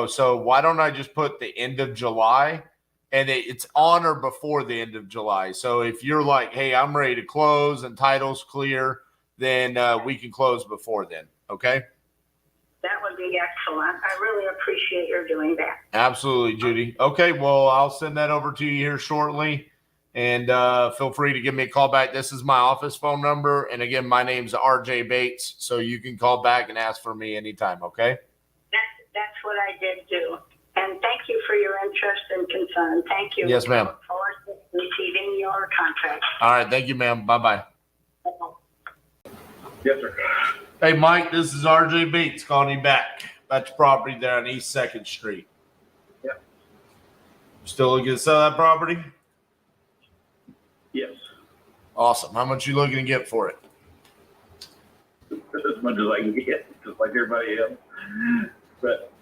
so why don't I just put the end of July, and it's on or before the end of July. So if you're like, hey, I'm ready to close and title's clear, then we can close before then. Okay. That would be excellent. I really appreciate your doing that. Absolutely, Judy. Okay. Well, I'll send that over to you here shortly, and feel free to give me a call back. This is my office phone number. And again, my name's RJ Bates. So you can call back and ask for me anytime. Okay. That's what I did do. And thank you for your interest and concern. Thank you. Yes, ma'am. I look forward to receiving your contract. All right. Thank you, ma'am. Bye-bye. Yes, sir. Hey, Mike, this is RJ Bates calling you back. That's property there on East 2nd Street. Yeah. Still looking to sell that property? Yes. Awesome. How much you looking to get for it? As much as I can get, just like everybody else. But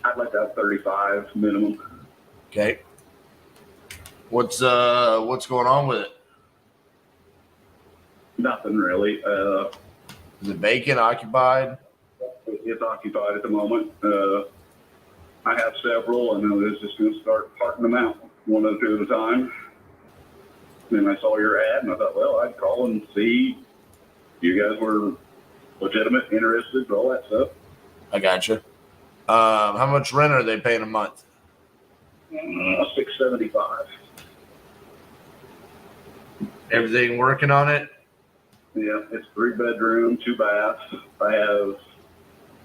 I'd like to have 35 minimum. Okay. What's going on with it? Nothing really. Is it vacant, occupied? It's occupied at the moment. I have several, and I was just going to start parting them out one or two at a time. Then I saw your ad, and I thought, well, I'd call and see if you guys were legitimate, interested, all that stuff. I gotcha. How much rent are they paying a month? $675. Everything working on it? Yeah, it's 3-bedroom, 2 baths. I have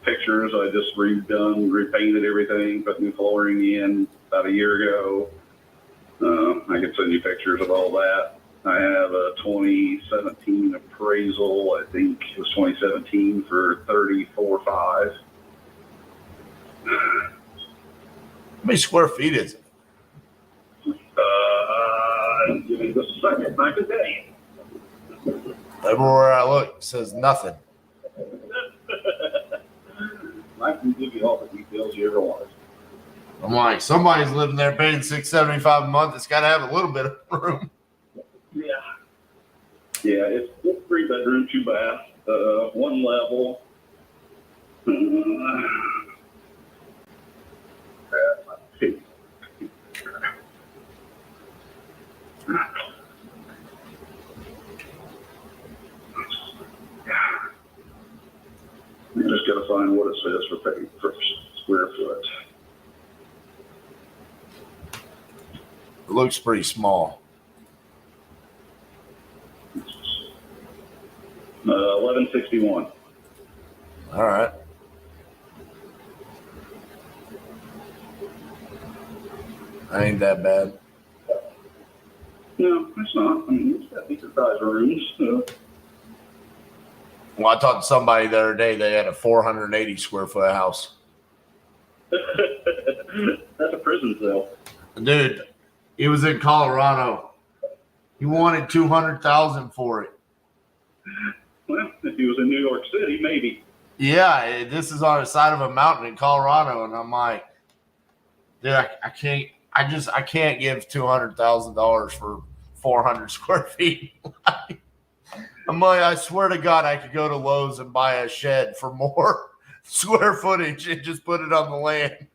pictures. I just repainted everything, put new flooring in about a year ago. I can send you pictures of all that. I have a 2017 appraisal. I think it was 2017 for $34,500. How many square feet is it? Give me just a second. I can tell you. Everywhere I look, it says nothing. I can give you all the details you ever wanted. I'm like, somebody's living there paying $675 a month. It's got to have a little bit of room. Yeah. Yeah, it's 3-bedroom, 2 bath, 1 level. You just got to find what it says for square foot. It looks pretty small. 1161. All right. That ain't that bad. No, it's not. I mean, it's got decent sized rooms. Well, I talked to somebody the other day. They had a 480 square foot house. That's a prison cell. Dude, he was in Colorado. He wanted $200,000 for it. Well, if he was in New York City, maybe. Yeah, this is on the side of a mountain in Colorado, and I'm like, dude, I can't give $200,000 for 400 square feet. I'm like, I swear to God, I could go to Lowe's and buy a shed for more square footage and just put it on the land.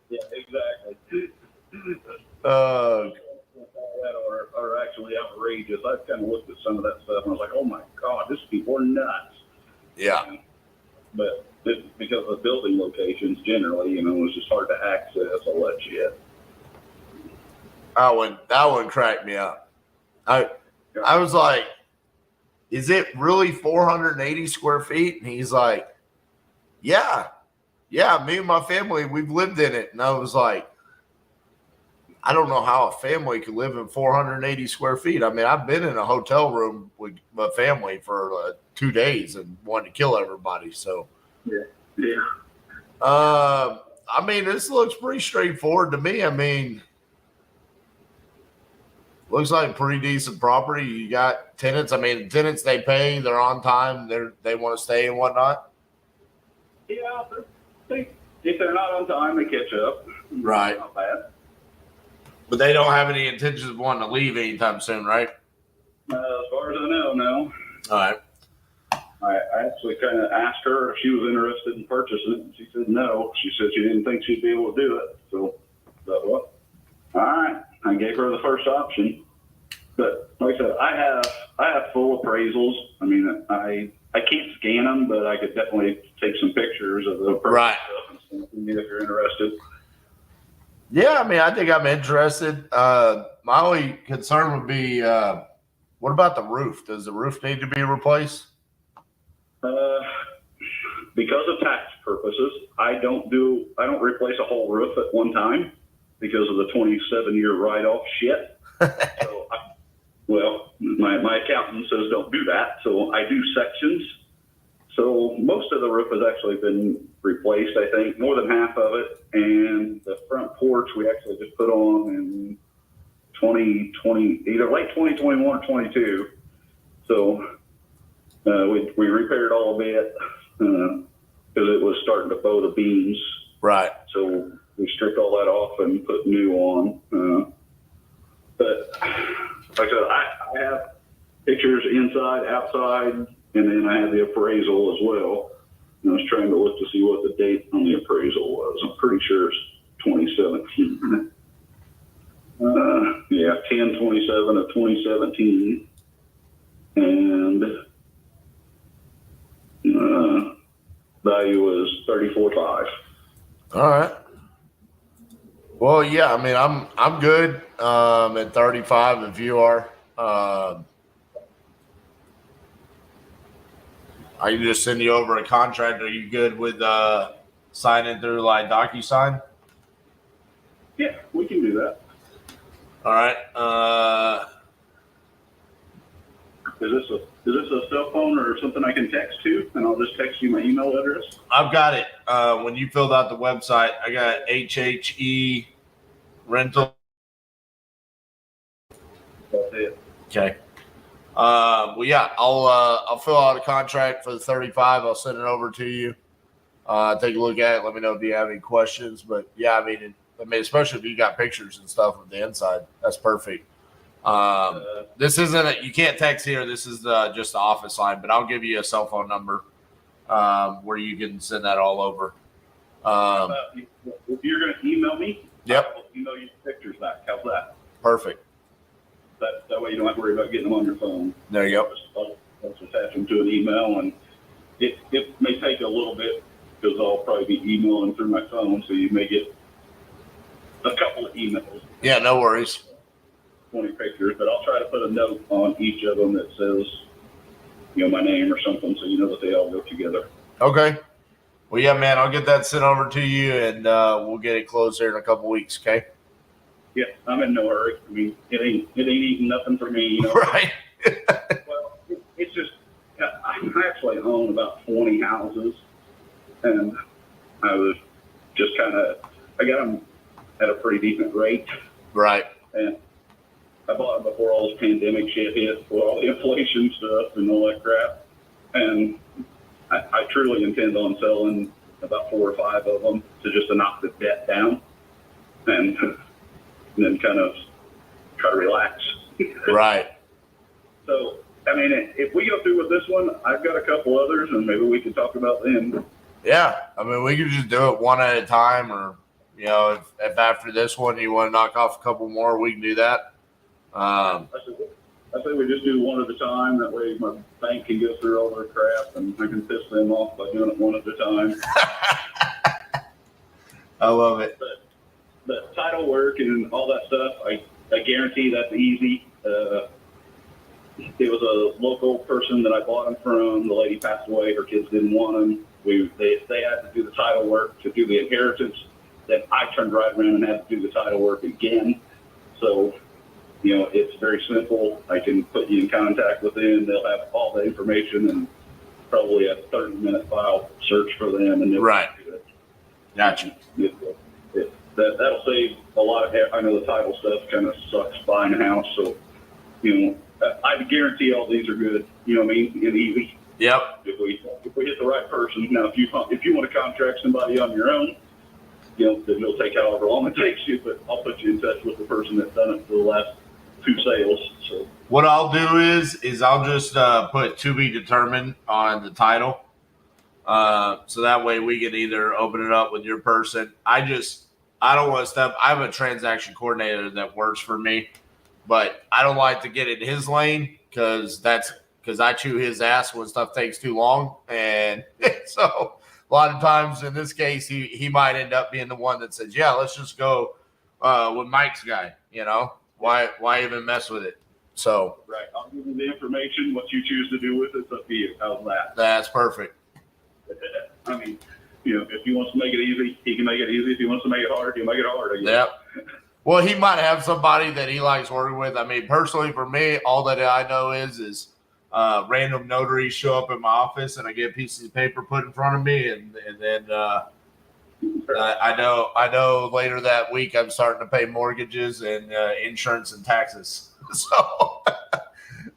Yeah, exactly. Uh, are actually outrageous. I've kind of looked at some of that stuff and I was like, oh my God, these people are nuts. Yeah. But because of the building locations generally, you know, it's just hard to access all that shit. That one cracked me up. I was like, is it really 480 square feet? And he's like, yeah, me and my family, we've lived in it. And I was like, I don't know how a family could live in 480 square feet. I mean, I've been in a hotel room with my family for 2 days and wanted to kill everybody. So, yeah. I mean, this looks pretty straightforward to me. I mean, looks like pretty decent property. You got tenants. I mean, tenants, they pay, they're on time, they want to stay and whatnot. Yeah, if they're not on time, they catch up. Right. Not bad. But they don't have any intentions of wanting to leave anytime soon, right? As far as I know, no. All right. I actually kind of asked her if she was interested in purchasing it, and she said no. She said she didn't think she'd be able to do it. So, well, all right. I gave her the first option. But like I said, I have full appraisals. I mean, I can't scan them, but I could definitely take some pictures of the appraisal stuff and send them to you if you're interested. Yeah, I mean, I think I'm interested. My only concern would be, what about the roof? Does the roof need to be replaced? Because of tax purposes, I don't replace a whole roof at one time because of the 27-year write-off shit. So, my accountant says don't do that. So I do sections. So most of the roof has actually been replaced, I think, more than half of it. And the front porch we actually just put on in 2020, either late 2021 or 22. So we repaired all of it because it was starting to bow the beams. Right. So we stripped all that off and put new on. But like I said, I have pictures inside, outside, and then I have the appraisal as well. And I was trying to look to see what the date on the appraisal was. I'm pretty sure it's 2017. 10/27 of 2017. And value was $34,500. All right. Well, yeah, I mean, I'm good at 35 if you are. I can just send you over a contract. Are you good with signing through like DocuSign? Yeah, we can do that. All right. Is this a cell phone or something I can text to? And I'll just text you my email address. I've got it. When you filled out the website, I got HHE rental. That's it. Okay. Well, yeah, I'll fill out a contract for the 35. I'll send it over to you. Take a look at it. Let me know if you have any questions. But yeah, I mean, especially if you got pictures and stuff of the inside, that's perfect. This isn't you can't text here. This is just the office line, but I'll give you a cell phone number where you can send that all over. If you're going to email me, yep. I'll email you pictures back. How's that? Perfect. That way you don't have to worry about getting them on your phone. There you go. I'll just attach them to an email, and it may take a little bit because I'll probably be emailing through my phone, so you may get a couple of emails. Yeah, no worries. 20 pictures, but I'll try to put a note on each of them that says, my name or something, so you know that they all go together. Okay. Well, yeah, man, I'll get that sent over to you, and we'll get it closed here in a couple weeks, okay? Yeah, I'm in no hurry. I mean, it ain't eating nothing for me, Right. Well, it's just, I actually own about 20 houses, and I was just I got them at a pretty decent rate. Right. And I bought them before all this pandemic shit hit, with all the inflation stuff and all that crap. And I truly intend on selling about 4 or 5 of them to knock the debt down and then kind of try to relax. Right. So, I mean, if we go through with this one, I've got a couple others, and maybe we can talk about them. Yeah, I mean, we could just do it one at a time, or if after this one you want to knock off a couple more, we can do that. I say we just do one at a time. That way, my bank can go through all their crap, and I can piss them off by doing it one at a time. I love it. But the title work and all that stuff, I guarantee that's easy. It was a local person that I bought them from. The lady passed away. Her kids didn't want them. They had to do the title work to do the inheritance. Then I turned right around and had to do the title work again. So, it's very simple. I can put you in contact with them. They'll have all the information and probably a 30-minute file search for them. And right. Gotcha. That'll save a lot of. I know the title stuff kind of sucks buying a house, so I guarantee all these are good. You know what I mean? And easy. Yep. If we hit the right person. Now, if you want to contract somebody on your own, then it'll take however long it takes you. But I'll put you in touch with the person that's done it for the last 2 sales. So what I'll do is I'll just put to be determined on the title, so that way we can either open it up with your person. I don't want to step. I have a transaction coordinator that works for me, but I don't like to get in his lane because I chew his ass when stuff takes too long. And so a lot of times in this case, he might end up being the one that says, yeah, let's just go with Mike's guy, why even mess with it? So right. I'll give you the information. What you choose to do with it's up to you. How's that? That's perfect. I mean, if he wants to make it easy, he can make it easy. If he wants to make it hard, he'll make it hard. Yep. Well, he might have somebody that he likes working with. I mean, personally, for me, all that I know is random notaries show up in my office and I get pieces of paper put in front of me, and then I know later that week I'm starting to pay mortgages and insurance and taxes. So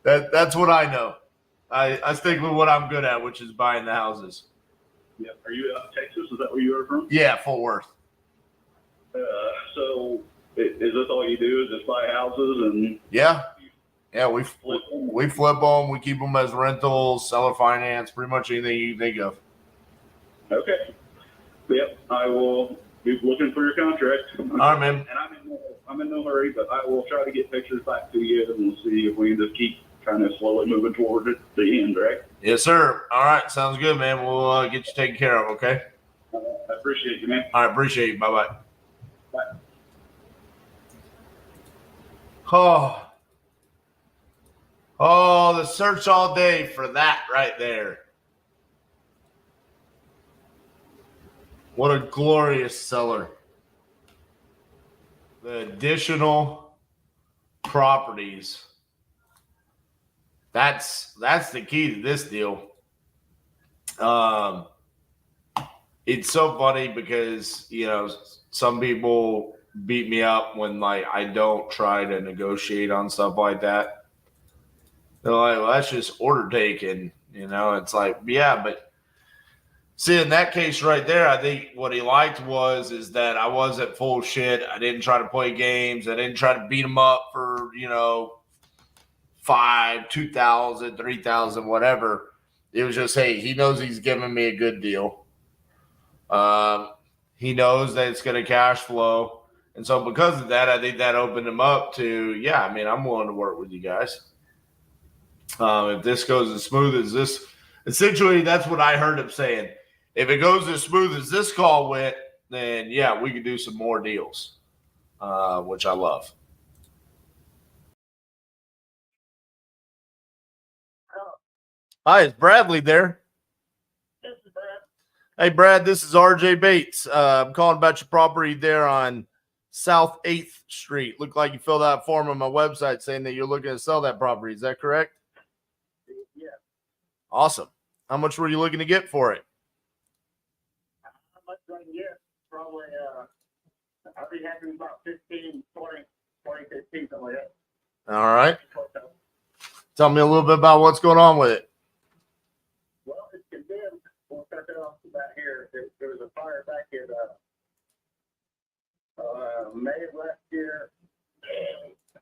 that's what I know. I stick with what I'm good at, which is buying the houses. Yeah. Are you out of Texas? Is that where you are from? Yeah, Fort Worth. So is this all you do? Is just buy houses and? Yeah. We flip them. We keep them as rentals, seller finance, pretty much anything you think of. Okay. Yep. I will be looking for your contract. All right, man. And I'm in no hurry, but I will try to get pictures back to you, and we'll see if we can just keep kind of slowly moving toward the end, right? Yes, sir. All right. Sounds good, man. We'll get you taken care of, okay? I appreciate you, man. All right. Appreciate you. Bye-bye. Bye. Oh, the search all day for that right there. What a glorious seller. The additional properties. That's the key to this deal. It's so funny because, some people beat me up when I don't try to negotiate on stuff like that. They're like, well, that's just order taken, it's like, yeah, but see, in that case right there, I think what he liked is that I wasn't full shit. I didn't try to play games. I didn't try to beat him up for, 5, 2,000, 3,000, whatever. It was just, hey, he knows he's giving me a good deal. He knows that it's going to cash flow. And so because of that, I think that opened him up to, yeah, I mean, I'm willing to work with you guys. If this goes as smooth as this, essentially that's what I heard him saying. If it goes as smooth as this call went, then yeah, we could do some more deals, which I love. Hi, is Bradley there? This is Brad. Hey, Brad, this is RJ Bates. I'm calling about your property there on South 8th Street. Looked like you filled out a form on my website saying that you're looking to sell that property. Is that correct? Yeah. Awesome. How much were you looking to get for it? How much do I get? Probably, I'll be happy with about 15, 20, 15, something like that. All right. Tell me a little bit about what's going on with it. Well, it's condemned. We'll start that off about here. There was a fire back in May of last year.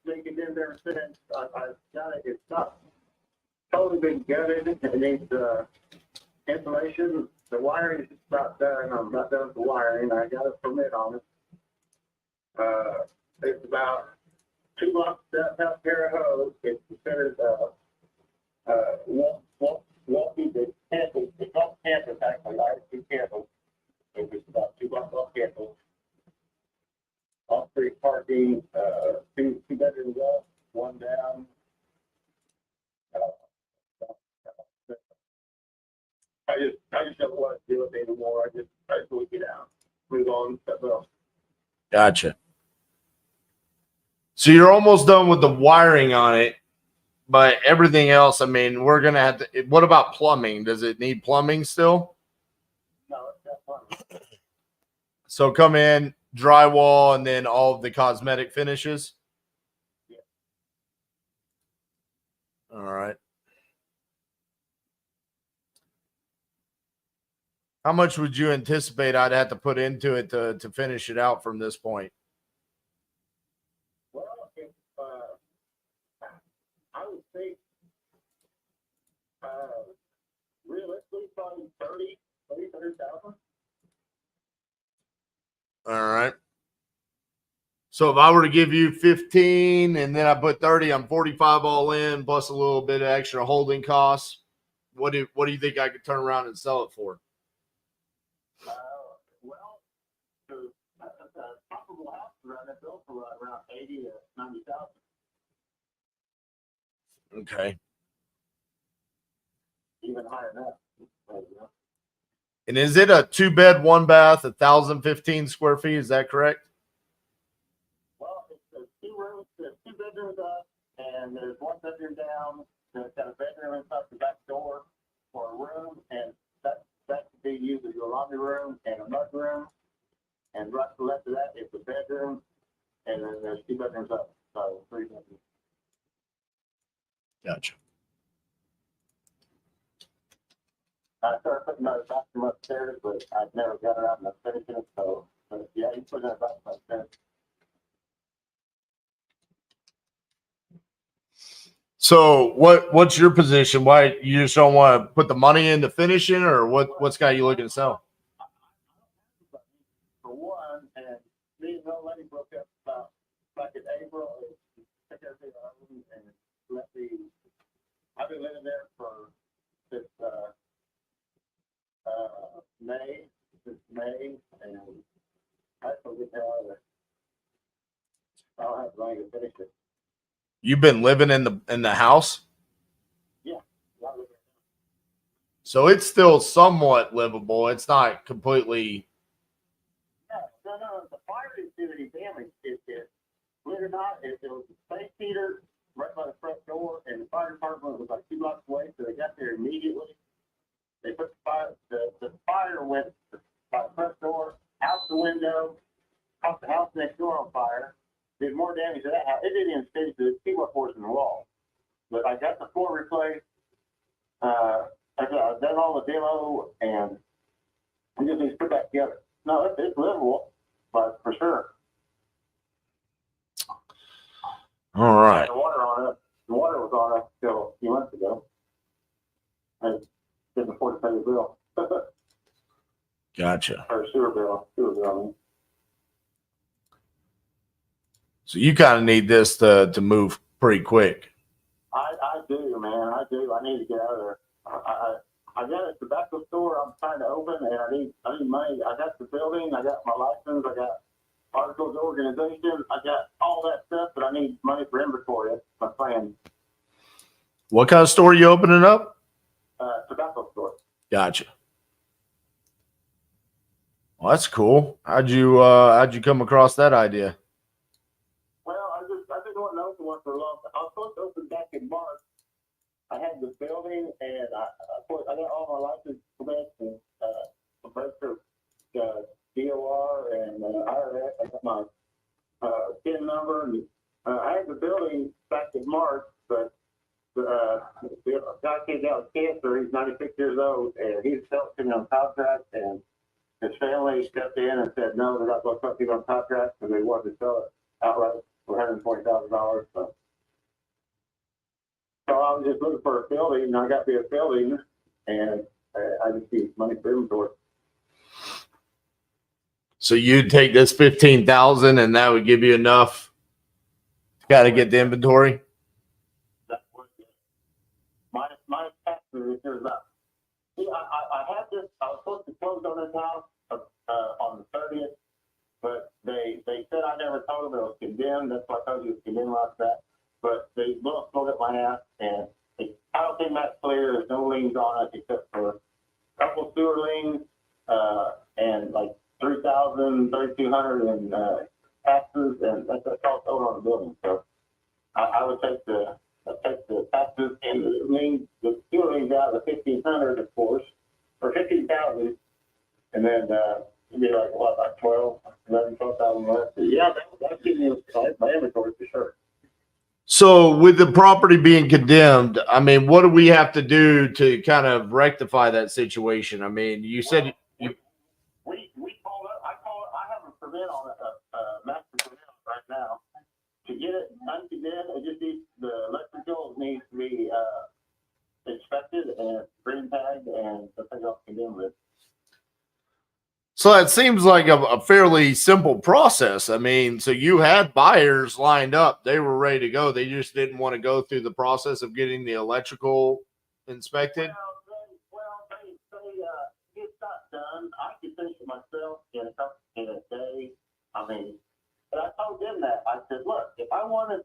May leaking in there since. I've got it. It's not totally been gutted. It needs insulation. The wiring's about done. I'm not done with the wiring. I got a permit on it. It's about 2 blocks down South Terre-Haute. It's considered walking the campus. It's off campus actually. ISP campus. It's about 2 blocks off campus. Off-street parking. Two bedrooms up, one down. I just don't want to do it anymore. I just want to get out, move on, stuff else. Gotcha. So you're almost done with the wiring on it, but everything else, I mean, we're going to have to. What about plumbing? Does it need plumbing still? No, it's not plumbing. So come in, drywall, and then all of the cosmetic finishes? Yeah. All right. How much would you anticipate I'd have to put into it to finish it out from this point? Well, if, I would think realistically probably 30,000. All right. So if I were to give you 15 and then I put 30, I'm 45 all in plus a little bit of extra holding costs. What do you think I could turn around and sell it for? Well, the comparable house around that bill for around 80 to 90,000. Okay. Even higher than that. And is it a 2-bed, 1-bath, 1,015 square feet? Is that correct? Well, it's 2 rooms, there's 2 bedrooms up, and there's 1 bedroom down. There's got a bedroom inside the back door for a room, and that could be used as a laundry room and a mud room. And right to the left of that is the bedroom, and then there's 2 bedrooms up, so 3 bedrooms. Gotcha. I started putting another bathroom upstairs, but I've never got around to finishing it, so but yeah, you put that bathroom upstairs. So what's your position? Why you just don't want to put the money into finishing, or what's got you looking to sell? For one, and me and the old lady broke up about back in April. Took everything out and let me. I've been living there since May, and I have to get out of there. I don't have the money to finish it. You've been living in the house? Yeah, not living. So it's still somewhat livable. It's not completely. No. The fire didn't do any damage. Believe it or not, it was a space heater right by the front door, and the fire department was like 2 blocks away, so they got there immediately. They put the fire went by the front door, out the window, caught the house next door on fire. Did more damage to that house. It didn't even stay to the keyboard boards in the wall. But I got the floor replaced. I've done all the demo, and we just need to put that together. No, it's livable, but for sure. All right. The water on it. The water was on it until a few months ago. I didn't afford to pay the bill. Gotcha. Or sewer bill. I mean. So you kind of need this to move pretty quick. I do, man. I do. I need to get out of there. I got a tobacco store I'm trying to open, and I need money. I got the building. I got my license. I got articles of organization. I got all that stuff, but I need money for inventory. That's my plan. What kind of store are you opening up? Tobacco store. Gotcha. Well, that's cool. How'd you come across that idea? Well, I've been wanting to open one for a long time. I was supposed to open back in March. I had the building, and I got all my license permits and registered DOR and IRS. I got my PIN number, and I had the building back in March, but the guy came down with cancer. He's 96 years old, and he's selling to me on contract, and his family stepped in and said, no, they're not going to put people on contract because they wanted to sell it outright. for $120,000. So I was just looking for a building, and I got me a building, and I just need money for inventory. So you'd take this 15,000 and that would give you enough to kind of get the inventory? My taxes is up. See, I had this, I was supposed to close on this house on the 30th, but they said I never told them it was condemned. That's why I told you it was condemned like that. But they looked at my ass, and the title came back clear. There's no liens on it except for a couple sewer liens and like $3,000, $3,200 in taxes, and that's all owed on the building. So I would take the taxes and the liens, the sewer liens out of the $1,500, of course, or $15,000, and then it'd be like what, like $12,000 less. Yeah, that's giving you my inventory for sure. So with the property being condemned, I mean, what do we have to do to kind of rectify that situation? I mean, you said you. We called up. I have a permit on a master permit right now. To get it uncondemned, it just needs, the electrical needs to be inspected and green tagged and something else condemned with. So that seems like a fairly simple process. I mean, so you had buyers lined up. They were ready to go. They just didn't want to go through the process of getting the electrical inspected. It's not done. I can finish it myself in a day. I mean, but I told them that. I said, look, if I wanted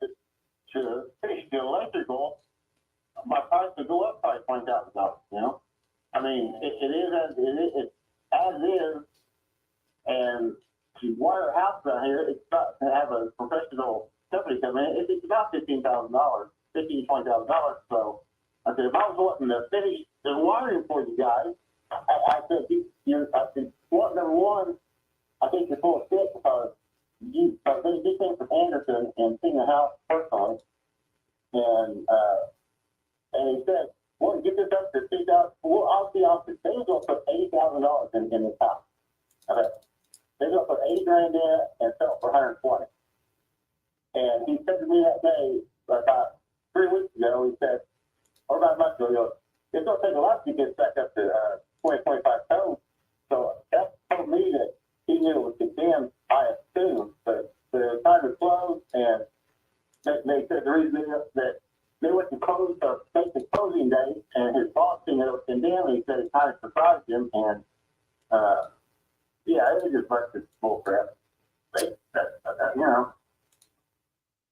to finish the electrical, my price would go up by $20,000. You know, I mean, it is as is. And to wire a house down here, it's not to have a professional company come in. It's about $15,000, $20,000. So I said, if I was wanting to finish the wiring for you guys, I said, number one, I think you're full of shit because they came from Anderson and seen the house personally, and he said, well, get this up to $2,000. Well, I'll be honest, they were going to put $80,000 in this house. Okay. They were going to put $80,000 in and sell it for $120,000. And he said to me that day, about 3 weeks ago, he said, or about a month ago, he goes, it's going to take a lot to get back up to 20, 25 tons. So that told me that he knew it was condemned, I assume. But the time was closed, and they said the reason that they went to close or take the closing date, and his boss seen that it was condemned, and he said it kind of surprised him, and yeah, it was just much of bull crap. You know.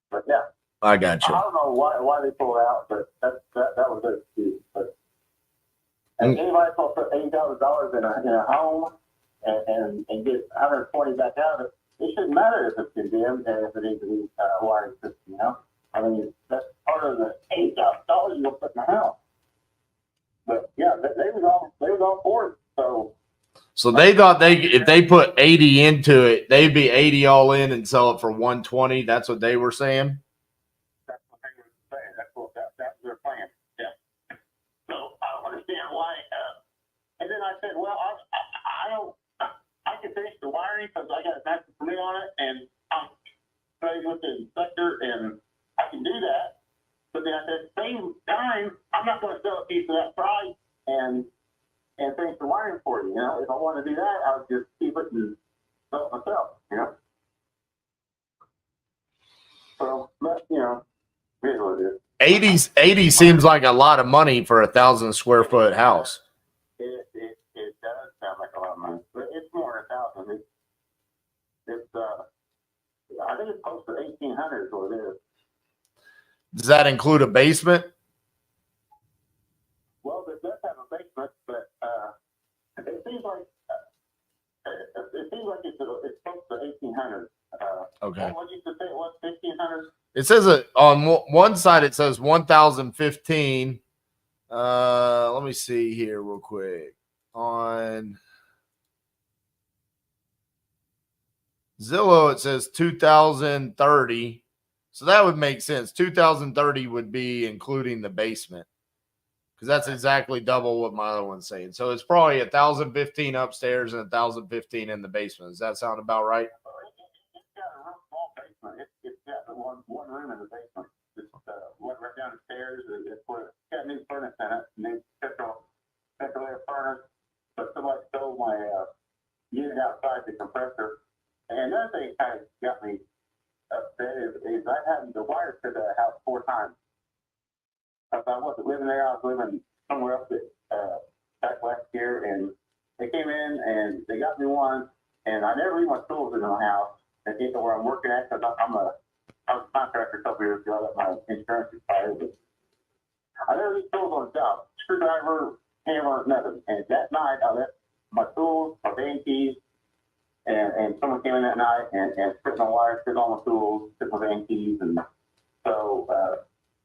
But yeah. I got you. I don't know why they pulled out, but that was their excuse. But anybody will put $80,000 in a home and get $120 back out of it, it shouldn't matter if it's condemned and if it needs to be wired system, you know? I mean, that's part of the $80,000 you'll put in the house. But yeah, they was all for it. So they thought if they put 80 into it, they'd be 80 all in and sell it for 120. That's what they were saying. That's what they were saying. That was their plan. Yeah. So I don't understand why. And then I said, well, I can finish the wiring because I got a master permit on it, and I'm ready with the inspector, and I can do that. But then I said, same time, I'm not going to sell a piece of that price and finish the wiring for you. You know, if I want to do that, I would just keep it and sell it myself. You know. So, but, you know, here's what it is. 80 seems like a lot of money for 1,000 square foot house. It does sound like a lot of money, but it's more than 1,000. I think it's close to 1,800 is what it is. Does that include a basement? Well, it does have a basement, but it seems like it's close to 1,800. Okay. What did you say it was? 1,500. It says on one side it says 1,015. Let me see here real quick. On Zillow it says 2,030. So that would make sense. 2,030 would be including the basement, because that's exactly double what my other one's saying. So it's probably 1,015 upstairs and 1,015 in the basement. Does that sound about right? It's got a real small basement. It's got one room in the basement. Just went right down the stairs and just got new furnace in it, new central air furnace. But somebody stole my unit outside the compressor. And another thing that kind of got me upset is I had the wires to the house 4 times. If I wasn't living there, I was living somewhere else back last year, and they came in and they got me one, and I never leave my tools in my house. And they know where I'm working at because I was a contractor a couple years ago. I let my insurance expire, but I never leave tools on the job. Screwdriver, hammer, nothing. And that night, I left my tools, my van keys, and someone came in that night and stripped my wires, stripped all my tools, stripped my van keys, and so a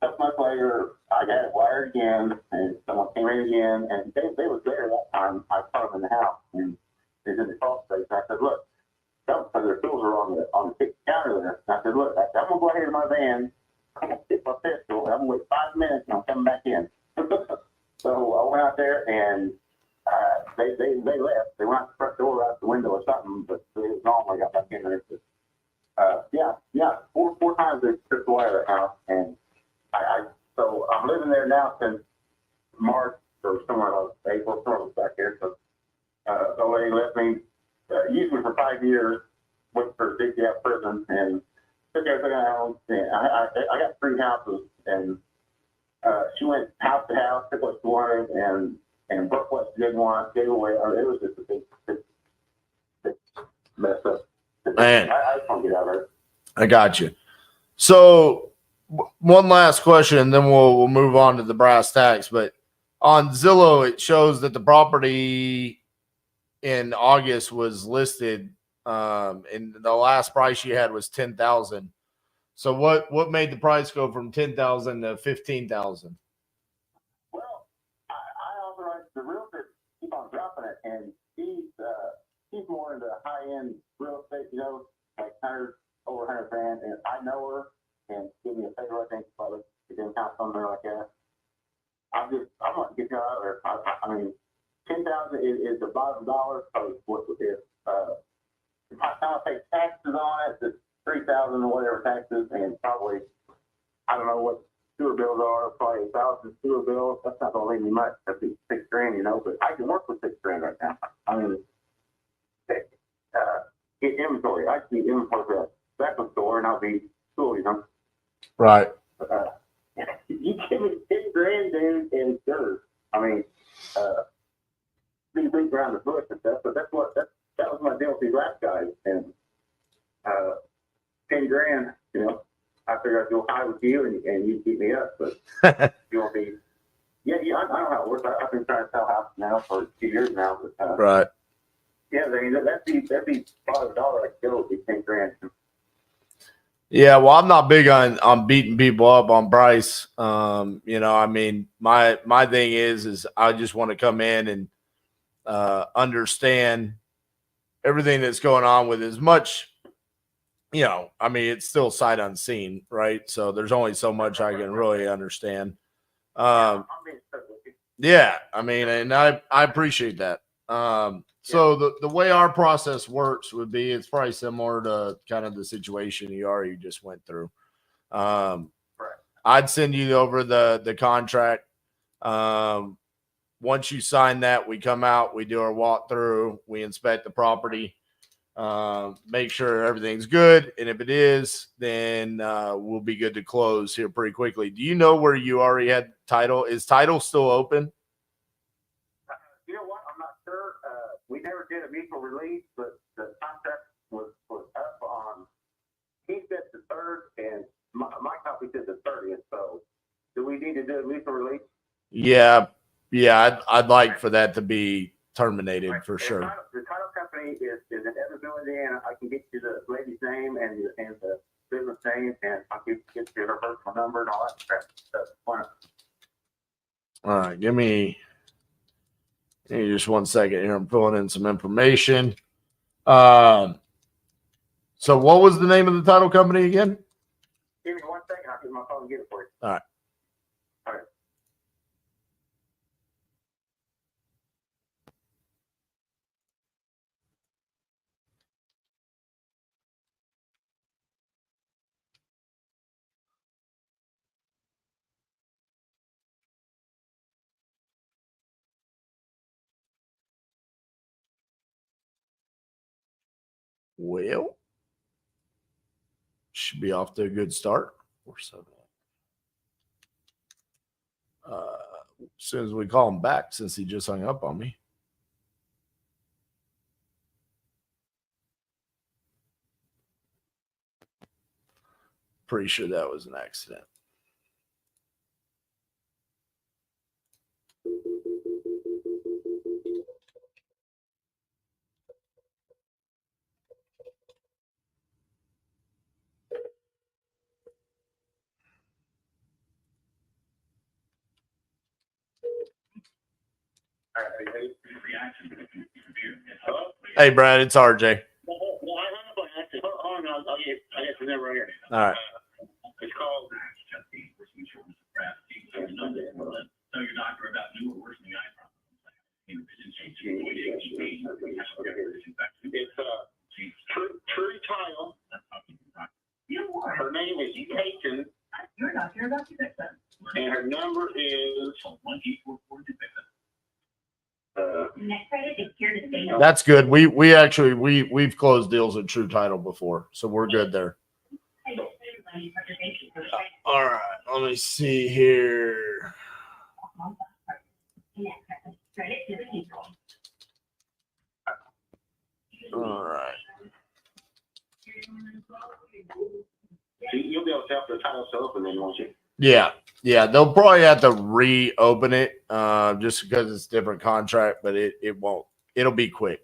couple months later, I got it wired again, and someone came in again, and they was there that time. I saw them in the house, and they did the crawl space. I said, look, because their tools are on the kitchen counter there. And I said, look, I'm gonna go ahead in my van. I'm gonna stick my pistol. I'm gonna wait 5 minutes, and I'm coming back in. So I went out there, and they left. They went out the front door, out the window, or something. But it was normal. I got back in there. Yeah, four times they stripped the wire at the house, and so I'm living there now since March or somewhere like April, somewhere back there. So the lady left me, used me for 5 years, went for big gap prison, and took everything I owned. And I got 3 houses, and she went house to house, took what she wanted, and broke what she didn't want, gave away. I mean, it was just a big mess up. Man, I just want to get out of there. I got you. So one last question, and then we'll move on to the brass tacks. But on Zillow, it shows that the property in August was listed, and the last price you had was $10,000. So what made the price go from $10,000 to $15,000? Well, I authorized the realtor to keep on dropping it, and she's more into high-end real estate, like over 100 grand, and I know her, and she gave me a favor, I think, probably, she didn't count on her like that. I want to get you out of there. I mean, 10,000 is the bottom dollar, because if I pay taxes on it, it's 3,000 or whatever taxes, and probably, I don't know what sewer bills are, probably 1,000 sewer bills. That's not going to leave me much. That'd be 6 grand, but I can work with 6 grand right now. I mean, get inventory. I just need inventory for that tobacco store, and I'll be cool, Right. You give me 10 grand, dude, and sure. I mean, be beat around the bush and stuff, but that was my deal with these last guys, and 10 grand, I figured I'd go high with you and you beat me up, but you'll be, I know how it works. I've been trying to sell houses now for 2 years now, but right. Yeah, I mean, that'd be $5 like Joe would be 10 grand. Yeah, well, I'm not big on beating people up on price. I mean, my thing is I just want to come in and understand everything that's going on with as much, I mean, it's still sight unseen, right? So there's only so much I can really understand. Yeah, I mean, and I appreciate that. So the way our process works would be, it's probably similar to kind of the situation you already just went through. I'd send you over the contract. Once you sign that, we come out, we do our walkthrough, we inspect the property, make sure everything's good. And if it is, then we'll be good to close here pretty quickly. Do you know where you already had title? Is title still open? You know what? I'm not sure. We never did a mutual release, but the contract was up on, he said the 3rd, and my copy said the 30th. So do we need to do a mutual release? Yeah. I'd like for that to be terminated for sure. The title company is in Evansville, Indiana. I can get you the lady's name and the business name, and I'll get you her personal number and all that stuff. All right, give me just 1 second here. I'm filling in some information. So what was the name of the title company again? Give me 1 second. I'll get my phone and get it for you. All right. Well, should be off to a good start. 4-7. As soon as we call him back, since he just hung up on me. Pretty sure that was an accident. Hey, Brad, it's RJ. Hold on, I'll get the number right here. All right. It's called. Tell your doctor about new or worsening eye problems. It's True Tile. Her name is Peyton. And her number is. That's good. We've closed deals at True Title before, so we're good there. All right, let me see here. All right. You'll be able to tell if the title's open then, won't you? Yeah. They'll probably have to reopen it just because it's a different contract, but it won't. It'll be quick.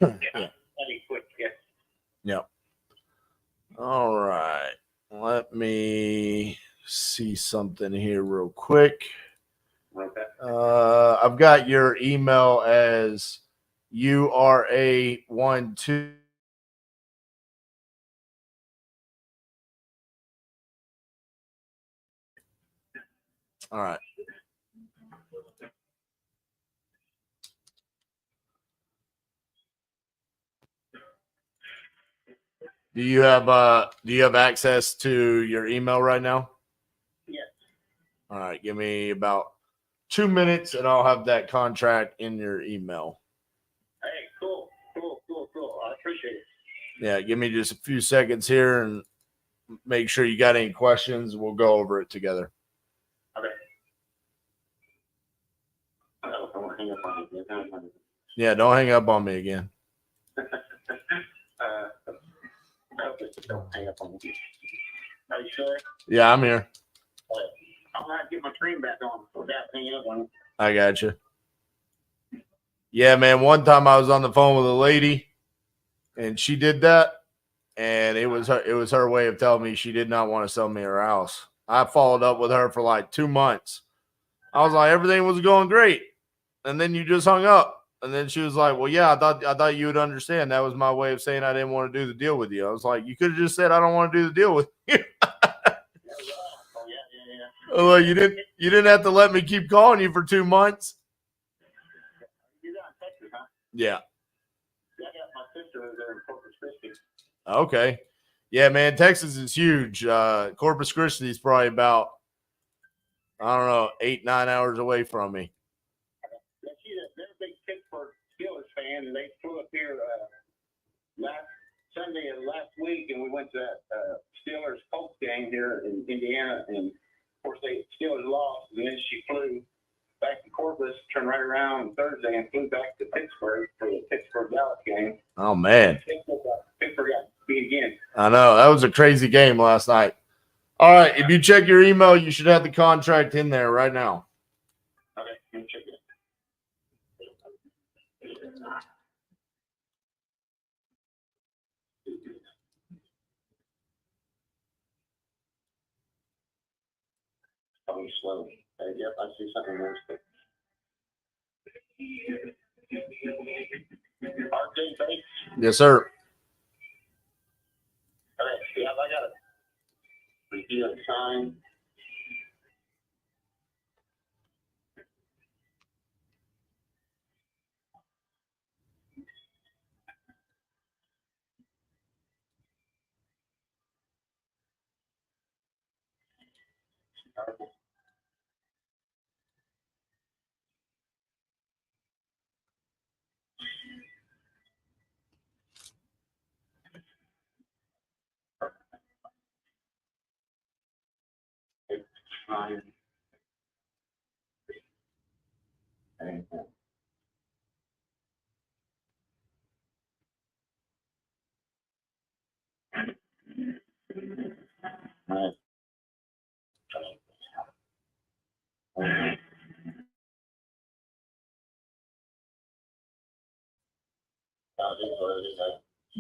Yeah. Quick, yeah. Yep. All right. Let me see something here real quick. Okay. I've got your email as URA12. All right. Do you have access to your email right now? Yes. All right, give me about 2 minutes and I'll have that contract in your email. Hey, cool. I appreciate it. Yeah, give me just a few seconds here and make sure you got any questions. We'll go over it together. Okay. I won't hang up on you. Yeah, don't hang up on me again. Don't hang up on you. Are you sure? Yeah, I'm here. I'm gonna have to get my screen back on without hanging up on you. I got you. Yeah, man. One time I was on the phone with a lady, and she did that, and it was her way of telling me she did not want to sell me her house. I followed up with her for like 2 months. I was like, everything was going great, and then you just hung up. And then she was like, well, yeah, I thought you would understand. That was my way of saying I didn't want to do the deal with you. I was like, you could have just said I don't want to do the deal with you. Well, you didn't have to let me keep calling you for 2 months. You're down in Texas, huh? Yeah. I got my sister over there in Corpus Christi. Okay. Yeah, man. Texas is huge. Corpus Christi is probably about, I don't know, 8-9 hours away from me. They're a big Pittsburgh Steelers fan, and they flew up here last Sunday of last week, and we went to that Steelers Colts game here in Indiana, and of course the Steelers lost, and then she flew back to Corpus, turned right around on Thursday, and flew back to Pittsburgh for the Pittsburgh Dallas game. Oh, man. Pittsburgh got beat again. I know. That was a crazy game last night. All right. If you check your email, you should have the contract in there right now. Okay, let me check it. Probably slow. Yep, I see something there. RJ Bates. Yes, sir. Okay, yeah, I got it. Review and sign. time. And,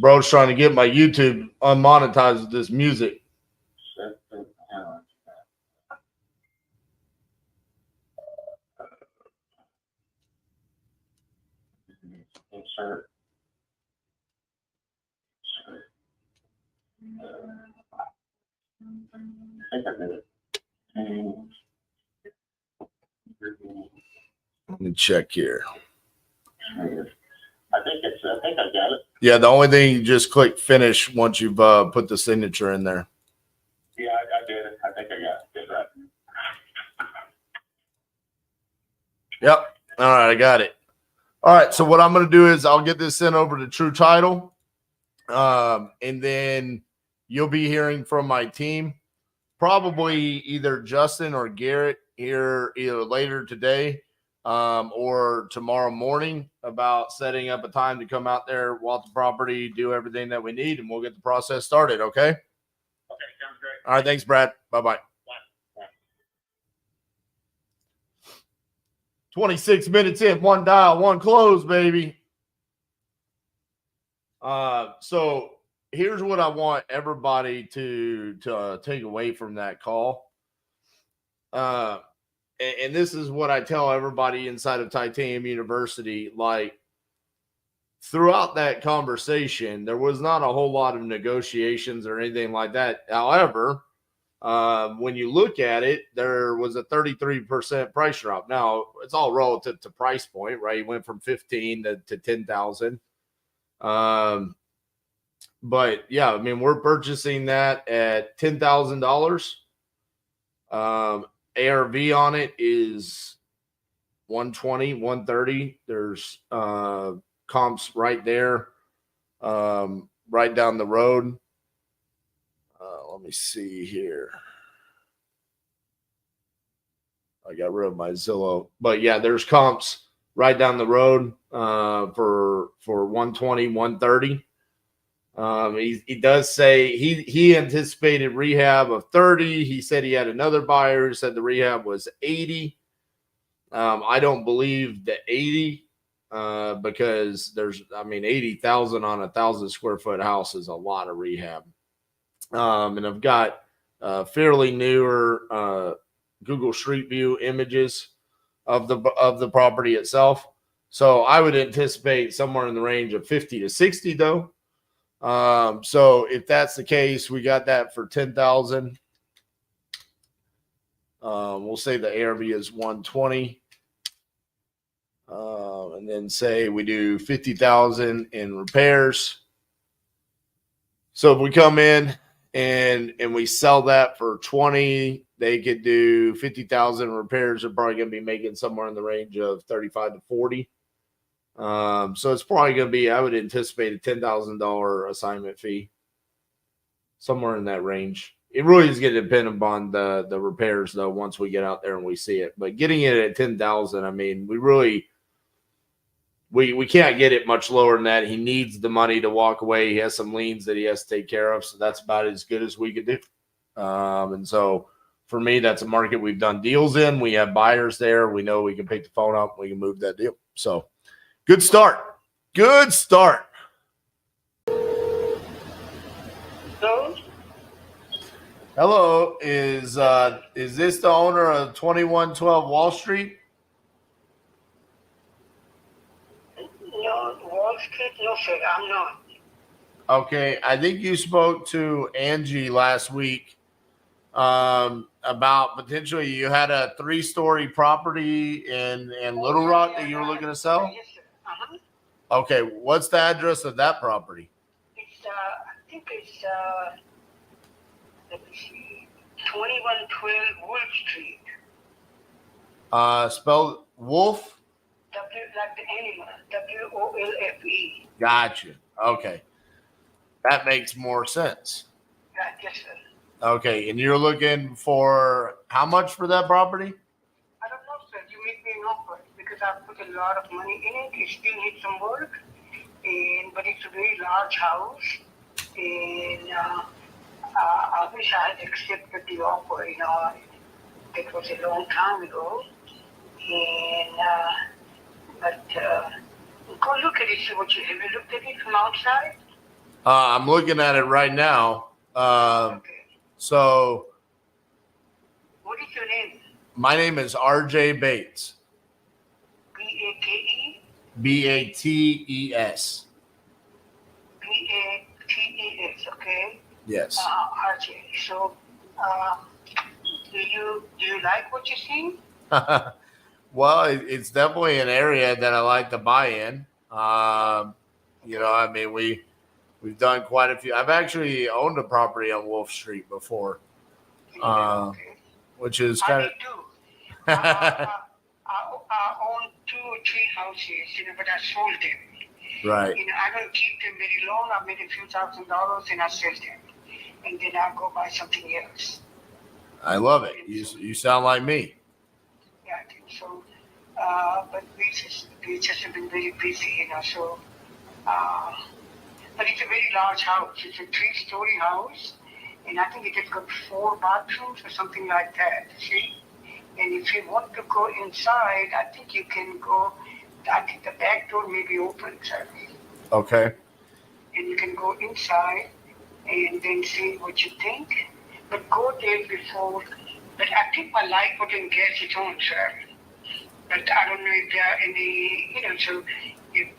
Bro's trying to get my YouTube unmonetized with this music. insert. I think I did it. Let me check here. I think I got it. Yeah, the only thing, you just click finish once you've put the signature in there. Yeah, I did it. I think I got it. Did right. Yep. All right, I got it. All right, so what I'm going to do is I'll get this sent over to True Title, and then you'll be hearing from my team, probably either Justin or Garrett here either later today or tomorrow morning, about setting up a time to come out there, walk the property, do everything that we need, and we'll get the process started, okay? Okay, sounds great. All right, thanks, Brad. Bye-bye. 26 minutes in, one dial, one close, baby. So here's what I want everybody to take away from that call. And this is what I tell everybody inside of Titanium University. Like, throughout that conversation, there was not a whole lot of negotiations or anything like that. However, when you look at it, there was a 33% price drop. Now, it's all relative to price point, right? It went from 15 to 10,000. But yeah, I mean, we're purchasing that at $10,000. ARV on it is 120, 130. There's comps right there, right down the road. Let me see here. I got rid of my Zillow, but yeah, there's comps right down the road for 120, 130. He does say he anticipated rehab of 30. He said he had another buyer who said the rehab was 80. I don't believe the 80 because there's, I mean, 80,000 on 1,000 square foot house is a lot of rehab. And I've got fairly newer Google Street View images of the property itself. So I would anticipate somewhere in the range of 50 to 60 though. So if that's the case, we got that for 10,000. We'll say the ARV is 120. And then say we do 50,000 in repairs. So if we come in and we sell that for 20, they could do 50,000 repairs. Are probably going to be making somewhere in the range of 35 to 40. So it's probably going to be, I would anticipate a $10,000 assignment fee, somewhere in that range. It really is going to depend upon the repairs though, once we get out there and we see it. But getting it at 10,000, I mean, we can't get it much lower than that. He needs the money to walk away. He has some liens that he has to take care of. So that's about as good as we could do. And so for me, that's a market we've done deals in. We have buyers there. We know we can pick the phone up. We can move that deal. So good start. Good start. Hello. Is this the owner of 2112 Wall Street? No, Wall Street, no, sir, I'm not. Okay. I think you spoke to Angie last week about potentially you had a 3-story property in Little Rock that you were looking to sell? Yes, sir. Uh-huh. Okay. What's the address of that property? It's, I think it's, let me see, 2112 Wolf Street. Spelled Wolf? W like the animal, W-O-L-F-E. Gotcha. Okay. That makes more sense. Right, yes, sir. Okay, and you're looking for how much for that property? I don't know, sir. You make me an offer because I put a lot of money in it. It still needs some work, but it's a very large house, and I wish I had accepted the offer. It was a long time ago, and but go look at it. See what you have. You looked at it from outside? I'm looking at it right now. So What is your name? my name is RJ Bates. B-A-K-E? Bates. B-A-T-E-S, okay? Yes. RJ. So, do you like what you see? Well, it's definitely an area that I like to buy in. I mean, we've done quite a few. I've actually owned a property on Wolf Street before, which is kind of. I own 2 or 3 houses, but I sold them. Right. I don't keep them very long. I made a few $1,000s and I sell them. And then I go buy something else. I love it. You sound like me. Yeah, I think so. But we just have been very busy, so. But it's a very large house. It's a 3-story house. And I think it has got 4 bathrooms or something like that, see? And if you want to go inside, I think you can go. I think the back door may be open, sir. Okay. And you can go inside and then see what you think. But go there before. But I think my light button gets it on, sir. But I don't know if there are any, so if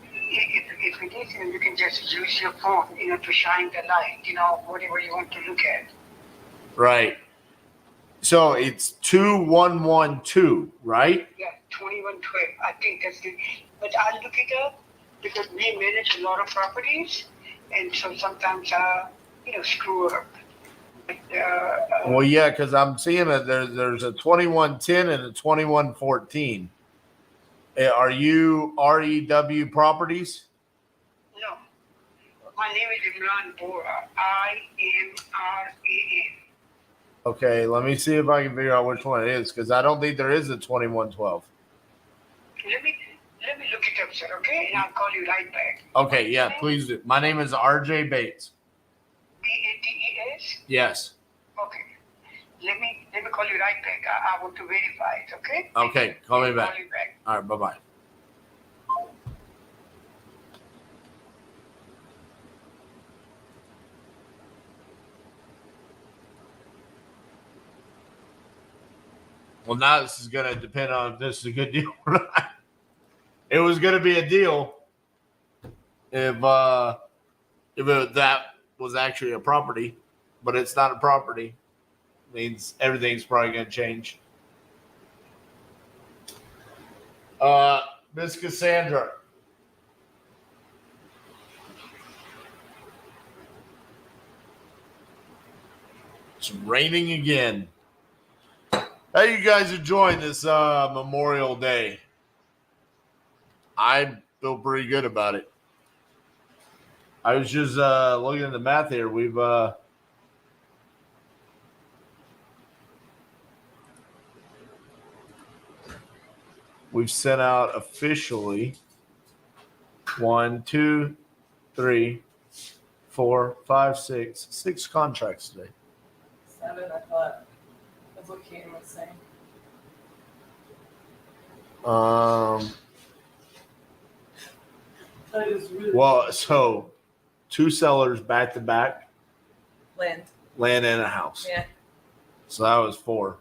it is, you can just use your phone, to shine the light, whatever you want to look at. Right. So it's 2112, right? Yeah, 2112. I think that's the. But I'll look it up because we manage a lot of properties, and so sometimes screw up. But, Well, yeah, because I'm seeing that there's a 2110 and a 2114. Are you REW Properties? No. My name is Imran Bora. IMRAN. Okay, let me see if I can figure out which one it is because I don't think there is a 2112. Let me look it up, sir, okay? And I'll call you right back. Okay, yeah, please do. My name is RJ Bates. B-A-T-E-S? Yes. Okay. Let me call you right back. I want to verify it, okay? Okay, call me back. Call you back. All right, bye-bye. Well, now this is going to depend on if this is a good deal or not. It was going to be a deal if that was actually a property, but it's not a property. It means everything's probably going to change. Miss Cassandra. It's raining again. How you guys enjoying this Memorial Day? I feel pretty good about it. I was just looking at the math here. We've sent out officially 1, 2, 3, 4, 5, 6 contracts today. 7, I thought. That's what Katie was saying. Well, so 2 sellers back to back. Land and a house. Yeah. So that was 4.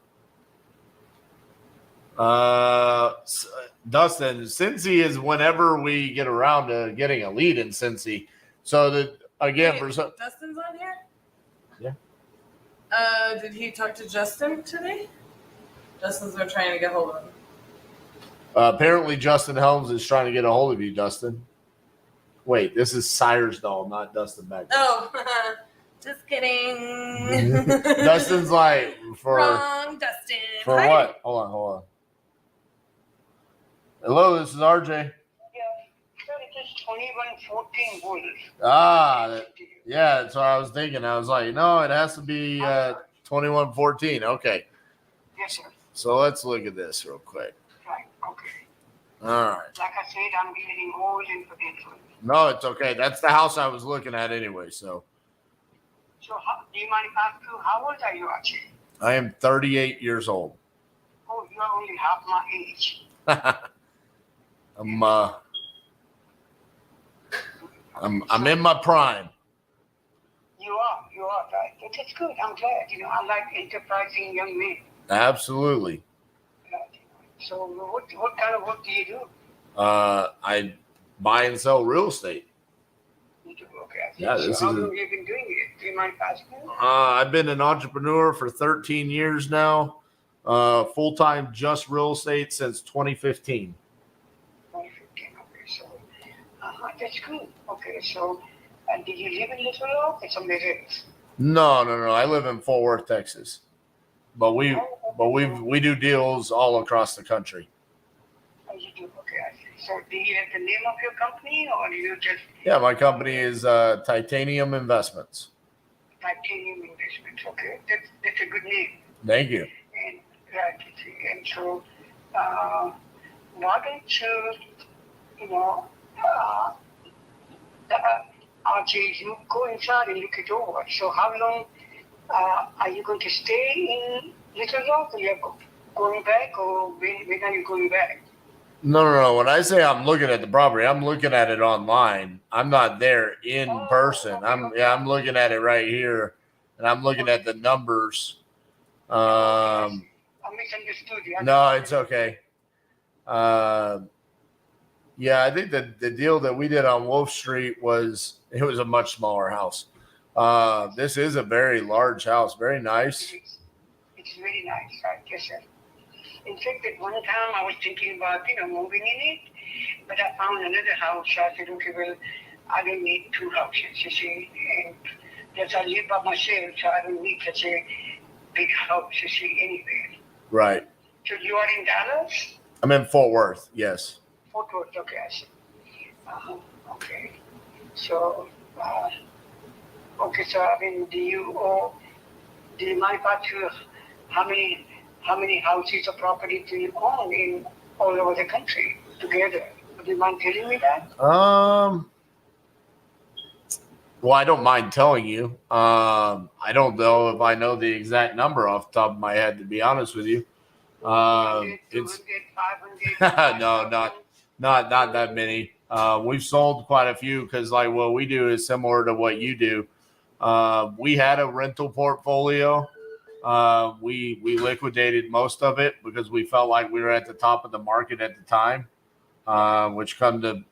Dustin, Cincy is whenever we get around to getting a lead in Cincy. So that again, Wait, for some, Dustin's on here? Yeah. Did he talk to Justin today? Justin's been trying to get hold of him. Apparently Justin Helms is trying to get a hold of you, Dustin. Wait, this is Syersdal, not Dustin back there. Oh, just kidding. Dustin's like Wrong, Dustin. For Hi. what? Hold on. Hello, this is RJ. Yeah, sir, it is 2114 Wolf. Yeah, that's what I was thinking. I was like, no, it has to be 2114. Okay. Yes, sir. So let's look at this real quick. Right. Okay. All right. Like I said, I'm getting old and forgetful. No, it's okay. That's the house I was looking at anyway. So So, do you mind if I ask you, how old are you actually? I am 38 years old. Oh, you are only half my age. I'm in my prime. You are, right? That's good. I'm glad. I like enterprising young men. Absolutely. So, what kind of work do you do? I buy and sell real estate. You do, okay. Yeah, so this how is long have you been doing it? Do you mind asking? I've been an entrepreneur for 13 years now. Full-time just real estate since 2015. 2015, okay. So, that's good. Okay, so, did you live in Little Rock or somewhere else? No. I live in Fort Worth, Texas. But we do deals all across the country. Oh, you do? Okay, I see. So, do you have the name of your company or you just... Yeah, my company is Titanium Investments. Titanium Investments, okay. That's a good name. Thank you. And, right, and so, why don't you, RJ, you go inside and look it over. So how long are you going to stay in Little Rock, or you're going back, or when are you going back? No. When I say I'm looking at the property, I'm looking at it online. I'm not there in person. I'm looking at it right here, and I'm looking at the numbers. I misunderstood you. No, it's okay. Yeah, I think the deal that we did on Wolf Street was a much smaller house. This is a very large house, very nice. It's really nice, right? Yes, sir. In fact, at one time I was thinking about, moving in it, but I found another house. I said, okay, well, I don't need two houses, you see, and because I live by myself, so I don't need such a big house, you see, anywhere. Right. So you are in Dallas? I'm in Fort Worth, yes. Fort Worth, okay, I see. Okay. So, okay, so I mean, do you mind if I ask you how many houses or property do you own in all over the country together? Do you mind telling me that? Well, I don't mind telling you. I don't know if I know the exact number off the top of my head, to be honest with you. It's 500, no, not that many. We've sold quite a few because, like, what we do is similar to what you do. We had a rental portfolio. We liquidated most of it because we felt like we were at the top of the market at the time, which come to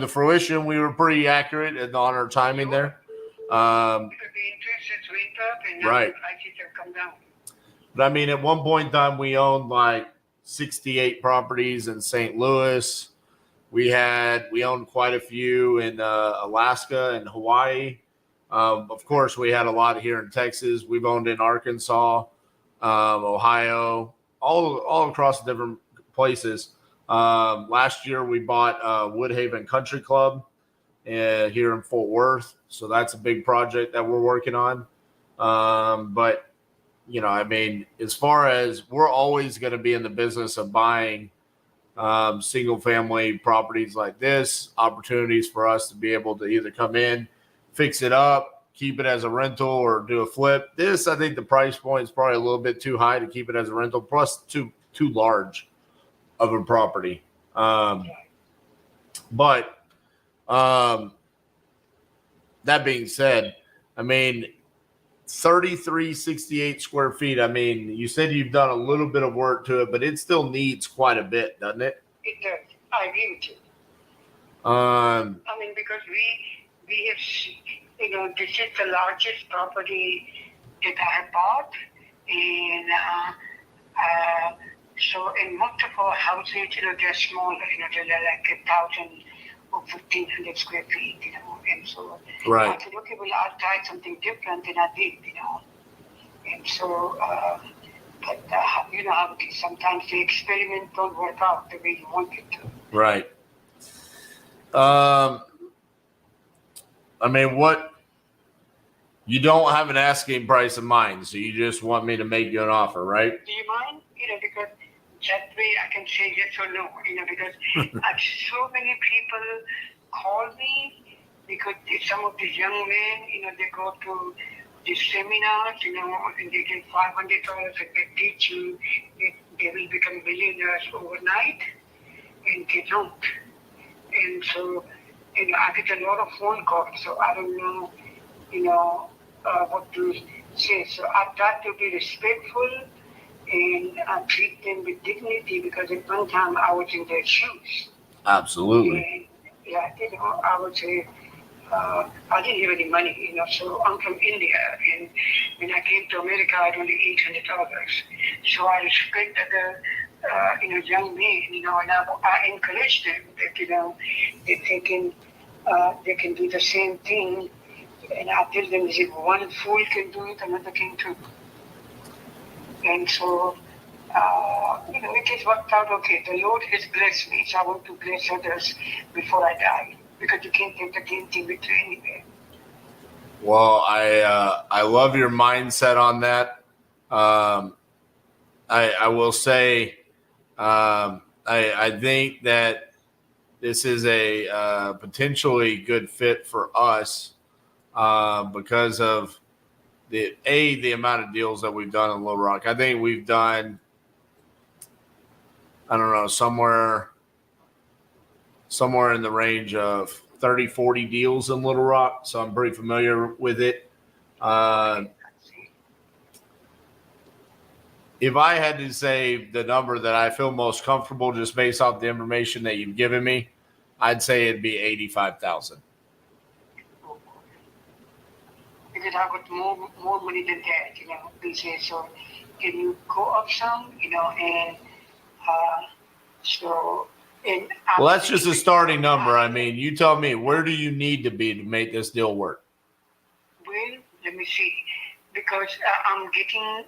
fruition. We were pretty accurate on our timing there. Because the interest has went up and now Right. the prices have come down. But I mean, at one point in time, we owned like 68 properties in St. Louis. We owned quite a few in Alaska and Hawaii. Of course, we had a lot here in Texas. We've owned in Arkansas, Ohio, all across different places. Last year, we bought Woodhaven Country Club here in Fort Worth. So that's a big project that we're working on. But I mean, as far as we're always going to be in the business of buying single family properties like this, opportunities for us to be able to either come in, fix it up, keep it as a rental, or do a flip. This, I think the price point is probably a little bit too high to keep it as a rental, plus too large of a property. But that being said, I mean, 3368 square feet. I mean, you said you've done a little bit of work to it, but it still needs quite a bit, doesn't it? It does. I agree with you. I mean, because we have, this is the largest property that I have bought, and so in most of our houses, they're smaller, they're like 1,000 or 1,500 square feet, and so right. I said, okay, well, I'll try something different, and I did, and so, but you know how it is. Sometimes the experiments don't work out the way you want it to. Right. I mean, You don't have an asking price in mind, so you just want me to make you an offer, right? Do you mind? Because that way I can say yes or no, because so many people call me because some of these young men, they go to these seminars, and they get $500 and they teach you they will become millionaires overnight, and they don't. And so, I get a lot of phone calls, so I don't know, what to say. So I try to be respectful and treat them with dignity because at one time I was in their shoes. Absolutely. And, I would say, I didn't have any money, so I'm from India, and when I came to America, I had only $800. So I respect the, young men, and I encourage them that, they can do the same thing, and I tell them if one fool can do it, another can too. And so, it has worked out okay. The Lord has blessed me, so I want to bless others before I die, because you can't take the same thing with you anywhere. Well, I love your mindset on that. I will say, I think that this is a potentially good fit for us because of the amount of deals that we've done in Little Rock. I think we've done, I don't know, somewhere in the range of 30, 40 deals in Little Rock. So I'm pretty familiar with it. If I had to say the number that I feel most comfortable just based off the information that you've given me, I'd say it'd be 85,000. Because I got more money than that, they say, so can you go up some, and so. And well, that's just a starting number. I mean, you tell me, where do you need to be to make this deal work? Well, let me see, because I'm getting,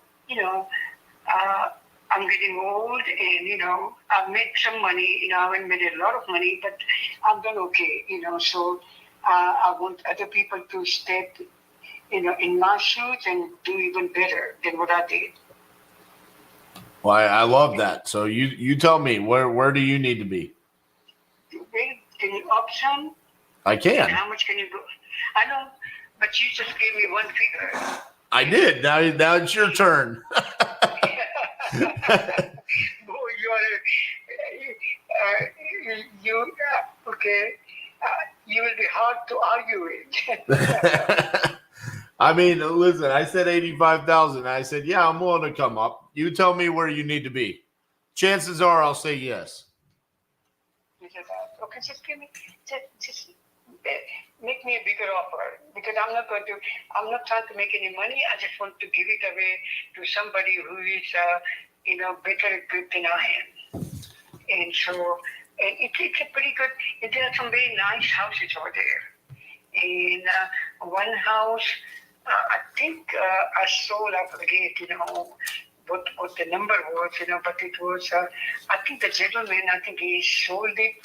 I'm getting old, and I've made some money. I haven't made a lot of money, but I've done okay. So I want other people to step, in my shoes and do even better than what I did. Well, I love that. So you tell me, where do you need to be? Well, can you up some? I can. And how much can you go? I know, but you just gave me one figure. I did. Now it's your turn. Okay. You will be hard to argue with. I mean, listen, I said 85,000. I said, yeah, I'm willing to come up. You tell me where you need to be. Chances are I'll say yes. Okay, just give me, just make me a bigger offer, because I'm not trying to make any money. I just want to give it away to somebody who is, better equipped than I am. And so, it's a pretty good, there are some very nice houses over there. And one house, I think I sold, I forget, what the number was, but it was, I think the gentleman, he sold it,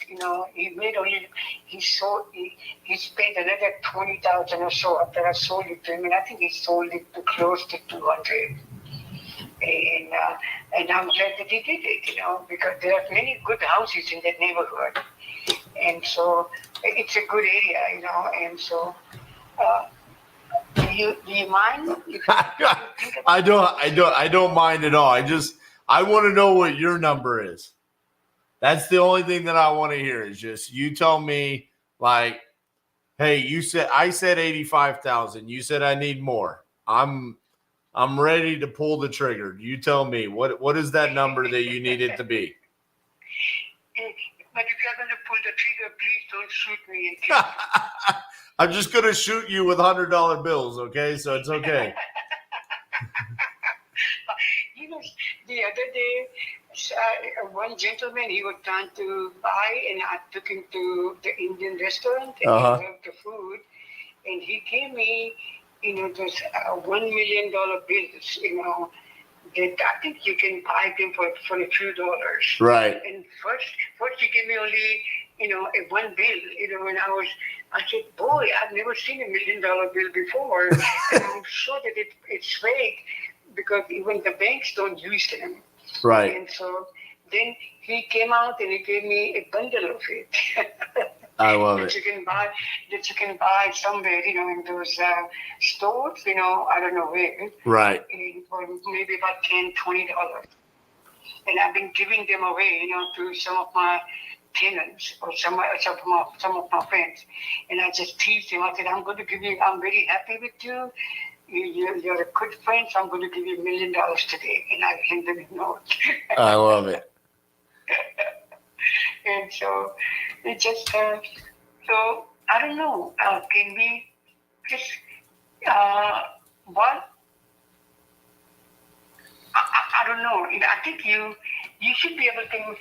he spent another 20,000 or so after I sold it to him, and I think he sold it to close to 200. And I'm glad that he did it, because there are many good houses in that neighborhood. And so it's a good area, and so, do you mind? I don't mind at all. I want to know what your number is. That's the only thing that I want to hear is just you tell me, like, hey, I said 85,000. You said I need more. I'm ready to pull the trigger. You tell me what is that number that you need it to be? But if you're going to pull the trigger, please don't shoot me and kill me. I'm just going to shoot you with $100 bills, okay? So it's okay. The other day, one gentleman, he was trying to buy, and I took him to the Indian restaurant, and he loved the food, and he gave me, those $1 million bills, that I think you can buy them for a few dollars. Right. And first he gave me only, a one bill, and I said, boy, I've never seen $1 million bill before. And it's fake because even the banks don't use them. Right. And so then he came out and he gave me a bundle of it. I love that it. you can buy somewhere, in those stores, I don't know where. Right. And for maybe about $10-20. And I've been giving them away, to some of my tenants or some of my friends. And I just teased them. I said, I'm going to give you, I'm very happy with you. You're a good friend, so I'm going to give you $1 million today. And I hand them a note. I love it. And so it just, so I don't know, can we just, what? I don't know. I think you should be able to,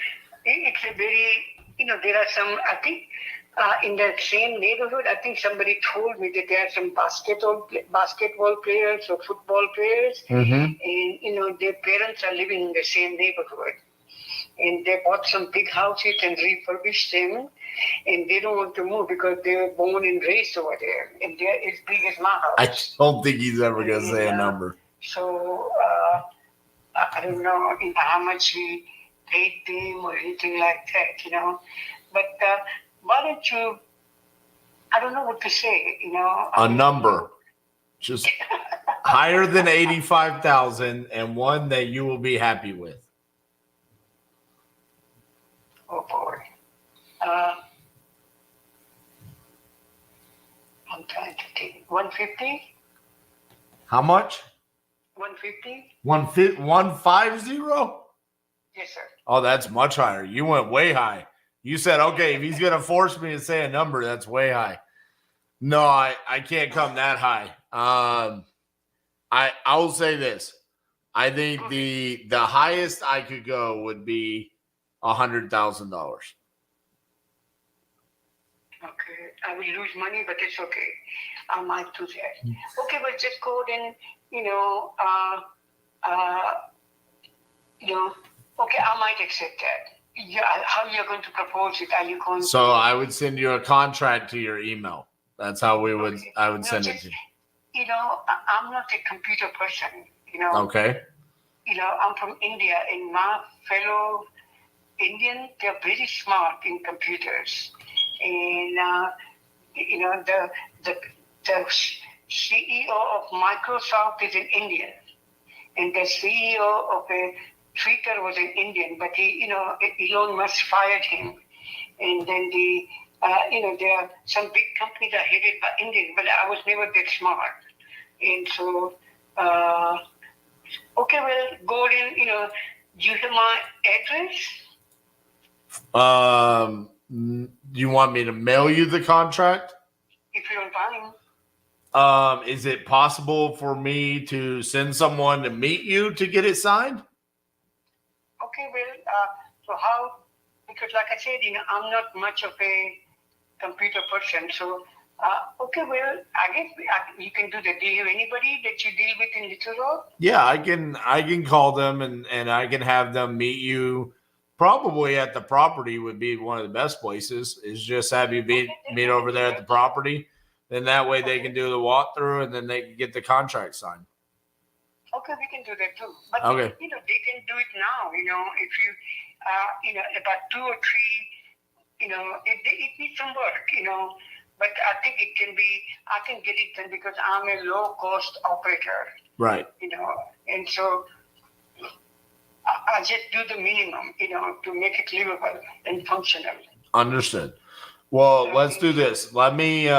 it's a very, there are some, I think, in the same neighborhood, I think somebody told me that there are some basketball players or football players, and, their parents are living in the same neighborhood. And they bought some big houses and refurbished them, and they don't want to move because they were born and raised over there, and they're as big as my house. I don't think he's ever going to say a number. So I don't know how much we paid them or anything like that, But why don't you? I don't know what to say, A number, just higher than 85,000, and one that you will be happy with. Oh boy. I'm trying to think. 150? How much? 150? 150? Yes, sir. Oh, that's much higher. You went way high. You said, okay, if he's going to force me to say a number, that's way high. No, I can't come that high. I will say this. I think the highest I could go would be $100,000. Okay, I will lose money, but it's okay. I might do that. Okay, well, just go then, okay, I might accept that. Yeah, how you're going to propose it? Are you going So I would send you a contract to your email. That's how I would send it to you. I'm not a computer person, Okay. I'm from India, and my fellow Indian, they're very smart in computers. And, the CEO of Microsoft is an Indian. And the CEO of Twitter was an Indian, but Elon Musk fired him. And then there are some big companies are headed by Indians, but I was never that smart. And so, okay, well, go in, you have my address? You want me to mail you the contract? If you don't mind. Is it possible for me to send someone to meet you to get it signed? Okay, well, so how, because like I said, I'm not much of a computer person, so, okay, well, I guess you can do that. Do you have anybody that you deal with in Little Rock? Yeah, I can call them and I can have them meet you. Probably at the property would be one of the best places, is just have you meet over there at the property. Then that way they can do the walkthrough and then they can get the contract signed. Okay, we can do that too. But, Okay. they can do it now, if you, about 2 or 3, it needs some work, but I think it can be, I can get it done because I'm a low cost operator. Right. And so I just do the minimum, to make it livable and functional. Understood. Well, let's do this. Let me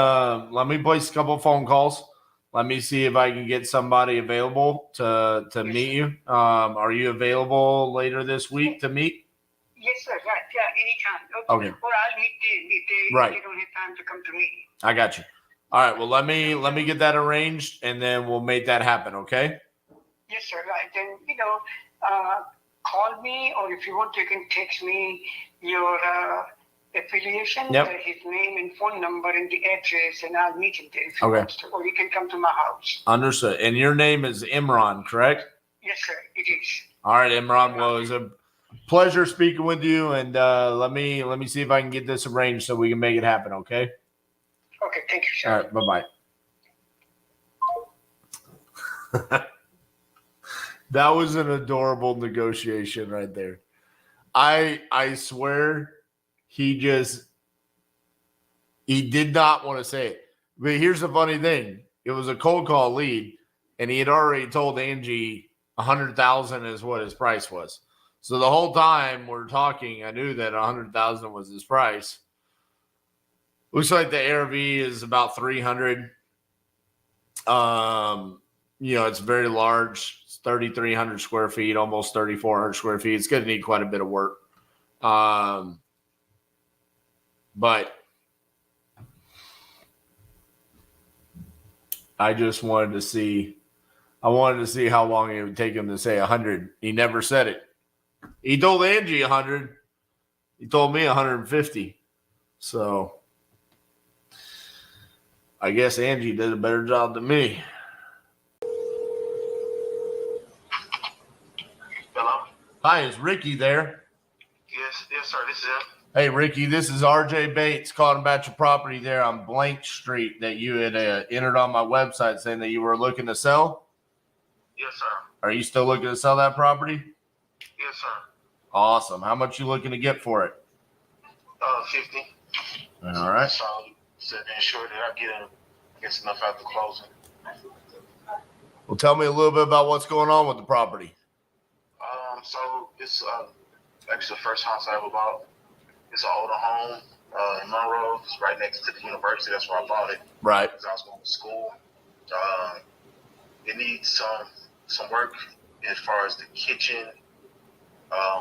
place a couple of phone calls. Let me see if I can get somebody available to meet you. Are you available later this week to meet? Yes, sir. Right. Yeah, anytime. Okay. Or I'll meet them if they don't have time to come to me. I got you. All right. Well, let me get that arranged and then we'll make that happen. Okay. Yes, sir. Right. Then, call me, or if you want, you can text me your affiliation, his name and phone number and the address, and I'll meet him there if he wants to, or you can come to my house. Understood. And your name is Imran, correct? Yes, sir. It is. All right, Imran. Well, it was a pleasure speaking with you, and let me see if I can get this arranged so we can make it happen. Okay. Okay. Thank you, sir. All right. Bye-bye. That was an adorable negotiation right there. I swear he did not want to say it. But here's the funny thing. It was a cold call lead, and he had already told Angie 100,000 is what his price was. So the whole time we're talking, I knew that 100,000 was his price. Looks like the ARV is about 300. It's very large. It's 3,300 square feet, almost 3,400 square feet. It's going to need quite a bit of work. But I just wanted to see. I wanted to see how long it would take him to say 100. He never said it. He told Angie 100. He told me 150. So I guess Angie did a better job than me. Hello? Hi, is Ricky there? Yes, sir. This is him. Hey, Ricky, this is RJ Bates calling about your property there on Blank Street that you had entered on my website saying that you were looking to sell. Yes, sir. Are you still looking to sell that property? Yes, sir. Awesome. How much you looking to get for it? 50. All right. So, to ensure that I get enough out the closing. Well, tell me a little bit about what's going on with the property. So it's actually the first house I ever bought. It's an older home in Monroe. It's right next to the university. That's where I bought it. Right. Because I was going to school. It needs some work as far as the kitchen.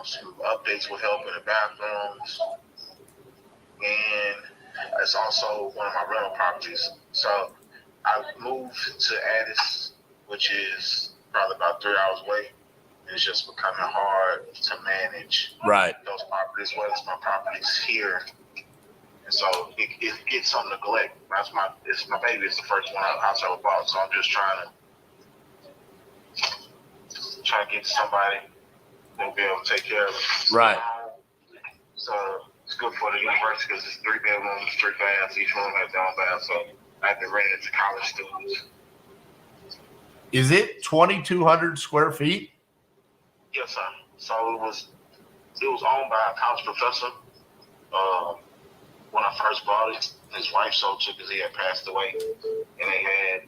Some updates will help in the bathrooms. And it's also one of my rental properties. So I moved to Addis, which is probably about 3 hours away. And it's just becoming hard to manage those properties, as well as my properties here. And so it gets some neglect. It's my baby. It's the first house I ever bought. So I'm just trying to get somebody that'll be able to take care of it. Right. So it's good for the university because it's 3 bedrooms, 3 baths. Each room has their own bath. So I've been renting it to college students. Is it 2,200 square feet? Yes, sir. So it was owned by a college professor when I first bought it. His wife sold it because he had passed away. And they had,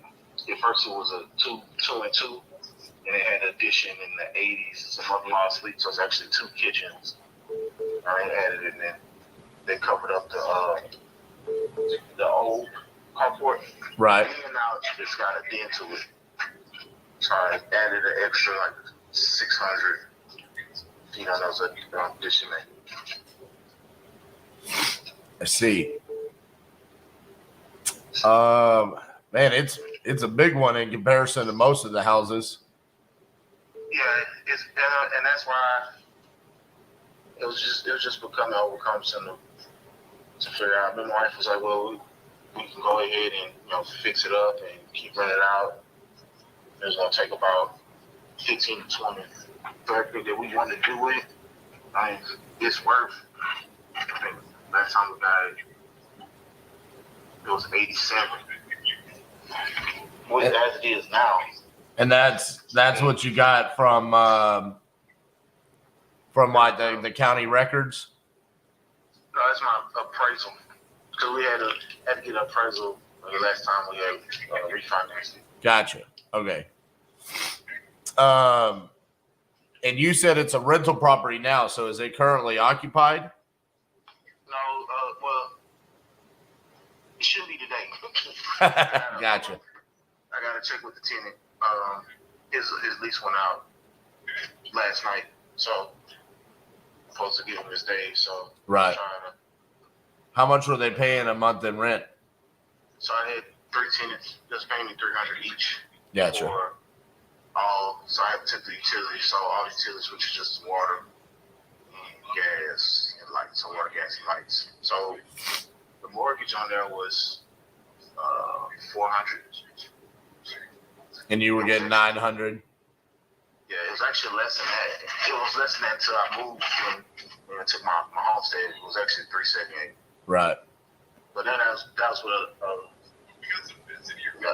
at first it was a two and two, and they had an addition in the 80s. It's a mother-in-law suite, so it's actually 2 kitchens. They added it, and then they covered up the old carport. Right. And now it's got a den to it. So I added an extra 600 feet on those addition. I see. Man, it's a big one in comparison to most of the houses. Yeah, and that's why it was just becoming overcumbersome to figure out. My wife was like, "Well, we can go ahead and fix it up and keep renting it out." It was gonna take about 15 to 20. So everything that we wanted to do with it, it's worth. I think last time we got it, it was 87. As it is now. And that's what you got from like the county records? No, that's my appraisal. Because we had to get an appraisal the last time we had refinanced it. Gotcha. Okay. And you said it's a rental property now, so is it currently occupied? No, well, it should be today. Gotcha. I got to check with the tenant. His lease went out last night, so I'm supposed to give him his day. So right. How much were they paying a month in rent? So I had 3 tenants just paying me $300 each. Gotcha. So I have to tip the utilities. So all the utilities, which is just water, and gas, and lights. So water, gas, and lights. So the mortgage on there was $400. And you were getting 900. Yeah, it was actually less than that. It was less than that until I moved when I took my homestead. It was actually $378. Right. But then that was with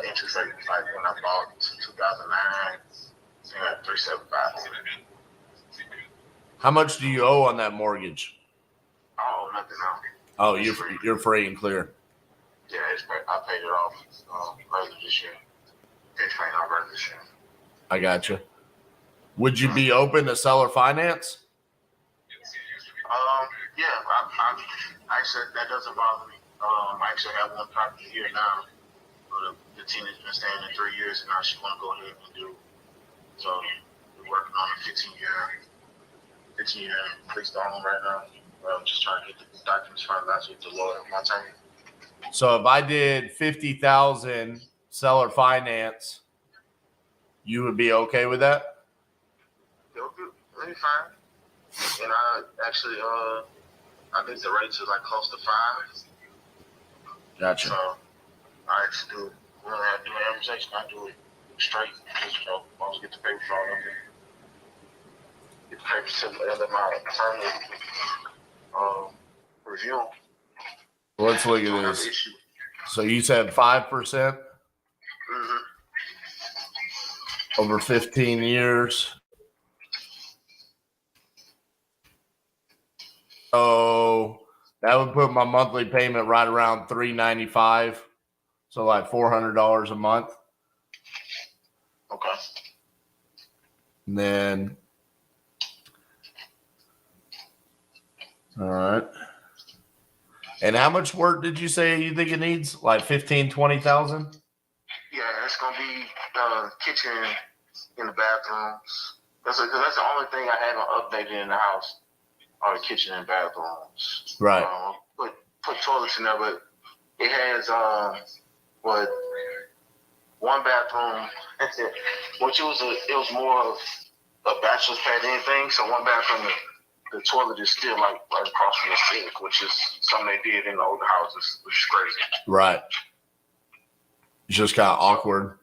interest rate like when I bought in 2009. at 375. How much do you owe on that mortgage? I owe nothing now. Oh, you're free and clear. Yeah, I paid it off earlier this year. It's paying off earlier this year. I got you. Would you be open to seller finance? Yeah, I actually, that doesn't bother me. I actually have one property here now. The teenager's been staying there 3 years, and now she want to go ahead and do. So we're working on a 15-year lease on right now. I'm just trying to get the documents finalized with the lawyer, my attorney. So if I did 50,000 seller finance, you would be okay with that? It'll be fine. And I actually, I think the rates are like close to 5. Gotcha. So I actually do, when I do amortization, I do it straight. Just, once I get the paper drawn up, get the paper sent and let my attorney review them. Let's look at this. So you said 5%? Mm-hmm. Over 15 years. So that would put my monthly payment right around $395. So like $400 a month. Okay. And then, all right. And how much work did you say you think it needs? Like 15, 20,000? Yeah, it's gonna be kitchen in the bathrooms. That's the only thing I haven't updated in the house. Are the kitchen and bathrooms. Right. Put toilets in there, but it has one bathroom. Which it was more of a bachelor's pad than anything. So one bathroom, the toilet is still like right across from the sink, which is something they did in the older houses, which is crazy. Right. It's just kind of awkward.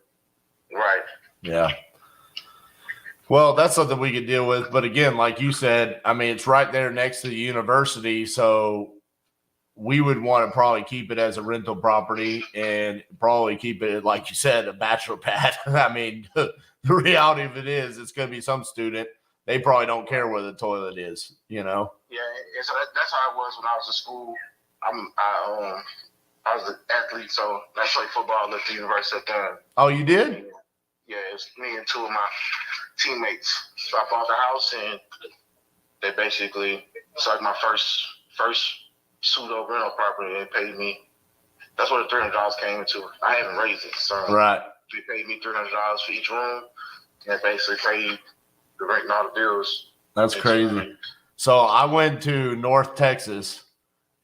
Right. Yeah. Well, that's something we could deal with. But again, like you said, I mean, it's right there next to the university. So we would want to probably keep it as a rental property and probably keep it, like you said, a bachelor pad. I mean, the reality of it is it's going to be some student. They probably don't care where the toilet is, you know? Yeah, and so that's how it was when I was in school. I was an athlete, so I played football at the University of Durham. Oh, you did? Yeah, it's me and 2 of my teammates. So I bought the house, and they basically, it's like my first pseudo rental property. They paid me. That's what the $300 came into. I haven't raised it, so right. They paid me $300 for each room, and basically paid the rent and all the bills. That's crazy. So I went to North Texas,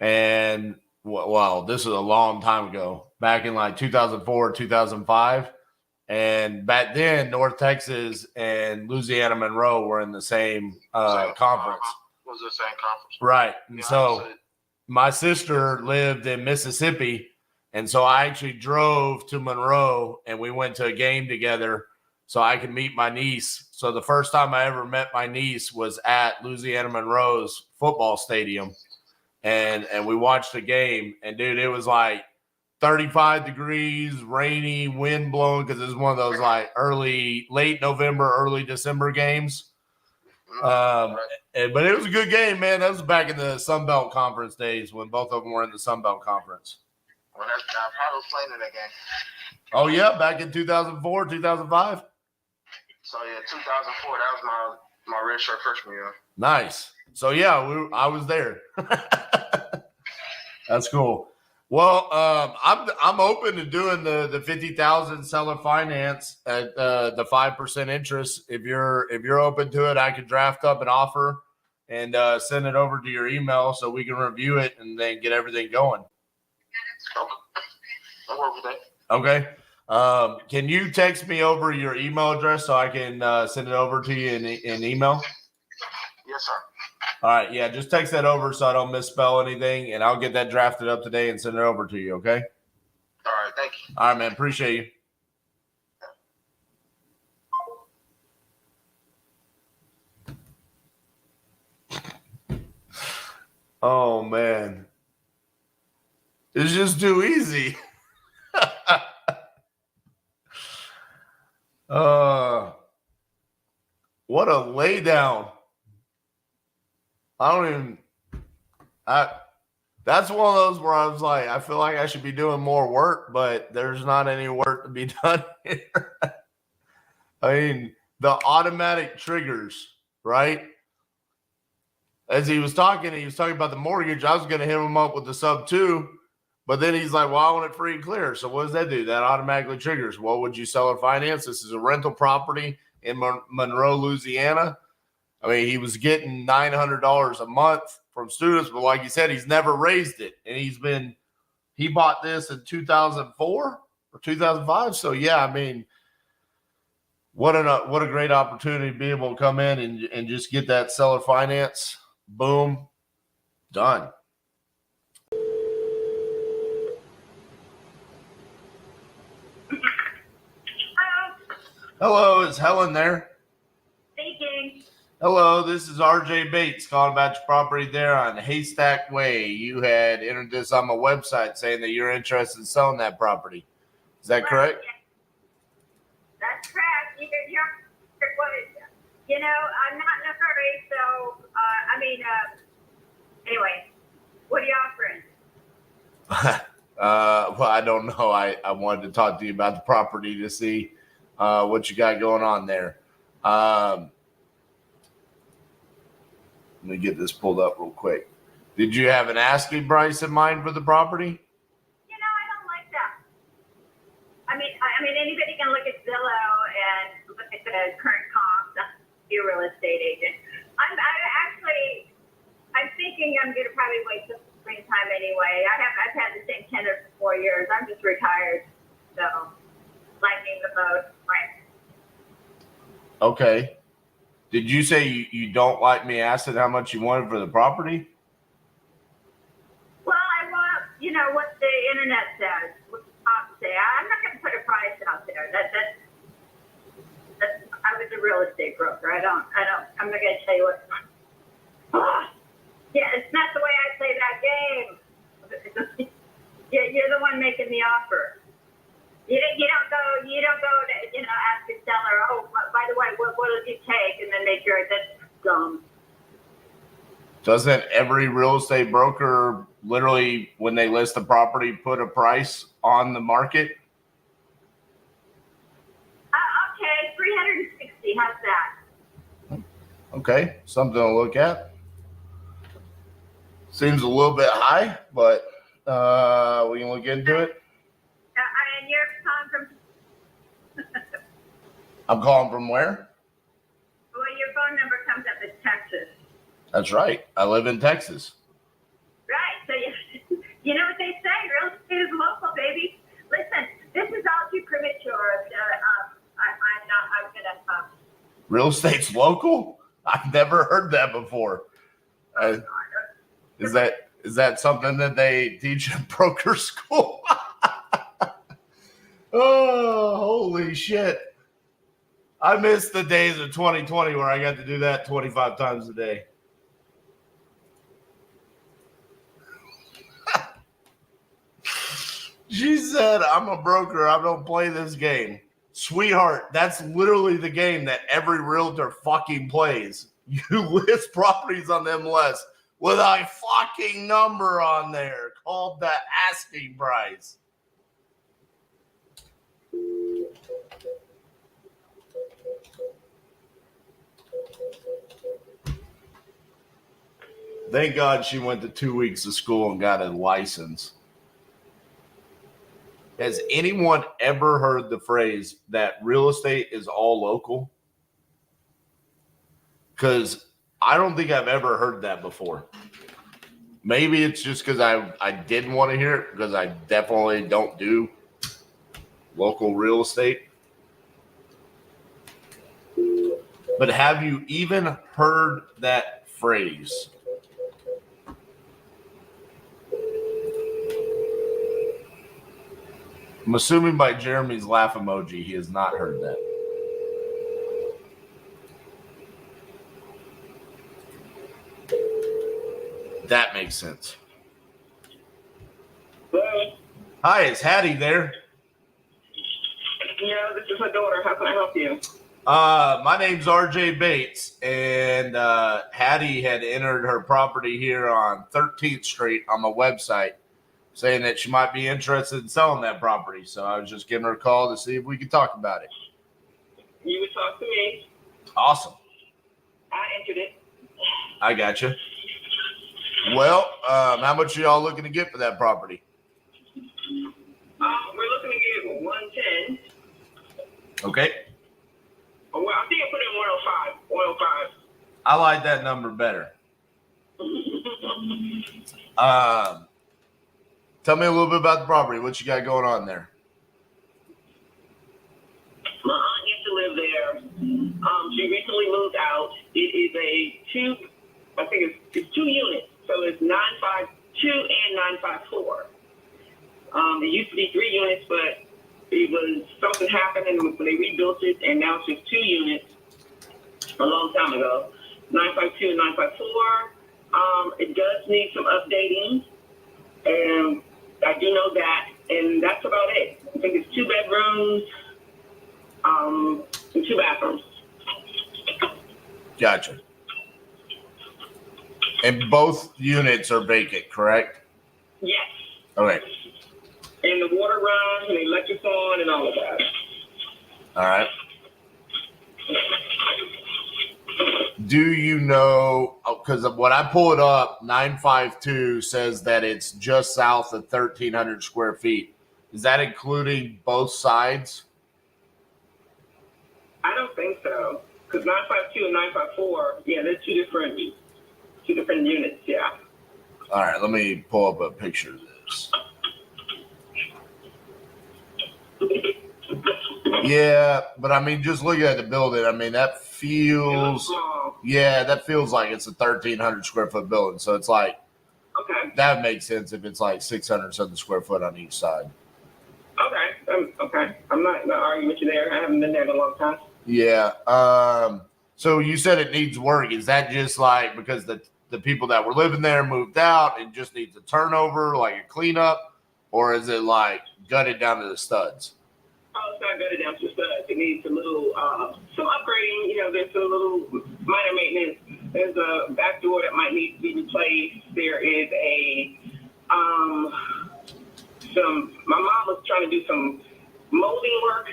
and well, this is a long time ago, back in like 2004, 2005. And back then, North Texas and Louisiana Monroe were in the same conference. Was the same conference. Right. And so my sister lived in Mississippi. And so I actually drove to Monroe and we went to a game together so I could meet my niece. So the first time I ever met my niece was at Louisiana Monroe's football stadium. And we watched the game. And, dude, it was like 35 degrees, rainy, wind blowing, because it was one of those like late November, early December games. But it was a good game, man. That was back in the Sun Belt Conference days when both of them were in the Sun Belt Conference. Well, I probably was playing in that game. Oh, yeah, back in 2004, 2005? So, yeah, 2004, that was my redshirt freshman year. Nice. So, yeah, I was there. That's cool. Well, I'm open to doing the 50,000 seller finance at the 5% interest. If you're open to it, I could draft up an offer and send it over to your email so we can review it and then get everything going. Okay. I'll work with that. Okay. Can you text me over your email address so I can send it over to you in email? Yes, sir. All right. Yeah, just text that over so I don't misspell anything, and I'll get that drafted up today and send it over to you, okay? All right. Thank you. All right, man. Appreciate you. Oh, man. It's just too easy. What a lay down. That's one of those where I was like, I feel like I should be doing more work, but there's not any work to be done here. I mean, the automatic triggers, right? As he was talking about the mortgage. I was going to hit him up with the sub 2, but then he's like, well, I want it free and clear. So what does that do? That automatically triggers. Well, would you sell or finance? This is a rental property in Monroe, Louisiana. I mean, he was getting $900 a month from students, but like you said, he's never raised it. And he bought this in 2004 or 2005. So yeah, I mean, what a great opportunity to be able to come in and just get that seller finance. Boom, done. Hello, is Helen there? Speaking. Hello, this is RJ Bates calling about your property there on Haystack Way. You had entered this on my website saying that you're interested in selling that property. Is that correct? That's correct. You know, I'm not in a hurry, so, anyway, what are you offering? Well, I don't know. I wanted to talk to you about the property to see what you got going on there. Let me get this pulled up real quick. Did you have an asking price in mind for the property? You know, I don't like that. I mean, anybody can look at Zillow and look at the current comps. Be a real estate agent. I'm thinking I'm going to probably wait till springtime anyway. I've had the same tenant for 4 years. I'm just retired, so lightning the boat, right? Okay. Did you say you don't like me asking how much you wanted for the property? Well, I want, what the internet says, what the top say. I'm not going to put a price out there. I was a real estate broker. I'm not going to tell you what. Yeah, it's not the way I play that game. You're the one making the offer. You don't go to, ask the seller, oh, by the way, what did you take? And then make sure that's dumb. Doesn't every real estate broker literally, when they list a property, put a price on the market? Okay, 360. How's that? Okay, something to look at. Seems a little bit high, but we can look into it. And you're calling from? I'm calling from where? Well, your phone number comes up as Texas. That's right. I live in Texas. Right. So you know what they say, real estate is local, baby. Listen, this is all too premature. I'm gonna. Real estate's local? I've never heard that before. Is that something that they teach in broker school? Oh, holy shit. I miss the days of 2020 where I got to do that 25 times a day. She said, I'm a broker. I don't play this game. Sweetheart, that's literally the game that every realtor fucking plays. You list properties on MLS with a fucking number on there called the asking price. Thank God she went to 2 weeks of school and got a license. Has anyone ever heard the phrase that real estate is all local? Because I don't think I've ever heard that before. Maybe it's just because I didn't want to hear it, because I definitely don't do local real estate. But have you even heard that phrase? I'm assuming by Jeremy's laugh emoji, he has not heard that. That makes sense. Hello? Hi, is Hattie there? Yeah, this is my daughter. How can I help you? My name's RJ Bates, and Hattie had entered her property here on 13th Street on my website, saying that she might be interested in selling that property. So I was just giving her a call to see if we could talk about it. You would talk to me. Awesome. I entered it. I got you. Well, how much are y'all looking to get for that property? We're looking to get 110. Okay. Well, I think I put in 105. 105. I like that number better. Tell me a little bit about the property. What you got going on there? My aunt used to live there. She recently moved out. It is it's 2 units. So it's 952 and 954. It used to be 3 units, but something happened and they rebuilt it, and now it's just 2 units a long time ago. 952 and 954. It does need some updating, and I do know that, and that's about it. I think it's 2 bedrooms, and 2 bathrooms. Gotcha. And both units are vacant, correct? Yes. Okay. And the water runs, and the electric's on, and all of that. All right. Do you know, because when I pull it up, 952 says that it's just south of 1,300 square feet. Is that including both sides? I don't think so, because 952 and 954, yeah, they're two different units, yeah. All right, let me pull up a picture of this. Yeah, but I mean, just looking at the building, I mean, that feels like it's a 1,300 square foot building. So it's like, okay, that makes sense if it's like 600 something square foot on each side. Okay, okay. I'm not arguing with you there. I haven't been there in a long time. Yeah. So you said it needs work. Is that just like because the people that were living there moved out and just needs a turnover, like a cleanup, or is it like gutted down to the studs? Oh, it's not gutted down to the studs. It needs a little some upgrading. You know, there's a little minor maintenance. There's a back door that might need to be replaced. There is my mom was trying to do some molding work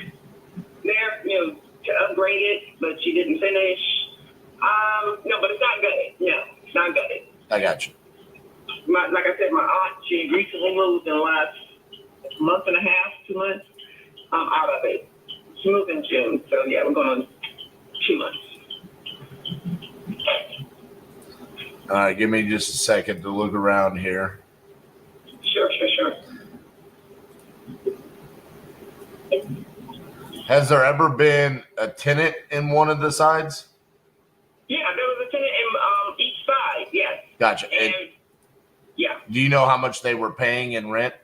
there, you know, to upgrade it, but she didn't finish. No, but it's not gutted. No, it's not gutted. I got you. Like I said, my aunt, she recently moved in the last month and a half, 2 months, out of it. She moved in June, so yeah, we're going on 2 months. All right, give me just a second to look around here. Sure. Has there ever been a tenant in one of the sides? Yeah, there was a tenant in each side, yes. Gotcha. And yeah. Do you know how much they were paying in rent?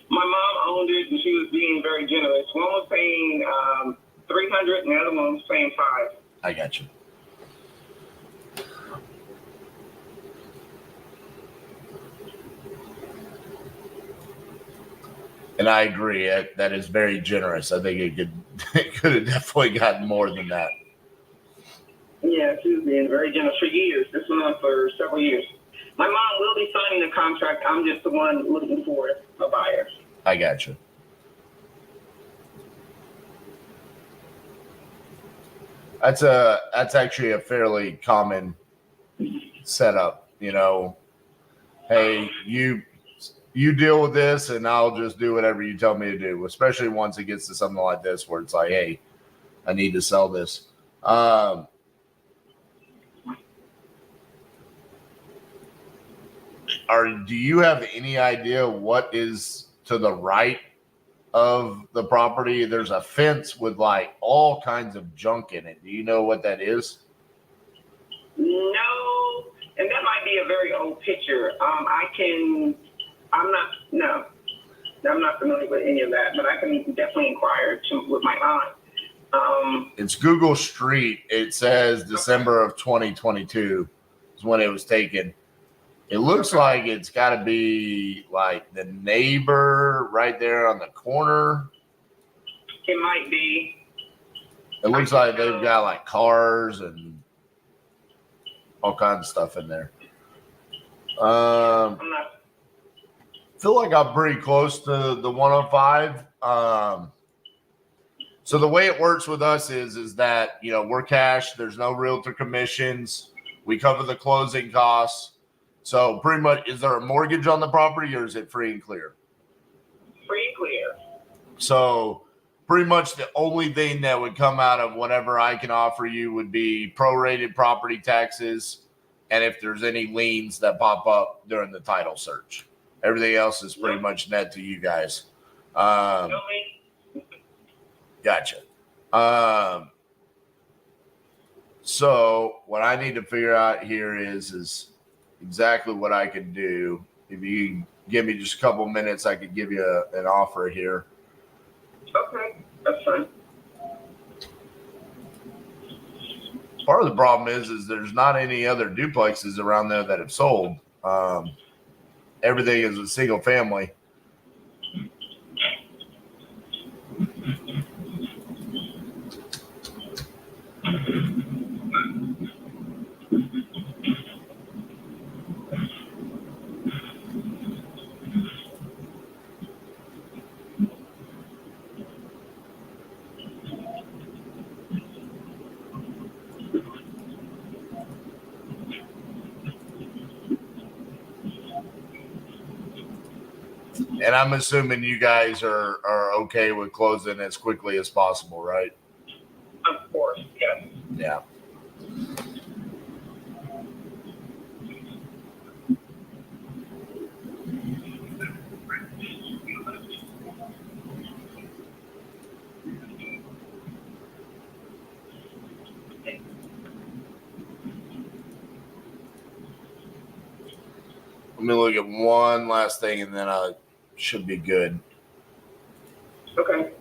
My mom owned it, and she was being very generous. One was paying $300, and the other one was paying $500. I got you. And I agree. That is very generous. I think it could have definitely gotten more than that. Yeah, she was being very generous for years. This went on for several years. My mom will be signing the contract. I'm just the one looking for a buyer. I got you. That's actually a fairly common setup. You know, hey, you deal with this, and I'll just do whatever you tell me to do. Especially once it gets to something like this, where it's like, hey, I need to sell this. Do you have any idea what is to the right of the property? There's a fence with like all kinds of junk in it. Do you know what that is? No, and that might be a very old picture. I'm not familiar with any of that, but I can definitely inquire with my aunt. It's Google Street. It says December of 2022 is when it was taken. It looks like it's got to be like the neighbor right there on the corner. It might be. It looks like they've got like cars and all kinds of stuff in there. Feel like I'm pretty close to the 105. So the way it works with us is that, you know, we're cash. There's no realtor commissions. We cover the closing costs. So pretty much, is there a mortgage on the property or is it free and clear? Free and clear. So pretty much the only thing that would come out of whatever I can offer you would be prorated property taxes. And if there's any liens that pop up during the title search, everything else is pretty much net to you guys. Gotcha. So what I need to figure out here is exactly what I can do. If you can give me just a couple minutes, I could give you an offer here. Okay, that's fine. Part of the problem is there's not any other duplexes around there that have sold. Everything is a single family. And I'm assuming you guys are okay with closing as quickly as possible, right? Of course, yes. Yeah. Let me look at one last thing and then I should be good. Okay.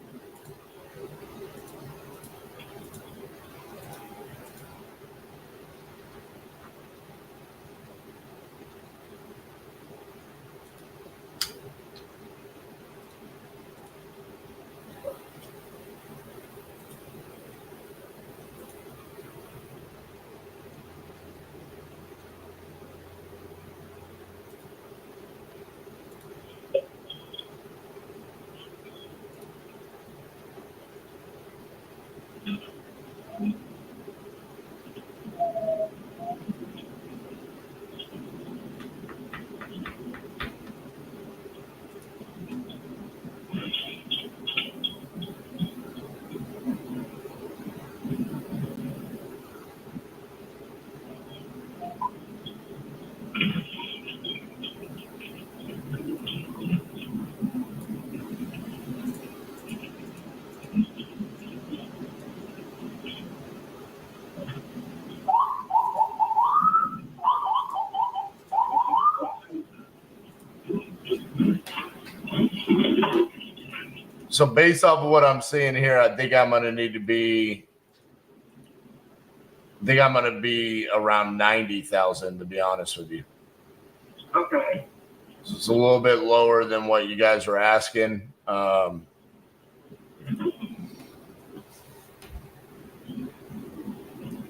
So based off of what I'm seeing here, I think I'm going to need to be. I think I'm going to be around 90,000, to be honest with you. Okay. So it's a little bit lower than what you guys were asking.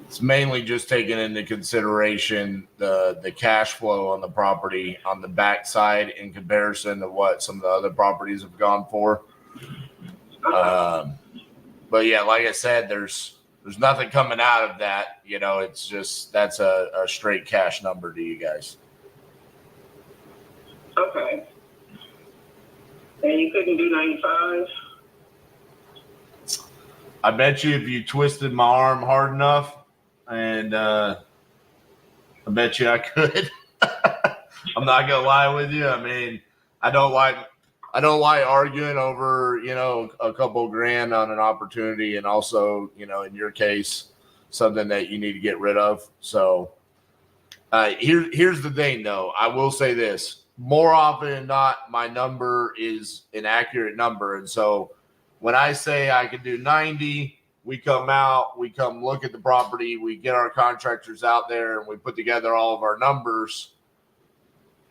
It's mainly just taking into consideration the cash flow on the property on the backside in comparison to what some of the other properties have gone for. But yeah, like I said, there's nothing coming out of that. You know, it's just that's a straight cash number to you guys. Okay. And you couldn't do 95? I bet you if you twisted my arm hard enough, and I bet you I could. I'm not gonna lie with you. I mean, I don't like arguing over, you know, a couple grand on an opportunity, and also, you know, in your case, something that you need to get rid of. So here's the thing, though. I will say this: more often than not, my number is an accurate number, and so when I say I can do 90. We come out, we come look at the property, we get our contractors out there, and we put together all of our numbers.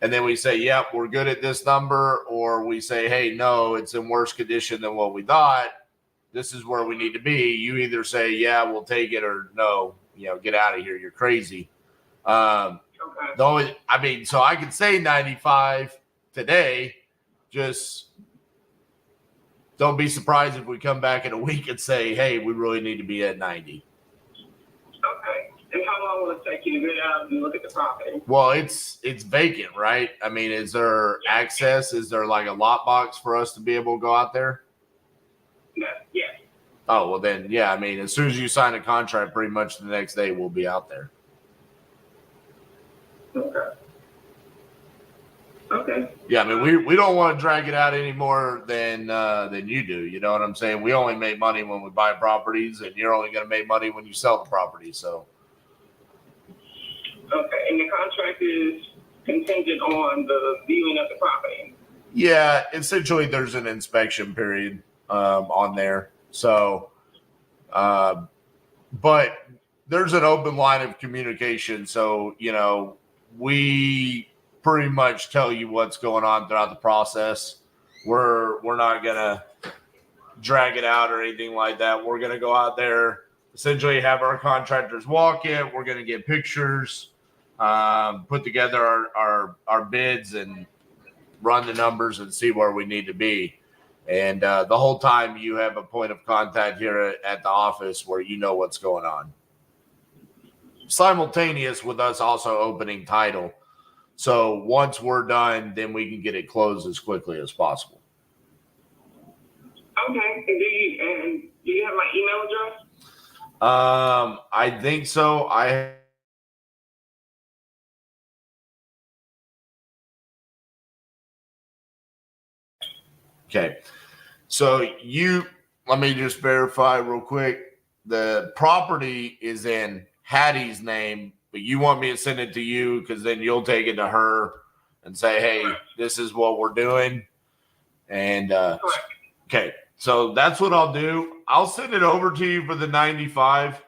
And then we say, yep, we're good at this number. Or we say, hey, no, it's in worse condition than what we thought. this is where we need to be. You either say, yeah, we'll take it, or no, get out of here. You're crazy. So I could say 95 today. Just don't be surprised if we come back in a week and say, hey, we really need to be at 90. Okay. And how long will it take you to get out and look at the property? Well, it's vacant, right? I mean, is there access? Is there like a lot box for us to be able to go out there? Yeah. Oh, well then, yeah. I mean, as soon as you sign a contract, pretty much the next day we'll be out there. Okay. Yeah, I mean, we don't want to drag it out any more than you do. You know what I'm saying? We only make money when we buy properties, and you're only going to make money when you sell the property. So. Okay, and the contract is contingent on the viewing of the property. Yeah, essentially, there's an inspection period on there. So, but there's an open line of communication. So, we pretty much tell you what's going on throughout the process. We're not gonna drag it out or anything like that. We're gonna go out there, essentially have our contractors walk it. We're gonna get pictures, put together our bids, and run the numbers and see where we need to be. And the whole time you have a point of contact here at the office where you know what's going on. Simultaneous with us also opening title. So once we're done, then we can get it closed as quickly as possible. Okay. And do you have my email address? I think so. Okay. So let me just verify real quick. The property is in Hattie's name, but you want me to send it to you because then you'll take it to her and say, hey, this is what we're doing. And okay, so that's what I'll do. I'll send it over to you for the 95.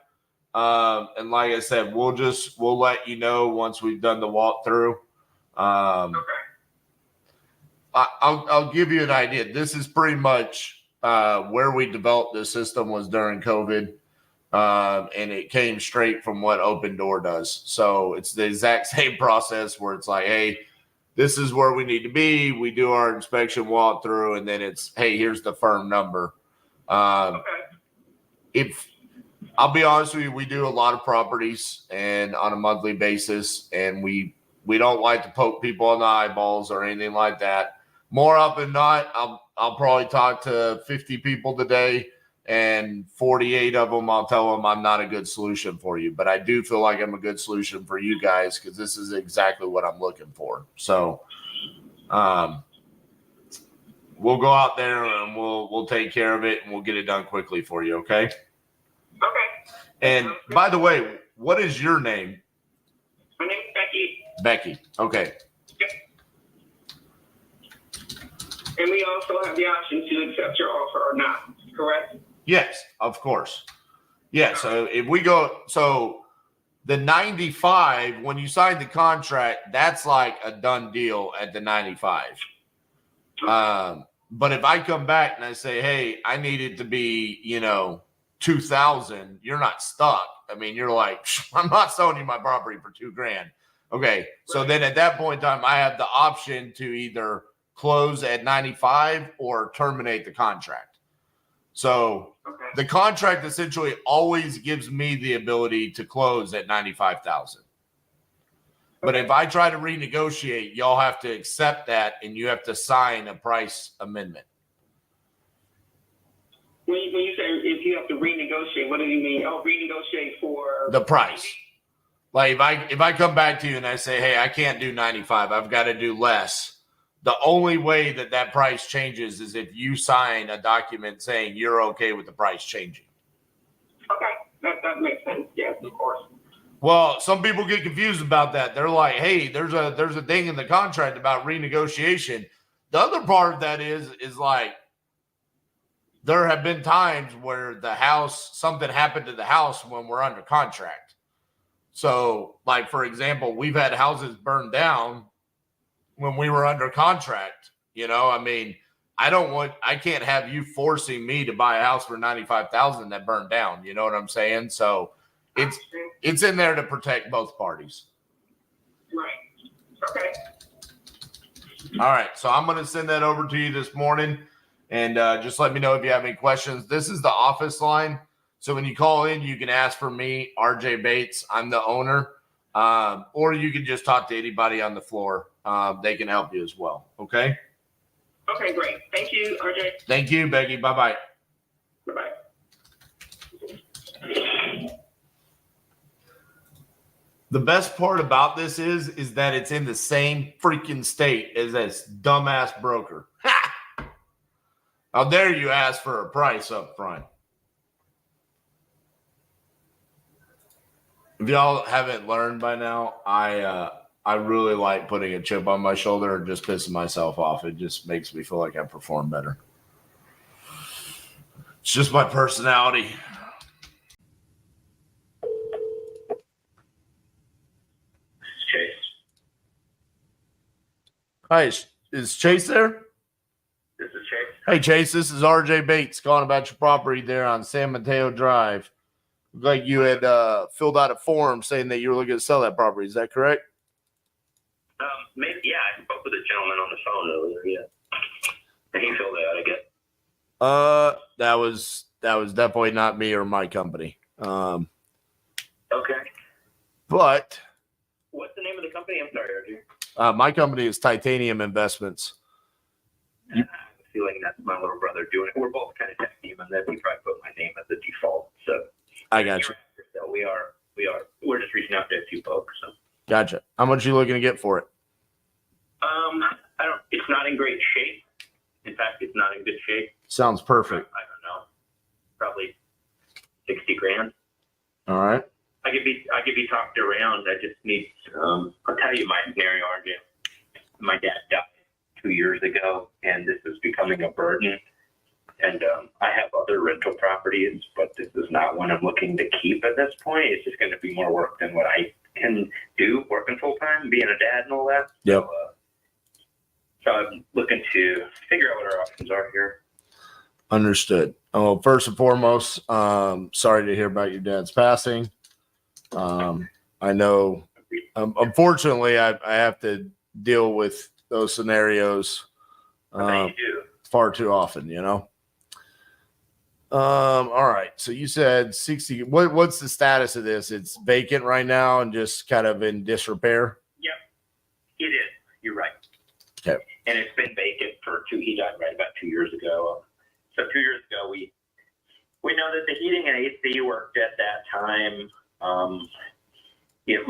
And like I said, we'll let you know once we've done the walkthrough. I'll give you an idea. This is pretty much where we developed this system was during COVID. And it came straight from what Open Door does. So it's the exact same process where it's like, hey, this is where we need to be. We do our inspection walkthrough, and then it's, hey, here's the firm number. If I'll be honest with you, we do a lot of properties and on a monthly basis, and we don't like to poke people in the eyeballs or anything like that. More often than not, I'll probably talk to 50 people today, and 48 of them, I'll tell them I'm not a good solution for you. But I do feel like I'm a good solution for you guys because this is exactly what I'm looking for. So we'll go out there and we'll take care of it, and we'll get it done quickly for you, okay? Okay. And by the way, what is your name? My name's Becky. Becky. Okay. Yep. And we also have the option to accept your offer or not, correct? Yes, of course. Yeah, so if we go, so the 95, when you sign the contract, that's like a done deal at the 95. But if I come back and I say, hey, I need it to be, 2,000, you're not stuck. I mean, you're like, I'm not selling you my property for $2,000. Okay, so then at that point in time, I have the option to either close at 95 or terminate the contract. So the contract essentially always gives me the ability to close at 95,000. But if I try to renegotiate, y'all have to accept that, and you have to sign a price amendment. When you say if you have to renegotiate, what do you mean? Oh, renegotiate for the price. Like if I come back to you and I say, hey, I can't do 95, I've got to do less. The only way that price changes is if you sign a document saying you're okay with the price changing. Okay, that makes sense. Yes, of course. Well, some people get confused about that. They're like, hey, there's a thing in the contract about renegotiation. The other part of that is like there have been times where something happened to the house when we're under contract. So, like, for example, we've had houses burned down when we were under contract. I mean, I can't have you forcing me to buy a house for 95,000 that burned down. You know what I'm saying? So it's in there to protect both parties. Right. Okay. All right. So I'm going to send that over to you this morning, and just let me know if you have any questions. This is the office line. So when you call in, you can ask for me, RJ Bates. I'm the owner. Or you can just talk to anybody on the floor. They can help you as well. Okay. Okay, great. Thank you, RJ. Thank you, Becky. Bye-bye. Bye-bye. The best part about this is that it's in the same freaking state as this dumbass broker. How dare you ask for a price up front? If y'all haven't learned by now, I really like putting a chip on my shoulder and just pissing myself off. It just makes me feel like I perform better. It's just my personality. Chase. Hi, is Chase there? This is Chase. Hey, Chase, this is RJ Bates calling about your property there on San Mateo Drive. Looked like you had filled out a form saying that you were looking to sell that property. Is that correct? Maybe, yeah, I spoke with a gentleman on the phone earlier, yeah. And he filled it out, I guess. That was definitely not me or my company. Okay. But What's the name of the company? I'm sorry, RJ. my company is Titanium Investments. I have a feeling that's my little brother doing it. We're both kind of tech team, and then he probably put my name as the default. So I got you. So we're just reaching out to a few folks. So Gotcha. How much are you looking to get for it? it's not in great shape. In fact, it's not in good shape. Sounds perfect. I don't know. Probably 60 grand. All right. I could be talked around. I just need, I'll tell you my scenario, RJ. My dad died 2 years ago, and this is becoming a burden. And I have other rental properties, but this is not one I'm looking to keep at this point. It's just going to be more work than what I can do working full time, being a dad and all that. Yep. So I'm looking to figure out what our options are here. Understood. Oh, first and foremost, sorry to hear about your dad's passing. I know, unfortunately, I have to deal with those scenarios far too often, you know? All right. So you said 60. What's the status of this? It's vacant right now and just kind of in disrepair? Yep, it is. You're right. Okay. And it's been vacant for he died right about 2 years ago. So 2 years ago, we know that the heating and AC worked at that time.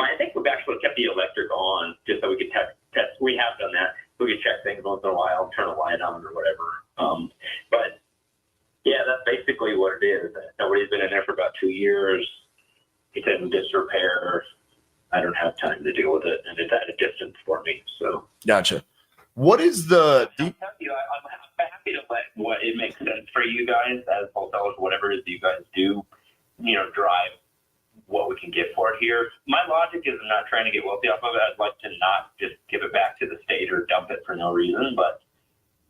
I think we've actually kept the electric on just so we could test. We have done that. We could check things once in a while, turn a light on or whatever. But yeah, that's basically what it is. Nobody's been in there for about 2 years. It's in disrepair. I don't have time to deal with it, and it's at a distance for me. So Gotcha. What is the? I'm happy to let what it makes sense for you guys as wholesalers, whatever it is you guys do, drive what we can get for it here. My logic is I'm not trying to get wealthy off of it. I'd like to not just give it back to the state or dump it for no reason. But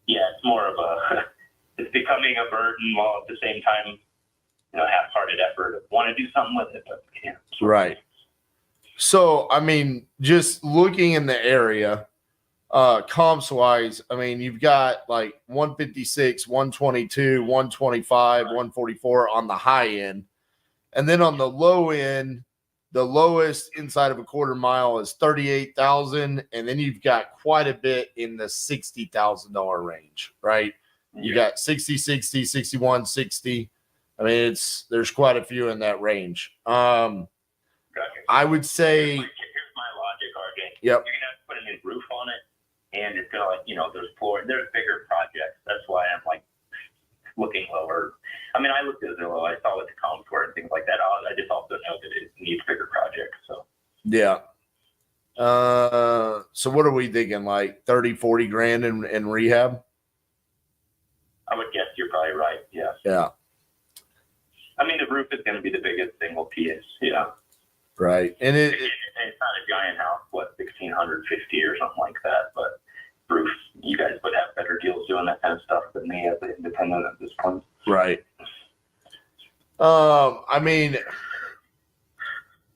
yeah, it's more of it's becoming a burden while at the same time, half-hearted effort. Want to do something with it, but can't. Right. So, I mean, just looking in the area, comps wise, I mean, you've got like 156, 122, 125, 144 on the high end. And then on the low end, the lowest inside of a quarter mile is 38,000. And then you've got quite a bit in the $60,000 range, right? You got 60, 60, 61, 60. I mean, there's quite a few in that range. I would say. Here's my logic, RJ. Yep. You're going to have to put a new roof on it, and it's going to, there's bigger projects. That's why I'm like looking lower. I mean, I looked at Zillow. I saw what the comps were and things like that. I just also know that it needs bigger projects. So. Yeah. So what are we thinking? Like 30, 40 grand in rehab? I would guess you're probably right. Yeah. Yeah. I mean, the roof is going to be the biggest single piece. Yeah. Right. And it's not a giant house, 1,650 or something like that. But proof. You guys would have better deals doing that kind of stuff than me as an independent at this point. Right. I mean,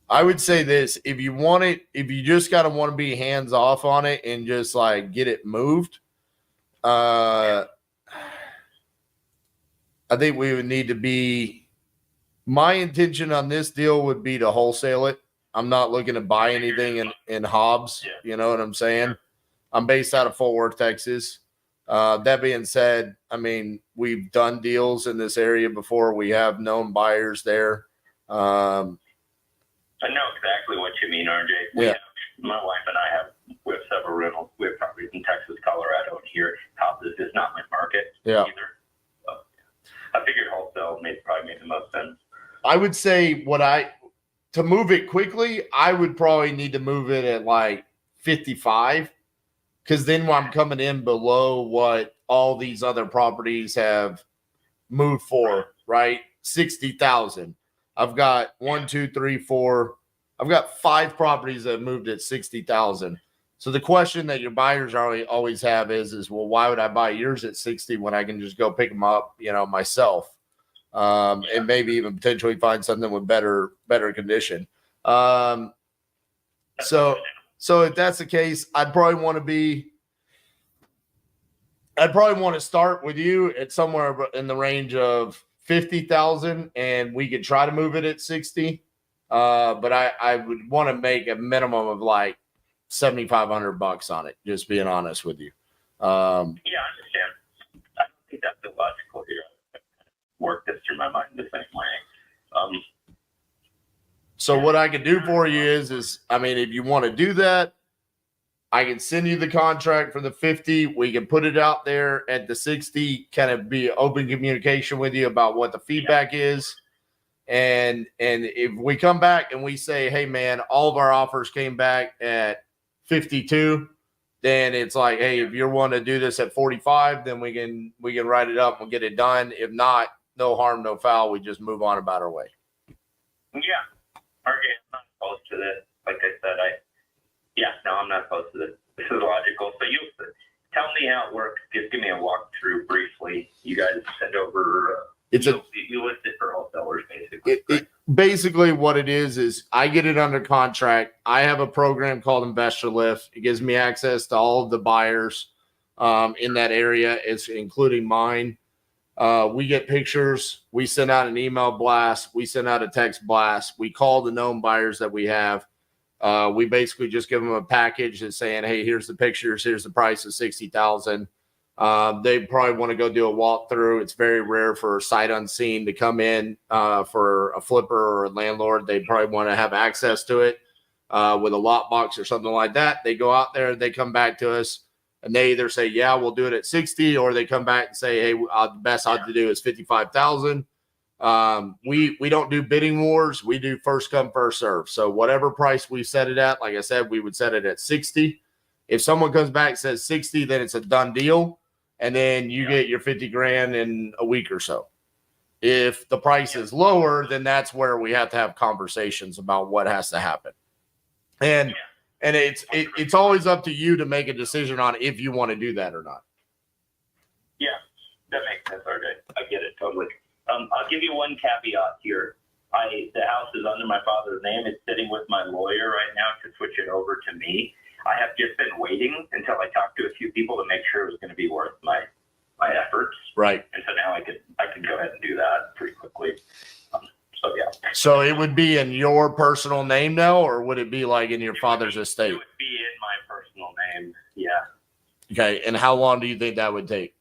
I would say this: if you want it, if you just gotta want to be hands off on it and just like get it moved, I think we would need to be. My intention on this deal would be to wholesale it. I'm not looking to buy anything in Hobbs. You know what I'm saying? I'm based out of Fort Worth, Texas. That being said, I mean, we've done deals in this area before. We have known buyers there. I know exactly what you mean, RJ. My wife and I we have several rentals. We have properties in Texas, Colorado, and here. Hobbs is not my market either. So, I figured wholesale probably made the most sense. I would say to move it quickly, I would probably need to move it at like 55, because then I'm coming in below what all these other properties have moved for, right? 60,000. I've got 1, 2, 3, 4. I've got 5 properties that moved at 60,000. So the question that your buyers always have is, well, why would I buy yours at 60 when I can just go pick them up, myself? And maybe even potentially find something with better condition. So if that's the case, I'd probably want to start with you at somewhere in the range of 50,000, and we could try to move it at 60. But I would want to make a minimum of like $7,500 on it. Just being honest with you. I understand. I don't think that's illogical here. Work this through my mind the same way. So what I can do for you is I mean, if you want to do that, I can send you the contract for the 50. We can put it out there at the 60, kind of be open communication with you about what the feedback is. And if we come back and we say, hey man, all of our offers came back at 52, then it's like, hey, if you want to do this at 45, then we can write it up and get it done. If not, no harm, no foul. We just move on about our way. Yeah. RJ, I'm not opposed to this. Like I said, I'm not opposed to this. This is logical. So you tell me how it works. Just give me a walkthrough briefly. You guys send over. You list it for wholesalers, basically. Basically, what it is I get it under contract. I have a program called Investor Lift. It gives me access to all of the buyers in that area. It's including mine. We get pictures. We send out an email blast. We send out a text blast. We call the known buyers that we have. We basically just give them a package that's saying, hey, here's the pictures. Here's the price of 60,000. They probably want to go do a walkthrough. It's very rare for a sight unseen to come in for a flipper or a landlord. They probably want to have access to it with a lot box or something like that. They go out there, they come back to us, and they either say, yeah, we'll do it at 60, or they come back and say, hey, the best I have to do is 55,000. We don't do bidding wars. We do first come, first serve. So whatever price we set it at, like I said, we would set it at 60. If someone comes back and says 60, then it's a done deal. And then you get your 50 grand in a week or so. If the price is lower, then that's where we have to have conversations about what has to happen. And it's always up to you to make a decision on if you want to do that or not. Yeah, that makes sense, RJ. I get it totally. I'll give you one caveat here. The house is under my father's name. It's sitting with my lawyer right now to switch it over to me. I have just been waiting until I talked to a few people to make sure it was going to be worth my efforts. Right. And so now I can go ahead and do that pretty quickly. So it would be in your personal name now, or would it be like in your father's estate? It would be in my personal name. Yeah. Okay. And how long do you think that would take?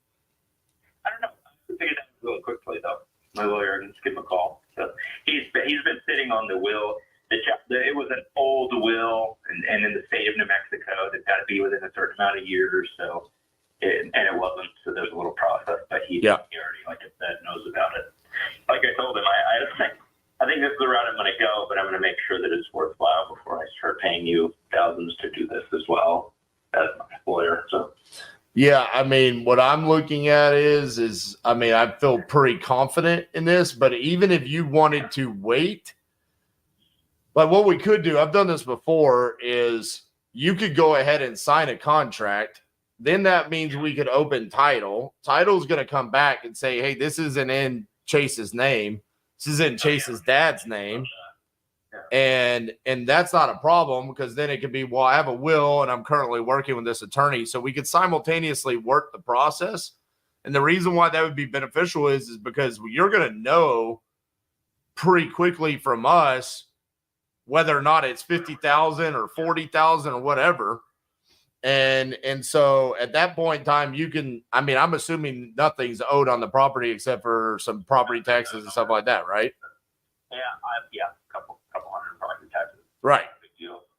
I don't know. I figured that really quickly though. My lawyer can just give him a call. So he's been sitting on the will. It was an old will, and in the state of New Mexico, they've got to be within a certain amount of years. So, and it wasn't. So there's a little process, but he already, like I said, knows about it. Like I told him, I think this is the route I'm going to go, but I'm going to make sure that it's worthwhile before I start paying you thousands to do this as well as my lawyer. So. Yeah, I mean, what I'm looking at is I mean, I feel pretty confident in this, but even if you wanted to wait, like what we could do, I've done this before, is you could go ahead and sign a contract then that means we could open title. Title's going to come back and say, hey, this isn't in Chase's name. This is in Chase's dad's name. And that's not a problem, because then it could be, well, I have a will and I'm currently working with this attorney. So we could simultaneously work the process. And the reason why that would be beneficial is because you're going to know pretty quickly from us whether or not it's 50,000 or 40,000 or whatever. And so at that point in time, you can, I mean, I'm assuming nothing's owed on the property except for some property taxes and stuff like that, right? Yeah, a couple hundred property taxes. Right.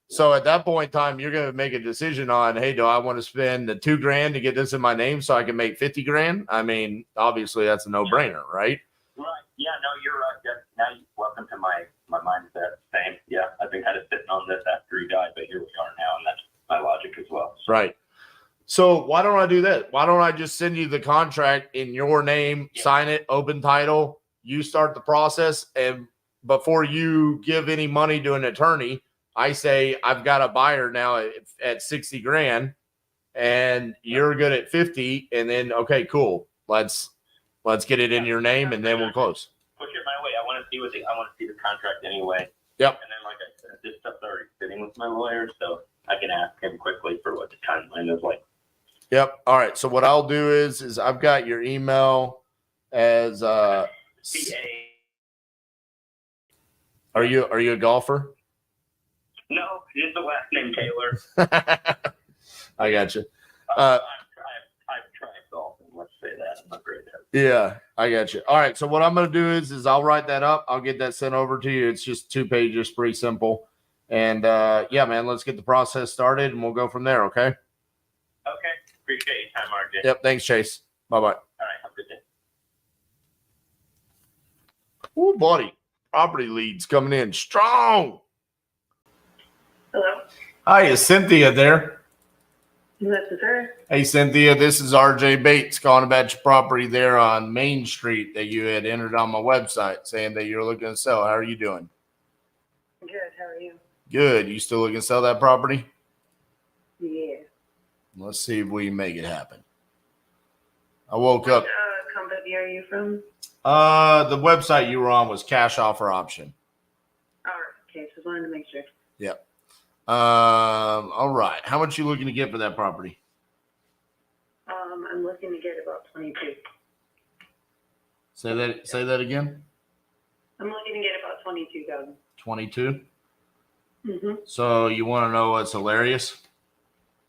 So at that point in time, you're going to make a decision on, hey, do I want to spend the $2,000 to get this in my name so I can make 50 grand? I mean, obviously that's a no brainer, right? Right. Yeah, no, you're right. Now welcome to my mindset. Same. Yeah, I've been kind of sitting on this after he died, but here we are now, and that's my logic as well. Right. So why don't I do that? Why don't I just send you the contract in your name, sign it, open title, you start the process, and before you give any money to an attorney, I say, I've got a buyer now at 60 grand and you're good at 50. And then, okay, cool. Let's get it in your name and then we'll close. Push it my way. I want to see the contract anyway. Yep. And then, like I said, this stuff's already sitting with my lawyer, so I can ask him quickly for what the timeline is like. Yep. All right. So what I'll do is I've got your email as Are you a golfer? No, just the last name Taylor. I got you. I've tried golfing. Let's say that. I'm not great at it. Yeah, I got you. All right. So what I'm going to do is I'll write that up. I'll get that sent over to you. It's just 2 pages, pretty simple. And yeah, man, let's get the process started and we'll go from there. Okay. Okay. Appreciate your time, RJ. Yep. Thanks, Chase. Bye-bye. All right. Have a good day. Ooh, buddy. Property leads coming in strong. Hello. Hi, is Cynthia there? This is her. Hey, Cynthia, this is RJ Bates calling about your property there on Main Street that you had entered on my website saying that you're looking to sell. How are you doing? Good. How are you? Good. You still looking to sell that property? Yeah. Let's see if we can make it happen. I woke up. What company are you from? The website you were on was cash offer option. All right. Okay. Just wanted to make sure. Yep. All right. How much you looking to get for that property? I'm looking to get about 22. Say that again. I'm looking to get about 22,000. 22. Mm-hmm. So you want to know what's hilarious?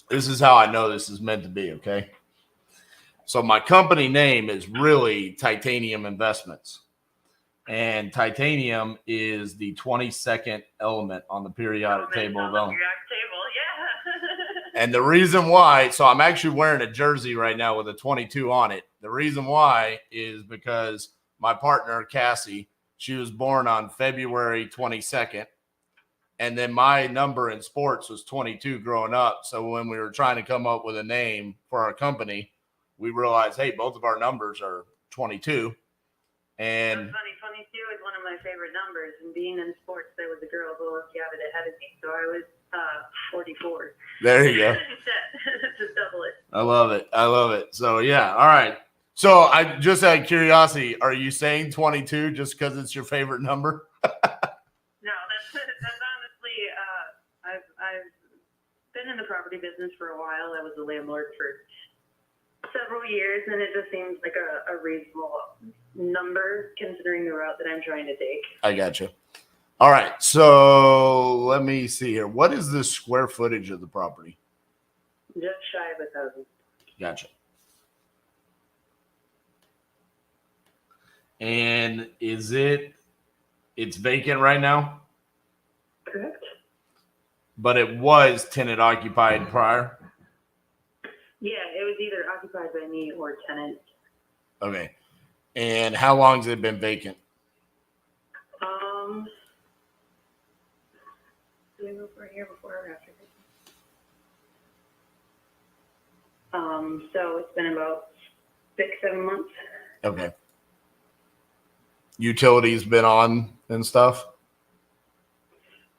This is how I know this is meant to be. Okay. So my company name is really Titanium Investments. And titanium is the 22nd element on the periodic table of elements. And the reason why, so I'm actually wearing a jersey right now with a 22 on it. The reason why is because my partner, Cassie, she was born on February 22nd. And then my number in sports was 22 growing up. So when we were trying to come up with a name for our company, we realized, hey, both of our numbers are 22. And That's funny. 22 is one of my favorite numbers. And being in sports, there was a girl who was ahead of me. So I was 44. there you go. Just double it. I love it. I love it. So, yeah. All right. So I just out of curiosity, are you saying 22 just because it's your favorite number? No, that's honestly, I've been in the property business for a while. I was a landlord for several years, and it just seems like a reasonable number considering the route that I'm trying to take. I got you. All right. So let me see here. What is the square footage of the property? Just shy of 1,000. Gotcha. And it's vacant right now? Correct. But it was tenant occupied prior? Yeah, it was either occupied by me or tenant. Okay. And how long has it been vacant? Do we move for a year before or after? So it's been about 6-7 months. Okay. Utilities been on and stuff?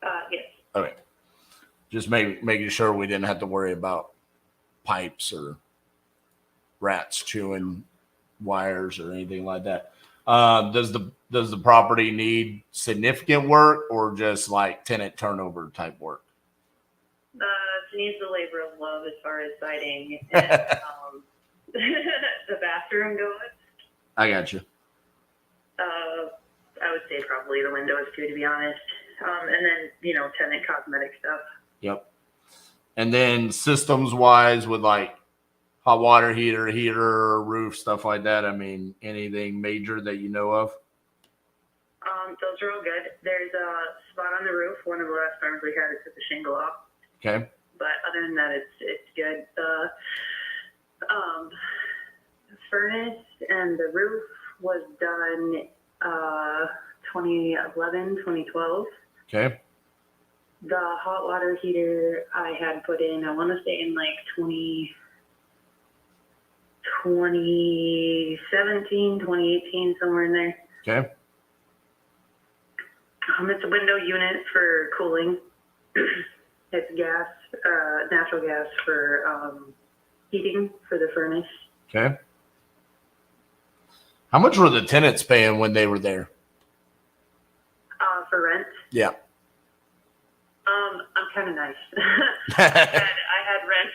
Yes. Okay. Just making sure we didn't have to worry about pipes or rats chewing wires or anything like that. Does the property need significant work or just like tenant turnover type work? It needs the labor of love as far as siding and the bathroom goes. I got you. I would say probably the windows too, to be honest. And then, tenant cosmetic stuff. Yep. And then systems wise with like hot water heater, roof, stuff like that. I mean, anything major that you know of? Those are all good. There's a spot on the roof. One of the last times we had it took the shingle off. Okay. But other than that, it's good. The furnace and the roof was done 2011, 2012. Okay. The hot water heater I had put in, I want to say in like 2017, 2018, somewhere in there. Okay. It's a window unit for cooling. It's gas, natural gas for heating for the furnace. Okay. How much were the tenants paying when they were there? For rent. Yeah. I'm kind of nice. I had rent.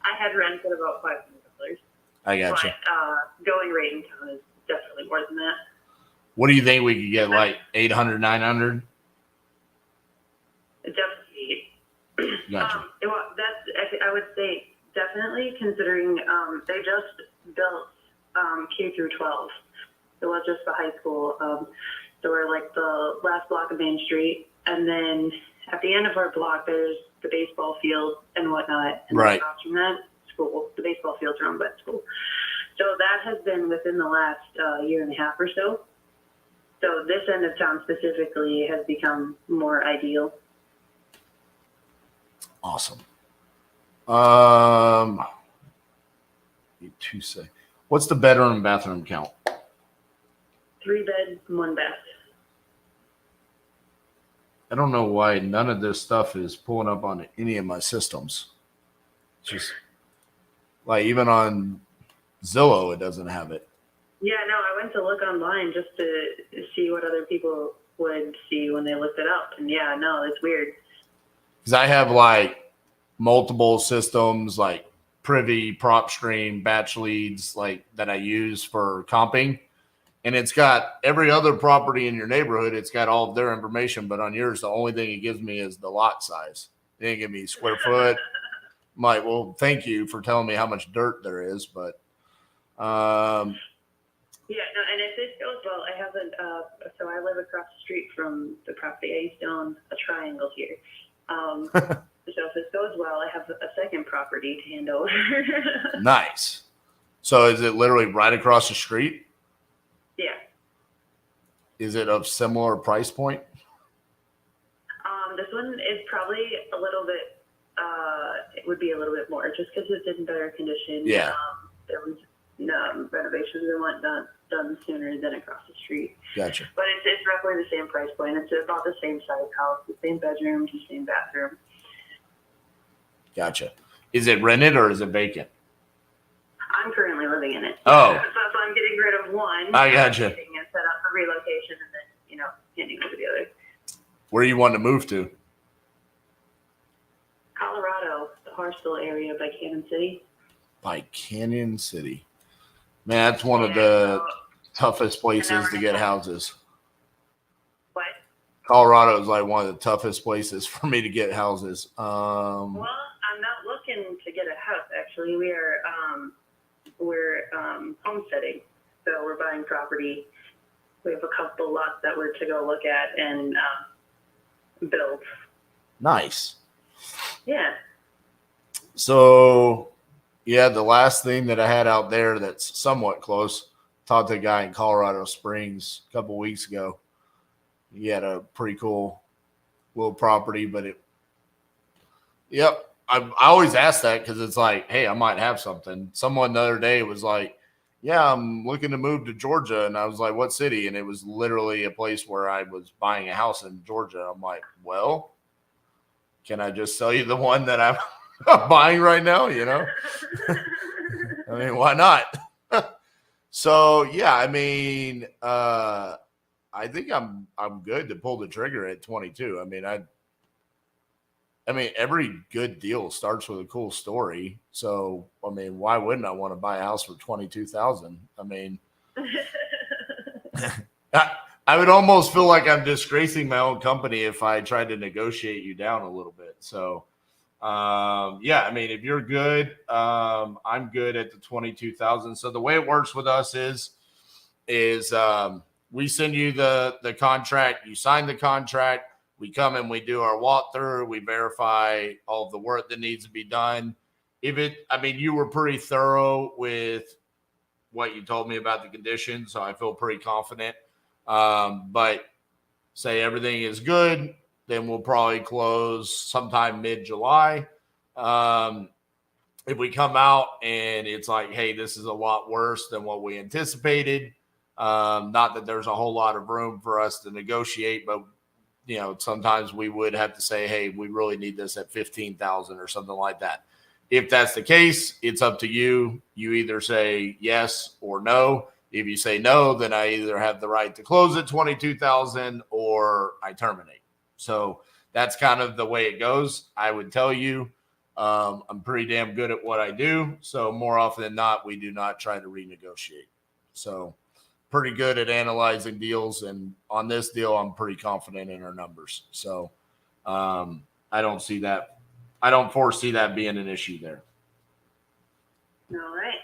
I had rent at about $500. I got you. But going rate in town is definitely more than that. What do you think we could get, like 800, 900? Definitely. Gotcha. I would say definitely, considering they just built K through 12. It was just the high school. So we're like the last block of Main Street, and then at the end of our block, there's the baseball field and whatnot. And right. across from that, school. The baseball field's run by the school. So that has been within the last year and a half or so. So this end of town specifically has become more ideal. Awesome. Two say. What's the bedroom and bathroom count? 3 bed, 1 bath. I don't know why none of this stuff is pulling up on any of my systems. Just like even on Zillow, it doesn't have it. Yeah, no, I went to look online just to see what other people would see when they looked it up. And yeah, no, it's weird. Because I have like multiple systems like Privy, PropStream, Batch Leads, like that I use for comping. And it's got every other property in your neighborhood. It's got all of their information, but on yours, the only thing it gives me is the lot size. It didn't give me square foot. I'm like, well, thank you for telling me how much dirt there is, but yeah, no, and if this goes well, I haven't. So I live across the street from the property. I used to own a triangle here. So if this goes well, I have a second property to hand over. Nice. So is it literally right across the street? Yeah. Is it of similar price point? This one is probably a little bit. It would be a little bit more just because it's in better condition. Yeah. There was renovations that went done sooner than across the street. Gotcha. But it's roughly the same price point. It's about the same size house, the same bedroom, the same bathroom. Gotcha. Is it rented or is it vacant? I'm currently living in it. Oh. So I'm getting rid of one. I gotcha. Getting it set up for relocation and then, handing over the other. Where you want to move to? Colorado, the Hartsville area by Canyon City. By Canyon City. Man, that's one of the toughest places to get houses. What? Colorado is like one of the toughest places for me to get houses. Well, I'm not looking to get a house. Actually, we're homesteading, so we're buying property. We have a couple lots that we're to go look at and build. Nice. Yeah. So, yeah, the last thing that I had out there that's somewhat close, talked to a guy in Colorado Springs a couple weeks ago. He had a pretty cool little property, but I always ask that because it's like, hey, I might have something. Someone the other day was like, yeah, I'm looking to move to Georgia. And I was like, what city? And it was literally a place where I was buying a house in Georgia. I'm like, well, can I just sell you the one that I'm buying right now, you know? I mean, why not? So yeah, I mean, I think I'm good to pull the trigger at 22. I mean, every good deal starts with a cool story. So, I mean, why wouldn't I want to buy a house for 22,000? I mean, I would almost feel like I'm disgracing my own company if I tried to negotiate you down a little bit. So, yeah, I mean, if you're good, I'm good at the 22,000. So the way it works with us is we send you the contract, you sign the contract, we come and we do our walkthrough, we verify all of the work that needs to be done. You were pretty thorough with what you told me about the conditions, so I feel pretty confident. But say everything is good, then we'll probably close sometime mid-July. If we come out and it's like, hey, this is a lot worse than what we anticipated, not that there's a whole lot of room for us to negotiate, but sometimes we would have to say, hey, we really need this at 15,000 or something like that. If that's the case, it's up to you. You either say yes or no. If you say no, then I either have the right to close at 22,000 or I terminate. So that's kind of the way it goes. I would tell you, I'm pretty damn good at what I do. So more often than not, we do not try to renegotiate. So pretty good at analyzing deals. And on this deal, I'm pretty confident in our numbers. So I don't see that. I don't foresee that being an issue there. All right.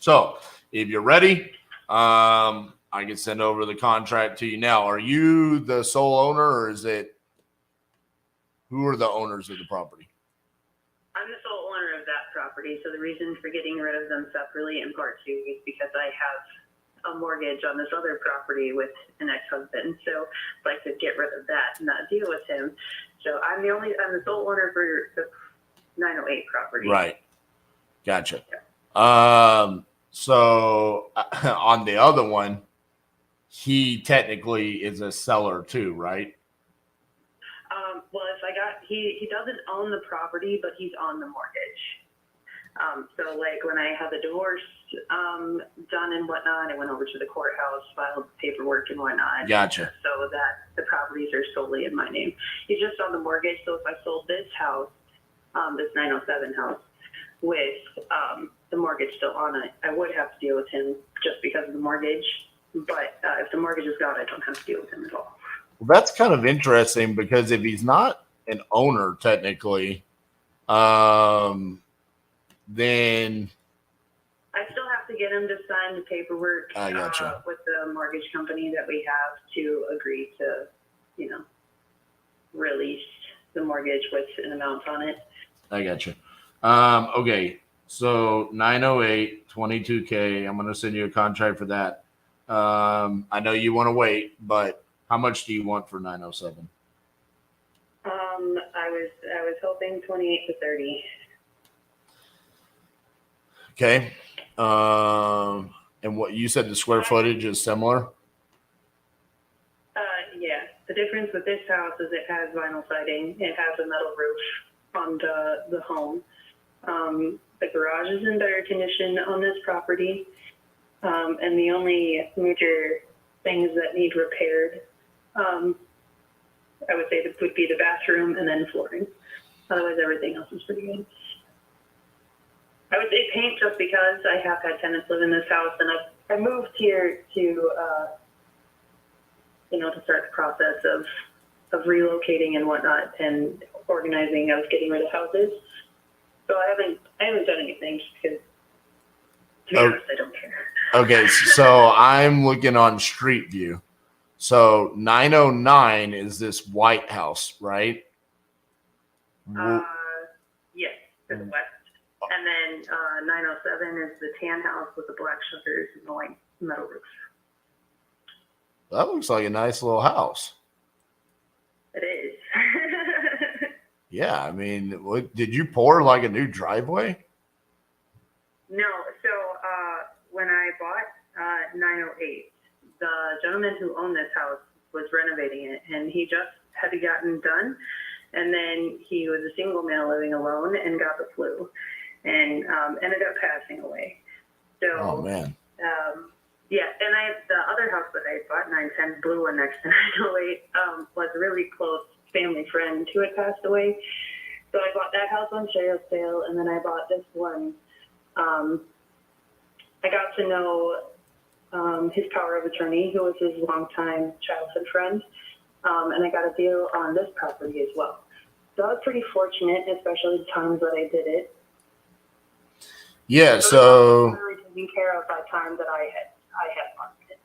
So if you're ready, I can send over the contract to you now. Are you the sole owner, or who are the owners of the property? I'm the sole owner of that property, so the reason for getting rid of them separately in part two is because I have a mortgage on this other property with an ex-husband, so I'd like to get rid of that and not deal with him. So I'm the sole owner for the 908 property. Right. Gotcha. Yeah. So on the other one, he technically is a seller too, right? Well, he doesn't own the property, but he's on the mortgage. So like when I had the divorce done and whatnot, I went over to the courthouse, filed paperwork and whatnot. Gotcha. So that the properties are solely in my name. He's just on the mortgage. So if I sold this house, this 907 house, with the mortgage still on it, I would have to deal with him just because of the mortgage. But if the mortgage is gone, I don't have to deal with him at all. Well, that's kind of interesting because if he's not an owner technically, then I still have to get him to sign the paperwork I gotcha. With the mortgage company that we have to agree to, release the mortgage with an amount on it. I got you. Okay, so 908, 22K. I'm going to send you a contract for that. I know you want to wait, but how much do you want for 907? I was hoping 28 to 30. Okay. And what you said, the square footage is similar? Yeah. The difference with this house is it has vinyl siding. It has a metal roof on the home. The garage is in better condition on this property. And the only major things that need repaired, I would say that would be the bathroom and then flooring. Otherwise, everything else is pretty good. I would say paint just because I have had tenants live in this house, and I moved here to to start the process of relocating and whatnot and organizing. I was getting rid of houses, so I haven't done anything just because, to be honest, I don't care. Okay, so I'm looking on Street View. So 909 is this white house, right? Yes, to the west. And then 907 is the tan house with the black shutters and the white metal roof. That looks like a nice little house. It is. Yeah, I mean, did you pour like a new driveway? No, so when I bought 908, the gentleman who owned this house was renovating it, and he just had gotten done, And then he was a single male living alone and got the flu and ended up passing away. So, Oh, man. yeah, and the other house that I bought, 910 Blue one next to 908, was a really close family friend who had passed away. So I bought that house on sale, and then I bought this one. I got to know his power of attorney, who was his longtime childhood friend, and I got a deal on this property as well. So I was pretty fortunate, especially the times that I did it. Yeah, So so really taken care of by time that I had marketed.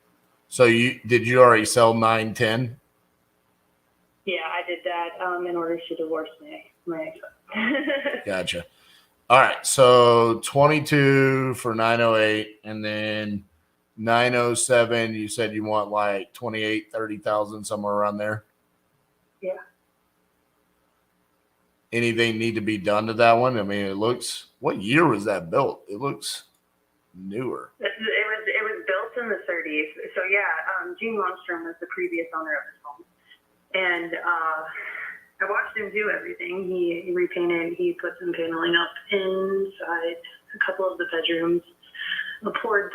so you already sell 910? Yeah, I did that in order to divorce my ex. Gotcha. All right, so 22 for 908, and then 907, you said you want like 28, 30,000, somewhere around there. Yeah. Anything need to be done to that one? I mean, it looks, what year was that built? It looks newer. It was built in the 30s. So yeah, Gene Lundstrom was the previous owner of this home, and I watched him do everything. He repainted, he put some paneling up inside a couple of the bedrooms, poured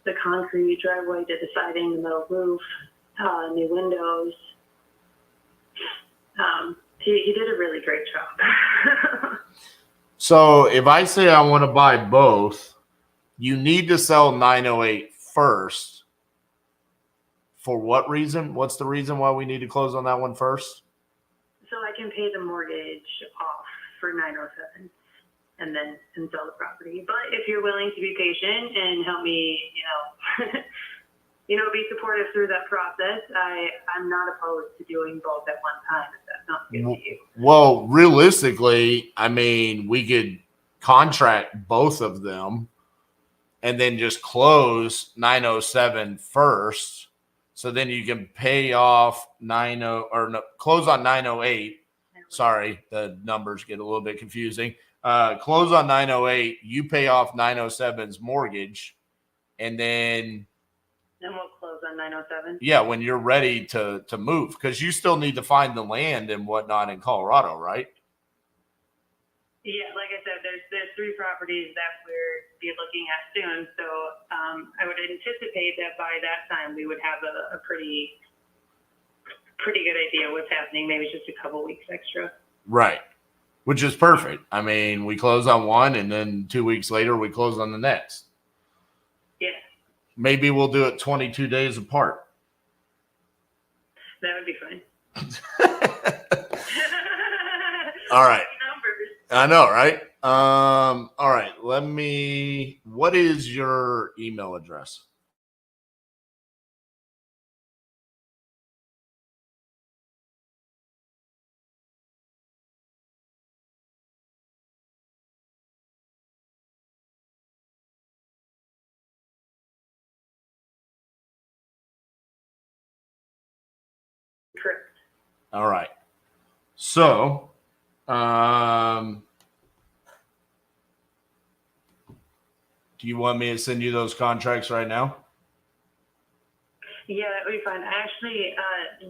the concrete driveway, did the siding, the metal roof, new windows. He did a really great job. So if I say I want to buy both, you need to sell 908 first. For what reason? What's the reason why we need to close on that one first? So I can pay the mortgage off for 907 and sell the property. But if you're willing to be patient and help me, be supportive through that process, I'm not opposed to doing both at one time if that sounds good to you. Well, realistically, I mean, we could contract both of them and then just close 907 first. So then you can pay off close on 908. Sorry, the numbers get a little bit confusing. Close on 908, you pay off 907's mortgage, and then we'll close on 907. yeah, when you're ready to move, because you still need to find the land and whatnot in Colorado, right? Yeah, like I said, there's 3 properties that we're be looking at soon. So I would anticipate that by that time we would have a pretty good idea what's happening. Maybe just a couple weeks extra. Right, which is perfect. I mean, we close on one, and then 2 weeks later we close on the next. Yeah, maybe we'll do it 22 days apart. that would be fine. All right. I know, right? All right. What is your email address? Correct. All right. So, do you want me to send you those contracts right now? Yeah, that would be fine. I actually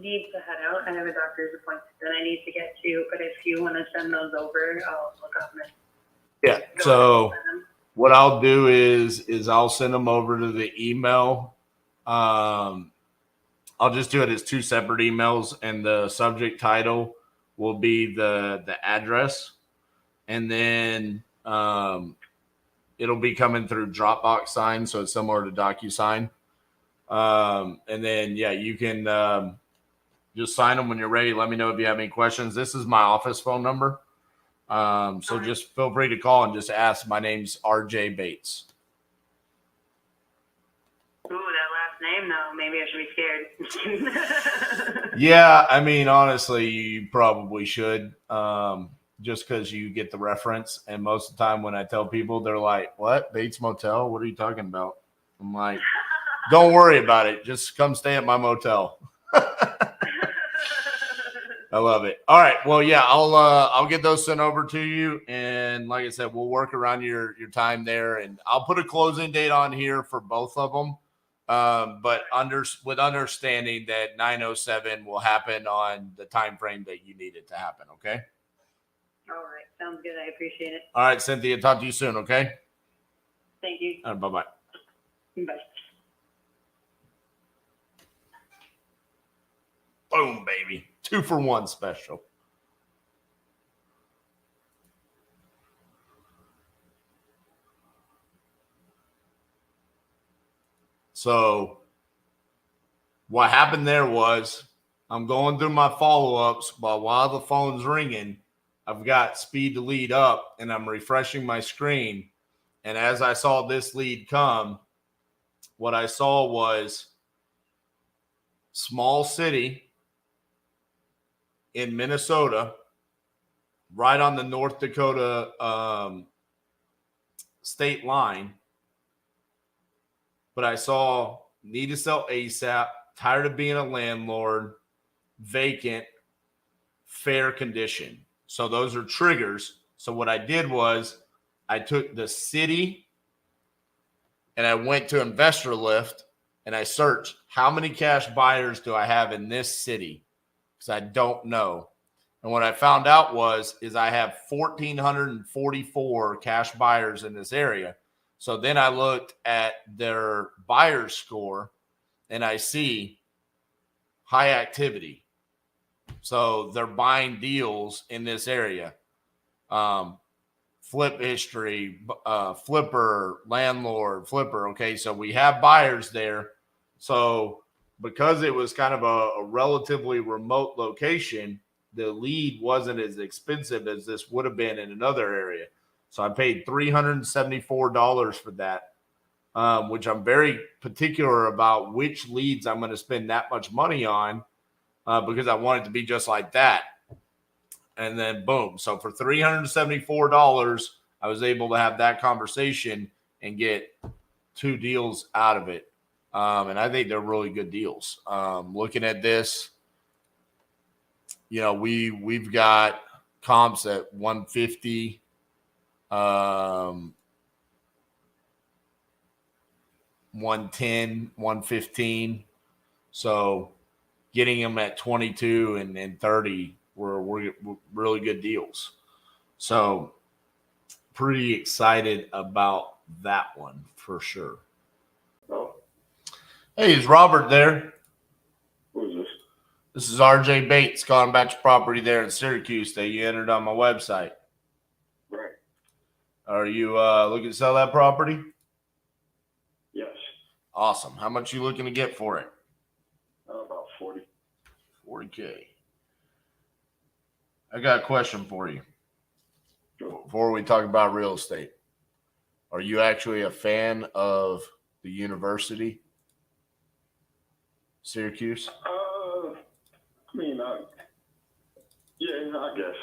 need to head out. I have a doctor's appointment that I need to get to, but if you want to send those over, I'll look up them. Yeah. So what I'll do is I'll send them over to the email. I'll just do it as 2 separate emails, and the subject title will be the address, and then it'll be coming through Dropbox sign, so it's similar to DocuSign. And then you can just sign them when you're ready. Let me know if you have any questions. This is my office phone number, so just feel free to call and just ask. My name's RJ Bates. Ooh, that last name though. Maybe I should be scared. Yeah, I mean, honestly, you probably should, just because you get the reference. And most of the time when I tell people, they're like, what? Bates Motel? What are you talking about? I'm like, don't worry about it. Just come stay at my motel. I love it. All right. Well, yeah, I'll get those sent over to you. And like I said, we'll work around your time there. And I'll put a closing date on here for both of them. but with understanding that 907 will happen on the time frame that you need it to happen. Okay. All right. Sounds good. I appreciate it. All right, Cynthia. Talk to you soon. Okay. Thank you. All right, bye-bye. Bye. Boom, baby. 2-for-1 special. So what happened there was I'm going through my follow-ups, but while the phone's ringing, I've got speed to lead up and I'm refreshing my screen. And as I saw this lead come, what I saw was small city in Minnesota, right on the North Dakota state line. But I saw need to sell ASAP, tired of being a landlord, vacant, fair condition. So those are triggers. So what I did was I took the city and I went to Investor Lift and I searched how many cash buyers do I have in this city, because I don't know. And what I found out is I have 1,444 cash buyers in this area. So then I looked at their buyer score and I see high activity. So they're buying deals in this area. Flip history, flipper, landlord, flipper. Okay, so we have buyers there. So because it was kind of a relatively remote location, the lead wasn't as expensive as this would have been in another area. So I paid $374 for that, which I'm very particular about which leads I'm going to spend that much money on, because I want it to be just like that. And then boom. So for $374, I was able to have that conversation and get 2 deals out of it. And I think they're really good deals. Looking at this, we've got comps at 150, 110, 115. So getting them at 22 and 30 were really good deals. So pretty excited about that one for sure. Oh. Hey, is Robert there? Who is this? This is RJ Bates calling about your property there in Syracuse that you entered on my website. Right. Are you looking to sell that property? Yes. Awesome. How much you looking to get for it? About 40. 40K. I got a question for you. Before we talk about real estate, are you actually a fan of the university, Syracuse? Yeah, I guess.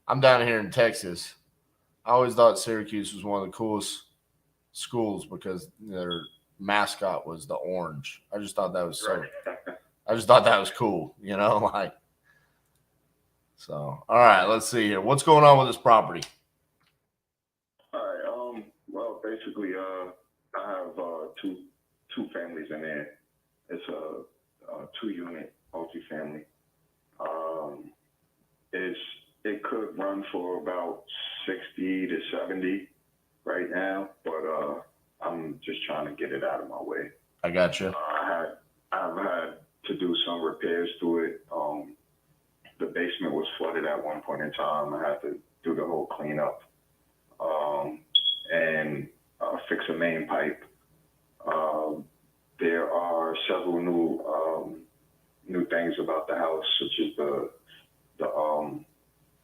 I'm down here in Texas. I always thought Syracuse was one of the coolest schools because their mascot was the orange. I just thought that was cool, So, all right, let's see here. What's going on with this property? All right. Well, basically, I have two families in there. It's a 2-unit multifamily. It could run for about 60 to 70 right now, but I'm just trying to get it out of my way. I got you. I've had to do some repairs to it. The basement was flooded at one point in time. I had to do the whole cleanup and fix a main pipe. There are several new things about the house, such as the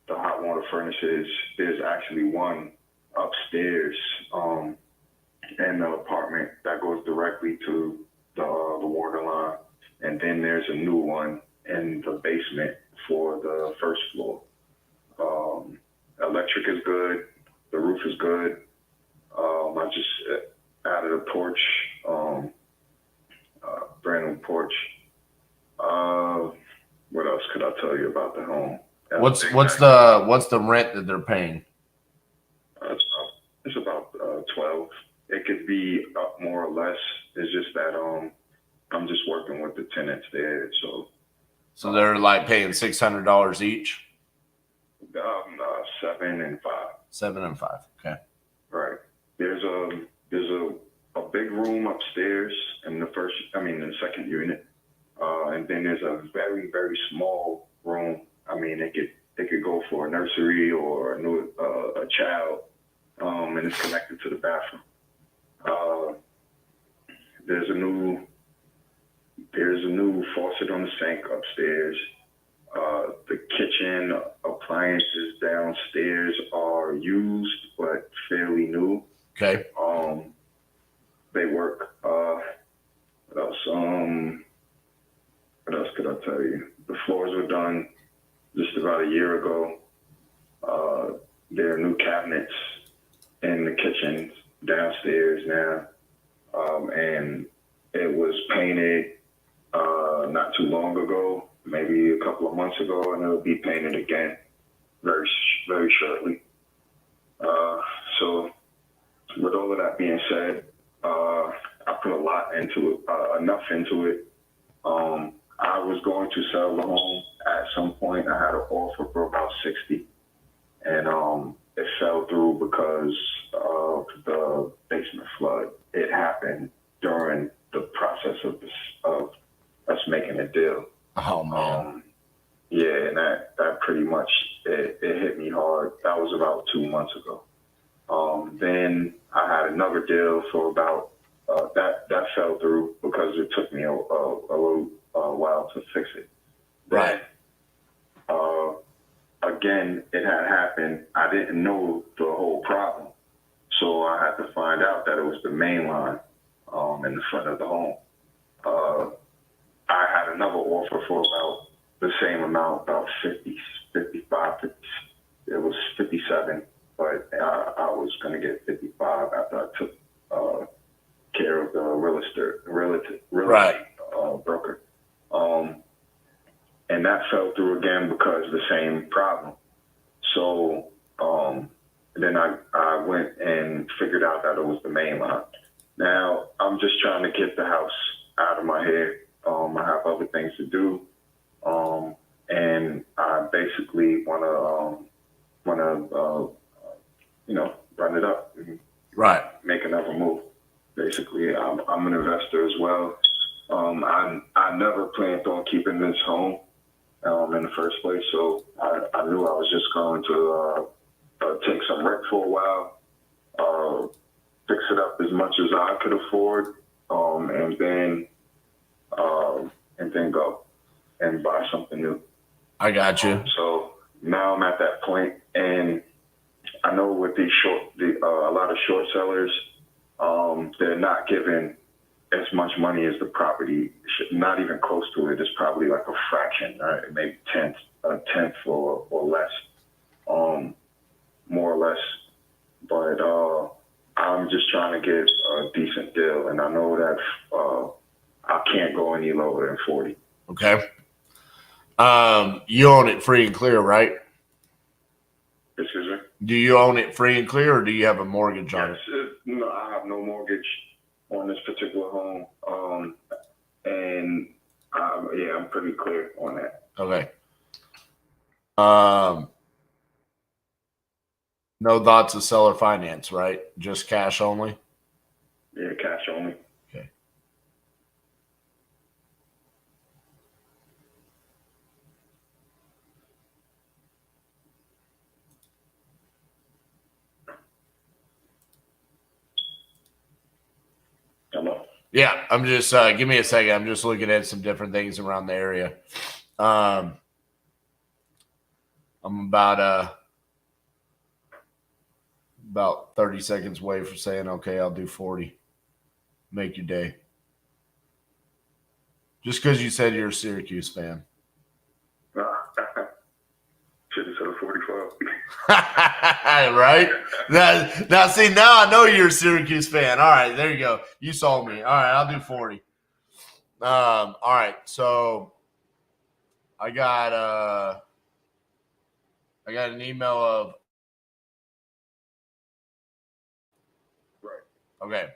hot water furnaces. There's actually one upstairs in the apartment that goes directly to the water line, and then there's a new one in the basement for the first floor. Electric is good. The roof is good. I just added a porch, brand new porch. What else could I tell you about the home? What's the rent that they're paying? It's it could be up more or less. It's just that I'm just working with the tenants there, So they're like paying $600 each. 7 and 5. 7 and 5. Okay. Right. There's a big room upstairs in the second unit, and then there's a very, very small room. I mean, it could go for a nursery or a child, and it's connected to the bathroom. There's a new faucet on the sink upstairs. The kitchen appliances downstairs are used but fairly new. Okay. They work. What else? What else could I tell you? The floors were done just about a year ago. There are new cabinets in the kitchen downstairs now, and it was painted not too long ago, maybe a couple of months ago, and it'll be painted again very, very shortly. So with all of that being said, I put a lot into it, enough into it. I was going to sell the home at some point. I had an offer for about 60, and it fell through because of the basement flood. It happened during the process of us making a deal. Oh man. Yeah, and that pretty much it hit me hard. That was about 2 months ago. Then I had another deal for about that fell through because it took me a little while to fix it. Right. Again, it had happened. I didn't know the whole problem, so I had to find out that it was the main line in the front of the home. I had another offer for about the same amount, about 50, 55, 50, it was 57, but I was going to get 55 after I took care of the real estate broker. And that fell through again because of the same problem. So then I went and figured out that it was the main line. Now I'm just trying to get the house out of my head. I have other things to do, and I basically want to run it up, and make another move. Basically, I'm an investor as well. I never planned on keeping this home in the first place, so I knew I was just going to take some rent for a while, fix it up as much as I could afford, and then go and buy something new. I got you. So now I'm at that point, and I know with these a lot of short sellers, they're not giving as much money as the property, not even close to it. It's probably like a fraction, right? Maybe a tenth or less, more or less. But I'm just trying to get a decent deal, and I know that I can't go any lower than 40. Okay. You own it free and clear, right? Excuse me? Do you own it free and clear, or do you have a mortgage on it? No, I have no mortgage on this particular home. And I'm pretty clear on that. Okay. No thoughts of seller finance, right? Just cash only? Yeah, cash only. Okay. Hello? Yeah, I'm just give me a second. I'm just looking at some different things around the area. I'm about 30 seconds away from saying, okay, I'll do 40. Make your day. Just because you said you're a Syracuse fan. Should have said a 45. Right? Now, see, now I know you're a Syracuse fan. All right, there you go. You sold me. All right, I'll do 40. All right, so I got an email of Okay.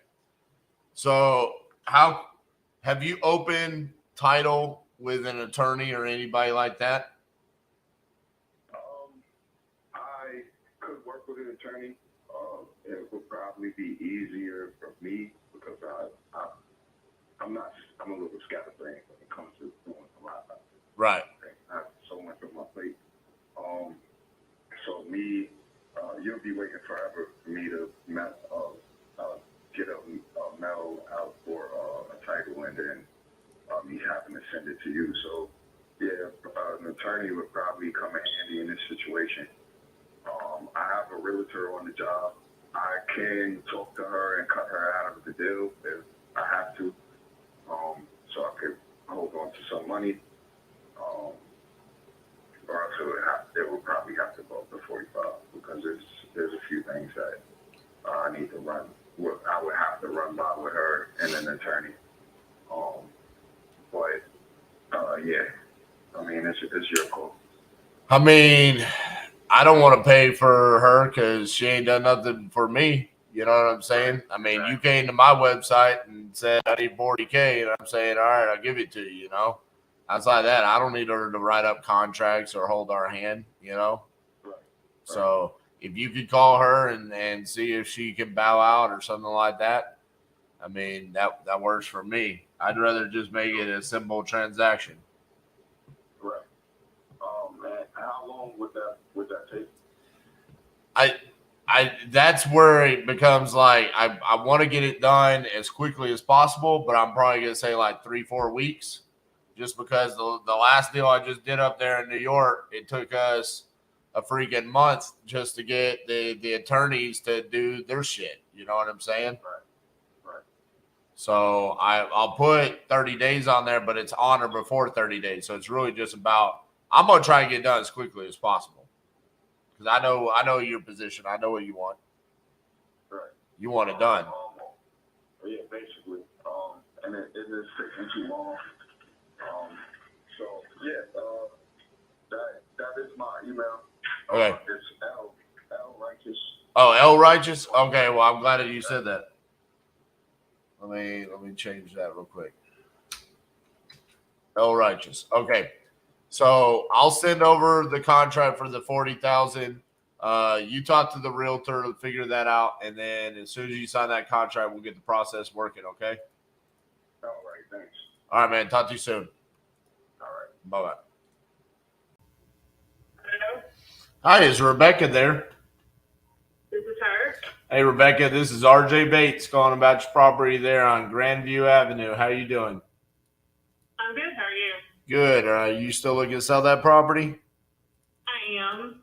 So how have you opened title with an attorney or anybody like that? I could work with an attorney. It would probably be easier for me because I'm a little scatterbrained when it comes to doing a lot. Right. I have so much on my plate. So me, you'll be waiting forever for me to get a mail out for a title and then me having to send it to you. So yeah, an attorney would probably come in handy in this situation. I have a realtor on the job. I can talk to her and cut her out of the deal if I have to, so I could hold on to some money. Or else it would probably have to go up to 45 because there's a few things that I need to run. I would have to run by with her and an attorney. Yeah, I mean it's your call. I mean, I don't want to pay for her because she ain't done nothing for me. You know what I'm saying? I mean, you came to my website and said I need 40K, and I'm saying, all right, I'll give it to you. You know, outside that, I don't need her to write up contracts or hold our hand. You know, so if you could call her and see if she can bow out or something like that, I mean that works for me. I'd rather just make it a simple transaction. Right. Man, how long would that take? I that's where it becomes like I want to get it done as quickly as possible, but I'm probably gonna say like 3-4 weeks, just because the last deal I just did up there in New York, it took us a freaking month just to get the attorneys to do their shit. You know what I'm saying? Right. So I'll put 30 days on there, but it's on or before 30 days. So it's really just about I'm gonna try and get done as quickly as possible. Because I know your position. I know what you want. Right. You want it done. Yeah, basically. And it is taking too long. So yeah, that is my email. Okay. It's L Righteous. Oh, L Righteous? Okay, well I'm glad that you said that. Let me change that real quick. L Righteous. Okay. So I'll send over the contract for the 40,000. You talk to the realtor to figure that out, and then as soon as you sign that contract, we'll get the process working. Okay. All right. Thanks. All right, man. Talk to you soon. All right. Bye bye. Hello, Hi, is Rebecca there? this is her. Hey, Rebecca. This is RJ Bates calling about your property there on Grandview Avenue. How you doing? I'm good. How are you? Good. Are you still looking to sell that property? I am.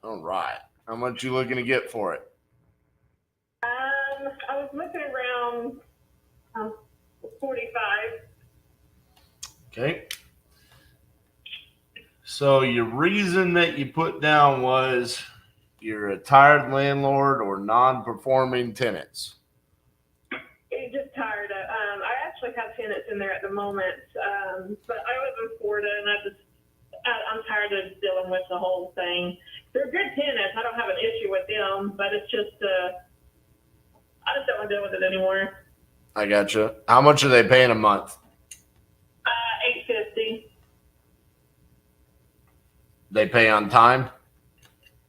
All right. How much you looking to get for it? I was looking around 45. Okay. So your reason that you put down was you're a tired landlord or non-performing tenants. I'm just tired of, I actually have tenants in there at the moment, but I live in Florida and I'm tired of dealing with the whole thing. They're good tenants. I don't have an issue with them, but it's just, I just don't want to deal with it anymore. I gotcha. How much are they paying a month? $850. They pay on time?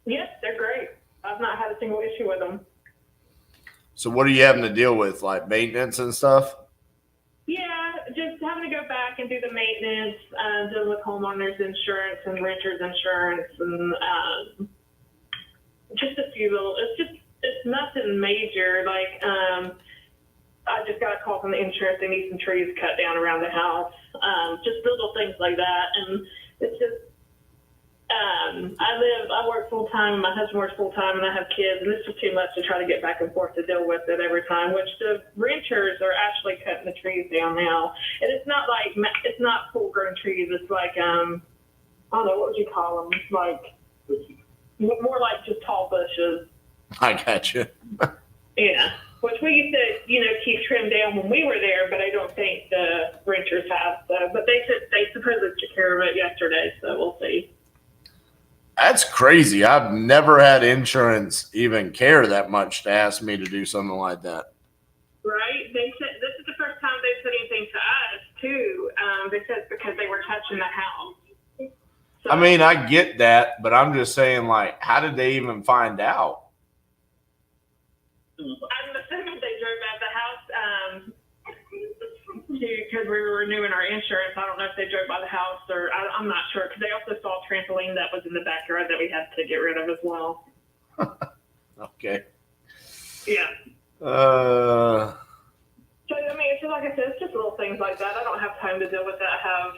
Yes, they're great. I've not had a single issue with them. So what are you having to deal with, like maintenance and stuff? Yeah, just having to go back and do the maintenance, dealing with homeowners insurance and renters insurance, and just a few little. It's nothing major. Like I just got a call from the insurance. They need some trees cut down around the house. Just little things like that, and it's just. I work full time, my husband works full time, and I have kids, and it's just too much to try to get back and forth to deal with it every time, which the renters are actually cutting the trees down now. And it's not like, it's not full grown trees, it's like, I don't know, what would you call them? It's like, more like just tall bushes. I gotcha. Yeah. Which we used to, keep trimmed down when we were there, but I don't think the renters have. So, but they supposedly took care of it yesterday, so we'll see. That's crazy. I've never had insurance even care that much to ask me to do something like that. Right? They said this is the first time they said anything to us too. They said because they were touching the house. So, I mean, I get that, but I'm just saying, like, how did they even find out? I'm assuming they drove at the house because we were renewing our insurance. I don't know if they drove by the house or I'm not sure because they also saw a trampoline that was in the backyard that we had to get rid of as well. Okay. Yeah. Uh, So, I mean, it's just, like I said, it's just little things like that. I don't have time to deal with that. I have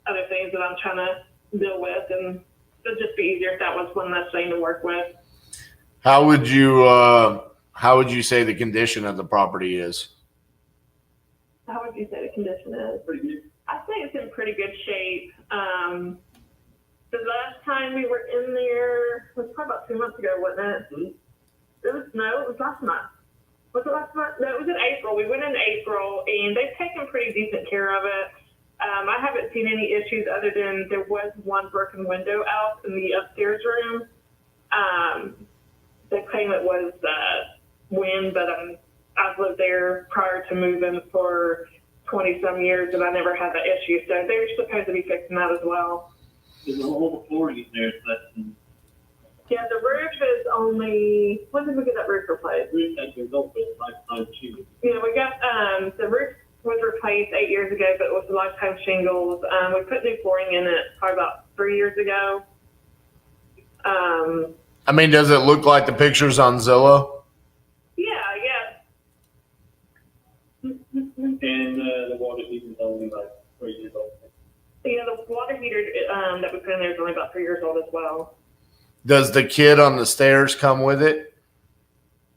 other things that I'm trying to deal with, and it'd just be easier if that was one less thing to work with. how would you say the condition of the property is? How would you say the condition is? I think it's in pretty good shape. The last time we were in there was probably about 2 months ago, wasn't it? It was last month. Was it last month? No, it was in April. We went in April, and they've taken pretty decent care of it. I haven't seen any issues other than there was one broken window out in the upstairs room. They claim it was wind, but I've lived there prior to moving for 20-some years, and I never had that issue. So they're supposed to be fixing that as well. There's a whole floor in there. Yeah, the roof is only, when did we get that roof replaced? Yeah, we got, the roof was replaced 8 years ago, but it was lifetime shingles. We put new flooring in it probably about 3 years ago. I mean, does it look like the pictures on Zillow? Yeah. And the water heater's only like 3 years old. Yeah, the water heater that we put in there is only about 3 years old as well. Does the kid on the stairs come with it?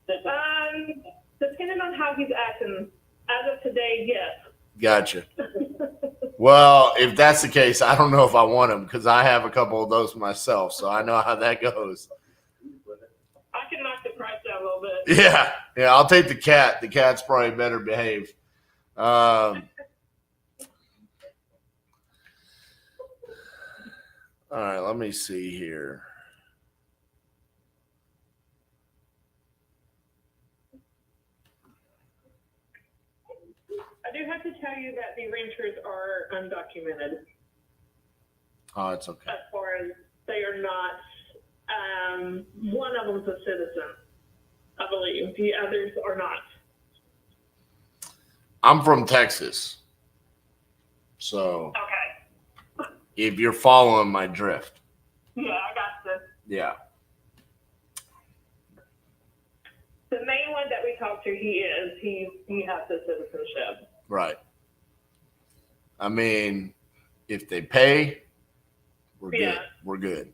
Depending on how he's acting, as of today, yes. Gotcha. Well, if that's the case, I don't know if I want him because I have a couple of those myself, so I know how that goes. I can knock the price down a little bit. Yeah, I'll take the cat. The cat's probably better behaved. All right, let me see here. I do have to tell you that the renters are undocumented. Oh, it's okay. As far as they are not, one of them's a citizen, I believe. The others are not. I'm from Texas, so okay. If you're following my drift. Yeah, I got this. Yeah. The main one that we talked to, he has the citizenship. Right. I mean, if they pay, we're good. We're good.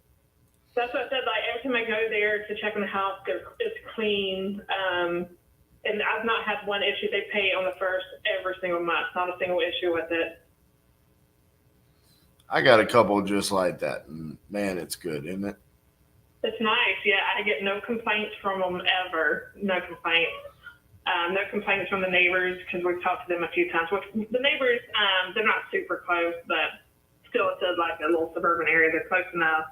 That's what I said. Like every time I go there to check on the house, it's clean. And I've not had one issue. They pay on the first every single month. Not a single issue with it. I got a couple just like that, and man, it's good, isn't it? It's nice. Yeah, I get no complaints from them ever. No complaints. No complaints from the neighbors because we've talked to them a few times. Which the neighbors, they're not super close, but still it's like a little suburban area. They're close enough.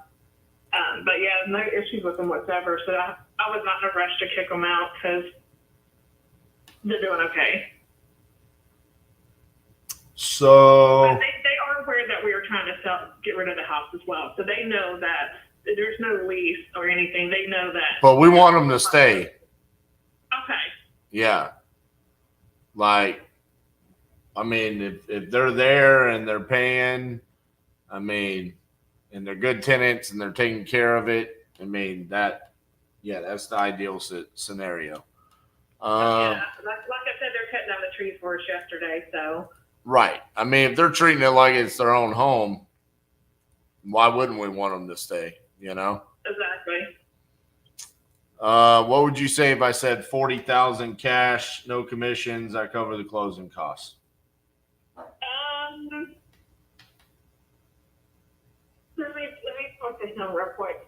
But yeah, no issues with them whatsoever. So I was not in a rush to kick them out because they're doing okay. So But they are aware that we were trying to get rid of the house as well. So they know that there's no lease or anything. They know that. But we want them to stay. Okay. Yeah. Like, I mean, if they're there and they're paying, I mean, and they're good tenants and they're taking care of it, I mean, that's the ideal scenario. Yeah, like I said, they're cutting down the trees for us yesterday, so. Right. I mean, if they're treating it like it's their own home, why wouldn't we want them to stay, you know? Exactly. What would you say if I said 40,000 cash, no commissions, I cover the closing costs? Let me talk to him real quick.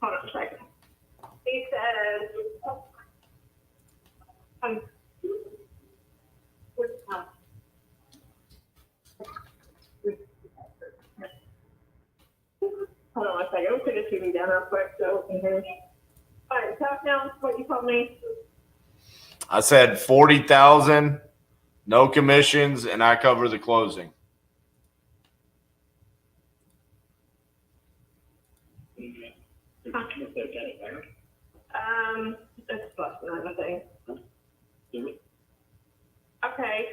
Hold on a second. He says, down real quick so we can hear. All right, talk now. What you told me? I said 40,000, no commissions, and I cover the closing. It's plus another thing. Okay.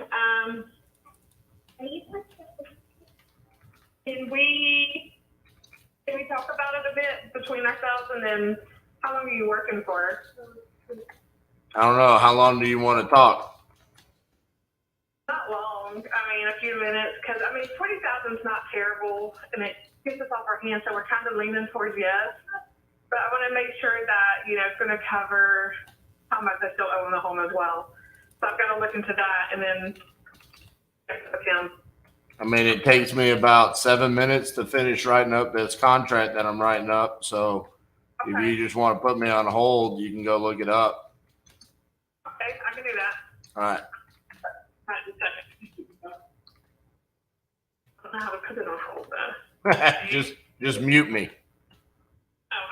Can we talk about it a bit between ourselves, and then how long are you working for? I don't know. How long do you want to talk? Not long. I mean, a few minutes, because I mean, 20,000 is not terrible, and it gets us off our hands, so we're kind of leaning towards yes. But I want to make sure that it's going to cover how much I still owe on the home as well. So I've got to look into that, and then with him. I mean, it takes me about 7 minutes to finish writing up this contract that I'm writing up. So if you just want to put me on hold, you can go look it up. Okay, I can do that. All right. All right, just a second. I don't know how to put it on hold, though. just mute me. Oh,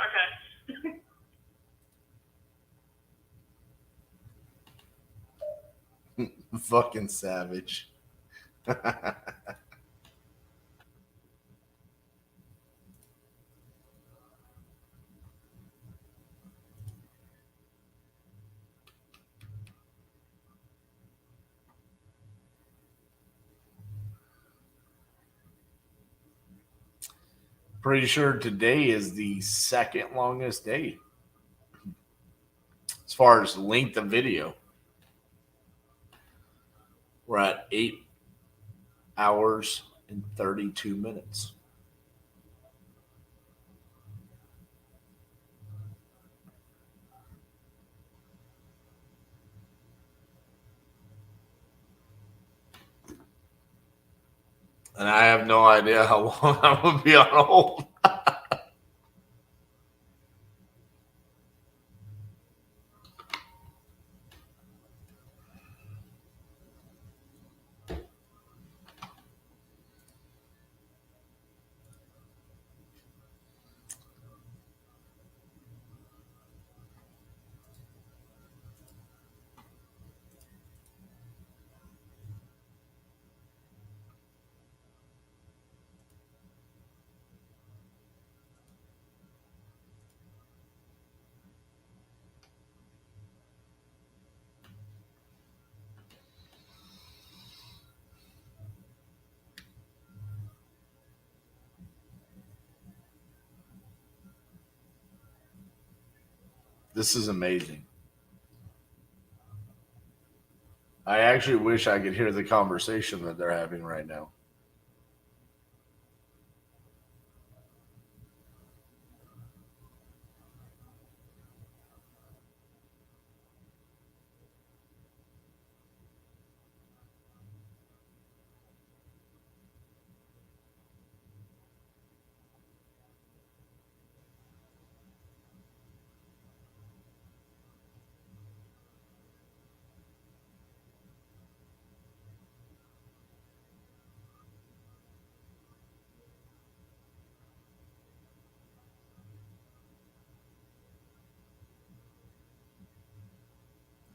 okay. Fucking savage. Pretty sure today is the second longest day as far as length of video. We're at 8 hours and 32 minutes. And I have no idea how long I'm going to be on hold. This is amazing. I actually wish I could hear the conversation that they're having right now.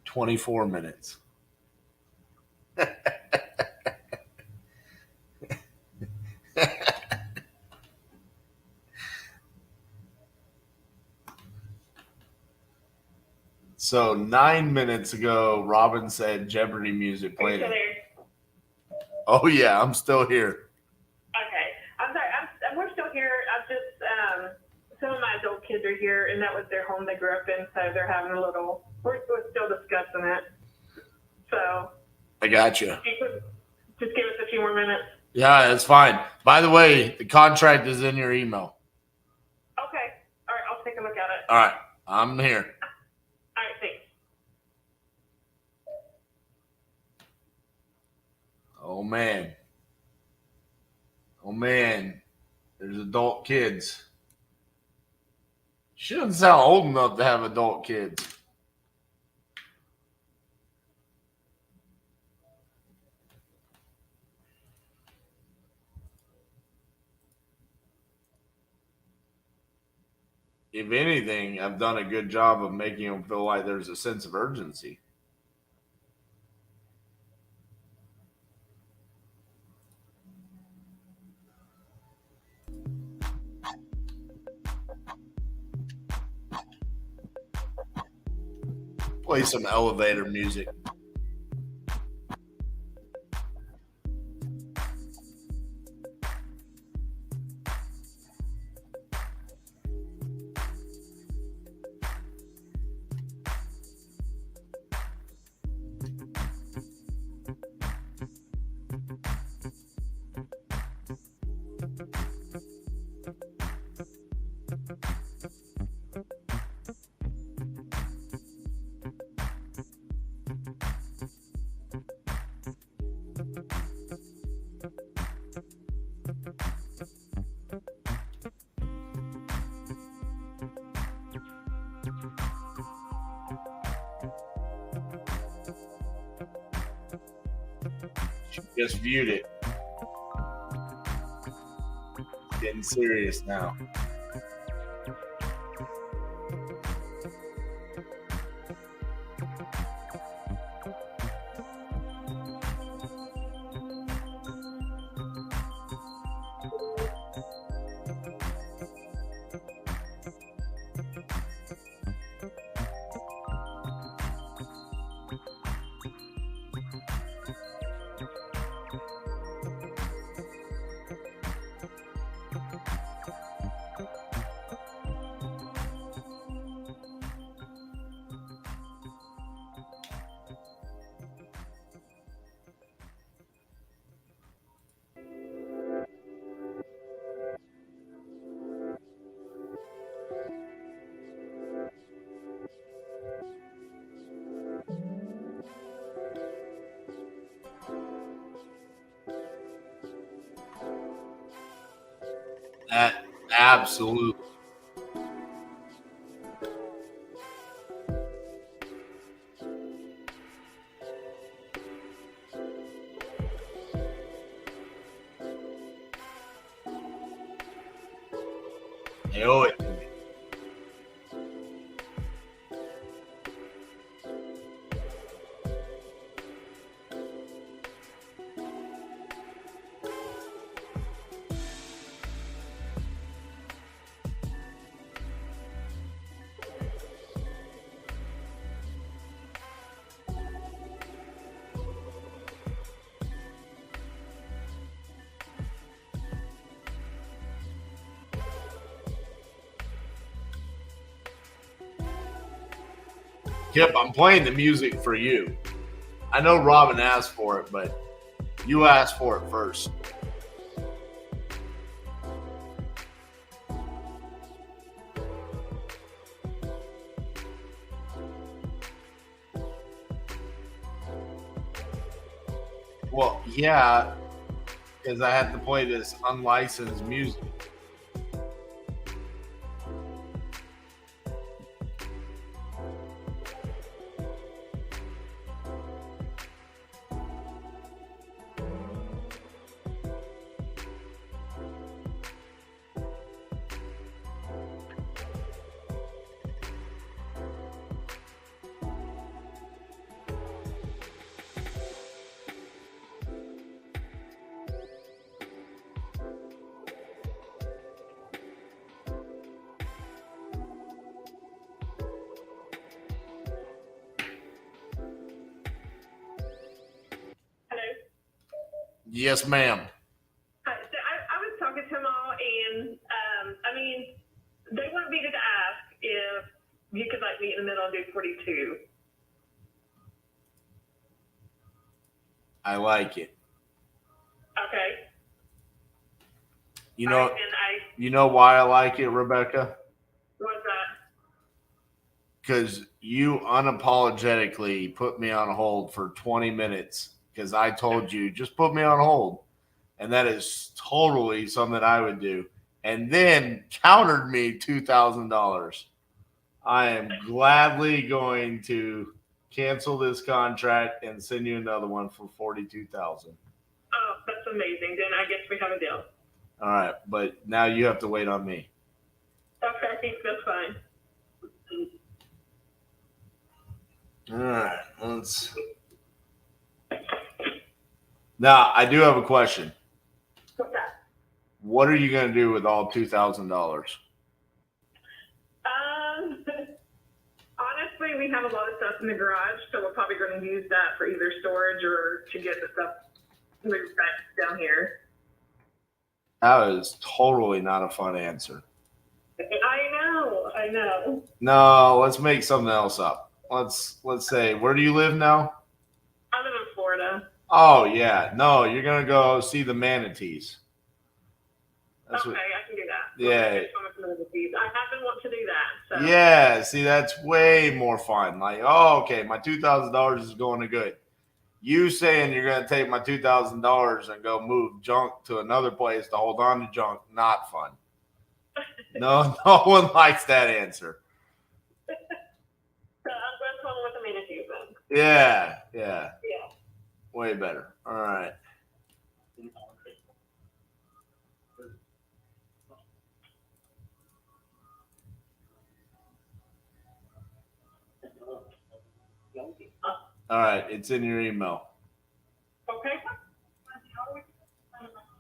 "24 minutes." So 9 minutes ago, Robin said Jeopardy music played. Oh yeah, I'm still here. Okay. I'm sorry. We're still here. I've just, some of my adult kids are here, and that was their home they grew up in, so they're having a little, we're still discussing it. So. I got you. Just give us a few more minutes. Yeah, it's fine. By the way, the contract is in your email. Okay. All right. I'll take a look at it. All right. I'm here. All right. Thanks. Oh, man. Oh, man. There's adult kids. She doesn't sound old enough to have adult kids. if anything, I've done a good job of making them feel like there's a sense of urgency. Play some elevator music. Just viewed it. Getting serious now. Absolutely. They owe it to me. Kip, I'm playing the music for you. I know Robin asked for it, but you asked for it first. Well, yeah, because I have to play this unlicensed music. Yes, ma'am. So I was talking to them all, and I mean, they wouldn't be to ask if you could like meet in the middle and do 42. I like it. Okay. You know why I like it, Rebecca? What's that? Because you unapologetically put me on hold for 20 minutes because I told you, just put me on hold. And that is totally something I would do. And then countered me $2,000. I am gladly going to cancel this contract and send you another one for $42,000. Oh, that's amazing. Then I guess we have a deal. All right, but now you have to wait on me. Okay, that's fine. All right, let's. Now, I do have a question. What's that? What are you going to do with all $2,000? Honestly, we have a lot of stuff in the garage, so we're probably going to use that for either storage or to get the stuff moved back down here. That is totally not a fun answer. I know. No, let's make something else up. Let's say, where do you live now? I live in Florida. Oh yeah, no, you're gonna go see the manatees. That's okay, what, I can do that. yeah, I have been wanting to do that. So. yeah. See, that's way more fun. Like, oh, okay, my $2,000 is going to good. You saying you're gonna take my $2,000 and go move junk to another place to hold on to junk, not fun. No one likes that answer. So I'm going to call with the manatees then. Yeah. Yeah. Way better. All right. All right. It's in your email. Okay.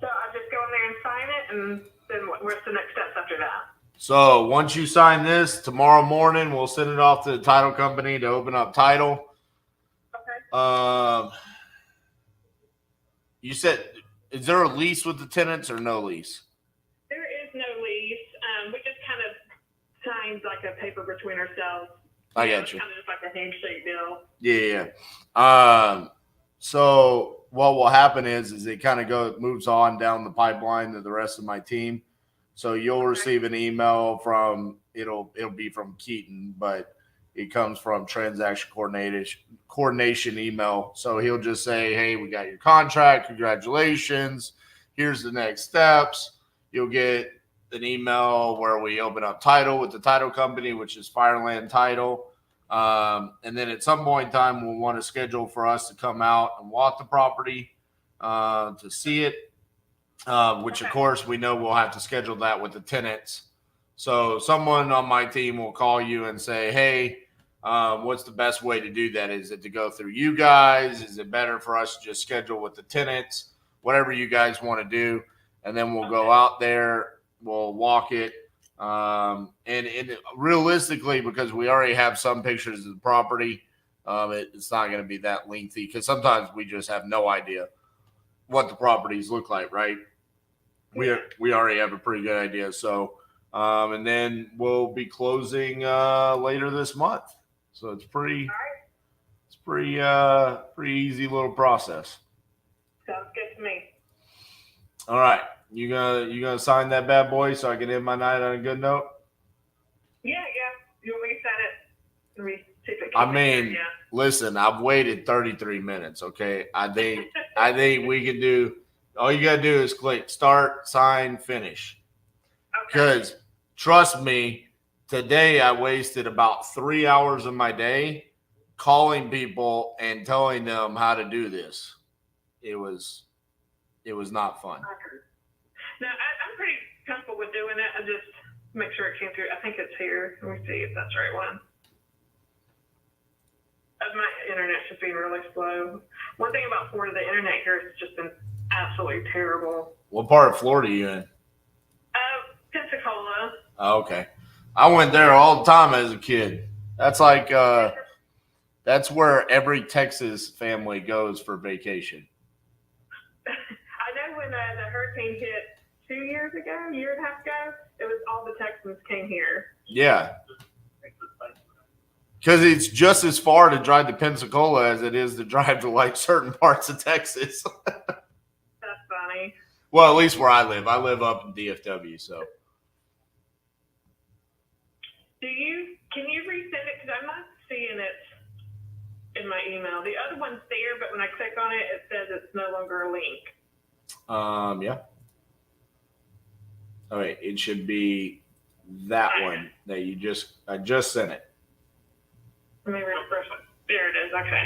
So I just go in there and sign it, and then what's the next steps after that? So once you sign this, tomorrow morning we'll send it off to the title company to open up title. Okay. You said, is there a lease with the tenants or no lease? There is no lease. We just kind of signed like a paper between ourselves. I got you. Kind of just like a handshake deal. Yeah. So what will happen is it kind of moves on down the pipeline to the rest of my team. So you'll receive an email from it'll be from Keaton, but it comes from transaction coordination email. So he'll just say, hey, we got your contract. Congratulations. Here's the next steps. You'll get an email where we open up title with the title company, which is Fireland Title. And then at some point in time, we'll want to schedule for us to come out and walk the property to see it, which of course we know we'll have to schedule that with the tenants. So someone on my team will call you and say, hey, what's the best way to do that? Is it to go through you guys? Is it better for us to just schedule with the tenants? Whatever you guys want to do. And then we'll go out there, we'll walk it. And realistically, because we already have some pictures of the property, it's not going to be that lengthy because sometimes we just have no idea what the properties look like, right? We already have a pretty good idea. So, and then we'll be closing later this month. So it's pretty easy little process. Sounds good to me. All right. You gonna sign that bad boy so I can end my night on a good note? Yeah. You want me to sign it? Let me see if it I mean, listen, I've waited 33 minutes. Okay. I think we can do, all you gotta do is click start, sign, finish. Because trust me, today I wasted about 3 hours of my day calling people and telling them how to do this. It was not fun. No, I'm pretty comfortable with doing it. I just make sure it came through. I think it's here. Let me see if that's the right one. My internet's just being really slow. One thing about Florida, the internet here has just been absolutely terrible. What part of Florida are you in? Pensacola. Oh, okay. I went there all the time as a kid. That's like that's where every Texas family goes for vacation. I know when the hurricane hit 2 years ago, year and a half ago, it was all the Texans came here. Yeah. Because it's just as far to drive to Pensacola as it is to drive to like certain parts of Texas. That's funny. Well, at least where I live. I live up in DFW, so. Can you resend it? Because I'm not seeing it in my email. The other one's there, but when I click on it, it says it's no longer a link. Yeah. All right, it should be that one that I just sent it. Let me refresh it. There it is. Okay.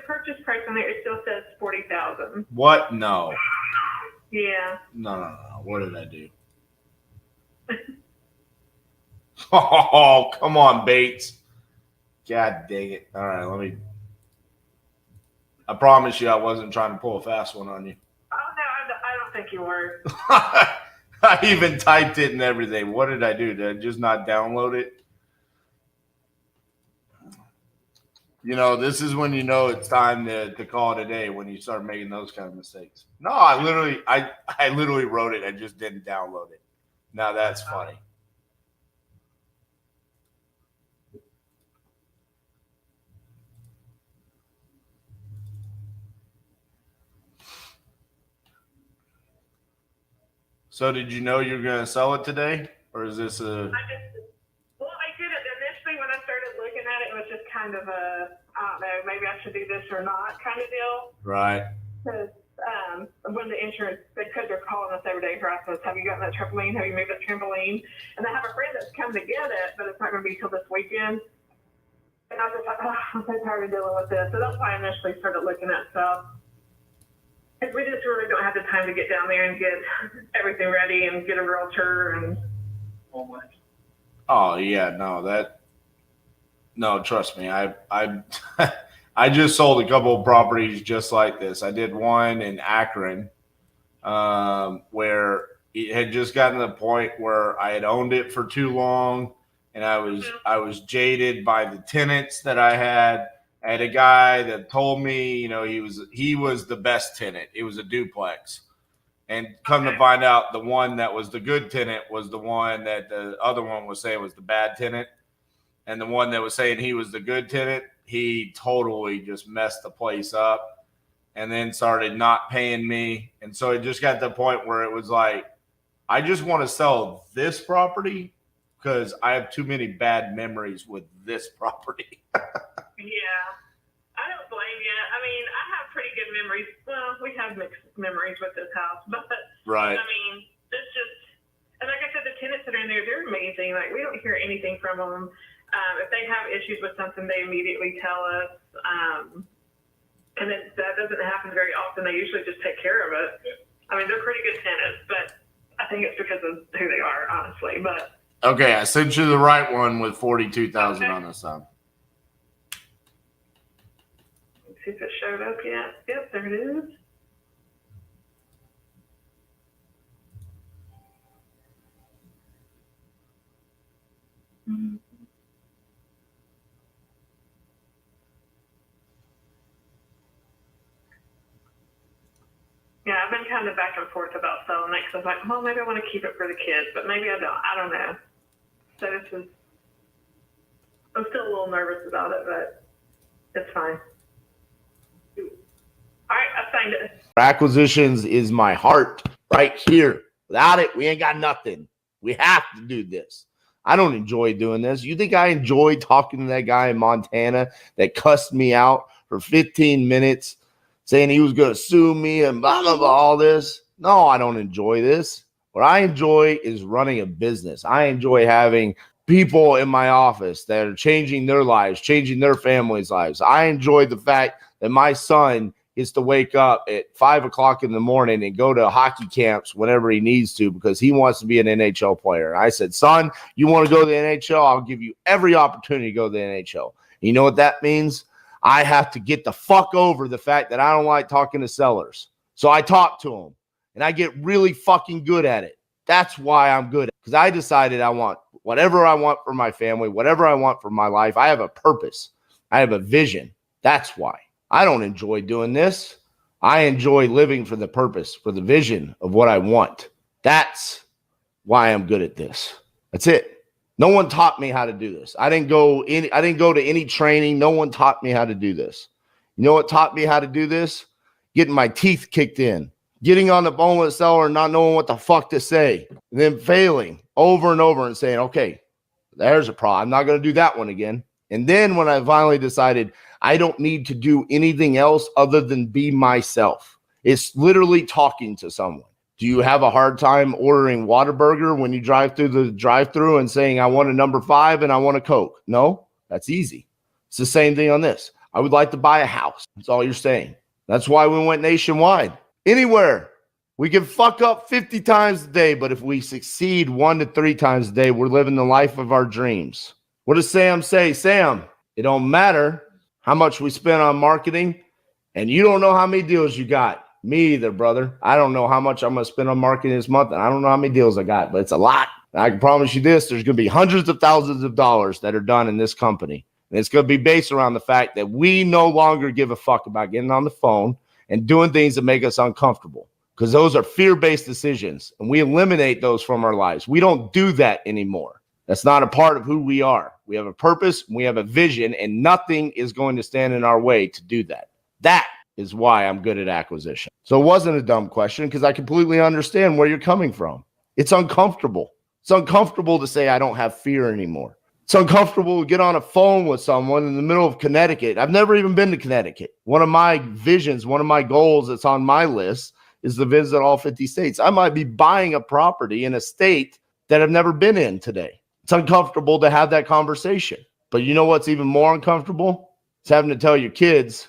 purchase price on there, it still says 40,000. What? No. Yeah. No. What did I do? Oh, come on, Bates. God dang it. All right, I promise you I wasn't trying to pull a fast one on you. Oh, no, I don't think you were. I even typed it and everything. What did I do? Did I just not download it? You know, this is when you know it's time to call it a day, when you start making those kind of mistakes. No, I literally wrote it. I just didn't download it. Now that's funny. So did you know you're going to sell it today? Or is this Well, I did it initially when I started looking at it. It was just kind of I don't know, maybe I should do this or not kind of deal. Right. Because when the insurance, because they're calling us every day harassing us, have you gotten that trampoline? Have you moved that trampoline? And I have a friend that's come to get it, but it's not going to be till this weekend. And I was just like, oh, I'm so tired of dealing with this. So that's why I initially started looking at stuff. Because we just really don't have the time to get down there and get everything ready and get a realtor and all that. Oh yeah, no, trust me. I I just sold a couple of properties just like this. I did one in Akron, where it had just gotten to the point where I had owned it for too long, and I was jaded by the tenants that I had. I had a guy that told me, you know, he was the best tenant. It was a duplex. And come to find out, the one that was the good tenant was the one that the other one was saying was the bad tenant. And the one that was saying he was the good tenant, he totally just messed the place up and then started not paying me. And so it just got to the point where it was like, I just want to sell this property because I have too many bad memories with this property. Yeah, I don't blame you. I mean, I have pretty good memories. Well, we have mixed memories with this house, but Right. I mean, it's just, and like I said, the tenants that are in there, they're amazing. Like, we don't hear anything from them. If they have issues with something, they immediately tell us. And that doesn't happen very often. They usually just take care of it. I mean, they're pretty good tenants, but I think it's because of who they are, honestly. But Okay, I sent you the right one with 42,000 on the side. let's see if it showed up yet. Yep, there it is. Yeah, I've been kind of back and forth about selling it because I was like, well, maybe I want to keep it for the kids, but maybe I don't. I don't know. So I'm still a little nervous about it, but it's fine. All right, I signed it. Acquisitions is my heart right here. Without it, we ain't got nothing. We have to do this. I don't enjoy doing this. You think I enjoy talking to that guy in Montana that cussed me out for 15 minutes saying he was going to sue me and blah, blah, blah, all this? No, I don't enjoy this. What I enjoy is running a business. I enjoy having people in my office that are changing their lives, changing their families' lives. I enjoy the fact that my son gets to wake up at 5 o'clock in the morning and go to hockey camps whenever he needs to because he wants to be an NHL player. I said, son, you want to go to the NHL? I'll give you every opportunity to go to the NHL. You know what that means? I have to get the fuck over the fact that I don't like talking to sellers. So I talk to them and I get really fucking good at it. That's why I'm good. Because I decided I want whatever I want for my family, whatever I want for my life. I have a purpose. I have a vision. That's why. I don't enjoy doing this. I enjoy living for the purpose, for the vision of what I want. That's why I'm good at this. That's it. No one taught me how to do this. I didn't go to any training. No one taught me how to do this. You know what taught me how to do this? Getting my teeth kicked in, getting on the phone with a seller and not knowing what the fuck to say, and then failing over and over and saying, okay, there's a problem. I'm not going to do that one again. And then when I finally decided I don't need to do anything else other than be myself, it's literally talking to someone. Do you have a hard time ordering Whataburger when you drive through the drive-thru and saying, I want a number 5 and I want a Coke? No, that's easy. It's the same thing on this. I would like to buy a house. That's all you're saying. That's why we went nationwide. Anywhere. We can fuck up 50 times a day, but if we succeed 1 to 3 times a day, we're living the life of our dreams. What does Sam say? Sam, it don't matter how much we spend on marketing, and you don't know how many deals you got. Me either, brother. I don't know how much I'm going to spend on marketing this month, and I don't know how many deals I got, but it's a lot. I can promise you this, there's going to be hundreds of thousands of dollars that are done in this company. And it's going to be based around the fact that we no longer give a fuck about getting on the phone and doing things that make us uncomfortable, because those are fear-based decisions, and we eliminate those from our lives. We don't do that anymore. That's not a part of who we are. We have a purpose, we have a vision, and nothing is going to stand in our way to do that. That is why I'm good at acquisition. So it wasn't a dumb question, because I completely understand where you're coming from. It's uncomfortable. It's uncomfortable to say I don't have fear anymore. It's uncomfortable to get on a phone with someone in the middle of Connecticut. I've never even been to Connecticut. One of my visions, one of my goals that's on my list is to visit all 50 states. I might be buying a property in a state that I've never been in today. It's uncomfortable to have that conversation. But you know what's even more uncomfortable? It's having to tell your kids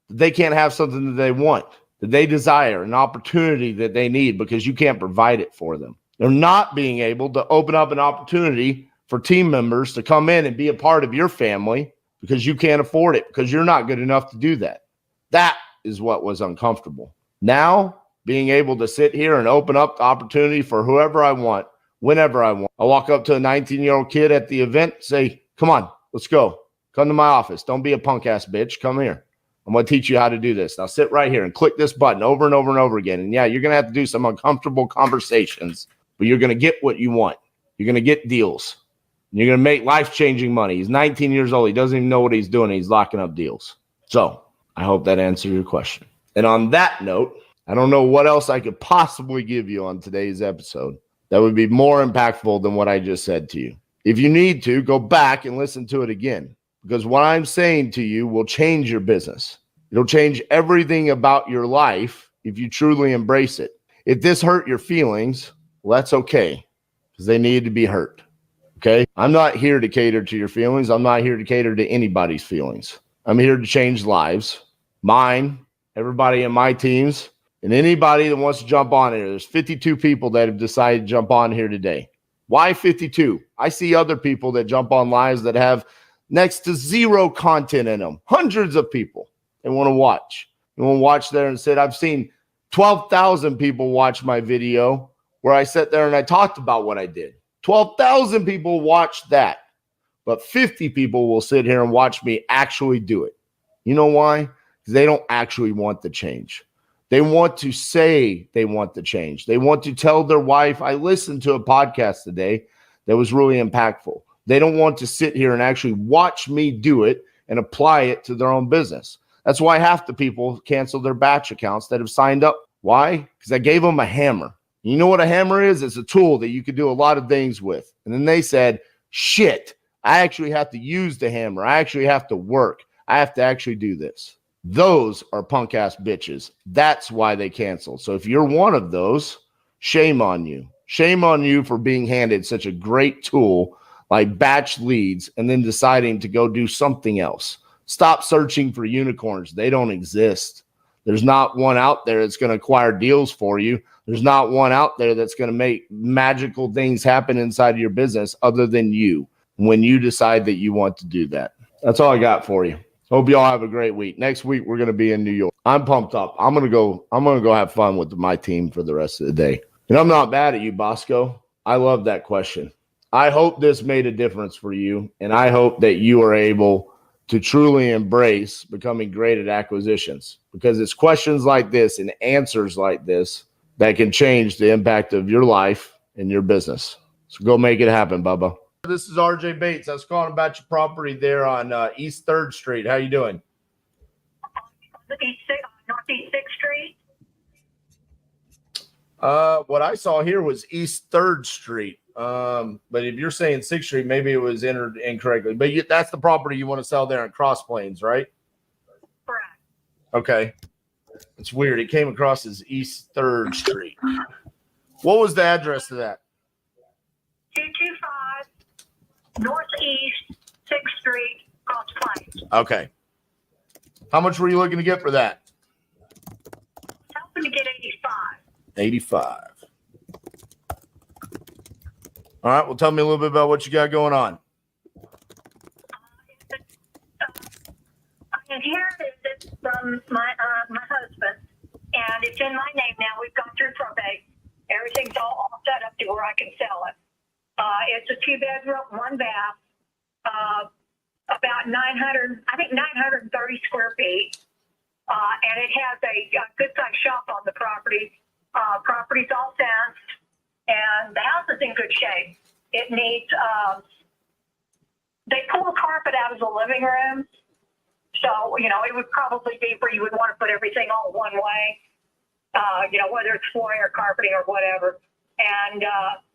that they can't have something that they want, that they desire, an opportunity that they need, because you can't provide it for them. They're not being able to open up an opportunity for team members to come in and be a part of your family because you can't afford it, because you're not good enough to do that. That is what was uncomfortable. Now, being able to sit here and open up the opportunity for whoever I want, whenever I want. I walk up to a 19-year-old kid at the event, say, come on, let's go. Come to my office. Don't be a punk ass bitch. Come here. I'm going to teach you how to do this. Now sit right here and click this button over and over and over again. And yeah, you're going to have to do some uncomfortable conversations, but you're going to get what you want. You're going to get deals. And you're going to make life-changing money. He's 19 years old. He doesn't even know what he's doing. He's locking up deals. So I hope that answered your question. And on that note, I don't know what else I could possibly give you on today's episode that would be more impactful than what I just said to you. If you need to, go back and listen to it again, because what I'm saying to you will change your business. It'll change everything about your life if you truly embrace it. If this hurt your feelings, well, that's okay, because they need to be hurt. Okay? I'm not here to cater to your feelings. I'm not here to cater to anybody's feelings. I'm here to change lives. Mine, everybody in my teams, and anybody that wants to jump on here. There's 52 people that have decided to jump on here today. Why 52? I see other people that jump on lives that have next to zero content in them. Hundreds of people. They want to watch. They want to watch there and said, I've seen 12,000 people watch my video where I sat there and I talked about what I did. 12,000 people watched that. But 50 people will sit here and watch me actually do it. You know why? Because they don't actually want the change. They want to say they want the change. They want to tell their wife, I listened to a podcast today that was really impactful. They don't want to sit here and actually watch me do it and apply it to their own business. That's why half the people cancel their batch accounts that have signed up. Why? Because I gave them a hammer. You know what a hammer is? It's a tool that you can do a lot of things with. And then they said, shit, I actually have to use the hammer. I actually have to work. I have to actually do this. Those are punk ass bitches. That's why they cancel. So if you're one of those, shame on you. Shame on you for being handed such a great tool like batch leads and then deciding to go do something else. Stop searching for unicorns. They don't exist. There's not one out there that's going to acquire deals for you. There's not one out there that's going to make magical things happen inside of your business other than you when you decide that you want to do that. That's all I got for you. Hope you all have a great week. Next week, we're going to be in New York. I'm pumped up. I'm going to go have fun with my team for the rest of the day. And I'm not mad at you, Bosco. I love that question. I hope this made a difference for you. And I hope that you are able to truly embrace becoming great at acquisitions, because it's questions like this and answers like this that can change the impact of your life and your business. So go make it happen, Bubba. This is RJ Bates. I was calling about your property there on East 3rd Street. How you doing? Northeast 6th Street. What I saw here was East 3rd Street. But if you're saying 6th Street, maybe it was entered incorrectly. But that's the property you want to sell there in Cross Plains, right? Correct. Okay. It's weird. It came across as East 3rd Street. What was the address to that? 225 Northeast 6th Street, Cross Plains. Okay. How much were you looking to get for that? Hoping to get 85. 85. All right. Well, tell me a little bit about what you got going on. I inherited it from my husband, and it's in my name now. We've gone through probate. Everything's all set up to where I can sell it. It's a 2-bedroom, 1 bath, about 930 square feet, and it has a good-sized shop on the property. Property's all fenced, and the house is in good shape. It needs, they pull the carpet out of the living room, so, it would probably be where you would want to put everything all one way, whether it's flooring or carpeting or whatever. And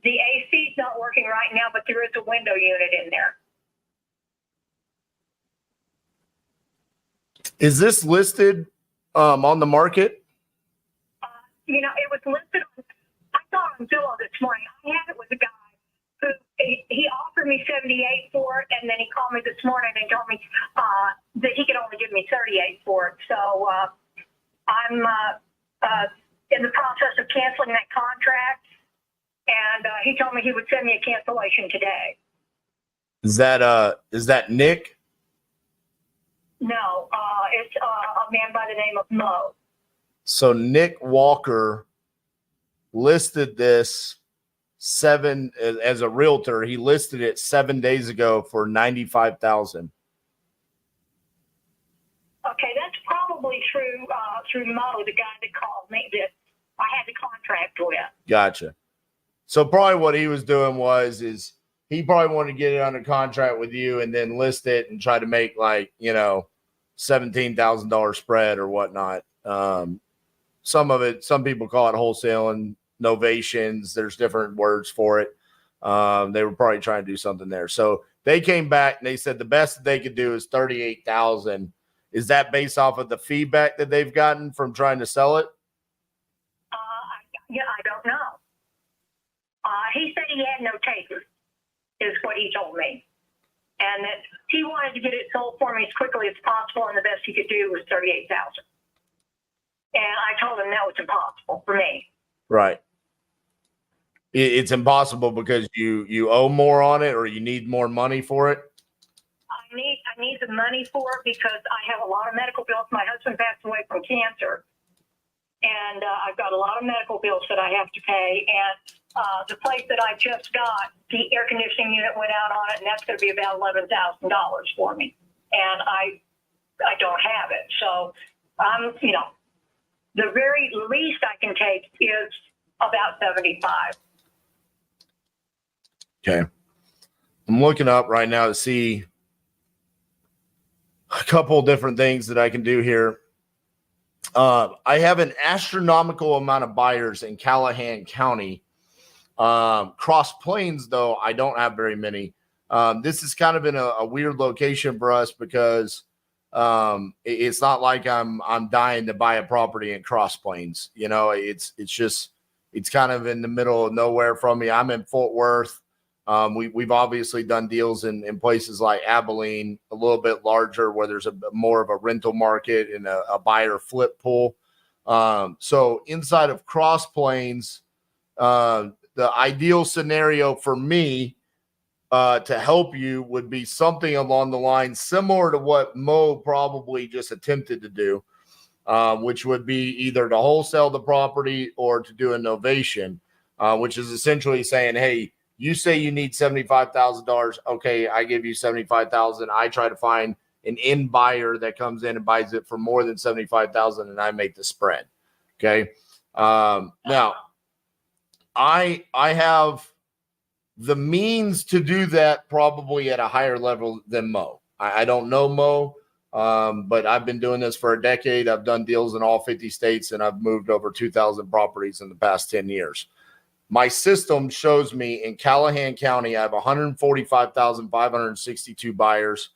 the AC is not working right now, but there is a window unit in there. Is this listed on the market? It was listed on, I saw it on Zillow this morning. I had it with a guy who, he offered me 78 for it, and then he called me this morning and told me that he could only give me 38 for it. So I'm in the process of canceling that contract, and he told me he would send me a cancellation today. Is that Nick? No, it's a man by the name of Mo. So Nick Walker listed this as a realtor. He listed it 7 days ago for $95,000. Okay, that's probably through Mo, the guy that called me that I had the contract with. Gotcha. So probably what he was doing is he probably wanted to get it under contract with you and then list it and try to make $17,000 spread or whatnot. Some people call it wholesaling, novations. There's different words for it. They were probably trying to do something there. So they came back and they said the best that they could do is $38,000. Is that based off of the feedback that they've gotten from trying to sell it? Yeah, I don't know. He said he had no takers, is what he told me. And that he wanted to get it sold for me as quickly as possible, and the best he could do was $38,000. And I told him that was impossible for me. Right. It's impossible because you owe more on it or you need more money for it? I need the money for it because I have a lot of medical bills. My husband passed away from cancer, and I've got a lot of medical bills that I have to pay. And the place that I just got, the air conditioning unit went out on it, and that's going to be about $11,000 for me. And I don't have it. So I'm, the very least I can take is about 75. Okay. I'm looking up right now to see a couple different things that I can do here. I have an astronomical amount of buyers in Callahan County. Cross Plains, though, I don't have very many. This is kind of in a weird location for us because it's not like I'm dying to buy a property in Cross Plains. It's kind of in the middle of nowhere from me. I'm in Fort Worth. We've obviously done deals in places like Abilene, a little bit larger, where there's more of a rental market and a buyer flip pool. So inside of Cross Plains, the ideal scenario for me to help you would be something along the lines similar to what Mo probably just attempted to do, which would be either to wholesale the property or to do a novation, which is essentially saying, hey, you say you need $75,000. Okay, I give you $75,000. I try to find an end buyer that comes in and buys it for more than $75,000, and I make the spread. Okay. Now, I have the means to do that probably at a higher level than Mo. I don't know Mo, but I've been doing this for a decade. I've done deals in all 50 states, and I've moved over 2,000 properties in the past 10 years. My system shows me in Callahan County, I have 145,562 buyers.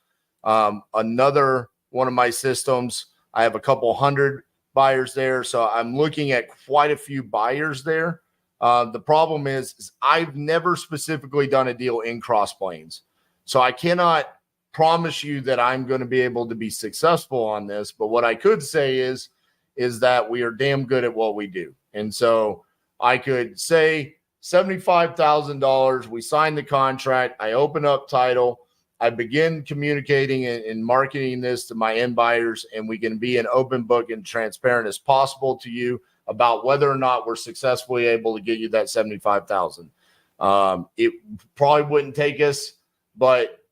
Another one of my systems, I have a couple hundred buyers there. So I'm looking at quite a few buyers there. The problem is I've never specifically done a deal in Cross Plains. So I cannot promise you that I'm going to be able to be successful on this, but what I could say is that we are damn good at what we do. And so I could say $75,000, we sign the contract, I open up title, I begin communicating and marketing this to my end buyers, and we can be an open book and transparent as possible to you about whether or not we're successfully able to get you that $75,000. It probably wouldn't take us, but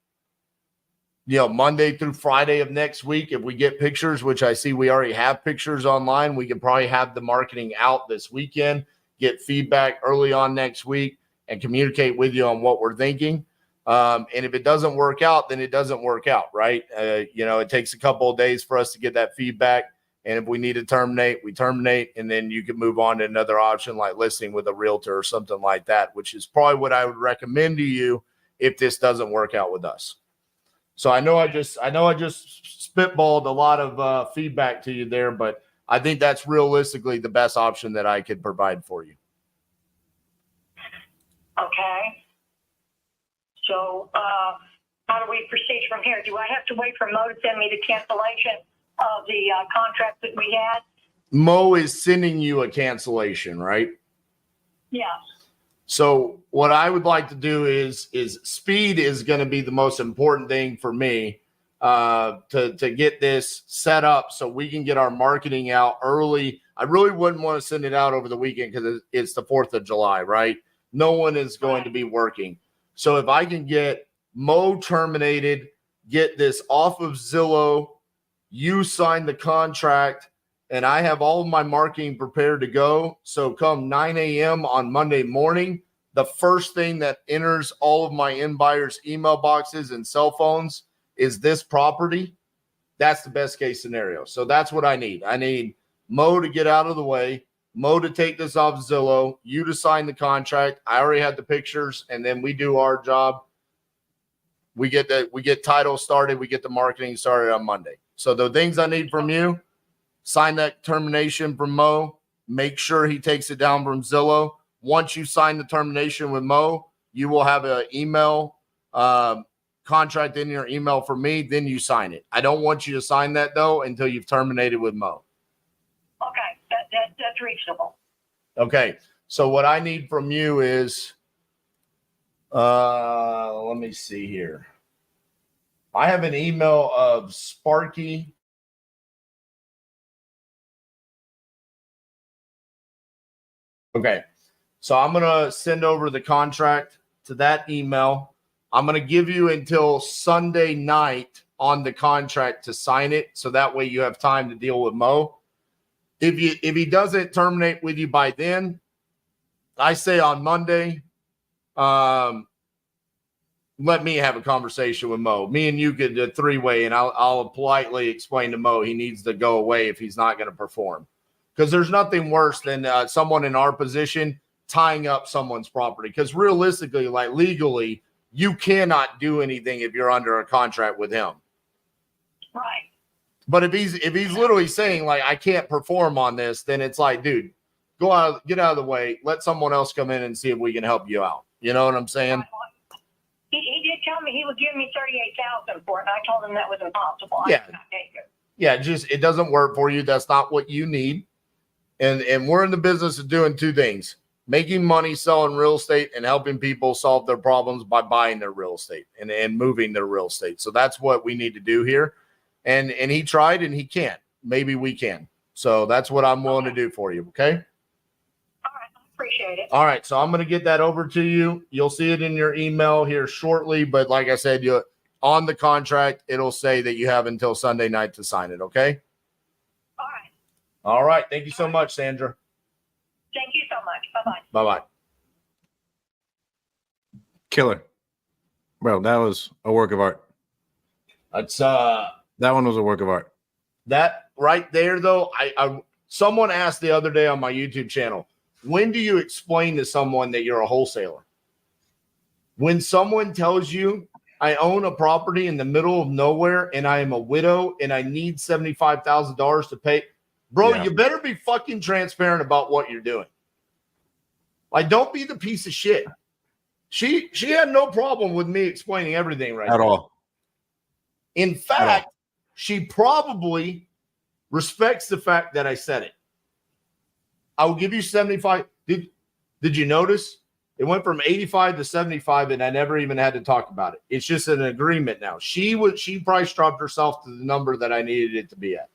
Monday through Friday of next week, if we get pictures, which I see we already have pictures online, we can probably have the marketing out this weekend, get feedback early on next week, and communicate with you on what we're thinking. And if it doesn't work out, then it doesn't work out, right? It takes a couple of days for us to get that feedback. And if we need to terminate, we terminate. And then you can move on to another option like listing with a realtor or something like that, which is probably what I would recommend to you if this doesn't work out with us. So I know I just spitballed a lot of feedback to you there, but I think that's realistically the best option that I could provide for you. Okay. So how do we proceed from here? Do I have to wait for Mo to send me the cancellation of the contract that we had? Mo is sending you a cancellation, right? Yeah. So what I would like to do is speed is going to be the most important thing for me to get this set up so we can get our marketing out early. I really wouldn't want to send it out over the weekend because it's the 4th of July, right? No one is going to be working. So if I can get Mo terminated, get this off of Zillow, you sign the contract, and I have all of my marketing prepared to go. So come 9 a.m. on Monday morning, the first thing that enters all of my end buyers' email boxes and cell phones is this property. That's the best case scenario. So that's what I need. I need Mo to get out of the way, Mo to take this off Zillow, you to sign the contract. I already had the pictures, and then we do our job. We get title started, we get the marketing started on Monday. So the things I need from you: sign that termination from Mo, make sure he takes it down from Zillow. Once you sign the termination with Mo, you will have an email contract in your email for me, then you sign it. I don't want you to sign that, though, until you've terminated with Mo. Okay, that's reasonable. Okay, so what I need from you is, let me see here. I have an email of Sparky. Okay, so I'm going to send over the contract to that email. I'm going to give you until Sunday night on the contract to sign it, so that way you have time to deal with Mo. If he doesn't terminate with you by then, I say on Monday, let me have a conversation with Mo. Me and you could do a three-way, and I'll politely explain to Mo he needs to go away if he's not going to perform. Because there's nothing worse than someone in our position tying up someone's property. Because realistically, like legally, you cannot do anything if you're under a contract with him. Right. But if he's literally saying, like, I can't perform on this, then it's like, dude, get out of the way. Let someone else come in and see if we can help you out. You know what I'm saying? He did tell me he would give me $38,000 for it, and I told him that was impossible. Yeah. I could not take it. Yeah, just it doesn't work for you. That's not what you need. And we're in the business of doing two things: making money selling real estate and helping people solve their problems by buying their real estate and moving their real estate. So that's what we need to do here. And he tried and he can't. Maybe we can. So that's what I'm willing to do for you. Okay. All right. I appreciate it. All right. So I'm going to get that over to you. You'll see it in your email here shortly. But like I said, on the contract, it'll say that you have until Sunday night to sign it. Okay. All right. All right. Thank you so much, Sandra. Thank you so much. Bye-bye. Bye-bye. Killer. Bro, that was a work of art. That's that one was a work of art. That right there, though, I someone asked the other day on my YouTube channel, when do you explain to someone that you're a wholesaler? When someone tells you, I own a property in the middle of nowhere and I am a widow and I need $75,000 to pay, bro, Yeah. You better be fucking transparent about what you're doing. Like, don't be the piece of shit. She had no problem with me explaining everything right At now. all. In fact, she probably respects the fact that I said it. I will give you 75. Did you notice? It went from 85 to 75, and I never even had to talk about it. It's just an agreement now. She price dropped herself to the number that I needed it to be at.